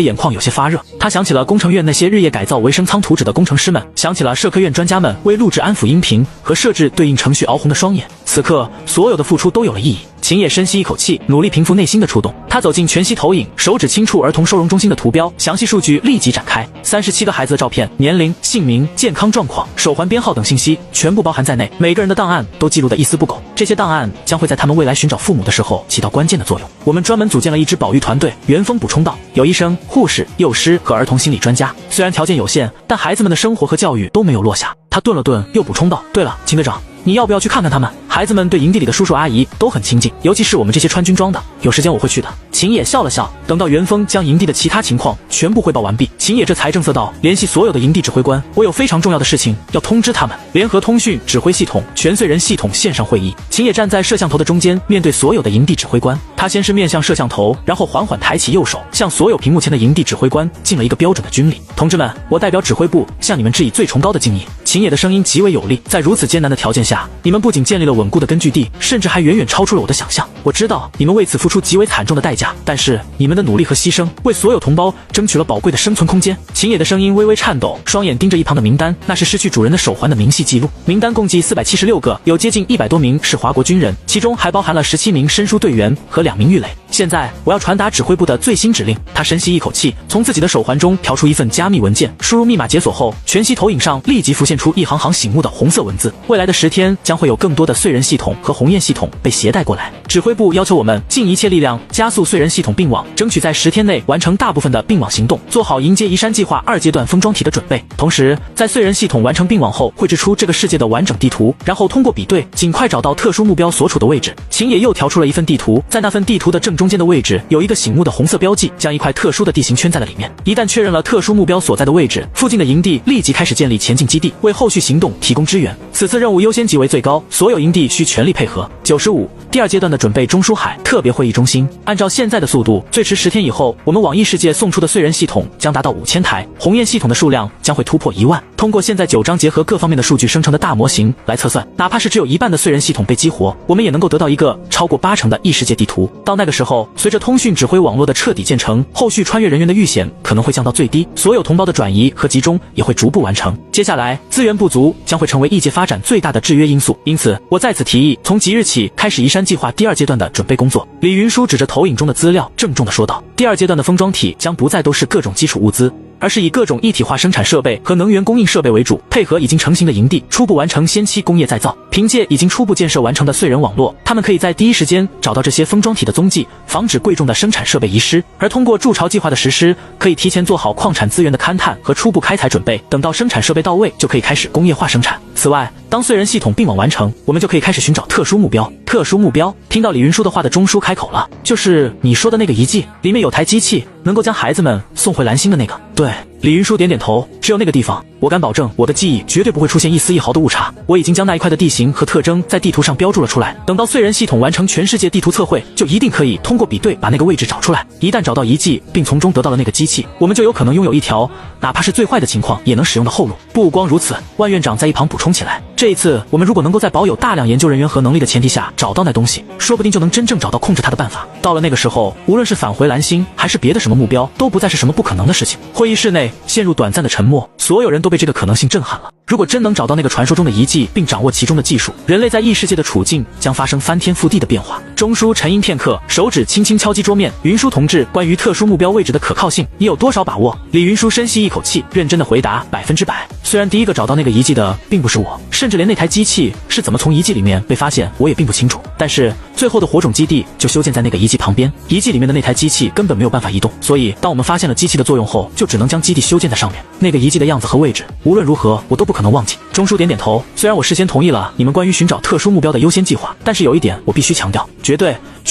眼眶有些发热，他想起了工程院那些日夜改造维生舱图纸的工程师们，想起了社科院专家们为录制安抚音频和设置对应程序熬红的双眼。此刻，所有的付出都有了意义。秦野深吸一口气，努力平复内心的触动。他走进全息投影，手指轻触儿童收容中心的图标，详细数据立即展开。37个孩子的照片、年龄、姓名、健康状况、手环编号等信息全部包含在内，每个人的档案都记录得一丝不苟。这些档案将会在他们未来寻找父母的时候起到关键的作用。我们专门组建了一支保育团队。袁峰补充道，有医生、护士、幼师和儿童心理专家。虽然条件有限，但孩子们的生活和教育都没有落下。他顿了顿，又补充道，对了，秦队长，你要不要去看看他们？孩子们对营地里的叔叔阿姨都很亲近，尤其是我们这些穿军装的。有时间我会去的。秦野笑了笑，等到袁峰将营地的其他情况全部汇报完毕，秦野这才正色道，联系所有的营地指挥官，我有非常重要的事情要通知他们。联合通讯指挥系统全燧人系统线上会议。秦野站在摄像头的中间，面对所有的营地指挥官。他先是面向摄像头，然后缓缓抬起右手，向所有屏幕前的营地指挥官尽了一个标准的军礼。同志们，我代表指挥部向你们致以最崇高的敬意。秦野的声音极为有力，在如此艰难的条件下，你们不仅建立了稳固的根据地，甚至还远远超出了我的想象。我知道你们为此付出极为惨重的代价，但是你们的努力和牺牲为所有同胞争取了宝贵的生存空间。秦野的声音微微颤抖，双眼盯着一旁的名单，那是失去主人的手环的明细记录。名单共计476个，有接近100多名是华国军人，其中还包含了17名申书队员和2名狱垒。现在我要传达指挥部的最新指令。他深吸一口气，从自己的手环中调出一份加密文件，输入密码解锁后，全息投影上立即浮现出一行行醒目的红色文字。未来的10天将会有更多的燧人系统和鸿雁系统被携带过来。指挥部要求我们尽一切力量加速燧人系统并网，争取在10天内完成大部分的并网行动，做好迎接移山计划2阶段封装体的准备。同时，在燧人系统完成并网后，绘制出这个世界的完整地图，然后通过比对，尽快找到特殊目标所处的位置。秦野又调出了一份地图，在那份地图的正中间的位置有一个醒目的红色标记，将一块特殊的地形圈在了里面。一旦确认了特殊目标所在的位置，附近的营地立即开始建立前进基地，为后续行动提供支援。此次任务优先级为最高，所有营地需全力配合。95第2阶段的准备中枢海特别会议中心，按照现在的速度，最迟10天以后，我们网易世界送出的燧人系统将达到5000台，鸿雁系统的数量将会突破1万。通过现在9章结合各方面的数据生成的大模型来测算，哪怕是只有1半的燧人系统被激活，我们也能够得到一个超过80%的异世界地图。到那个时候，随着通讯指挥网络的彻底建成，后续穿越人员的遇险可能会降到最低，所有同胞的转移和集中也会逐步完成。接下来，资源不足将会成为异界发展最大的制约因素，因此我在此提议，从即日起开始移山计划第2阶段的准备工作。李云舒指着投影中的资料，郑重地说道：第2阶段的封装体将不再都是各种基础物资，而是以各种一体化生产设备和能源供应设备为主，配合已经成型的营地，初步完成先期工业再造。凭借已经初步建设完成的燧人网络，他们可以在第一时间找到这些封装体的踪迹，防止贵重的生产设备遗失。而通过筑巢计划的实施，可以提前做好矿产资源的勘探和初步开采准备，等到生产设备到位，就可以开始工业化生产。此外，当燧人系统并网完成，我们就可以开始寻找特殊目标。特殊目标？听到李云舒的话的钟叔开口了，就是你说的那个遗迹，里面有台机器，能够将孩子们送回蓝星的那个。对，李云舒点点头，只有那个地方，我敢保证我的记忆绝对不会出现一丝一毫的误差。我已经将那一块的地形和特征在地图上标注了出来，等到燧人系统完成全世界地图测绘，就一定可以通过比对把那个位置找出来。一旦找到遗迹，并从中得到了那个机器，我们就有可能拥有一条哪怕是最坏的情况也能使用的后路。不光如此，万院长在一旁补充起来，这一次我们如果能够在保有大量研究人员和能力的前提下找到那东西，说不定就能真正找到控制它的办法。到了那个时候，无论是返回蓝星还是别的什么目标，都不再是什么不可能的事情。会议室内陷入短暂的沉默，所有人都被这个可能性震撼了。如果真能找到那个传说中的遗迹，并掌握其中的技术，人类在异世界的处境将发生翻天覆地的变化。钟叔沉吟片刻，手指轻轻敲击桌面。云舒同志，关于特殊目标位置的可靠性，你有多少把握？李云舒深吸一口气，认真的回答：100%。虽然第一个找到那个遗迹的并不是我，甚至连那台机器是怎么从遗迹里面被发现我也并不清楚，但是最后的火种基地就修建在那个遗迹旁边，遗迹里面的那台机器根本没有办法移动，所以当我们发现了机器的作用后，就只能将基地修建在上面。那个遗迹的样子和位置，无论如何我都不可能忘记。钟叔点点头，虽然我事先同意了你们关于寻找特殊目标的优先计划，但是有一点我必须强调，绝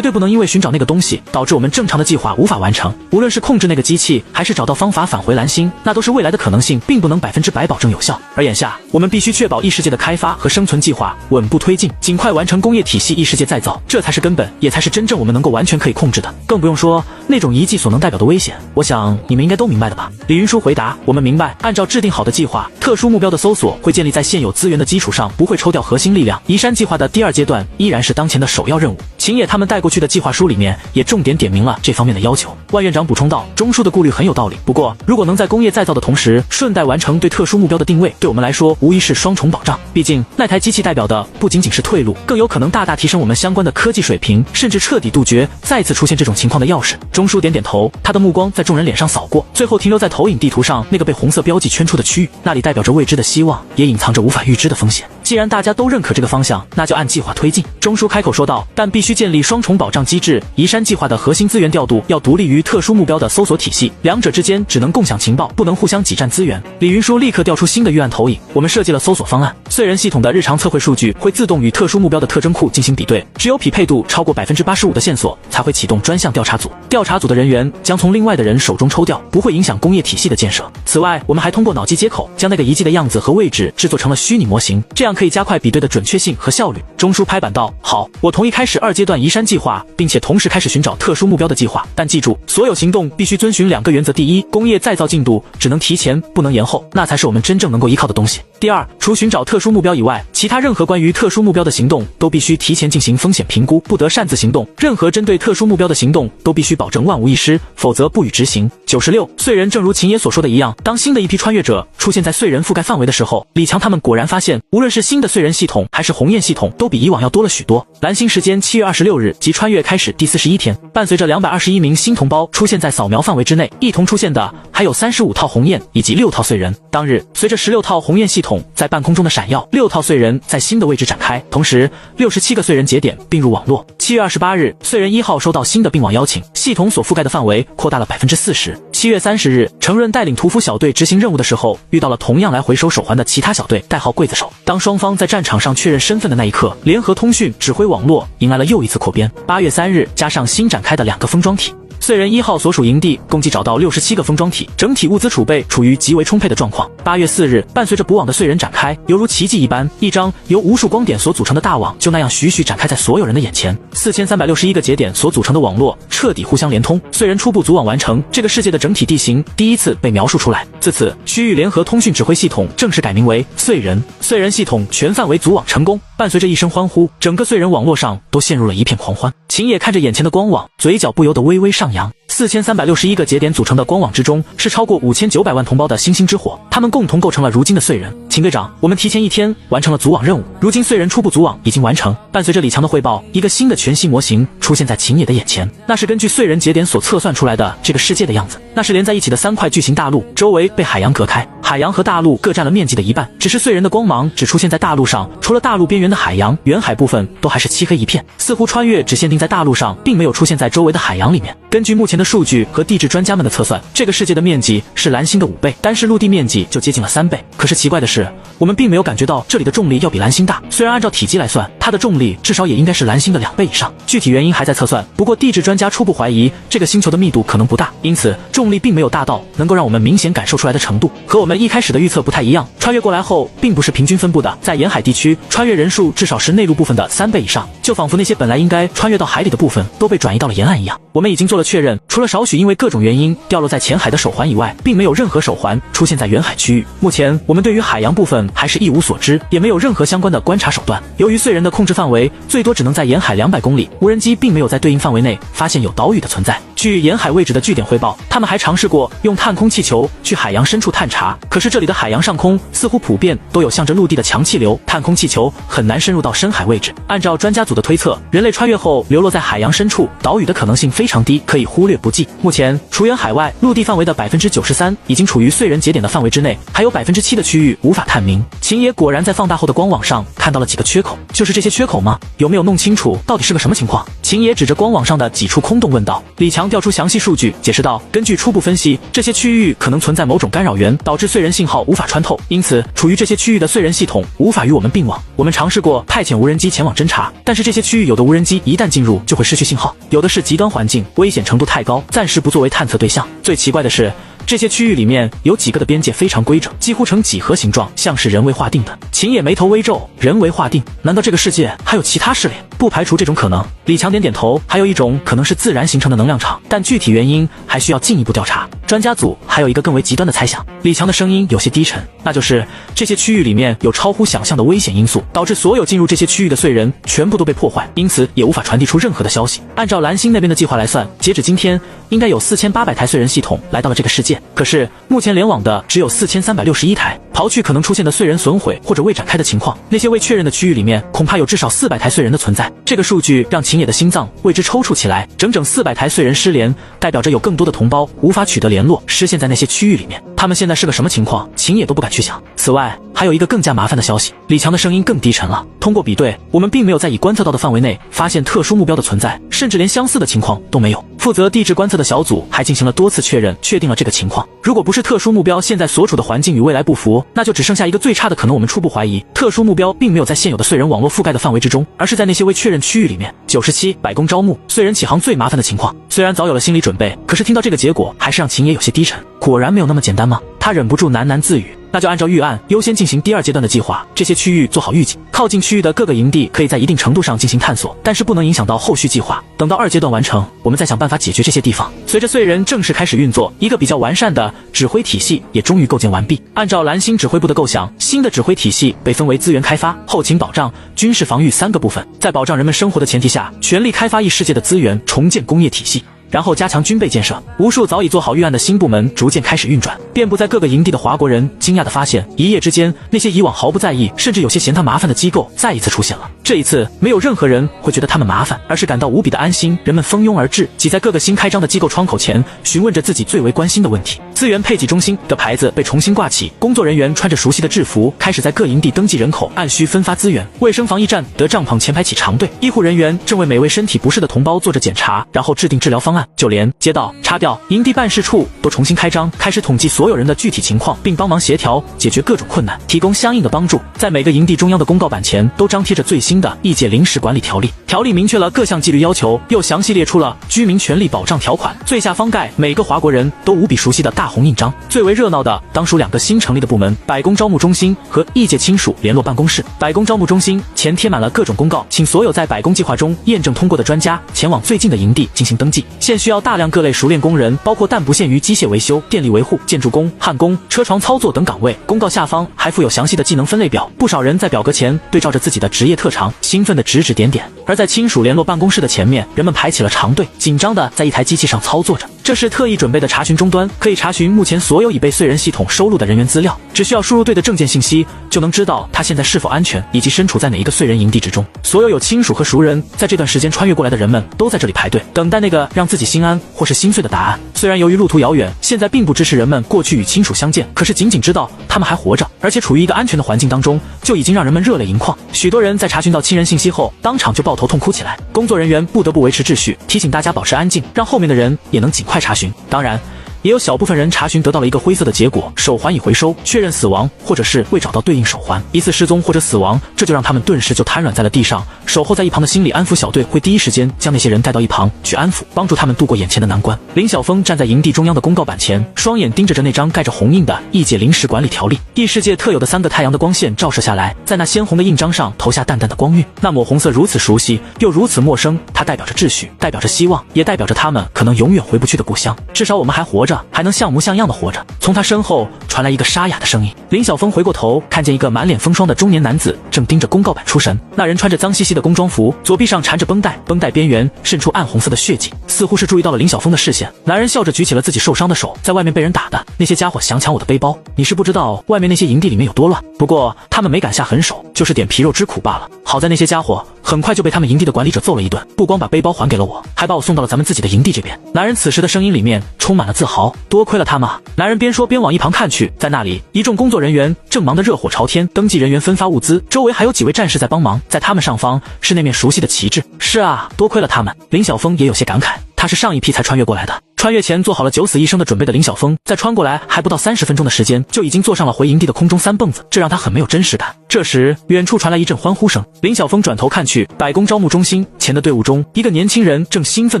对不能因为寻找那个东西导致我们正常的计划无法完成。无论是控制那个机器，还是找到方法返回蓝星，那都是未来的可能性，并不能100%保证有效。而眼下，我们必须确保异世界的开发和生存计划稳步推进，尽快完成工业体系异世界再造，这才是根本，也才是真正我们能够完全可以控制的。更不用说那种遗迹所能代表的危险，我想你们应该都明白的吧？李云舒回答：我们明白，按照制定好的计划，特殊目标的搜索会建立在现有资源的基础上，不会抽调核心力量。移山计划的第2阶段依然是当前的首要任务。秦野他们带带过去的计划书里面也重点点明了这方面的要求。万院长补充道，钟叔的顾虑很有道理，不过如果能在工业再造的同时顺带完成对特殊目标的定位，对我们来说无疑是双重保障。毕竟那台机器代表的不仅仅是退路，更有可能大大提升我们相关的科技水平，甚至彻底杜绝再次出现这种情况的钥匙。钟叔点点头，他的目光在众人脸上扫过，最后停留在投影地图上那个被红色标记圈出的区域，那里代表着未知的希望，也隐藏着无法预知的风险。既然大家都认可这个方向，那就按计划推进。钟叔开口说道，但必须建立双重保障机制，移山计划的核心资源调度要独立于特殊目标的搜索体系，两者之间只能共享情报，不能互相挤占资源。李云舒立刻调出新的预案投影，我们设计了搜索方案，燧人系统的日常测绘数据会自动与特殊目标的特征库进行比对，只有匹配度超过 85% 的线索才会启动专项调查组，调查组的人员将从另外的人手中抽调，不会影响工业体系的建设。此外，我们还通过脑机接口将那个遗迹的样子和位置制作成了虚拟模型，这样可以加快比对的准确性和效率。钟叔拍板道，好，我同意开始2阶段移山计划，并且同时开始寻找特殊目标的计划，但记住，所有行动必须遵循2个原则。第一，工业再造进度只能提前不能延后，那才是我们真正能够依靠的东西。第二，除寻找特殊目标以外，其他任何关于特殊目标的行动都必须提前进行风险评估，不得擅自行动，任何针对特殊目标的行动都必须保证万无一失，否则不予执行。96，燧人正如秦爷所说的一样，当新的一批穿越者出现在燧人覆盖范围的时候，李强他们果然发现，无论是新的燧人系统还是鸿雁系统都比以往要多了许多。蓝星时间7月26日即穿越开始第41天，伴随着221名新同胞出现在扫描范围之内，一同出现的还有35套鸿雁以及6套燧人。当日，随着16套鸿雁系统在半空中的闪耀，6套燧人在新的位置展开，同时67个燧人节点并入网络。7月28日，燧人1号收到新的并网邀请，系统所覆盖的范围扩大了 40%。7月30日，程润带领屠夫小队执行任务的时候，遇到了同样来回收手环的其他小队，代号刽子手。当双方在战场上确认身份的那一刻，联合通讯指挥网络迎来了又一次扩编。8月3日，加上新展开的2个封装体，燧人1号所属营地共计找到67个封装体，整体物资储备处于极为充沛的状况。8月4日，伴随着补网的燧人展开，犹如奇迹一般，一张由无数光点所组成的大网就那样徐徐展开在所有人的眼前。4361个节点所组成的网络彻底互相连通，燧人初步组网完成，这个世界的整体地形第一次被描述出来。自此，区域联合通讯指挥系统正式改名为燧人。燧人系统全范围组网成功，伴随着一声欢呼，整个燧人网络上都陷入了一片狂欢。秦野看着眼前的光网，嘴角不由得微微上扬。4361个节点组成的光网之中，是超过5900万同胞的星星之火，他们共同构成了如今的燧人。秦队长，我们提前1天完成了组网任务，如今燧人初步组网已经完成。伴随着李强的汇报，一个新的全息模型出现在秦野的眼前，那是根据燧人节点所测算出来的这个世界的样子。那是连在一起的3块巨型大陆，周围被海洋隔开，海洋和大陆各占了面积的一半，只是燧人的光芒只出现在大陆上，除了大陆边缘的海洋，远海部分都还是漆黑一片，似乎穿越只限定在大陆上，并没有出现在周围的海洋里面。根据目前的数据和地质专家们的测算，这个世界的面积是蓝星的5倍，单是陆地面积就接近了3倍。可是奇怪的是，我们并没有感觉到这里的重力要比蓝星大，虽然按照体积来算，它的重力至少也应该是蓝星的2倍以上，具体原因还在测算。不过地质专家初步怀疑这个星球的密度可能不大，因此重力并没有大到能够让我们明显感受出来的程度，和我们一开始的预测不太一样。穿越过来后并不是平均分布的，在沿海地区穿越人数至少是内陆部分的3倍以上，就仿佛那些本来应该穿越到海里的部分都被转移到了沿岸一样。我们已经做了确认，除了少许因为各种原因掉落在浅海的手环以外，并没有任何手环出现在远海区域。目前我们对于海洋部分还是一无所知，也没有任何相关的观察手段。由于燧人的控制范围最多只能在沿海200公里，无人机并没有在对应范围内发现有岛屿的存在。据沿海位置的据点汇报，他们还尝试过用探空气球去海洋深处探查，可是这里的海洋上空似乎普遍都有向着陆地的强气流，探空气球很难深入到深海位置。按照专家组的推测，人类穿越后流落在海洋深处，岛屿的可能性非常低，可以忽略不计。目前除远海外，陆地范围的 93% 已经处于燧人节点的范围之内，还有 7% 的区域无法探明。秦野果然在放大后的光网上看到了几个缺口，就是这些缺口吗？有没有弄清楚到底是个什么情况？秦野指着光网上的几处空洞问道。李强调出详细数据，解释道，根据初步分析，这些区域可能存在某种干扰源，导致燧人信号无法穿透，因此处于这些区域的燧人系统无法与我们并网。我们尝试过派遣无人机前往侦查，但是这些区域有的无人机一旦进入就会失去信号，有的是极端环境，危险程度太高，暂时不作为探测对象。最奇怪的是，这些区域里面有几个的边界非常规整，几乎呈几何形状，像是人为划定的。秦野眉头微皱，人为划定？难道这个世界还有其他势力？不排除这种可能。李强点点头，还有一种可能是自然形成的能量场，但具体原因还需要进一步调查。专家组还有一个更为极端的猜想。李强的声音有些低沉，那就是这些区域里面有超乎想象的危险因素，导致所有进入这些区域的燧人全部都被破坏，因此也无法传递出任何的消息。按照蓝星那边的计划来算，截止今天应该有4800台燧人系统来到了这个世界，可是目前联网的只有4361台，刨去可能出现的燧人损毁或者未展开的情况，那些未确认的区域里面恐怕有至少400台燧人的存在。这个数据让秦野的心脏为之抽搐起来，整整400台燧人失联，代表着有更多的同胞无法取得联络，失陷在那些区域里面。他们现在是个什么情况，秦野都不敢去想。此外，还有一个更加麻烦的消息，李强的声音更低沉了。通过比对，我们并没有在已观测到的范围内发现特殊目标的存在，甚至连相似的情况都没有。负责地质观测的小组还进行了多次确认，确定了这个情况。如果不是特殊目标现在所处的环境与未来不符，那就只剩下一个最差的可能，我们初步怀疑特殊目标并没有在现有的燧人网络覆盖的范围之中，而是在那些未确认区域里面。97百工招募，燧人起航最麻烦的情况。虽然早有了心理准备，可是听到这个结果还是让秦野有些低沉。果然没有那么简单吗？他忍不住喃喃自语。那就按照预案优先进行第2阶段的计划，这些区域做好预警，靠近区域的各个营地可以在一定程度上进行探索，但是不能影响到后续计划。等到2阶段完成，我们再想办法解决这些地方。随着燧人正式开始运作，一个比较完善的指挥体系也终于构建完毕。按照蓝星指挥部的构想，新的指挥体系被分为资源开发、后勤保障、军事防御3个部分，在保障人们生活的前提下，全力开发异世界的资源，重建工业体系。然后加强军备建设，无数早已做好预案的新部门逐渐开始运转。遍布在各个营地的华国人惊讶地发现，一夜之间，那些以往毫不在意，甚至有些嫌他麻烦的机构再一次出现了。这一次，没有任何人会觉得他们麻烦，而是感到无比的安心。人们蜂拥而至，挤在各个新开张的机构窗口前，询问着自己最为关心的问题。资源配给中心的牌子被重新挂起，工作人员穿着熟悉的制服，开始在各营地登记人口，按需分发资源。卫生防疫站得帐篷前排起长队，医护人员正为每位身体不适的同胞做着检查，然后制定治疗方案。就连街道、查调、营地办事处都重新开张，开始统计所有人的具体情况，并帮忙协调解决各种困难，提供相应的帮助。在每个营地中央的公告板前都张贴着最新的异界临时管理条例，条例明确了各项纪律要求，又详细列出了居民权利保障条款。最下方盖每个华国人都无比熟悉的大红印章。最为热闹的当属2个新成立的部门：百工招募中心和异界亲属联络办公室。百工招募中心前贴满了各种公告，请所有在百工计划中验证通过的专家前往最近的营地进行登记。现需要大量各类熟练工人，包括但不限于机械维修、电力维护、建筑工、焊工、车床操作等岗位。公告下方还附有详细的技能分类表，不少人在表格前对照着自己的职业特长，兴奋地指指点点。而在亲属联络办公室的前面，人们排起了长队，紧张地在一台机器上操作着。这是特意准备的查询终端，可以查询目前所有已被燧人系统收录的人员资料，只需要输入对的证件信息，就能知道他现在是否安全，以及身处在哪一个燧人营地之中。所有有亲属和熟人在这段时间穿越过来的人们都在这里排队，等待那个让自己心安或是心碎的答案。虽然由于路途遥远，现在并不支持人们过去与亲属相见，可是仅仅知道他们还活着，而且处于一个安全的环境当中，就已经让人们热泪盈眶。许多人在查询到亲人信息后，当场就抱头痛哭起来。工作人员不得不维持秩序，提醒大家保持安静，让后面的人也能尽快查询。当然，也有小部分人查询得到了一个灰色的结果，手环已回收，确认死亡，或者是未找到对应手环，疑似失踪或者死亡，这就让他们顿时就瘫软在了地上。守候在一旁的心理安抚小队会第一时间将那些人带到一旁去安抚，帮助他们度过眼前的难关。林晓峰站在营地中央的公告板前，双眼盯着那张盖着红印的异界临时管理条例。异世界特有的3个太阳的光线照射下来，在那鲜红的印章上投下淡淡的光晕。那抹红色如此熟悉又如此陌生，它代表着秩序，代表着希望，也代表着他们可能永远回不去的故乡。至少我们还活着，还能像模像样的活着。从他身后传来一个沙哑的声音。林晓峰回过头，看见一个满脸风霜的中年男子正盯着公告板出神。那人穿着脏兮兮的工装服，左臂上缠着绷带，绷带边缘渗出暗红色的血迹，似乎是注意到了林晓峰的视线。男人笑着举起了自己受伤的手，在外面被人打的那些家伙想抢我的背包，你是不知道外面那些营地里面有多乱。不过他们没敢下狠手，就是点皮肉之苦罢了。好在那些家伙很快就被他们营地的管理者揍了一顿，不光把背包还给了我，还把我送到了咱们自己的营地这边。男人此时的声音里面充满了自豪，多亏了他们啊。男人边说边往一旁看去，在那里一众工作人员正忙得热火朝天，登记人员分发物资，周围还有几位战士在帮忙，在他们上方是那面熟悉的旗帜。是啊，多亏了他们。林晓峰也有些感慨，他是上一批才穿越过来的。穿越前做好了九死一生的准备的林晓峰，在穿过来还不到30分钟的时间，就已经坐上了回营地的空中3蹦子，这让他很没有真实感。这时，远处传来一阵欢呼声。林晓峰转头看去，百工招募中心前的队伍中，一个年轻人正兴奋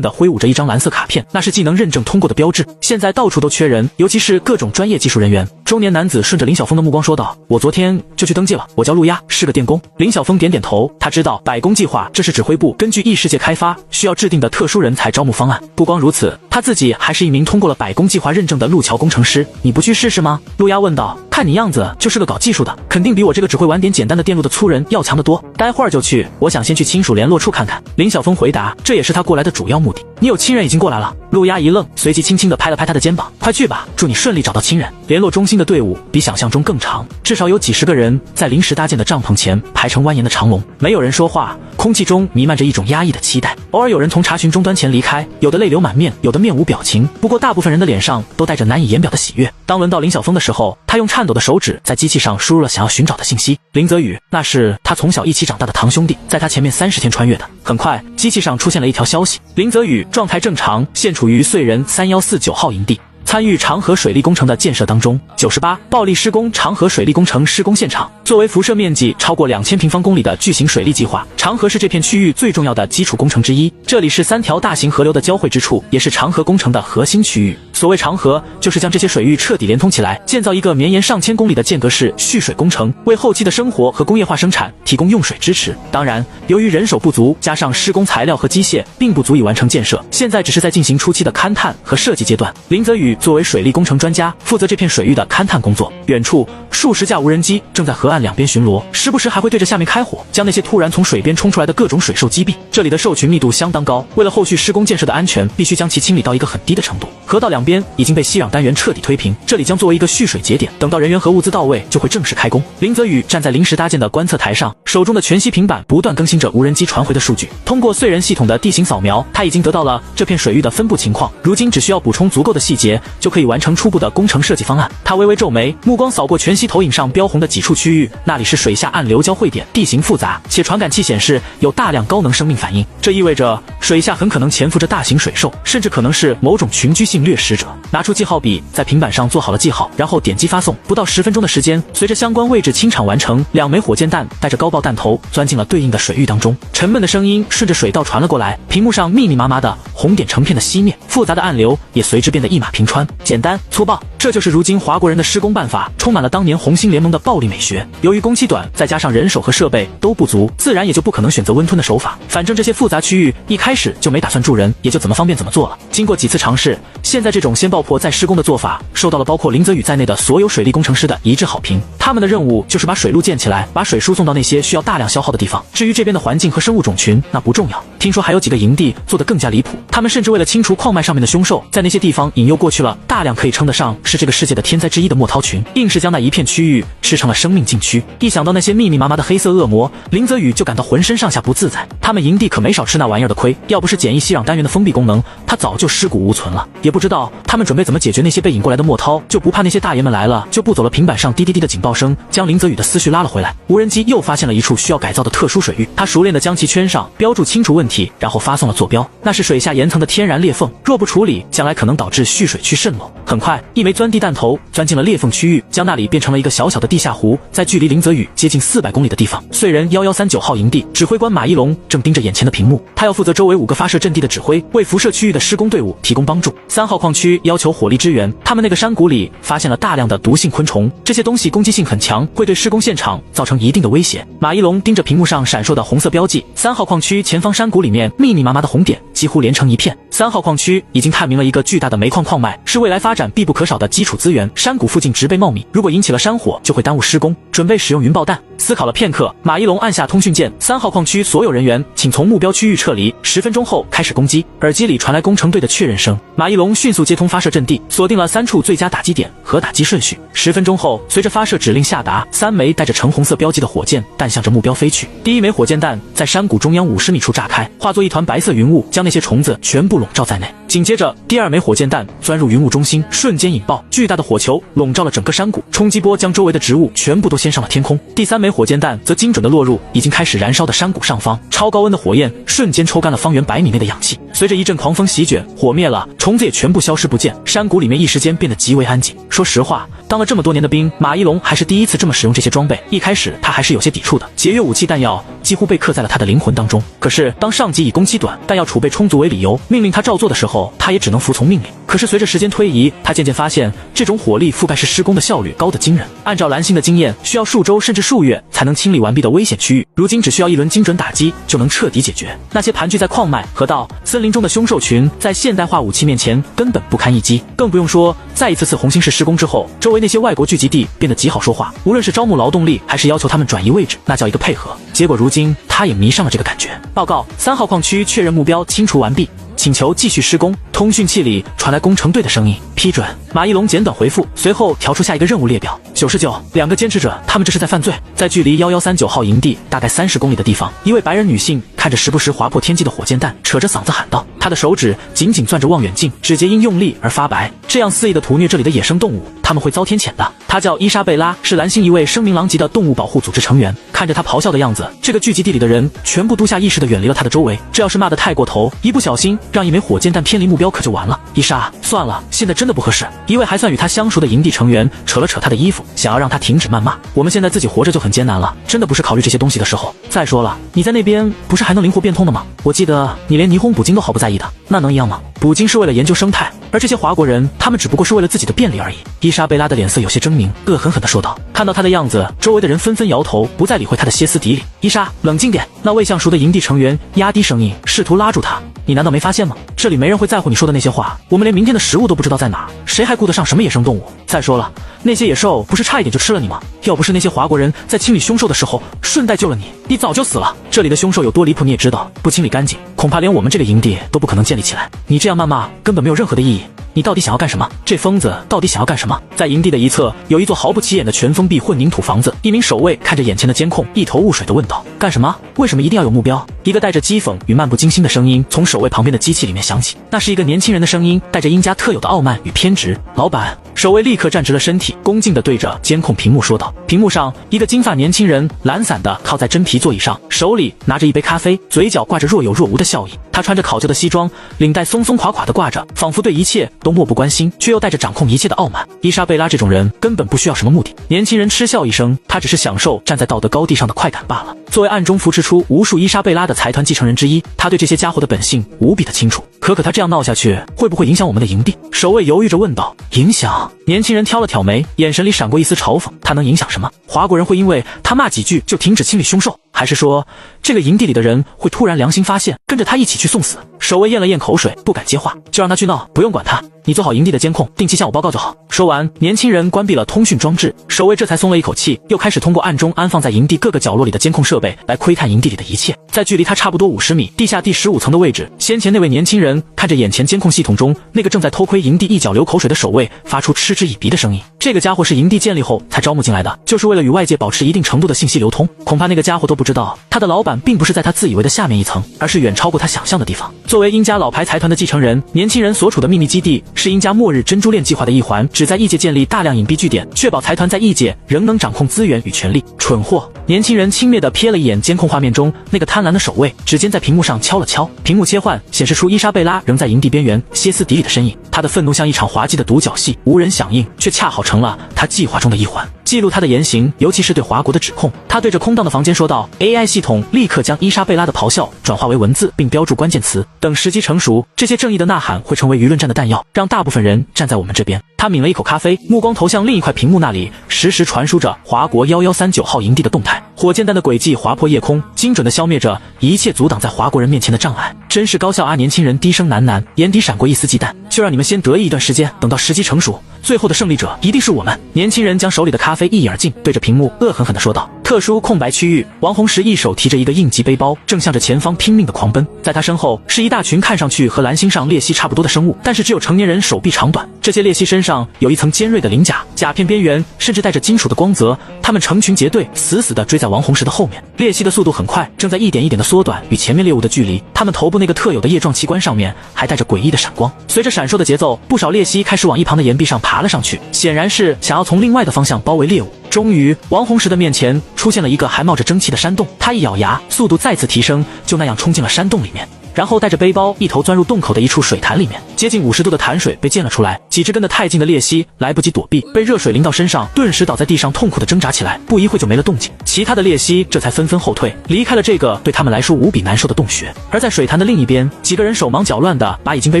地挥舞着一张蓝色卡片，那是技能认证通过的标志。现在到处都缺人，尤其是各种专业技术人员。中年男子顺着林晓峰的目光说道：“我昨天就去登记了，我叫陆压，是个电工。”林晓峰点点头，他知道百工计划这是指挥部根据异世界开发需要制定的特殊人才招募方案。不光如此，他自己己还是一名通过了百工计划认证的路桥工程师，你不去试试吗？陆压问道。看你样子就是个搞技术的，肯定比我这个只会玩点简单的电路的粗人要强得多。待会儿就去，我想先去亲属联络处看看。林晓峰回答，这也是他过来的主要目的。你有亲人已经过来了？陆压一愣，随即轻轻地拍了拍他的肩膀，快去吧，祝你顺利找到亲人。联络中心的队伍比想象中更长，至少有几十个人在临时搭建的帐篷前排成蜿蜒的长龙，没有人说话，空气中弥漫着一种压抑的期待。偶尔有人从查询终端前离开，有的泪流满面，有的面无表情，不过大部分人的脸上都带着难以言表的喜悦。当轮到林晓峰的时候，他用颤抖的手指在机器上输入了想要寻找的信息。林泽宇，那是他从小一起长大的堂兄弟，在他前面30天穿越的。很快，机器上出现了一条消息：林泽宇状态正常，现处于燧人3149号营地。参与长河水利工程的建设当中。98暴力施工长河水利工程施工现场，作为辐射面积超过2000平方公里的巨型水利计划，长河是这片区域最重要的基础工程之一。这里是3条大型河流的交汇之处，也是长河工程的核心区域。所谓长河，就是将这些水域彻底连通起来，建造一个绵延上千公里的间隔式蓄水工程，为后期的生活和工业化生产提供用水支持。当然，由于人手不足，加上施工材料和机械并不足以完成建设，现在只是在进行初期的勘探和设计阶段。林泽宇作为水利工程专家，负责这片水域的勘探工作。远处数十架无人机正在河岸两边巡逻，时不时还会对着下面开火，将那些突然从水边冲出来的各种水兽击毙。这里的兽群密度相当高，为了后续施工建设的安全，必须将其清理到一个很低的程度。河道两边已经被息壤单元彻底推平，这里将作为一个蓄水节点，等到人员和物资到位，就会正式开工。林泽宇站在临时搭建的观测台上，手中的全息平板不断更新着无人机传回的数据。通过燧人系统的地形扫描，他已经得到了这片水域的分布情况，如今只需要补充足够的细节，就可以完成初步的工程设计方案。他微微皱眉，目光扫过全息投影上标红的几处区域，那里是水下暗流交汇点，地形复杂，且传感器显示有大量高能生命反应，这意味着水下很可能潜伏着大型水兽，甚至可能是某种群居性掠食者。拿出记号笔，在平板上做好了记号，然后点击发送。不到10分钟的时间，随着相关位置清场完成，2枚火箭弹带着高爆弹头钻进了对应的水域当中。沉闷的声音顺着水道传了过来，屏幕上密密麻麻的红点成片的熄灭，复杂的暗流也随之变得一马平川，简单粗暴。这就是如今华国人的施工办法，充满了当年红星联盟的暴力美学。由于工期短，再加上人手和设备都不足，自然也就不可能选择温吞的手法。反正这些复杂区域一开始就没打算住人，也就怎么方便怎么做了。经过几次尝试，现在这种先爆破再施工的做法，受到了包括林泽宇在内的所有水利工程师的一致好评。他们的任务就是把水路建起来，把水输送到那些需要大量消耗的地方。至于这边的环境和生物种群，那不重要。听说还有几个营地做得更加离谱，他们甚至为了清除矿脉上面的凶兽，在那些地方引诱过去了大量可以称得上是这个世界的天灾之一的墨涛群，硬是将那一片区域吃成了生命禁区。一想到那些密密麻麻的黑色恶魔，林泽宇就感到浑身上下不自在。他们营地可没少吃那玩意儿的亏，要不是简易息壤单元的封闭功能，他早就尸骨无存了。也不知道他们准备怎么解决那些被引过来的墨涛，就不怕那些大爷们来了就不走了。平板上滴滴滴的警报声将林泽宇的思绪拉了回来。无人机又发现了一处需要改造的特殊水域，他熟练地将其圈上，标注清除问题，然后发送了坐标。那是水下岩层的天然裂缝，若不处理，将来可能导致蓄水区渗漏。很快，一枚钻地弹头钻进了裂缝区域，将那里变成了一个小小的地下湖。在距离林泽宇接近400公里的地方，燧人1139号营地指挥官马一龙正盯着眼前的屏幕，他要负责周围5个发射阵地的指挥，为辐射区域的施工队伍提供帮助。3号矿区要求火力支援，他们那个山谷里发现了大量的毒性昆虫，这些东西攻击性很强，会对施工现场造成一定的威胁。马一龙盯着屏幕上闪烁的红色标记，3号矿区前方山谷里面密密麻麻的红点几乎连成一片。3号矿区已经探明了一个巨大的煤矿矿脉，是未来发展必不可少的基础资源。山谷附近植被茂密，如果引起了山火，就会耽误施工。准备使用云爆弹。思考了片刻，马一龙按下通讯键，3号矿区所有人员请从目标区域撤离，10分钟后开始攻击。耳机里传来工程队的确认声。马一龙迅速接通发射阵地，锁定了3处最佳打击点和打击顺序。10分钟后，随着发射指令下达，3枚带着橙红色标记的火箭弹向着目标飞去。第1枚火箭弹在山谷中央50米处炸开，化作一团白色云雾，将那些虫子全部笼罩在内。紧接着，第2枚火箭弹钻入云雾中心，瞬间引爆，巨大的火球笼罩了整个山谷，冲击波将周围的植物全部都掀上了天空。第3枚火箭弹则精准地落入已经开始燃烧的山谷上方，超高温的火焰瞬间抽干了方圆100米内的氧气。随着一阵狂风席卷，火灭了，虫子也全部消失不见，山谷里面一时间变得极为安静。说实话，当了这么多年的兵，马一龙还是第一次这么使用这些装备。一开始他还是有些抵触的，节约武器弹药几乎被刻在了他的灵魂当中。可是当上级以工期短、弹药储备充足为理由，命令他照做的时候，候，他也只能服从命令。可是随着时间推移，他渐渐发现这种火力覆盖式施工的效率高得惊人。按照蓝星的经验，需要数周甚至数月才能清理完毕的危险区域，如今只需要一轮精准打击就能彻底解决。那些盘踞在矿脉、河道、森林中的凶兽群，在现代化武器面前根本不堪一击。更不用说，在一次次红星市施工之后，周围那些外国聚集地变得极好说话，无论是招募劳动力，还是要求他们转移位置，那叫一个配合。结果如今，他也迷上了这个感觉。报告，3号矿区确认目标清除完毕，请求继续施工。通讯器里传来工程队的声音。批准。马一龙简短回复，随后调出下一个任务列表。99，两个坚持者，他们这是在犯罪。在距离1139号营地大概30公里的地方，一位白人女性看着时不时划破天际的火箭弹，扯着嗓子喊道，她的手指紧紧攥着望远镜，指节因用力而发白。这样肆意的屠虐这里的野生动物，他们会遭天谴的。她叫伊莎贝拉，是蓝星一位声名狼藉的动物保护组织成员。看着她咆哮的样子，这个聚集地里的人全部都下意识地远离了她的周围。这要是骂得太过头，一不小心让一枚火箭弹偏离目标，可就完了。伊莎，算了，现在真的不合适。一位还算与他相熟的营地成员扯了扯他的衣服，想要让他停止谩骂。我们现在自己活着就很艰难了，真的不是考虑这些东西的时候。再说了，你在那边不是还能灵活变通的吗？我记得你连霓虹捕鲸都毫不在意的，那能一样吗？捕鲸是为了研究生态，而这些华国人，他们只不过是为了自己的便利而已。伊莎贝拉的脸色有些狰狞，恶狠狠地说道。看到他的样子，周围的人纷纷摇头，不再理会他的歇斯底里。伊莎，冷静点。那未相熟的营地成员压低声音，试图拉住他。你难道没发现吗？这里没人会在乎你说的那些话，我们连明天的食物都不知道在哪，谁还顾得上什么野生动物？再说了，那些野兽不是差一点就吃了你吗？要不是那些华国人在清理凶兽的时候顺带救了你，你早就死了。这里的凶兽有多离谱你也知道，不清理干净，恐怕连我们这个营地都不可能建立起来。你这样谩骂根本没有任何的意义。你到底想要干什么？这疯子到底想要干什么？在营地的一侧有一座毫不起眼的全封闭混凝土房子，一名守卫看着眼前的监控，一头雾水地问道：干什么？为什么一定要有目标？一个带着讥讽与漫不经心的声音从守卫旁边的机器里面响起，那是一个年轻人的声音，带着鹰家特有的傲慢与偏执。老板。守卫立刻站直了身体，恭敬地对着监控屏幕说道。屏幕上，一个金发年轻人懒散地靠在真皮座椅上，手里拿着一杯咖啡，嘴角挂着若有若无的笑意。他穿着考究的西装，领带松松垮垮地挂着，仿佛对一切都漠不关心，却又带着掌控一切的傲慢。伊莎贝拉这种人根本不需要什么目的。年轻人嗤笑一声，他只是享受站在道德高地上的快感罢了。作为暗中扶持出无数伊莎贝拉的财团继承人之一，他对这些家伙的本性无比的清楚。可他这样闹下去，会不会影响我们的营地？守卫犹豫着问道。影响？年轻人挑了挑眉，眼神里闪过一丝嘲讽。他能影响什么？华国人会因为他骂几句就停止清理凶兽？还是说这个营地里的人会突然良心发现，跟着他一起去送死？守卫咽了咽口水，不敢接话。就让他去闹，不用管他，你做好营地的监控，定期向我报告就好。说完，年轻人关闭了通讯装置，守卫这才松了一口气，又开始通过暗中安放在营地各个角落里的监控设备来窥探营地里的一切。在距离他差不多50米，地下第15层的位置，先前那位年轻人看着眼前监控系统中那个正在偷窥营地一脚流口水的守卫，发出嗤之以鼻的声音。这个家伙是营地建立后才招募进来的，就是为了与外界保持一定程度的信息流通。恐怕那个家伙都不知道，他的老板并不是在他自以为的下面一层，而是远超过他想象的地方。作为鹰家老牌财团的继承人，年轻人所处的秘密基地是鹰家末日珍珠链计划的一环，旨在异界建立大量隐蔽据点，确保财团在异界仍能掌控资源与权力。蠢货！年轻人轻蔑地瞥了一眼监控画面中那个贪婪的守卫，指尖在屏幕上敲了敲，屏幕切换显示出伊莎贝拉仍在营地边缘歇斯底里的身影。他的愤怒像一场滑稽的独角戏，无人响应，却恰好成了他计划中的一环。记录他的言行，尤其是对华国的指控。他对着空荡的房间说道 ：“AI 系统立刻将伊莎贝拉的咆哮转化为文字，并标注关键词。等时机成熟，这些正义的呐喊会成为舆论战的弹药，让大部分人站在我们这边。”他抿了一口咖啡，目光投向另一块屏幕那里，实时传输着华国1139号营地的动态。火箭弹的轨迹划破夜空，精准地消灭着一切阻挡在华国人面前的障碍。真是高效啊！年轻人低声喃喃，眼底闪过一丝忌惮。就让你们先得意一段时间，等到时机成熟，最后的胜利者一定是我们。年轻人将手里的咖啡一饮而尽，对着屏幕恶狠狠地说道。特殊空白区域，王红石一手提着一个应急背包，正向着前方拼命地狂奔。在他身后是一大群看上去和蓝星上鬣蜥差不多的生物，但是只有成年人手臂长短。这些鬣蜥身上有一层尖锐的鳞甲，甲片边缘甚至带着金属的光泽。它们成群结队，死死地追在王红石的后面。鬣蜥的速度很快，正在一点一点地缩短与前面猎物的距离。它们头部那个特有的叶状器官上面还带着诡异的闪光。随着闪烁的节奏，不少鬣蜥开始往一旁的岩壁上爬了上去，显然是想要从另外的方向包围猎物。终于，王红石的面前出现了一个还冒着蒸汽的山洞，他一咬牙，速度再次提升，就那样冲进了山洞里面。然后带着背包一头钻入洞口的一处水潭里面。接近50度的潭水被溅了出来，几只跟得太近的鬣蜥来不及躲避，被热水淋到身上，顿时倒在地上痛苦地挣扎起来，不一会就没了动静。其他的鬣蜥这才纷纷后退，离开了这个对他们来说无比难受的洞穴。而在水潭的另一边，几个人手忙脚乱地把已经被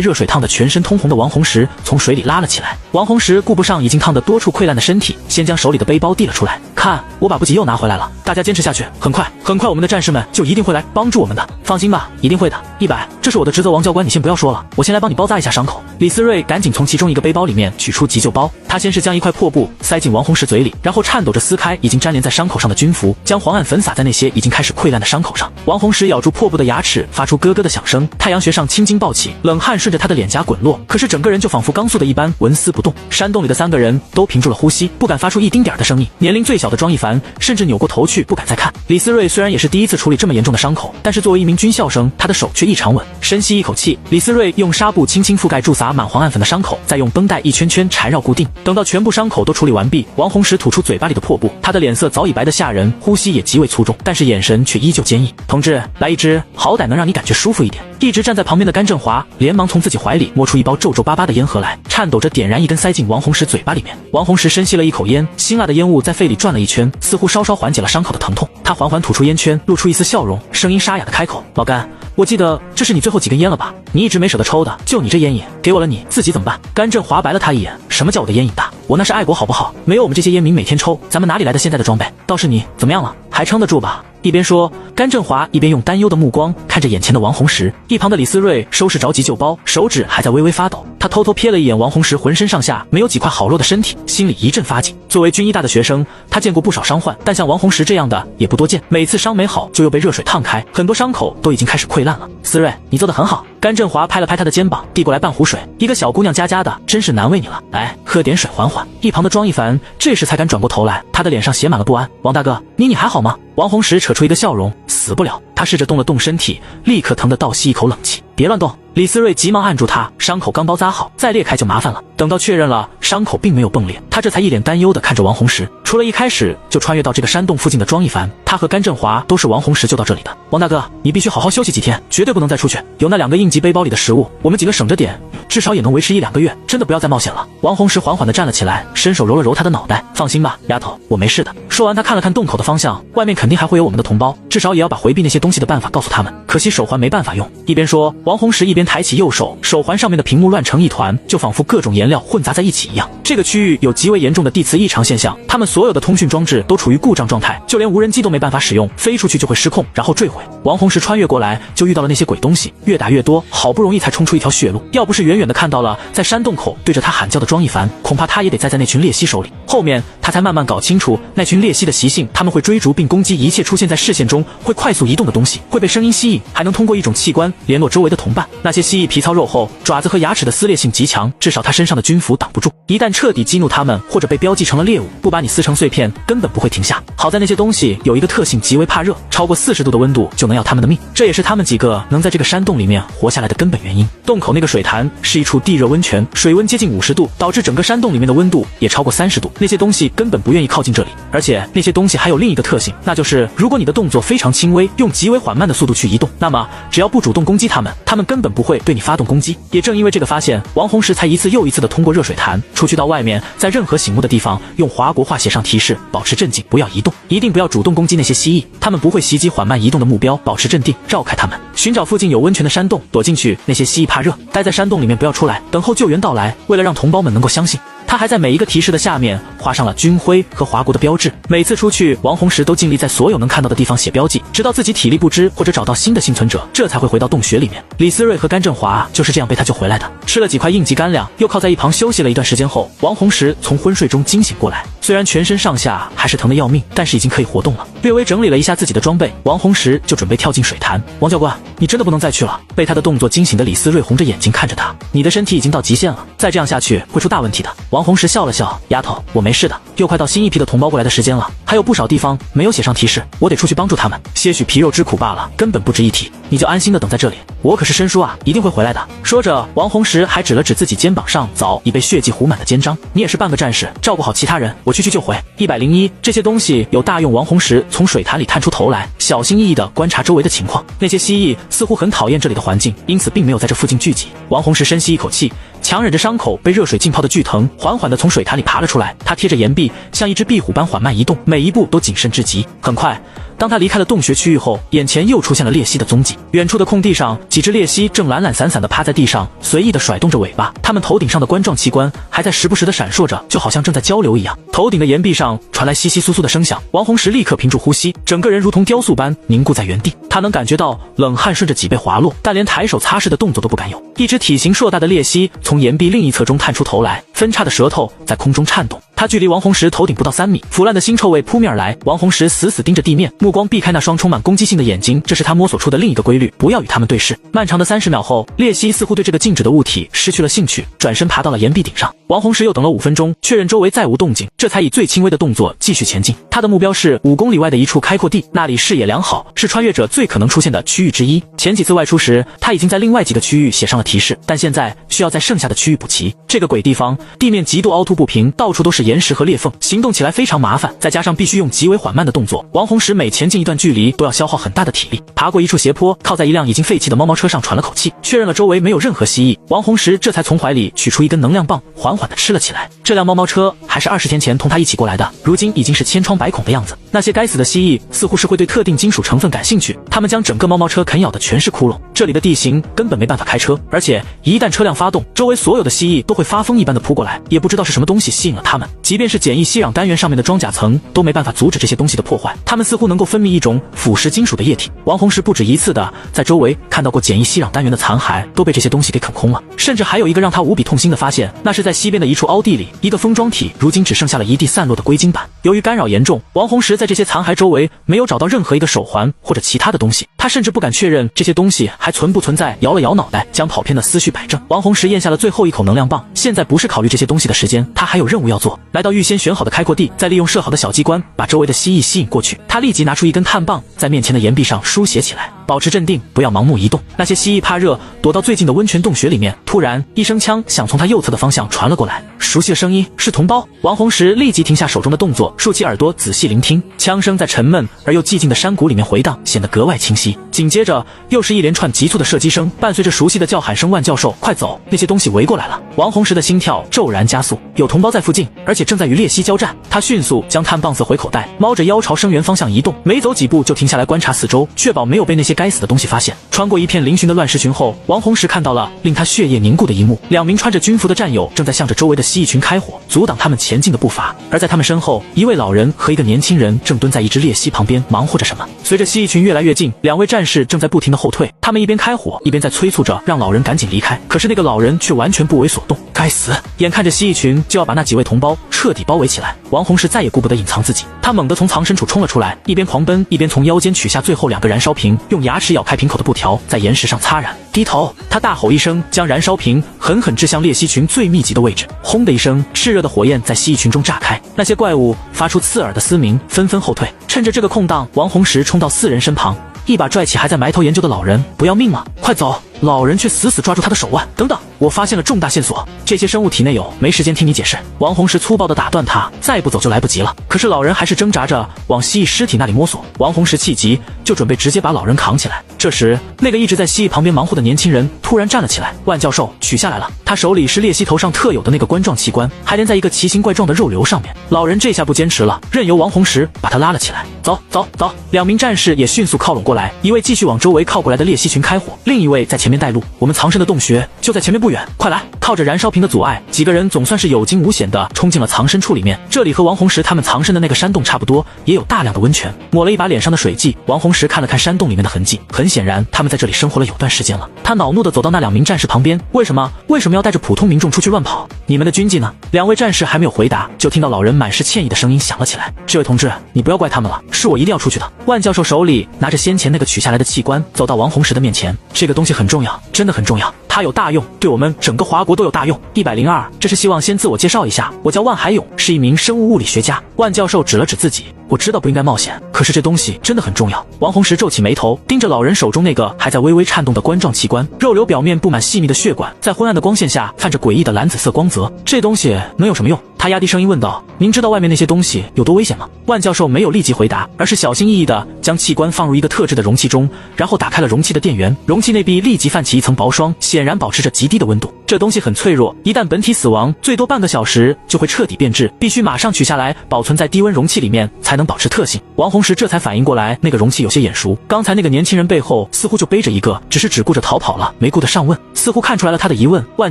热水烫得全身通红的王红石从水里拉了起来。王红石顾不上已经烫得多处溃烂的身体，先将手里的背包递了出来，看，我把补给又拿回来了，大家坚持下去，很快我们的战士们就一定会来帮助我们的，放心吧，一定会的。100，这是我的职责，王教官你先不要说了，我先来帮你包扎一下伤口。李思睿赶紧从其中一个背包里面取出急救包，他先是将一块破布塞进王红石嘴里，然后颤抖着撕开已经粘连在伤口上的军服，将黄胺粉撒在那些已经开始溃烂的伤口上。王红石咬住破布的牙齿，发出咯咯的响声，太阳穴上青筋暴起，冷汗顺着他的脸颊滚落，可是整个人就仿佛钢塑的一般纹丝不动。山洞里的3个人都屏住了呼吸，不敢发出一丁点的声音。年龄最小的庄一凡甚至扭过头去不敢再看。李思睿虽然也是第一次处理这么严重的伤口，但是作为一名军校生，他的手却异常稳。深吸一口气，李思睿用纱布轻轻覆盖注洒满黄胺粉的伤口，再用绷带一圈圈缠绕固定。等到全部伤口都处理完毕，王红石吐出嘴巴里的破布，他的脸色早已白得吓人，呼吸也极为粗重，但是眼神却依旧坚毅。同志，来一支，好歹能让你感觉舒服一点。一直站在旁边的甘振华连忙从自己怀里摸出一包皱皱巴巴的烟盒来，颤抖着点燃一根塞进王红石嘴巴里面。王红石深吸了一口烟，辛辣的烟雾在肺里转了一圈，似乎稍稍缓解了伤口的疼痛。他缓缓吐出烟圈，露出一丝笑容，声音沙哑的开口：老甘，我记得这是你最后几根烟了吧？你一直没舍得抽的，就你这烟瘾，给我了你自己怎么办？甘振华白了他一眼，什么叫我的烟瘾大？我那是爱国好不好？没有我们这些烟民每天抽，咱们哪里来的现在的装备？倒是你怎么样了？还撑得住吧？一边说，甘振华一边用担忧的目光看着眼前的王红石。一旁的李思睿收拾着急救包，手指还在微微发抖。他偷偷瞥了一眼王红石浑身上下没有几块好肉的身体，心里一阵发紧。作为军医大的学生，他见过不少伤患，但像王红石这样的也不多见。每次伤没好，就又被热水烫开，很多伤口都已经开始溃烂了。思睿，你做得很好。甘振华拍了拍他的肩膀，递过来半壶水。一个小姑娘家家的，真是难为你了。来，喝点水缓缓。一旁的庄一凡这时才敢转过头来，他的脸上写满了不安。王大哥，你还好吗？王红石扯出一个笑容，死不了。他试着动了动身体，立刻疼得倒吸一口冷气。别乱动！李思睿急忙按住他，伤口刚包扎好，再裂开就麻烦了。等到确认了伤口并没有迸裂，他这才一脸担忧地看着王红石。除了一开始就穿越到这个山洞附近的庄一凡，他和甘振华都是王红石救到这里的。王大哥，你必须好好休息几天，绝对不能再出去。有那2个应急背包里的食物，我们几个省着点，至少也能维持1-2个月。真的不要再冒险了。王红石缓缓地站了起来，伸手揉了揉他的脑袋。放心吧，丫头，我没事的。说完，他看了看洞口的方向，外面肯定还会有我们的同胞，至少也要把回避那些东西的办法告诉他们。可惜手环没办法用。一边说，王红石一边抬起右手，手环上面的屏幕乱成一团，就仿佛各种颜料混杂在一起一样。这个区域有极为严重的地磁异常现象，他们所有的通讯装置都处于故障状态，就连无人机都没办法使用，飞出去就会失控，然后坠毁。王红石穿越过来就遇到了那些鬼东西，越打越多，好不容易才冲出一条血路。要不是远远的看到了在山洞口对着他喊叫的庄一凡，恐怕他也得栽在那群鬣蜥手里。后面他才慢慢搞清楚那群鬣蜥的习性，他们会追逐并攻击一切出现在视线中会快速移动的东西，会被声音吸引，还能通过一种器官联络周围的同伴。那些蜥蜴皮糙肉厚，爪子和牙齿的撕裂性极强，至少他身上的军服挡不住。一旦彻底激怒他们，或者被标记成了猎物，不把你撕成碎片，根本不会停下。好在那些东西有一个特性，极为怕热，超过40度的温度就能要他们的命。这也是他们几个能在这个山洞里面活下来的根本原因。洞口那个水潭是一处地热温泉，水温接近50度，导致整个山洞里面的温度也超过30度。那些东西根本不愿意靠近这里，而且那些东西还有另一个特性，那就是如果你的动作非常轻微，用极为缓慢的速度去移动，那么只要不主动攻击他们，他们根本不会对你发动攻击。也正因为这个发现，王红石才一次又一次的通过热水潭出去到外面，在任何醒目的地方用华国话写上提示，保持镇静，不要移动，一定不要主动攻击那些蜥蜴，他们不会袭击缓慢移动的目标，保持镇定，绕开他们，寻找附近有温泉的山洞，躲进去。那些蜥蜴怕热，待在山洞里面不要出来，等候救援到来。为了让同胞们能够相信，他还在每一个提示的下面画上了军徽和华国的标志。每次出去，王红石都尽力在所有能看到的地方写标记，直到自己体力不支或者找到新的幸存者，这才会回到洞穴里面。李思睿和甘振华就是这样被他救回来的。吃了几块应急干粮，又靠在一旁休息了一段时间后，王红石从昏睡中惊醒过来。虽然全身上下还是疼得要命，但是已经可以活动了。略微整理了一下自己的装备，王红石就准备跳进水潭。王教官，你真的不能再去了。被他的动作惊醒的李思睿红着眼睛看着他，你的身体已经到极限了，再这样下去会出大问题的。王红石笑了笑，丫头，我没事的。又快到新一批的同胞过来的时间了，还有不少地方没有写上提示，我得出去帮助他们，些许皮肉之苦罢了，根本不值一提。你就安心的等在这里，我可是申叔啊，一定会回来的。说着，王红石还指了指自己肩膀上早已被血迹糊满的肩章。你也是半个战士，照顾好其他人，我去就回。101，这些东西有大用。王红石从水潭里探出头来，小心翼翼地观察周围的情况。那些蜥蜴似乎很讨厌这里的环境，因此并没有在这附近聚集。王红石深吸一口气，强忍着伤口被热水浸泡的剧疼，缓缓地从水潭里爬了出来。他贴着岩壁，像一只壁虎般缓慢移动，每一步都谨慎至极。很快，当他离开了洞穴区域后，眼前又出现了鬣蜥的踪迹。远处的空地上，几只鬣蜥正懒懒散散地趴在地上，随意地甩动着尾巴。它们头顶上的冠状器官还在时不时地闪烁着，就好像正在交流一样。头顶的岩壁上传来窸窸窣窣的声响，王红石立刻屏住呼吸，整个人如同雕塑般凝固在原地。他能感觉到冷汗顺着脊背滑落，但连抬手擦拭的动作都不敢有。一只体型硕大的鬣蜥从岩壁另一侧中探出头来，分叉的舌头在空中颤动。它距离王红石头顶不到3米，腐烂的腥臭味扑面而来。王红石死死盯着地面，目光避开那双充满攻击性的眼睛，这是他摸索出的另一个规律，不要与他们对视。漫长的30秒后，鬣蜥似乎对这个静止的物体失去了兴趣，转身爬到了岩壁顶上。王红石又等了5分钟，确认周围再无动静，这才以最轻微的动作继续前进。他的目标是5公里外的一处开阔地，那里视野良好，是穿越者最可能出现的区域之一。前几次外出时，他已经在另外几个区域写上了提示，但现在需要在剩下的区域补齐。这个鬼地方地面极度凹凸不平，到处都是岩石和裂缝，行动起来非常麻烦，再加上必须用极为缓慢的动作，王红石每前进一段距离都要消耗很大的体力。爬过一处斜坡，靠在一辆已经废弃的猫车上喘了口气，确认了周围没有任何蜥蜴，王红石这才从怀里取出一根能量棒，缓缓地吃了起来。这辆猫车还是20天前同他一起过来的，如今已经是千疮百孔的样子。那些该死的蜥蜴似乎是会对特定金属成分感兴趣，它们将整个猫车啃咬的全是窟窿。这里的地形根本没办法开车，而且一旦车辆发动，周围所有的蜥蜴都会发疯一般的扑过来，也不知道是什么东西吸引了它们。即便是简易吸壤单元上面的装甲层都没办法阻止这些东西的破坏，它们似乎能够分泌一种腐蚀金属的液体。王红石不止一次的在周围看到过简易吸壤单元的残骸都被这些东西给啃空了，甚至还有一个让他无比痛心的发现，那是在西边的一处凹地里，一个封装体如今只剩下了一地散落的硅晶板。由于干扰严重，王红石在这些残骸周围没有找到任何一个手环或者其他的东西，他甚至不敢确认这些东西还存不存在。摇了摇脑袋，将跑偏的思绪摆正。王红石咽下了最后一口能量棒，现在不是考虑这些东西的时间，他还有任务要做。来到预先选好的开阔地，再利用设好的小机关把周围的蜥蜴吸引过去。他立即拿出一根碳棒，在面前的岩壁上书写起来，保持镇定，不要盲目移动。那些蜥蜴怕热，躲到最近的温泉洞穴里面。突然，一声枪响从他右侧的方向传了过来，熟悉的声音，是同胞。王红石立即停下手中的动作，竖起耳朵仔细聆听，枪声在沉闷而又寂静的山谷里面回荡，显得格外清晰。紧接着又是一连串急促的射击声，伴随着熟悉的叫喊声：“万教授，快走！那些东西围过来了！”王红石的心跳骤然加速，有同胞在附近，而且正在与鬣蜥交战。他迅速将碳棒塞回口袋，猫着腰朝声源方向移动，每走几步就停下来观察四周，确保没有被那些该死的东西发现。穿过一片嶙峋的乱石群后，王红石看到了令他血液凝固的一幕：2名穿着军服的战友正在向着周围的蜥蜴群开火，阻挡他们前进的步伐。而在他们身后，一位老人和一个年轻人正蹲在一只鬣蜥旁边忙活着什么。随着蜥蜴群越来越近，2位战士正在不停地后退，他们一边开火一边在催促着让老人赶紧离开。可是那个老人却完全不为所动。该死！眼看着蜥蜴群就要把那几位同胞彻底包围起来，王红石再也顾不得隐藏自己，他猛地从藏身处冲了出来，一边狂奔一边从腰间取下最后2个燃烧瓶，用牙齿咬开瓶口的布条，在岩石上擦燃。低头，他大吼一声，将燃烧瓶狠狠掷向鬣蜥群最密集的位置。轰的一声，炽热的火焰在蜥蜴群中炸开，那些怪物发出刺耳的嘶鸣，纷纷后退。趁着这个空档，王红石冲到4人身旁，一把拽起还在埋头研究的老人：“不要命了，快走！”老人却死死抓住他的手腕：“等等，我发现了重大线索，这些生物体内有，没时间听你解释。”王红石粗暴地打断他：“再不走就来不及了。”可是老人还是挣扎着往蜥蜴尸体那里摸索。王红石气急，就准备直接把老人扛起来。这时，那个一直在蜥蜴旁边忙活的年轻人突然站了起来：“万教授，取下来了。”他手里是鬣蜥头上特有的那个冠状器官，还连在一个奇形怪状的肉瘤上面。老人这下不坚持了，任由王红石把他拉了起来。走走走！2名战士也迅速靠拢过来，一位继续往周围靠过来的鬣蜥群开火，另一位在前面带路。我们藏身的洞穴就在前面不远，快来！靠着燃烧瓶的阻碍，几个人总算是有惊无险地冲进了藏身处里面。这里和王红石他们藏身的那个山洞差不多，也有大量的温泉。抹了一把脸上的水迹，王红石看了看山洞里面的痕迹，很显然他们在这里生活了有段时间了。他恼怒地走到那2名战士旁边：“为什么要带着普通民众出去乱跑？你们的军纪呢？”2位战士还没有回答，就听到老人满是歉意的声音响了起来：“这位同志，你不要怪他们了，是我一定要出去的。”万教授手里拿着先前那个取下来的器官，走到王红石的面前：“这个东西很重要，真的很重要。”他有大用，对我们整个华国都有大用。102，这是希望先自我介绍一下，我叫万海勇，是一名生物物理学家。万教授指了指自己，我知道不应该冒险，可是这东西真的很重要。王红石皱起眉头，盯着老人手中那个还在微微颤动的冠状器官，肉瘤表面布满细密的血管，在昏暗的光线下泛着诡异的蓝紫色光泽。这东西能有什么用？他压低声音问道：“您知道外面那些东西有多危险吗？”万教授没有立即回答，而是小心翼翼地将器官放入一个特制的容器中，然后打开了容器的电源，容器内壁立即泛起一层薄霜，显然保持着极低的温度。这东西很脆弱，一旦本体死亡，最多半个小时就会彻底变质，必须马上取下来保存在低温容器里面才能保持特性。王红石这才反应过来，那个容器有些眼熟，刚才那个年轻人背后似乎就背着一个，只顾着逃跑了，没顾得上问。似乎看出来了他的疑问，万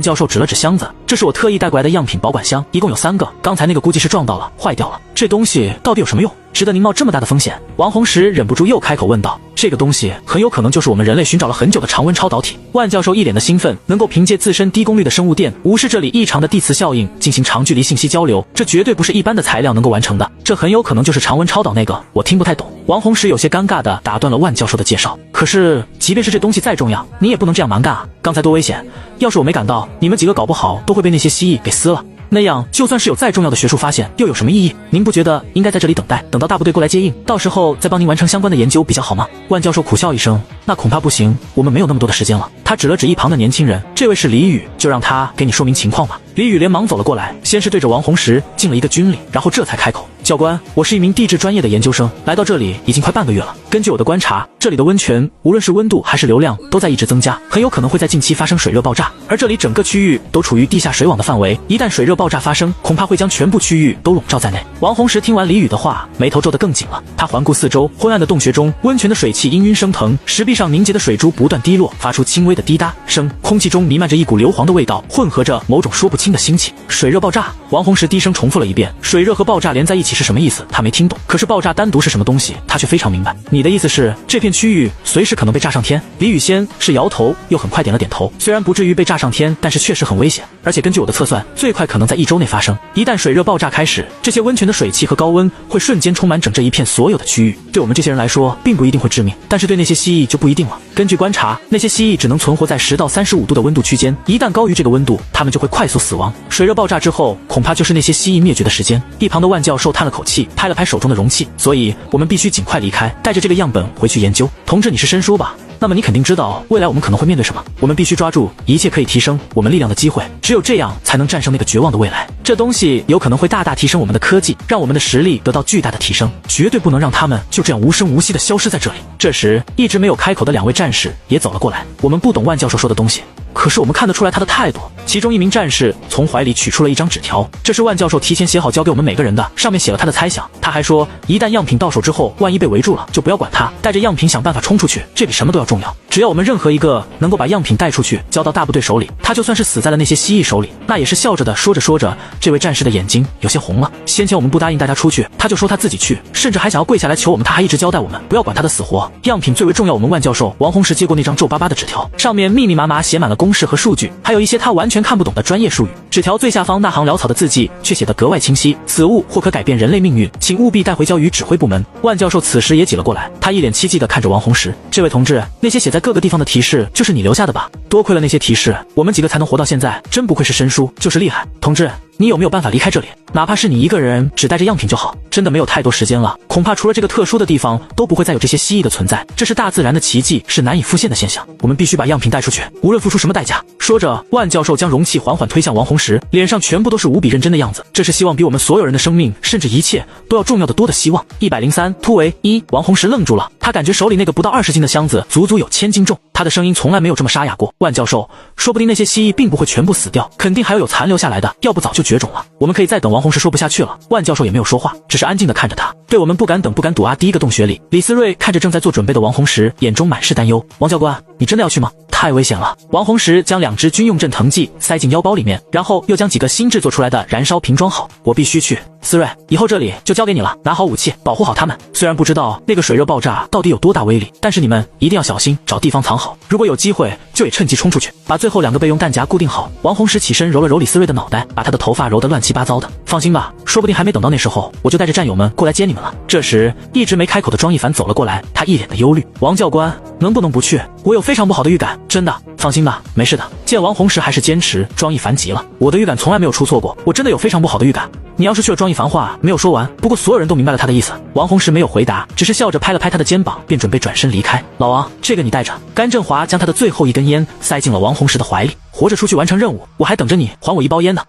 教授指了指箱子，这是我特意带过来的样品保管箱，一共有3个，刚才那个估计是撞到了，坏掉了。这东西到底有什么用？值得您冒这么大的风险？王红石忍不住又开口问道。这个东西很有可能就是我们人类寻找了很久的常温超导体。万教授一脸的兴奋，能够凭借自身低功率的生物电，无视这里异常的地磁效应进行长距离信息交流，这绝对不是一般的材料能够完成的，这很有可能就是常温超导那个，我听不太懂。王红石有些尴尬地打断了万教授的介绍。可是即便是这东西再重要，你也不能这样蛮干啊，刚才多危险，要是我没赶到，你们几个搞不好都会被那些蜥蜴给撕了。那样就算是有再重要的学术发现，又有什么意义？您不觉得应该在这里等待，等到大部队过来接应，到时候再帮您完成相关的研究比较好吗？万教授苦笑一声，那恐怕不行，我们没有那么多的时间了。他指了指一旁的年轻人，这位是李宇，就让他给你说明情况吧。李宇连忙走了过来，先是对着王红石敬了一个军礼，然后这才开口：教官，我是一名地质专业的研究生，来到这里已经快半个月了。根据我的观察，这里的温泉无论是温度还是流量都在一直增加，很有可能会在近期发生水热爆炸。而这里整个区域都处于地下水网的范围，一旦水热爆炸发生，恐怕会将全部区域都笼罩在内。王红石听完李宇的话，眉头皱得更紧了。他环顾四周，昏暗的洞穴中，温泉的水汽氤氲升腾，石壁上凝结的水珠不断滴落，发出轻微的滴答声，空气中弥漫着一股硫磺的味道，混合着某种说不清的腥气。水热爆炸，王红石低声重复了一遍。水热和爆炸连在一起是什么意思？他没听懂。可是爆炸单独是什么东西，他却非常明白。你的意思是这片区域随时可能被炸上天？李宇先是摇头，又很快点了点头。虽然不至于被炸上天，但是确实很危险，而且根据我的测算，最快可能在1周内发生。一旦水热爆炸开始，这些温泉的水汽和高温会瞬间充满整这一片所有的区域。对我们这些人来说，并不一定会致命，但是对那些蜥蜴就不一定了。根据观察，那些蜥蜴只能存活在10到35度的温度区间，一旦高于这个温度，它们就会快速死亡。水热爆炸之后，恐怕就是那些蜥蜴灭绝的时间。一旁的万教授叹了口气，拍了拍手中的容器，所以我们必须尽快离开，带着这个样本回去研究。同志，你是申叔吧？那么你肯定知道未来我们可能会面对什么，我们必须抓住一切可以提升我们力量的机会，只有这样才能战胜那个绝望的未来。这东西有可能会大大提升我们的科技，让我们的实力得到巨大的提升，绝对不能让他们就这样无声无息地消失在这里。这时一直没有开口的2位战士也走了过来。我们不懂万教授说的东西，可是我们看得出来他的态度。其中一名战士从怀里取出了一张纸条，这是万教授提前写好交给我们每个人的，上面写了他的猜想。他还说，一旦样品到手之后，万一被围住了，就不要管他，带着样品想办法冲出去，这比什么都要重要。只要我们任何一个能够把样品带出去，交到大部队手里，他就算是死在了那些蜥蜴手里，那也是笑着的。说着说着，这位战士的眼睛有些红了。先前我们不答应带他出去，他就说他自己去，甚至还想要跪下来求我们，他还一直交代我们不要管他的死活。样品最为重要，我们万教授王红石接过那张皱巴巴的纸条，上面密密麻麻写满了公式和数据，还有一些他完全看不懂的专业术语。纸条最下方那行潦草的字迹却写得格外清晰：此物或可改变人类命运，请务必带回交予指挥部门。万教授此时也挤了过来，他一脸期冀地看着王红石，这位同志，那些写在各个地方的提示就是你留下的吧？多亏了那些提示，我们几个才能活到现在，真不愧是申叔，就是厉害。同志，你有没有办法离开这里？哪怕是你一个人，只带着样品就好。真的没有太多时间了，恐怕除了这个特殊的地方，都不会再有这些蜥蜴的存在。这是大自然的奇迹，是难以复现的现象。我们必须把样品带出去，无论付出什么代价。说着，万教授将容器缓缓推向王红石，脸上全部都是无比认真的样子。这是希望比我们所有人的生命，甚至一切都要重要的多的希望。103突围1，王红石愣住了，他感觉手里那个不到20斤的箱子足足有1000斤重。他的声音从来没有这么沙哑过。万教授，说不定那些蜥蜴并不会全部死掉，肯定还有残留下来的，要不早就绝种了。我们可以再等。王红石说不下去了，万教授也没有说话，只是安静地看着他。对我们不敢等不敢赌啊！第一个洞穴里，李思睿看着正在做准备的王红石，眼中满是担忧。王教官，你真的要去吗？太危险了。王红石将2支军用镇疼剂塞进腰包里面，然后又将几个新制作出来的燃烧瓶装好。我必须去。思睿，以后这里就交给你了，拿好武器，保护好他们。虽然不知道那个水热爆炸到底有多大威力，但是你们一定要小心，找地方藏好。如果有机会，就也趁机冲出去，把最后2个备用弹夹固定好。王红石起身揉了揉李思睿的脑袋，把他的头发揉得乱七八糟的。放心吧，说不定还没等到那时候，我就带着战友们过来接你们了。这时，一直没开口的庄一凡走了过来，他一脸的忧虑。王教官，能不能不去？我有非常不好的预感，真的。放心吧，没事的。见王红石还是坚持，庄一凡急了，我的预感从来没有出错过，我真的有非常不好的预感。你要是去了，庄一凡话没有说完，不过所有人都明白了他的意思。王红石没有回答，只是笑着拍了拍他的肩膀，便准备转身离开。老王，这个你带着。甘振华将他的最后一根烟塞进了王红石的怀里，活着出去完成任务，我还等着你还我一包烟呢。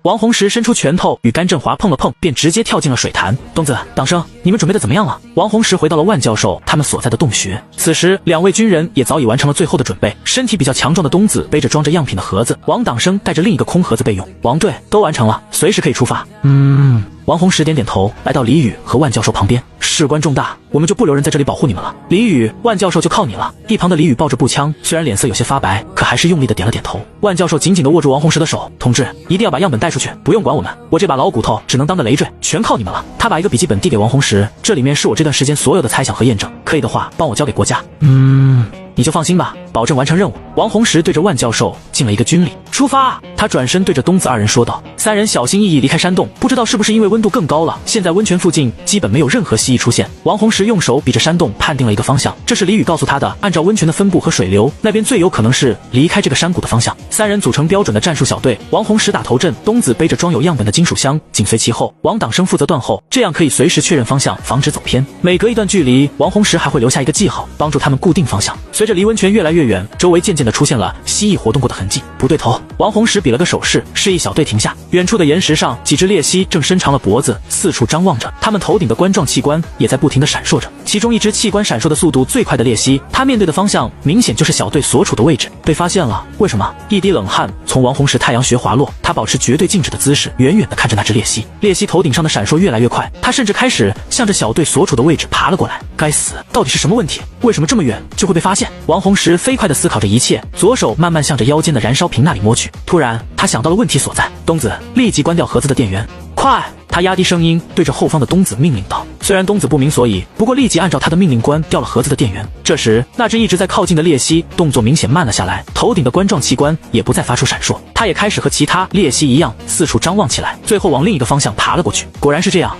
王红石伸出拳头与甘振华碰了碰，便直接跳进了水潭。东子、党生，你们准备的怎么样了？王红石回到了万教授他们所在的洞穴。此时2位军人也早已完成了最后的准备。身体比较强壮的东子背着装着样品的盒子，王党生带着另一个空盒子备用。王队都完成了，随时可以出发。王红石点点头，来到李宇和万教授旁边。事关重大，我们就不留人在这里保护你们了。李宇，万教授就靠你了。一旁的李宇抱着步枪，虽然脸色有些发白，可还是用力的点了点头。万教授紧紧地握住王红石的手，同志，一定要把样本带出去，不用管我们，我这把老骨头只能当个累赘，全靠你们了。他把一个笔记本递给王红石，这里面是我这段时间所有的猜想和验证，可以的话帮我交给国家。你就放心吧，保证完成任务。王红石对着万教授敬了一个军礼，出发。他转身对着东子2人说道。3人小心翼翼离开山洞，不知道是不是因为温度更高了，现在温泉附近基本没有任何蜥蜴出现。王红石用手比着山洞判定了一个方向，这是李宇告诉他的，按照温泉的分布和水流，那边最有可能是离开这个山谷的方向。3人组成标准的战术小队，王红石打头阵，东子背着装有样本的金属箱紧随其后，王党生负责断后，这样可以随时确认方向，防止走偏。每隔一段距离，王红石还会留下一个记号，帮助他们固定方向。随着离温泉越来越远，周围渐渐地出现了蜥蜴活动过的痕迹。不对头，王红石比了个手势，示意小队停下。远处的岩石上，几只鬣蜥正伸长了脖子，四处张望着，它们头顶的冠状器官也在不停地闪烁着。其中一只器官闪烁的速度最快的鬣蜥，它面对的方向明显就是小队所处的位置。被发现了？为什么？一滴冷汗从王红石太阳穴滑落，他保持绝对静止的姿势，远远地看着那只鬣蜥。鬣蜥头顶上的闪烁越来越快，它甚至开始向着小队所处的位置爬了过来。该死，到底是什么问题？为什么这么远就会被发现？王红石飞快地思考着一切，左手慢慢向着腰间的燃烧瓶那里摸去。突然，他想到了问题所在。东子，立即关掉盒子的电源，快！他压低声音对着后方的东子命令道。虽然东子不明所以，不过立即按照他的命令关掉了盒子的电源。这时，那只一直在靠近的鬣蜥动作明显慢了下来，头顶的冠状器官也不再发出闪烁，它也开始和其他鬣蜥一样四处张望起来，最后往另一个方向爬了过去。果然是这样。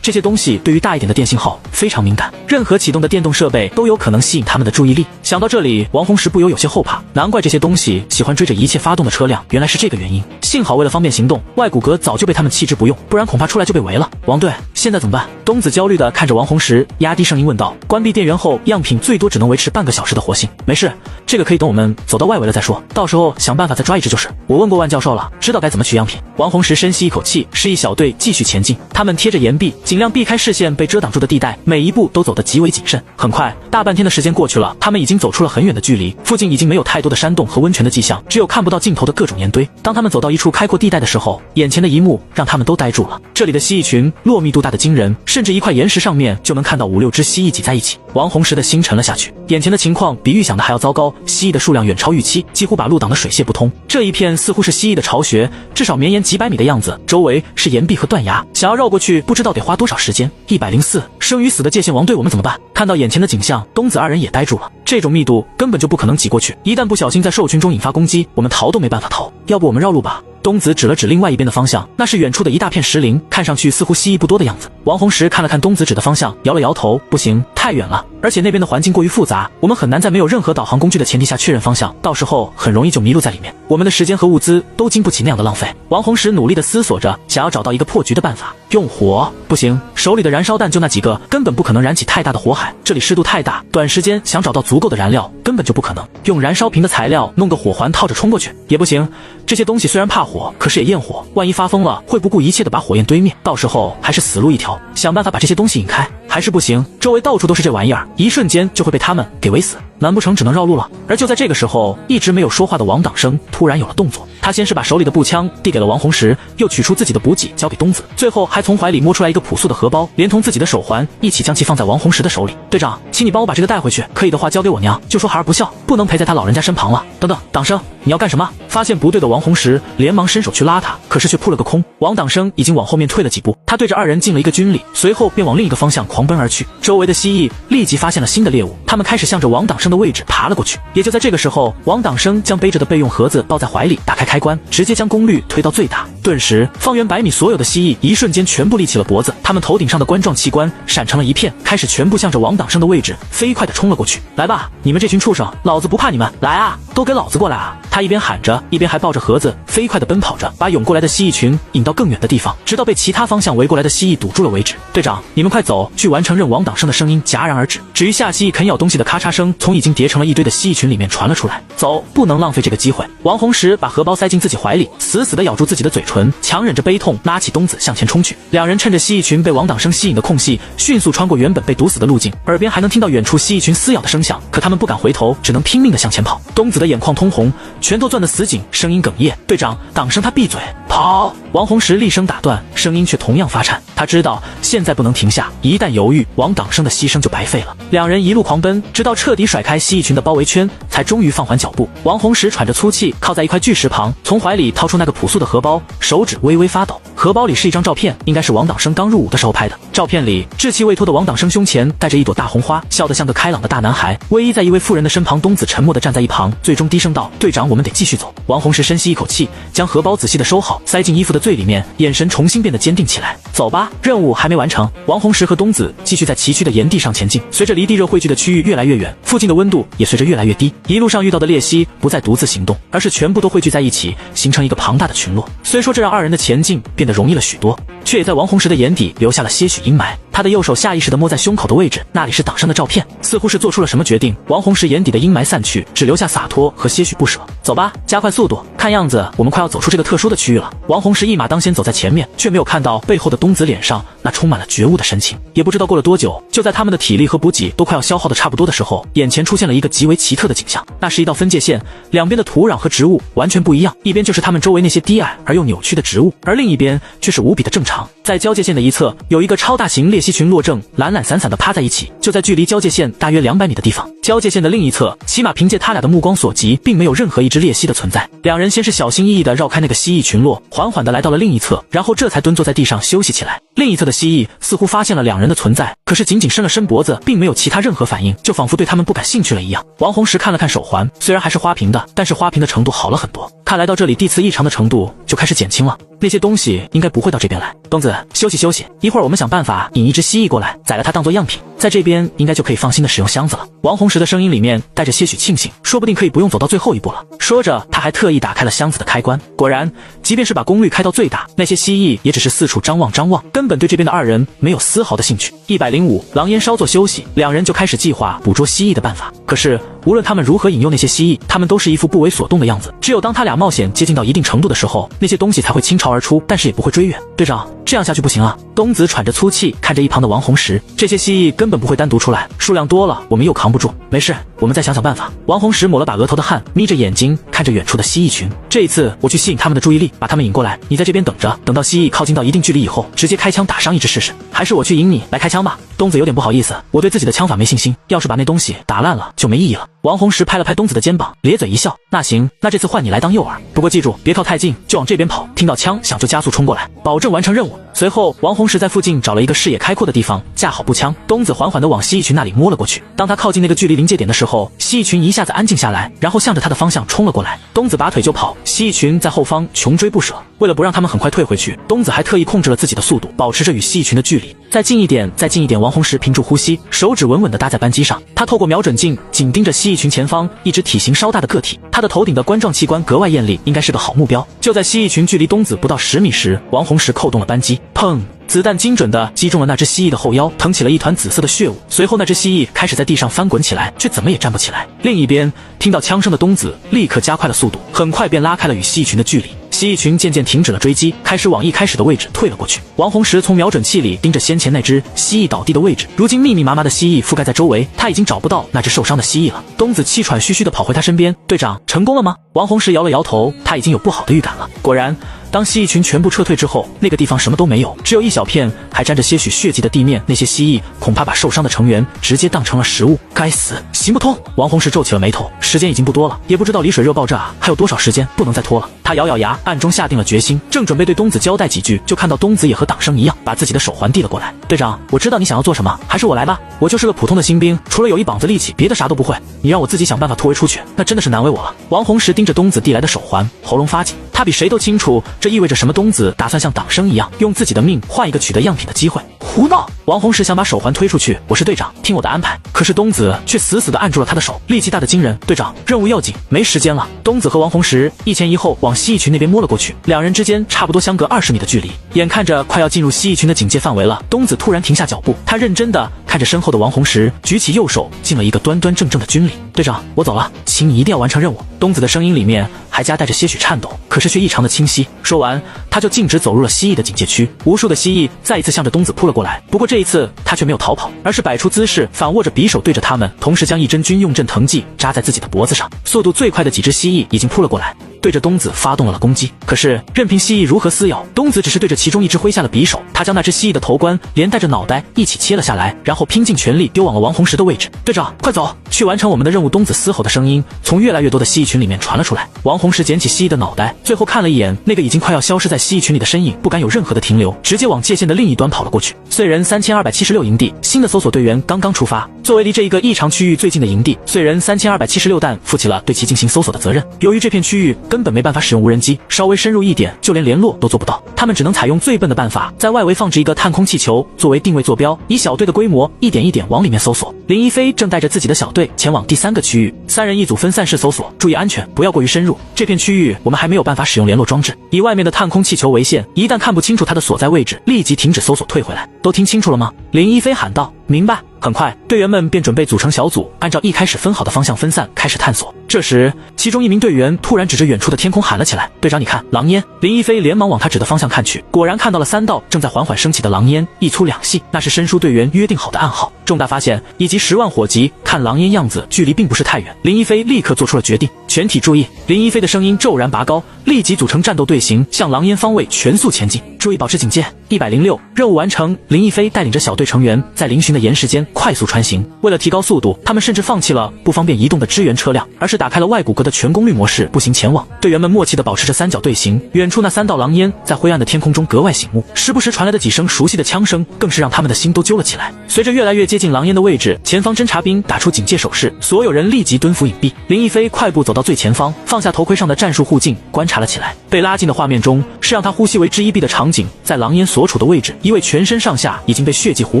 这些东西对于大一点的电信号非常敏感，任何启动的电动设备都有可能吸引他们的注意力。想到这里，王红石不由有些后怕，难怪这些东西喜欢追着一切发动的车辆，原来是这个原因。幸好为了方便行动，外骨骼早就被他们弃之不用，不然恐怕出来就被围了。王队，现在怎么办？东子焦虑地看着王红石，压低声音问道。关闭电源后，样品最多只能维持半个小时的活性。没事，这个可以等我们走到外围了再说，到时候想办法再抓一只就是。我问过万教授了，知道该怎么取样品。王红石深吸一口气，示意小队继续前进。他们贴着岩壁，尽量避开视线被遮挡住的地带，每一步都走得极为谨慎。很快，大半天的时间过去了，他们已经走出了很远的距离，附近已经没有太多的山洞和温泉的迹象，只有看不到尽头的各种岩堆。当他们走到一处开阔地带的时候，眼前的一幕让他们都呆住了。这里的蜥蜴群落密度大的惊人，甚至一块岩石上面就能看到5、6只蜥蜴挤在一起。王红石的心沉了下去，眼前的情况比预想的还要糟糕，蜥蜴的数量远超预期，几乎把路挡得水泄不通。这一片似乎是蜥蜴的巢穴，至少绵延几百米的样子，周围是岩壁和断崖，想要绕过去不知道得花多少时间。104，生与死的界限，王队我们怎么办？看到眼前的景象，东子2人也呆住了。这种密度根本就不可能挤过去，一旦不小心在兽群中引发攻击，我们逃都没办法逃。要不我们绕路吧？东子指了指另外一边的方向，那是远处的一大片石林，看上去似乎蜥蜴不多的样子。王红石看了看东子指的方向，摇了摇头，不行，太远了，而且那边的环境过于复杂，我们很难在没有任何导航工具的前提下确认方向，到时候很容易就迷路在里面，我们的时间和物资都经不起那样的浪费。王红石努力地思索着，想要找到一个破局的办法。用火不行，手里的燃烧弹就那几个，根本不可能燃起太大的火海，这里湿度太大，短时间想找到足够的燃料根本就不可能。用燃烧瓶的材料弄个火环套着冲过去也不行，这些东西虽然怕火，可是也焰火，万一发疯了会不顾一切的把火焰堆灭，到时候还是死路一条。想办法把这些东西引开，还是不行，周围到处都是这玩意儿，一瞬间就会被他们给围死，难不成只能绕路了？而就在这个时候，一直没有说话的王党生突然有了动作，他先是把手里的步枪递给了王红石，又取出自己的补给交给东子，最后还从怀里摸出来一个朴素的荷包，连同自己的手环一起将其放在王红石的手里。队长，请你帮我把这个带回去，可以的话交给我娘，就说孩儿不孝，不能陪在他老人家身旁了。等等，党生，你要干什么？发现不对的王红石连忙伸手去拉他，可是却扑了个空。王党生已经往后面退了几步，他对着2人敬了一个军礼，随后便往另一个方向狂奔而去。周围的蜥蜴立即发现了新的猎物，他们开始向着王党生的位置爬了过去。也就在这个时候，王党生将背着的备用盒子抱在怀里，打开开开关，直接将功率推到最大。顿时，方圆100米所有的蜥蜴一瞬间全部立起了脖子，它们头顶上的冠状器官闪成了一片，开始全部向着王党生的位置飞快地冲了过去。来吧，你们这群畜生，老子不怕你们！来啊，都给老子过来啊！他一边喊着，一边还抱着盒子飞快地奔跑着，把涌过来的蜥蜴群引到更远的地方，直到被其他方向围过来的蜥蜴堵住了为止。队长，你们快走，去完成任务！王党生的声音戛然而止。至于下蜥蜴啃咬东西的咔嚓声从已经叠成了一堆的蜥蜴群里面传了出来。走，不能浪费这个机会！王红石把荷包塞进自己怀里，死死地咬住自己的嘴唇，强忍着悲痛，拉起东子向前冲去。两人趁着蜥蜴群被王党生吸引的空隙，迅速穿过原本被堵死的路径，耳边还能听到远处蜥蜴群撕咬的声响，可他们不敢回头，只能拼命地向前跑。东子的眼眶通红，拳头攥得死紧，声音哽咽：“队长，党生他闭嘴，跑！”王红石厉声打断，声音却同样发颤。他知道现在不能停下，一旦犹豫，王党生的牺牲就白费了。两人一路狂奔，直到彻底甩开蜥蜴群的包围圈，才终于放缓脚步。王红石喘着粗气，靠在一块巨石旁，从怀里掏出那个朴素的荷包，手指微微发抖。荷包里是一张照片，应该是王党生刚入伍的时候拍的。照片里，稚气未脱的王党生胸前戴着一朵大红花，笑得像个开朗的大男孩。偎依在一位妇人的身旁，东子沉默地站在一旁，最终低声道：“队长，我们得继续走。”王红石深吸一口气，将荷包仔细地收好，塞进衣服的最里面，眼神重新变得坚定起来。走吧，任务还没完成。王红石和东子继续在崎岖的岩地上前进，随着离地热汇聚的区域越来越远，附近的温度也随着越来越低。一路上遇到的鬣蜥不再独自行动，而是全部都汇聚在一起，形成一个庞大的群落。虽说这让二人的前进变得容易了许多，却也在王红石的眼底留下了些许阴霾。他的右手下意识地摸在胸口的位置，那里是党生的照片，似乎是做出了什么决定。王红石眼底的阴霾散去，只留下洒脱和些许不舍。走吧，加快速度，看样子我们快要走出这个特殊的区域了。王红石一马当先走在前面，却没有看到背后的东子脸上那充满了觉悟的神情。也不知道过了多久，就在他们的体力和补给都快要消耗的差不多的时候，眼前出现了一个极为奇特的景象。那是一道分界线，两边的土壤和植物完全不一样，一边就是他们周围那些低矮而又扭曲的植物，而另一边却是无比的正常。在交界线的一侧，有一个超大型鬣蜥群落正懒懒散散地趴在一起，就在距离交界线大约200米的地方。交界线的另一侧，起码凭借他俩的目光所及，并没有任何一只鬣蜥的存在。两人先是小心翼翼地绕开那个蜥蜴群落，缓缓地来到了另一侧，然后这才蹲坐在地上休息起来。另一侧的蜥蜴似乎发现了两人的存在，可是仅仅伸了伸脖子，并没有其他任何反应，就仿佛对他们不感兴趣了一样。王红石看了看手环，虽然还是花瓶的，但是花瓶的程度好了很多，看来到这里地磁异常的程度就开始减轻了。那些东西应该不会到这边来。东子，休息休息，一会儿我们想办法引一只蜥蜴过来，宰了它当做样品，在这边应该就可以放心的使用箱子了。王红石的声音里面带着些许庆幸，说不定可以不用走到最后一步了。说着，他还特意打开了箱子的开关。果然，即便是把功率开到最大，那些蜥蜴也只是四处张望，根本对这边的二人没有丝毫的兴趣。105，狼烟稍作休息，两人就开始计划捕捉蜥蜴的办法。可是无论他们如何引诱那些蜥蜴，他们都是一副不为所动的样子。只有当他俩冒险接近到一定程度的时候，那些东西才会倾巢而出，但是也不会追远。队长，这样下去不行啊！东子喘着粗气，看着一旁的王红石，这些蜥蜴根本不会单独出来，数量多了我们又扛不住。没事，我们再想想办法。王红石抹了把额头的汗，眯着眼睛看着远处的蜥蜴群。这一次我去吸引他们的注意力，把他们引过来，你在这边等着，等到蜥蜴靠近到一定距离以后，直接开枪打伤一只试试。还是我去引你来开枪吧。东子有点不好意思，我对自己的枪法没信心，要是把那东西打烂了就没意义了。王红石拍了拍东子的肩膀，咧嘴一笑，那行，那这次换你来当诱饵，不过记住别靠太近，就往这边跑，听到枪响就加速冲过来，保证完成任务。随后王红石在附近找了一个视野开阔的地方架好步枪，东子缓缓地往蜥蜴群那里摸了过去。当他靠近那个距离临界点的时候，蜥蜴群一下子安静下来，然后向着他的方向冲了过来。东子拔腿就跑，蜥蜴群在后方穷追不舍。为了不让他们很快退回去，东子还特意控制了自己的速度，保持着与蜥蜴群的距离。再近一点，再近一点。王红石屏住呼吸，手指稳稳地搭在扳机上。他透过瞄准镜紧盯着蜥蜴群前方一只体型稍大的个体，他的头顶的冠状器官格外艳丽，应该是个好目标。就在蜥蜴群距离东子不到10米时，王红石扣动了扳机，砰！子弹精准地击中了那只蜥蜴的后腰，腾起了一团紫色的血雾。随后那只蜥蜴开始在地上翻滚起来，却怎么也站不起来。另一边，听到枪声的东子立刻加快了速度，很快便拉开了与蜥蜴群的距离。蜥蜴群渐渐停止了追击，开始往一开始的位置退了过去。王红石从瞄准器里盯着先前那只蜥蜴倒地的位置，如今密密麻麻的蜥蜴覆盖在周围，他已经找不到那只受伤的蜥蜴了。东子气喘吁吁地跑回他身边，队长，成功了吗？王红石摇了摇头，他已经有不好的预感了。果然，当蜥蜴群全部撤退之后，那个地方什么都没有，只有一小片还沾着些许血迹的地面。那些蜥蜴恐怕把受伤的成员直接当成了食物。该死，行不通！王红石皱起了眉头，时间已经不多了，也不知道离水热爆炸还有多少时间，不能再拖了。他咬咬牙，暗中下定了决心，正准备对东子交代几句，就看到东子也和党生一样，把自己的手环递了过来。队长，我知道你想要做什么，还是我来吧。我就是个普通的新兵，除了有一膀子力气，别的啥都不会。你让我自己想办法突围出去，那真的是难为我了。王红石盯着东子递来的手环，喉咙发紧。他比谁都清楚这意味着什么。东子打算像党生一样，用自己的命换一个取得样品的机会。胡闹！王红石想把手环推出去，我是队长，听我的安排。可是东子却死死地按住了他的手，力气大得惊人。队长，任务要紧，没时间了。东子和王红石一前一后往蜥蜴群那边摸了过去，两人之间差不多相隔20米的距离，眼看着快要进入蜥蜴群的警戒范围了。东子突然停下脚步，他认真地看着身后的王红石，举起右手，进了一个端端正正的军礼。队长，我走了，请你一定要完成任务。东子的声音里面还夹带着些许颤抖，可是却异常的清晰。说完，他就径直走入了蜥蜴的警戒区。无数的蜥蜴再一次向着东子扑了过来，不过这一次他却没有逃跑，而是摆出姿势，反握着匕首对着他们，同时将一针军用镇疼剂扎在自己的脖子上。速度最快的几只蜥蜴已经扑了过来，对着东子发动了攻击。可是任凭蜥蜴如何撕咬，东子只是对着其中一只挥下了匕首，他将那只蜥蜴的头冠连带着脑袋一起切了下来，然后拼尽全力丢往了王红石的位置。队长，快走，去完成我们的任务！东子嘶吼的声音从越来越多的蜥蜴群里面传了出来。王红石捡起蜥蜴的脑袋，最后看了一眼那个已经快要消失在蜥蜴群里的身影，不敢有任何的停留，直接往界限的另一端跑了过去。燧人3276营地，新的搜索队员刚刚出发。作为离这一个异常区域最近的营地，燧人3276弹负起了对其进行搜索的责任。由于这片区域根本没办法使用无人机，稍微深入一点，就连联络都做不到，他们只能采用最笨的办法，在外围放置一个探空气球作为定位坐标，以小队的规模一点一点往里面搜索。林一飞正带着自己的小队前往第3个区域，3人一组分散式搜索，注意安全，不要过于深入。这片区域我们还没有办法使用联络装置，以外面的探空气球为限，一旦看不清楚它的所在位置，立即停止搜索退回来。都听清楚了吗？林一飞喊道。明白。很快，队员们便准备组成小组，按照一开始分好的方向分散，开始探索。这时，其中一名队员突然指着远处的天空喊了起来：“队长，你看，狼烟！”林一飞连忙往他指的方向看去，果然看到了3道正在缓缓升起的狼烟，一粗两细，那是申叔队员约定好的暗号。重大发现以及10万火急，看狼烟样子，距离并不是太远。林一飞立刻做出了决定，全体注意！林一飞的声音骤然拔高，立即组成战斗队形，向狼烟方位全速前进。注意保持警戒。106，任务完成。林一飞带领着小队成员在嶙峋的岩石间快速穿行。为了提高速度，他们甚至放弃了不方便移动的支援车辆，而是打开了外骨骼的全功率模式步行前往。队员们默契地保持着3角队形，远处那3道狼烟在灰暗的天空中格外醒目，时不时传来的几声熟悉的枪声更是让他们的心都揪了起来。随着越来越接近狼烟的位置，前方侦察兵打出警戒手势，所有人立即蹲伏隐蔽。林一飞快步走到最前方，放下头盔上的战术护镜，观察了起来。被拉近的画面中是让他呼吸为之一闭的场景，在狼烟所处的位置，一位全身上下已经被血迹糊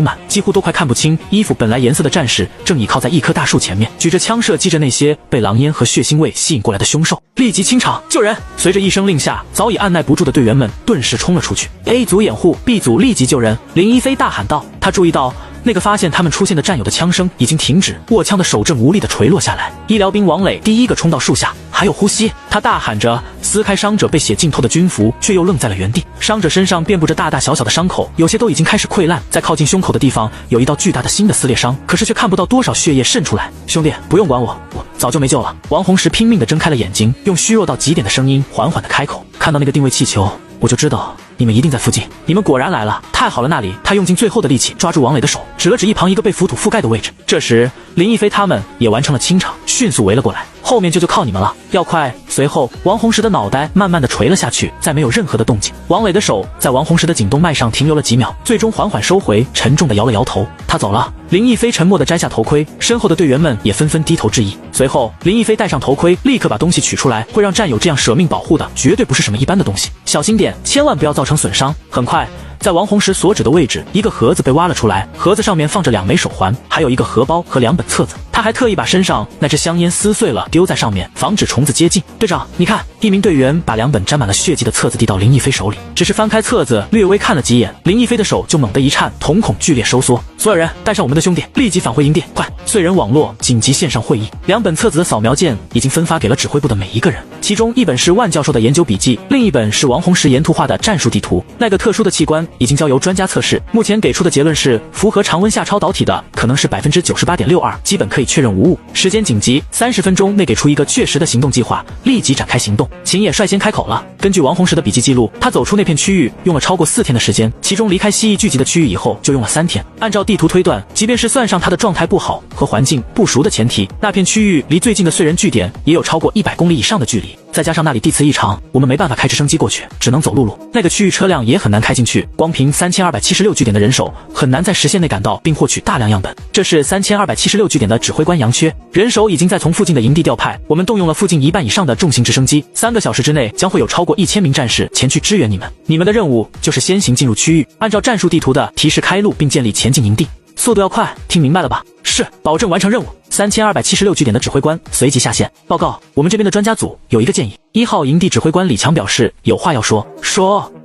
满，几乎都快看不清衣服本来颜色的战士正倚靠在一棵大树前面，举着枪射击着那些被狼烟和血腥味吸引过来的凶兽。立即清场，救人！随着一声令下，早已按耐不住的队员们顿时冲了出去。A 组掩护， B 组立即救人！林一飞大喊道。他注意到那个发现他们出现的战友的枪声已经停止，握枪的手正无力地垂落下来。医疗兵王磊第一个冲到树下，还有呼吸！他大喊着，撕开伤者被血浸透的军服，却又愣在了原地。伤者身上遍布着大大小小的伤口，有些都已经开始溃烂，在靠近胸口的地方有一道巨大的新的撕裂伤，可是却看不到多少血液渗出来。兄弟，不用管我早就没救了。王红石拼命地睁开了眼睛，用虚弱到极点的声音缓缓地开口：“看到那个定位气球，我就知道你们一定在附近。你们果然来了，太好了！那里！”他用尽最后的力气抓住王磊的手，指了指一旁一个被浮土覆盖的位置。这时，林一飞他们也完成了清场，迅速围了过来。后面就靠你们了，要快！随后，王红石的脑袋慢慢地垂了下去，再没有任何的动静。王磊的手在王红石的颈动脉上停留了几秒，最终缓缓收回，沉重地摇了摇头。他走了。林一飞沉默地摘下头盔，身后的队员们也纷纷低头致意。随后，林一飞戴上头盔，立刻把东西取出来，会让战友这样舍命保护的，绝对不是什么一般的东西。小心点，千万不要造成损伤。很快，在王红石所指的位置，一个盒子被挖了出来，盒子上面放着2枚手环，还有一个荷包和2本册子。他还特意把身上那只香烟撕碎了，丢在上面，防止虫子接近。队长，你看，一名队员把2本沾满了血迹的册子递到林一飞手里，只是翻开册子，略微看了几眼，林一飞的手就猛地一颤，瞳孔剧烈收缩。所有人带上我们的兄弟，立即返回营地，快！燧人网络紧急线上会议。2本册子的扫描件已经分发给了指挥部的每一个人，其中1本是万教授的研究笔记，另1本是王洪石沿途画的战术地图。那个特殊的器官已经交由专家测试，目前给出的结论是符合常温下超导体的可能是 98.62%， 基本可以确认无误。时间紧急，30分钟内给出一个确实的行动计划，立即展开行动。秦野率先开口了。根据王洪石的笔记记录，他走出那片区域用了超过4天的时间，其中离开蜥蜴聚集的区域以后就用了3天。按照地图推断，即便是算上他的状态不好和环境不熟的前提，那片区域离最近的燧人据点也有超过100公里以上的距离。再加上那里地磁异常，我们没办法开直升机过去，只能走陆路。那个区域车辆也很难开进去，光凭3276据点的人手，很难在时限内赶到并获取大量样本。这是3276据点的指挥官杨缺，人手已经在从附近的营地调派，我们动用了附近1半以上的重型直升机，3个小时之内将会有超过1000名战士前去支援你们。你们的任务就是先行进入区域，按照战术地图的提示开路，并建立前进营地。速度要快，听明白了吧？是，保证完成任务。3276据点的指挥官随即下线报告，我们这边的专家组有一个建议。1号营地指挥官李强表示有话要说。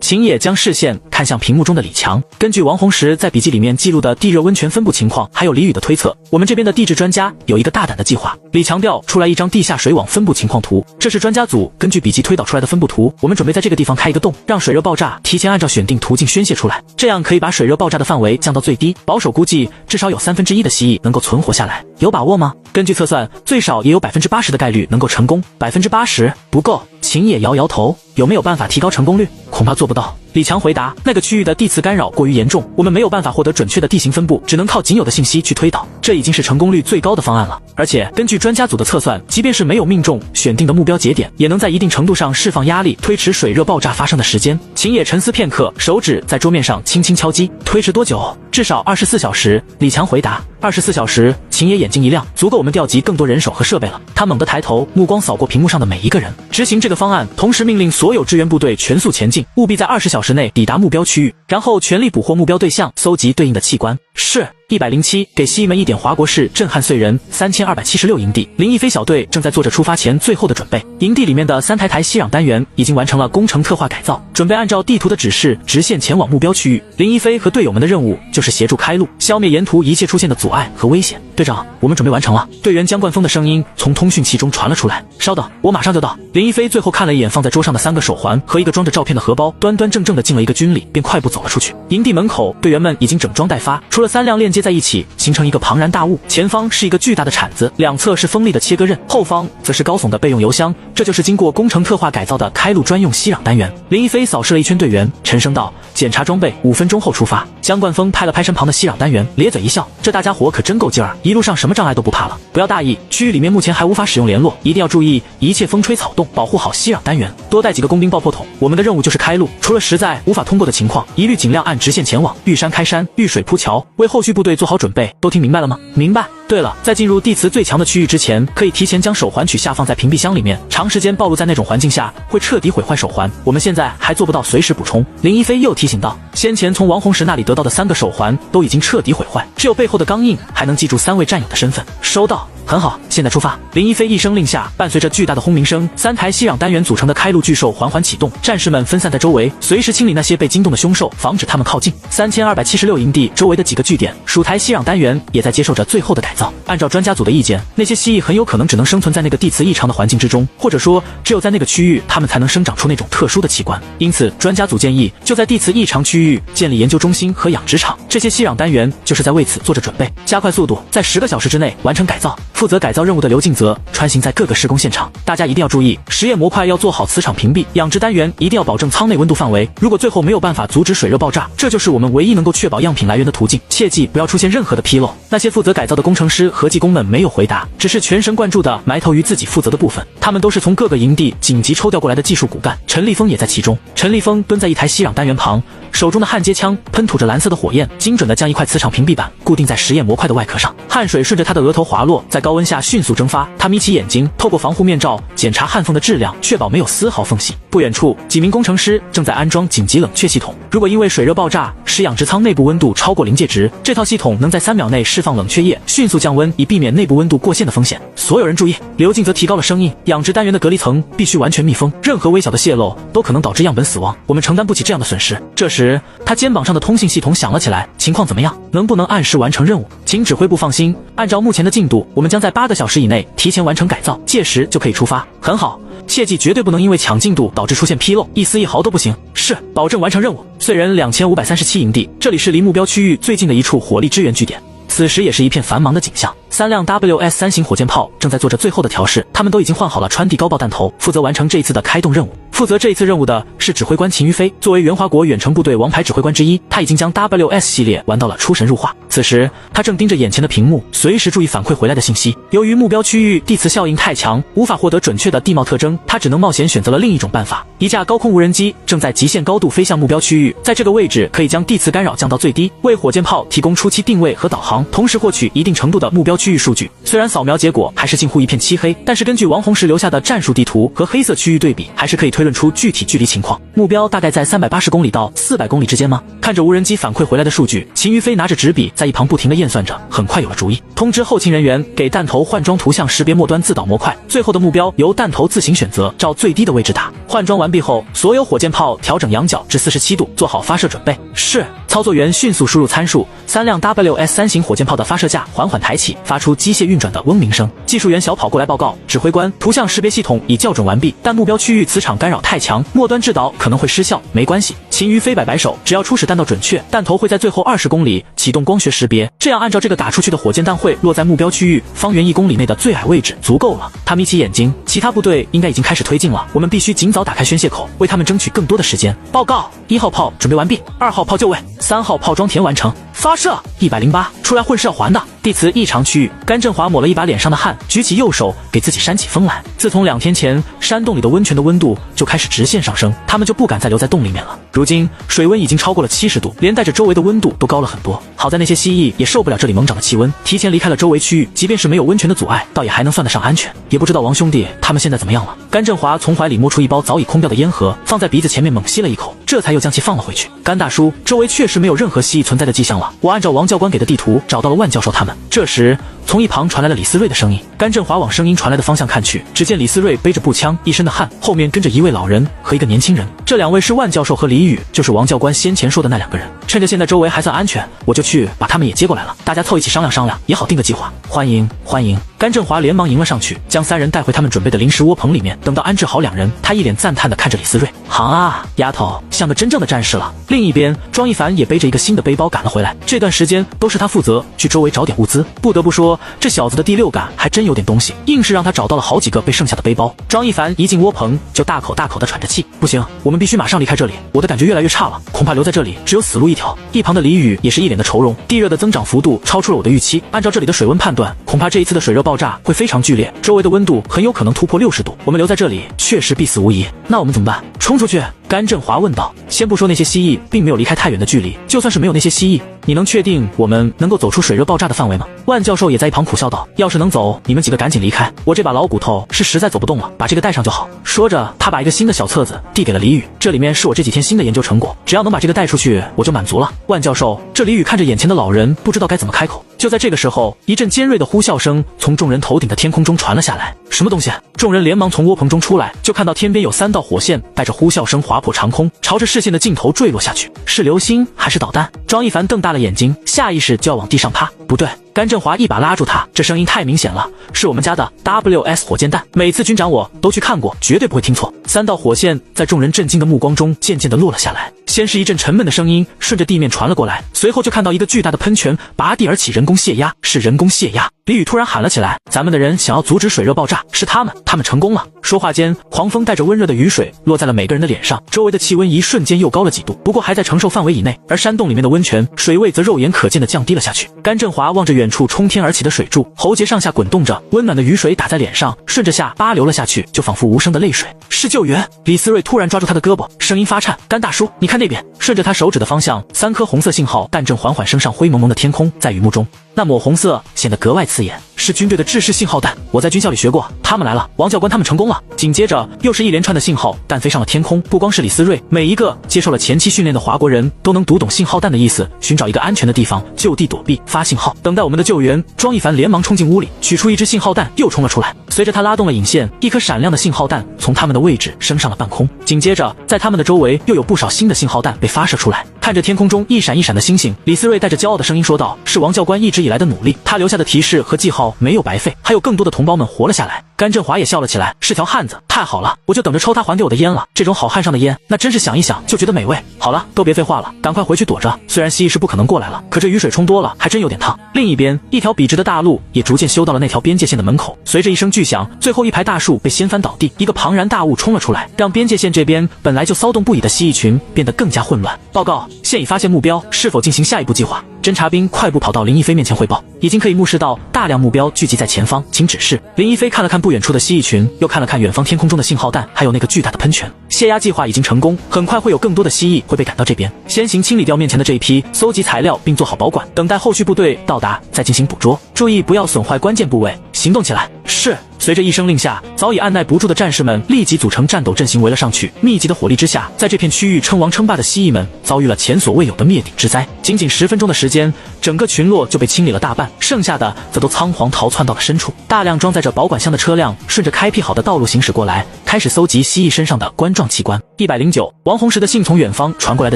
秦野将视线看向屏幕中的李强，根据王洪石在笔记里面记录的地热温泉分布情况，还有李宇的推测，我们这边的地质专家有一个大胆的计划。李强调出来一张地下水网分布情况图，这是专家组根据笔记推导出来的分布图。我们准备在这个地方开一个洞，让水热爆炸提前按照选定途径宣泄出来，这样可以把水热爆炸的范围降到最低。保守估计，至少有1/3的蜥蜴能够存活下来。有把握吗？根据测算，最少也有80%的概率能够成功。80%不够。秦野摇摇头，有没有办法提高成功率？恐怕做不到。李强回答，那个区域的地磁干扰过于严重，我们没有办法获得准确的地形分布，只能靠仅有的信息去推导，这已经是成功率最高的方案了。而且根据专家组的测算，即便是没有命中选定的目标节点，也能在一定程度上释放压力，推迟水热爆炸发生的时间。秦野沉思片刻，手指在桌面上轻轻敲击。推迟多久？至少24小时。李强回答。24小时。秦野眼睛一亮，足够我们调集更多人手和设备了。他猛地抬头，目光扫过屏幕上的每一个人。执行这个方案，同时命令所有支援部队全速前进，务必在20小时内抵达目标区域，然后全力捕获目标对象，搜集对应的器官。是。107给蜥蜴们一点华国式震撼燧人3276营地，林一飞小队正在做着出发前最后的准备。营地里面的3台吸氧单元已经完成了工程特化改造，准备按照地图的指示直线前往目标区域。林一飞和队友们的任务就是协助开路，消灭沿途一切出现的阻碍和危险。队长，我们准备完成了。队员江冠峰的声音从通讯器中传了出来。稍等，我马上就到。林一飞最后看了一眼放在桌上的3个手环和一个装着照片的荷包，端端正正的进了一个军礼，便快步走了出去。营地门口，队员们已经整装待发，除了3辆链接在一起形成一个庞然大物，前方是一个巨大的铲子，两侧是锋利的切割刃，后方则是高耸的备用油箱，这就是经过工程特化改造的开路专用吸氧单元。林一飞扫视了一圈队员，沉声道：检查装备，5分钟后出发。江冠峰拍了拍身旁的吸氧单元，咧嘴一笑，这大家伙可真够劲儿，一路上什么障碍都不怕了。不要大意，区域里面目前还无法使用联络，一定要注意一切风吹草动，保护好吸氧单元，多带几个工兵爆破筒。我们的任务就是开路，除了实在无法通过的情况，一律尽量按直线前往，遇山开山，遇水铺桥，为后续部队做好准备。都听明白了吗？明白。对了，在进入地磁最强的区域之前，可以提前将手环取下放在屏蔽箱里面，长时间暴露在那种环境下会彻底毁坏手环，我们现在还做不到随时补充。林一飞又提醒道，先前从王洪石那里得到的3个手环都已经彻底毁坏，只有背后的钢印还能记住3位战友的身份。收到。很好，现在出发。林一飞一声令下，伴随着巨大的轰鸣声，3台吸氧单元组成的开路巨兽缓缓启动，战士们分散在周围，随时清理那些被惊动的凶兽，防止他们靠近。3276营地周围的几个据点，数台吸氧单元也在接受着最后的改造。按照专家组的意见，那些蜥蜴很有可能只能生存在那个地磁异常的环境之中，或者说只有在那个区域，它们才能生长出那种特殊的器官。因此，专家组建议就在地磁异常区域建立研究中心和养殖场，这些吸氧单元就是在为此做着准备，加快速度，在10个小时之内完成改造。负责改造任务的刘敬泽穿行在各个施工现场，大家一定要注意，实验模块要做好磁场屏蔽，养殖单元一定要保证舱内温度范围。如果最后没有办法阻止水热爆炸，这就是我们唯一能够确保样品来源的途径，切记不要出现任何的纰漏。那些负责改造的工程师和技工们没有回答，只是全神贯注地埋头于自己负责的部分。他们都是从各个营地紧急抽调过来的技术骨干，陈立峰也在其中。陈立峰蹲在一台吸氧单元旁，手中的焊接枪喷吐着蓝色的火焰，精准地将一块磁场屏蔽板固定在实验模块的外壳上。汗水顺着他的额头滑落，在高温下迅速蒸发。他眯起眼睛，透过防护面罩检查焊缝的质量，确保没有丝毫缝隙。不远处，几名工程师正在安装紧急冷却系统。如果因为水热爆炸使养殖舱内部温度超过临界值，这套系统能在3秒内释放冷却液，迅速降温，以避免内部温度过线的风险。所有人注意！刘敬则提高了声音，养殖单元的隔离层必须完全密封，任何微小的泄漏都可能导致样本死亡，我们承担不起这样的损失。这时，他肩膀上的通信系统响了起来，情况怎么样？能不能按时完成任务？请指挥部放心，按照目前的进度，我们将在8个小时以内提前完成改造，届时就可以出发。很好，切记绝对不能因为抢进度导致出现纰漏，一丝一毫都不行。是，保证完成任务。燧人2537营地，这里是离目标区域最近的一处火力支援据点。此时也是一片繁忙的景象，3辆 WS3 型火箭炮正在做着最后的调试，他们都已经换好了穿地高爆弹头，负责完成这一次的开动任务。负责这一次任务的是指挥官秦于飞，作为援华国远程部队王牌指挥官之一，他已经将 WS 系列玩到了出神入化。此时他正盯着眼前的屏幕，随时注意反馈回来的信息。由于目标区域地磁效应太强，无法获得准确的地貌特征，他只能冒险选择了另一种办法。一架高空无人机正在极限高度飞向目标区域，在这个位置可以将地磁干扰降到最低，为火箭炮提供初期定位和导航，同时获取一定程度的目标区域数据。虽然扫描结果还是近乎一片漆黑，但是根据王红石留下的战术地图和黑色区域对比，还是可以推论出具体距离情况。目标大概在380公里到400公里之间吗？看着无人机反馈回来的数据，秦于飞拿着纸笔在一旁不停地验算着，很快有了主意。通知后勤人员给弹头换装图像识别末端自导模块，最后的目标由弹头自行选择，照最低的位置打。换装完毕后，所有火箭炮调整仰角至47度，做好发射准备。是。操作员迅速输入参数，3辆 WS3 型火箭炮的发射架缓缓抬起，发出机械运转的嗡鸣声。技术员小跑过来报告，指挥官，图像识别系统已校准完毕，但目标区域磁场干扰太强，末端制导可能会失效。没关系，秦于飞摆摆手，只要初始弹道准确，弹头会在最后20公里启动光学识别，这样按照这个打出去的火箭弹会落在目标区域方圆1公里内的最矮位置，足够了。他眯起眼睛，其他部队应该已经开始推进了，我们必须尽早打开宣泄口，为他们争取更多的时间。报告，1号炮准备完毕，2号炮就位，3号炮装填完成，发射。108，出来混是要还的。地磁异常区域，甘振华抹了一把脸上的汗，举起右手给自己扇起风来。自从2天前山洞里的温泉的温度就开始直线上升，他们就不敢再留在洞里面了。如今水温已经超过了70度，连带着周围的温度都高了很多。好在那些蜥蜴也受不了这里猛涨的气温，提前离开了周围区域，即便是没有温泉的阻碍，倒也还能算得上安全。也不知道王兄弟他们现在怎么样了。甘振华从怀里摸出一包早已空掉的烟盒，放在鼻子前面猛吸了一口，这才又将其放了回去。甘大叔，周围确实没有任何蜥蜴存在的迹象了，我按照王教官给的地图找到了万教授他们。这时从一旁传来了李思睿的声音，甘振华往声音传来的方向看去，只见李思睿背着步枪，一身的汗，后面跟着一位老人和一个年轻人。这2位是万教授和李宇，就是王教官先前说的那2个人。趁着现在周围还算安全，我就去把他们也接过来了，大家凑一起商量商量，也好定个计划。欢迎欢迎！甘振华连忙迎了上去，将3人带回他们准备的临时窝棚里面。等到安置好2人，他一脸赞叹地看着李思睿，好啊，丫头像个真正的战士了。另一边，庄一凡也背着一个新的背包赶了回来，这段时间都是他负责去周围找点物资。不得不说，这小子的第6感还真有点东西，硬是让他找到了好几个被剩下的背包。庄一凡一进窝棚就大口大口地喘着气，不行，我们必须马上离开这里，我的感觉越来越差了，恐怕留在这里只有死路一条。一旁的李宇也是一脸的愁容，地热的增长幅度超出了我的预期，按照这里的水温判断，恐怕这一次的水热爆炸会非常剧烈，周围的温度很有可能突破60度，我们留在这里确实必死无疑。那我们怎么办？冲出去？甘振华问道。先不说那些蜥蜴并没有离开太远的距离，就算是没有那些蜥蜴，你能确定我们能够走出水热爆炸的范围吗？万教授也在一旁苦笑道，要是能走，你们几个赶紧离开，我这把老骨头是实在走不动了，把这个带上就好。说着他把一个新的小册子递给了李宇，这里面是我这几天新的研究成果，只要能把这个带出去我就满足了。万教授，这李宇看着眼前的老人不知道该怎么开口。就在这个时候，一阵尖锐的呼啸声从众人头顶的天空中传了下来。什么东西？众人连忙从窝棚中出来，就看到天边有3道火线带着呼啸声划破长空，朝着视线的尽头坠落下去。是流星还是导弹？庄一凡瞪大了眼睛，下意识就要往地上趴。不对，甘振华一把拉住他，这声音太明显了，是我们家的 WS 火箭弹，每次军长我都去看过，绝对不会听错。3道火线在众人震惊的目光中渐渐地落了下来，先是一阵沉闷的声音顺着地面传了过来，随后就看到一个巨大的喷泉拔地而起，人工泄压，是人工泄压。李宇突然喊了起来，咱们的人想要阻止水热爆炸，是他们成功了。说话间，狂风带着温热的雨水落在了每个人的脸上，周围的气温一瞬间又高了几度，不过还在承受范围以内，而山洞里面的温泉水位则肉眼可见的降低了下去。甘振华望着远处冲天而起的水柱，喉结上下滚动着，温暖的雨水打在脸上，顺着下巴流了下去，就仿佛无声的泪水。是救援！李思睿突然抓住他的胳膊，声音发颤，甘大叔，你看那边。顺着他手指的方向，3颗红色信号弹正缓缓升上灰蒙蒙的天空，在雨幕中，那抹红色显得格外刺眼，是军队的制式信号弹，我在军校里学过，他们来了，王教官他们成功了。紧接着又是一连串的信号弹飞上了天空，不光是李思睿，每一个接受了前期训练的华国人都能读懂信号弹的意思，寻找一个安全的地方就地躲避，发信号，等待我们的救援。庄一凡连忙冲进屋里，取出一支信号弹，又冲了出来。随着他拉动了引线，一颗闪亮的信号弹从他们的位置升上了半空，紧接着在他们的周围又有不少新的信号弹被发射出来。看着天空中一闪一闪的星星，李思睿带着骄傲的声音说道：“是王教官一直以来的努力，他留下的提示和记号没有白费，还有更多的同胞们活了下来。”甘振华也笑了起来，是条汉子，太好了，我就等着抽他还给我的烟了。这种好汉上的烟，那真是想一想就觉得美味。好了，都别废话了，赶快回去躲着。虽然蜥蜴是不可能过来了，可这雨水冲多了，还真有点烫。另一边，一条笔直的大路也逐渐修到了那条边界线的门口。随着一声巨响，最后一排大树被掀翻倒地，一个庞然大物冲了出来，让边界线这边本来就骚动不已的蜥蜴群变得更加混乱。报告，现已发现目标，是否进行下一步计划？侦察兵快步跑到林一飞面前汇报，已经可以目视到大量目标聚集在前方，请指示。林一飞看了看不远处的蜥蜴群，又看了看远方天空中的信号弹，还有那个巨大的喷泉。泄压计划已经成功，很快会有更多的蜥蜴会被赶到这边，先行清理掉面前的这一批，搜集材料并做好保管，等待后续部队到达再进行捕捉。注意不要损坏关键部位，行动起来。是。随着一声令下，早已按耐不住的战士们立即组成战斗阵型围了上去。密集的火力之下，在这片区域称王称霸的蜥蜴们遭遇了前所未有的灭顶之灾。仅仅10分钟的时间，整个群落就被清理了大半，剩下的则都仓皇逃窜到了深处。大量装载着保管箱的车辆顺着开辟好的道路行驶过来，开始搜集蜥蜴身上的冠状器官。109，王洪石的信从远方传过来的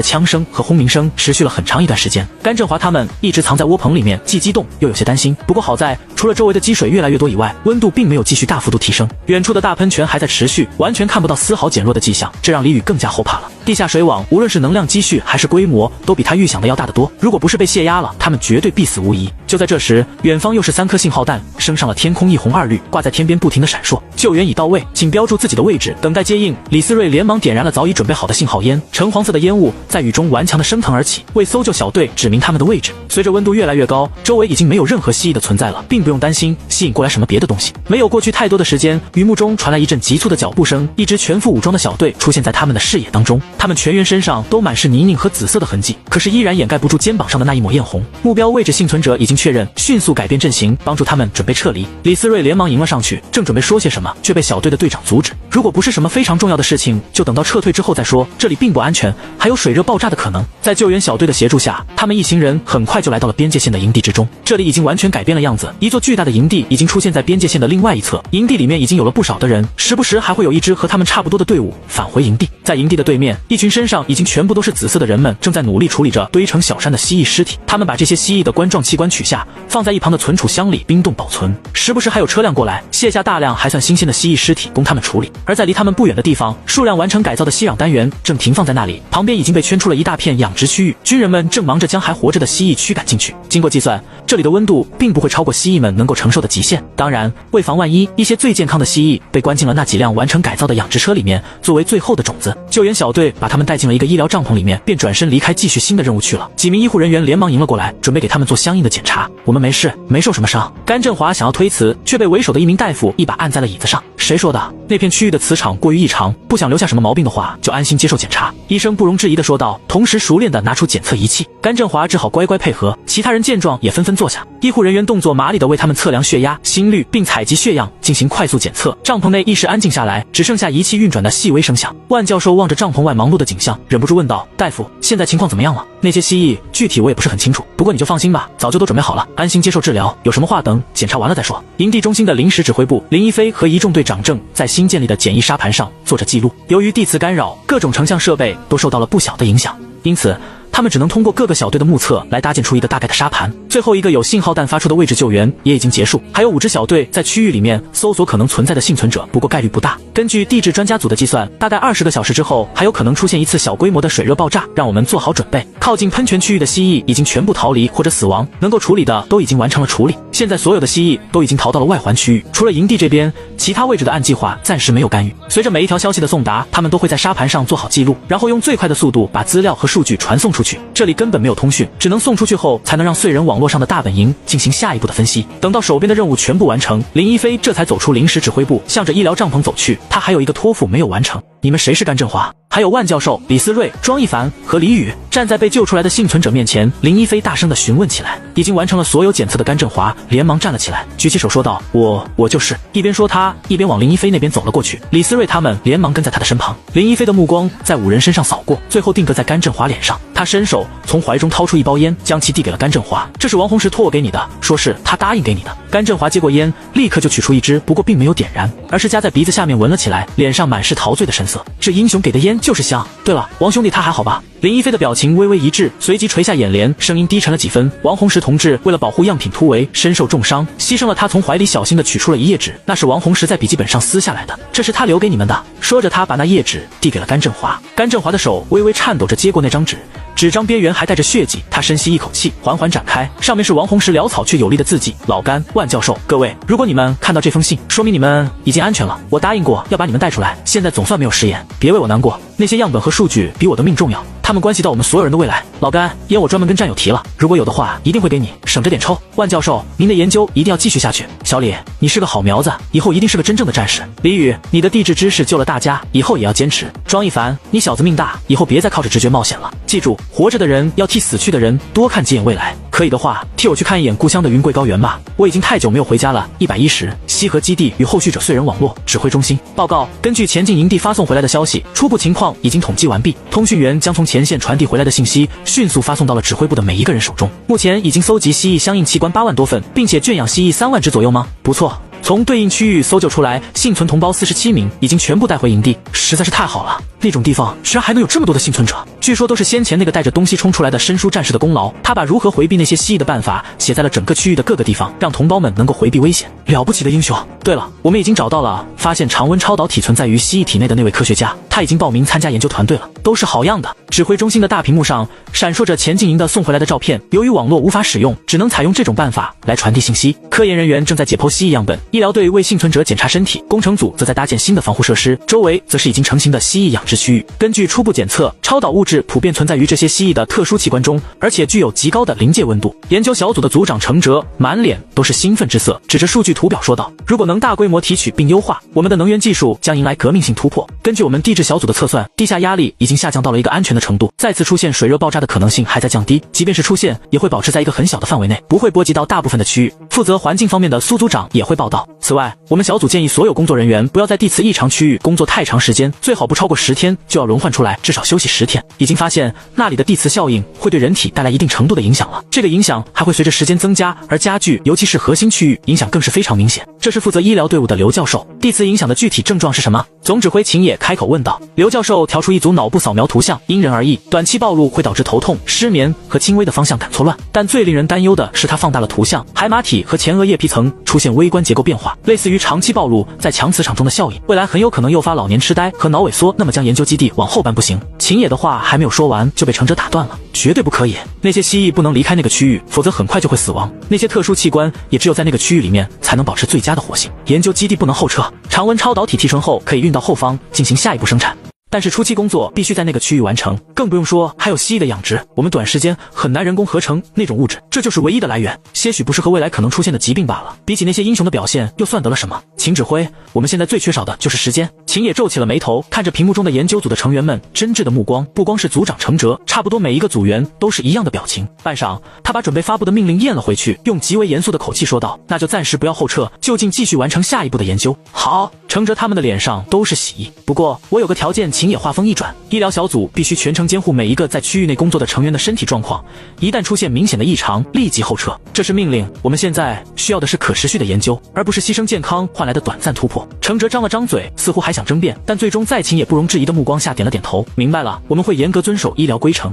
枪声和轰鸣声持续了很长一段时间。甘振华他们一直藏在窝棚里面，既激动又有些担心。不过好在，除了周围的积水越来越多以外，温度并没有继续大幅度提升。远处的大喷泉还在持续，完全看不到丝毫减弱的迹象，这让李宇更加后怕了。地下水网无论是能量积蓄还是规模，都比他预想的要大得多。如果不是被泄压了，他们绝对必死无疑。就在这时，远方又是3颗信号弹升上了天空，一红二绿，挂在天边不停的闪烁。救援已到位，请标注自己的位置，等待接应。李思睿连忙点燃了早已准备好的信号烟，橙黄色的烟雾在雨中顽强的升腾而起，为搜救小队指明他们的位置。随着温度越来越高，周围已经没有任何蜥蜴的存在了，并不用担心吸引过来什么别的东西。没有过去太多的时间，雨幕中传来一阵急促的脚步声，一支全副武装的小队出现在他们的视野当中。他们全员身上都满是泥泞和紫色的痕迹，可是依然掩盖不住肩膀上的那一抹艳红。目标位置幸存者已经确认，迅速改变阵型，帮助他们准备撤离。李思睿连忙迎了上去，正准备说些什么，却被小队的队长阻止。如果不是什么非常重要的事情，就等到撤退之后再说，这里并不安全，还有水热爆炸的可能。在救援小队的协助下，他们一行人很快就来到了边界线的营地之中。这里已经完全改变了样子，一座巨大的营地已经出现在边界线的另外一侧。营地里面已经有了不少的人，时不时还会有一支和他们差不多的队伍返回营地。在营地的对面，一群身上已经全部都是紫色的人们正在努力处理着堆成小山的蜥蜴尸体。他们把这些蜥蜴的冠状器官取下，放在一旁的存储箱里冰冻保存。时不时还有车辆过来，卸下大量还算新鲜的蜥蜴尸体供他们处理。而在离他们不远的地方，数量完成改造的吸氧单元正停放在那里，旁边已经被圈出了一大片养殖区域，军人们正忙着将还活着的蜥蜴驱赶进去。经过计算，这里的温度并不会超过蜥蜴们能够承受的极限。当然，为防万一，一些最健康的蜥蜴被关进了那几辆完成改造的养殖车里面，作为最后的种子。救援小队把他们带进了一个医疗帐篷里面，便转身离开，继续新的任务去了。几名医护人员连忙迎了过来，准备给他们做相应的检查。我们没事，没受什么伤。甘振华想要推辞，却被为首的一名大夫一把按在了椅子上。谁说的？那片区域的磁场过于异常，不想留下什么毛病的话，就安心接受检查。医生不容置疑地说道，同时熟练地拿出检测仪器。甘振华只好乖乖配合，其他人见状也纷纷坐下。医护人员动作麻利地为他们测量血压、心率，并采集血样进行快速检测。帐篷内一时安静下来，只剩下仪器运转的细微声响。万教授望着帐篷外忙碌的景象，忍不住问道，大夫，现在情况怎么样了？那些蜥蜴具体我也不是很清楚，不过你就放心吧，早就都准备好了，安心接受治疗，有什么话等检查完了再说。营地中心的临时指挥部，林一飞和一众队长正在新建立的简易沙盘上做着记录。由于地磁干扰，各种成像设备都受到了不小的影响，因此他们只能通过各个小队的目测来搭建出一个大概的沙盘。最后一个有信号弹发出的位置救援也已经结束，还有5支小队在区域里面搜索可能存在的幸存者，不过概率不大。根据地质专家组的计算，大概20个小时之后还有可能出现一次小规模的水热爆炸，让我们做好准备。靠近喷泉区域的蜥蜴已经全部逃离或者死亡，能够处理的都已经完成了处理。现在所有的蜥蜴都已经逃到了外环区域，除了营地这边，其他位置的按计划暂时没有干预。随着每一条消息的送达，他们都会在沙盘上做好记录，然后用最快的速度把资料和数据传送出去。这里根本没有通讯，只能送出去后才能让燧人网络上的大本营进行下一步的分析。等到手边的任务全部完成，林一飞这才走出临时指挥部，向着医疗帐篷走去。他还有一个托付没有完成。你们谁是甘振华？还有万教授、李思睿、庄一凡和李宇站在被救出来的幸存者面前，林一飞大声地询问起来。已经完成了所有检测的甘振华连忙站了起来，举起手说道：我就是。一边说他一边往林一飞那边走了过去。李思睿他们连忙跟在他的身旁。林一飞的目光在5人身上扫过，最后定格在甘振华脸上。他伸手从怀中掏出一包烟，将其递给了甘振华。这是王洪石托我给你的，说是他答应给你的。甘振华接过烟，立刻就取出一支，不过并没有点燃，而是夹在鼻子下面闻了起来，脸上满是陶醉的神色。这英雄给的烟就是香。对了，王兄弟他还好吧？林一飞的表情微微一滞，随即垂下眼帘，声音低沉了几分。王红石同志为了保护样品突围，身受重伤，牺牲了他从怀里小心地取出了一页纸，那是王红石在笔记本上撕下来的，这是他留给你们的。说着，他把那页纸递给了甘振华。甘振华的手微微颤抖着接过那张纸，纸张边缘还带着血迹，他深吸一口气，缓缓展开，上面是王红石潦草却有力的字迹：老甘、万教授，各位，如果你们看到这封信，说明你们已经安全了。我答应过要把你们带出来，现在总算没有食言，别为我难过。那些样本和数据比我的命重要，他们关系到我们所有人的未来。老甘，烟我专门跟战友提了，如果有的话，一定会给你，省着点抽。万教授，您的研究一定要继续下去。小李，你是个好苗子，以后一定是个真正的战士。李宇，你的地质知识救了大家，以后也要坚持。庄一凡，你小子命大，以后别再靠着直觉冒险了。记住，活着的人要替死去的人多看几眼未来。可以的话，替我去看一眼故乡的云贵高原吧，我已经太久没有回家了。110西河基地与后续者燧人网络指挥中心报告，根据前进营地发送回来的消息，初步情况已经统计完毕，通讯员将从前线传递回来的信息迅速发送到了指挥部的每一个人手中。目前已经搜集蜥蜴相应器官8万多份，并且圈养蜥蜴3万只左右吗？不错。从对应区域搜救出来幸存同胞47名，已经全部带回营地，实在是太好了。那种地方居然还能有这么多的幸存者，据说都是先前那个带着东西冲出来的申叔战士的功劳。他把如何回避那些蜥蜴的办法写在了整个区域的各个地方，让同胞们能够回避危险。了不起的英雄！对了，我们已经找到了发现常温超导体存在于蜥蜴体内的那位科学家，他已经报名参加研究团队了，都是好样的。指挥中心的大屏幕上闪烁着前进营的送回来的照片，由于网络无法使用，只能采用这种办法来传递信息。科研人员正在解剖蜥蜴样本，医疗队为幸存者检查身体，工程组则在搭建新的防护设施，周围则是已经成型的蜥蜴养殖区域。根据初步检测，超导物质普遍存在于这些蜥蜴的特殊器官中，而且具有极高的临界温度。研究小组的组长程哲满脸都是兴奋之色，指着数据图表说道：如果能大规模提取并优化，我们的能源技术将迎来革命性突破。根据我们地质小组的测算，地下压力已经下降到了一个安全的程度，再次出现水热爆炸的可能性还在降低，即便是出现，也会保持在一个很小的范围内，不会波及到大部分的区域。负责环境方面的苏组长也会报道。此外，我们小组建议所有工作人员不要在地磁异常区域工作太长时间，最好不超过10天就要轮换出来，至少休息10天。已经发现那里的地磁效应会对人体带来一定程度的影响了，这个影响还会随着时间增加而加剧，尤其是核心区域影响更是非常明显。这是负责医疗队伍的刘教授。地磁影响的具体症状是什么？总指挥秦野开口问道。刘教授调出一组脑部扫描图像，因人而异，短期暴露会导致头痛、失眠和轻微的方向感错乱，但最令人担忧的是他放大了图像，海马体和前额叶皮层出现微观结构变化，类似于长期暴露在强磁场中的效应，未来很有可能诱发老年痴呆和脑萎缩，那么将研究基地往后搬不行。秦野的话还没有说完就被程哲打断了，绝对不可以，那些蜥蜴不能离开那个区域，否则很快就会死亡，那些特殊器官也只有在那个区域里面才能保持最佳的活性，研究基地不能后撤，常温超导体提纯后可以运到后方进行下一步生产，但是初期工作必须在那个区域完成，更不用说还有蜥蜴的养殖，我们短时间很难人工合成那种物质，这就是唯一的来源，些许不适合未来可能出现的疾病罢了。比起那些英雄的表现，又算得了什么？秦指挥，我们现在最缺少的就是时间。秦也皱起了眉头，看着屏幕中的研究组的成员们真挚的目光，不光是组长程哲，差不多每一个组员都是一样的表情。半晌，他把准备发布的命令咽了回去，用极为严肃的口气说道：那就暂时不要后撤，就近继续完成下一步的研究。好。程哲他们的脸上都是喜意，不过我有个条件。秦野话锋一转，医疗小组必须全程监护每一个在区域内工作的成员的身体状况，一旦出现明显的异常，立即后撤，这是命令。我们现在需要的是可持续的研究，而不是牺牲健康换来的短暂突破。程哲张了张嘴，似乎还想争辩，但最终在秦野不容置疑的目光下点了点头。明白了，我们会严格遵守医疗规程。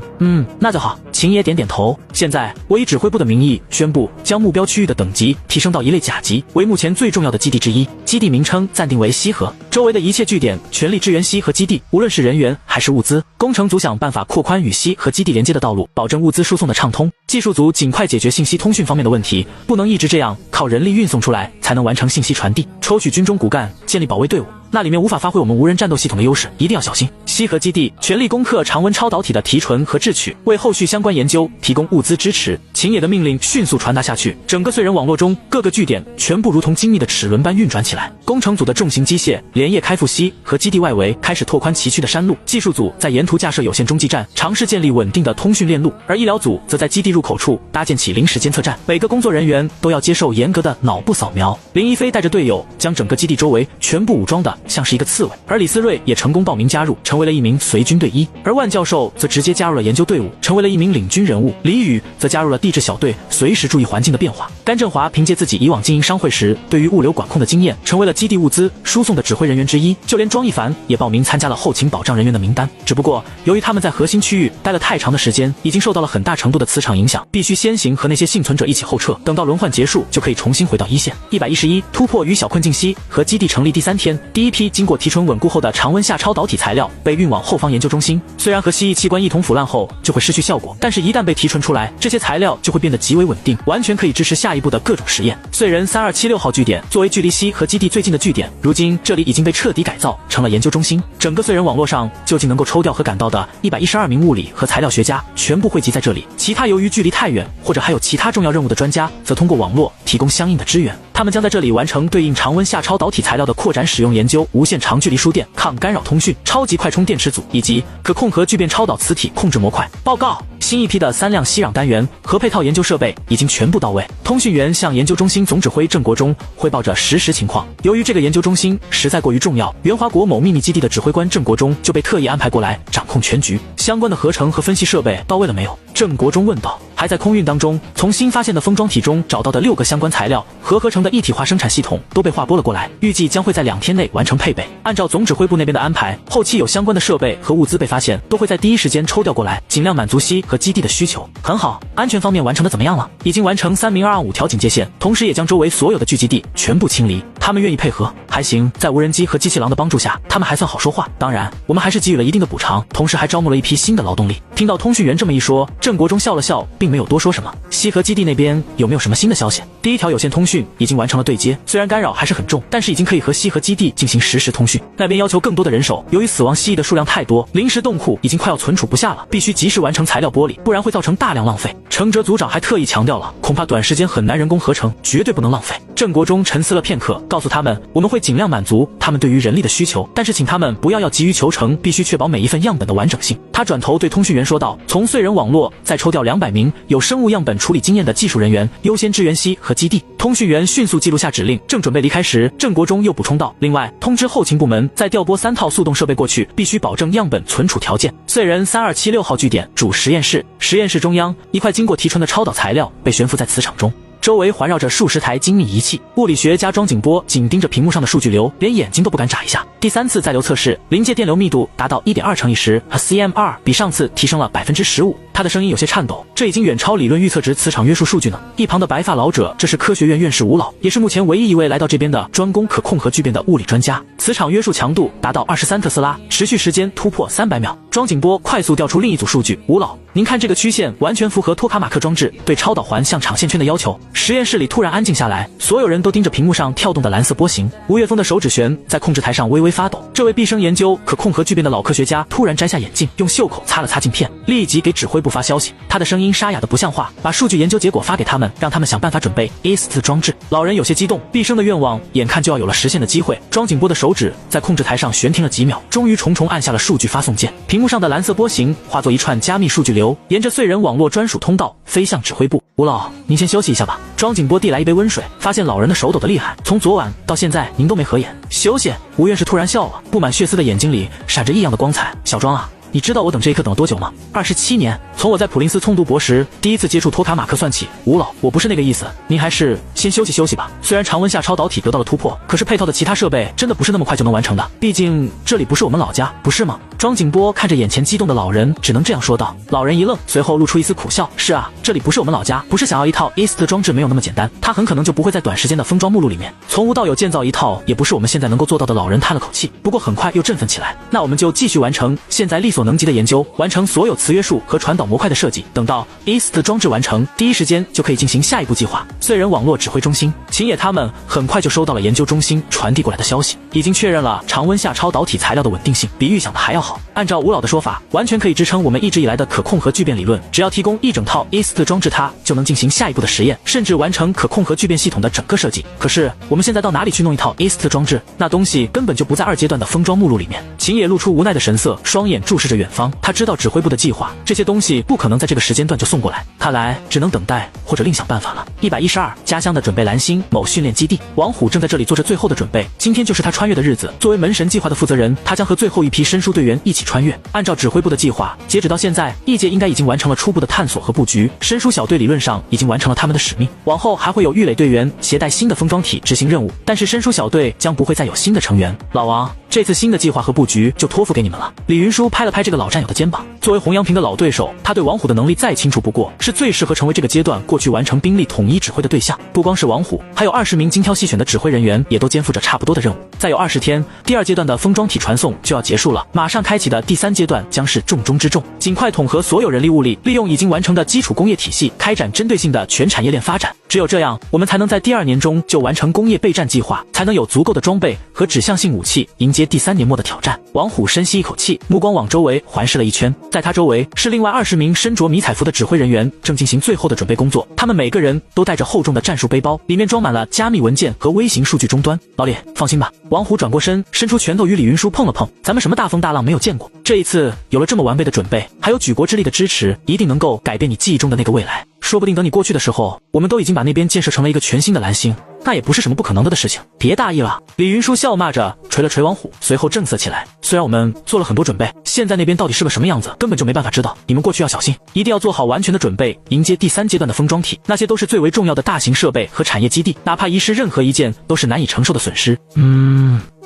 那就好。秦野点点头。现在我以指挥部的名义宣布，将目标区域的等级提升到一类甲级，为目前最重要的基地之一。基地名称暂定为西河，周围的一切据点全力支援西河基地，无论是人员还是物资。工程组想办法扩宽与西河基地连接的道路，保证物资输送的畅通。技术组尽快解决信息通讯方面的问题，不能一直这样靠人力运送出来才能完成信息传递。抽取军中骨干，建立保卫队伍，那里面无法发挥我们无人战斗系统的优势，一定要小心。西河基地全力攻克常温超导体的提纯和制取，为后续相关研究提供物资支持。秦野的命令迅速传达下去，整个燧人网络中各个据点全部如同精密的齿轮般运转起来。工程组的重型机械连夜开赴西和基地外围，开始拓宽崎岖的山路。技术组在沿途架设有线中继站，尝试建立稳定的通讯链路，而医疗组则在基地入口处搭建起临时监测站，每个工作人员都要接受严格的脑部扫描。林一飞带着队友将整个基地周围全部武装的像是一个刺猬，而李思睿也成功报名加入，成为为了一名随军队医，而万教授则直接加入了研究队伍，成为了一名领军人物。李宇则加入了地质小队，随时注意环境的变化。甘振华凭借自己以往经营商会时对于物流管控的经验，成为了基地物资输送的指挥人员之一。就连庄一凡也报名参加了后勤保障人员的名单。只不过由于他们在核心区域待了太长的时间，已经受到了很大程度的磁场影响，必须先行和那些幸存者一起后撤，等到轮换结束就可以重新回到一线。111突破与小困境西和基地成立第3天，第一批经过提纯稳固后的常温下超导体材料被运往后方研究中心。虽然和蜥蜴器官一同腐烂后就会失去效果，但是一旦被提纯出来，这些材料就会变得极为稳定，完全可以支持下一步的各种实验。燧人3276号据点作为距离西和基地最近的据点，如今这里已经被彻底改造成了研究中心。整个燧人网络上究竟能够抽调和赶到的112名物理和材料学家全部汇集在这里，其他由于距离太远或者还有其他重要任务的专家则通过网络提供相应的支援。他们将在这里完成对应常温下超导体材料的扩展使用研究、无线长距离输电、抗干扰通讯、超级快充电池组以及可控核聚变超导磁体控制模块。报告，新一批的3辆吸壤单元和配套研究设备已经全部到位。通讯员向研究中心总指挥郑国忠汇报着实时情况。由于这个研究中心实在过于重要，援华国某秘密基地的指挥官郑国忠就被特意安排过来掌控全局。相关的合成和分析设备到位了没有？郑国忠问道。还在空运当中，从新发现的封装体中找到的6个相关材料和合成的一体化生产系统都被划拨了过来，预计将会在2天内完成配备。按照总指挥部那边的安排，后期有相关的设备和物资被发现，都会在第一时间抽调过来，尽量满足西和基地的需求。很好，安全方面完成的怎么样了？已经完成30225条警戒线，同时也将周围所有的聚集地全部清离。他们愿意配合，还行，在无人机和机器狼的帮助下，他们还算好说话。当然，我们还是给予了一定的补偿，同时还招募了一批新的劳动力。听到通讯员这么一说，郑国忠笑了笑，并没有多说什么。西河基地那边有没有什么新的消息？第1条有线通讯已经完成了对接，虽然干扰还是很重，但是已经可以和西河基地进行实时通讯。那边要求更多的人手，由于死亡蜥蜴的数量太多，临时冻库已经快要存储不下了，必须及时完成材料剥离，不然会造成大量浪费。程哲组长还特意强调了，恐怕短时间很难人工合成，绝对不能浪费。郑国忠沉思了片刻，告诉他们，我们会尽量满足他们对于人力的需求，但是请他们不要急于求成，必须确保每一份样本的完整性。他转头对通讯员说道，从燧人网络再抽调200名有生物样本处理经验的技术人员，优先支援西和基地。通讯员迅速记录下指令，正准备离开时，郑国忠又补充道，另外通知后勤部门再调拨3套速冻设备过去，必须保证样本存储条件。燧人3276号据点主实验室，实验室中央一块经过提纯的超导材料被悬浮在磁场中，周围环绕着数十台精密仪器，物理学家庄景波紧盯着屏幕上的数据流，连眼睛都不敢眨一下。第3次载流测试，临界电流密度达到 1.2 乘以10和 cm2， 比上次提升了 15%。他的声音有些颤抖，这已经远超理论预测值磁场约束数据呢。一旁的白发老者，这是科学院院士吴老，也是目前唯一一位来到这边的专攻可控核聚变的物理专家。磁场约束强度达到23特斯拉，持续时间突破300秒。庄景波快速调出另一组数据，吴老，您看这个曲线完全符合托卡马克装置对超导环向场线圈的要求。实验室里突然安静下来，所有人都盯着屏幕上跳动的蓝色波形。吴岳峰的手指旋在控制台上微微发抖。这位毕生研究可控核聚变的老科学家突然摘下眼镜，用袖口擦了擦镜片，立即给指挥部发消息。他的声音沙哑的不像话，把数据研究结果发给他们，让他们想办法准备 EST 装置。老人有些激动，毕生的愿望眼看就要有了实现的机会。庄景波的手指在控制台上悬停了几秒，终于重重按下了数据发送键。屏幕上的蓝色波形化作一串加密数据流，沿着燧人网络专属通道飞向指挥部。吴老，您先休息一下吧。庄景波递来一杯温水，发现老人的手抖得厉害，从昨晚到现在您都没合眼。休息。吴院士突然笑了，布满血丝的眼睛里闪着异样的光彩。小庄啊，你知道我等这一刻等了多久吗？27年，从我在普林斯通读博时第一次接触托卡马克算起。吴老，我不是那个意思，您还是先休息休息吧。虽然常温下超导体得到了突破，可是配套的其他设备真的不是那么快就能完成的，毕竟这里不是我们老家，不是吗？庄景波看着眼前激动的老人，只能这样说道。老人一愣，随后露出一丝苦笑，是啊，这里不是我们老家，不是想要一套 EST 装置没有那么简单，它很可能就不会在短时间的封装目录里面。从无到有建造一套，也不是我们现在能够做到的。老人叹了口气，不过很快又振奋起来。那我们就继续完成现在力所能及的研究，完成所有磁约束和传导模块的设计，等到 EST 装置完成，第一时间就可以进行下一步计划。燧人网络指挥中心，秦野他们很快就收到了研究中心传递过来的消息，已经确认了常温下超导体材料的稳定性比预想的还要好。按照吴老的说法，完全可以支撑我们一直以来的可控核聚变理论，只要提供一整套 EST 装置，它就能进行下一步的实验，甚至完成可控核聚变系统的整个设计。可是我们现在到哪里去弄一套 EST 装置？那东西根本就不在2阶段的封装目录里面。秦野露出无奈的神色，双眼注视着远方。他知道指挥部的计划，这些东西不可能在这个时间段就送过来，看来只能等待或者另想办法了。112家乡的准备蓝星某训练基地，王虎正在这里做着最后的准备。今天就是他穿越的日子。作为门神计划的负责人，他将和最后一批申书队员一起穿越。按照指挥部的计划，截止到现在，异界应该已经完成了初步的探索和布局，申书小队理论上已经完成了他们的使命，往后还会有玉垒队员携带新的封装体执行任务，但是申书小队将不会再有新的成员。老王，这次新的计划和布局就托付给你们了。李云舒拍了拍这个老战友的肩膀，作为洪阳平的老对手，他对王虎的能力再清楚不过，是最适合成为这个阶段过去完成兵力统一指挥的对象。不光是王虎，还有20名精挑细选的指挥人员也都肩负着差不多的任务。再有20天，第2阶段的封装体传送就要结束了，马上开启的第3阶段将是重中之重，尽快统合所有人力物力，利用已经完成的基础工业体系，开展针对性的全产业链发展。只有这样，我们才能在第2年中就完成工业备战计划，才能有足够的装备和指向性武器迎接第3年末的挑战。王虎深吸一口气，目光往周围环视了一圈，在他周围是另外20名身着迷彩服的指挥人员，正进行最后的准备工作。他们每个人都带着厚重的战术背包，里面装满了加密文件和微型数据终端。老李，放心吧。王虎转过身，伸出拳头与李云舒碰了碰。咱们什么大风大浪没有见过，这一次有了这么完备的准备，还有举国之力的支持，一定能够改变你记忆中的那个未来。说不定等你过去的时候，我们都已经把那边建设成了一个全新的蓝星，那也不是什么不可能的事情。别大意了。李云舒笑骂着捶了捶王虎，随后正色起来。虽然我们做了很多准备，现在那边到底是个什么样子，根本就没办法知道。你们过去要小心，一定要做好完全的准备，迎接第3阶段的封装体。那些都是最为重要的大型设备和产业基地，哪怕遗失任何一件，都是难以承受的损失。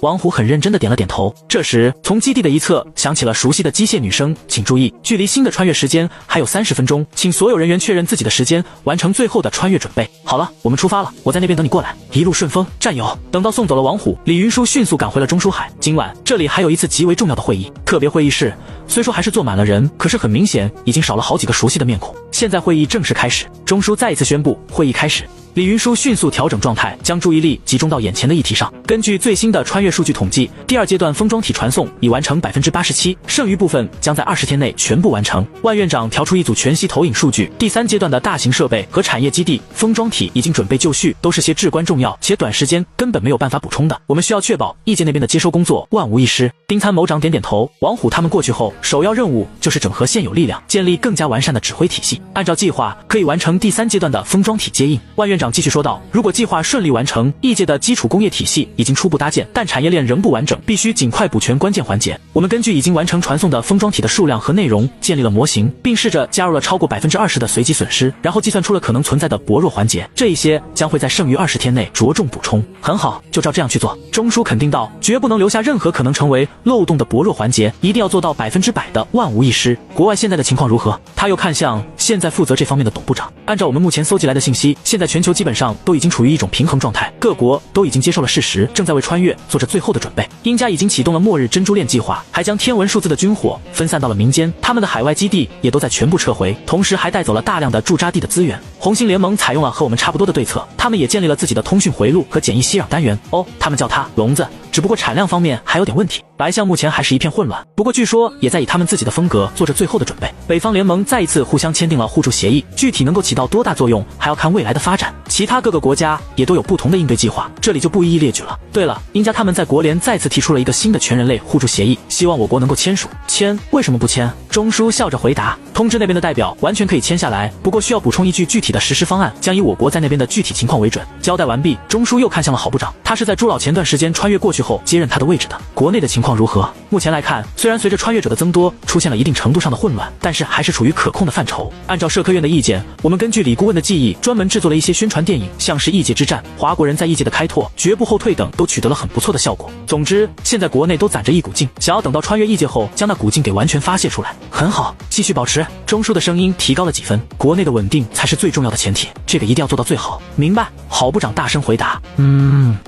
王虎很认真地点了点头。这时，从基地的一侧响起了熟悉的机械女声：“请注意，距离新的穿越时间还有30分钟，请所有人员确认自己的时间，完成最后的穿越准备。”好了，我们出发了，我在那边等你过来。一路顺风，战友。等到送走了王虎，李云舒迅速赶回了中书海。今晚这里还有一次极为重要的会议，特别会议室虽说还是坐满了人，可是很明显已经少了好几个熟悉的面孔。现在会议正式开始，中书再一次宣布会议开始。李云舒迅速调整状态，将注意力集中到眼前的议题上。根据最新的穿越数据统计，第2阶段封装体传送已完成87%，剩余部分将在20天内全部完成。万院长调出一组全息投影数据，第3阶段的大型设备和产业基地封装体已经准备就绪，都是些至关重要且短时间根本没有办法补充的。我们需要确保异界那边的接收工作万无一失。丁参谋长点点头。王虎他们过去后，首要任务就是整合现有力量，建立更加完善的指挥体系。按照计划，可以完成第3阶段的封装体接应。万院长继续说道，如果计划顺利完成，异界的基础工业体系已经初步搭建，但产业链仍不完整，必须尽快补全关键环节。我们根据已经完成传送的封装体的数量和内容，建立了模型，并试着加入了超过20%的随机损失，然后计算出了可能存在的薄弱环节，这一些将会在剩余20天内着重补充。很好，就照这样去做。中书肯定道，绝不能留下任何可能成为漏洞的薄弱环节，一定要做到100%的万无一失。国外现在的情况如何？他又看向现在负责这方面的董部长。按照我们目前搜集来的信息，现在全球基本上都已经处于一种平衡状态，各国都已经接受了事实，正在为穿越做着最后的准备。英家已经启动了末日珍珠链计划，还将天文数字的军火分散到了民间，他们的海外基地也都在全部撤回，同时还带走了大量的驻扎地的资源。红星联盟采用了和我们差不多的对策，他们也建立了自己的通讯回路和简易吸壤单元。他们叫它笼子，只不过产量方面还有点问题。白象目前还是一片混乱，不过据说也在以他们自己的风格做着最后的准备。北方联盟再一次互相签订了互助协议，具体能够起到多大作用，还要看未来的发展。其他各个国家也都有不同的应对计划，这里就不一一列举了。对了，英家他们在国联再次提出了一个新的全人类互助协议，希望我国能够签署。签？为什么不签？中书笑着回答，通知那边的代表完全可以签下来，不过需要补充一句具体的实施方案，将以我国在那边的具体情况为准。交代完毕，中书又看向了郝部长，他是在朱老前段时间穿越过去后接任他的位置的。国内的情况如何？目前来看，虽然随着穿越者的增多出现了一定程度上的混乱，但是还是处于可控的范畴。按照社科院的意见，我们根据李顾问的记忆专门制作了一些宣传电影，像是异界之战、华国人在异界的开拓、绝不后退等都取得了很不错的效果。总之，现在国内都攒着一股劲，想要等到穿越异界后将那股劲给完全发泄出来。很好，继续保持。中书的声音提高了几分，国内的稳定才是最重要的前提，这个一定要做到最好。明白。郝部长大声回答。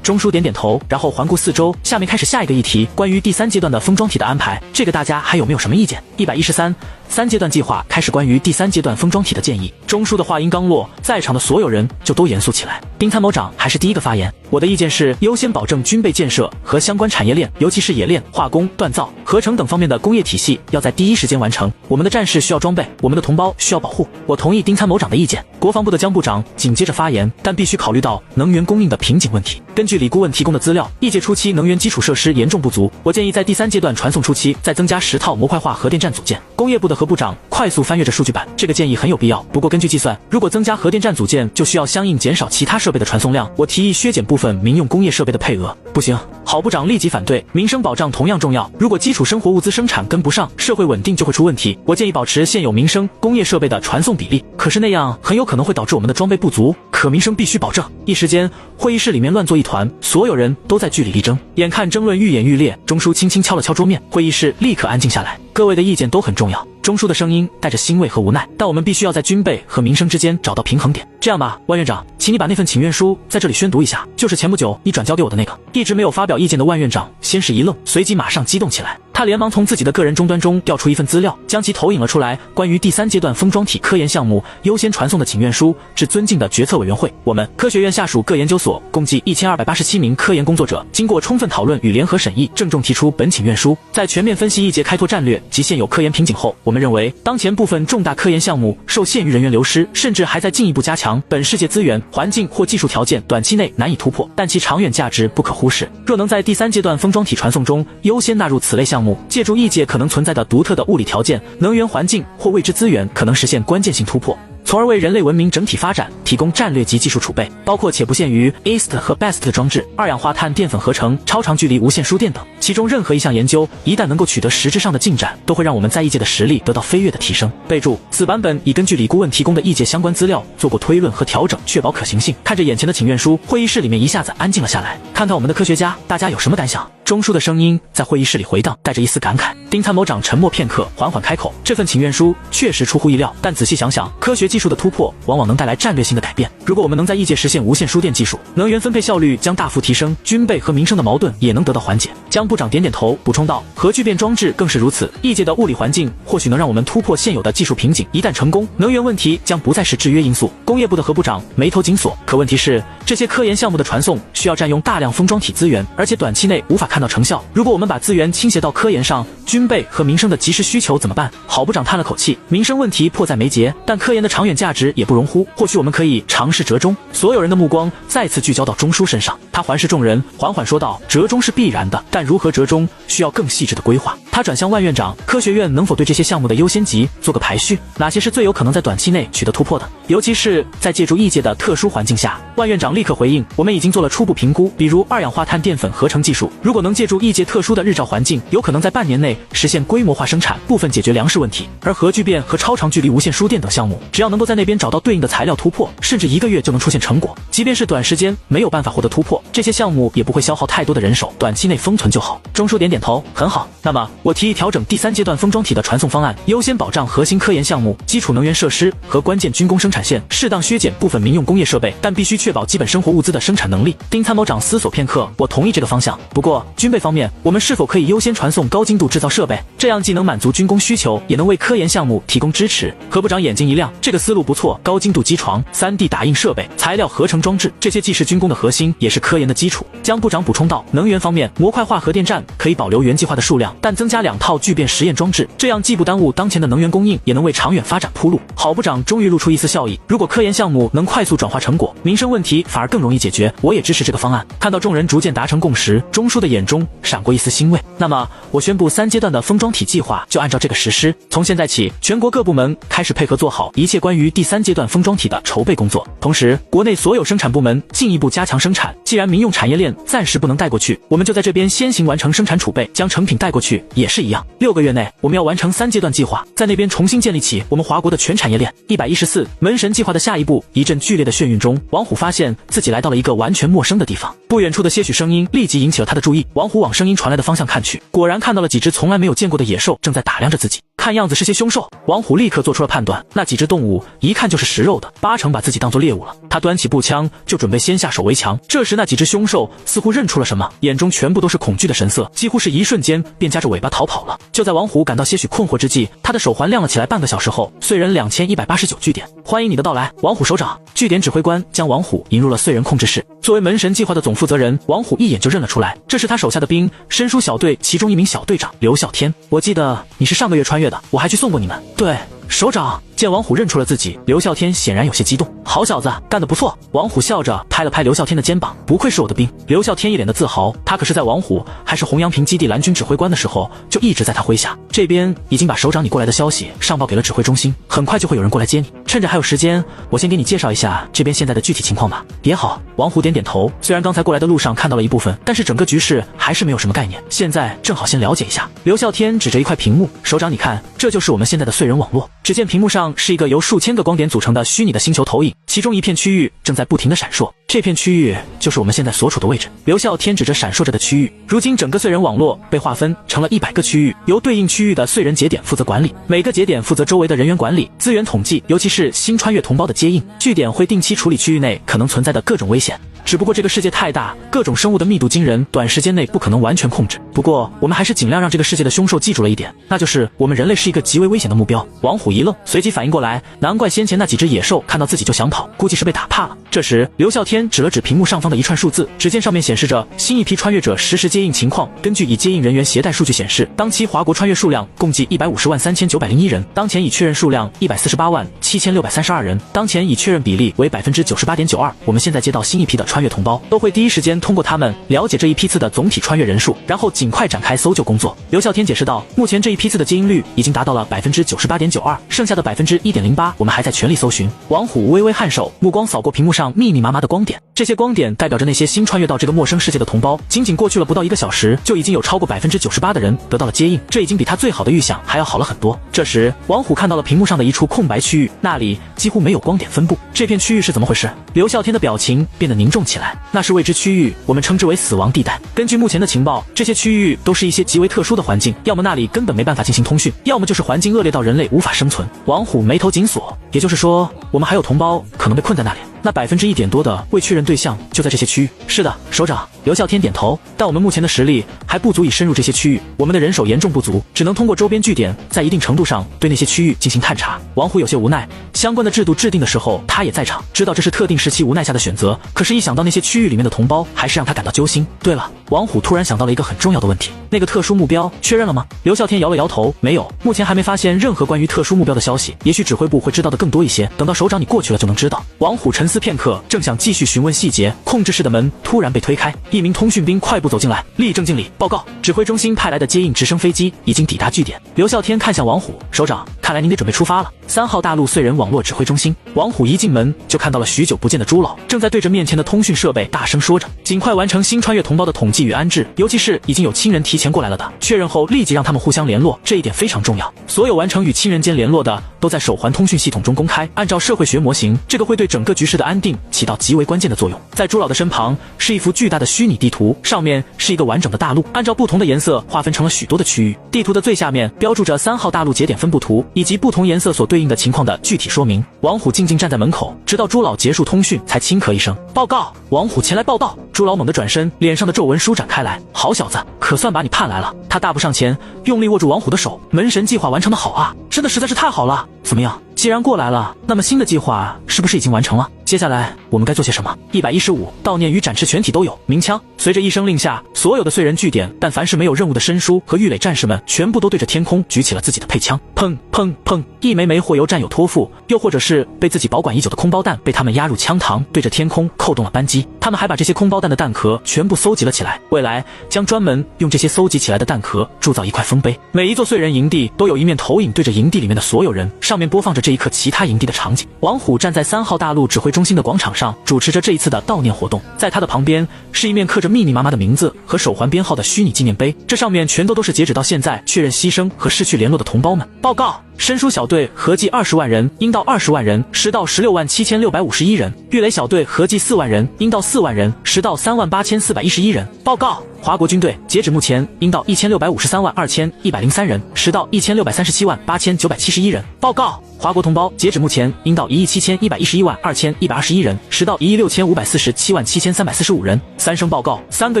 中书点点头，然后环顾四周，下面开始下一个议题，关于第3阶段的封装体的安排，这个大家还有没有什么意见？113，3阶段计划开始关于第3阶段封装体的建议。中书的话音刚落，在场的所有人就都严肃起来。丁参谋长还是第一个发言，我的意见是优先保证军备建设和相关产业链，尤其是冶炼、化工、锻造、合成等方面的工业体系要在第一时间完成。我们的战士需要装备，我们的同胞需要保护。我同意丁参谋长的意见。国防部的江部长紧接着发言，但必须考虑到能源供应的瓶颈问题。根据李顾问提供的资料，异界初期能源基础设施严重不足，我建议在第3阶段传送初期再增加10套模块化核电站组件。工业部的何部长快速翻阅着数据板，这个建议很有必要。不过根据计算，如果增加核电站组件，就需要相应减少其他设备的传送量。我提议削减部分分民用工业设备的配额。不行，郝部长立即反对，民生保障同样重要，如果基础生活物资生产跟不上，社会稳定就会出问题。我建议保持现有民生工业设备的传送比例，可是那样很有可能会导致我们的装备不足，可民生必须保证。一时间，会议室里面乱作一团，所有人都在据理力争，眼看争论愈演愈烈，钟书轻轻敲了敲桌面，会议室立刻安静下来。各位的意见都很重要，钟书的声音带着欣慰和无奈，但我们必须要在军备和民生之间找到平衡点。这样吧，万院长，请你把那份请愿书在这里宣读一下，就是前不久你转交给我的那个。一直没有发表意见的万院长先是一愣，随即马上激动起来，他连忙从自己的个人终端中调出一份资料，将其投影了出来，关于第3阶段封装体科研项目优先传送的请愿书至尊敬的决策委员会。我们科学院下属各研究所共计1287名科研工作者，经过充分讨论与联合审议，郑重提出本请愿书。在全面分析一届开拓战略及现有科研瓶颈后，我们认为当前部分重大科研项目受限于人员流失，甚至还在进一步加强，本世界资源、环境或技术条件短期内难以突破，但其长远价值不可忽视。若能在第3阶段封装体传送中优先纳入此类项目，借助异界可能存在的独特的物理条件、能源环境或未知资源，可能实现关键性突破，从而为人类文明整体发展提供战略级技术储备，包括且不限于 EAST 和 BEST 装置、二氧化碳淀粉合成、超长距离无线输电等。其中任何一项研究一旦能够取得实质上的进展，都会让我们在异界的实力得到飞跃的提升。备注：此版本已根据李顾问提供的异界相关资料做过推论和调整，确保可行性。看着眼前的请愿书，会议室里面一下子安静了下来。看看我们的科学家，大家有什么感想？钟书的声音在会议室里回荡，带着一丝感慨。丁参谋长沉默片刻，缓缓开口：这份请愿书确实出乎意料，但仔细想想，科学技术的突破往往能带来战略性的改变。如果我们能在异界实现无线输电技术，能源分配效率将大幅提升，军备和民生的矛盾也能得到缓解。江部长点点头，补充道：核聚变装置更是如此。异界的物理环境或许能让我们突破现有的技术瓶颈，一旦成功，能源问题将不再是制约因素。工业部的何部长眉头紧锁，可问题是，这些科研项目的传送需要占用大量封装体资源，而且短期内无法看到成效。如果我们把资源倾斜到科研上，军备和民生的及时需求怎么办？郝部长叹了口气，民生问题迫在眉睫，但科研的长远价值也不容忽。或许我们可以尝试折中。所有人的目光再次聚焦到钟书身上，他环视众人，缓缓说道：折中是必然的，但如何折中需要更细致的规划。他转向万院长，科学院能否对这些项目的优先级做个排序？哪些是最有可能在短期内取得突破的？尤其是在借助异界的特殊环境下。万院长立刻回应：我们已经做了初步评估，比如二氧化碳淀粉合成技术，如果能借助异界特殊的日照环境，有可能在半年内实现规模化生产，部分解决粮食问题。而核聚变和超长距离无线输电等项目，只要能够在那边找到对应的材料突破，甚至1个月就能出现成果。即便是短时间没有办法获得突破，这些项目也不会消耗太多的人手，短期内封存就好。钟书点点头，很好。那么我提议调整第3阶段封装体的传送方案，优先保障核心科研项目、基础能源设施和关键军工生产线，适当削减部分民用工业设备，但必须确保基本生活物资的生产能力。丁参谋长思索片刻，我同意这个方向。不过军备方面，我们是否可以优先传送高精度制造设备？这样既能满足军工需求，也能为科研项目提供支持。何部长眼睛一亮，这个思路不错，高精度机床、3D 打印设备、材料合成装置，这些既是军工的核心，也是科研的基础。江部长补充道：能源方面，模块化核电站可以保留原计划的数量，但增加2套聚变实验装置，这样既不耽误当前的能源供应，也能为长远发展铺路。郝部长终于露出一丝笑意，如果科研项目能快速转化成果，民生问题反而更容易解决，我也支持这个方案。看到众人逐渐达成共识，钟书的眼中闪过一丝欣慰。那么我宣布3阶段的封装体计划就按照这个实施，从现在起，全国各部门开始配合做好一切关于第3阶段封装体的筹备工作。同时，国内所有生产部门进一步加强生产。既然民用产业链暂时不能带过去，我们就在这边先行完成生产储备，将成品带过去也是一样。6个月内，我们要完成3阶段计划，在那边重新建立起我们华国的全产业链。114门神计划的下一步，一阵剧烈的眩晕中，王虎发现自己来到了一个完全陌生的地方。不远处的些许声音立即引起了他的注意，王虎往声音传来的方向看去，果然看到了几只从来没有见过的野兽正在打量着自己。看样子是些凶兽，王虎立刻做出了判断，那几只动物一看就是食肉的，8成把自己当作猎物了。他端起步枪就准备先下手为强，这时那几只凶兽似乎认出了什么，眼中全部都是恐惧的神色，几乎是一瞬间便夹着尾巴逃跑了。就在王虎感到些许困惑之际，他的手环亮了起来。半个小时后，燧人2189据点，欢迎你的到来，王虎首长。据点指挥官将王虎引入了燧人控制室。作为门神计划的总负责人，王虎一眼就认了出来，这是他手下的兵申书小队其中一名小队长刘啸天。我记得你是上个月穿越的，我还去送过你们。对，首长。见王虎认出了自己，刘啸天显然有些激动。好小子，干得不错。王虎笑着拍了拍刘啸天的肩膀，不愧是我的兵。刘啸天一脸的自豪，他可是在王虎还是洪阳平基地蓝军指挥官的时候就一直在他麾下。这边已经把首长你过来的消息上报给了指挥中心，很快就会有人过来接你。趁着还有时间，我先给你介绍一下这边现在的具体情况吧。也好，王虎点点头。虽然刚才过来的路上看到了一部分，但是整个局势还是没有什么概念。现在正好先了解一下。刘啸天指着一块屏幕，首长你看，这就是我们现在的燧人网络。只见屏幕上是一个由数千个光点组成的虚拟的星球投影，其中一片区域正在不停的闪烁，这片区域就是我们现在所处的位置。刘啸天指着闪烁着的区域，如今整个燧人网络被划分成了100个区域，由对应区域的燧人节点负责管理，每个节点负责周围的人员管理、资源统计，尤其是新穿越同胞的接应。据点会定期处理区域内可能存在的各种危险。只不过这个世界太大，各种生物的密度惊人，短时间内不可能完全控制。不过我们还是尽量让这个世界的凶兽记住了一点，那就是我们人类是一个极为危险的目标。王虎一愣，随即反应过来，难怪先前那几只野兽看到自己就想跑，估计是被打怕了。这时刘啸天指了指屏幕上方的一串数字，只见上面显示着新一批穿越者实时接应情况。根据已接应人员携带数据显示，当期华国穿越数量共计1503901人，当前已确认数量1487632人，当前已确认比例为98.92%。我们现在接到新一批的穿越同胞，都会第一时间通过他们了解这一批次的总体穿越人数，然后尽快展开搜救工作。刘啸天解释道，目前这一批次的接应率已经达到了98.92%，剩下的1.08%我们还在全力搜寻。王虎微微颔首，目光扫过屏幕上密密麻麻的光点，这些光点代表着那些新穿越到这个陌生世界的同胞。仅仅过去了不到1个小时，就已经有超过98%的人得到了接应，这已经比他最好的预想还要好了很多。这时王虎看到了屏幕上的一处空白区域，那里几乎没有光点分布，这片区域是怎么回事？刘啸天的表情变得凝重起来。那是未知区域，我们称之为死亡地带。根据目前的情报，这些区域都是一些极为特殊的环境，要么那里根本没办法进行通讯，要么就是环境恶劣到人类无法生存。王虎眉头紧锁，也就是说我们还有同胞可能被困在那里。那1%多的未确认对象就在这些区域。是的，首长。刘啸天点头。但我们目前的实力还不足以深入这些区域，我们的人手严重不足，只能通过周边据点在一定程度上对那些区域进行探查。王虎有些无奈，相关的制度制定的时候他也在场，知道这是特定时期无奈下的选择，可是一想到那些区域里面的同胞，还是让他感到揪心。对了，王虎突然想到了一个很重要的问题，那个特殊目标确认了吗？刘啸天摇了摇头，没有，目前还没发现任何关于特殊目标的消息，也许指挥部会知道的更多一些，等到首长你过去了就能知道。王虎沉思片刻，正想继续询问细节，控制室的门突然被推开，一名通讯兵快步走进来，立正敬礼，报告，指挥中心派来的接应直升飞机已经抵达据点。刘啸天看向王虎，首长，看来您得准备出发了。3号大陆燧人网络指挥中心。王虎一进门就看到了许久不见的朱老，正在对着面前的通讯设备大声说着，尽快完成新穿越同胞的统计与安置，尤其是已经有亲人提前过来了的，确认后立即让他们互相联络，这一点非常重要。所有完成与亲人间联络的都在手环通讯系统中公开，按照社会学模型，这个会对整个局势的安定起到极为关键的作用。在朱老的身旁是一幅巨大的虚拟地图，上面是一个完整的大陆，按照不同的颜色划分成了许多的区域。地图的最下面标注着3号大陆节点分布图以及不同颜色所对应的情况的具体说明。王虎静静站在门口，直到朱老结束通讯才轻咳一声，报告。王虎前来报道。朱老猛地转身，脸上的皱纹舒展开来，好小子，可算把你盼来了。他大步上前，用力握住王虎的手，门神计划完成的好啊，真的实在是太好了。怎么样，既然过来了，那么新的计划是不是已经完成了？接下来我们该做些什么？115悼念与展翅全体都有鸣枪。随着一声令下，所有的燧人据点，但凡是没有任务的申书和玉垒战士们，全部都对着天空举起了自己的配枪，砰砰砰，一枚枚或由战友托付，又或者是被自己保管已久的空包弹被他们压入枪膛，对着天空扣动了扳机。他们还把这些空包弹的弹壳全部搜集了起来，未来将专门用这些搜集起来的弹壳铸造一块丰碑。每一座燧人营地都有一面投影对着营地里面的所有人，上面播放着这一刻其他营地的场景。王虎站在3号大陆指挥中心的广场上，主持着这一次的悼念活动。在他的旁边是一面刻着密密麻麻的名字和手环编号的虚拟纪念碑，这上面全都是截止到现在确认牺牲和失去联络的同胞们。报告，申书小队合计20万人，阴道20万人，实到167651人；玉垒小队合计4万人，阴道4万人，实到38411人。报告，华国军队截止目前阴道16532103人，实到16378971人。报告，华国同胞截止目前阴道171112121人，实到165477345人。3声报告，3个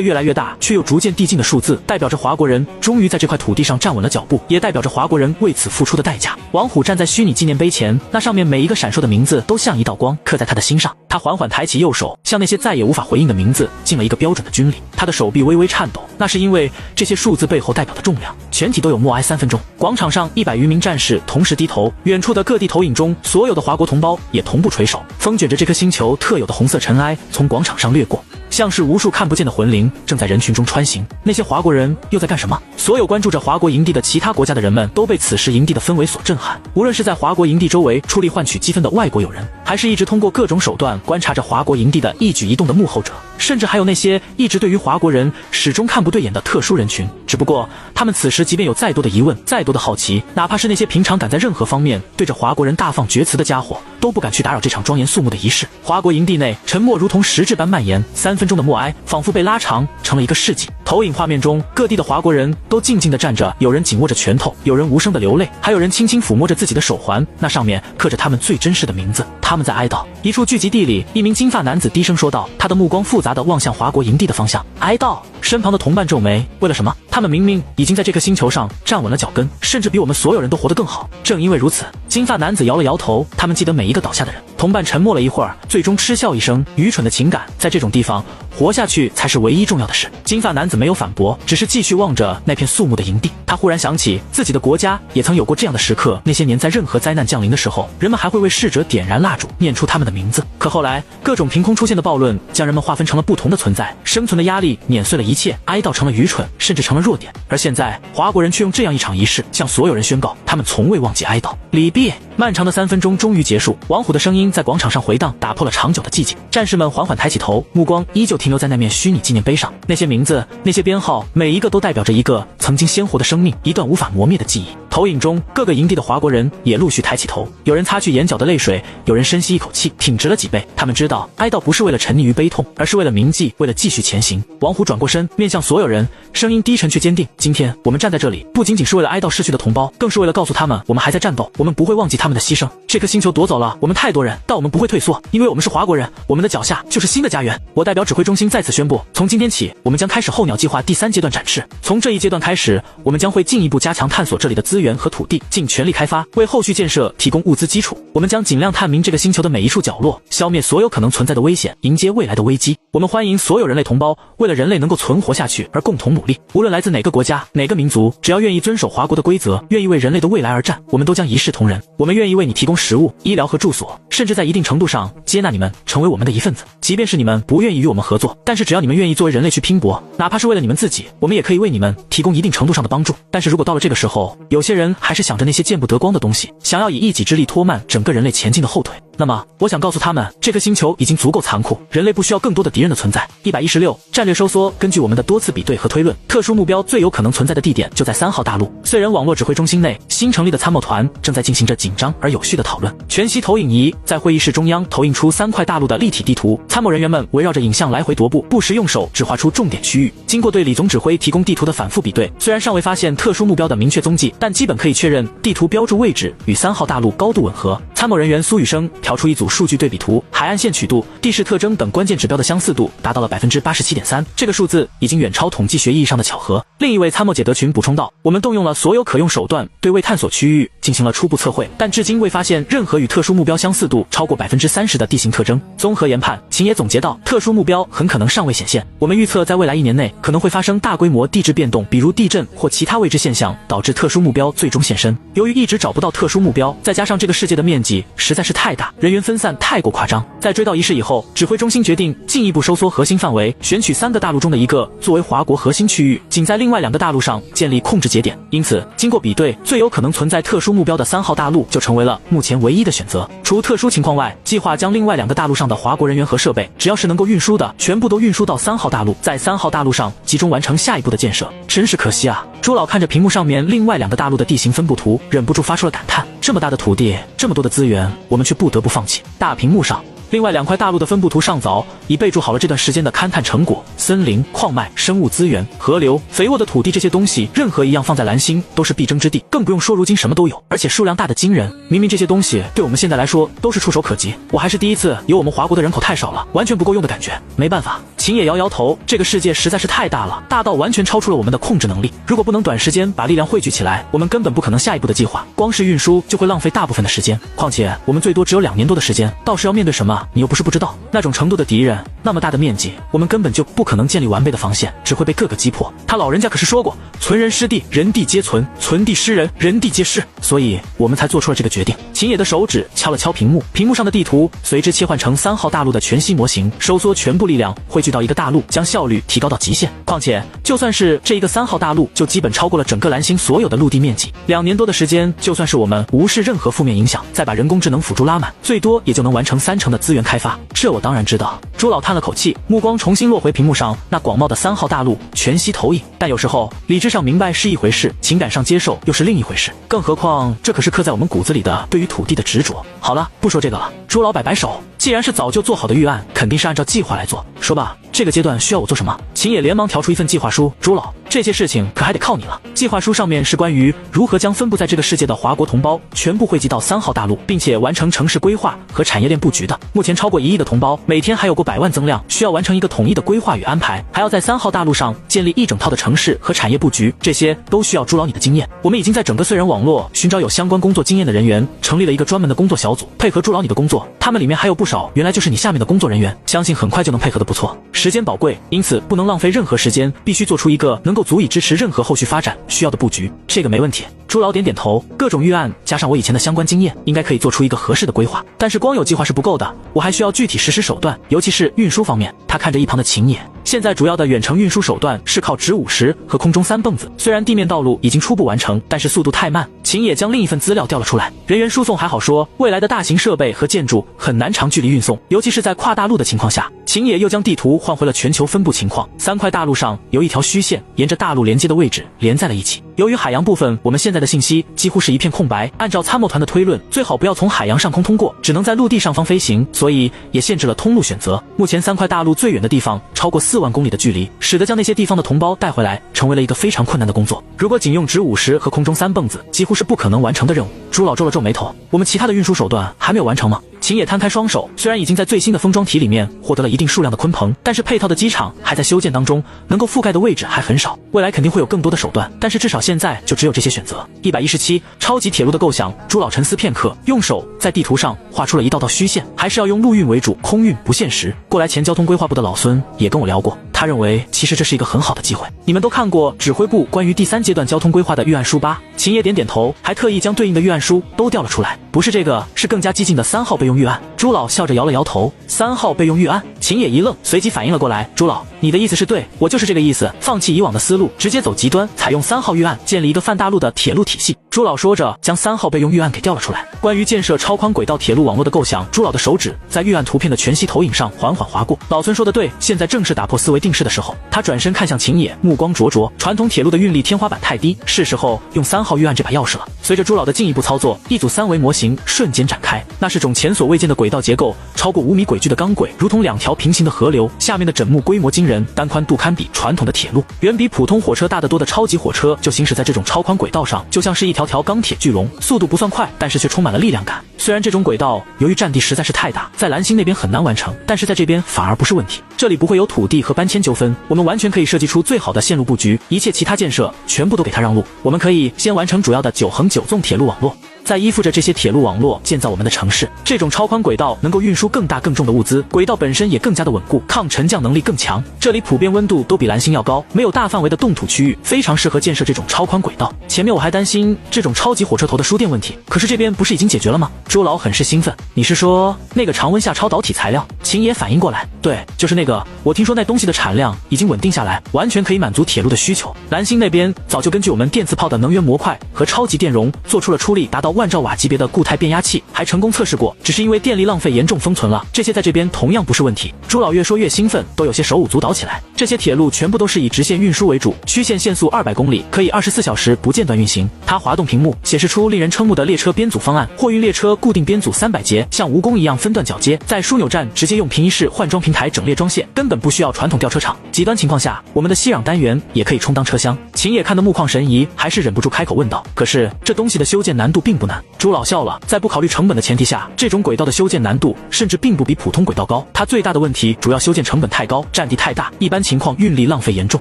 越来越大却又逐渐递进的数字，代表着华国人终于在这块土地上站稳了脚步，也代表着华国人为此付出的代价。王虎站在虚拟纪念碑前，那上面每一个闪烁的名字都像一道光刻在他的心上。他缓缓抬起右手，向那些再也无法回应的名字敬了一个标准的军礼。他的手臂微微颤抖，那是因为这些数字背后代表的重量。全体都有默哀3分钟。广场上100余名战士同时低头，远处的各地投影中，所有的华国同胞也同步垂首。风卷着这颗星球特有的红色尘埃从广场上掠过。像是无数看不见的魂灵正在人群中穿行。那些华国人又在干什么？所有关注着华国营地的其他国家的人们都被此时营地的氛围所震撼。无论是在华国营地周围出力换取积分的外国友人，还是一直通过各种手段观察着华国营地的一举一动的幕后者，甚至还有那些一直对于华国人始终看不对眼的特殊人群。只不过他们此时即便有再多的疑问，再多的好奇，哪怕是那些平常敢在任何方面对着华国人大放厥词的家伙，都不敢去打扰这场庄严肃穆的仪式。华国营地内沉默如同实质般蔓延，3分钟的默哀仿佛被拉长成了一个世纪。投影画面中，各地的华国人都静静地站着，有人紧握着拳头，有人无声地流泪，还有人轻轻抚摸着自己的手环，那上面刻着他们最真实的名字。他们在哀悼。一处聚集地里，一名金发男子低声说道，他的目光复杂地望向华国营地的方向。哀悼？身旁的同伴皱眉，为了什么？他们明明已经在这颗星球上站稳了脚跟，甚至比我们所有人都活得更好。正因为如此，金发男子摇了摇头，他们记得每一个倒下的人。同伴沉默了一会儿，最终嗤笑一声，愚蠢的情感，在这种地方活下去才是唯一重要的事。金发男子没有反驳，只是继续望着那片肃穆的营地。他忽然想起自己的国家也曾有过这样的时刻，那些年在任何灾难降临的时候，人们还会为逝者点燃蜡烛，念出他们的名字。可后来各种凭空出现的暴论将人们划分成了不同的存在，生存的压力碾碎了一切，哀悼成了愚蠢，甚至成了弱点。而现在华国人却用这样一场仪式向所有人宣告，他们从未忘记哀悼。礼毕，漫长的3分钟终于结束，王虎的声音在广场上回荡，打破了长久的寂静。战士们缓缓抬起头，目光依旧停留在那面虚拟纪念碑上，那些名字，那些编号，每一个都代表着一个曾经鲜活的生命，一段无法磨灭的记忆。投影中，各个营地的华国人也陆续抬起头，有人擦去眼角的泪水，有人深吸一口气，挺直了脊背。他们知道，哀悼不是为了沉溺于悲痛，而是为了铭记，为了继续前行。王虎转过身，面向所有人，声音低沉却坚定。今天我们站在这里，不仅仅是为了哀悼逝去的同胞，更是为了告诉他们，我们还在战斗，我们不会忘记他们的牺牲。这颗星球夺走了我们太多人，但我们不会退缩，因为我们是华国人，我们的脚下就是新的家园。我代表指挥中心在此宣布，从今天起，我们将开始候鸟计划第3阶段展示。从这一阶段开始，我们将会进一步加强探索这里的资源和土地，尽全力开发，为后续建设提供物资基础。我们将尽量探明这个星球的每一处角落，消灭所有可能存在的危险，迎接未来的危机。我们欢迎所有人类同胞为了人类能够存活下去而共同努力，无论来自哪个国家、哪个民族，只要愿意遵守华国的规则，愿意为人类的未来而战，我们都将一视同仁。我们愿意为你提供食物、医疗和住所，甚至在一定程度上接纳你们成为我们的一份子。即便是你们不愿意与我们合作，但是只要你们愿意作为人类去拼搏，哪怕是为了你们自己，我们也可以为你们提供一定程度上的帮助。但是如果到了这个时候，有些人还是想着那些见不得光的东西，想要以一己之力拖慢整个人类前进的后腿，那么我想告诉他们，这颗星球已经足够残酷，人类不需要更多的敌人的存在。116战略收缩，根据我们的多次比对和推论，特殊目标最有可能存在的地点就在3号大陆。燧人网络指挥中心内，新成立的参谋团正在进行着紧张而有序的讨论。全息投影仪在会议室中央投映出3块大陆的立体地图，参谋人员们围绕着影像来回踱步，不时用手指划出重点区域。经过对李总指挥提供地图的反复比对，虽然尚未发现特殊目标的明确踪迹，但基本可以确认地图标注位置与3号大陆高度吻合。参谋人员苏雨生调出一组数据对比图，海岸线曲度、地势特征等关键指标的相似度达到了 87.3%， 这个数字已经远超统计学意义上的巧合。另一位参谋解德群补充道，我们动用了所有可用手段，对未探索区域进行了初步测绘，但至今未发现任何与特殊目标相似度超过 30% 的地形特征。综合研判，秦野总结道，特殊目标很可能尚未显现，我们预测在未来1年内可能会发生大规模地质变动，比如地震或其他未知现象，导致特殊目标最终现身。由于一直找不到特殊目标，再加上这个世界的面积实在是太大，人员分散太过夸张，在追悼仪式以后，指挥中心决定进一步收缩核心范围，选取3个大陆中的一个作为华国核心区域，仅在另外2个大陆上建立控制节点。因此，经过比对，最有可能存在特殊目标的3号大陆就成为了目前唯一的选择。除特殊情况外，计划将另外2个大陆上的华国人员和设备，只要是能够运输的，全部都运输到3号大陆，在3号大陆上集中完成下一步的建设。真是可惜啊！朱老看着屏幕上面另外2个大陆的地形分布图，忍不住发出了感叹：这么大的土地，这么多的资源，我们却不得不放弃。大屏幕上，另外2块大陆的分布图上早已备注好了这段时间的勘探成果，森林、矿脉、生物资源、河流、肥沃的土地，这些东西任何一样放在蓝星都是必争之地，更不用说如今什么都有，而且数量大得惊人。明明这些东西对我们现在来说都是触手可及，我还是第一次有我们华国的人口太少了，完全不够用的感觉。没办法，秦野摇摇头，这个世界实在是太大了，大到完全超出了我们的控制能力。如果不能短时间把力量汇聚起来，我们根本不可能下一步的计划，光是运输就会浪费大部分的时间。况且我们最多只有2年多的时间，到时要面对什么，你又不是不知道。那种程度的敌人，那么大的面积，我们根本就不可能建立完备的防线，只会被各个击破。他老人家可是说过，存人失地，人地皆存；存地失人，人地皆失。所以我们才做出了这个决定。秦野的手指敲了敲屏幕，屏幕上的地图随之切换成3号大陆的全息模型，收缩全部力量汇聚举到一个大陆，将效率提高到极限。况且，就算是这一个3号大陆，就基本超过了整个蓝星所有的陆地面积。2年多的时间，就算是我们无视任何负面影响，再把人工智能辅助拉满，最多也就能完成30%的资源开发。这我当然知道。朱老叹了口气，目光重新落回屏幕上那广袤的3号大陆全息投影。但有时候，理智上明白是一回事，情感上接受又是另一回事。更何况，这可是刻在我们骨子里的对于土地的执着。好了，不说这个了。朱老摆摆手，既然是早就做好的预案，肯定是按照计划来做。说吧，这个阶段需要我做什么？秦野连忙调出一份计划书。朱老，这些事情可还得靠你了。计划书上面是关于如何将分布在这个世界的华国同胞全部汇集到3号大陆，并且完成城市规划和产业链布局的。目前超过1亿的同胞，每天还有过100万增量，需要完成一个统一的规划与安排，还要在3号大陆上建立一整套的城市和产业布局，这些都需要朱老你的经验。我们已经在整个燧人网络寻找有相关工作经验的人员，成立了一个专门的工作小组，配合朱老你的工作。他们里面还有不少原来就是你下面的工作人员，相信很快就能配合得不错。时间宝贵，因此不能浪费任何时间，必须做出一个能够足以支持任何后续发展需要的布局。这个没问题。朱老点点头，各种预案加上我以前的相关经验，应该可以做出一个合适的规划。但是光有计划是不够的，我还需要具体实施手段，尤其是运输方面。他看着一旁的秦野，现在主要的远程运输手段是靠直50和空中3蹦子，虽然地面道路已经初步完成，但是速度太慢。秦野将另一份资料调了出来，人员输送还好说，未来的大型设备和建筑很难长距离运送，尤其是在跨大陆的情况下。秦野又将地图换回了全球分布情况，3块大陆上有一条虚线，沿着大陆连接的位置连在了一起。由于海洋部分我们现在的信息几乎是一片空白，按照参谋团的推论，最好不要从海洋上空通过，只能在陆地上方飞行，所以也限制了通路选择。目前3块大陆最远的地方超过4万公里的距离，使得将那些地方的同胞带回来成为了一个非常困难的工作。如果仅用直50和空中3蹦子，几乎是不可能完成的任务。朱老皱了皱眉头，我们其他的运输手段还没有完成吗？秦野摊开双手，虽然已经在最新的封装体里面获得了一定数量的鲲鹏，但是配套的机场还在修建当中，能够覆盖的位置还很少。未来肯定会有更多的手段，但是至少现在就只有这些选择。117超级铁路的构想，朱老沉思片刻，用手在地图上画出了一道道虚线，还是要用陆运为主，空运不现实。过来前交通规划部的老孙也跟我聊过，他认为其实这是一个很好的机会。你们都看过指挥部关于第3阶段交通规划的预案书吧？秦野点点头，还特意将对应的预案书都调了出来。不是这个，是更加激进的3号备用预案。朱老笑着摇了摇头，3号备用预案。秦野一愣，随即反应了过来，朱老，你的意思是对，我就是这个意思，放弃以往的思路，直接走极端，采用3号预案，建立一个泛大陆的铁路体系。朱老说着，将3号备用预案给调了出来。关于建设超宽轨道铁路网络的构想，朱老的手指在预案图片的全息投影上缓缓划过。老孙说的对，现在正是打破思维定式的时候。他转身看向秦野，目光灼灼。传统铁路的运力天花板太低，是时候用3号预案这把钥匙了。随着朱老的进一步操作，一组3维模型瞬间展开，那是种前所未见的轨道结构，超过5米轨距的钢轨，如同2条平行的河流，下面的枕木规模惊人，单宽度堪比传统的铁路，远比普通火车大得多的超级火车就行驶在这种超宽轨道上，就像是一条条钢铁巨龙，速度不算快，但是却充满了力量感。虽然这种轨道由于占地实在是太大，在蓝星那边很难完成，但是在这边反而不是问题。这里不会有土地和搬迁纠纷，我们完全可以设计出最好的线路布局，一切其他建设全部都给他让路。我们可以先完成主要的9横9纵铁路网络，再依附着这些铁路网络建造我们的城市。这种超宽轨道能够运输更大更重的物资，轨道本身也更加的稳固，抗沉降能力更强。这里普遍温度都比蓝星要高，没有大范围的冻土区域，非常适合建设这种超宽轨道。前面我还担心这种超级火车头的输电问题，可是这边不是已经解决了吗？朱老很是兴奋，你是说那个常温下超导体材料？秦野反应过来，对，就是那个，我听说那东西的产量已经稳定下来，完全可以满足铁路的需求。蓝星那边早就根据我们电磁炮的能源模块和超级电容，做出了出力达到1万兆瓦级别的固态变压器，还成功测试过，只是因为电力浪费严重封存了，这些在这边同样不是问题。朱老越说越兴奋，都有些手舞足蹈起来。这些铁路全部都是以直线运输为主，曲线限速200公里，可以24小时不间断运行。他滑动屏幕，显示出令人瞠目的列车编组方案，货运列车固定编组300节，像蜈蚣一样分段铰接，在枢纽站直接用平移式换装平台整列装线，根本不需要传统吊车厂。极端情况下，我们的吸壤单元也可以充当车厢。秦野看得目眶神怡，还是忍不住开口问道：可是这东西的修建难度并不难？朱老笑了，在不考虑成本的前提下，这种轨道的修建难度甚至并不比普通轨道高。它最大的问题主要修建成本太高，占地太大，一般情况运力浪费严重。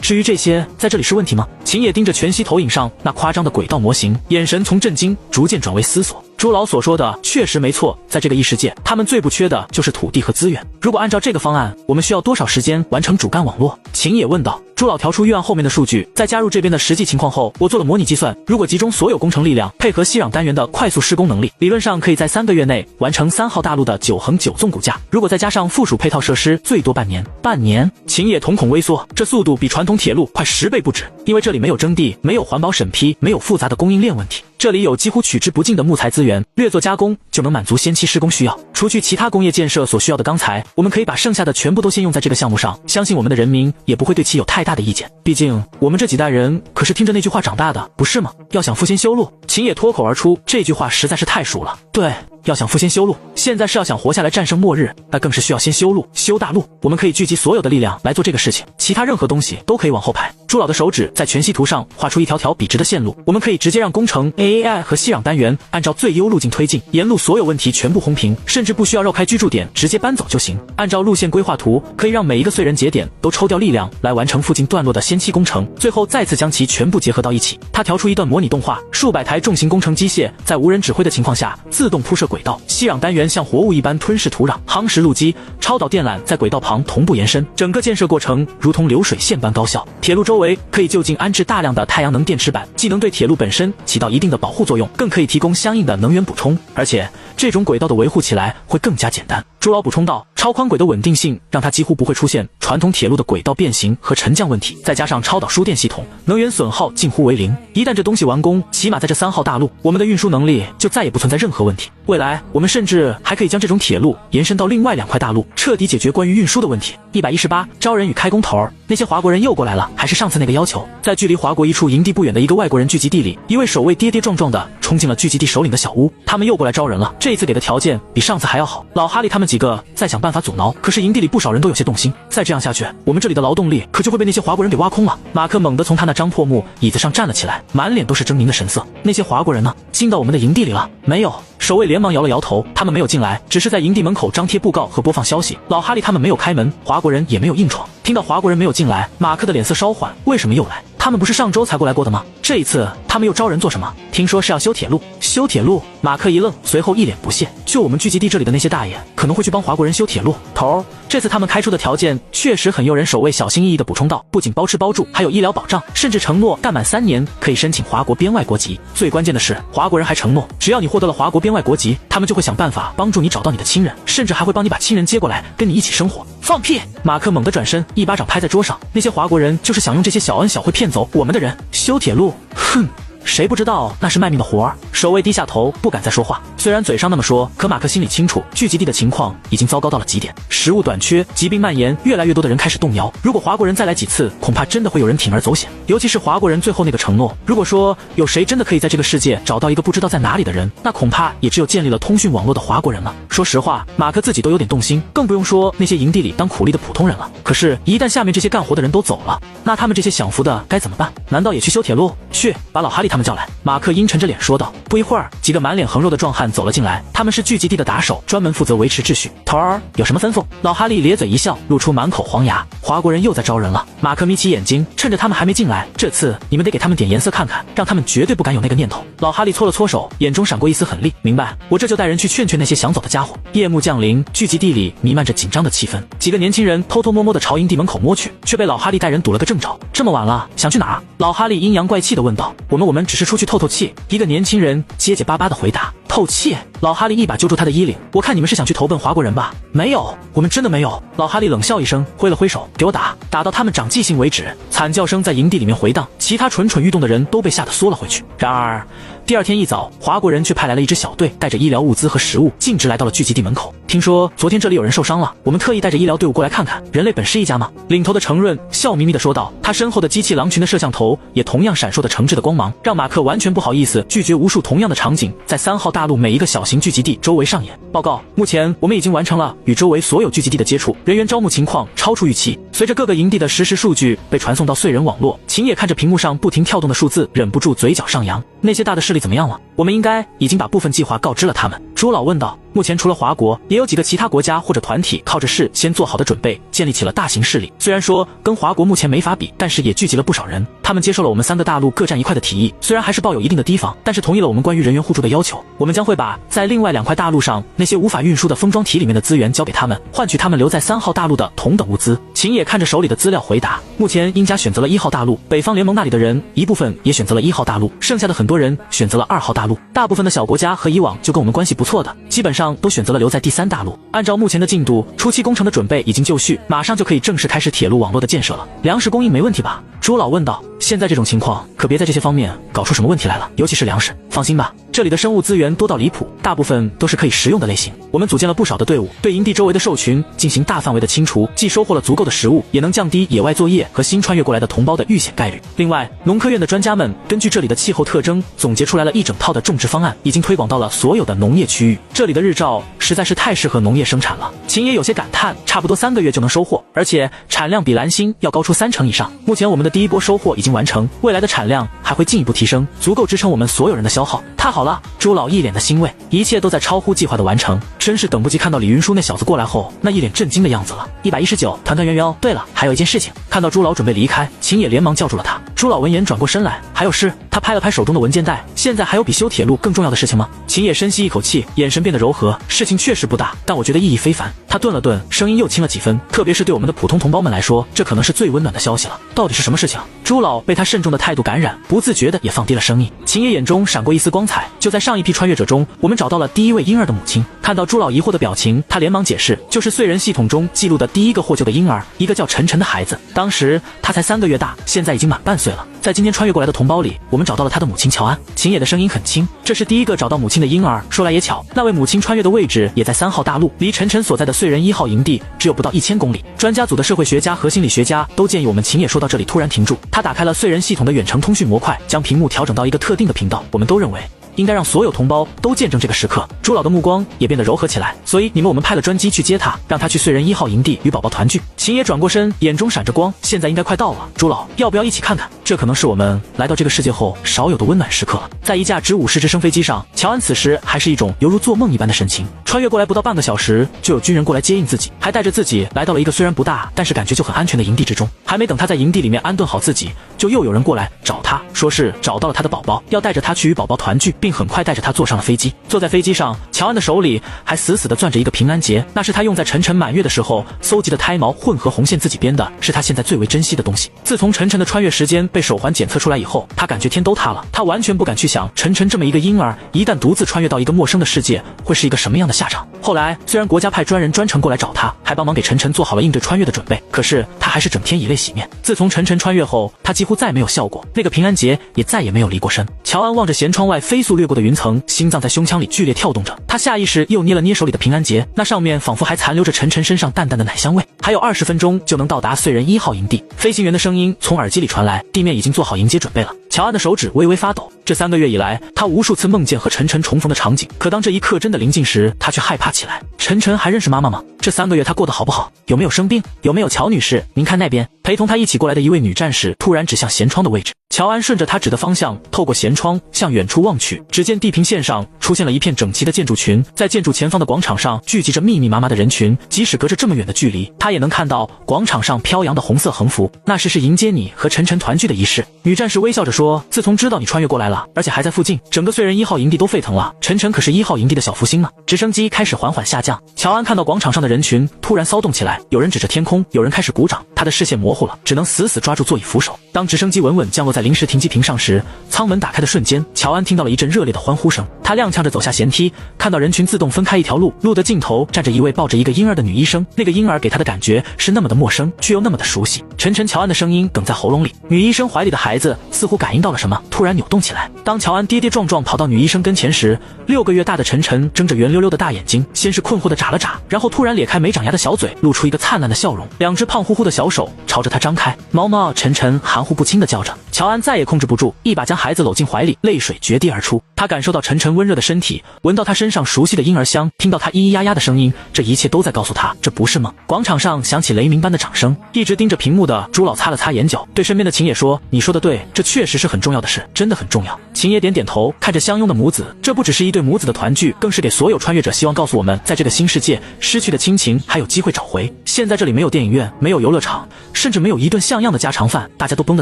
至于这些，在这里是问题吗？秦野盯着全息投影上那夸张的轨道模型，眼神从震惊逐渐转为思索。朱老所说的确实没错，在这个异世界，他们最不缺的就是土地和资源。如果按照这个方案，我们需要多少时间完成主干网络？秦野问道。朱老调出预案后面的数据，在加入这边的实际情况后，我做了模拟计算，如果集中所有工程力量，配合息壤单元的快速施工能力，理论上可以在3个月内完成3号大陆的9横9纵骨架。如果再加上附属配套设施，最多半年。半年？秦野瞳孔微缩，这速度比传统铁路快10倍不止，因为这里没有征地，没有环保审批，没有复杂的供应链问题。这里有几乎取之不尽的木材资源，略作加工就能满足先期施工需要。除去其他工业建设所需要的钢材，我们可以把剩下的全部都先用在这个项目上，相信我们的人民也不会对其有太大的意见。毕竟我们这几代人可是听着那句话长大的，不是吗？要想富先修路，秦野脱口而出，这句话实在是太熟了。对，要想富先修路，现在是要想活下来战胜末日，那更是需要先修路，修大路。我们可以聚集所有的力量来做这个事情，其他任何东西都可以往后排。朱老的手指在全息图上画出一条条笔直的线路，我们可以直接让工程 AI 和息壤单元按照最优路径推进，沿路所有问题全部轰平，甚至不需要绕开居住点，直接搬走就行。按照路线规划图，可以让每一个碎人节点都抽调力量来完成附近段落的先期工程，最后再次将其全部结合到一起。他调出一段模拟动画，数百台重型工程机械在无人指挥的情况下自动铺设轨道，息壤单元像活物一般吞噬土壤，夯实路基，超导电缆在轨道旁同步延伸，整个建设过程如同流水线般高效。铁路周围可以就近安置大量的太阳能电池板，既能对铁路本身起到一定的保护作用，更可以提供相应的能源补充，而且这种轨道的维护起来会更加简单。朱老补充道，超宽轨的稳定性让它几乎不会出现传统铁路的轨道变形和沉降问题，再加上超导输电系统，能源损耗近乎为零。一旦这东西完工，起码在这3号大陆，我们的运输能力就再也不存在任何问题。未来我们甚至还可以将这种铁路延伸到另外2块大陆，彻底解决关于运输的问题。118招人与开工头，那些华国人又过来了，还是上次那个要求。在距离华国一处营地不远的一个外国人聚集地里，一位守卫跌跌撞撞的冲进了聚集地首领的小屋，他们又过来招人了，这一次给的条件比上次还要好。老哈利他们几个在想办法阻挠，可是营地里不少人都有些动心，再这样下去，我们这里的劳动力可就会被那些华国人给挖空了。马克猛地从他那张破木椅子上站了起来，满脸都是狰狞的神色。那些华国人呢？进到我们的营地里了没有？守卫连忙摇了摇头，他们没有进来，只是在营地门口张贴布告和播放消息。老哈利他们没有开门，华国人也没有硬闯。听到华国人没有进来，马克的脸色稍缓，为什么又来？他们不是上周才过来过的吗？这一次他们又招人做什么？听说是要修铁路。修铁路？马克一愣，随后一脸不屑。就我们聚集地这里的那些大爷，可能会去帮华国人修铁路。头儿，这次他们开出的条件确实很诱人。守卫小心翼翼地补充道，不仅包吃包住，还有医疗保障，甚至承诺干满3年可以申请华国边外国籍。最关键的是，华国人还承诺，只要你获得了华国边外国籍，他们就会想办法帮助你找到你的亲人，甚至还会帮你把亲人接过来跟你一起生活。放屁！马克猛地转身，一巴掌拍在桌上。那些华国人就是想用这些小恩小惠骗走我们的人。修铁路？哼！谁不知道那是卖命的活儿？守卫低下头，不敢再说话。虽然嘴上那么说，可马克心里清楚，聚集地的情况已经糟糕到了极点，食物短缺，疾病蔓延，越来越多的人开始动摇。如果华国人再来几次，恐怕真的会有人铤而走险。尤其是华国人最后那个承诺，如果说有谁真的可以在这个世界找到一个不知道在哪里的人，那恐怕也只有建立了通讯网络的华国人了。说实话，马克自己都有点动心，更不用说那些营地里当苦力的普通人了。可是，一旦下面这些干活的人都走了，那他们这些享福的该怎么办？难道也去修铁路？去，把老哈利他们叫来。马克阴沉着脸说道。不一会儿，几个满脸横肉的壮汉走了进来，他们是聚集地的打手，专门负责维持秩序。头儿，有什么吩咐？老哈利咧嘴一笑，露出满口黄牙。华国人又在招人了。马克眯起眼睛，趁着他们还没进来，这次你们得给他们点颜色看看，让他们绝对不敢有那个念头。老哈利搓了搓手，眼中闪过一丝狠厉。明白，我这就带人去劝劝那些想走的家伙。夜幕降临，聚集地里弥漫着紧张的气氛。几个年轻人偷偷摸摸地朝营地门口摸去，却被老哈利带人堵了个正着。这么晚了，想去哪儿？老哈利阴阳怪气地问道。我们只是出去透透气。一个年轻人结结巴巴地回答。透气？老哈利一把揪住他的衣领，我看你们是想去投奔华国人吧？没有，我们真的没有。老哈利冷笑一声，挥了挥手，给我打，打到他们长记性为止。惨叫声在营地里面回荡，其他蠢蠢欲动的人都被吓得缩了回去。然而第二天一早，华国人却派来了一支小队，带着医疗物资和食物，径直来到了聚集地门口。听说昨天这里有人受伤了，我们特意带着医疗队伍过来看看。人类本是一家吗？领头的程润笑眯眯地说道，他身后的机器狼群的摄像头也同样闪烁着诚挚的光芒，让马克完全不好意思拒绝无数同样的场景在3号大陆每一个小型聚集地周围上演。报告，目前我们已经完成了与周围所有聚集地的接触，人员招募情况超出预期。随着各个营地的实时数据被传送到碎人网络，秦野看着屏幕上不停跳动的数字，忍不住嘴角上扬。那些大的势力怎么样了？我们应该已经把部分计划告知了他们。朱老问道。目前除了华国，也有几个其他国家或者团体靠着事先做好的准备，建立起了大型势力。虽然说跟华国目前没法比，但是也聚集了不少人。他们接受了我们3个大陆各占一块的提议，虽然还是抱有一定的提防，但是同意了我们关于人员互助的要求。我们将会把在另外2块大陆上那些无法运输的封装体里面的资源交给他们，换取他们留在3号大陆的同等物资。秦野看着手里的资料回答，目前英家选择了1号大陆，北方联盟那里的人一部分也选择了1号大陆，剩下的很多人选择了2号大陆。大部分的小国家和以往就跟我们关系不错的，基本上都选择了留在第3大陆。按照目前的进度，初期工程的准备已经就绪，马上就可以正式开始铁路网络的建设了。粮食供应没问题吧？朱老问道。现在这种情况，可别在这些方面搞出什么问题来了，尤其是粮食。放心吧，这里的生物资源多到离谱，大部分都是可以食用的类型。我们组建了不少的队伍，对营地周围的兽群进行大范围的清除，既收获了足够的食物，也能降低野外作业和新穿越过来的同胞的遇险概率。另外，农科院的专家们根据这里的气候特征，总结出来了一整套的种植方案，已经推广到了所有的农业区域。这里的日照实在是太适合农业生产了。秦也有些感叹，差不多3个月就能收获，而且产量比蓝星要高出30%以上。目前我们的第一波收获已经完成，未来的产量还会进一步提升，足够支撑我们所有人的消耗。太好了！朱老一脸的欣慰，一切都在超乎计划的完成，真是等不及看到李云舒那小子过来后那一脸震惊的样子了。119，团团圆圆哦。对了，还有一件事情。看到朱老准备离开，秦野连忙叫住了他。朱老闻言转过身来，还有事？他拍了拍手中的文件袋，现在还有比修铁路更重要的事情吗？秦野深吸一口气，眼神变得柔和。事情确实不大，但我觉得意义非凡。他顿了顿，声音又轻了几分，特别是对我们的普通同胞们来说，这可能是最温暖的消息了。到底是什么事情？朱老被他慎重的态度感染，不自觉的也放低了声音。秦野眼中闪过一丝光彩，就在上一批穿越者中，我们找到了第一位婴儿的母亲。看到朱老疑惑的表情，他连忙解释，就是燧人系统中记录的第一个获救的婴儿，一个叫晨晨的孩子。当时他才3个月大，现在已经满半岁了。在今天穿越过来的同胞里，我们找到了他的母亲乔安。秦野的声音很轻，这是第一个找到母亲的婴儿。说来也巧，那位母亲穿越的位置也在3号大陆，离晨晨所在的燧人1号营地只有不到1000公里。专家组的社会学家和心理学家都建议我们。秦野说到这里突然停住，他打开了燧人系统的远程通讯模块，将屏幕调整到一个特定的频道。我们都认为应该让所有同胞都见证这个时刻。朱老的目光也变得柔和起来，所以我们派了专机去接他，让他去燧人1号营地与宝宝团聚。秦野转过身，眼中闪着光，现在应该快到了，朱老要不要一起看看？这可能是我们来到这个世界后少有的温暖时刻了。在一架直50直升飞机上，乔安此时还是一种犹如做梦一般的神情。穿越过来不到半个小时，就有军人过来接应自己，还带着自己来到了一个虽然不大，但是感觉就很安全的营地之中。还没等他在营地里面安顿好自己，就又有人过来找他，说是找到了他的宝宝，要带着他去与宝宝团聚，并很快带着他坐上了飞机。坐在飞机上，乔安的手里还死死地攥着一个平安结，那是他用在晨晨满月的时候搜集的胎毛混合红线自己编的，是他现在最为珍惜的东西。自从晨晨的穿越时间被手环检测出来以后，他感觉天都塌了。他完全不敢去想晨晨这么一个婴儿，一旦独自穿越到一个陌生的世界，会是一个什么样的下场。后来虽然国家派专人专程过来找他，还帮忙给晨晨做好了应对穿越的准备，可是他还是整天以泪洗面。自从晨晨穿越后，他几乎再没有笑过，那个平安结也再也没有离过身。乔安望着舷窗外飞速掠过的云层，心脏在胸腔里剧烈跳动着。他下意识又捏了捏手里的平安结，那上面仿佛还残留着晨晨身上淡淡的奶香味。还有20分钟就能到达燧人1号营地，飞行员的声音从耳机里传来，地面已经做好迎接准备了。乔安的手指微微发抖，这3个月以来，他无数次梦见和晨晨重逢的场景，可当这一刻真的临近时，他却害怕起来。晨晨还认识妈妈吗？这3个月他过得好不好？有没有生病？有没有？乔女士，您看那边。陪同他一起过来的一位女战士突然指向舷窗的位置。乔安顺着他指的方向，透过舷窗向远处望去，只见地平线上出现了一片整齐的建筑群，在建筑前方的广场上聚集着密密麻麻的人群，即使隔着这么远的距离，他也能看到广场上飘扬的红色横幅，那是迎接你和晨晨团聚的仪式。女战士微笑着说，自从知道你穿越过来了，而且还在附近，整个燧人1号营地都沸腾了，晨晨可是1号营地的小福星呢。直升机开始缓缓下降，乔安看到广场上的人群突然骚动起来，有人指着天空，有人开始鼓掌，他的视线模糊了，只能死死抓住座椅扶手。当直升机稳稳降落在临时停机坪上时，舱门打开的瞬间，乔安听到了一阵热烈的欢呼声。他踉跄着走下舷梯，看到人群自动分开一条路，路的尽头站着一位抱着一个婴儿的女医生，那个婴儿给他的感觉是那么的陌生，却又那么的熟悉。晨晨，乔安的声音哽在喉咙里，女医生怀里的孩子似乎感应到了什么，突然扭动起来。当乔安跌跌撞撞跑到女医生跟前时，6个月大的晨晨睁着圆溜溜的大眼睛，先是困惑的眨了眨，然后突然咧开没长牙的小嘴，露出一个灿烂的笑容，2只胖乎乎的小手朝着他张开。毛毛，晨晨含糊不清的叫着。乔安再也控制不住，一把将孩子搂进怀里，泪水决堤而出。他感受到晨晨温热的身体，闻到他身上熟悉的婴儿香，听到他咿咿呀呀的声音，这一切都在告诉他，这不是梦。广场上响起雷鸣般的掌声，一直盯着屏幕的朱老擦了擦眼角，对身边的秦野说：“你说的对，这确实是很重要的事，真的很重要。”秦野点点头，看着相拥的母子，这不只是一对母子的团聚，更是给所有穿越者希望告诉我们，在这个新世界，失去的亲情还有机会找回。现在这里没有电影院，没有游乐场，甚至没有一顿像样的家常饭，大家都绷得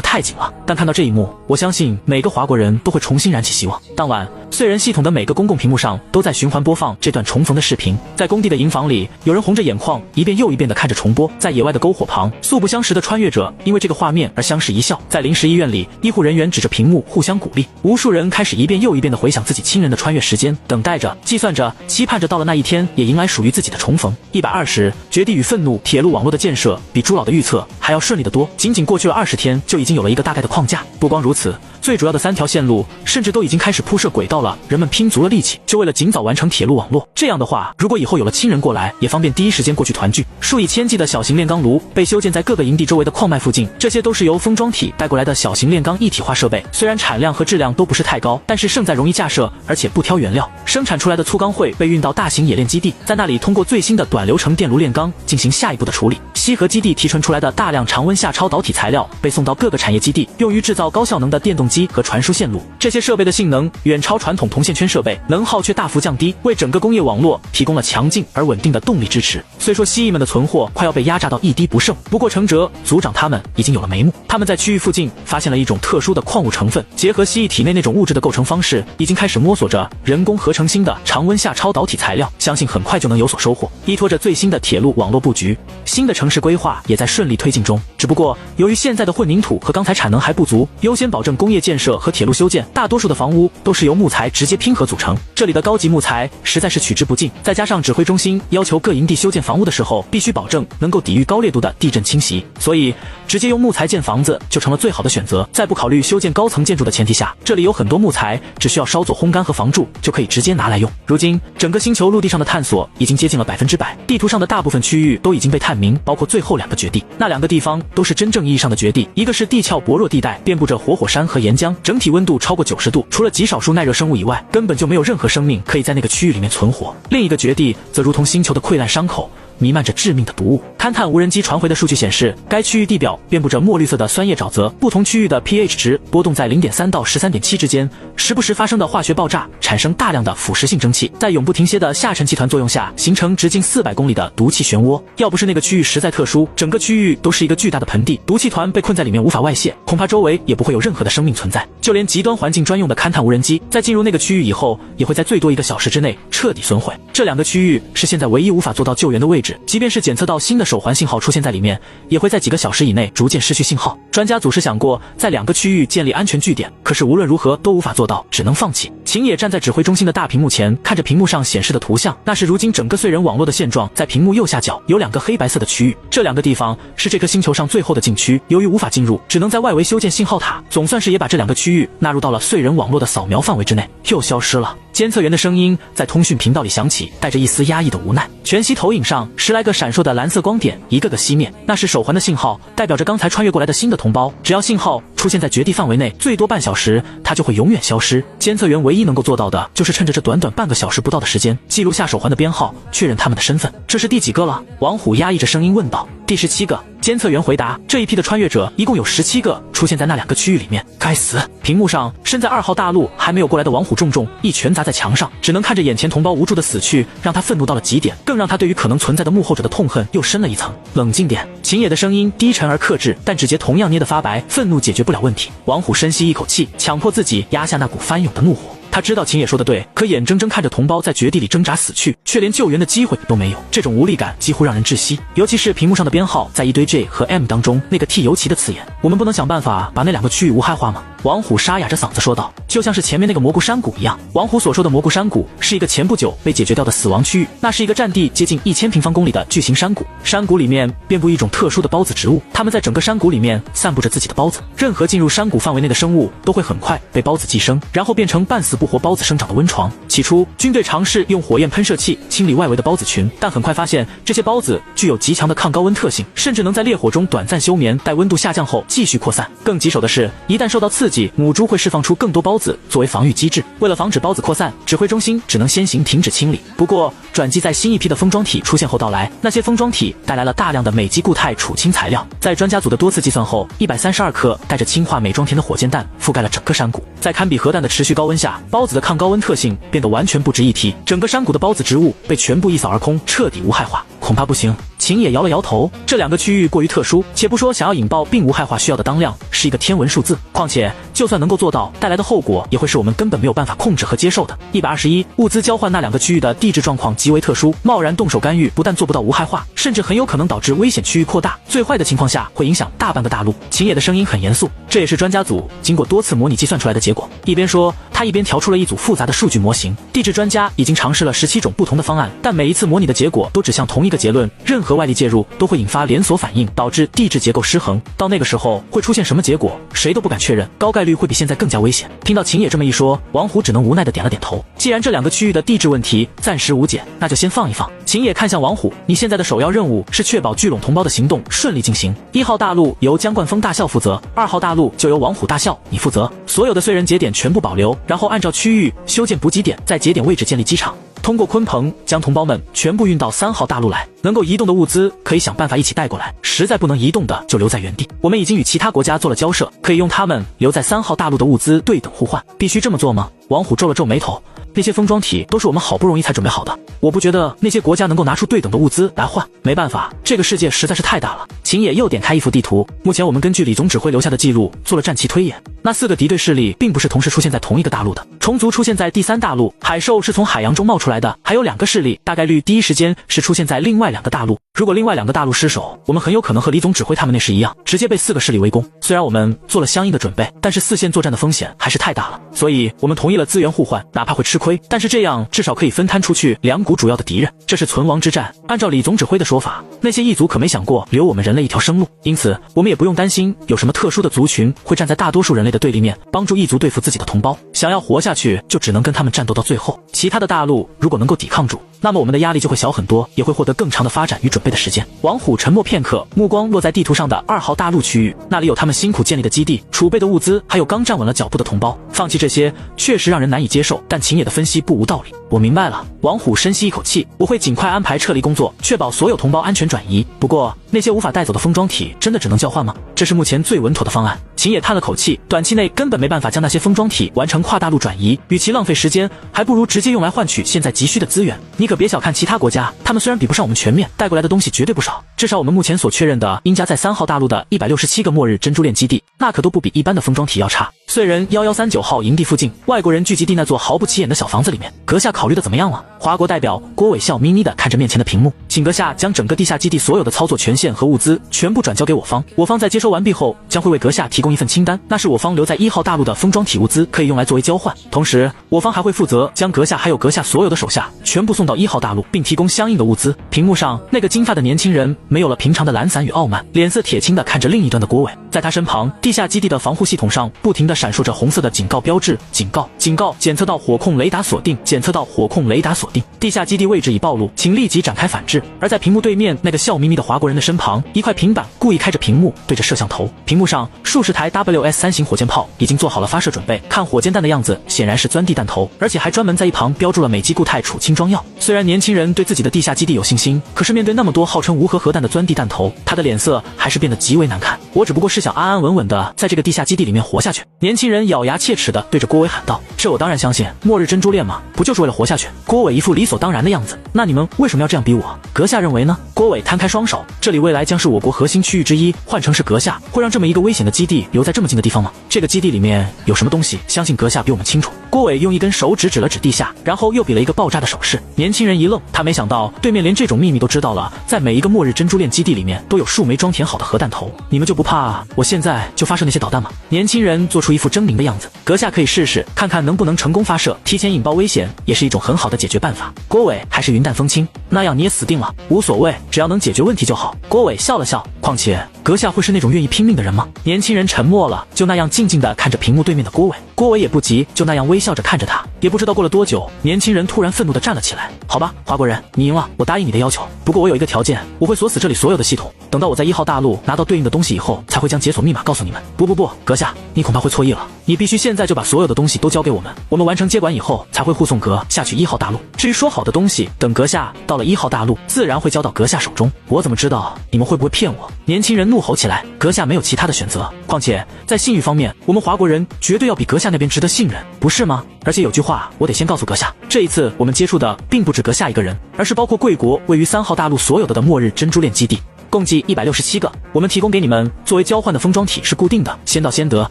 太紧了。但看到这一幕，我相信每个华国人都会重新燃起希望。当晚，燧人系统的每个公共屏幕上都在循环播放这段重逢的视频。在工地的营房里，有人红着眼眶，一遍又一遍地看着重播。在野外的篝火旁，素不相识的穿越者因为这个画面而相视一笑。在临时医院里，医护人员指着屏幕互相鼓励。无数人开始一遍又一遍地回想自己亲人的穿越时间，等待着，计算着，期盼着到了那一天，也迎来属于自己的重逢。120，绝地与愤怒铁路网络的建设比朱老的预测还要顺利得多，仅仅过去了20天，就已经有了一个大概的框架。不光如此，最主要的3条线路甚至都已经开始铺设轨道了，人们拼足了力气，就为了尽早完成铁路网络。这样的话，如果以后有了亲人过来，也方便第一时间过去团聚。数以千计的小型炼钢炉被修建在各个营地周围的矿脉附近，这些都是由封装体带过来的小型炼钢一体化设备，虽然产量和质量都不是太高，但是胜在容易架设，而且不挑原料。生产出来的粗钢会被运到大型冶炼基地，在那里通过最新的短流程电炉炼钢进行下一步的处理。西河基地提纯出来的大量常温下超导体材料被送到各个产业基地，用于制造高效能的电动机和传输线路。这些设备的性能远超传统铜线圈设备，能耗却大幅降低，为整个工业网络提供了强劲而稳定的动力支持。虽说蜥蜴们的存货快要被压榨到一滴不剩，不过程哲组长他们已经有了眉目。他们在区域附近发现了一种特殊的矿物成分，结合蜥蜴体内那种物质的构成方式，已经开始摸索着人工合成新的常温下超导体材料，相信很快就能有所收获。依托着最新的铁路网络布局，新的城市规划也在顺利推进中。只不过由于现在的混凝土和钢材产能还不足，优先保证工业建设和铁路修建，大多数的房屋都是由木材直接拼合组成，这里的高级木材实在是取之不尽。再加上指挥中心要求各营地修建房屋的时候，必须保证能够抵御高烈度的地震侵袭，所以直接用木材建房子就成了最好的选择。在不考虑修建高层建筑的前提下，这里有很多木材只需要稍作烘干和防蛀就可以直接拿来用。如今整个星球陆地上的探索已经接近了100%，地图上的大部分区域都已经被探明，包括最后2个绝地。那2个地方都是真正意义上的绝地，一个是地壳薄弱地带，遍布着活火山和岩浆，整体温度超过90度，除了极少数耐热生物以外，根本就没有任何生命可以在那个区域里面存活。另一个绝地则如同星球的溃烂伤口，弥漫着致命的毒物。勘探无人机传回的数据显示，该区域地表遍布着墨绿色的酸液沼泽，不同区域的 pH 值波动在0.3到13.7之间，时不时发生的化学爆炸产生大量的腐蚀性蒸汽，在永不停歇的下沉气团作用下，形成直径400公里的毒气漩涡。要不是那个区域实在特殊，整个区域都是一个巨大的盆地，毒气团被困在里面无法外泄，恐怕周围也不会有任何的生命存在。就连极端环境专用的勘探无人机，在进入那个区域以后，也会在最多1个小时之内彻底损毁。这2个区域是现在唯一无法做到救援的位置，即便是检测到新的手环信号出现在里面，也会在几个小时以内逐渐失去信号。专家组是想过在2个区域建立安全据点，可是无论如何都无法做到，只能放弃。秦野站在指挥中心的大屏幕前，看着屏幕上显示的图像，那是如今整个燧人网络的现状。在屏幕右下角有2个黑白色的区域，这2个地方是这颗星球上最后的禁区，由于无法进入，只能在外围修建信号塔，总算是也把这2个区域纳入到了燧人网络的扫描范围之内。又消失了。监测员的声音在通讯频道里响起，带着一丝压抑的无奈。全息投影上10来个闪烁的蓝色光点一个个熄灭，那是手环的信号，代表着刚才穿越过来的新的同胞。只要信号出现在绝地范围内，最多半小时，它就会永远消失。监测员唯一能够做到的，就是趁着这短短半个小时不到的时间，记录下手环的编号，确认他们的身份。这是第几个了？王虎压抑着声音问道。第17个。监测员回答，这一批的穿越者一共有17个出现在那2个区域里面。该死！屏幕上身在2号大陆还没有过来的王虎重重一拳砸在墙上，只能看着眼前同胞无助的死去，让他愤怒到了极点，更让他对于可能存在的幕后者的痛恨又深了一层。冷静点。秦野的声音低沉而克制，但指节同样捏得发白。愤怒解决不了问题。王虎深吸一口气，强迫自己压下那股翻涌的怒火。他知道秦野说的对，可眼睁睁看着同胞在绝地里挣扎死去，却连救援的机会都没有，这种无力感几乎让人窒息。尤其是屏幕上的编号在一堆 J 和 M 当中，那个 T 尤其的刺眼。我们不能想办法把那2个区域无害化吗？王虎沙哑着嗓子说道，就像是前面那个蘑菇山谷一样。王虎所说的蘑菇山谷是一个前不久被解决掉的死亡区域，那是一个占地接近1000平方公里的巨型山谷。山谷里面遍布一种特殊的孢子植物，它们在整个山谷里面散布着自己的孢子，任何进入山谷范围内的生物都会很快被孢子寄生，然后变成半死不活孢子生长的温床。起初，军队尝试用火焰喷射器清理外围的孢子群，但很快发现这些孢子具有极强的抗高温特性，甚至能在烈火中短暂休眠，待温度下降后继续扩散。更棘手的是，一旦受到刺激，母猪会释放出更多孢子作为防御机制。为了防止孢子扩散，指挥中心只能先行停止清理。不过，转机在新一批的封装体出现后到来，那些封装体带来了大量的镁基固态储氢材料。在专家组的多次计算后，132颗带着氢化镁装填的火箭弹覆盖了整个山谷。在堪比核弹的持续高温下，孢子的抗高温特性变得完全不值一提，整个山谷的孢子植物被全部一扫而空，彻底无害化。恐怕不行。秦野摇了摇头，这2个区域过于特殊，且不说想要引爆并无害化需要的当量是一个天文数字，况且就算能够做到，带来的后果也会是我们根本没有办法控制和接受的。121，物资交换那2个区域的地质状况极为特殊，贸然动手干预不但做不到无害化，甚至很有可能导致危险区域扩大，最坏的情况下会影响大半个大陆。秦野的声音很严肃，这也是专家组经过多次模拟计算出来的结果。一边说，他一边调出了一组复杂的数据模型。地质专家已经尝试了17种不同的方案，但每一次模拟的结果都指向同一个结论，任何外力介入都会引发连锁反应，导致地质结构失衡。到那个时候会出现什么结果，谁都不敢确认，高概率会比现在更加危险。听到秦野这么一说，王虎只能无奈地点了点头。既然这2个区域的地质问题暂时无解，那就先放一放。秦野看向王虎，你现在的首要任务是确保聚拢同胞的行动顺利进行。1号大陆由江冠峰大校负责，2号大陆就由王虎大校你负责。所有的燧人节点全部保留，然后按照区域修建补给点，在节点位置建立机场。通过鲲鹏将同胞们全部运到3号大陆来，能够移动的物资可以想办法一起带过来，实在不能移动的就留在原地。我们已经与其他国家做了交涉，可以用他们留在3号大陆的物资对等互换。必须这么做吗？王虎皱了皱眉头，那些封装体都是我们好不容易才准备好的，我不觉得那些国家能够拿出对等的物资来换。没办法，这个世界实在是太大了。秦野又点开一幅地图，目前我们根据李总指挥留下的记录做了战棋推演，那4个敌对势力并不是同时出现在同一个大陆的，虫族出现在第3大陆，海兽是从海洋中冒出来的，还有2个势力大概率第一时间是出现在另外2个大陆。如果另外2个大陆失守，我们很有可能和李总指挥他们那时一样，直接被4个势力围攻。虽然我们做了相应的准备，但是4线作战的风险还是太大了，所以我们同意了资源互换，哪怕会吃亏，但是这样至少可以分摊出去2股主要的敌人，这是存亡之战。按照李总指挥的说法，那些异族可没想过留我们人类一条生路，因此我们也不用担心有什么特殊的族群会站在大多数人类的对立面，帮助异族对付自己的同胞。想要活下去，就只能跟他们战斗到最后。其他的大陆如果能够抵抗住，那么我们的压力就会小很多，也会获得更长的发展与准备的时间。王虎沉默片刻，目光落在地图上的2号大陆区域，那里有他们辛苦建立的基地、储备的物资，还有刚站稳了脚步的同胞。放弃这些确实让人难以接受，但秦野的分析不无道理。我明白了。王虎深吸一口气，我会尽快安排撤离工作，确保所有同胞安全转移。不过那些无法带走的封装体真的只能交换吗？这是目前最稳妥的方案。秦野叹了口气，短期内根本没办法将那些封装体完成跨大陆转移，与其浪费时间，还不如直接用来换取现在急需的资源。你可别小看其他国家，他们虽然比不上我们全面，带过来的东西绝对不少。至少我们目前所确认的英加在3号大陆的167个末日珍珠链基地，那可都不比一般的封装体要差。燧人1139号营地附近，外国人聚集地那座毫不起眼的小房子里面，阁下考虑的怎么样了？华国代表郭伟笑眯眯地看着面前的屏幕，请阁下将整个地下基地所有的操作权限和物资全部转交给我方，我方在接收完毕后将会为阁下提供一份清单，那是我方留在1号大陆的封装体物资，可以用来作为交换。同时我方还会负责将阁下还有阁下所有的手下全部送到1号大陆，并提供相应的物资。屏幕上那个金发的年轻人没有了平常的懒散与傲慢，脸色铁青地看着另一端的郭伟，在他身旁，地下基地的防护系统上不停地闪烁着红色的警告标志，警告，警告，检测到火控雷达锁定，检测到火控雷达锁定，地下基地位置已暴露，请立即展开反制。而在屏幕对面那个笑眯眯的华国人的身旁，一块平板故意开着屏幕对着摄像头，屏幕上数十台 WS3 型火箭炮已经做好了发射准备，看火箭弹的样子显然是钻地弹头，而且还专门在一旁标注了镁基固态储氢装药。虽然年轻人对自己的地下基地有信心，可是面对那么多号称无核核弹的钻地弹头，他的脸色还是变得极为难看。我只不过是想安安稳稳的在这个地下基地里面活下去。年轻人咬牙切齿的对着郭伟喊道，这我当然相信，末日珍珠链嘛，不就是为了活下去？郭伟一副理所当然的样子，那你们为什么要这样逼我？阁下认为呢？郭伟摊开双手，这里未来将是我国核心区域之一，换成是阁下，会让这么一个危险的基地留在这么近的地方吗？这个基地里面有什么东西，相信阁下比我们清楚。郭伟用一根手指指了指地下，然后又比了一个爆炸的手势。年轻人一愣，他没想到对面连这种秘密都知道了，在每一个末日珍珠链基地里面都有数枚装填好的核弹头，你们就不怕我现在就发射那些导弹吗？年轻人做出一副副狰狞的样子。阁下可以试试看看能不能成功发射，提前引爆危险也是一种很好的解决办法。郭伟还是云淡风轻，那样你也死定了。无所谓，只要能解决问题就好。郭伟笑了笑，况且阁下会是那种愿意拼命的人吗？年轻人沉默了，就那样静静地看着屏幕对面的郭伟。郭伟也不急，就那样微笑着看着他。也不知道过了多久，年轻人突然愤怒地站了起来。好吧，华国人，你赢了，我答应你的要求。不过我有一个条件，我会锁死这里所有的系统，等到我在1号大陆拿到对应的东西以后，才会将解锁密码告诉你们。不，阁下，你恐怕会错意了。你必须现在就把所有的东西都交给我们，我们完成接管以后才会护送阁下去1号大陆。至于说好的东西，等阁下到了1号大陆，自然会交到阁下手中。我怎么知道你们会不会骗我？年轻人怒吼起来，阁下没有其他的选择，况且在信誉方面，我们华国人绝对要比阁下那边值得信任，不是吗？而且有句话我得先告诉阁下，这一次我们接触的并不止阁下一个人，而是包括贵国位于3号大陆所有的末日珍珠链基地，共计167个，我们提供给你们作为交换的封装体是固定的，先到先得，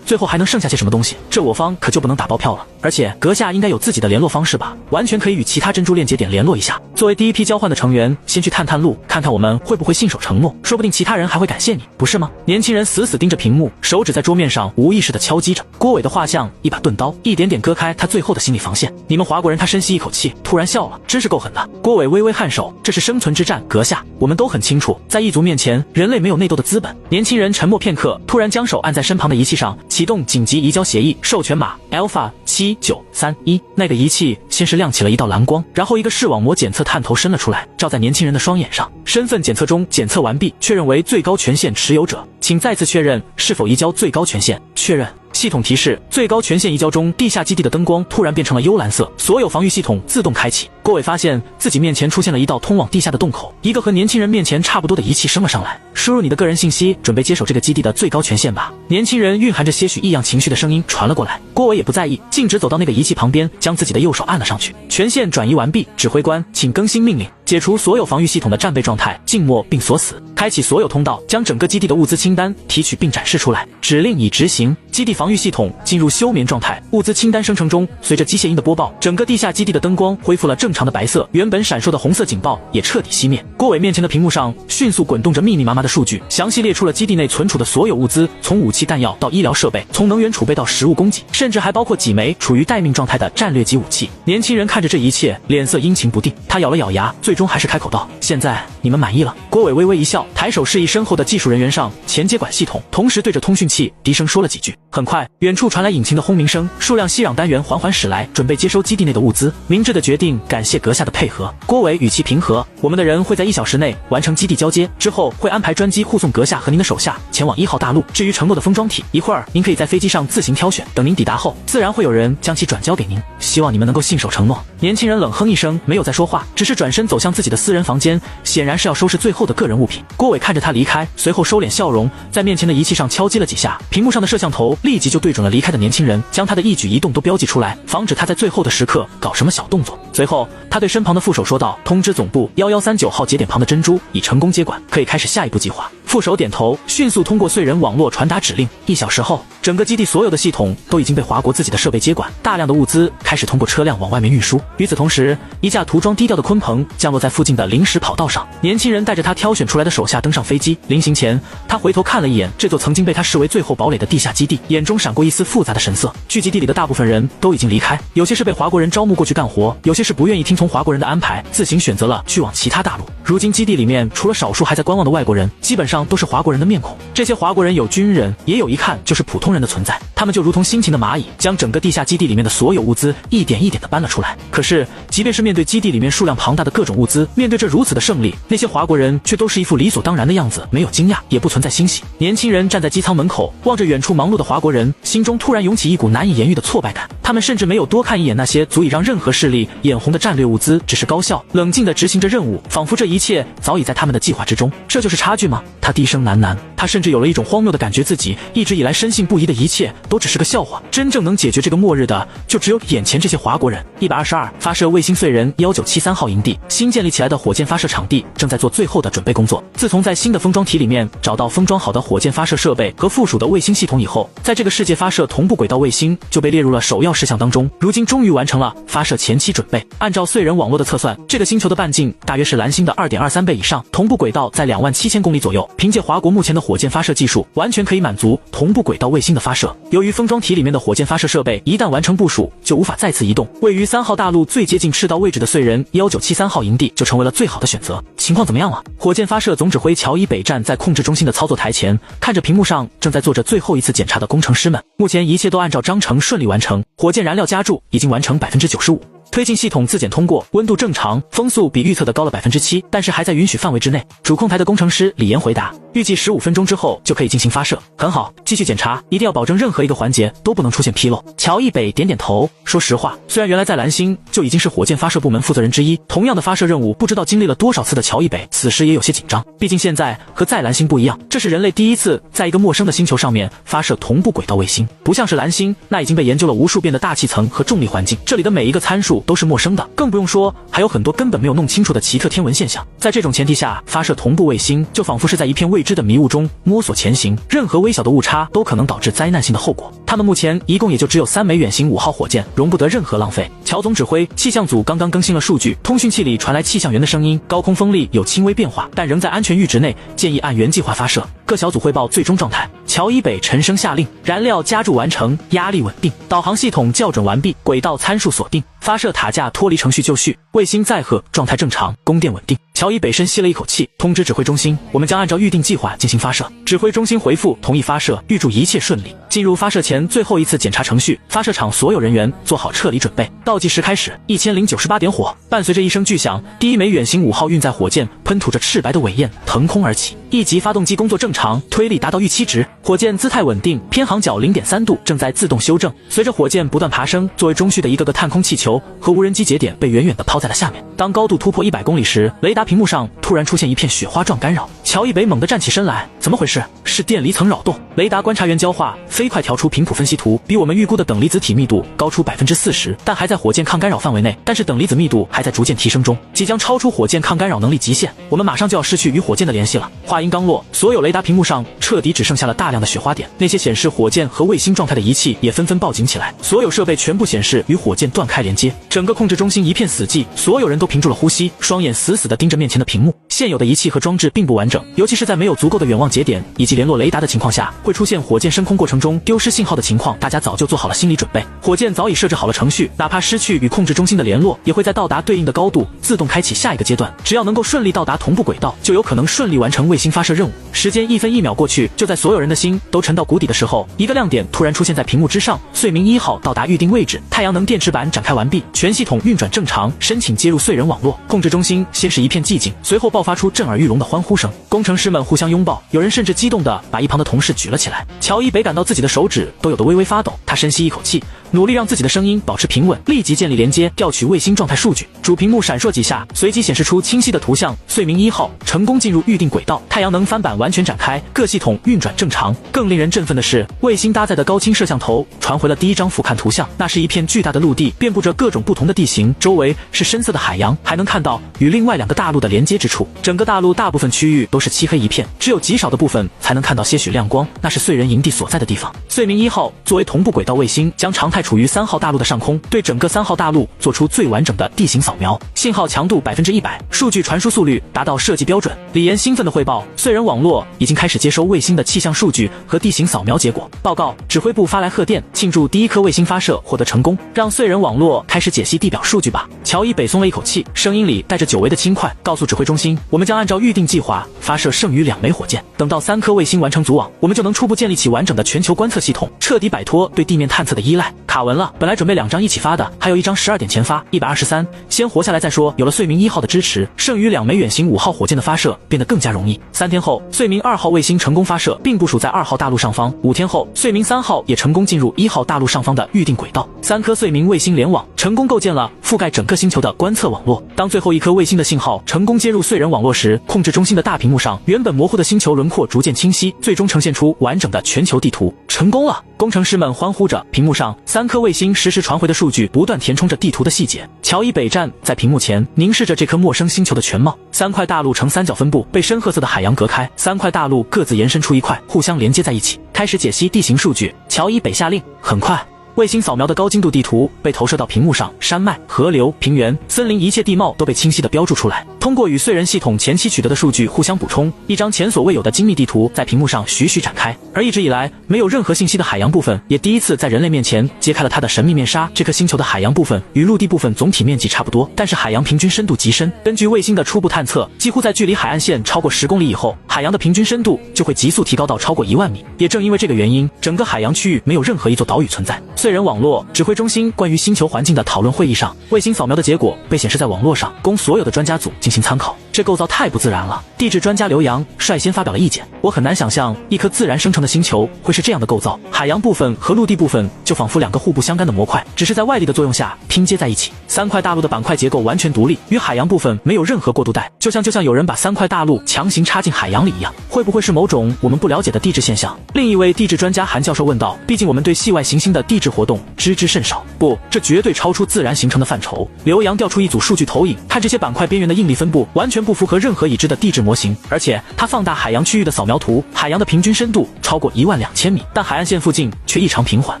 最后还能剩下些什么东西，这我方可就不能打包票了。而且阁下应该有自己的联络方式吧，完全可以与其他珍珠链接点联络一下。作为第一批交换的成员，先去探路，看看我们会不会信守承诺，说不定其他人还会感谢你，不是吗？年轻人死死盯着屏幕，手指在桌面上无意识地敲击着。郭伟的画像一把钝刀，一点点割开他最后的心理防线。你们华国人，他深吸一口气，突然笑了，真是够狠的。郭伟微微颔首，这是生存之战，阁下，我们都很清楚，在异族面前，人类没有内斗的资本。年轻人沉默片刻，突然将手按在身旁的仪器上，启动紧急移交协议，授权码 Alpha 7931。那个仪器先是亮起了一道蓝光，然后一个视网膜检测探头伸了出来，照在年轻人的双眼上。身份检测中检测完毕，确认为最高权限持有者，请再次确认是否移交最高权限。确认。系统提示：最高权限移交中，地下基地的灯光突然变成了幽蓝色，所有防御系统自动开启。郭伟发现自己面前出现了一道通往地下的洞口，一个和年轻人面前差不多的仪器升了上来。输入你的个人信息，准备接手这个基地的最高权限吧。年轻人蕴含着些许异样情绪的声音传了过来。郭伟也不在意，径直走到那个仪器旁边，将自己的右手按了上去。权限转移完毕，指挥官，请更新命令，解除所有防御系统的战备状态，静默并锁死，开启所有通道，将整个基地的物资清单提取并展示出来。指令已执行，基地防御系统进入休眠状态，物资清单生成中。随着机械音的播报，整个地下基地的灯光恢复了正常的白色，原本闪烁的红色警报也彻底熄灭。郭伟面前的屏幕上迅速滚动着密密麻麻的数据，详细列出了基地内存储的所有物资，从武器弹药到医疗设备，从能源储备到食物供给，甚至还包括几枚处于待命状态的战略级武器。年轻人看着这一切，脸色阴晴不定，他咬了咬牙，最终还是开口道：现在你们满意了？郭伟微微一笑，抬手示意身后的技术人员上前接管系统，同时对着通讯器低声说了几句。很快，远处传来引擎的轰鸣声，数辆息壤单元缓缓驶来，准备接收基地内的物资。明智的决定，感谢阁下的配合。郭伟语气平和，我们的人会在1小时内完成基地交接，之后会安排专机护送阁下和您的手下前往1号大陆。至于承诺的封装体，一会儿您可以在飞机上自行挑选，等您抵达后，自然会有人将其转交给您。希望你们能够信守承诺。年轻人冷哼一声，没有再说话，只是转身走向自己的私人房间，显然是要收拾最后的个人物品。郭伟看着他离开，随后收敛笑容，在面前的仪器上敲击了几下，屏幕上的摄像头立即就对准了离开的年轻人，将他的一举一动都标记出来，防止他在最后的时刻搞什么小动作。随后他对身旁的副手说道：通知总部1139号节点旁的珍珠已成功接管，可以开始下一步计划。副手点头，迅速通过碎人网络传达指令。1小时后，整个基地所有的系统都已经被华国自己的设备接管，大量的物资开始通过车辆往外面运输。与此同时，一架涂装低调的鲲鹏降落在附近的临时跑道上，年轻人带着他挑选出来的手下登上飞机。临行前，他回头看了一眼这座曾经被他视为最后堡垒的地下基地，眼中闪过一丝复杂的神色。聚集地里的大部分人都已经离开，有些是被华国人招募过去干活，有些是不愿意听从华国人的安排，自行选择了去往其他大陆。如今基地里面除了少数还在观望的外国人，基本上都是华国人的面孔。这些华国人有军人，也有一看就是普通人的存在，他们就如同辛勤的蚂蚁，将整个地下基地里面的所有物资一点一点地搬了出来。可是即便是面对基地里面数量庞大的各种物资，面对这如此的胜利，那些华国人却都是一副理所当然的样子，没有惊讶，也不存在欣喜。年轻人站在机舱门口，望着远处忙碌的华国人，心中突然涌起一股难以言喻的挫败感。他们甚至没有多看一眼那些足以让任何势力眼红的战略物资，只是高效冷静地执行着任务，仿佛这一切早已在他们的计划之中。这就是差距吗？他低声喃喃，他甚至有了一种荒谬的感觉，自己一直以来深信不疑的一切都只是个笑话，真正能解决这个末日的就只有眼前这些华国人。122发射卫星碎人1973号营地，新建立起来的火箭发射场地正在做最后的准备工作。自从在新的封装体里面找到封装好的火箭发射设备和附属的卫星系统以后，在这个世界发射同步轨道卫星就被列入了首要事项当中。如今终于完成了发射前期准备。按照碎人网络的测算，这个星球的半径大约是蓝星的2.23倍以上，同步轨道在27000公里左右。凭借华国目前的火箭发射技术，完全可以满足同步轨道卫星的发射。由于封装体里面的火箭发射设备一旦完成部署，就无法再次移动，位于3号大陆最接近赤道位置的穗人1973号营地就成为了最好的选择。情况怎么样了？火箭发射总指挥乔伊北站在控制中心的操作台前，看着屏幕上正在做着最后一次检查的工程师们，目前一切都按照章程顺利完成，火箭燃料加注已经完成95%。推进系统自检通过，温度正常，风速比预测的高了7%，但是还在允许范围之内。主控台的工程师李岩回答，预计15分钟之后就可以进行发射。很好，继续检查，一定要保证任何一个环节都不能出现纰漏。乔一北点点头，说实话，虽然原来在蓝星就已经是火箭发射部门负责人之一，同样的发射任务不知道经历了多少次的乔一北，此时也有些紧张。毕竟现在和在蓝星不一样，这是人类第一次在一个陌生的星球上面发射同步轨道卫星，不像是蓝星那已经被研究了无数遍的大气层和重力环境，这里的每一个参数都是陌生的。更不用说还有很多根本没有弄清楚的奇特天文现象。在这种前提下，发射同步卫星就仿佛是在一片未知的迷雾中摸索前行，任何微小的误差都可能导致灾难性的后果。他们目前一共也就只有3枚远行5号火箭，容不得任何浪费。乔总指挥，气象组刚刚更新了数据，通讯器里传来气象员的声音，高空风力有轻微变化，但仍在安全阈值内，建议按原计划发射。各小组汇报最终状态。乔一北沉声下令，燃料加注完成，压力稳定，导航系统校准完毕，轨道参数锁定，发射塔架脱离程序就绪，卫星载荷状态正常，供电稳定。乔一北深吸了一口气，通知指挥中心，我们将按照预定计划进行发射。指挥中心回复同意发射，预祝一切顺利。进入发射前最后一次检查程序，发射场所有人员做好撤离准备。倒计时开始，1098点火，伴随着一声巨响，第一枚远行5号运载火箭喷吐着赤白的尾焰腾空而起。一级发动机工作正常，推力达到预期值，火箭姿态稳定，偏航角 0.3 度，正在自动修正。随着火箭不断爬升，作为中序的一个个探空气球和无人机节点被远远地抛在了下面。当高度突破100公里时，雷达屏幕上突然出现一片雪花状干扰。乔一北猛地站起身来，怎么回事？是电离层扰动。雷达观察员交化飞快调出频谱分析图，比我们预估的等离子体密度高出40%，但还在火箭抗干扰范围内，但是等离子密度还在逐渐提升中，即将超出火箭抗干扰能力极限，我们马上就要失去与火箭的联系了。话音刚落，所有雷达屏幕上彻底只剩下了大量的雪花点，那些显示火箭和卫星状态的仪器也纷纷报警起来，所有设备全部显示与火箭断开连接，整个控制中心一片死寂，所有人都屏住了呼吸，双眼死死地盯着面前的屏幕。现有的仪器和装置并不完整，尤其是在没有足够的远望节点以及联络雷达的情况下，会出现火箭升空过程中丢失信号的情况，大家早就做好了心理准备。火箭早已设置好了程序，哪怕失去与控制中心的联络，也会在到达对应的高度自动开启下一个阶段，只要能够顺利到达同步轨道，就有可能顺利完成卫星发射任务。时间1分1秒过去，就在所有人的心都沉到谷底的时候，一个亮点突然出现在屏幕之上，穗明1号到达预定位置，太阳能电池板展开完毕，全系统运转正常，申请接入穗人网络。控制中心先是一片寂静，随后爆发出震耳欲聋的欢呼声，工程师们互相拥抱，有人甚至激动地把一旁的同事举了起来。乔一北感到自己的手指都有得微微发抖，他深吸一口气，努力让自己的声音保持平稳，立即建立连接，调取卫星状态数据。主屏幕闪烁几下，随即显示出清晰的图像，穗明1号成功进入预定轨道，太阳能帆板完全展开，各系统运转正常。更令人振奋的是，卫星搭载的高清摄像头传回了第一张俯瞰图像，那是一片巨大的陆地，遍布着各种不同的地形，周围是深色的海洋，还能看到与另外2个大陆的连接之处。整个大陆大部分区域都是漆黑一片，只有极少的部分才能看到些许亮光，那是穗人营地所在的地方。穗明1号作为同步轨道卫星，将常态处于3号大陆的上空，对整个3号大陆做出最完整的地形扫描，信号强度100%，数据传输速率达到设计标准。李岩兴奋地汇报，穗人网络已经开始接收卫星的气象数据和地形扫描结果。报告，指挥部发来贺电，庆祝第一颗卫星发射获得成功，让穗人网络开始解析地表数据吧。乔一北松了一口气，声音里带着久违的轻快，告诉指挥中心，我们将按照预定计划发射剩余2枚火箭，等到3颗卫星完成组网，我们就能初步建立起完整的全球观测系统，彻底摆脱对地面探测的依赖。卡文了，本来准备2张一起发的，还有1张12点前发，123，先活下来再说。有了穗明1号的支持，剩余2枚远行5号火箭的发射变得更加容易。3天后，穗明2号卫星成功发射，并部署在2号大陆上方。5天后，穗明3号也成功进入1号大陆上方的预定轨道。3颗穗明卫星联网，成功构建了覆盖整个星球的观测网络。当最后一颗卫星的信号成功接入穗人网络时，控制中心的大屏幕上原本模糊的星球轮廓逐渐清晰，最终呈现出完整的全球地图。成功了！工程师们欢呼着，屏幕上3颗卫星实时传回的数据不断填充着地图的细节。乔伊北站在屏幕前，凝视着这颗陌生星球的全貌。3块大陆呈三角分布，被深褐色的海洋隔开，3块大陆各自延伸出一块，互相连接在一起。开始解析地形数据，乔伊北下令，很快。卫星扫描的高精度地图被投射到屏幕上，山脉、河流、平原、森林一切地貌都被清晰地标注出来。通过与燧人系统前期取得的数据互相补充，一张前所未有的精密地图在屏幕上徐徐展开。而一直以来没有任何信息的海洋部分，也第一次在人类面前揭开了它的神秘面纱。这颗星球的海洋部分与陆地部分总体面积差不多，但是海洋平均深度极深。根据卫星的初步探测，几乎在距离海岸线超过10公里以后，海洋的平均深度就会急速提高到超过1万米。也正因为这个原因，整个海洋区域没有任何一座岛屿存在。燧人网络指挥中心关于星球环境的讨论会议上，卫星扫描的结果被显示在网络上，供所有的专家组进行参考。这构造太不自然了。地质专家刘洋率先发表了意见，我很难想象一颗自然生成的星球会是这样的构造，海洋部分和陆地部分就仿佛两个互不相干的模块，只是在外力的作用下拼接在一起。3块大陆的板块结构完全独立，与海洋部分没有任何过渡带，就像有人把3块大陆强行插进海洋里一样。会不会是某种我们不了解的地质现象？另一位地质专家韩教授问道，毕竟我们对系外行星的地质活动知之甚少。不，这绝对超出自然形成的范畴。刘洋调出一组数据投影，看这些板块边缘的应力分布完全不符合任何已知的地质模型，而且他放大海洋区域的扫描图，海洋的平均深度超过12000米，但海岸线附近却异常平缓，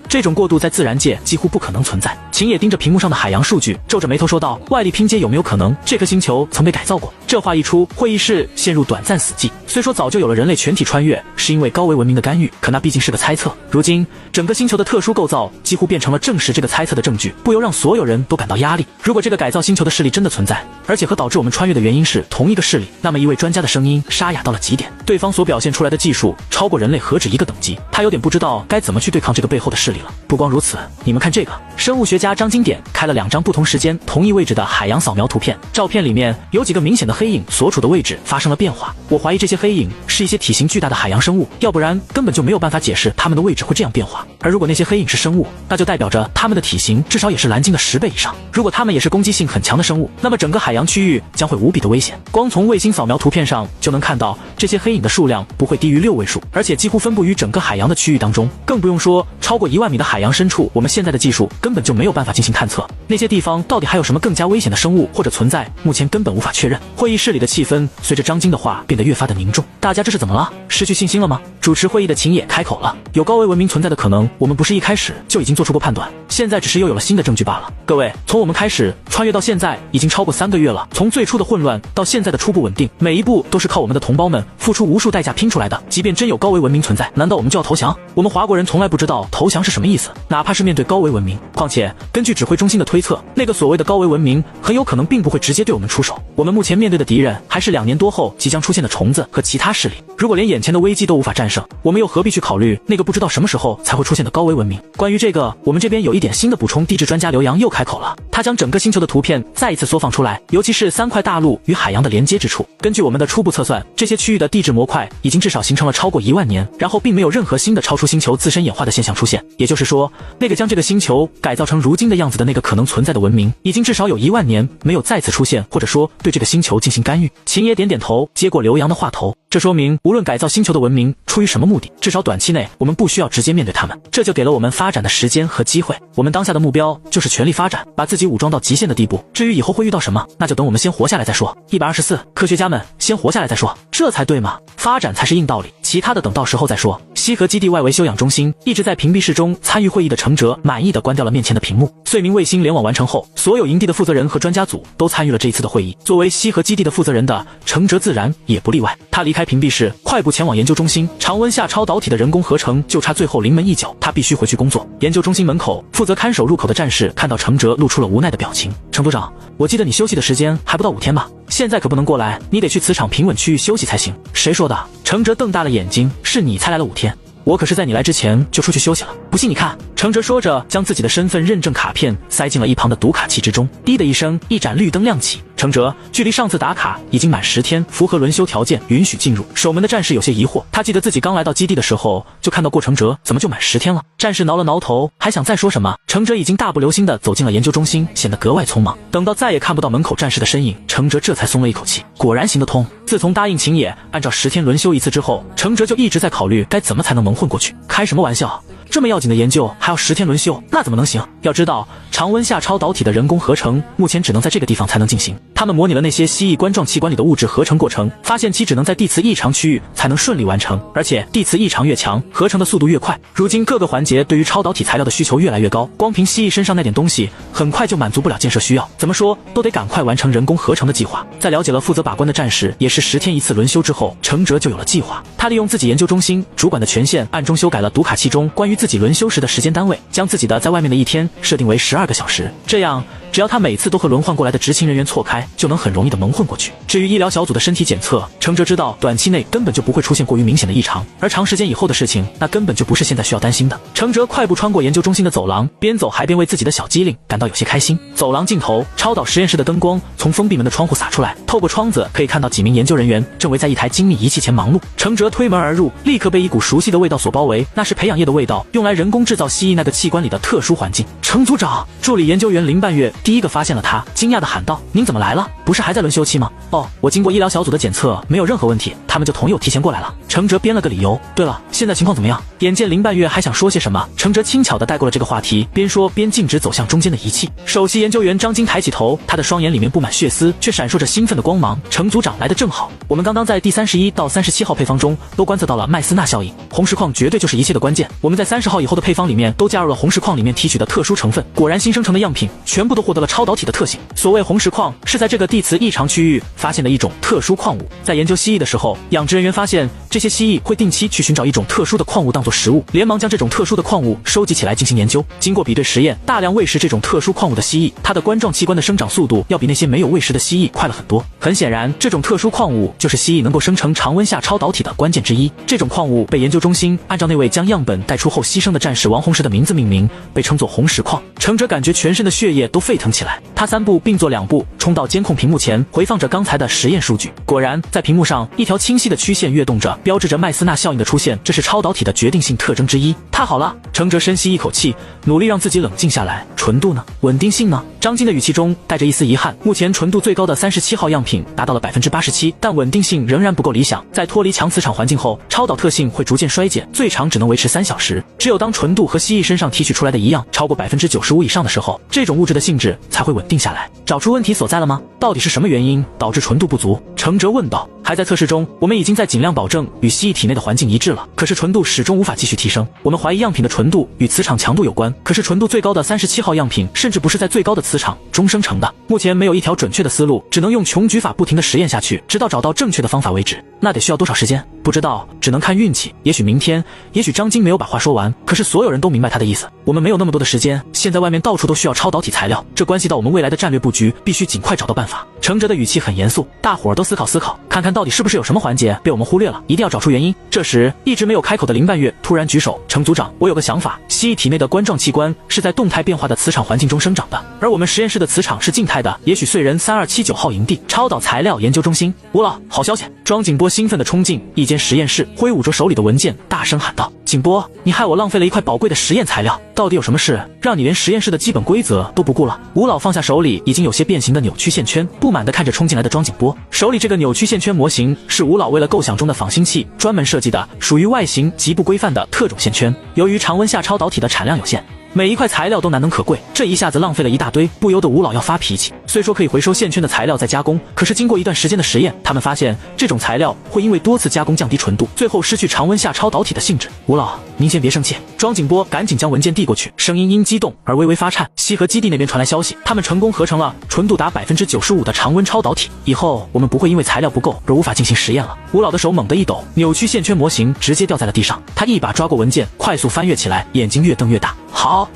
这种过渡在自然界几乎不可能存在。秦野盯着屏幕上的海洋数据，皱着眉头说道，外力拼接有没有可能这颗星球曾被改造过？这话一出，会议室陷入短暂死寂。虽说早就有了人类全体穿越是因为高维文明的干预，可那毕竟是个猜测。如今整个星球的特殊构造几乎变成了证实这个猜测的证据，不由让所有人都感到压力。如果这个改造星球的势力真的存在，而且和导致我们穿越的原因是同一个势力，那么一位专家的声音沙哑到了极点，对方所表现出来的技术超过人类何止一个等级，他有点不知道该怎么去对抗这个背后的势力了。不光如此，你们看这个，生物学家张金典开了2张不同时间同一位置的海洋扫描图片，照片里面有几个明显的黑影所处的位置发生了变化，我怀疑这些黑影是一些体型巨大的海洋生物，要不然根本就没有办法解释它们的位置会这样变化。而如果那些黑影是生物，那就代表着它们的体型至少也是蓝鲸的10倍以上。如果它们也是攻击性很强的生物，那么整个海洋区域将会无比的危险。光从卫星扫描图片上就能看到，这些黑影的数量不会低于6位数，而且几乎分布于整个海洋的区域当中，更不用说超过1万米的海洋深处，我们现在的技术根本就没有办法进行探测。那些地方到底还有什么更加危险的生物或者存在，目前根本无法确认。会议室里的气氛随着张晶的话变得越发的凝重，大家这是怎么了？失去信心了吗？主持会议的秦野开口了，有高维文明存在的可能，我们不是一开始就已经做出过判断，现在只是又有了新的证据罢了。各位，从我们开始穿越到现在已经超过3个月了，从最初的混乱到现在的初步稳定，每一步都是靠我们的同胞们付出无数代价拼出来的。即便真有高维文明存在，难道我们就要投降？我们华国人从来不知道投降是什么意思，哪怕是面对高维文明。况且根据指挥中心的推测，那个所谓的高维文明很有可能并不会直接对我们出手，我们目前面对的敌人还是2年多后即将出现的虫子和其他势力。如果连眼前的危机都无法战胜，我们又何必去考虑那个不知道什么时候才会出现的高维文明？关于这个，我们这边有一点新的补充。地质专家刘洋又开口了，他将整个星球的图片再一次缩放出来，尤其是3块大陆与海洋的连接之处。根据我们的初步测算，这些区域的地质模块已经至少形成了超过1万年，然后并没有任何新的超出星球自身演化的现象出现。也就是说，那个将这个星球改造成如今的样子的那个可能存在的文明，已经至少有1万年没有再次出现，或者说对这个星球进行干预。秦野点点头，接过刘洋的话头。这说明无论改造星球的文明出于什么目的，至少短期内我们不需要直接面对他们，这就给了我们发展的时间和机会。我们当下的目标就是全力发展，把自己武装到极限的地步，至于以后会遇到什么，那就等我们先活下来再说。124，科学家们先活下来再说，这才对嘛，发展才是硬道理，其他的等到时候再说。西河基地外围休养中心，一直在屏蔽室中参与会议的程哲满意的关掉了面前的屏幕。燧明卫星联网完成后，所有营地的负责人和专家组都参与了这一次的会议。作为西河基地的负责人的程哲自然也不例外，他离开屏蔽室，快步前往研究中心。常温下超导体的人工合成就差最后临门一脚，他必须回去工作。研究中心门口负责看守入口的战士看到程哲，露出了无奈的表情。程组长，我记得你休息的时间还不到5天吧？现在可不能过来，你得去磁场平稳区域休息才行。谁说的？程哲瞪大了眼睛，是你才来了5天。我可是在你来之前就出去休息了，不信你看。程哲说着，将自己的身份认证卡片塞进了一旁的读卡器之中。滴的一声，一盏绿灯亮起。程哲，距离上次打卡已经满10天，符合轮休条件，允许进入。守门的战士有些疑惑，他记得自己刚来到基地的时候就看到过程哲，怎么就满10天了？战士挠了挠头，还想再说什么，程哲已经大步流星地走进了研究中心，显得格外匆忙。等到再也看不到门口战士的身影，程哲这才松了一口气，果然行得通。自从答应秦野按照10天轮休一次之后，程哲就一直在考虑该怎么才能蒙混过去。开什么玩笑，这么要紧的研究还要10天轮休，那怎么能行？要知道，常温下超导体的人工合成目前只能在这个地方才能进行。他们模拟了那些蜥蜴冠状器官里的物质合成过程，发现其只能在地磁异常区域才能顺利完成，而且地磁异常越强，合成的速度越快。如今各个环节对于超导体材料的需求越来越高，光凭蜥蜴身上那点东西，很快就满足不了建设需要。怎么说都得赶快完成人工合成的计划。在了解了负责把关的战士也是10天一次轮休之后，程哲就有了计划。他利用自己研究中心主管的权限，暗中修改了读卡器中关于自己轮休时的时间单位，将自己的在外面的一天设定为12个小时。这样，只要他每次都和轮换过来的执勤人员错开，就能很容易的蒙混过去。至于医疗小组的身体检测，程哲知道短期内根本就不会出现过于明显的异常，而长时间以后的事情，那根本就不是现在需要担心的。程哲快步穿过研究中心的走廊，边走还边为自己的小机灵感到有些开心。走廊尽头，超导实验室的灯光从封闭门的窗户洒出来，透过窗子可以看到几名研究人员正围在一台精密仪器前忙碌。程哲推门而入，立刻被一股熟悉的味道所包围，那是培养液的味道，用来人工制造蜥蜴那个器官里的特殊环境。程组长，助理研究员林半月第一个发现了他，惊讶地喊道：“您怎么来了？不是还在轮休期吗？”“哦，我经过医疗小组的检测，没有任何问题，他们就同意我提前过来了。”程哲编了个理由。对了，现在情况怎么样？眼见林半月还想说些什么，程哲轻巧地带过了这个话题，边说边径直走向中间的仪器。首席研究员张晶抬起头，他的双眼里面布满血丝，却闪烁着兴奋的光芒。程组长来得正好，我们刚刚在第31到37号配方中都观测到了麦斯纳效应，红石矿绝对就是一切的关键。我们在30号以后的配方里面都加入了红石矿里面提取的特殊成分，果然新生成的样品全部都获得了超导体的特性。所谓红石矿，是在这个地磁异常区域发现的一种特殊矿物。在研究蜥蜴的时候，养殖人员发现这些蜥蜴会定期去寻找一种特殊的矿物当作食物，连忙将这种特殊的矿物收集起来进行研究。经过比对实验，大量喂食这种特殊矿物的蜥蜴，它的冠状器官的生长速度要比那些没有喂食的蜥蜴快了很多。很显然，这种特殊矿物就是蜥蜴能够生成常温下超导体的关键之一。这种矿物被研究中心按照那位将样本带出后牺牲的战士王红石的名字命名，被称作红石矿。程哲感觉全身的血液都沸腾起来，他3步并作2步冲到监控屏幕前，回放着刚才的实验数据。果然，在屏幕上一条清晰的曲线跃动着，标志着麦斯纳效应的出现，这是超导体的决定性特征之一。太好了！程哲深吸一口气，努力让自己冷静下来。纯度呢？稳定性呢？张晶的语气中带着一丝遗憾。目前纯度最高的37号样品达到了87%，但稳定性仍然不够理想。在脱离强磁场环境后，超导特性会逐渐衰减，最长只能维持3小时。只有当纯度和蜥蜴身上提取出来的一样，超过95%以上的时候，这种物质的性质才会稳定下来。找出问题所在了吗？到底是什么原因导致纯度不足？程哲问道。还在测试中，我们已经在尽量保证与蜥蜴体内的环境一致了，可是纯度始终无法继续提升。我们怀疑样品的纯度与磁场强度有关，可是纯度最高的37号样品甚至不是在最高的磁场中生成的。目前没有一条准确的思路，只能用穷举法不停的实验下去，直到找到正确的方法为止。那得需要多少时间？不知道，只能看运气。也许明天，也许张晶没有把话说完，可是所有人都明白他的意思。我们没有那么多的时间，现在外面到处都需要超导体材料，这关系到我们未来的战略布局，必须尽快找到办法。程哲的语气很严肃，大伙儿都思考思考，看看到底是不是有什么环节被我们忽略了，一定要找出原因。这时，一直没有开口的林半月突然举手：“程组长，我有个想法，蜥蜴体内的冠状器官是在动态变化的磁场环境中生长的，而我们实验室的磁场是静态的，也许燧人3279号营地超导材料研究中心。”吴老，好消息！庄景波兴奋地冲进一间实验室，挥舞着手里的文件，大声喊道：“景波，你害我浪费了一块宝贵的实验材料，到底有什么事让你连实验室的基本规则都不顾了？”吴老放下手里已经有些变形的扭曲线圈，不满地看着冲进来的庄景波。手里这个扭曲线圈模型是吴老为了构想中的仿星器专门设计的，属于外形极不规范的特种线圈。由于常温下超导体的产量有限，每一块材料都难能可贵，这一下子浪费了一大堆，不由得吴老要发脾气。虽说可以回收线圈的材料再加工，可是经过一段时间的实验，他们发现这种材料会因为多次加工降低纯度，最后失去常温下超导体的性质。吴老，您先别生气。庄景波赶紧将文件递过去，声音因激动而微微发颤。西河基地那边传来消息，他们成功合成了纯度达95%的常温超导体，以后我们不会因为材料不够而无法进行实验了。吴老的手猛地一抖，扭曲线圈模型直接掉在了地上，他一把抓过文件，快速翻阅起来，眼睛越瞪越大。好，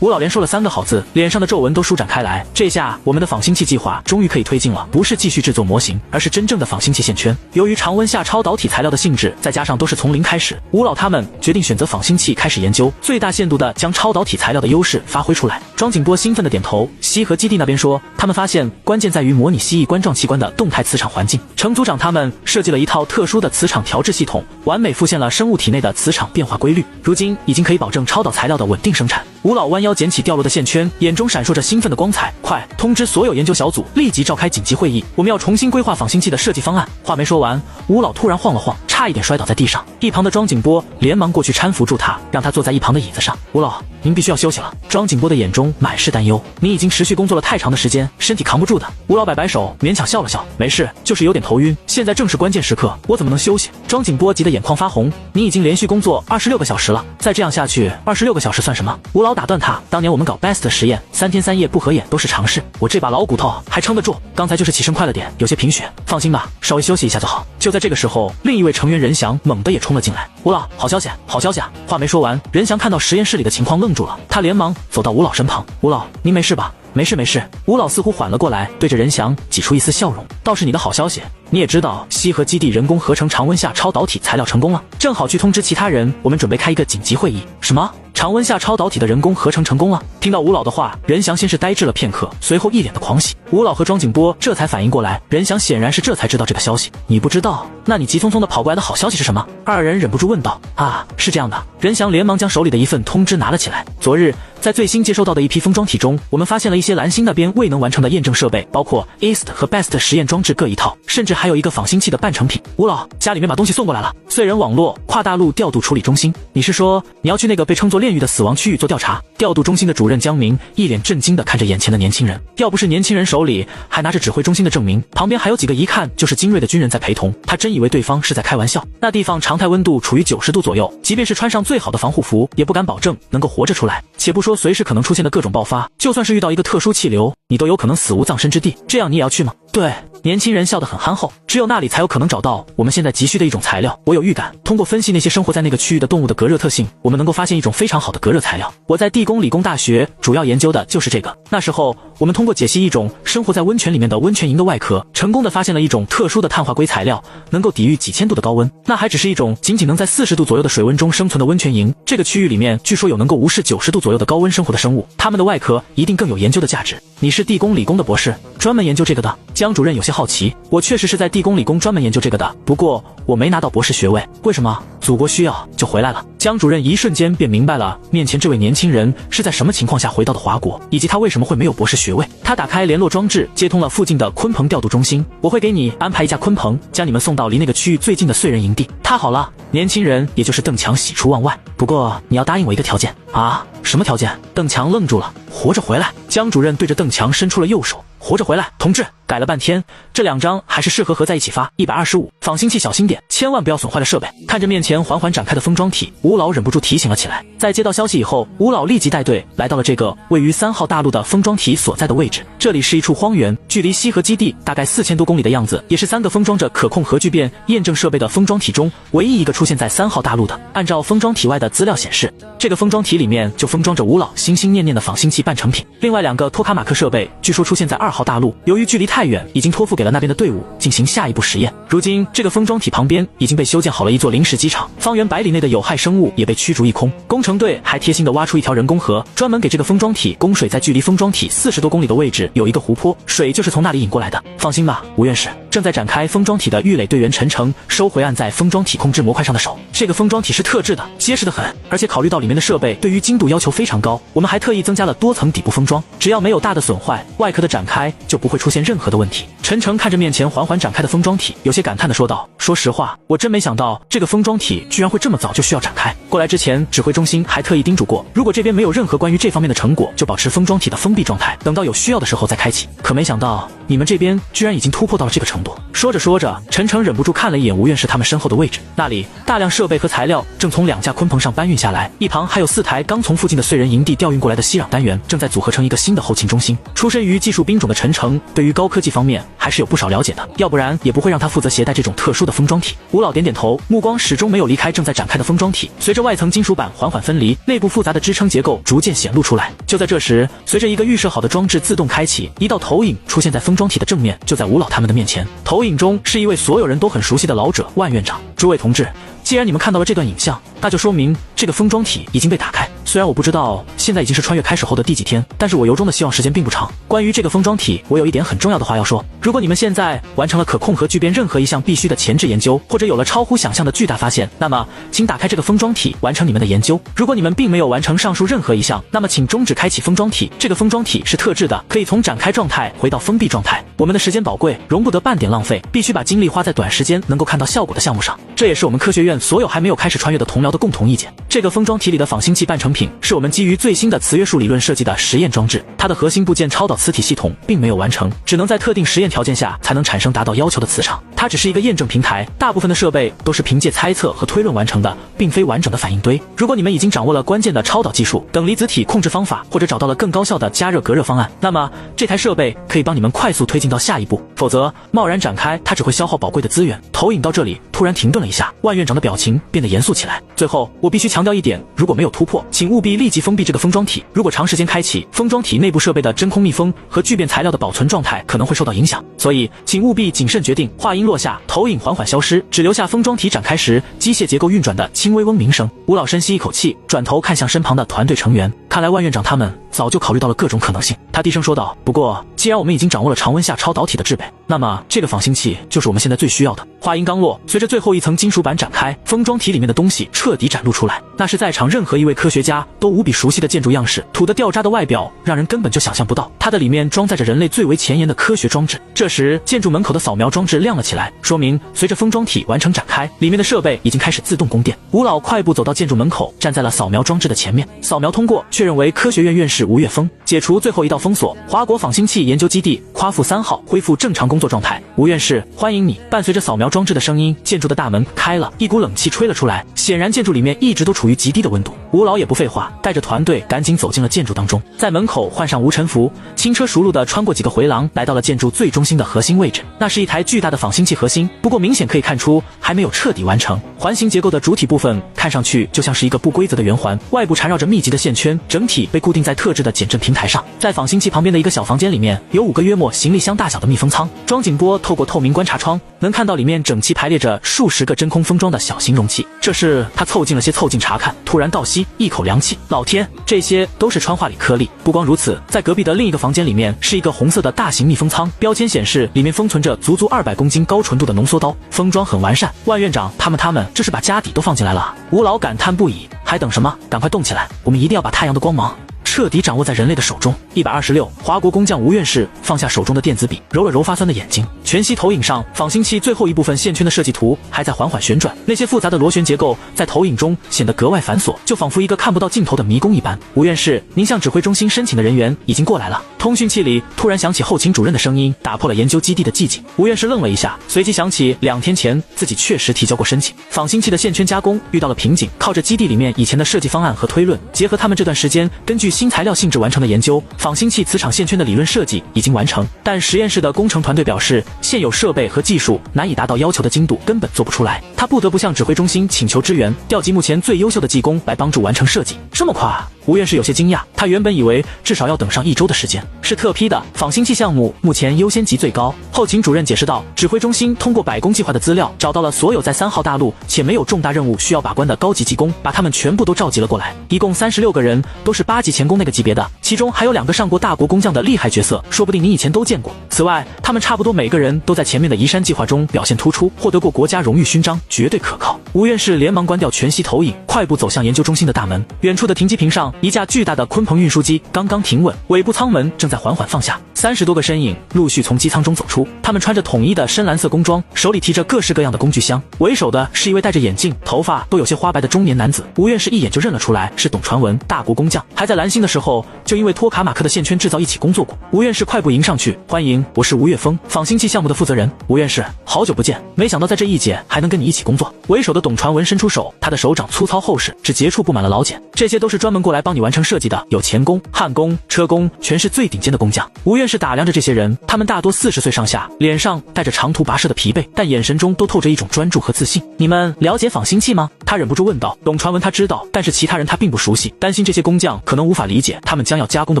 吴老连说了3个好字，脸上的皱纹都舒展开来。这下我们的仿星器计划终于可以推进了，不是继续制作模型，而是真正的仿星器线圈。由于常温下超导体材料的性质，再加上都是从零开始，吴老他们决定选择仿星器开始研究，最大限度的将超导体材料的优势发挥出来。庄景波兴奋的点头。西河基地那边说，他们发现关键在于模拟蜥蜴冠状器官的动态磁场环境。程组长他们设计了一套特殊的磁场调制系统，完美复现了生物体内的磁场变化规律，如今已经可以保证超导材料的稳定生产。吴老弯腰捡起掉落的线圈，眼中闪烁着兴奋的光彩。快通知所有研究小组立即召开紧急会议，我们要重新规划仿星器的设计方案。话没说完，吴老突然晃了晃，差一点摔倒在地上。一旁的庄景波连忙过去搀扶住他，让他坐在一旁的椅子上。吴老，您必须要休息了。庄景波的眼中满是担忧，你已经持续工作了太长的时间，身体扛不住的。吴老摆摆手，勉强笑了笑，没事，就是有点头晕。现在正是关键时刻，我怎么能休息？庄景波急得眼眶发红，你已经连续工作26个小时了，再这样下去，26个小时算什么？吴老打断他，当年我们搞 BEST 的实验，3天3夜不合眼都是常事，我这把老骨头还撑得住。刚才就是起身快了点，有些贫血，放心吧，稍微休息一下就好。就在这个时候，另一位成员任翔猛地也冲了进来。吴老，好消息，好消息啊！话没说完，任翔看到实验室里的情况愣住了，他连忙走到吴老身旁。吴老，您没事吧？没事没事。吴老似乎缓了过来，对着任翔挤出一丝笑容。倒是你的好消息，你也知道西河基地人工合成常温下超导体材料成功了，正好去通知其他人，我们准备开一个紧急会议。什么？常温下超导体的人工合成成功了？听到吴老的话，任翔先是呆滞了片刻，随后一脸的狂喜。吴老和庄景波这才反应过来，任翔显然是这才知道这个消息。你不知道？那你急匆匆的跑过来的好消息是什么？二人忍不住问道。啊，是这样的。任翔连忙将手里的一份通知拿了起来。昨日在最新接收到的一批封装体中，我们发现了一些蓝星那边未能完成的验证设备，包括 EAST 和 BEST 实验装置各一套，甚至还有一个仿星器的半成品。吴老，家里面把东西送过来了。燧人网络跨大陆调度处理中心。你是说你要去那个被称作炼狱的死亡区域做调查？调度中心的主任江明一脸震惊地看着眼前的年轻人，要不是年轻人手里还拿着指挥中心的证明，旁边还有几个一看就是精锐的军人在陪同，他真以为对方是在开玩笑。那地方常态温度处于90度左右，即便是穿上最好的防护服，也不敢保证能够活着出来。且不说随时可能出现的各种爆发，就算是遇到一个特殊气流，你都有可能死无葬身之地。这样你也要去吗？对，年轻人笑得很憨厚，只有那里才有可能找到我们现在急需的一种材料。我有预感，通过分析那些生活在那个区域的动物的隔热特性，我们能够发现一种非常好的隔热材料。我在地工理工大学主要研究的就是这个。那时候我们通过解析一种生活在温泉里面的温泉蝇的外壳，成功的发现了一种特殊的碳化硅材料，能够抵御几千度的高温。那还只是一种仅仅能在40度左右的水温中生存的温泉蝇。这个区域里面据说有能够无视90度左右的高温生活的生物，它们的外壳一定更有研究的价值。你是地工理工的博士，专门研究这个的？江主任有些好奇。我确实是在地工理工专门研究这个的，不过我没拿到博士学位。为什么？祖国需要就回来了。江主任一瞬间便明白了面前这位年轻人是在什么情况下回到的华国，以及他为什么会没有博士学位。他打开联络装置，接通了附近的鲲鹏调度中心。我会给你安排一架鲲鹏，将你们送到离那个区域最近的燧人营地。太好了！年轻人也就是邓强喜出望外。不过你要答应我一个条件。啊，什么条件？邓强愣住了。活着回来。江主任对着邓强伸出了右手。活着回来，同志。改了半天，这2张还是适合合在一起发。125，仿星器小心点，千万不要损坏了设备。看着面前缓缓展开的封装体，吴老忍不住提醒了起来。在接到消息以后，吴老立即带队来到了这个位于3号大陆的封装体所在的位置。这里是一处荒原，距离西河基地大概4000多公里的样子，也是3个封装着可控核聚变验证设备的封装体中唯一一个出现在3号大陆的。按照封装体外的资料显示，这个封装体里面就封装着吴老心心念念的仿星器半成品。另外2个托卡马克设备据说出现在2号大陆，由于距离太远，已经托付给了那边的队伍进行下一步实验。如今这个封装体旁边已经被修建好了一座临时机场，方圆100里内的有害生物也被驱逐一空。工程队还贴心地挖出一条人工河，专门给这个封装体供水。在距离封装体40多公里的位置有一个湖泊，水就是从那里引过来的。放心吧，吴院士。正在展开封装体的玉垒队员陈诚收回按在封装体控制模块上的手。这个封装体是特制的，结实得很，而且考虑到里面的设备对于精度要求非常高，我们还特意增加了多层底部封装，只要没有大的损坏，外壳的展开就不会出现任何的问题。陈诚看着面前缓缓展开的封装体，有些感叹地说道：说实话，我真没想到这个封装体居然会这么早就需要展开。过来之前，指挥中心还特意叮嘱过，如果这边没有任何关于这方面的成果，就保持封装体的封闭状态，等到有需要的时候再开启。可没想到你们这边居然已经突破到了这个程度。说着说着，陈诚忍不住看了一眼吴院士他们身后的位置，那里大量设备和材料正从2架鲲鹏上搬运下来，一旁还有4台刚从附近的燧人营地调运过来的息壤单元，正在组合成一个新的后勤中心。出身于技术兵种的陈诚，对于高科技方面还是有不少了解的，要不然也不会让他负责携带这种特殊的封装体。吴老点点头，目光始终没有离开正在展开的封装体。随着外层金属板缓缓分离，内部复杂的支撑结构逐渐显露出来。就在这时，随着一个预设好的装置自动开启，一道投影出现在封装体的正面，就在吴老他们的面前。投影中是一位所有人都很熟悉的老者万院长。诸位同志，既然你们看到了这段影像，那就说明这个封装体已经被打开。虽然我不知道现在已经是穿越开始后的第几天，但是我由衷的希望时间并不长。关于这个封装体，我有一点很重要的话要说，如果你们现在完成了可控核聚变任何一项必须的前置研究，或者有了超乎想象的巨大发现，那么请打开这个封装体完成你们的研究。如果你们并没有完成上述任何一项，那么请终止开启封装体。这个封装体是特制的，可以从展开状态回到封闭状态。我们的时间宝贵，容不得半点浪费，必须把精力花在短时间能够看到效果的项目上。这也是我们科学院所有还没有开始穿越的同僚的共同意见。这个封装体里的仿星器半成品是我们基于最新的磁约束理论设计的实验装置，它的核心部件超导磁体系统并没有完成，只能在特定实验条件下才能产生达到要求的磁场。它只是一个验证平台，大部分的设备都是凭借猜测和推论完成的，并非完整的反应堆。如果你们已经掌握了关键的超导技术、等离子体控制方法，或者找到了更高效的加热隔热方案，那么这台设备可以帮你们快速推进到下一步。否则贸然展开它只会消耗宝贵的资源。投影到这里突然停顿了一下，万院长的表情变得严肃起来。最后我必须强调一点，如果没有突破，请务必立即封闭这个封装体。如果长时间开启，封装体内部设备的真空密封和聚变材料的保存状态可能会受到影响，所以请务必谨慎决定。话音落下，投影缓缓消失，只留下封装体展开时机械结构运转的轻微嗡鸣声。吴老深吸一口气，转头看向身旁的团队成员，看来万院长他们早就考虑到了各种可能性。他低声说道，不过既然我们已经掌握了常温下超导体的制备，那么这个仿星器就是我们现在最需要的。话音刚落，随着最后一层金属板展开，封装体里面的东西彻底展露出来。那是在场任何一位科学家都无比熟悉的建筑样式，土的掉渣的外表让人根本就想象不到，它的里面装载着人类最为前沿的科学装置。这时建筑门口的扫描装置亮了起来，说明随着封装体完成展开，里面的设备已经开始自动供电。吴老快步走到建筑门口，站在了扫描装置的前面，扫描通过，确认为科学院院士吴岳峰。解除最后一道封锁，华国仿星器研究基地夸父3号恢复正常工作状态。吴院士，欢迎你。伴随着扫描装置的声音，建筑的大门开了，一股冷气吹了出来，显然建筑里面一直都处于极低的温度。吴老也不废话，带着团队赶紧走进了建筑当中，在门口换上无尘服，轻车熟路地穿过几个回廊，来到了建筑最中心的核心位置。那是一台巨大的仿星器核心，不过明显可以看出还没有彻底完成。环形结构的主体部分看上去就像是一个不规则的圆环，外部缠绕着密集的线圈，整体被固定在特制的减震平台上。在仿星器旁边的一个小房间里面，有5个约莫行李箱大小的密封舱，庄景波透过透明观察窗能看到里面整齐排列着数十个真空封装的小型容器。这是他凑近查看，突然倒吸一口凉气，老天，这些都是川化锂颗粒。不光如此，在隔壁的另一个房间里面是一个红色的大型密封舱，标签显示里面封存着足200公斤高纯度的浓缩刀，封装很完善。万院长他们这是把家底都放进来了啊！吴老感叹不已，还等什么？赶快动起来，我们一定要把太阳的光芒彻底掌握在人类的手中。126，华国工匠吴院士放下手中的电子笔，揉了揉发酸的眼睛。全息投影上，仿星器最后一部分线圈的设计图还在缓缓旋转，那些复杂的螺旋结构在投影中显得格外繁琐，就仿佛一个看不到尽头的迷宫一般。吴院士，您向指挥中心申请的人员已经过来了。通讯器里突然响起后勤主任的声音，打破了研究基地的寂静。吴院士愣了一下，随即想起2天前自己确实提交过申请。仿星器的线圈加工遇到了瓶颈，靠着基地里面以前的设计方案和推论，结合他们这段时间根据新材料性质完成的研究，仿星器磁场线圈的理论设计已经完成。但实验室的工程团队表示，现有设备和技术难以达到要求的精度，根本做不出来。他不得不向指挥中心请求支援，调集目前最优秀的技工来帮助完成设计。这么快啊！吴院士有些惊讶，他原本以为至少要等上1周的时间。是特批的，仿星器项目目前优先级最高。后勤主任解释道，指挥中心通过百工计划的资料，找到了所有在3号大陆且没有重大任务需要把关的高级技工，把他们全部都召集了过来，一共36个人，都是8级前工那个级别的，其中还有2个上过大国工匠的厉害角色，说不定你以前都见过。此外，他们差不多每个人都在前面的移山计划中表现突出，获得过国家荣誉勋章，绝对可靠。吴院士连忙关掉全息投影，快步走向研究中心的大门。远处的停机坪上，一架巨大的鲲鹏运输机刚刚停稳，尾部舱门正在缓缓放下，30多个身影陆续从机舱中走出，他们穿着统一的深蓝色工装，手里提着各式各样的工具箱。为首的是一位戴着眼镜、头发都有些花白的中年男子，吴院士一眼就认了出来，是董传文，大国工匠，还在蓝星的时候就因为托卡马克的线圈制造一起工作过。吴院士快步迎上去，欢迎，我是吴岳峰，仿星器项目的负责人。吴院士，好久不见，没想到在这一届还能跟你一起工作。为首的董传文伸出手，他的手掌粗糙厚实，只节处布满了老茧，这些都是专门过来帮你完成设计的，有钳工、焊工、车工，全是最顶尖的工匠。吴院士打量着这些人，他们大多40岁上下，脸上带着长途跋涉的疲惫，但眼神中都透着一种专注和自信。你们了解仿星器吗？他忍不住问道。董传文他知道，但是其他人他并不熟悉，担心这些工匠可能无法理解他们将要加工的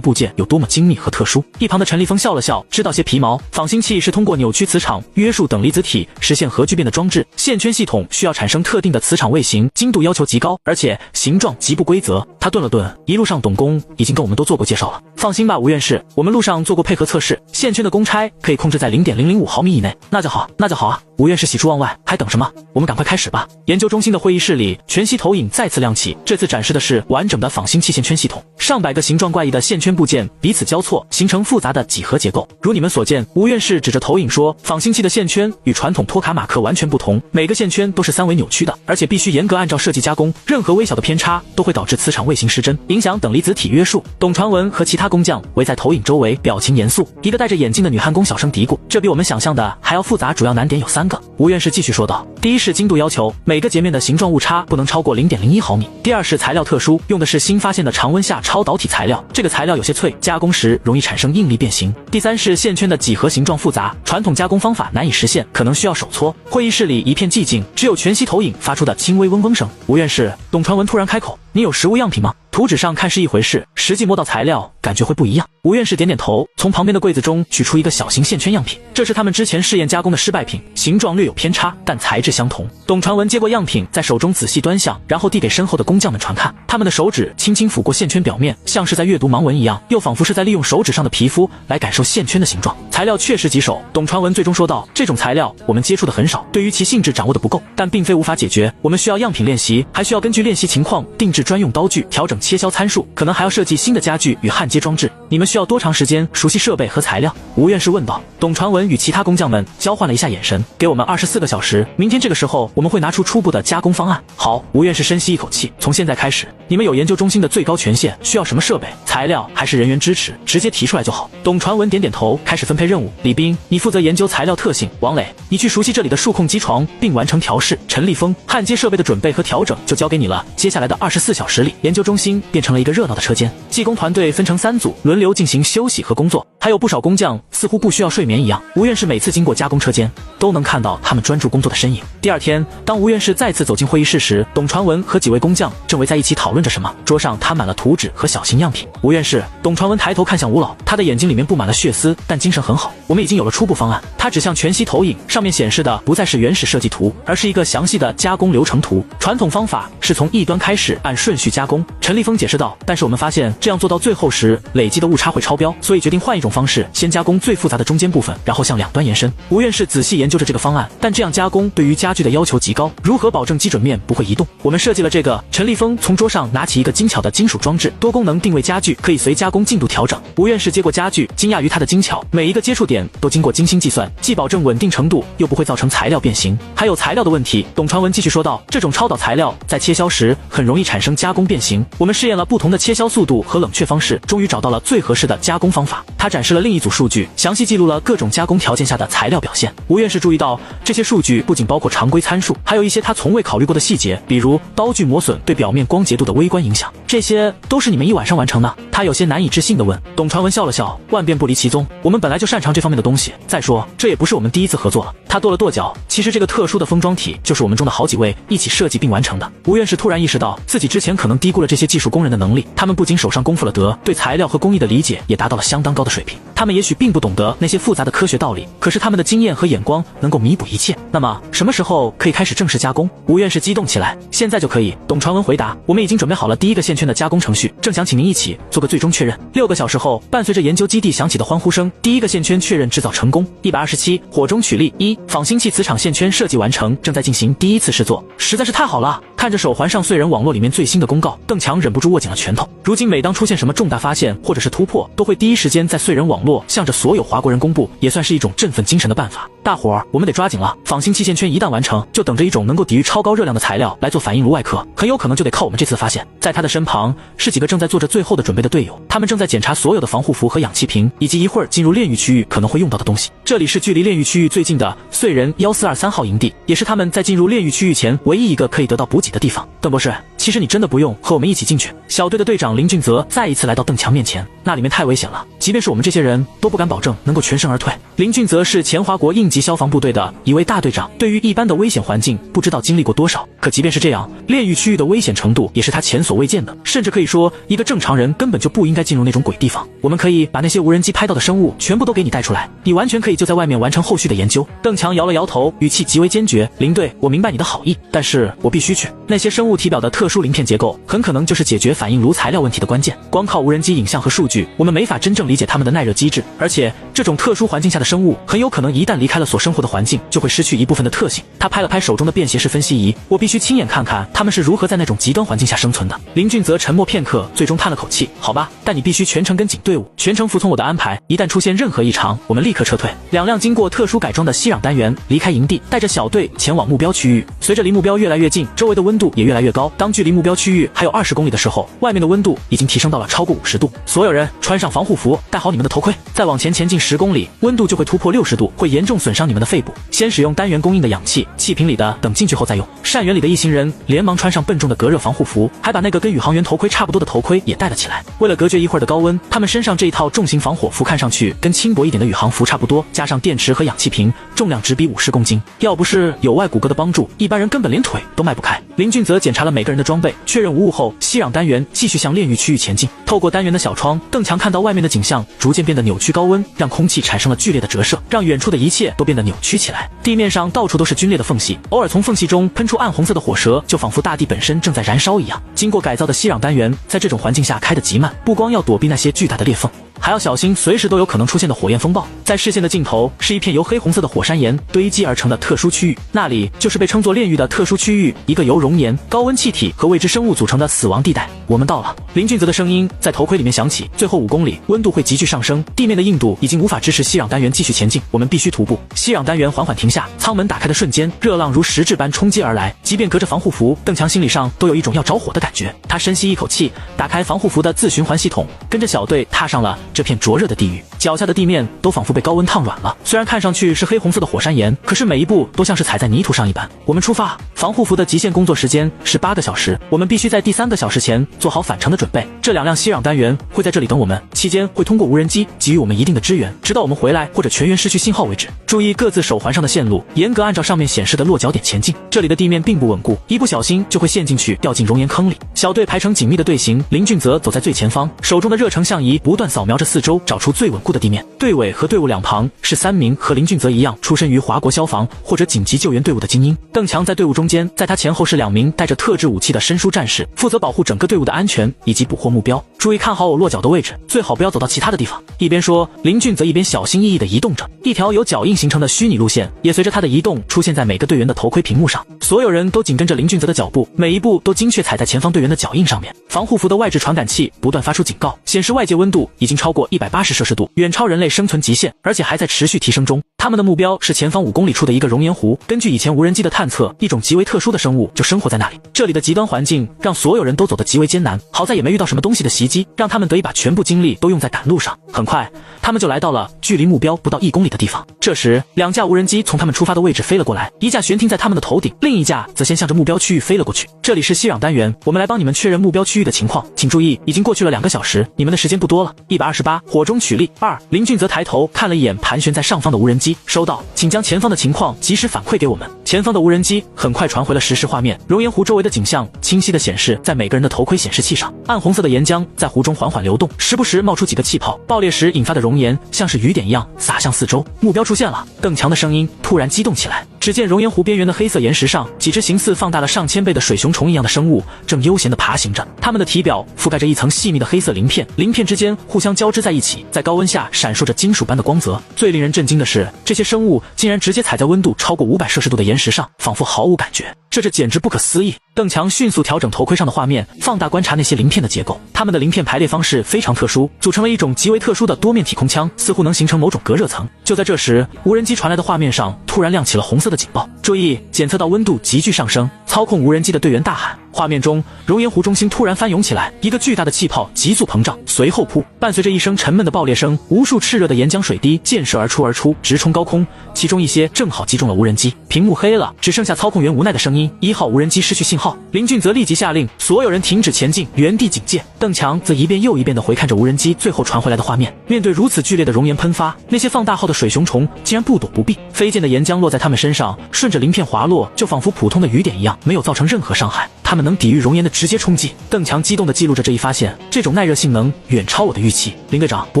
部件有多么精密和特殊。一旁的陈立峰笑了笑，知道些皮毛。仿星器是通过扭曲磁场、约束等离子体实现核聚变的装置，线圈系统需要产生特定的磁场位型，精度要求极高，而且形状极不规则。他顿了顿，一路上董工已经跟我们都做过介绍了。放心吧，吴院士，我们路上做过配合测试，线圈的公差可以控制在0.005毫米以内。那就好，那就好啊！吴院士喜出望外，还等什么？我们赶快开始吧。研究中心的会议室里，全息投影再次亮起，这次展示的是完整的仿星器线圈系统，上百个形状怪异的线圈部件彼此交错，形成复杂的几何结构。如你们所见，吴院士指着投影说，仿星器的线圈与传统托卡马克完全不同，每个线圈都是三维扭曲的，而且必须严格按照设计加工，任何微小的偏差都会导致磁场卫星失真，影响等离子体约束。董传文和其他工匠围在投影周围，表情严肃。一个戴着眼镜的女焊工小声嘀咕，这比我们想象的还要复杂，主要难点有3个。吴院士继续说道，第一是精度要求，每个截面的形状误差不能超过0.01毫米。第二是材料特殊，用的是新发现的常温下超导体材料，这个材料有些脆，加工时容易产生应力变形。第三是线圈的几何形状复杂，传统加工方法难以实现，可能需要手搓。会议室里一片寂静，只有全息投影发出的轻微嗡嗡声。吴院士，董传文突然开口，你有实物样品吗？图纸上看是一回事，实际摸到材料感觉会不一样。吴院士点点头，从旁边的柜子中取出一个小型线圈样品，这是他们之前试验加工的失败品，形状略有偏差，但材质相同。董传文接过样品，在手中仔细端详，然后递给身后的工匠们传看。他们的手指轻轻抚过线圈表面，像是在阅读盲文一样，又仿佛是在利用手指上的皮肤来感受线圈的形状。材料确实棘手，董传文最终说道，这种材料我们接触的很少，对于其性质掌握的不够，但并非无法解决。我们需要样品练习，还需要根据练习情况定制专用刀具，调整切削参数，可能还要设计新的家具与焊接装置。你们需要多长时间熟悉设备和材料？吴院士问道。董传文与其他工匠们交换了一下眼神，给我们24个小时，明天这个时候我们会拿出初步的加工方案。好，吴院士深吸一口气，从现在开始，你们有研究中心的最高权限，需要什么设备、材料还是人员支持，直接提出来就好。董传文点点头，开始分配任务。李斌，你负责研究材料特性；王磊，你去熟悉这里的数控机床并完成调试；陈立峰，焊接设备的准备和调整就交给你了。接下来的24小时里，研究中心变成了一个热闹的车间，技工团队分成3组，轮流进行休息和工作，还有不少工匠似乎不需要睡眠一样。吴院士每次经过加工车间，都能看到他们专注工作的身影。第二天，当吴院士再次走进会议室时，董传文和几位工匠正围在一起讨论着什么，桌上摊满了图纸和小型样品。吴院士，董传文抬头看向吴老，他的眼睛里面布满了血丝，但精神很好。我们已经有了初步方案。他指向全息投影，上面显示的不再是原始设计图，而是一个详细的加工流程图。传统方法是从一端开始按顺序加工。陈立峰解释道，但是我们发现这样做到最后时，累积的误差会超标，所以决定换一种方式，先加工最复杂的中间部分，然后向两端延伸。吴院士仔细研究着这个方案，但这样加工对于家具的要求极高，如何保证基准面不会移动？我们设计了这个。陈立峰从桌上拿起一个精巧的金属装置，多功能定位家具，可以随加工进度调整。吴院士接过家具，惊讶于它的精巧，每一个接触点都经过精心计算，既保证稳定程度，又不会造成材料变形。还有材料的问题，董传文继续说道，这种超导材料在切削时很容易产生加工变形，我们试验了不同的切削速度和冷却方式，终于找到了最合适的加工方法。他展示了另一组数据，详细记录了各种加工条件下的材料表现。吴院士注意到，这些数据不仅包括常规参数，还有一些他从未考虑过的细节，比如刀具磨损对表面光洁度的微观影响。这些都是你们一晚上完成的？他有些难以置信地问。董传文笑了笑，万变不离其宗，我们本来就擅长这方面的东西，再说这也不是我们第一次合作了。他跺了跺脚，其实这个特殊的封装体就是我们中的好几位一起设计并完成的。吴院士突然意识到自己之前可能低估了这些技术工人的能力，他们不仅手上功夫了得，对材料和工艺的理解也达到了相当高的水平。他们也许并不懂得那些复杂的科学道理，可是他们的经验和眼光能够弥补一切。那么什么时候可以开始正式加工？吴院士激动起来，现在就可以。董传文回答，我们已经准备好了第一个线圈的加工程序，正想请您一起做个最终确认。6个小时后，伴随着研究基地响起的欢呼声，第一个线圈确认制造成功。127火中取栗1仿星器磁场线圈设计完成，正在进行第一次试做，实在是太好了。看着手环上燧人网络里面最新的公告，邓强忍不住握紧了拳头。如今每当出现什么重大发现或者是突破，都会第一时间在燧人网络向着所有华国人公布，也算是一种振奋精神的办法。大伙儿，我们得抓紧了，仿星器线圈一旦完成，就等着一种能够抵御超高热量的材料来做反应炉外壳，很有可能就得靠我们这次发现。在他的身旁是几个正在做着最后的准备的队友，他们正在检查所有的防护服和氧气瓶，以及一会儿进入炼狱区域可能会用到的东西。这里是距离炼狱区域最近的燧人1423号营地，也是他们在进入炼狱区域前唯一一个可以得到补给的地方。邓博士，其实你真的不用和我们一起进去。小队的队长林俊泽再一次来到邓强面前，那里面太危险了，即便是我们这些人都不敢保证能够全身而退。林俊泽是前华国应急消防部队的一位大队长，对于一般的危险环境不知道经历过多少，可即便是这样，炼狱区域的危险程度也是他前所未见的，甚至可以说一个正常人根本就不应该进入那种鬼地方。我们可以把那些无人机拍到的生物全部都给你带出来，你完全可以就在外面完成后续的研究。邓强摇了摇头，语气极为坚决，林队，我明白你的好意，但是我必须去。那些生物体表的特殊殊鳞片结构很可能就是解决反应炉材料问题的关键。光靠无人机影像和数据，我们没法真正理解它们的耐热机制，而且这种特殊环境下的生物很有可能一旦离开了所生活的环境，就会失去一部分的特性。他拍了拍手中的便携式分析仪，我必须亲眼看看他们是如何在那种极端环境下生存的。林俊泽沉默片刻，最终叹了口气，好吧，但你必须全程跟紧队伍，全程服从我的安排，一旦出现任何异常，我们立刻撤退。2辆经过特殊改装的吸氧单元离开营地，带着小队前往目标区域。随着离目标越来越近，周围的温度也越来越高。当距离目标区域还有20公里的时候，外面的温度已经提升到了超过50度。所有人穿上防护服，戴好你们的头盔。再往前前进10公里，温度就会突破60度，会严重损伤你们的肺部。先使用单元供应的氧气，气瓶里的等进去后再用。善园里的一行人连忙穿上笨重的隔热防护服，还把那个跟宇航员头盔差不多的头盔也戴了起来。为了隔绝一会儿的高温，他们身上这一套重型防火服看上去跟轻薄一点的宇航服差不多，加上电池和氧气瓶，重量直逼50公斤。要不是有外骨骼的帮助，一般人根本连腿都迈不开。林俊泽检查了每个人的装备，确认无误后，吸氧单元继续向炼狱区域前进。透过单元的小窗，邓强看到外面的景象逐渐变得扭曲，高温让空气产生了剧烈的折射，让远处的一切都变得扭曲起来。地面上到处都是皲裂的缝隙，偶尔从缝隙中喷出暗红色的火舌，就仿佛大地本身正在燃烧一样。经过改造的吸氧单元在这种环境下开得极慢，不光要躲避那些巨大的裂缝，还要小心随时都有可能出现的火焰风暴。在视线的尽头是一片由黑红色的火山岩堆积而成的特殊区域，那里就是被称作炼狱的特殊区域，一个由熔岩、高温气体和未知生物组成的死亡地带。我们到了。林俊泽的声音在头盔里面响起，最后5公里温度会急剧上升，地面的硬度已经无法支持吸氧单元继续前进，我们必须徒步。吸氧单元缓缓停下，舱门打开的瞬间，热浪如实质般冲击而来，即便隔着防护服，邓强心理上都有一种要着火的感觉。他深吸一口气，打开防护服的自循环系统，跟着小队踏上了这片灼热的地狱。脚下的地面都仿佛被高温烫软了，虽然看上去是黑红色的火山岩，可是每一步都像是踩在泥土上一般。我们出发，防护服的极限工作时间是8个小时，我们必须在第3个小时前做好返程的准备。这2辆吸氧单元会在这里等我们，期间会通过无人机给予我们一定的支援，直到我们回来或者全员失去信号为止。注意各自手环上的线路，严格按照上面显示的落脚点前进。这里的地面并不稳固，一不小心就会陷进去，掉进熔岩坑里。小队排成紧密的队形，林俊泽走在最前方，手中的热成像仪不断扫描着四周，找出最稳固的地面。队尾和队伍两旁是3名和林俊泽一样出身于华国消防或者紧急救援队伍的精英。邓强在队伍中间，在他前后是2名带着特制武器的伸书战士，负责保护整个队伍的安全以及捕获目标。注意看好我落脚的位置，最好不要走到其他的地方。一边说，林俊泽一边小心翼翼地移动着，一条由脚印形成的虚拟路线也随着他的移动出现在每个队员的头盔屏幕上。所有人都紧跟着林俊泽的脚步，每一步都精确踩在前方队员的脚印上面。防护服的外置传感器不断发出警告，显示外界温度已经超过180摄氏度，远超人类生存极限，而且还在持续提升中。他们的目标是前方5公里处的一个熔岩湖，根据以前无人机的探测，一种极为特殊的生物就生活在那里。这里的极端环境让所有人都走得极为艰难，好在也没遇到什么东西的袭击，让他们得以把全部精力都用在赶路上。很快他们就来到了距离目标不到1公里的地方。这时2架无人机从他们出发的位置飞了过来，一架悬停在他们的头顶，另一架则先向着目标区域飞了过去。这里是吸氧单元，我们来帮你们确认目标区域的情况，请注意已经过去了2个小时，你们的时间不多了。128火中取栗。2林俊泽抬头看了一眼盘旋在上方的无人机，收到，请将前方的情况及时反馈给我们。前方的无人机很快传回了实时画面，熔岩湖周围的景象清晰地显示在每个人的头盔显示器上，暗红色的岩浆在湖中缓缓流动，时不时冒出几个气泡，爆裂时引发的熔岩像是雨点一样洒向四周。目标出现了，邓强的声音突然激动起来。只见熔岩湖边缘的黑色岩石上，几只形似放大了上千倍的水熊虫一样的生物正悠闲地爬行着，它们的体表覆盖着一层细密的黑色鳞片，鳞片之间互相交织在一起，在高温下闪烁着金属般的光泽。最令人震惊的是，这些生物竟然直接踩在温度超过500摄氏度的岩石上，仿佛毫无感觉，这简直不可思议。邓强迅速调整头盔上的画面，放大观察那些鳞片的结构，它们的鳞片排列方式非常特殊，组成了一种极为特殊的多面体空腔，似乎能形成某种隔热层。就在这时，无人机传来的画面上突然亮起了红色的警报，注意，检测到温度急剧上升。操控无人机的队员大喊，画面中熔岩湖中心突然翻涌起来，一个巨大的气泡急速膨胀，随后伴随着一声沉闷的爆裂声，无数炽热的岩浆水滴溅射而出，直冲高空，其中一些正好击中了无人机。屏幕黑了，只剩下操控员无奈的声音：1号无人机失去信号。林俊泽立即下令所有人停止前进，原地警戒。邓强则一遍又一遍地回看着无人机最后传回来的画面，面对如此剧烈的熔岩喷发，那些放大后的水熊虫竟然不躲不避，飞溅的岩浆落在他们身上，顺着鳞片滑落，就仿佛普通的雨点一样，没有造成任何伤害。他们能抵御熔岩的直接冲击。邓强激动地记录着这一发现，这种耐热性能远超我的预期。林队长不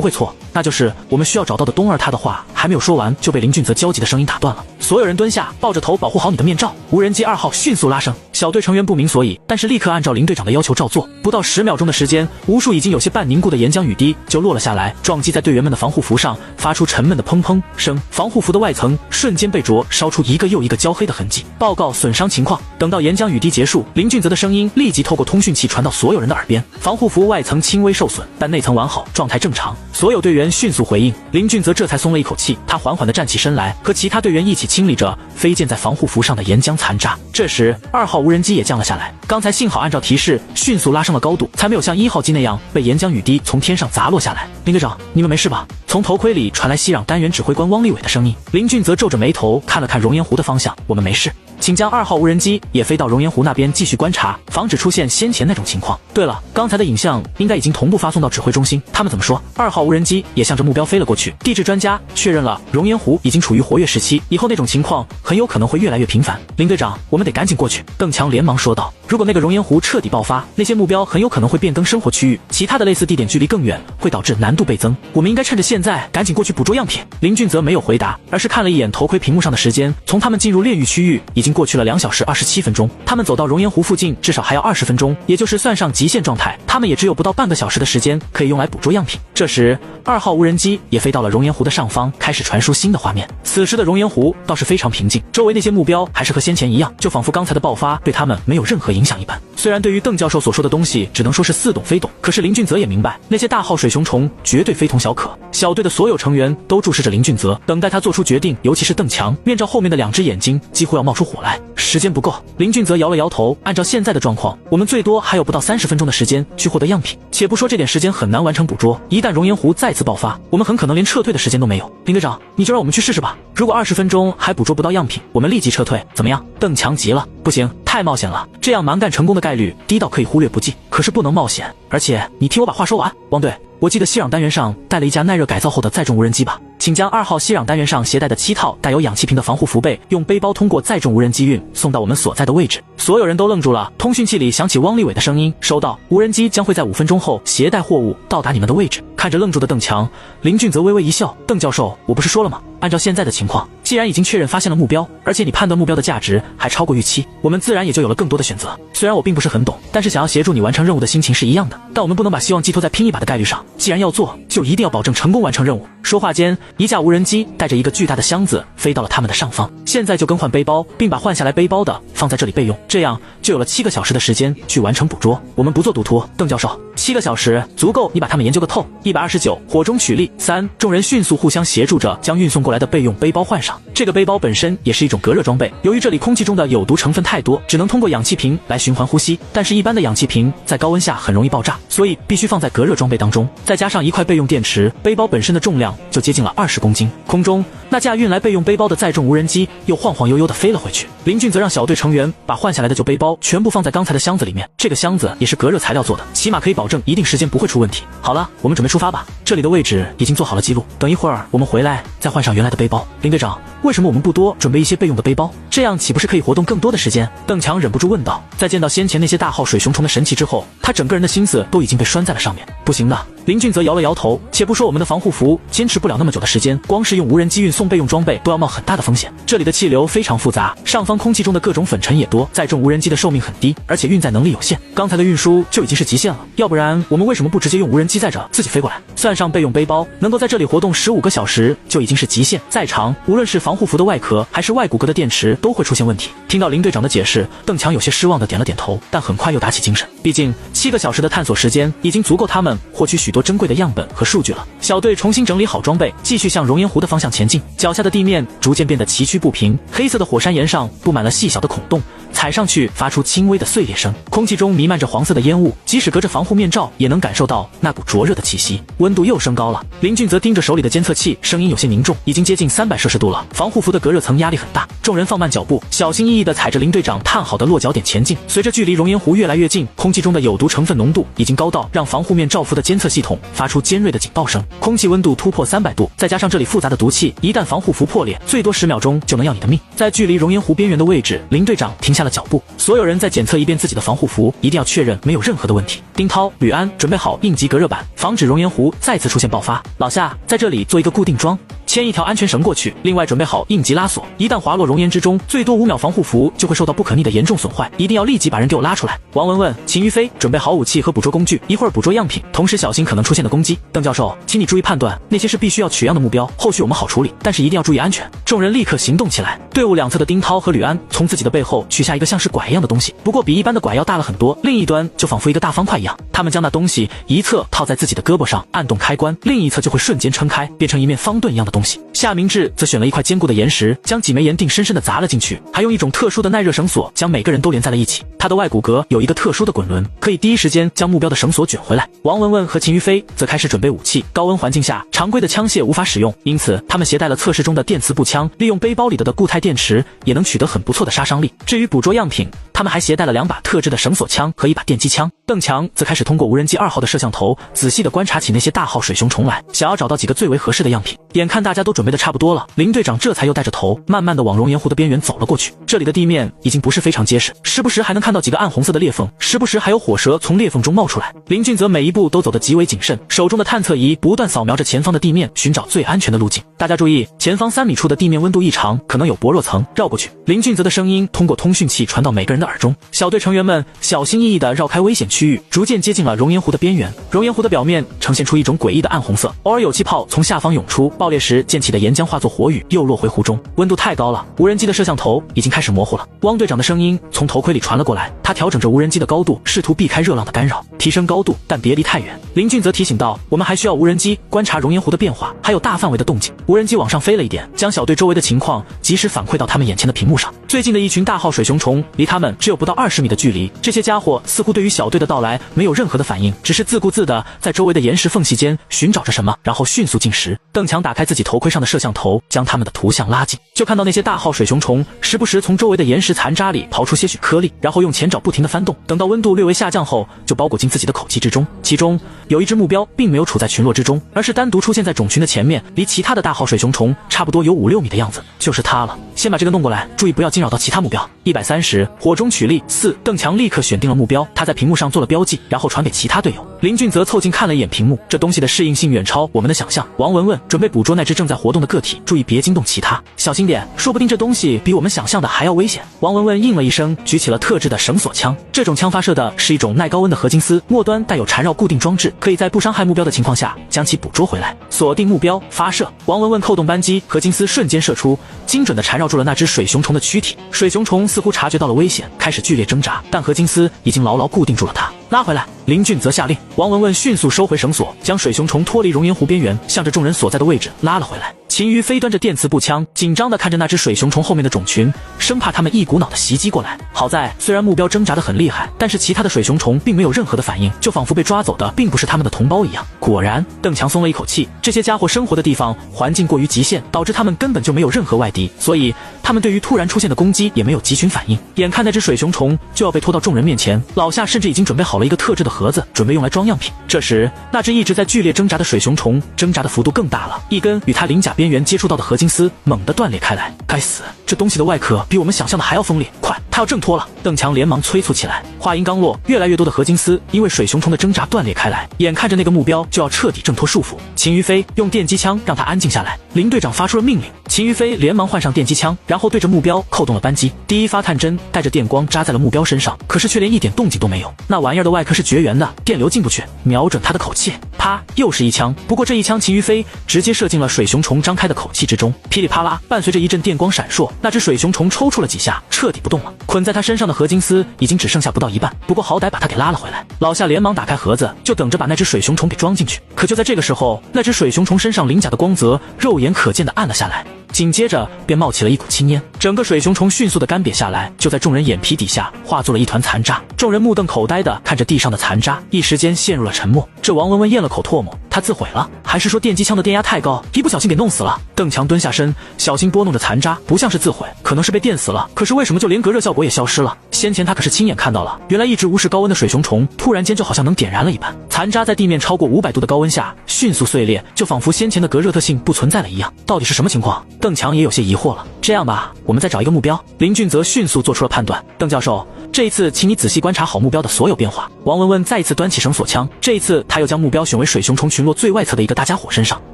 会错，那就是我们需要找到的东儿。他的话还没有说完，就被林俊泽焦急的声音打断了。所有人蹲下，抱着头保护好你的面罩。无人机2号迅速拉升，小队成员不明所以，但是立刻按照林队长的要求照做。不到10秒钟的时间，无数已经有些半凝固的岩浆雨滴就落了下来，撞击在队员们的防护服上，发出沉闷的砰砰声。防护服的外层瞬间被灼烧出一个又一个焦黑的痕迹。报告损伤情况。等到岩浆雨滴结束，林俊泽的声音立即透过通讯器传到所有人的耳边。防护服外层轻微受损，但内层完好，状态正常。所有队员迅速回应，林俊泽这才松了一口气。他缓缓地站起身来，和其他队员一起清理着飞溅在防护服上的岩浆残渣。这时，2号无人机也降了下来。刚才幸好按照提示迅速拉升了高度，才没有像1号机那样被岩浆雨滴从天上砸落下来。林队长，你们没事吧？从头盔里传来西壤单元指挥官汪立伟的声音。林俊泽皱着眉头看了看熔岩湖的方向，我们没事。请将2号无人机也飞到熔岩湖那边继续观察，防止出现先前那种情况。对了，刚才的影像应该已经同步发送到指挥中心，他们怎么说？2号无人机也向着目标飞了过去。地质专家确认了熔岩湖已经处于活跃时期，以后那种情况很有可能会越来越频繁。林队长，我们得赶紧过去。邓强连忙说道。如果那个熔岩湖彻底爆发，那些目标很有可能会变更生活区域，其他的类似地点距离更远，会导致难度倍增。我们应该趁着现在赶紧过去捕捉样品。林俊泽没有回答，而是看了一眼头盔屏幕上的时间，从他们进入炼狱区域已经过去了2小时27分钟，他们走到熔岩湖附近至少还要20分钟，也就是算上极限状态，他们也只有不到半个小时的时间可以用来捕捉样品。这时2号无人机也飞到了熔岩湖的上方，开始传输新的画面。此时的熔岩湖倒是非常平静，周围那些目标还是和先前一样，就仿佛刚才的爆发对他们没有任何影响一般。虽然对于邓教授所说的东西只能说是似懂非懂，可是林俊泽也明白，那些大号水熊虫绝对非同小可。小队的所有成员都注视着林俊泽，等待他做出决定，尤其是邓强，面罩后面的2只眼睛几乎要冒出火来。时间不够，林俊泽摇了摇头，按照现在的状况，我们最多还有不到30分钟的时间去获得样品。且不说这点时间很难完成捕捉，一旦熔岩湖再次爆发，我们很可能连撤退的时间都没有。林队长，你就让我们去试试吧。如果20分钟还捕捉不到样品，我们立即撤退，怎么样？邓强急了，不行，太冒险了，这样蛮干成功的概率低到可以忽略不计。可是不能冒险，而且你听我把话说完，汪队。我记得西壤单元上带了一架耐热改造后的载重无人机吧？请将2号西壤单元上携带的7套带有氧气瓶的防护服备用背包通过载重无人机运送到我们所在的位置。所有人都愣住了，通讯器里响起汪立伟的声音：收到，无人机将会在5分钟后携带货物到达你们的位置。看着愣住的邓强，林俊泽微微一笑：邓教授，我不是说了吗？按照现在的情况，既然已经确认发现了目标，而且你判断目标的价值还超过预期，我们自然也就有了更多的选择。虽然我并不是很懂，但是想要协助你完成任务的心情是一样的，但我们不能把希望寄托在拼一把的概率上，既然要做，就一定要保证成功完成任务。说话间，一架无人机带着一个巨大的箱子飞到了他们的上方。现在就更换背包，并把换下来背包的放在这里备用，这样就有了7个小时的时间去完成捕捉。我们不做赌徒，邓教授，7个小时足够你把他们研究个透。129，火中取栗。3，众人迅速互相协助着将运送过来的备用背包换上。这个背包本身也是一种隔热装备，由于这里空气中的有毒成分太多，只能通过氧气瓶来循环呼吸，但是一般的氧气瓶在高温下很容易爆炸，所以必须放在隔热装备当中，再加上一块备用电池，背包本身的重量就接近了20公斤。空中那架运来备用背包的载重无人机又晃晃悠悠地飞了回去。林俊则让小队成员把换下来的旧背包全部放在刚才的箱子里面，这个箱子也是隔热材料做的，起码可以保证一定时间不会出问题。好了，我们准备出发吧。这里的位置已经做好了记录，等一会儿我们回来再换上原来的背包。林队长，为什么我们不多准备一些备用的背包？这样岂不是可以活动更多的时间？邓强忍不住问道。在见到先前那些大号水熊虫的神奇之后，他整个人的心思都已经被拴在了上面。不行的，林俊则摇了摇头。且不说我们的防护服坚持不了那么久的时间，光是用无人机运送备用装备都要冒很大的风险。这里的气流非常复杂，上方空气中的各种粉尘也多，载重无人机的寿命很低，而且运载能力有限。刚才的运输就已经是极限了，要不然我们为什么不直接用无人机载着自己飞过来？算上备用背包，能够在这里活动15个小时就已经是极限，再长无论是防护服的外壳还是外骨骼的电池都会出现问题。听到林队长的解释，邓强有些失望的点了点头，但很快又打起精神，毕竟7个小时的探索时间已经足够他们获取许多珍贵的样本和数据了。小队重新整理好装备，继续向熔岩湖的方向前进。脚下的地面逐渐变得崎岖不平，黑色的火山岩上布满了细小的孔洞，踩上去发出轻微的碎裂声，空气中弥漫着黄色的烟雾，即使隔着防护面罩也能感受到那股灼热的气息。温度又升高了，林俊则盯着手里的监测器，声音有些凝重，已经接近300摄氏度了，防护服的隔热层压力很大。众人放慢脚步，小心翼翼地踩着林队长探好的落脚点前进。随着距离熔岩湖越来越近，空气中的有毒成分浓度已经高到让防护面罩服的监测系统发出尖锐的警报声，空气温度突破300度，再加上这里复杂的毒气，一旦防护服破裂，最多10秒钟就能要你的命。在距离熔岩湖边缘的位置，林队长停下了脚步，所有人再检测一遍自己的防护服，一定要确认没有任何的问题。丁涛、吕安准备好应急隔热板，防止熔岩湖再次出现爆发。老夏，在这里做一个固定桩。牵一条安全绳过去，另外准备好应急拉锁，一旦滑落熔岩之中，最多5秒防护服就会受到不可逆的严重损坏，一定要立即把人给我拉出来。王文问秦于飞准备好武器和捕捉工具，一会儿捕捉样品，同时小心可能出现的攻击。邓教授，请你注意判断，那些是必须要取样的目标，后续我们好处理，但是一定要注意安全。众人立刻行动起来。队伍两侧的丁涛和吕安从自己的背后取下一个像是拐一样的东西，不过比一般的拐要大了很多，另一端就仿佛一个大方块一样。他们将那东西一侧套在自己的胳膊上，按动开关，另一侧就会瞬间撑开，变成一面方盾一样的东西。夏明志则选了一块坚固的岩石，将几枚岩锭深深地砸了进去，还用一种特殊的耐热绳索将每个人都连在了一起。他的外骨骼有一个特殊的滚轮，可以第一时间将目标的绳索卷回来。王文文和秦于飞则开始准备武器。高温环境下，常规的枪械无法使用，因此他们携带了测试中的电磁步枪，利用背包里的固态电池也能取得很不错的杀伤力。至于捕捉样品，他们还携带了2把特制的绳索枪和1把电击枪。邓强则开始通过无人机2号的摄像头仔细地观察起那些大号水熊虫来，想要找到几个最为合适的样品。眼看大家都准备的差不多了，林队长这才又带着头慢慢地往熔岩湖的边缘走了过去。这里的地面已经不是非常结实，时不时还能看到几个暗红色的裂缝，时不时还有火蛇从裂缝中冒出来。林俊则每一步都走得极为谨慎，手中的探测仪不断扫描着前方的地面，寻找最安全的路径。大家注意，前方3米处的地面温度异常，可能有薄弱层，绕过去。林俊则的声音通过通讯器传到每个人的耳中。小队成员们小心翼翼地绕开危险区域，逐渐接近了熔岩湖的边缘。熔岩湖的表面呈现出一种诡异的暗红色，偶尔有气泡从下方涌出，爆裂时溅起的岩浆化作火雨，又落回湖中。温度太高了，无人机的摄像头已经开始模糊了。汪队长的声音从头盔里传了过来，他调整着无人机的高度，试图避开热浪的干扰，提升高度，但别离太远。林俊则提醒道，我们还需要无人机观察熔岩湖的变化，还有大范围的动静。无人机往上飞了一点，将小队周围的情况及时反馈到他们眼前的屏幕上。最近的一群大号水熊虫离他们只有不到20米的距离，这些家伙似乎对于小队的到来没有任何的反应，只是自顾自地在周围的岩石缝隙间寻找着什么，然后迅速进食。邓强打开自己头盔上的摄像头，将他们的图像拉近，就看到那些大号水熊虫时不时从周围的岩石残渣里刨出些许颗粒，然后用前爪不停地翻动，等到温度略微下降后，就包裹进自己的口气之中。其中有一只目标并没有处在群落之中，而是单独出现在种群的前面，离其他的大号水熊虫差不多有5-6米的样子，就是它了。先把这个弄过来，注意不要惊扰到其他目标。130，火中取栗4。邓强立刻选定了目标，他在屏幕上做了标记，然后传给其他队友。林俊则凑近看了一眼屏幕，这东西的适应性远超我们的想象。王文问准备捕捉那只正在活动的个体，注意别惊动其他，小心点，说不定这东西比我们想象的还要危险。王文问应了一声，举起了特制的绳索枪。这种枪发射的是一种耐高温的合金丝，末端带有缠绕固定装置，可以在不伤害目标的情况下将其捕捉回来。锁定目标，发射。王文问扣动扳机，合金丝瞬间射出，精准地缠绕住了那只水熊虫的躯体。水熊虫似乎察觉到了危险，开始剧烈挣扎，但合金丝已经牢牢固定住了它。拉回来！林俊则下令。王文问迅速收回绳索，将水熊虫脱离熔岩湖边缘，向着众人所在的位置拉了回来。秦于飞端着电磁步枪，紧张地看着那只水熊虫后面的种群，生怕他们一股脑地袭击过来。好在虽然目标挣扎得很厉害，但是其他的水熊虫并没有任何的反应，就仿佛被抓走的并不是他们的同胞一样。果然，邓强松了一口气，这些家伙生活的地方环境过于极限，导致他们根本就没有任何外敌，所以他们对于突然出现的攻击也没有集群反应。眼看那只水熊虫就要被拖到众人面前，老夏甚至已经准备好了一个特制的盒子，准备用来装样品。这时，那只一直在剧烈挣扎的水熊虫挣扎的幅度更大了，一根与它鳞甲边缘接触到的合金丝猛地断裂开来。该死，这东西的外壳比我们想象的还要锋利，快，它要挣脱了！邓强连忙催促起来。话音刚落，越来越多的合金丝因为水熊虫的挣扎断裂开来，眼看着那个目标就要彻底挣脱束缚。秦于飞用电击枪让他安静下来。林队长发出了命令，秦于飞连忙换上电击枪，然后对着目标扣动了扳机。第一发探针带着电光扎在了目标身上，可是却连一点动静都没有。那玩意儿的外壳是绝缘的，电流进不去，瞄准他的口气，啪，又是一枪。不过这一枪秦于飞直接射进了水熊虫张开的口气之中，噼里啪啦，伴随着一阵电光闪烁，那只水熊虫抽搐了几下，彻底不动了。捆在他身上的合金丝已经只剩下不到一半，不过好歹把他给拉了回来。老夏连忙打开盒子，就等着把那只水熊虫给装进去。可就在这个时候，那只水熊虫身上鳞甲的光泽肉眼可见的暗了下来，紧接着便冒起了一股青烟，整个水熊虫迅速的干瘪下来，就在众人眼皮底下化作了一团残渣。众人目瞪口呆的看着地上的残渣，一时间陷入了沉默。这王文文咽了口唾沫，他自毁了，还是说电击枪的电压太高，一不小心给弄死了？邓强蹲下身，小心拨弄着残渣，不像是自毁，可能是被电死了。可是为什么就连隔热效果也消失了？先前他可是亲眼看到了，原来一直无视高温的水熊虫突然间就好像能点燃了一般。残渣在地面超过500度的高温下迅速碎裂，就仿佛先前的隔热特性不存在了一样。到底是什么情况？邓强也有些疑惑了。这样吧，我们再找一个目标。林俊泽迅速做出了判断。邓教授，这一次请你仔细观察好目标的所有变化。王文文再一次端起绳索枪，这一次他又将目标选为水熊虫群落最外侧的一个大家伙身上。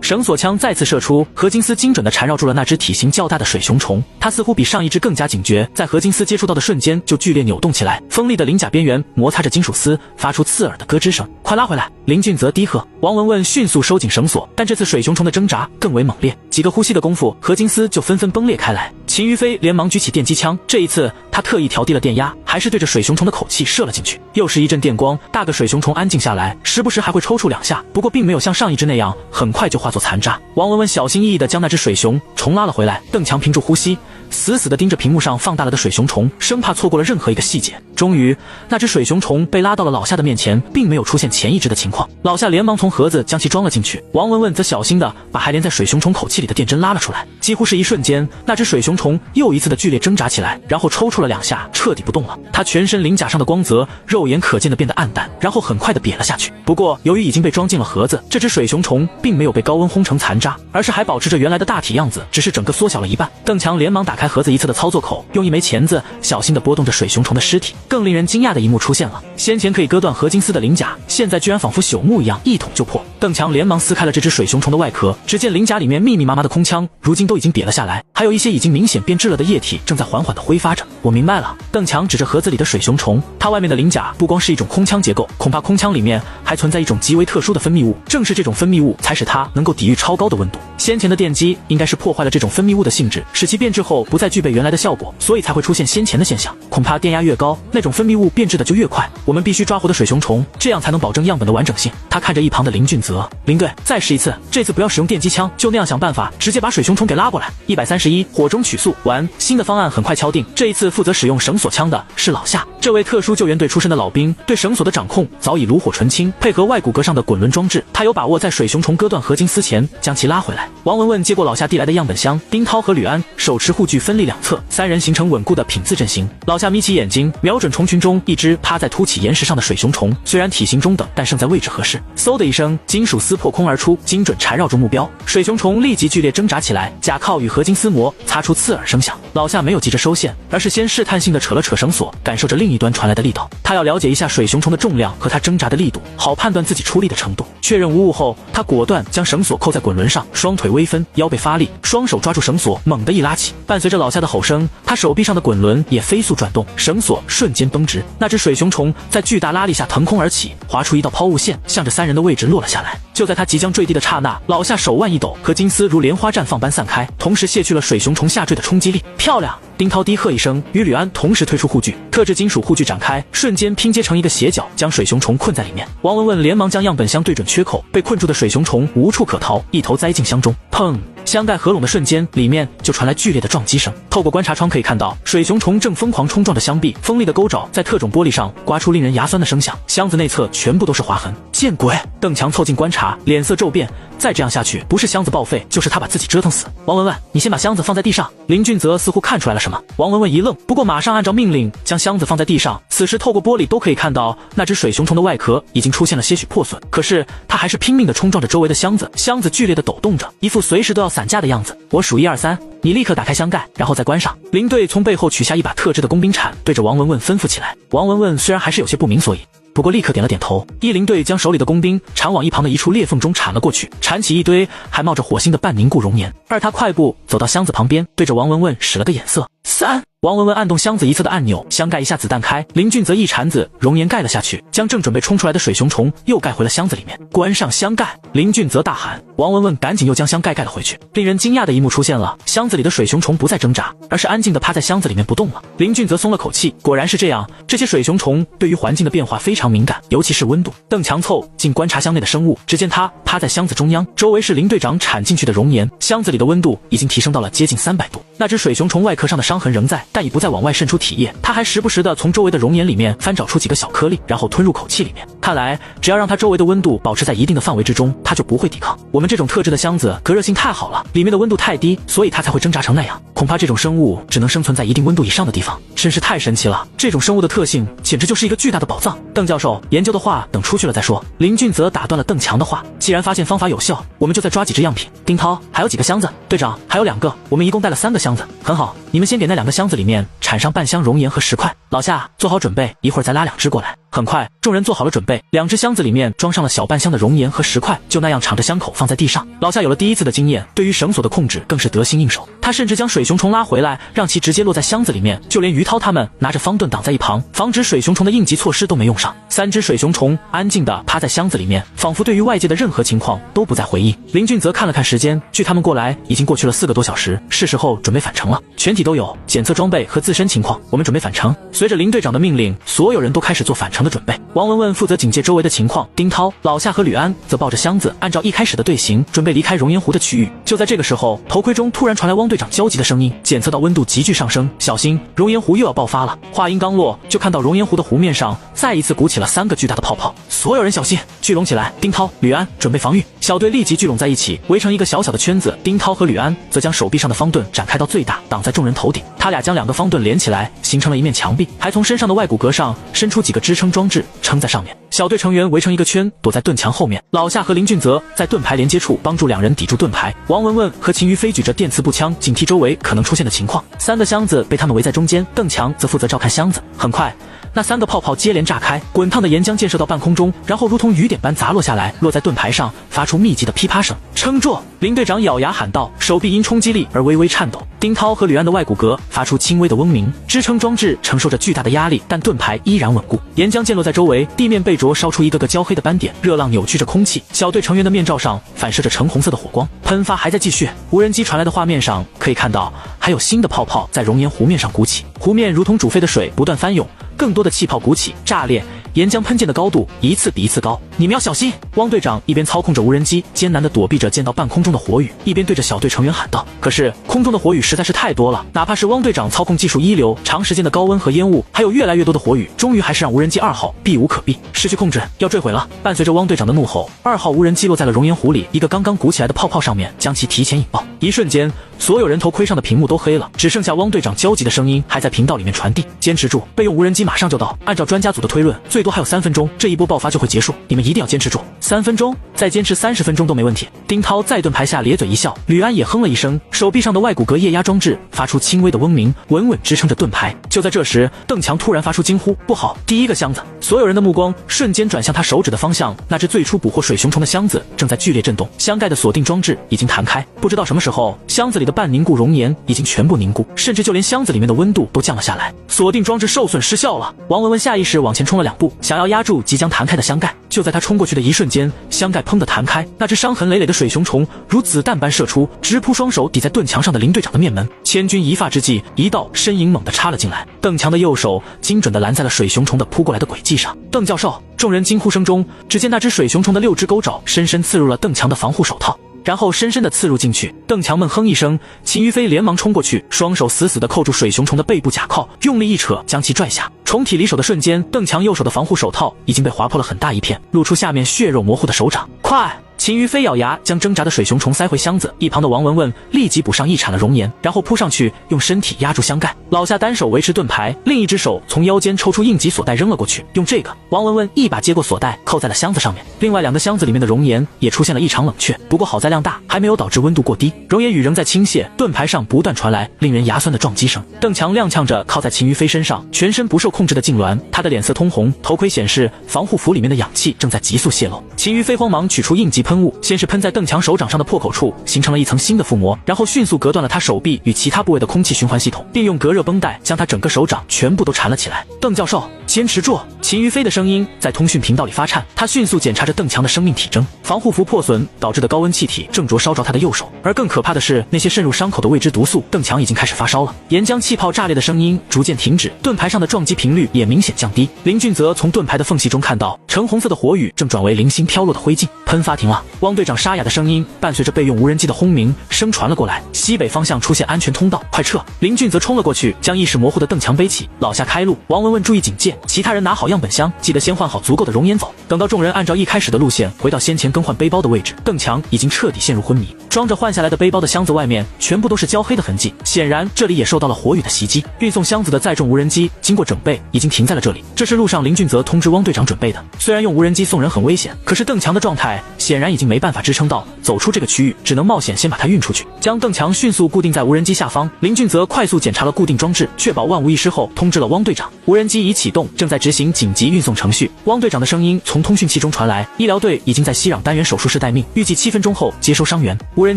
绳索枪再次射出，何金斯精准地缠绕住了那只体型较大的水熊虫。它似乎比上一只更加警觉，在何金斯接触到的瞬间就剧烈扭动起来，锋利的鳞甲边缘摩擦着金属丝，发出刺耳的咯吱声。快拉回来！林俊泽低喝。王文文迅速收紧绳索，但这次水熊虫的挣扎更为猛烈，几个呼吸的功夫，何金斯就纷纷崩裂开来。秦于飞连忙举起电击枪，这一次他特意调低了电压，还是对着水熊虫的口气射了进去。又是一阵电光，大个水熊虫安静下来，时不时还会抽搐2下，不过并没有像上一只那样很快就化作残渣。王文文小心翼翼地将那只水熊重拉了回来，邓强屏住呼吸，死死地盯着屏幕上放大了的水熊虫，生怕错过了任何一个细节。终于，那只水熊虫被拉到了老夏的面前，并没有出现前一只的情况。老夏连忙从盒子将其装了进去，王文文则小心地把还连在水熊虫口气里的电针拉了出来。几乎是一瞬间，那只水熊虫又一次的剧烈挣扎起来，然后抽搐了2下，彻底不动了。它全身鳞甲上的光泽肉眼可见的变得暗淡，然后很快的瘪了下去。不过，由于已经被装进了盒子，这只水熊虫并没有被高温烘成残渣，而是还保持着原来的大体样子，只是整个缩小了一半。邓强连忙打开盒子一侧的操作口，用一枚钳子小心地拨动着水熊虫的尸体。更令人惊讶的一幕出现了，先前可以割断何金斯的鳞甲，现在居然仿佛朽木一样一捅就破。邓强连忙撕开了这只水熊虫的外壳，只见鳞甲里面密密麻麻的空腔如今都已经瘪了下来，还有一些已经明显变质了的液体正在缓缓地挥发着。我明白了，邓强指着盒子里的水熊虫，它外面的鳞甲不光是一种空腔结构，恐怕空腔里面还存在一种极为特殊的分泌物，正是这种分泌物才使它能够抵御超高的温度。先前的电击应该是破坏了这种分泌物的性质，使其变质后不再具备原来的效果，所以才会出现先前的现象。恐怕电压越高，那种分泌物变质的就越快。我们必须抓活的水熊虫，这样才能保证样本的完整性。他看着一旁的林俊泽，林队，再试一次，这次不要使用电击枪，就那样想办法直接把水熊虫给拉过来。131，火中取速。完，新的方案很快敲定。这一次负责使用绳索枪的是老夏，这位特殊救援队出身的老兵，对绳索的掌控早已炉火纯青，配合外骨骼上的滚轮装置，他有把握在水熊虫割断合金丝前将其拉回来。王文文接过老夏递来的样本箱，丁涛和吕安手持护具分立两侧，3人形成稳固的品字阵型。老夏眯起眼睛，瞄准虫群中一只趴在凸起岩石上的水熊虫，虽然体型中等，但胜在位置合适。嗖的一声，金属丝破空而出，精准缠绕住目标。水熊虫立即剧烈挣扎起来，甲靠与合金丝膜擦出刺耳声响。老夏没有急着收线，而是先试探性的扯了扯绳索，感受着另一端传来的力道。他要了解一下水熊虫的重量和它挣扎的力度，好判断自己出力的程度。确认无误后，他果断将绳索扣在滚轮上，双腿微分，腰背发力，双手抓住绳索，猛地一拉起。伴随着老夏的吼声，他手臂上的滚轮也飞速转动，绳索瞬间绷直。那只水熊虫在巨大拉力下腾空而起，划出一道抛物线，向着3人的位置落了下来。就在他即将坠地的刹那，老夏手腕一抖，和金丝如莲花绽放般散开，同时卸去了水熊虫下坠的冲击力。漂亮！丁涛低喝一声，与吕安同时推出护具，特制金属护具展开，瞬间拼接成一个斜角，将水熊虫困在里面。王文文连忙将样本箱对准缺口，被困住的水熊虫无处可逃，一头栽进箱中。砰！箱盖合拢的瞬间，里面就传来剧烈的撞击声。透过观察窗可以看到，水熊虫正疯狂冲撞着箱壁，锋利的钩爪在特种玻璃上刮出令人牙酸的声响。箱子内侧全部都是划痕。见鬼！邓强凑近观察，脸色骤变。再这样下去，不是箱子报废，就是他把自己折腾死。王文文，你先把箱子放在地上。林俊泽似乎看出来了什么。王文文一愣，不过马上按照命令将箱子放在地上。此时透过玻璃都可以看到，那只水熊虫的外壳已经出现了些许破损，可是他还是拼命地冲撞着周围的箱子，箱子剧烈地抖动着，一副随时都要散架的样子。我数1、2、3，你立刻打开箱盖，然后再关上。林队从背后取下一把特制的工兵铲，对着王文文吩咐起来。王文文虽然还是有些不明所以，不过立刻点了点头。林队将手里的工兵铲往一旁的一处裂缝中铲了过去，铲起一堆还冒着火星的半凝固熔岩。而他快步走到箱子旁边，对着王文文使了个眼色。3。王文文按动箱子一侧的按钮，箱盖一下子弹开，林俊则一铲子熔岩盖了下去，将正准备冲出来的水熊虫又盖回了箱子里面。关上箱盖！林俊则大喊。王文文赶紧又将箱盖盖了回去。令人惊讶的一幕出现了，箱子里的水熊虫不再挣扎，而是安静地趴在箱子里面不动了。林俊则松了口气，果然是这样，这些水熊虫对于环境的变化非常敏感，尤其是温度。邓强凑近观察箱内的生物，只见他趴在箱子中央，周围是林队长铲进去的熔岩，箱子里的温度已经提升到了接近300度。那只水熊虫外壳上的伤痕仍在，但已不再往外渗出体液，它还时不时地从周围的熔岩里面翻找出几个小颗粒，然后吞入口气里面。看来只要让它周围的温度保持在一定的范围之中，它就不会抵抗。我们这种特制的箱子隔热性太好了，里面的温度太低，所以它才会挣扎成那样。恐怕这种生物只能生存在一定温度以上的地方，真是太神奇了。这种生物的特性简直就是一个巨大的宝藏。邓教授，研究的话等出去了再说。林俊则打断了邓强的话，既然发现方法有效，我们就再抓几只样品。丁涛，还有几个箱子？队长，还有2个，我们一共带了3个箱子。很好，你们先给那2个箱子里面铲上半箱熔岩和石块。老夏，做好准备，一会儿再拉2只过来。很快，众人做好了准备，2只箱子里面装上了小半箱的熔岩和石块，就那样敞着箱口放在地上。老夏有了第一次的经验，对于绳索的控制更是得心应手。他甚至将水熊虫拉回来，让其直接落在箱子里面，就连于涛他们拿着方盾挡在一旁，防止水熊虫的应急措施都没用上。3只水熊虫安静地趴在箱子里面，仿佛对于外界的任何情况都不再回应。林俊则看了看时间，距他们过来已经过去了4个多小时，是时候准备返程了。全体都有，检测装备和自身情况，我们准备返程。随着林队长的命令，所有人都开始做返程的准备。王文文负责警戒周围的情况，丁涛、老夏和吕安则抱着箱子，按照一开始的队形准备离开熔岩湖的区域。就在这个时候，头盔中突然传来汪队长焦急的声音，检测到温度急剧上升，小心，熔岩湖又要爆发了。话音刚落，就看到熔岩湖的湖面上再一次鼓起了3个巨大的泡泡，所有人小心，聚拢起来。丁涛、吕安准备防御。小队立即聚拢在一起，围成一个小小的圈子。丁涛和吕安则将手臂上的方盾展开到最大，挡在众人头顶。他俩将2个方盾连起来，形成了一面墙壁，还从身上的外骨骼上伸出几个支撑装置，撑在上面。小队成员围成一个圈，躲在盾墙后面。老夏和林俊则在盾牌连接处帮助2人抵住盾牌。王文文和秦于飞举着电磁步枪，警惕周围可能出现的情况。3个箱子被他们围在中间，邓强则负责照看箱子。很快，那3个泡泡接连炸开，滚烫的岩浆溅射到半空中，然后如同雨点般砸落下来，落在盾牌上，发出密集的噼啪声。撑住！林队长咬牙喊道，手臂因冲击力而微微颤抖。丁涛和吕安的外骨骼发出轻微的嗡鸣，支撑装置承受着巨大的压力，但盾牌依然稳固。岩浆溅落在周围，地面被灼烧出一个个焦黑的斑点，热浪扭曲着空气。小队成员的面罩上反射着橙红色的火光，喷发还在继续。无人机传来的画面上可以看到，还有新的泡泡在熔岩湖面上鼓起，湖面如同煮沸的水不断翻涌，更多的气泡鼓起炸裂，岩浆喷溅的高度一次比一次高。你们要小心！汪队长一边操控着无人机，艰难地躲避着溅到半空中的火雨，一边对着小队成员喊道。可是空中的火雨实在是太多了，哪怕是汪队长操控技术一流，长时间的高温和烟雾，还有越来越多的火雨，终于还是让无人机2号避无可避，失去控制，要坠毁了。伴随着汪队长的怒吼，2号无人机落在了熔岩湖里一个刚刚鼓起来的泡泡上面，将其提前引爆。一瞬间，所有人头盔上的屏幕都黑了，只剩下汪队长焦急的声音还在频道里面传递：坚持住，备用无人机马上就到。按照专家组的推论，最多还有3分钟，这一波爆发就会结束，你们一定要坚持住。3分钟，再坚持30分钟都没问题。丁涛在盾牌下咧嘴一笑，吕安也哼了一声，手臂上的外骨骼液压装置发出轻微的嗡鸣，稳稳支撑着盾牌。就在这时，邓强突然发出惊呼：不好，第1个箱子！所有人的目光瞬间转向他手指的方向，那只最初捕获水熊虫的箱子正在剧烈震动，箱盖的锁定装置已经弹开。不知道什么时候，箱子里的半凝固熔岩已经全部凝固，甚至就连箱子里面的温度都降了下来。锁定装置受损失效了。王文文下意识往前冲了2步，想要压住即将弹开的箱盖。就在他冲过去的一瞬间，箱盖砰的弹开，那只伤痕累累的水熊虫如子弹般射出，直扑双手抵在盾墙上的林队长的面门。千钧一发之际，一道身影猛地插了进来，邓强的右手精准地拦在了水熊虫的扑过来的轨迹上。邓教授！众人惊呼声中，只见那只水熊虫的6只钩爪深深刺入了邓强的防护手套，然后深深地刺入进去。邓强闷哼一声，秦于飞连忙冲过去，双手死死地扣住水熊虫的背部甲靠，用力一扯将其拽下。重体离手的瞬间，邓强右手的防护手套已经被划破了很大一片，露出下面血肉模糊的手掌。快！秦于飞咬牙将挣扎的水熊虫塞回箱子，一旁的王文文立即补上一铲了熔岩，然后扑上去用身体压住箱盖。老夏单手维持盾牌，另一只手从腰间抽出应急锁带扔了过去，用这个，王文文一把接过锁带扣在了箱子上面。另外2个箱子里面的熔岩也出现了异常冷却，不过好在量大，还没有导致温度过低。熔岩雨仍在倾泻，盾牌上不断传来令人牙酸的撞击声。邓强踉跄着靠在秦于飞身上，全身不受控制的痉挛，他的脸色通红，头盔显示防护服里面的氧气正在急速泄漏。秦于飞慌忙取出应急喷雾，先是喷在邓强手掌上的破口处，形成了一层新的覆膜，然后迅速隔断了他手臂与其他部位的空气循环系统，并用隔热绷带将他整个手掌全部都缠了起来。邓教授，坚持住！秦于飞的声音在通讯频道里发颤，他迅速检查着邓强的生命体征，防护服破损导致的高温气体正灼烧着他的右手，而更可怕的是那些渗入伤口的未知毒素。邓强已经开始发烧了，岩浆气泡炸裂的声音逐渐停止，盾牌上的撞击频率也明显降低。林俊则从盾牌的缝隙中看到橙红色的火雨正转为零星飘落的灰烬，喷发停了。了。汪队长沙哑的声音伴随着备用无人机的轰鸣声传了过来，西北方向出现安全通道，快撤！林俊则冲了过去，将意识模糊的邓强背起，老夏开路，王文文注意警戒，其他人拿好样本箱，记得先换好足够的熔岩走。等到众人按照一开始的路线回到先前更换背包的位置，邓强已经彻底陷入昏迷，装着换下来的背包的箱子外面全部都是焦黑的痕迹，显然这里也受到了火雨的袭击。运送箱子的载重无人机经过整备，已经停在了这里。这是路上林俊则通知汪队长准备的。虽然用无人机送人很危险，可是邓强的状态显然已经没办法支撑到走出这个区域，只能冒险先把他运出去。将邓强迅速固定在无人机下方，林俊则快速检查了固定装置，确保万无一失后，通知了汪队长。无人机已启动，正在执行紧急运送程序。汪队长的声音从通讯器中传来，医疗队已经在息壤单元手术室待命，预计7分钟后接收伤员。无人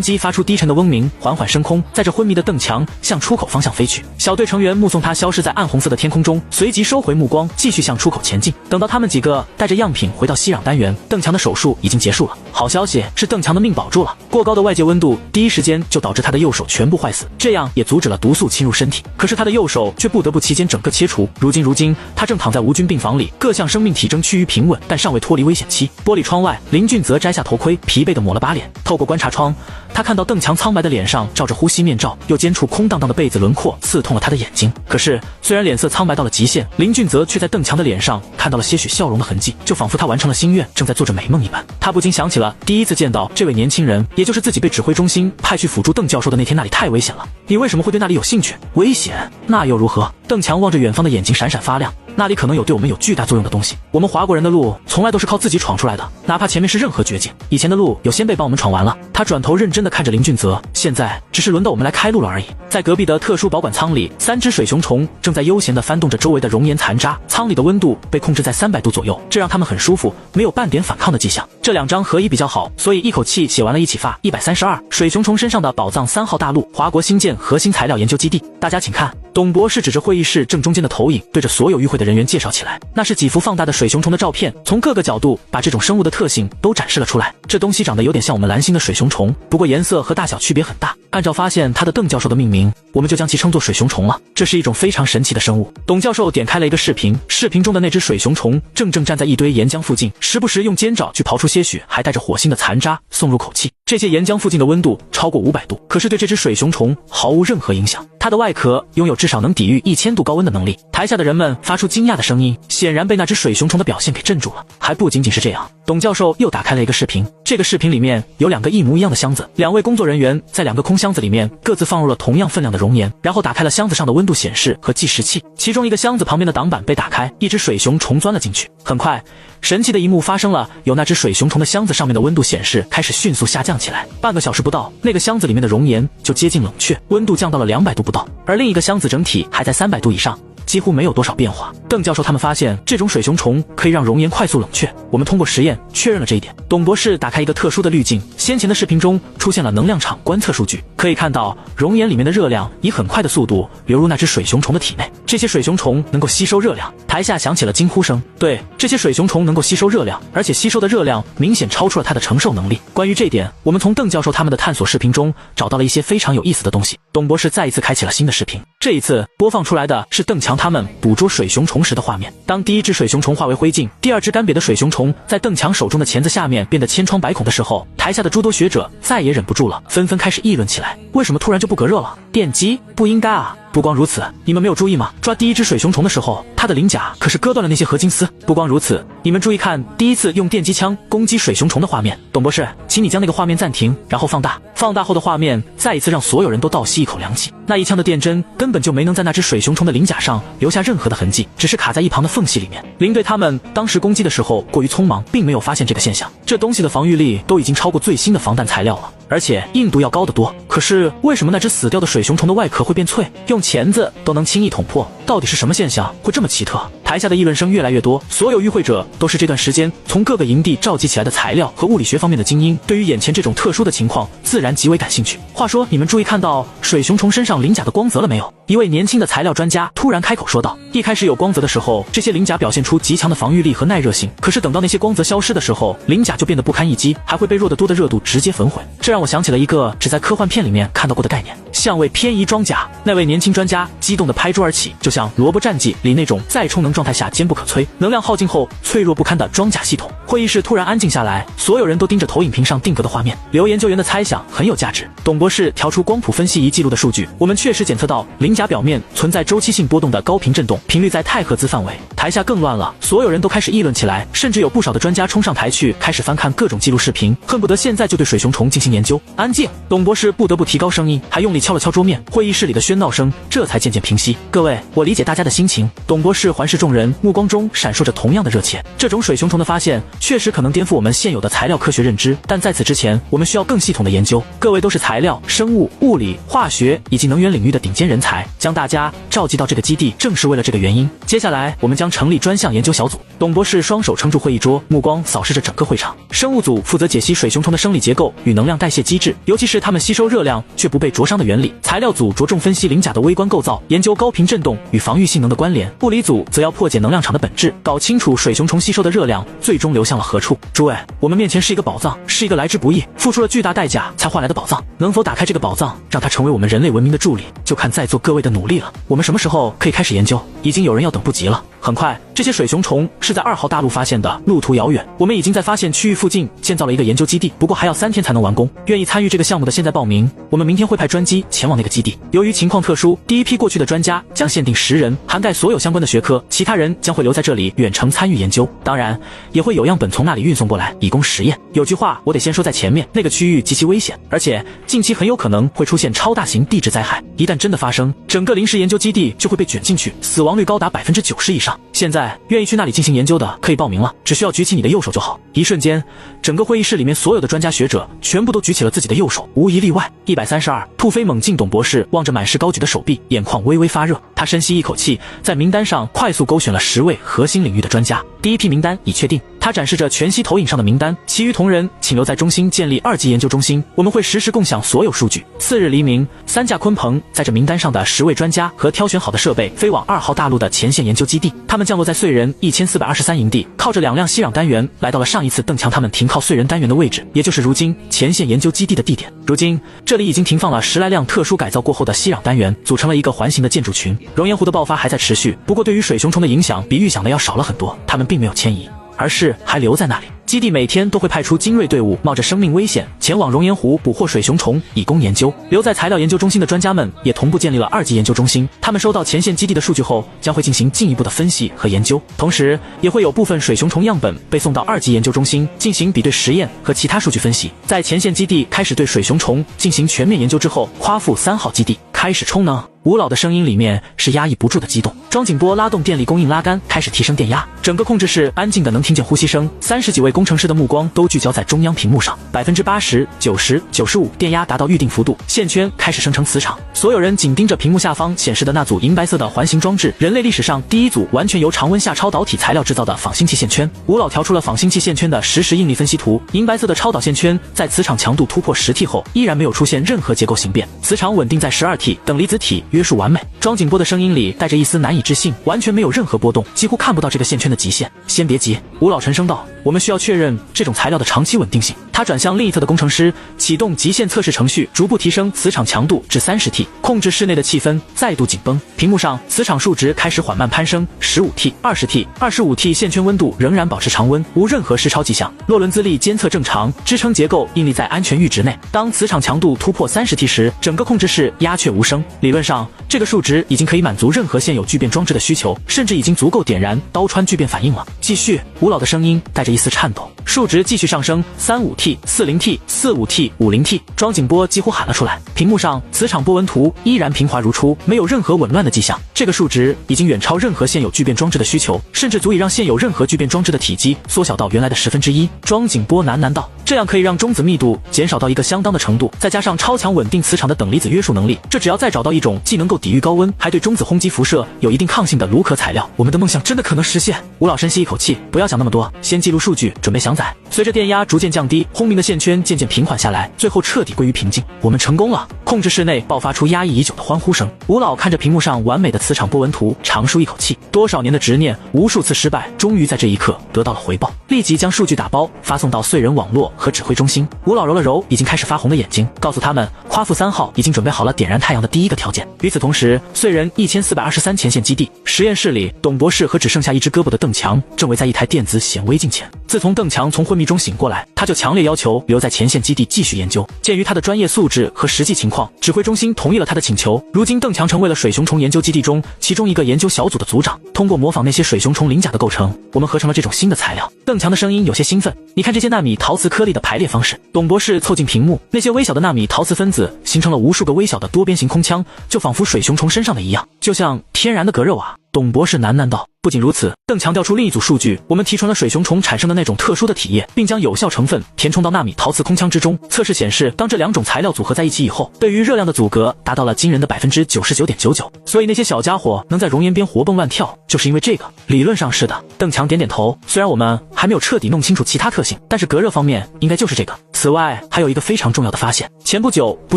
机发出低沉的嗡鸣，缓缓升空，载着昏迷的邓强向出口方向飞去。小队成员目送他消失在暗红色的天空中，随即收回目光，继续向出口前进。等到他们几个带着样品回到息壤单元，邓强的手术已经结束了。好消息是邓强的命保住了，过高的外界温度第一时间就导致他的右手全部坏死，这样也阻止了毒素侵入身体。可是他的右手却不得不期间整个切除。如今他正躺在无菌病房里，各项生命体征趋于平稳，但尚未脱离危险期。玻璃窗外，林俊则摘下头盔，疲惫地抹了把脸。透过观察窗，他看到邓强苍白的脸上罩着呼吸面罩，右肩处空荡荡的被子轮廓刺痛了他的眼睛。可是虽然脸色苍白到了极限，林俊则却在邓强的脸上看到了些许笑容的痕迹，就仿佛他完成了心愿，正在做着美梦一般。他不禁想起了第一次见到这位年轻人，也就是自己被指挥中心派去辅助邓教授的那天，那里太危险了。你为什么会对那里有兴趣？危险？那又如何？邓强望着远方的眼睛闪闪发亮，那里可能有对我们有巨大作用的东西。我们华国人的路从来都是靠自己闯出来的，哪怕前面是任何绝境，以前的路有先辈帮我们闯完了。他转头认真地看着林俊泽，现在只是轮到我们来开路了而已。在隔壁的特殊保管舱里，3只水熊虫正在悠闲地翻动着周围的熔岩残渣，舱里的温度被控制在300度左右，这让他们很舒服，没有半点反抗的迹象。这2张合一比较好，所以一口气写完了一起发132。水熊虫身上的宝藏3号大陆，华国新建核心材料研究基地。大家请看。董博士指着会议室正中间的投影，对着所有与会的人员介绍起来。那是几幅放大的水熊虫的照片，从各个角度把这种生物的特性都展示了出来。这东西长得有点像我们蓝星的水熊虫，不过颜色和大小区别很大。按照发现它的邓教授的命名，我们就将其称作水熊虫了。这是一种非常神奇的生物。董教授点开了一个视频，视频中的那只水熊虫正站在一堆岩浆附近，时不时用尖爪去刨出些许还带着火星的残渣送入口气。这些岩浆附近的温度超过500度，可是对这只水熊虫毫无任何影响。它的外壳拥有至少能抵御1000度高温的能力。台下的人们发出惊讶的声音，显然被那只水熊虫的表现给镇住了。还不仅仅是这样，董教授又打开了一个视频，这个视频里面有2个一模一样的箱子，2位工作人员在2个空箱子里面各自放入了同样分量的熔岩，然后打开了箱子上的温度显示和计时器。其中一个箱子旁边的挡板被打开，一只水熊虫钻了进去。很快，神奇的一幕发生了，有那只水熊虫的箱子上面的温度显示开始迅速下降起来，半个小时不到，那个箱子里面的熔岩就接近冷却，温度降到了200度不到，而另一个箱子整体还在300度以上，几乎没有多少变化。邓教授他们发现这种水熊虫可以让熔岩快速冷却，我们通过实验确认了这一点。董博士打开一个特殊的滤镜，先前的视频中出现了能量场观测数据，可以看到熔岩里面的热量以很快的速度流入那只水熊虫的体内，这些水熊虫能够吸收热量。台下响起了惊呼声，对，这些水熊虫能够吸收热量，而且吸收的热量明显超出了它的承受能力。关于这点，我们从邓教授他们的探索视频中找到了一些非常有意思的东西。董博士再一次开启了新的视频，这一次播放出来的是邓强他们捕捉水熊虫时的画面。当第一只水熊虫化为灰烬，第2只干瘪的水熊虫在邓强手中的钳子下面变得千疮百孔的时候，台下的诸多学者再也忍不住了，纷纷开始议论起来。为什么突然就不隔热了？电击？不应该啊！不光如此，你们没有注意吗？抓第一只水熊虫的时候，它的鳞甲可是割断了那些合金丝。不光如此，你们注意看第一次用电击枪攻击水熊虫的画面。董博士，请你将那个画面暂停，然后放大。放大后的画面再一次让所有人都倒吸一口凉气。那一枪的电针根本就没能在那只水熊虫的鳞甲上留下任何的痕迹，只是卡在一旁的缝隙里面。林队他们当时攻击的时候过于匆忙，并没有发现这个现象。这东西的防御力都已经超过最新的防弹材料了，而且硬度要高得多。可是为什么那只死掉的水熊虫的外壳会变脆，用钳子都能轻易捅破？到底是什么现象会这么奇特？台下的议论声越来越多，所有与会者都是这段时间从各个营地召集起来的材料和物理学方面的精英，对于眼前这种特殊的情况自然极为感兴趣。话说，你们注意看到水熊虫身上鳞甲的光泽了没有？一位年轻的材料专家突然开口说道。一开始有光泽的时候，这些鳞甲表现出极强的防御力和耐热性，可是等到那些光泽消失的时候，鳞甲就变得不堪一击，还会被弱得多的热度直接焚毁。这让我想起了一个只在科幻片里面看到过的概念，相位偏移装甲。那位年轻专家激动地拍桌而起，就像《萝卜战记》里那种在充能状态下坚不可摧、能量耗尽后脆弱不堪的装甲系统。会议室突然安静下来，所有人都盯着投影屏上定格的画面。刘研究员的猜想很有价值。董博士调出光谱分析仪记录的数据，我们确实检测到鳞甲表面存在周期性波动的高频振动，频率在太赫兹范围。台下更乱了，所有人都开始议论起来，甚至有不少的专家冲上台去开始翻看各种记录视频，恨不得现在就对水熊虫进行研究。安静！董博士不得不提高声音，还用力敲了敲桌面。会议室里的喧闹声这才渐渐平息。各位，我理解大家的心情。董博士环视众人，目光中闪烁着同样的热切。这种水熊虫的发现确实可能颠覆我们现有的材料科学认知，但在此之前，我们需要更系统的研究。各位都是材料、生物、物理、化学以及能源领域的顶尖人才，将大家召集到这个基地，正是为了这个原因。接下来，我们将成立专项研究小组。董博士双手撑住会议桌，目光扫视着整个会场。生物组负责解析水熊虫的生理结构与能量代谢机制，尤其是它们吸收热量却不被灼伤的原理。材料组着重分析鳞甲的微观构造，研究高频振动与防御性能的关联。物理组则要破解能量场的本质，搞清楚水熊虫吸收的热量最终流向了何处。诸位，我们面前是一个宝藏，是一个来之不易、付出了巨大代价才换来的宝藏。能否打开这个宝藏，让它成为我们人类文明的助力，就看在座各位的努力了。我们什么时候可以开始研究？已经有人要等不及了。很快，这些水熊虫是在2号大陆发现的，路途遥远。我们已经在发现区域附近建造了一个研究基地，不过还要3天才能完工。愿意参与这个项目的现在报名，我们明天会派专机前往那个基地。由于情况特殊，第一批过去的专家将限定10人，涵盖所有相关的学科，其他人将会留在这里远程参与研究。当然，也会有样本从那里运送过来，以供实验。有句话我得先说在前面，那个区域极其危险，而且近期很有可能会出现超大型地质灾害。一旦真的发生，整个临时研究基地就会被卷进去，死亡率高达90%以上。现在愿意去那里进行研究的可以报名了，只需要举起你的右手就好。一瞬间，整个会议室里面所有的专家学者全部都举起了自己的右手，无一例外。132，突飞猛进。董博士望着满是高举的手臂，眼眶微微发热。他深吸一口气，在名单上快速勾选了10位核心领域的专家。第一批名单已确定。他展示着全息投影上的名单，其余同仁请留在中心建立2级研究中心，我们会实时共享所有数据。次日黎明，3架鲲鹏载着名单上的10位专家和挑选好的设备飞往2号大陆的前线研究基地。他们降落在燧人1423营地，靠着2辆息壤单元来到了上一次邓强他们停靠燧人单元的位置，也就是如今前线研究基地的地点。如今这里已经停放了10来辆特殊改造过后的息壤单元，组成了一个环形的建筑群。熔岩湖的爆发还在持续，不过对于水熊虫的影响比预想的要少了很多，他们并没有迁移，而是还留在那里。基地每天都会派出精锐队伍，冒着生命危险前往熔岩湖捕获水熊虫，以供研究。留在材料研究中心的专家们也同步建立了2级研究中心，他们收到前线基地的数据后，将会进行进一步的分析和研究，同时也会有部分水熊虫样本被送到2级研究中心进行比对实验和其他数据分析。在前线基地开始对水熊虫进行全面研究之后，夸父3号基地开始充能。吴老的声音里面是压抑不住的激动。庄景波拉动电力供应拉杆，开始提升电压。整个控制室安静的能听见呼吸声，30几位工程师的目光都聚焦在中央屏幕上。80%、90、95，电压达到预定幅度，线圈开始生成磁场。所有人紧盯着屏幕下方显示的那组银白色的环形装置，人类历史上第一组完全由常温下超导体材料制造的仿星器线圈。吴老调出了仿星器线圈的实时应力分析图，银白色的超导线圈在磁场强度突破10T 后，依然没有出现任何结构形变，磁场稳定在12T，等离子体约束完美。庄景波的声音里带着一丝难以置信，完全没有任何波动，几乎看不到这个线圈的极限。先别急，吴老沉声道，我们需要确认这种材料的长期稳定性。他转向另一侧的工程师，启动极限测试程序，逐步提升磁场强度至30T， 控制室内的气氛再度紧绷。屏幕上磁场数值开始缓慢攀升，15T、20T、25T， 线圈温度仍然保持常温，无任何失超迹象。洛伦兹力监测正常，支撑结构应力在安全阈值内。当磁场强度突破30T 时，整个控制室鸦雀无声。理论上，这个数值已经可以满足任何现有聚变装置的需求，甚至已经足够点燃刀川聚变反应了。继续，吴老的声音带着一丝颤抖。数值继续上升，35T、40T、45T、50T， 庄景波几乎喊了出来。屏幕上磁场波纹图依然平滑如初，没有任何紊乱的迹象。这个数值已经远超任何现有聚变装置的需求，甚至足以让现有任何聚变装置的体积缩小到原来的1/10。庄景波喃喃道，这样可以让中子密度减少到一个相当的程度，再加上超强稳定磁场的等离子约束能力，这只要再找到一种既能够抵御高温，还对中子轰击辐射有一定抗性的卢壳材料，我们的梦想真的可能实现。吴老深吸一口气，不要想那么多，先记录数据，准备详载。随着电压逐渐降低，轰鸣的线圈渐渐平缓下来，最后彻底归于平静。我们成功了。控制室内爆发出压抑已久的欢呼声。吴老看着屏幕上完美的磁场波纹图，长舒一口气。多少年的执念，无数次失败，终于在这一刻得到了回报。立即将数据打包发送到燧人网络和指挥中心。吴老揉了揉已经开始发红的眼睛，告诉他们，夸父3号已经准备好了点燃太阳的第一个条件。与此同时，燧人1423前线基地实验室里，董博士和只剩下一只胳膊的邓强正围在一台电子显微镜前。自从邓强从昏迷中醒过来，他就强烈要求留在前线基地继续研究。鉴于他的专业素质和实际情况，指挥中心同意了他的请求。如今邓强成为了水熊虫研究基地中其中一个研究小组的组长。通过模仿那些水熊虫鳞甲的构成，我们合成了这种新的材料。邓强的声音有些兴奋。你看这些纳米陶瓷颗粒的排列方式。董博士凑近屏幕，那些微小的纳米陶瓷分子形成了无数个微小的多边形空腔，就仿佛水熊虫身上的一样，就像天然的隔热瓦。董博士喃喃道。不仅如此，更强调出另一组数据，我们提纯了水熊虫产生的那种特殊的体液，并将有效成分填充到纳米陶瓷空腔之中。测试显示，当这两种材料组合在一起以后，对于热量的阻隔达到了惊人的 99.99%。所以那些小家伙能在熔岩边活蹦乱跳，就是因为这个。理论上是的。邓强点点头，虽然我们还没有彻底弄清楚其他特性，但是隔热方面应该就是这个。此外，还有一个非常重要的发现，前不久不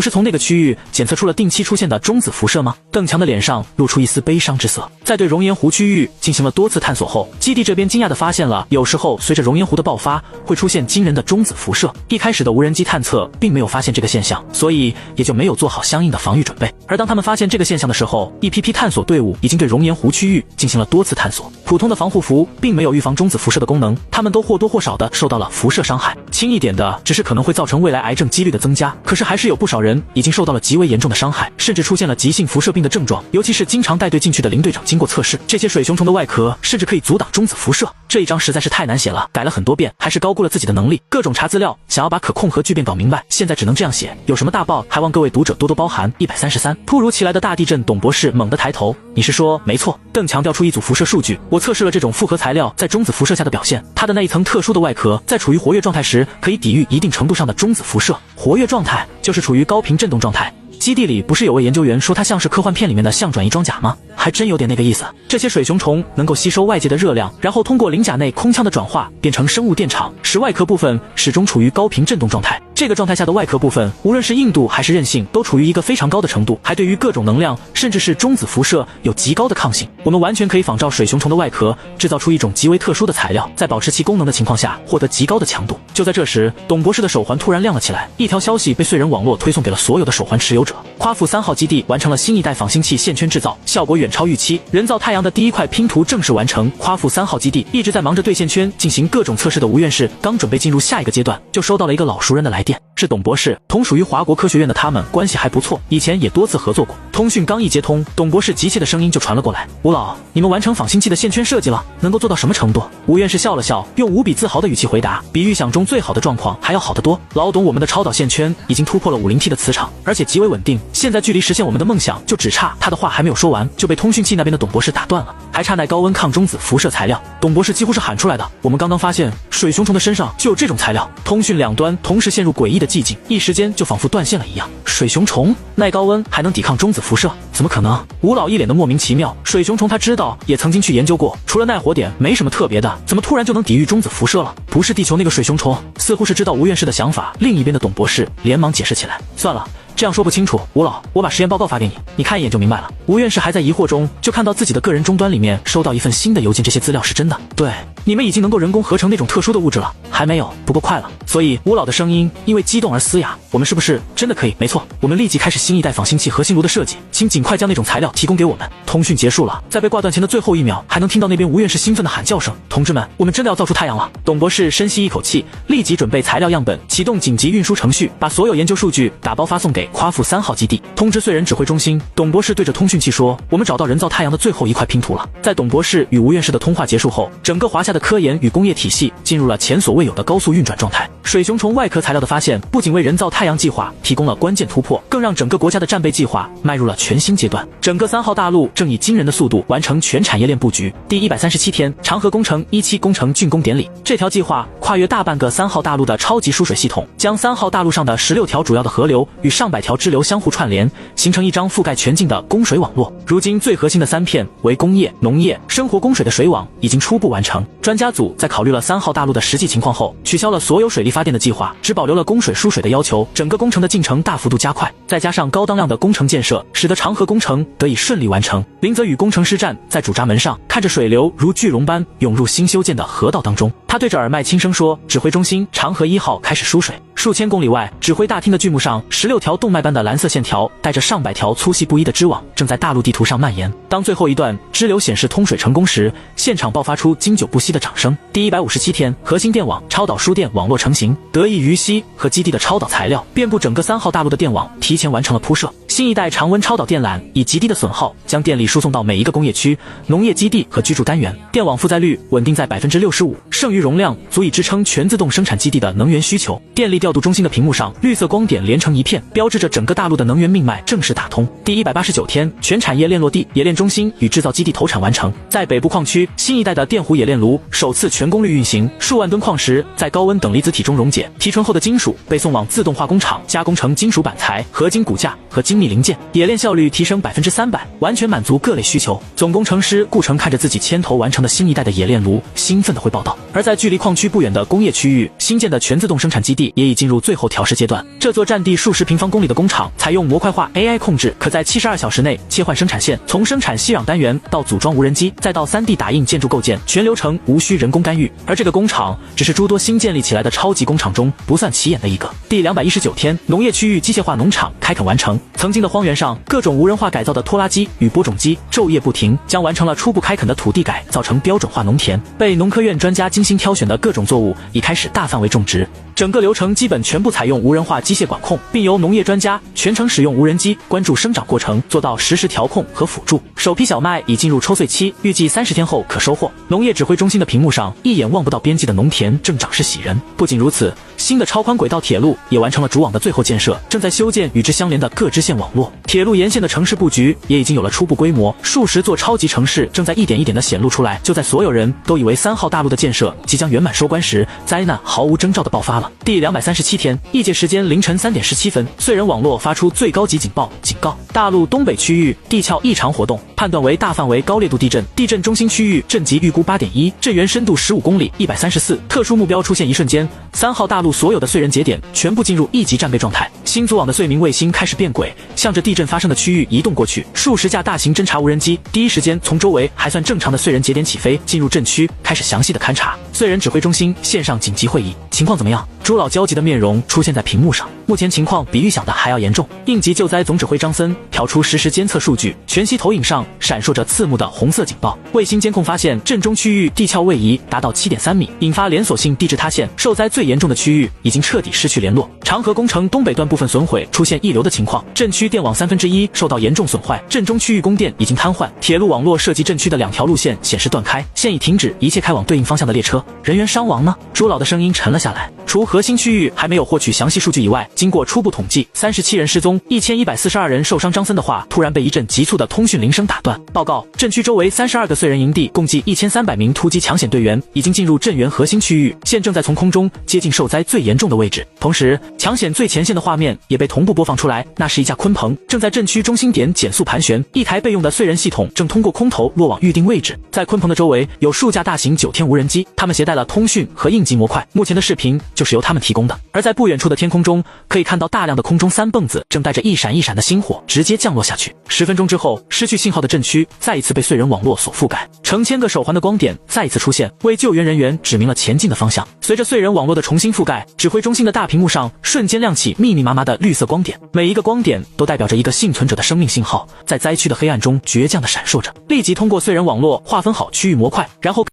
是从那个区域检测出了定期出现的中子辐射吗？邓强的脸上露出一丝悲伤之色。在对熔岩湖区域进行了多次探索后，基地这边惊讶地发现了，有时候随着熔岩湖的爆发，会出现惊人的中子辐射。一开始的无人机探测并没有发现这个现象，所以也就没有做好相应的防御准备。而当他们发现这个现象的时候，一批批探索队伍已经对熔岩湖区域进行了多次探索。普通的防护服并没有预防中子辐射的功能，他们都或多或少地受到了辐射伤害。轻一点的只是可能会造成未来癌症几率的增加，可是还是有不少人已经受到了极为严重的伤害，甚至出现了急性辐射病的症状。尤其是经常带队进去的林队长经过测试，这些水熊虫的外壳甚至可以阻挡中子辐射。这一章实在是太难写了，改了很多遍，还是高估了自己的能力。各种查资料，想要把可控核聚变搞明白，现在只能这样写。有什么大爆，还望各位读者多多包涵。133，突如其来的大地震，董博士猛地抬头。你是说？没错。邓强调出一组辐射数据，我测试了这种复合材料在中子辐射下的表现，它的那一层特殊的外壳在处于活跃状态时，可以抵御一定程度上的中子辐射。活跃状态就是处于高频振动状态。基地里不是有位研究员说它像是科幻片里面的相转移装甲吗？还真有点那个意思。这些水熊虫能够吸收外界的热量，然后通过鳞甲内空腔的转化变成生物电场，使外壳部分始终处于高频振动状态。这个状态下的外壳部分，无论是硬度还是韧性，都处于一个非常高的程度，还对于各种能量甚至是中子辐射有极高的抗性。我们完全可以仿照水熊虫的外壳，制造出一种极为特殊的材料，在保持其功能的情况下，获得极高的强度。就在这时，董博士的手环突然亮了起来，一条消息被燧人网络推送给了所有的手环持有者。夸父3号基地完成了新一代仿星器线圈制造，效果远超预期。人造太阳的第一块拼图正式完成。夸父3号基地一直在忙着对线圈进行各种测试的吴院士，刚准备进入下一个阶段，就收到了一个老熟人的来电。是董博士，同属于华国科学院的他们关系还不错，以前也多次合作过。通讯刚一接通，董博士急切的声音就传了过来：吴老，你们完成仿星器的线圈设计了，能够做到什么程度？吴院士笑了笑，用无比自豪的语气回答：比预想中最好的状况还要好得多。老董，我们的超导线圈已经突破了50T 的磁场，而且极为稳定，现在距离实现我们的梦想就只差……他的话还没有说完，就被通讯器那边的董博士打断了。还差耐高温抗中子辐射材料。董博士几乎是喊出来的：我们刚刚发现水熊虫的身上就有这种材料。通讯两端同时陷入诡异的寂静，一时间就仿佛断线了一样。水熊虫耐高温还能抵抗中子辐射？怎么可能？吴老一脸的莫名其妙。水熊虫他知道，也曾经去研究过，除了耐火点没什么特别的，怎么突然就能抵御中子辐射了？不是地球那个水熊虫？似乎是知道吴院士的想法，另一边的董博士连忙解释起来：算了，这样说不清楚，吴老，我把实验报告发给你，你看一眼就明白了。吴院士还在疑惑中，就看到自己的个人终端里面收到一份新的邮件，这些资料是真的。对，你们已经能够人工合成那种特殊的物质了。还没有，不过快了。所以吴老的声音因为激动而嘶哑。我们是不是真的可以？没错，我们立即开始新一代仿星器核心炉的设计，请尽快将那种材料提供给我们。通讯结束了，在被挂断前的最后1秒，还能听到那边吴院士兴奋的喊叫声：同志们，我们真的要造出太阳了！董博士深吸一口气，立即准备材料样本，启动紧急运输程序，把所有研究数据打包发送给夸父3号基地，通知燧人指挥中心。董博士对着通讯器说：我们找到人造太阳的最后一块拼图了。在董博士与吴院士的通话结束后，整个华夏的科研与工业体系进入了前所未有的高速运转状态。水熊虫外壳材料的发现，不仅为人造太阳计划提供了关键突破，更让整个国家的战备计划迈入了全新阶段。整个3号大陆正以惊人的速度完成全产业链布局。第137天，长河工程17工程竣工典礼。这条计划跨越大半个3号大陆的超级输水系统，将3号大陆上的16条主要的河流与上百条支流相互串联，形成一张覆盖全境的供水网络。如今最核心的3片为工业、农业、生活供水的水网已经初步完成。专家组在考虑了3号大陆的实际情况后，取消了所有水利力发电的计划，只保留了供水输水的要求，整个工程的进程大幅度加快。再加上高当量的工程建设，使得长河工程得以顺利完成。林则与工程师站在主闸门上，看着水流如巨龙般涌入新修建的河道当中，他对着耳麦轻声说：“指挥中心，长河1号开始输水。”数千公里外，指挥大厅的巨幕上，16条动脉般的蓝色线条带着上百条粗细不一的织网，正在大陆地图上蔓延。当最后一段支流显示通水成功时，现场爆发出经久不息的掌声。第157天，核心电网超导输电网络成型，得益于硒和基地的超导材料，遍布整个3号大陆的电网提前完成了铺设。新一代常温超导电缆以极低的损耗，将电力输送到每一个工业区、农业基地和居住单元，电网负载率稳定在65%，剩余容量足以支撑全自动生产基地的能源需求。电力调度中心的屏幕上，绿色光点连成一片，标志着整个大陆的能源命脉正式打通。第189天，全产业链落地，冶炼中心与制造基地投产完成。在北部矿区，新一代的电弧冶炼炉首次全功率运行，数万吨矿石在高温等离子体中溶解，提纯后的金属被送往自动化工厂，加工成金属板材、合金骨架和精密零件，冶炼效率提升300%，完全满足各类需求。总工程师顾成看着自己牵头完成的新一代的冶炼炉，兴奋地汇报道。而在距离矿区不远的工业区域，新建的全自动生产基地也已进入最后调试阶段。这座占地数十平方公里的工厂，采用模块化 AI 控制，可在72小时内切换生产线，从生产息壤单元到组装无人机，再到3D 打印建筑构建，全流程无需人工干预。而这个工厂只是诸多新建立起来的超级工厂中不算起眼的一个。第219天，农业区域机械化农场开垦完成。曾经的荒原上，各种无人化改造的拖拉机与播种机昼夜不停，将完成了初步开垦的土地改造成标准化农田。被农科院专家精心挑选的各种作物已开始大范围种植。整个流程基本全部采用无人化机械管控，并由农业专家全程使用无人机关注生长过程，做到实时调控和辅助。首批小麦已进入抽穗期，预计30天后可收获。农业指挥中心的屏幕上，一眼望不到边际的农田正长势喜人。不仅如此，新的超宽轨道铁路也完成了主网的最后建设，正在修建与之相连的各支线网络。铁路沿线的城市布局也已经有了初步规模，数十座超级城市正在一点一点的显露出来。就在所有人都以为3号大陆的建设即将圆满收官时，灾难毫无征兆的爆发了。第237天，异界时间凌晨3点17分，燧人网络发出最高级警报，警告大陆东北区域地壳异常活动，判断为大范围高烈度地震，地震中心区域震级预估8.1，震源深度15公里134，特殊目标出现一瞬间，3号大陆所有的燧人节点全部进入1级战备状态。新组网的燧明卫星开始变轨，向着地震发生的区域移动过去，数十架大型侦察无人机第一时间从周围还算正常的燧人节点起飞，进入震区，开始详细的勘察。燧人指挥中心线上紧急会议，情况怎么样？朱老焦急的面容出现在屏幕上，目前情况比预想的还要严重。应急救灾总指挥张森调出实时监测数据，全息投影上闪烁着刺目的红色警报。卫星监控发现震中区域地壳位移达到7.3米，引发连锁性地质塌陷，受灾最严重的区域已经彻底失去联络。长河工程东北段部分损毁，出现溢流的情况，震区电网1/3受到严重损坏，震中区域供电已经瘫痪，铁路网络涉及震区的2条路线显示断开，现已停止一切开往对应方向的列车。人员伤亡呢？朱老的声音沉了下来。除核心区域还没有获取详细数据以外，经过初步统计，37人失踪，1142人受伤。张森的话突然被一阵急促的通讯铃声打断。报告，震区周围32个燧人营地，共计1300名突击抢险队员已经进入震源核心区域，现正在从空中接近受灾最严重的位置。同时，抢险最前线的画面也被同步播放出来，那是一架鲲鹏正在震区中心点减速盘旋，一台备用的燧人系统正通过空投落往预定位置。在鲲鹏的周围有数架大型9天无人机，他们携带了通讯和应急模块，目前的视频就是由他们提供的。而在不远处的天空中，可以看到大量的空中3蹦子正带着一闪一闪的星火直接降落下去。10分钟之后，失去信号的震区再一次被燧人网络所覆盖，成千个手环的光点再一次出现，为救援人员指明了前进的方向。随着燧人网络的重新覆盖，指挥中心的大屏幕上瞬间亮起密密麻麻的绿色光点，每一个光点都代表着一个幸存者的生命信号，在灾区的黑暗中倔强地闪烁着。立即通过燧人网络划分好区域模块，然后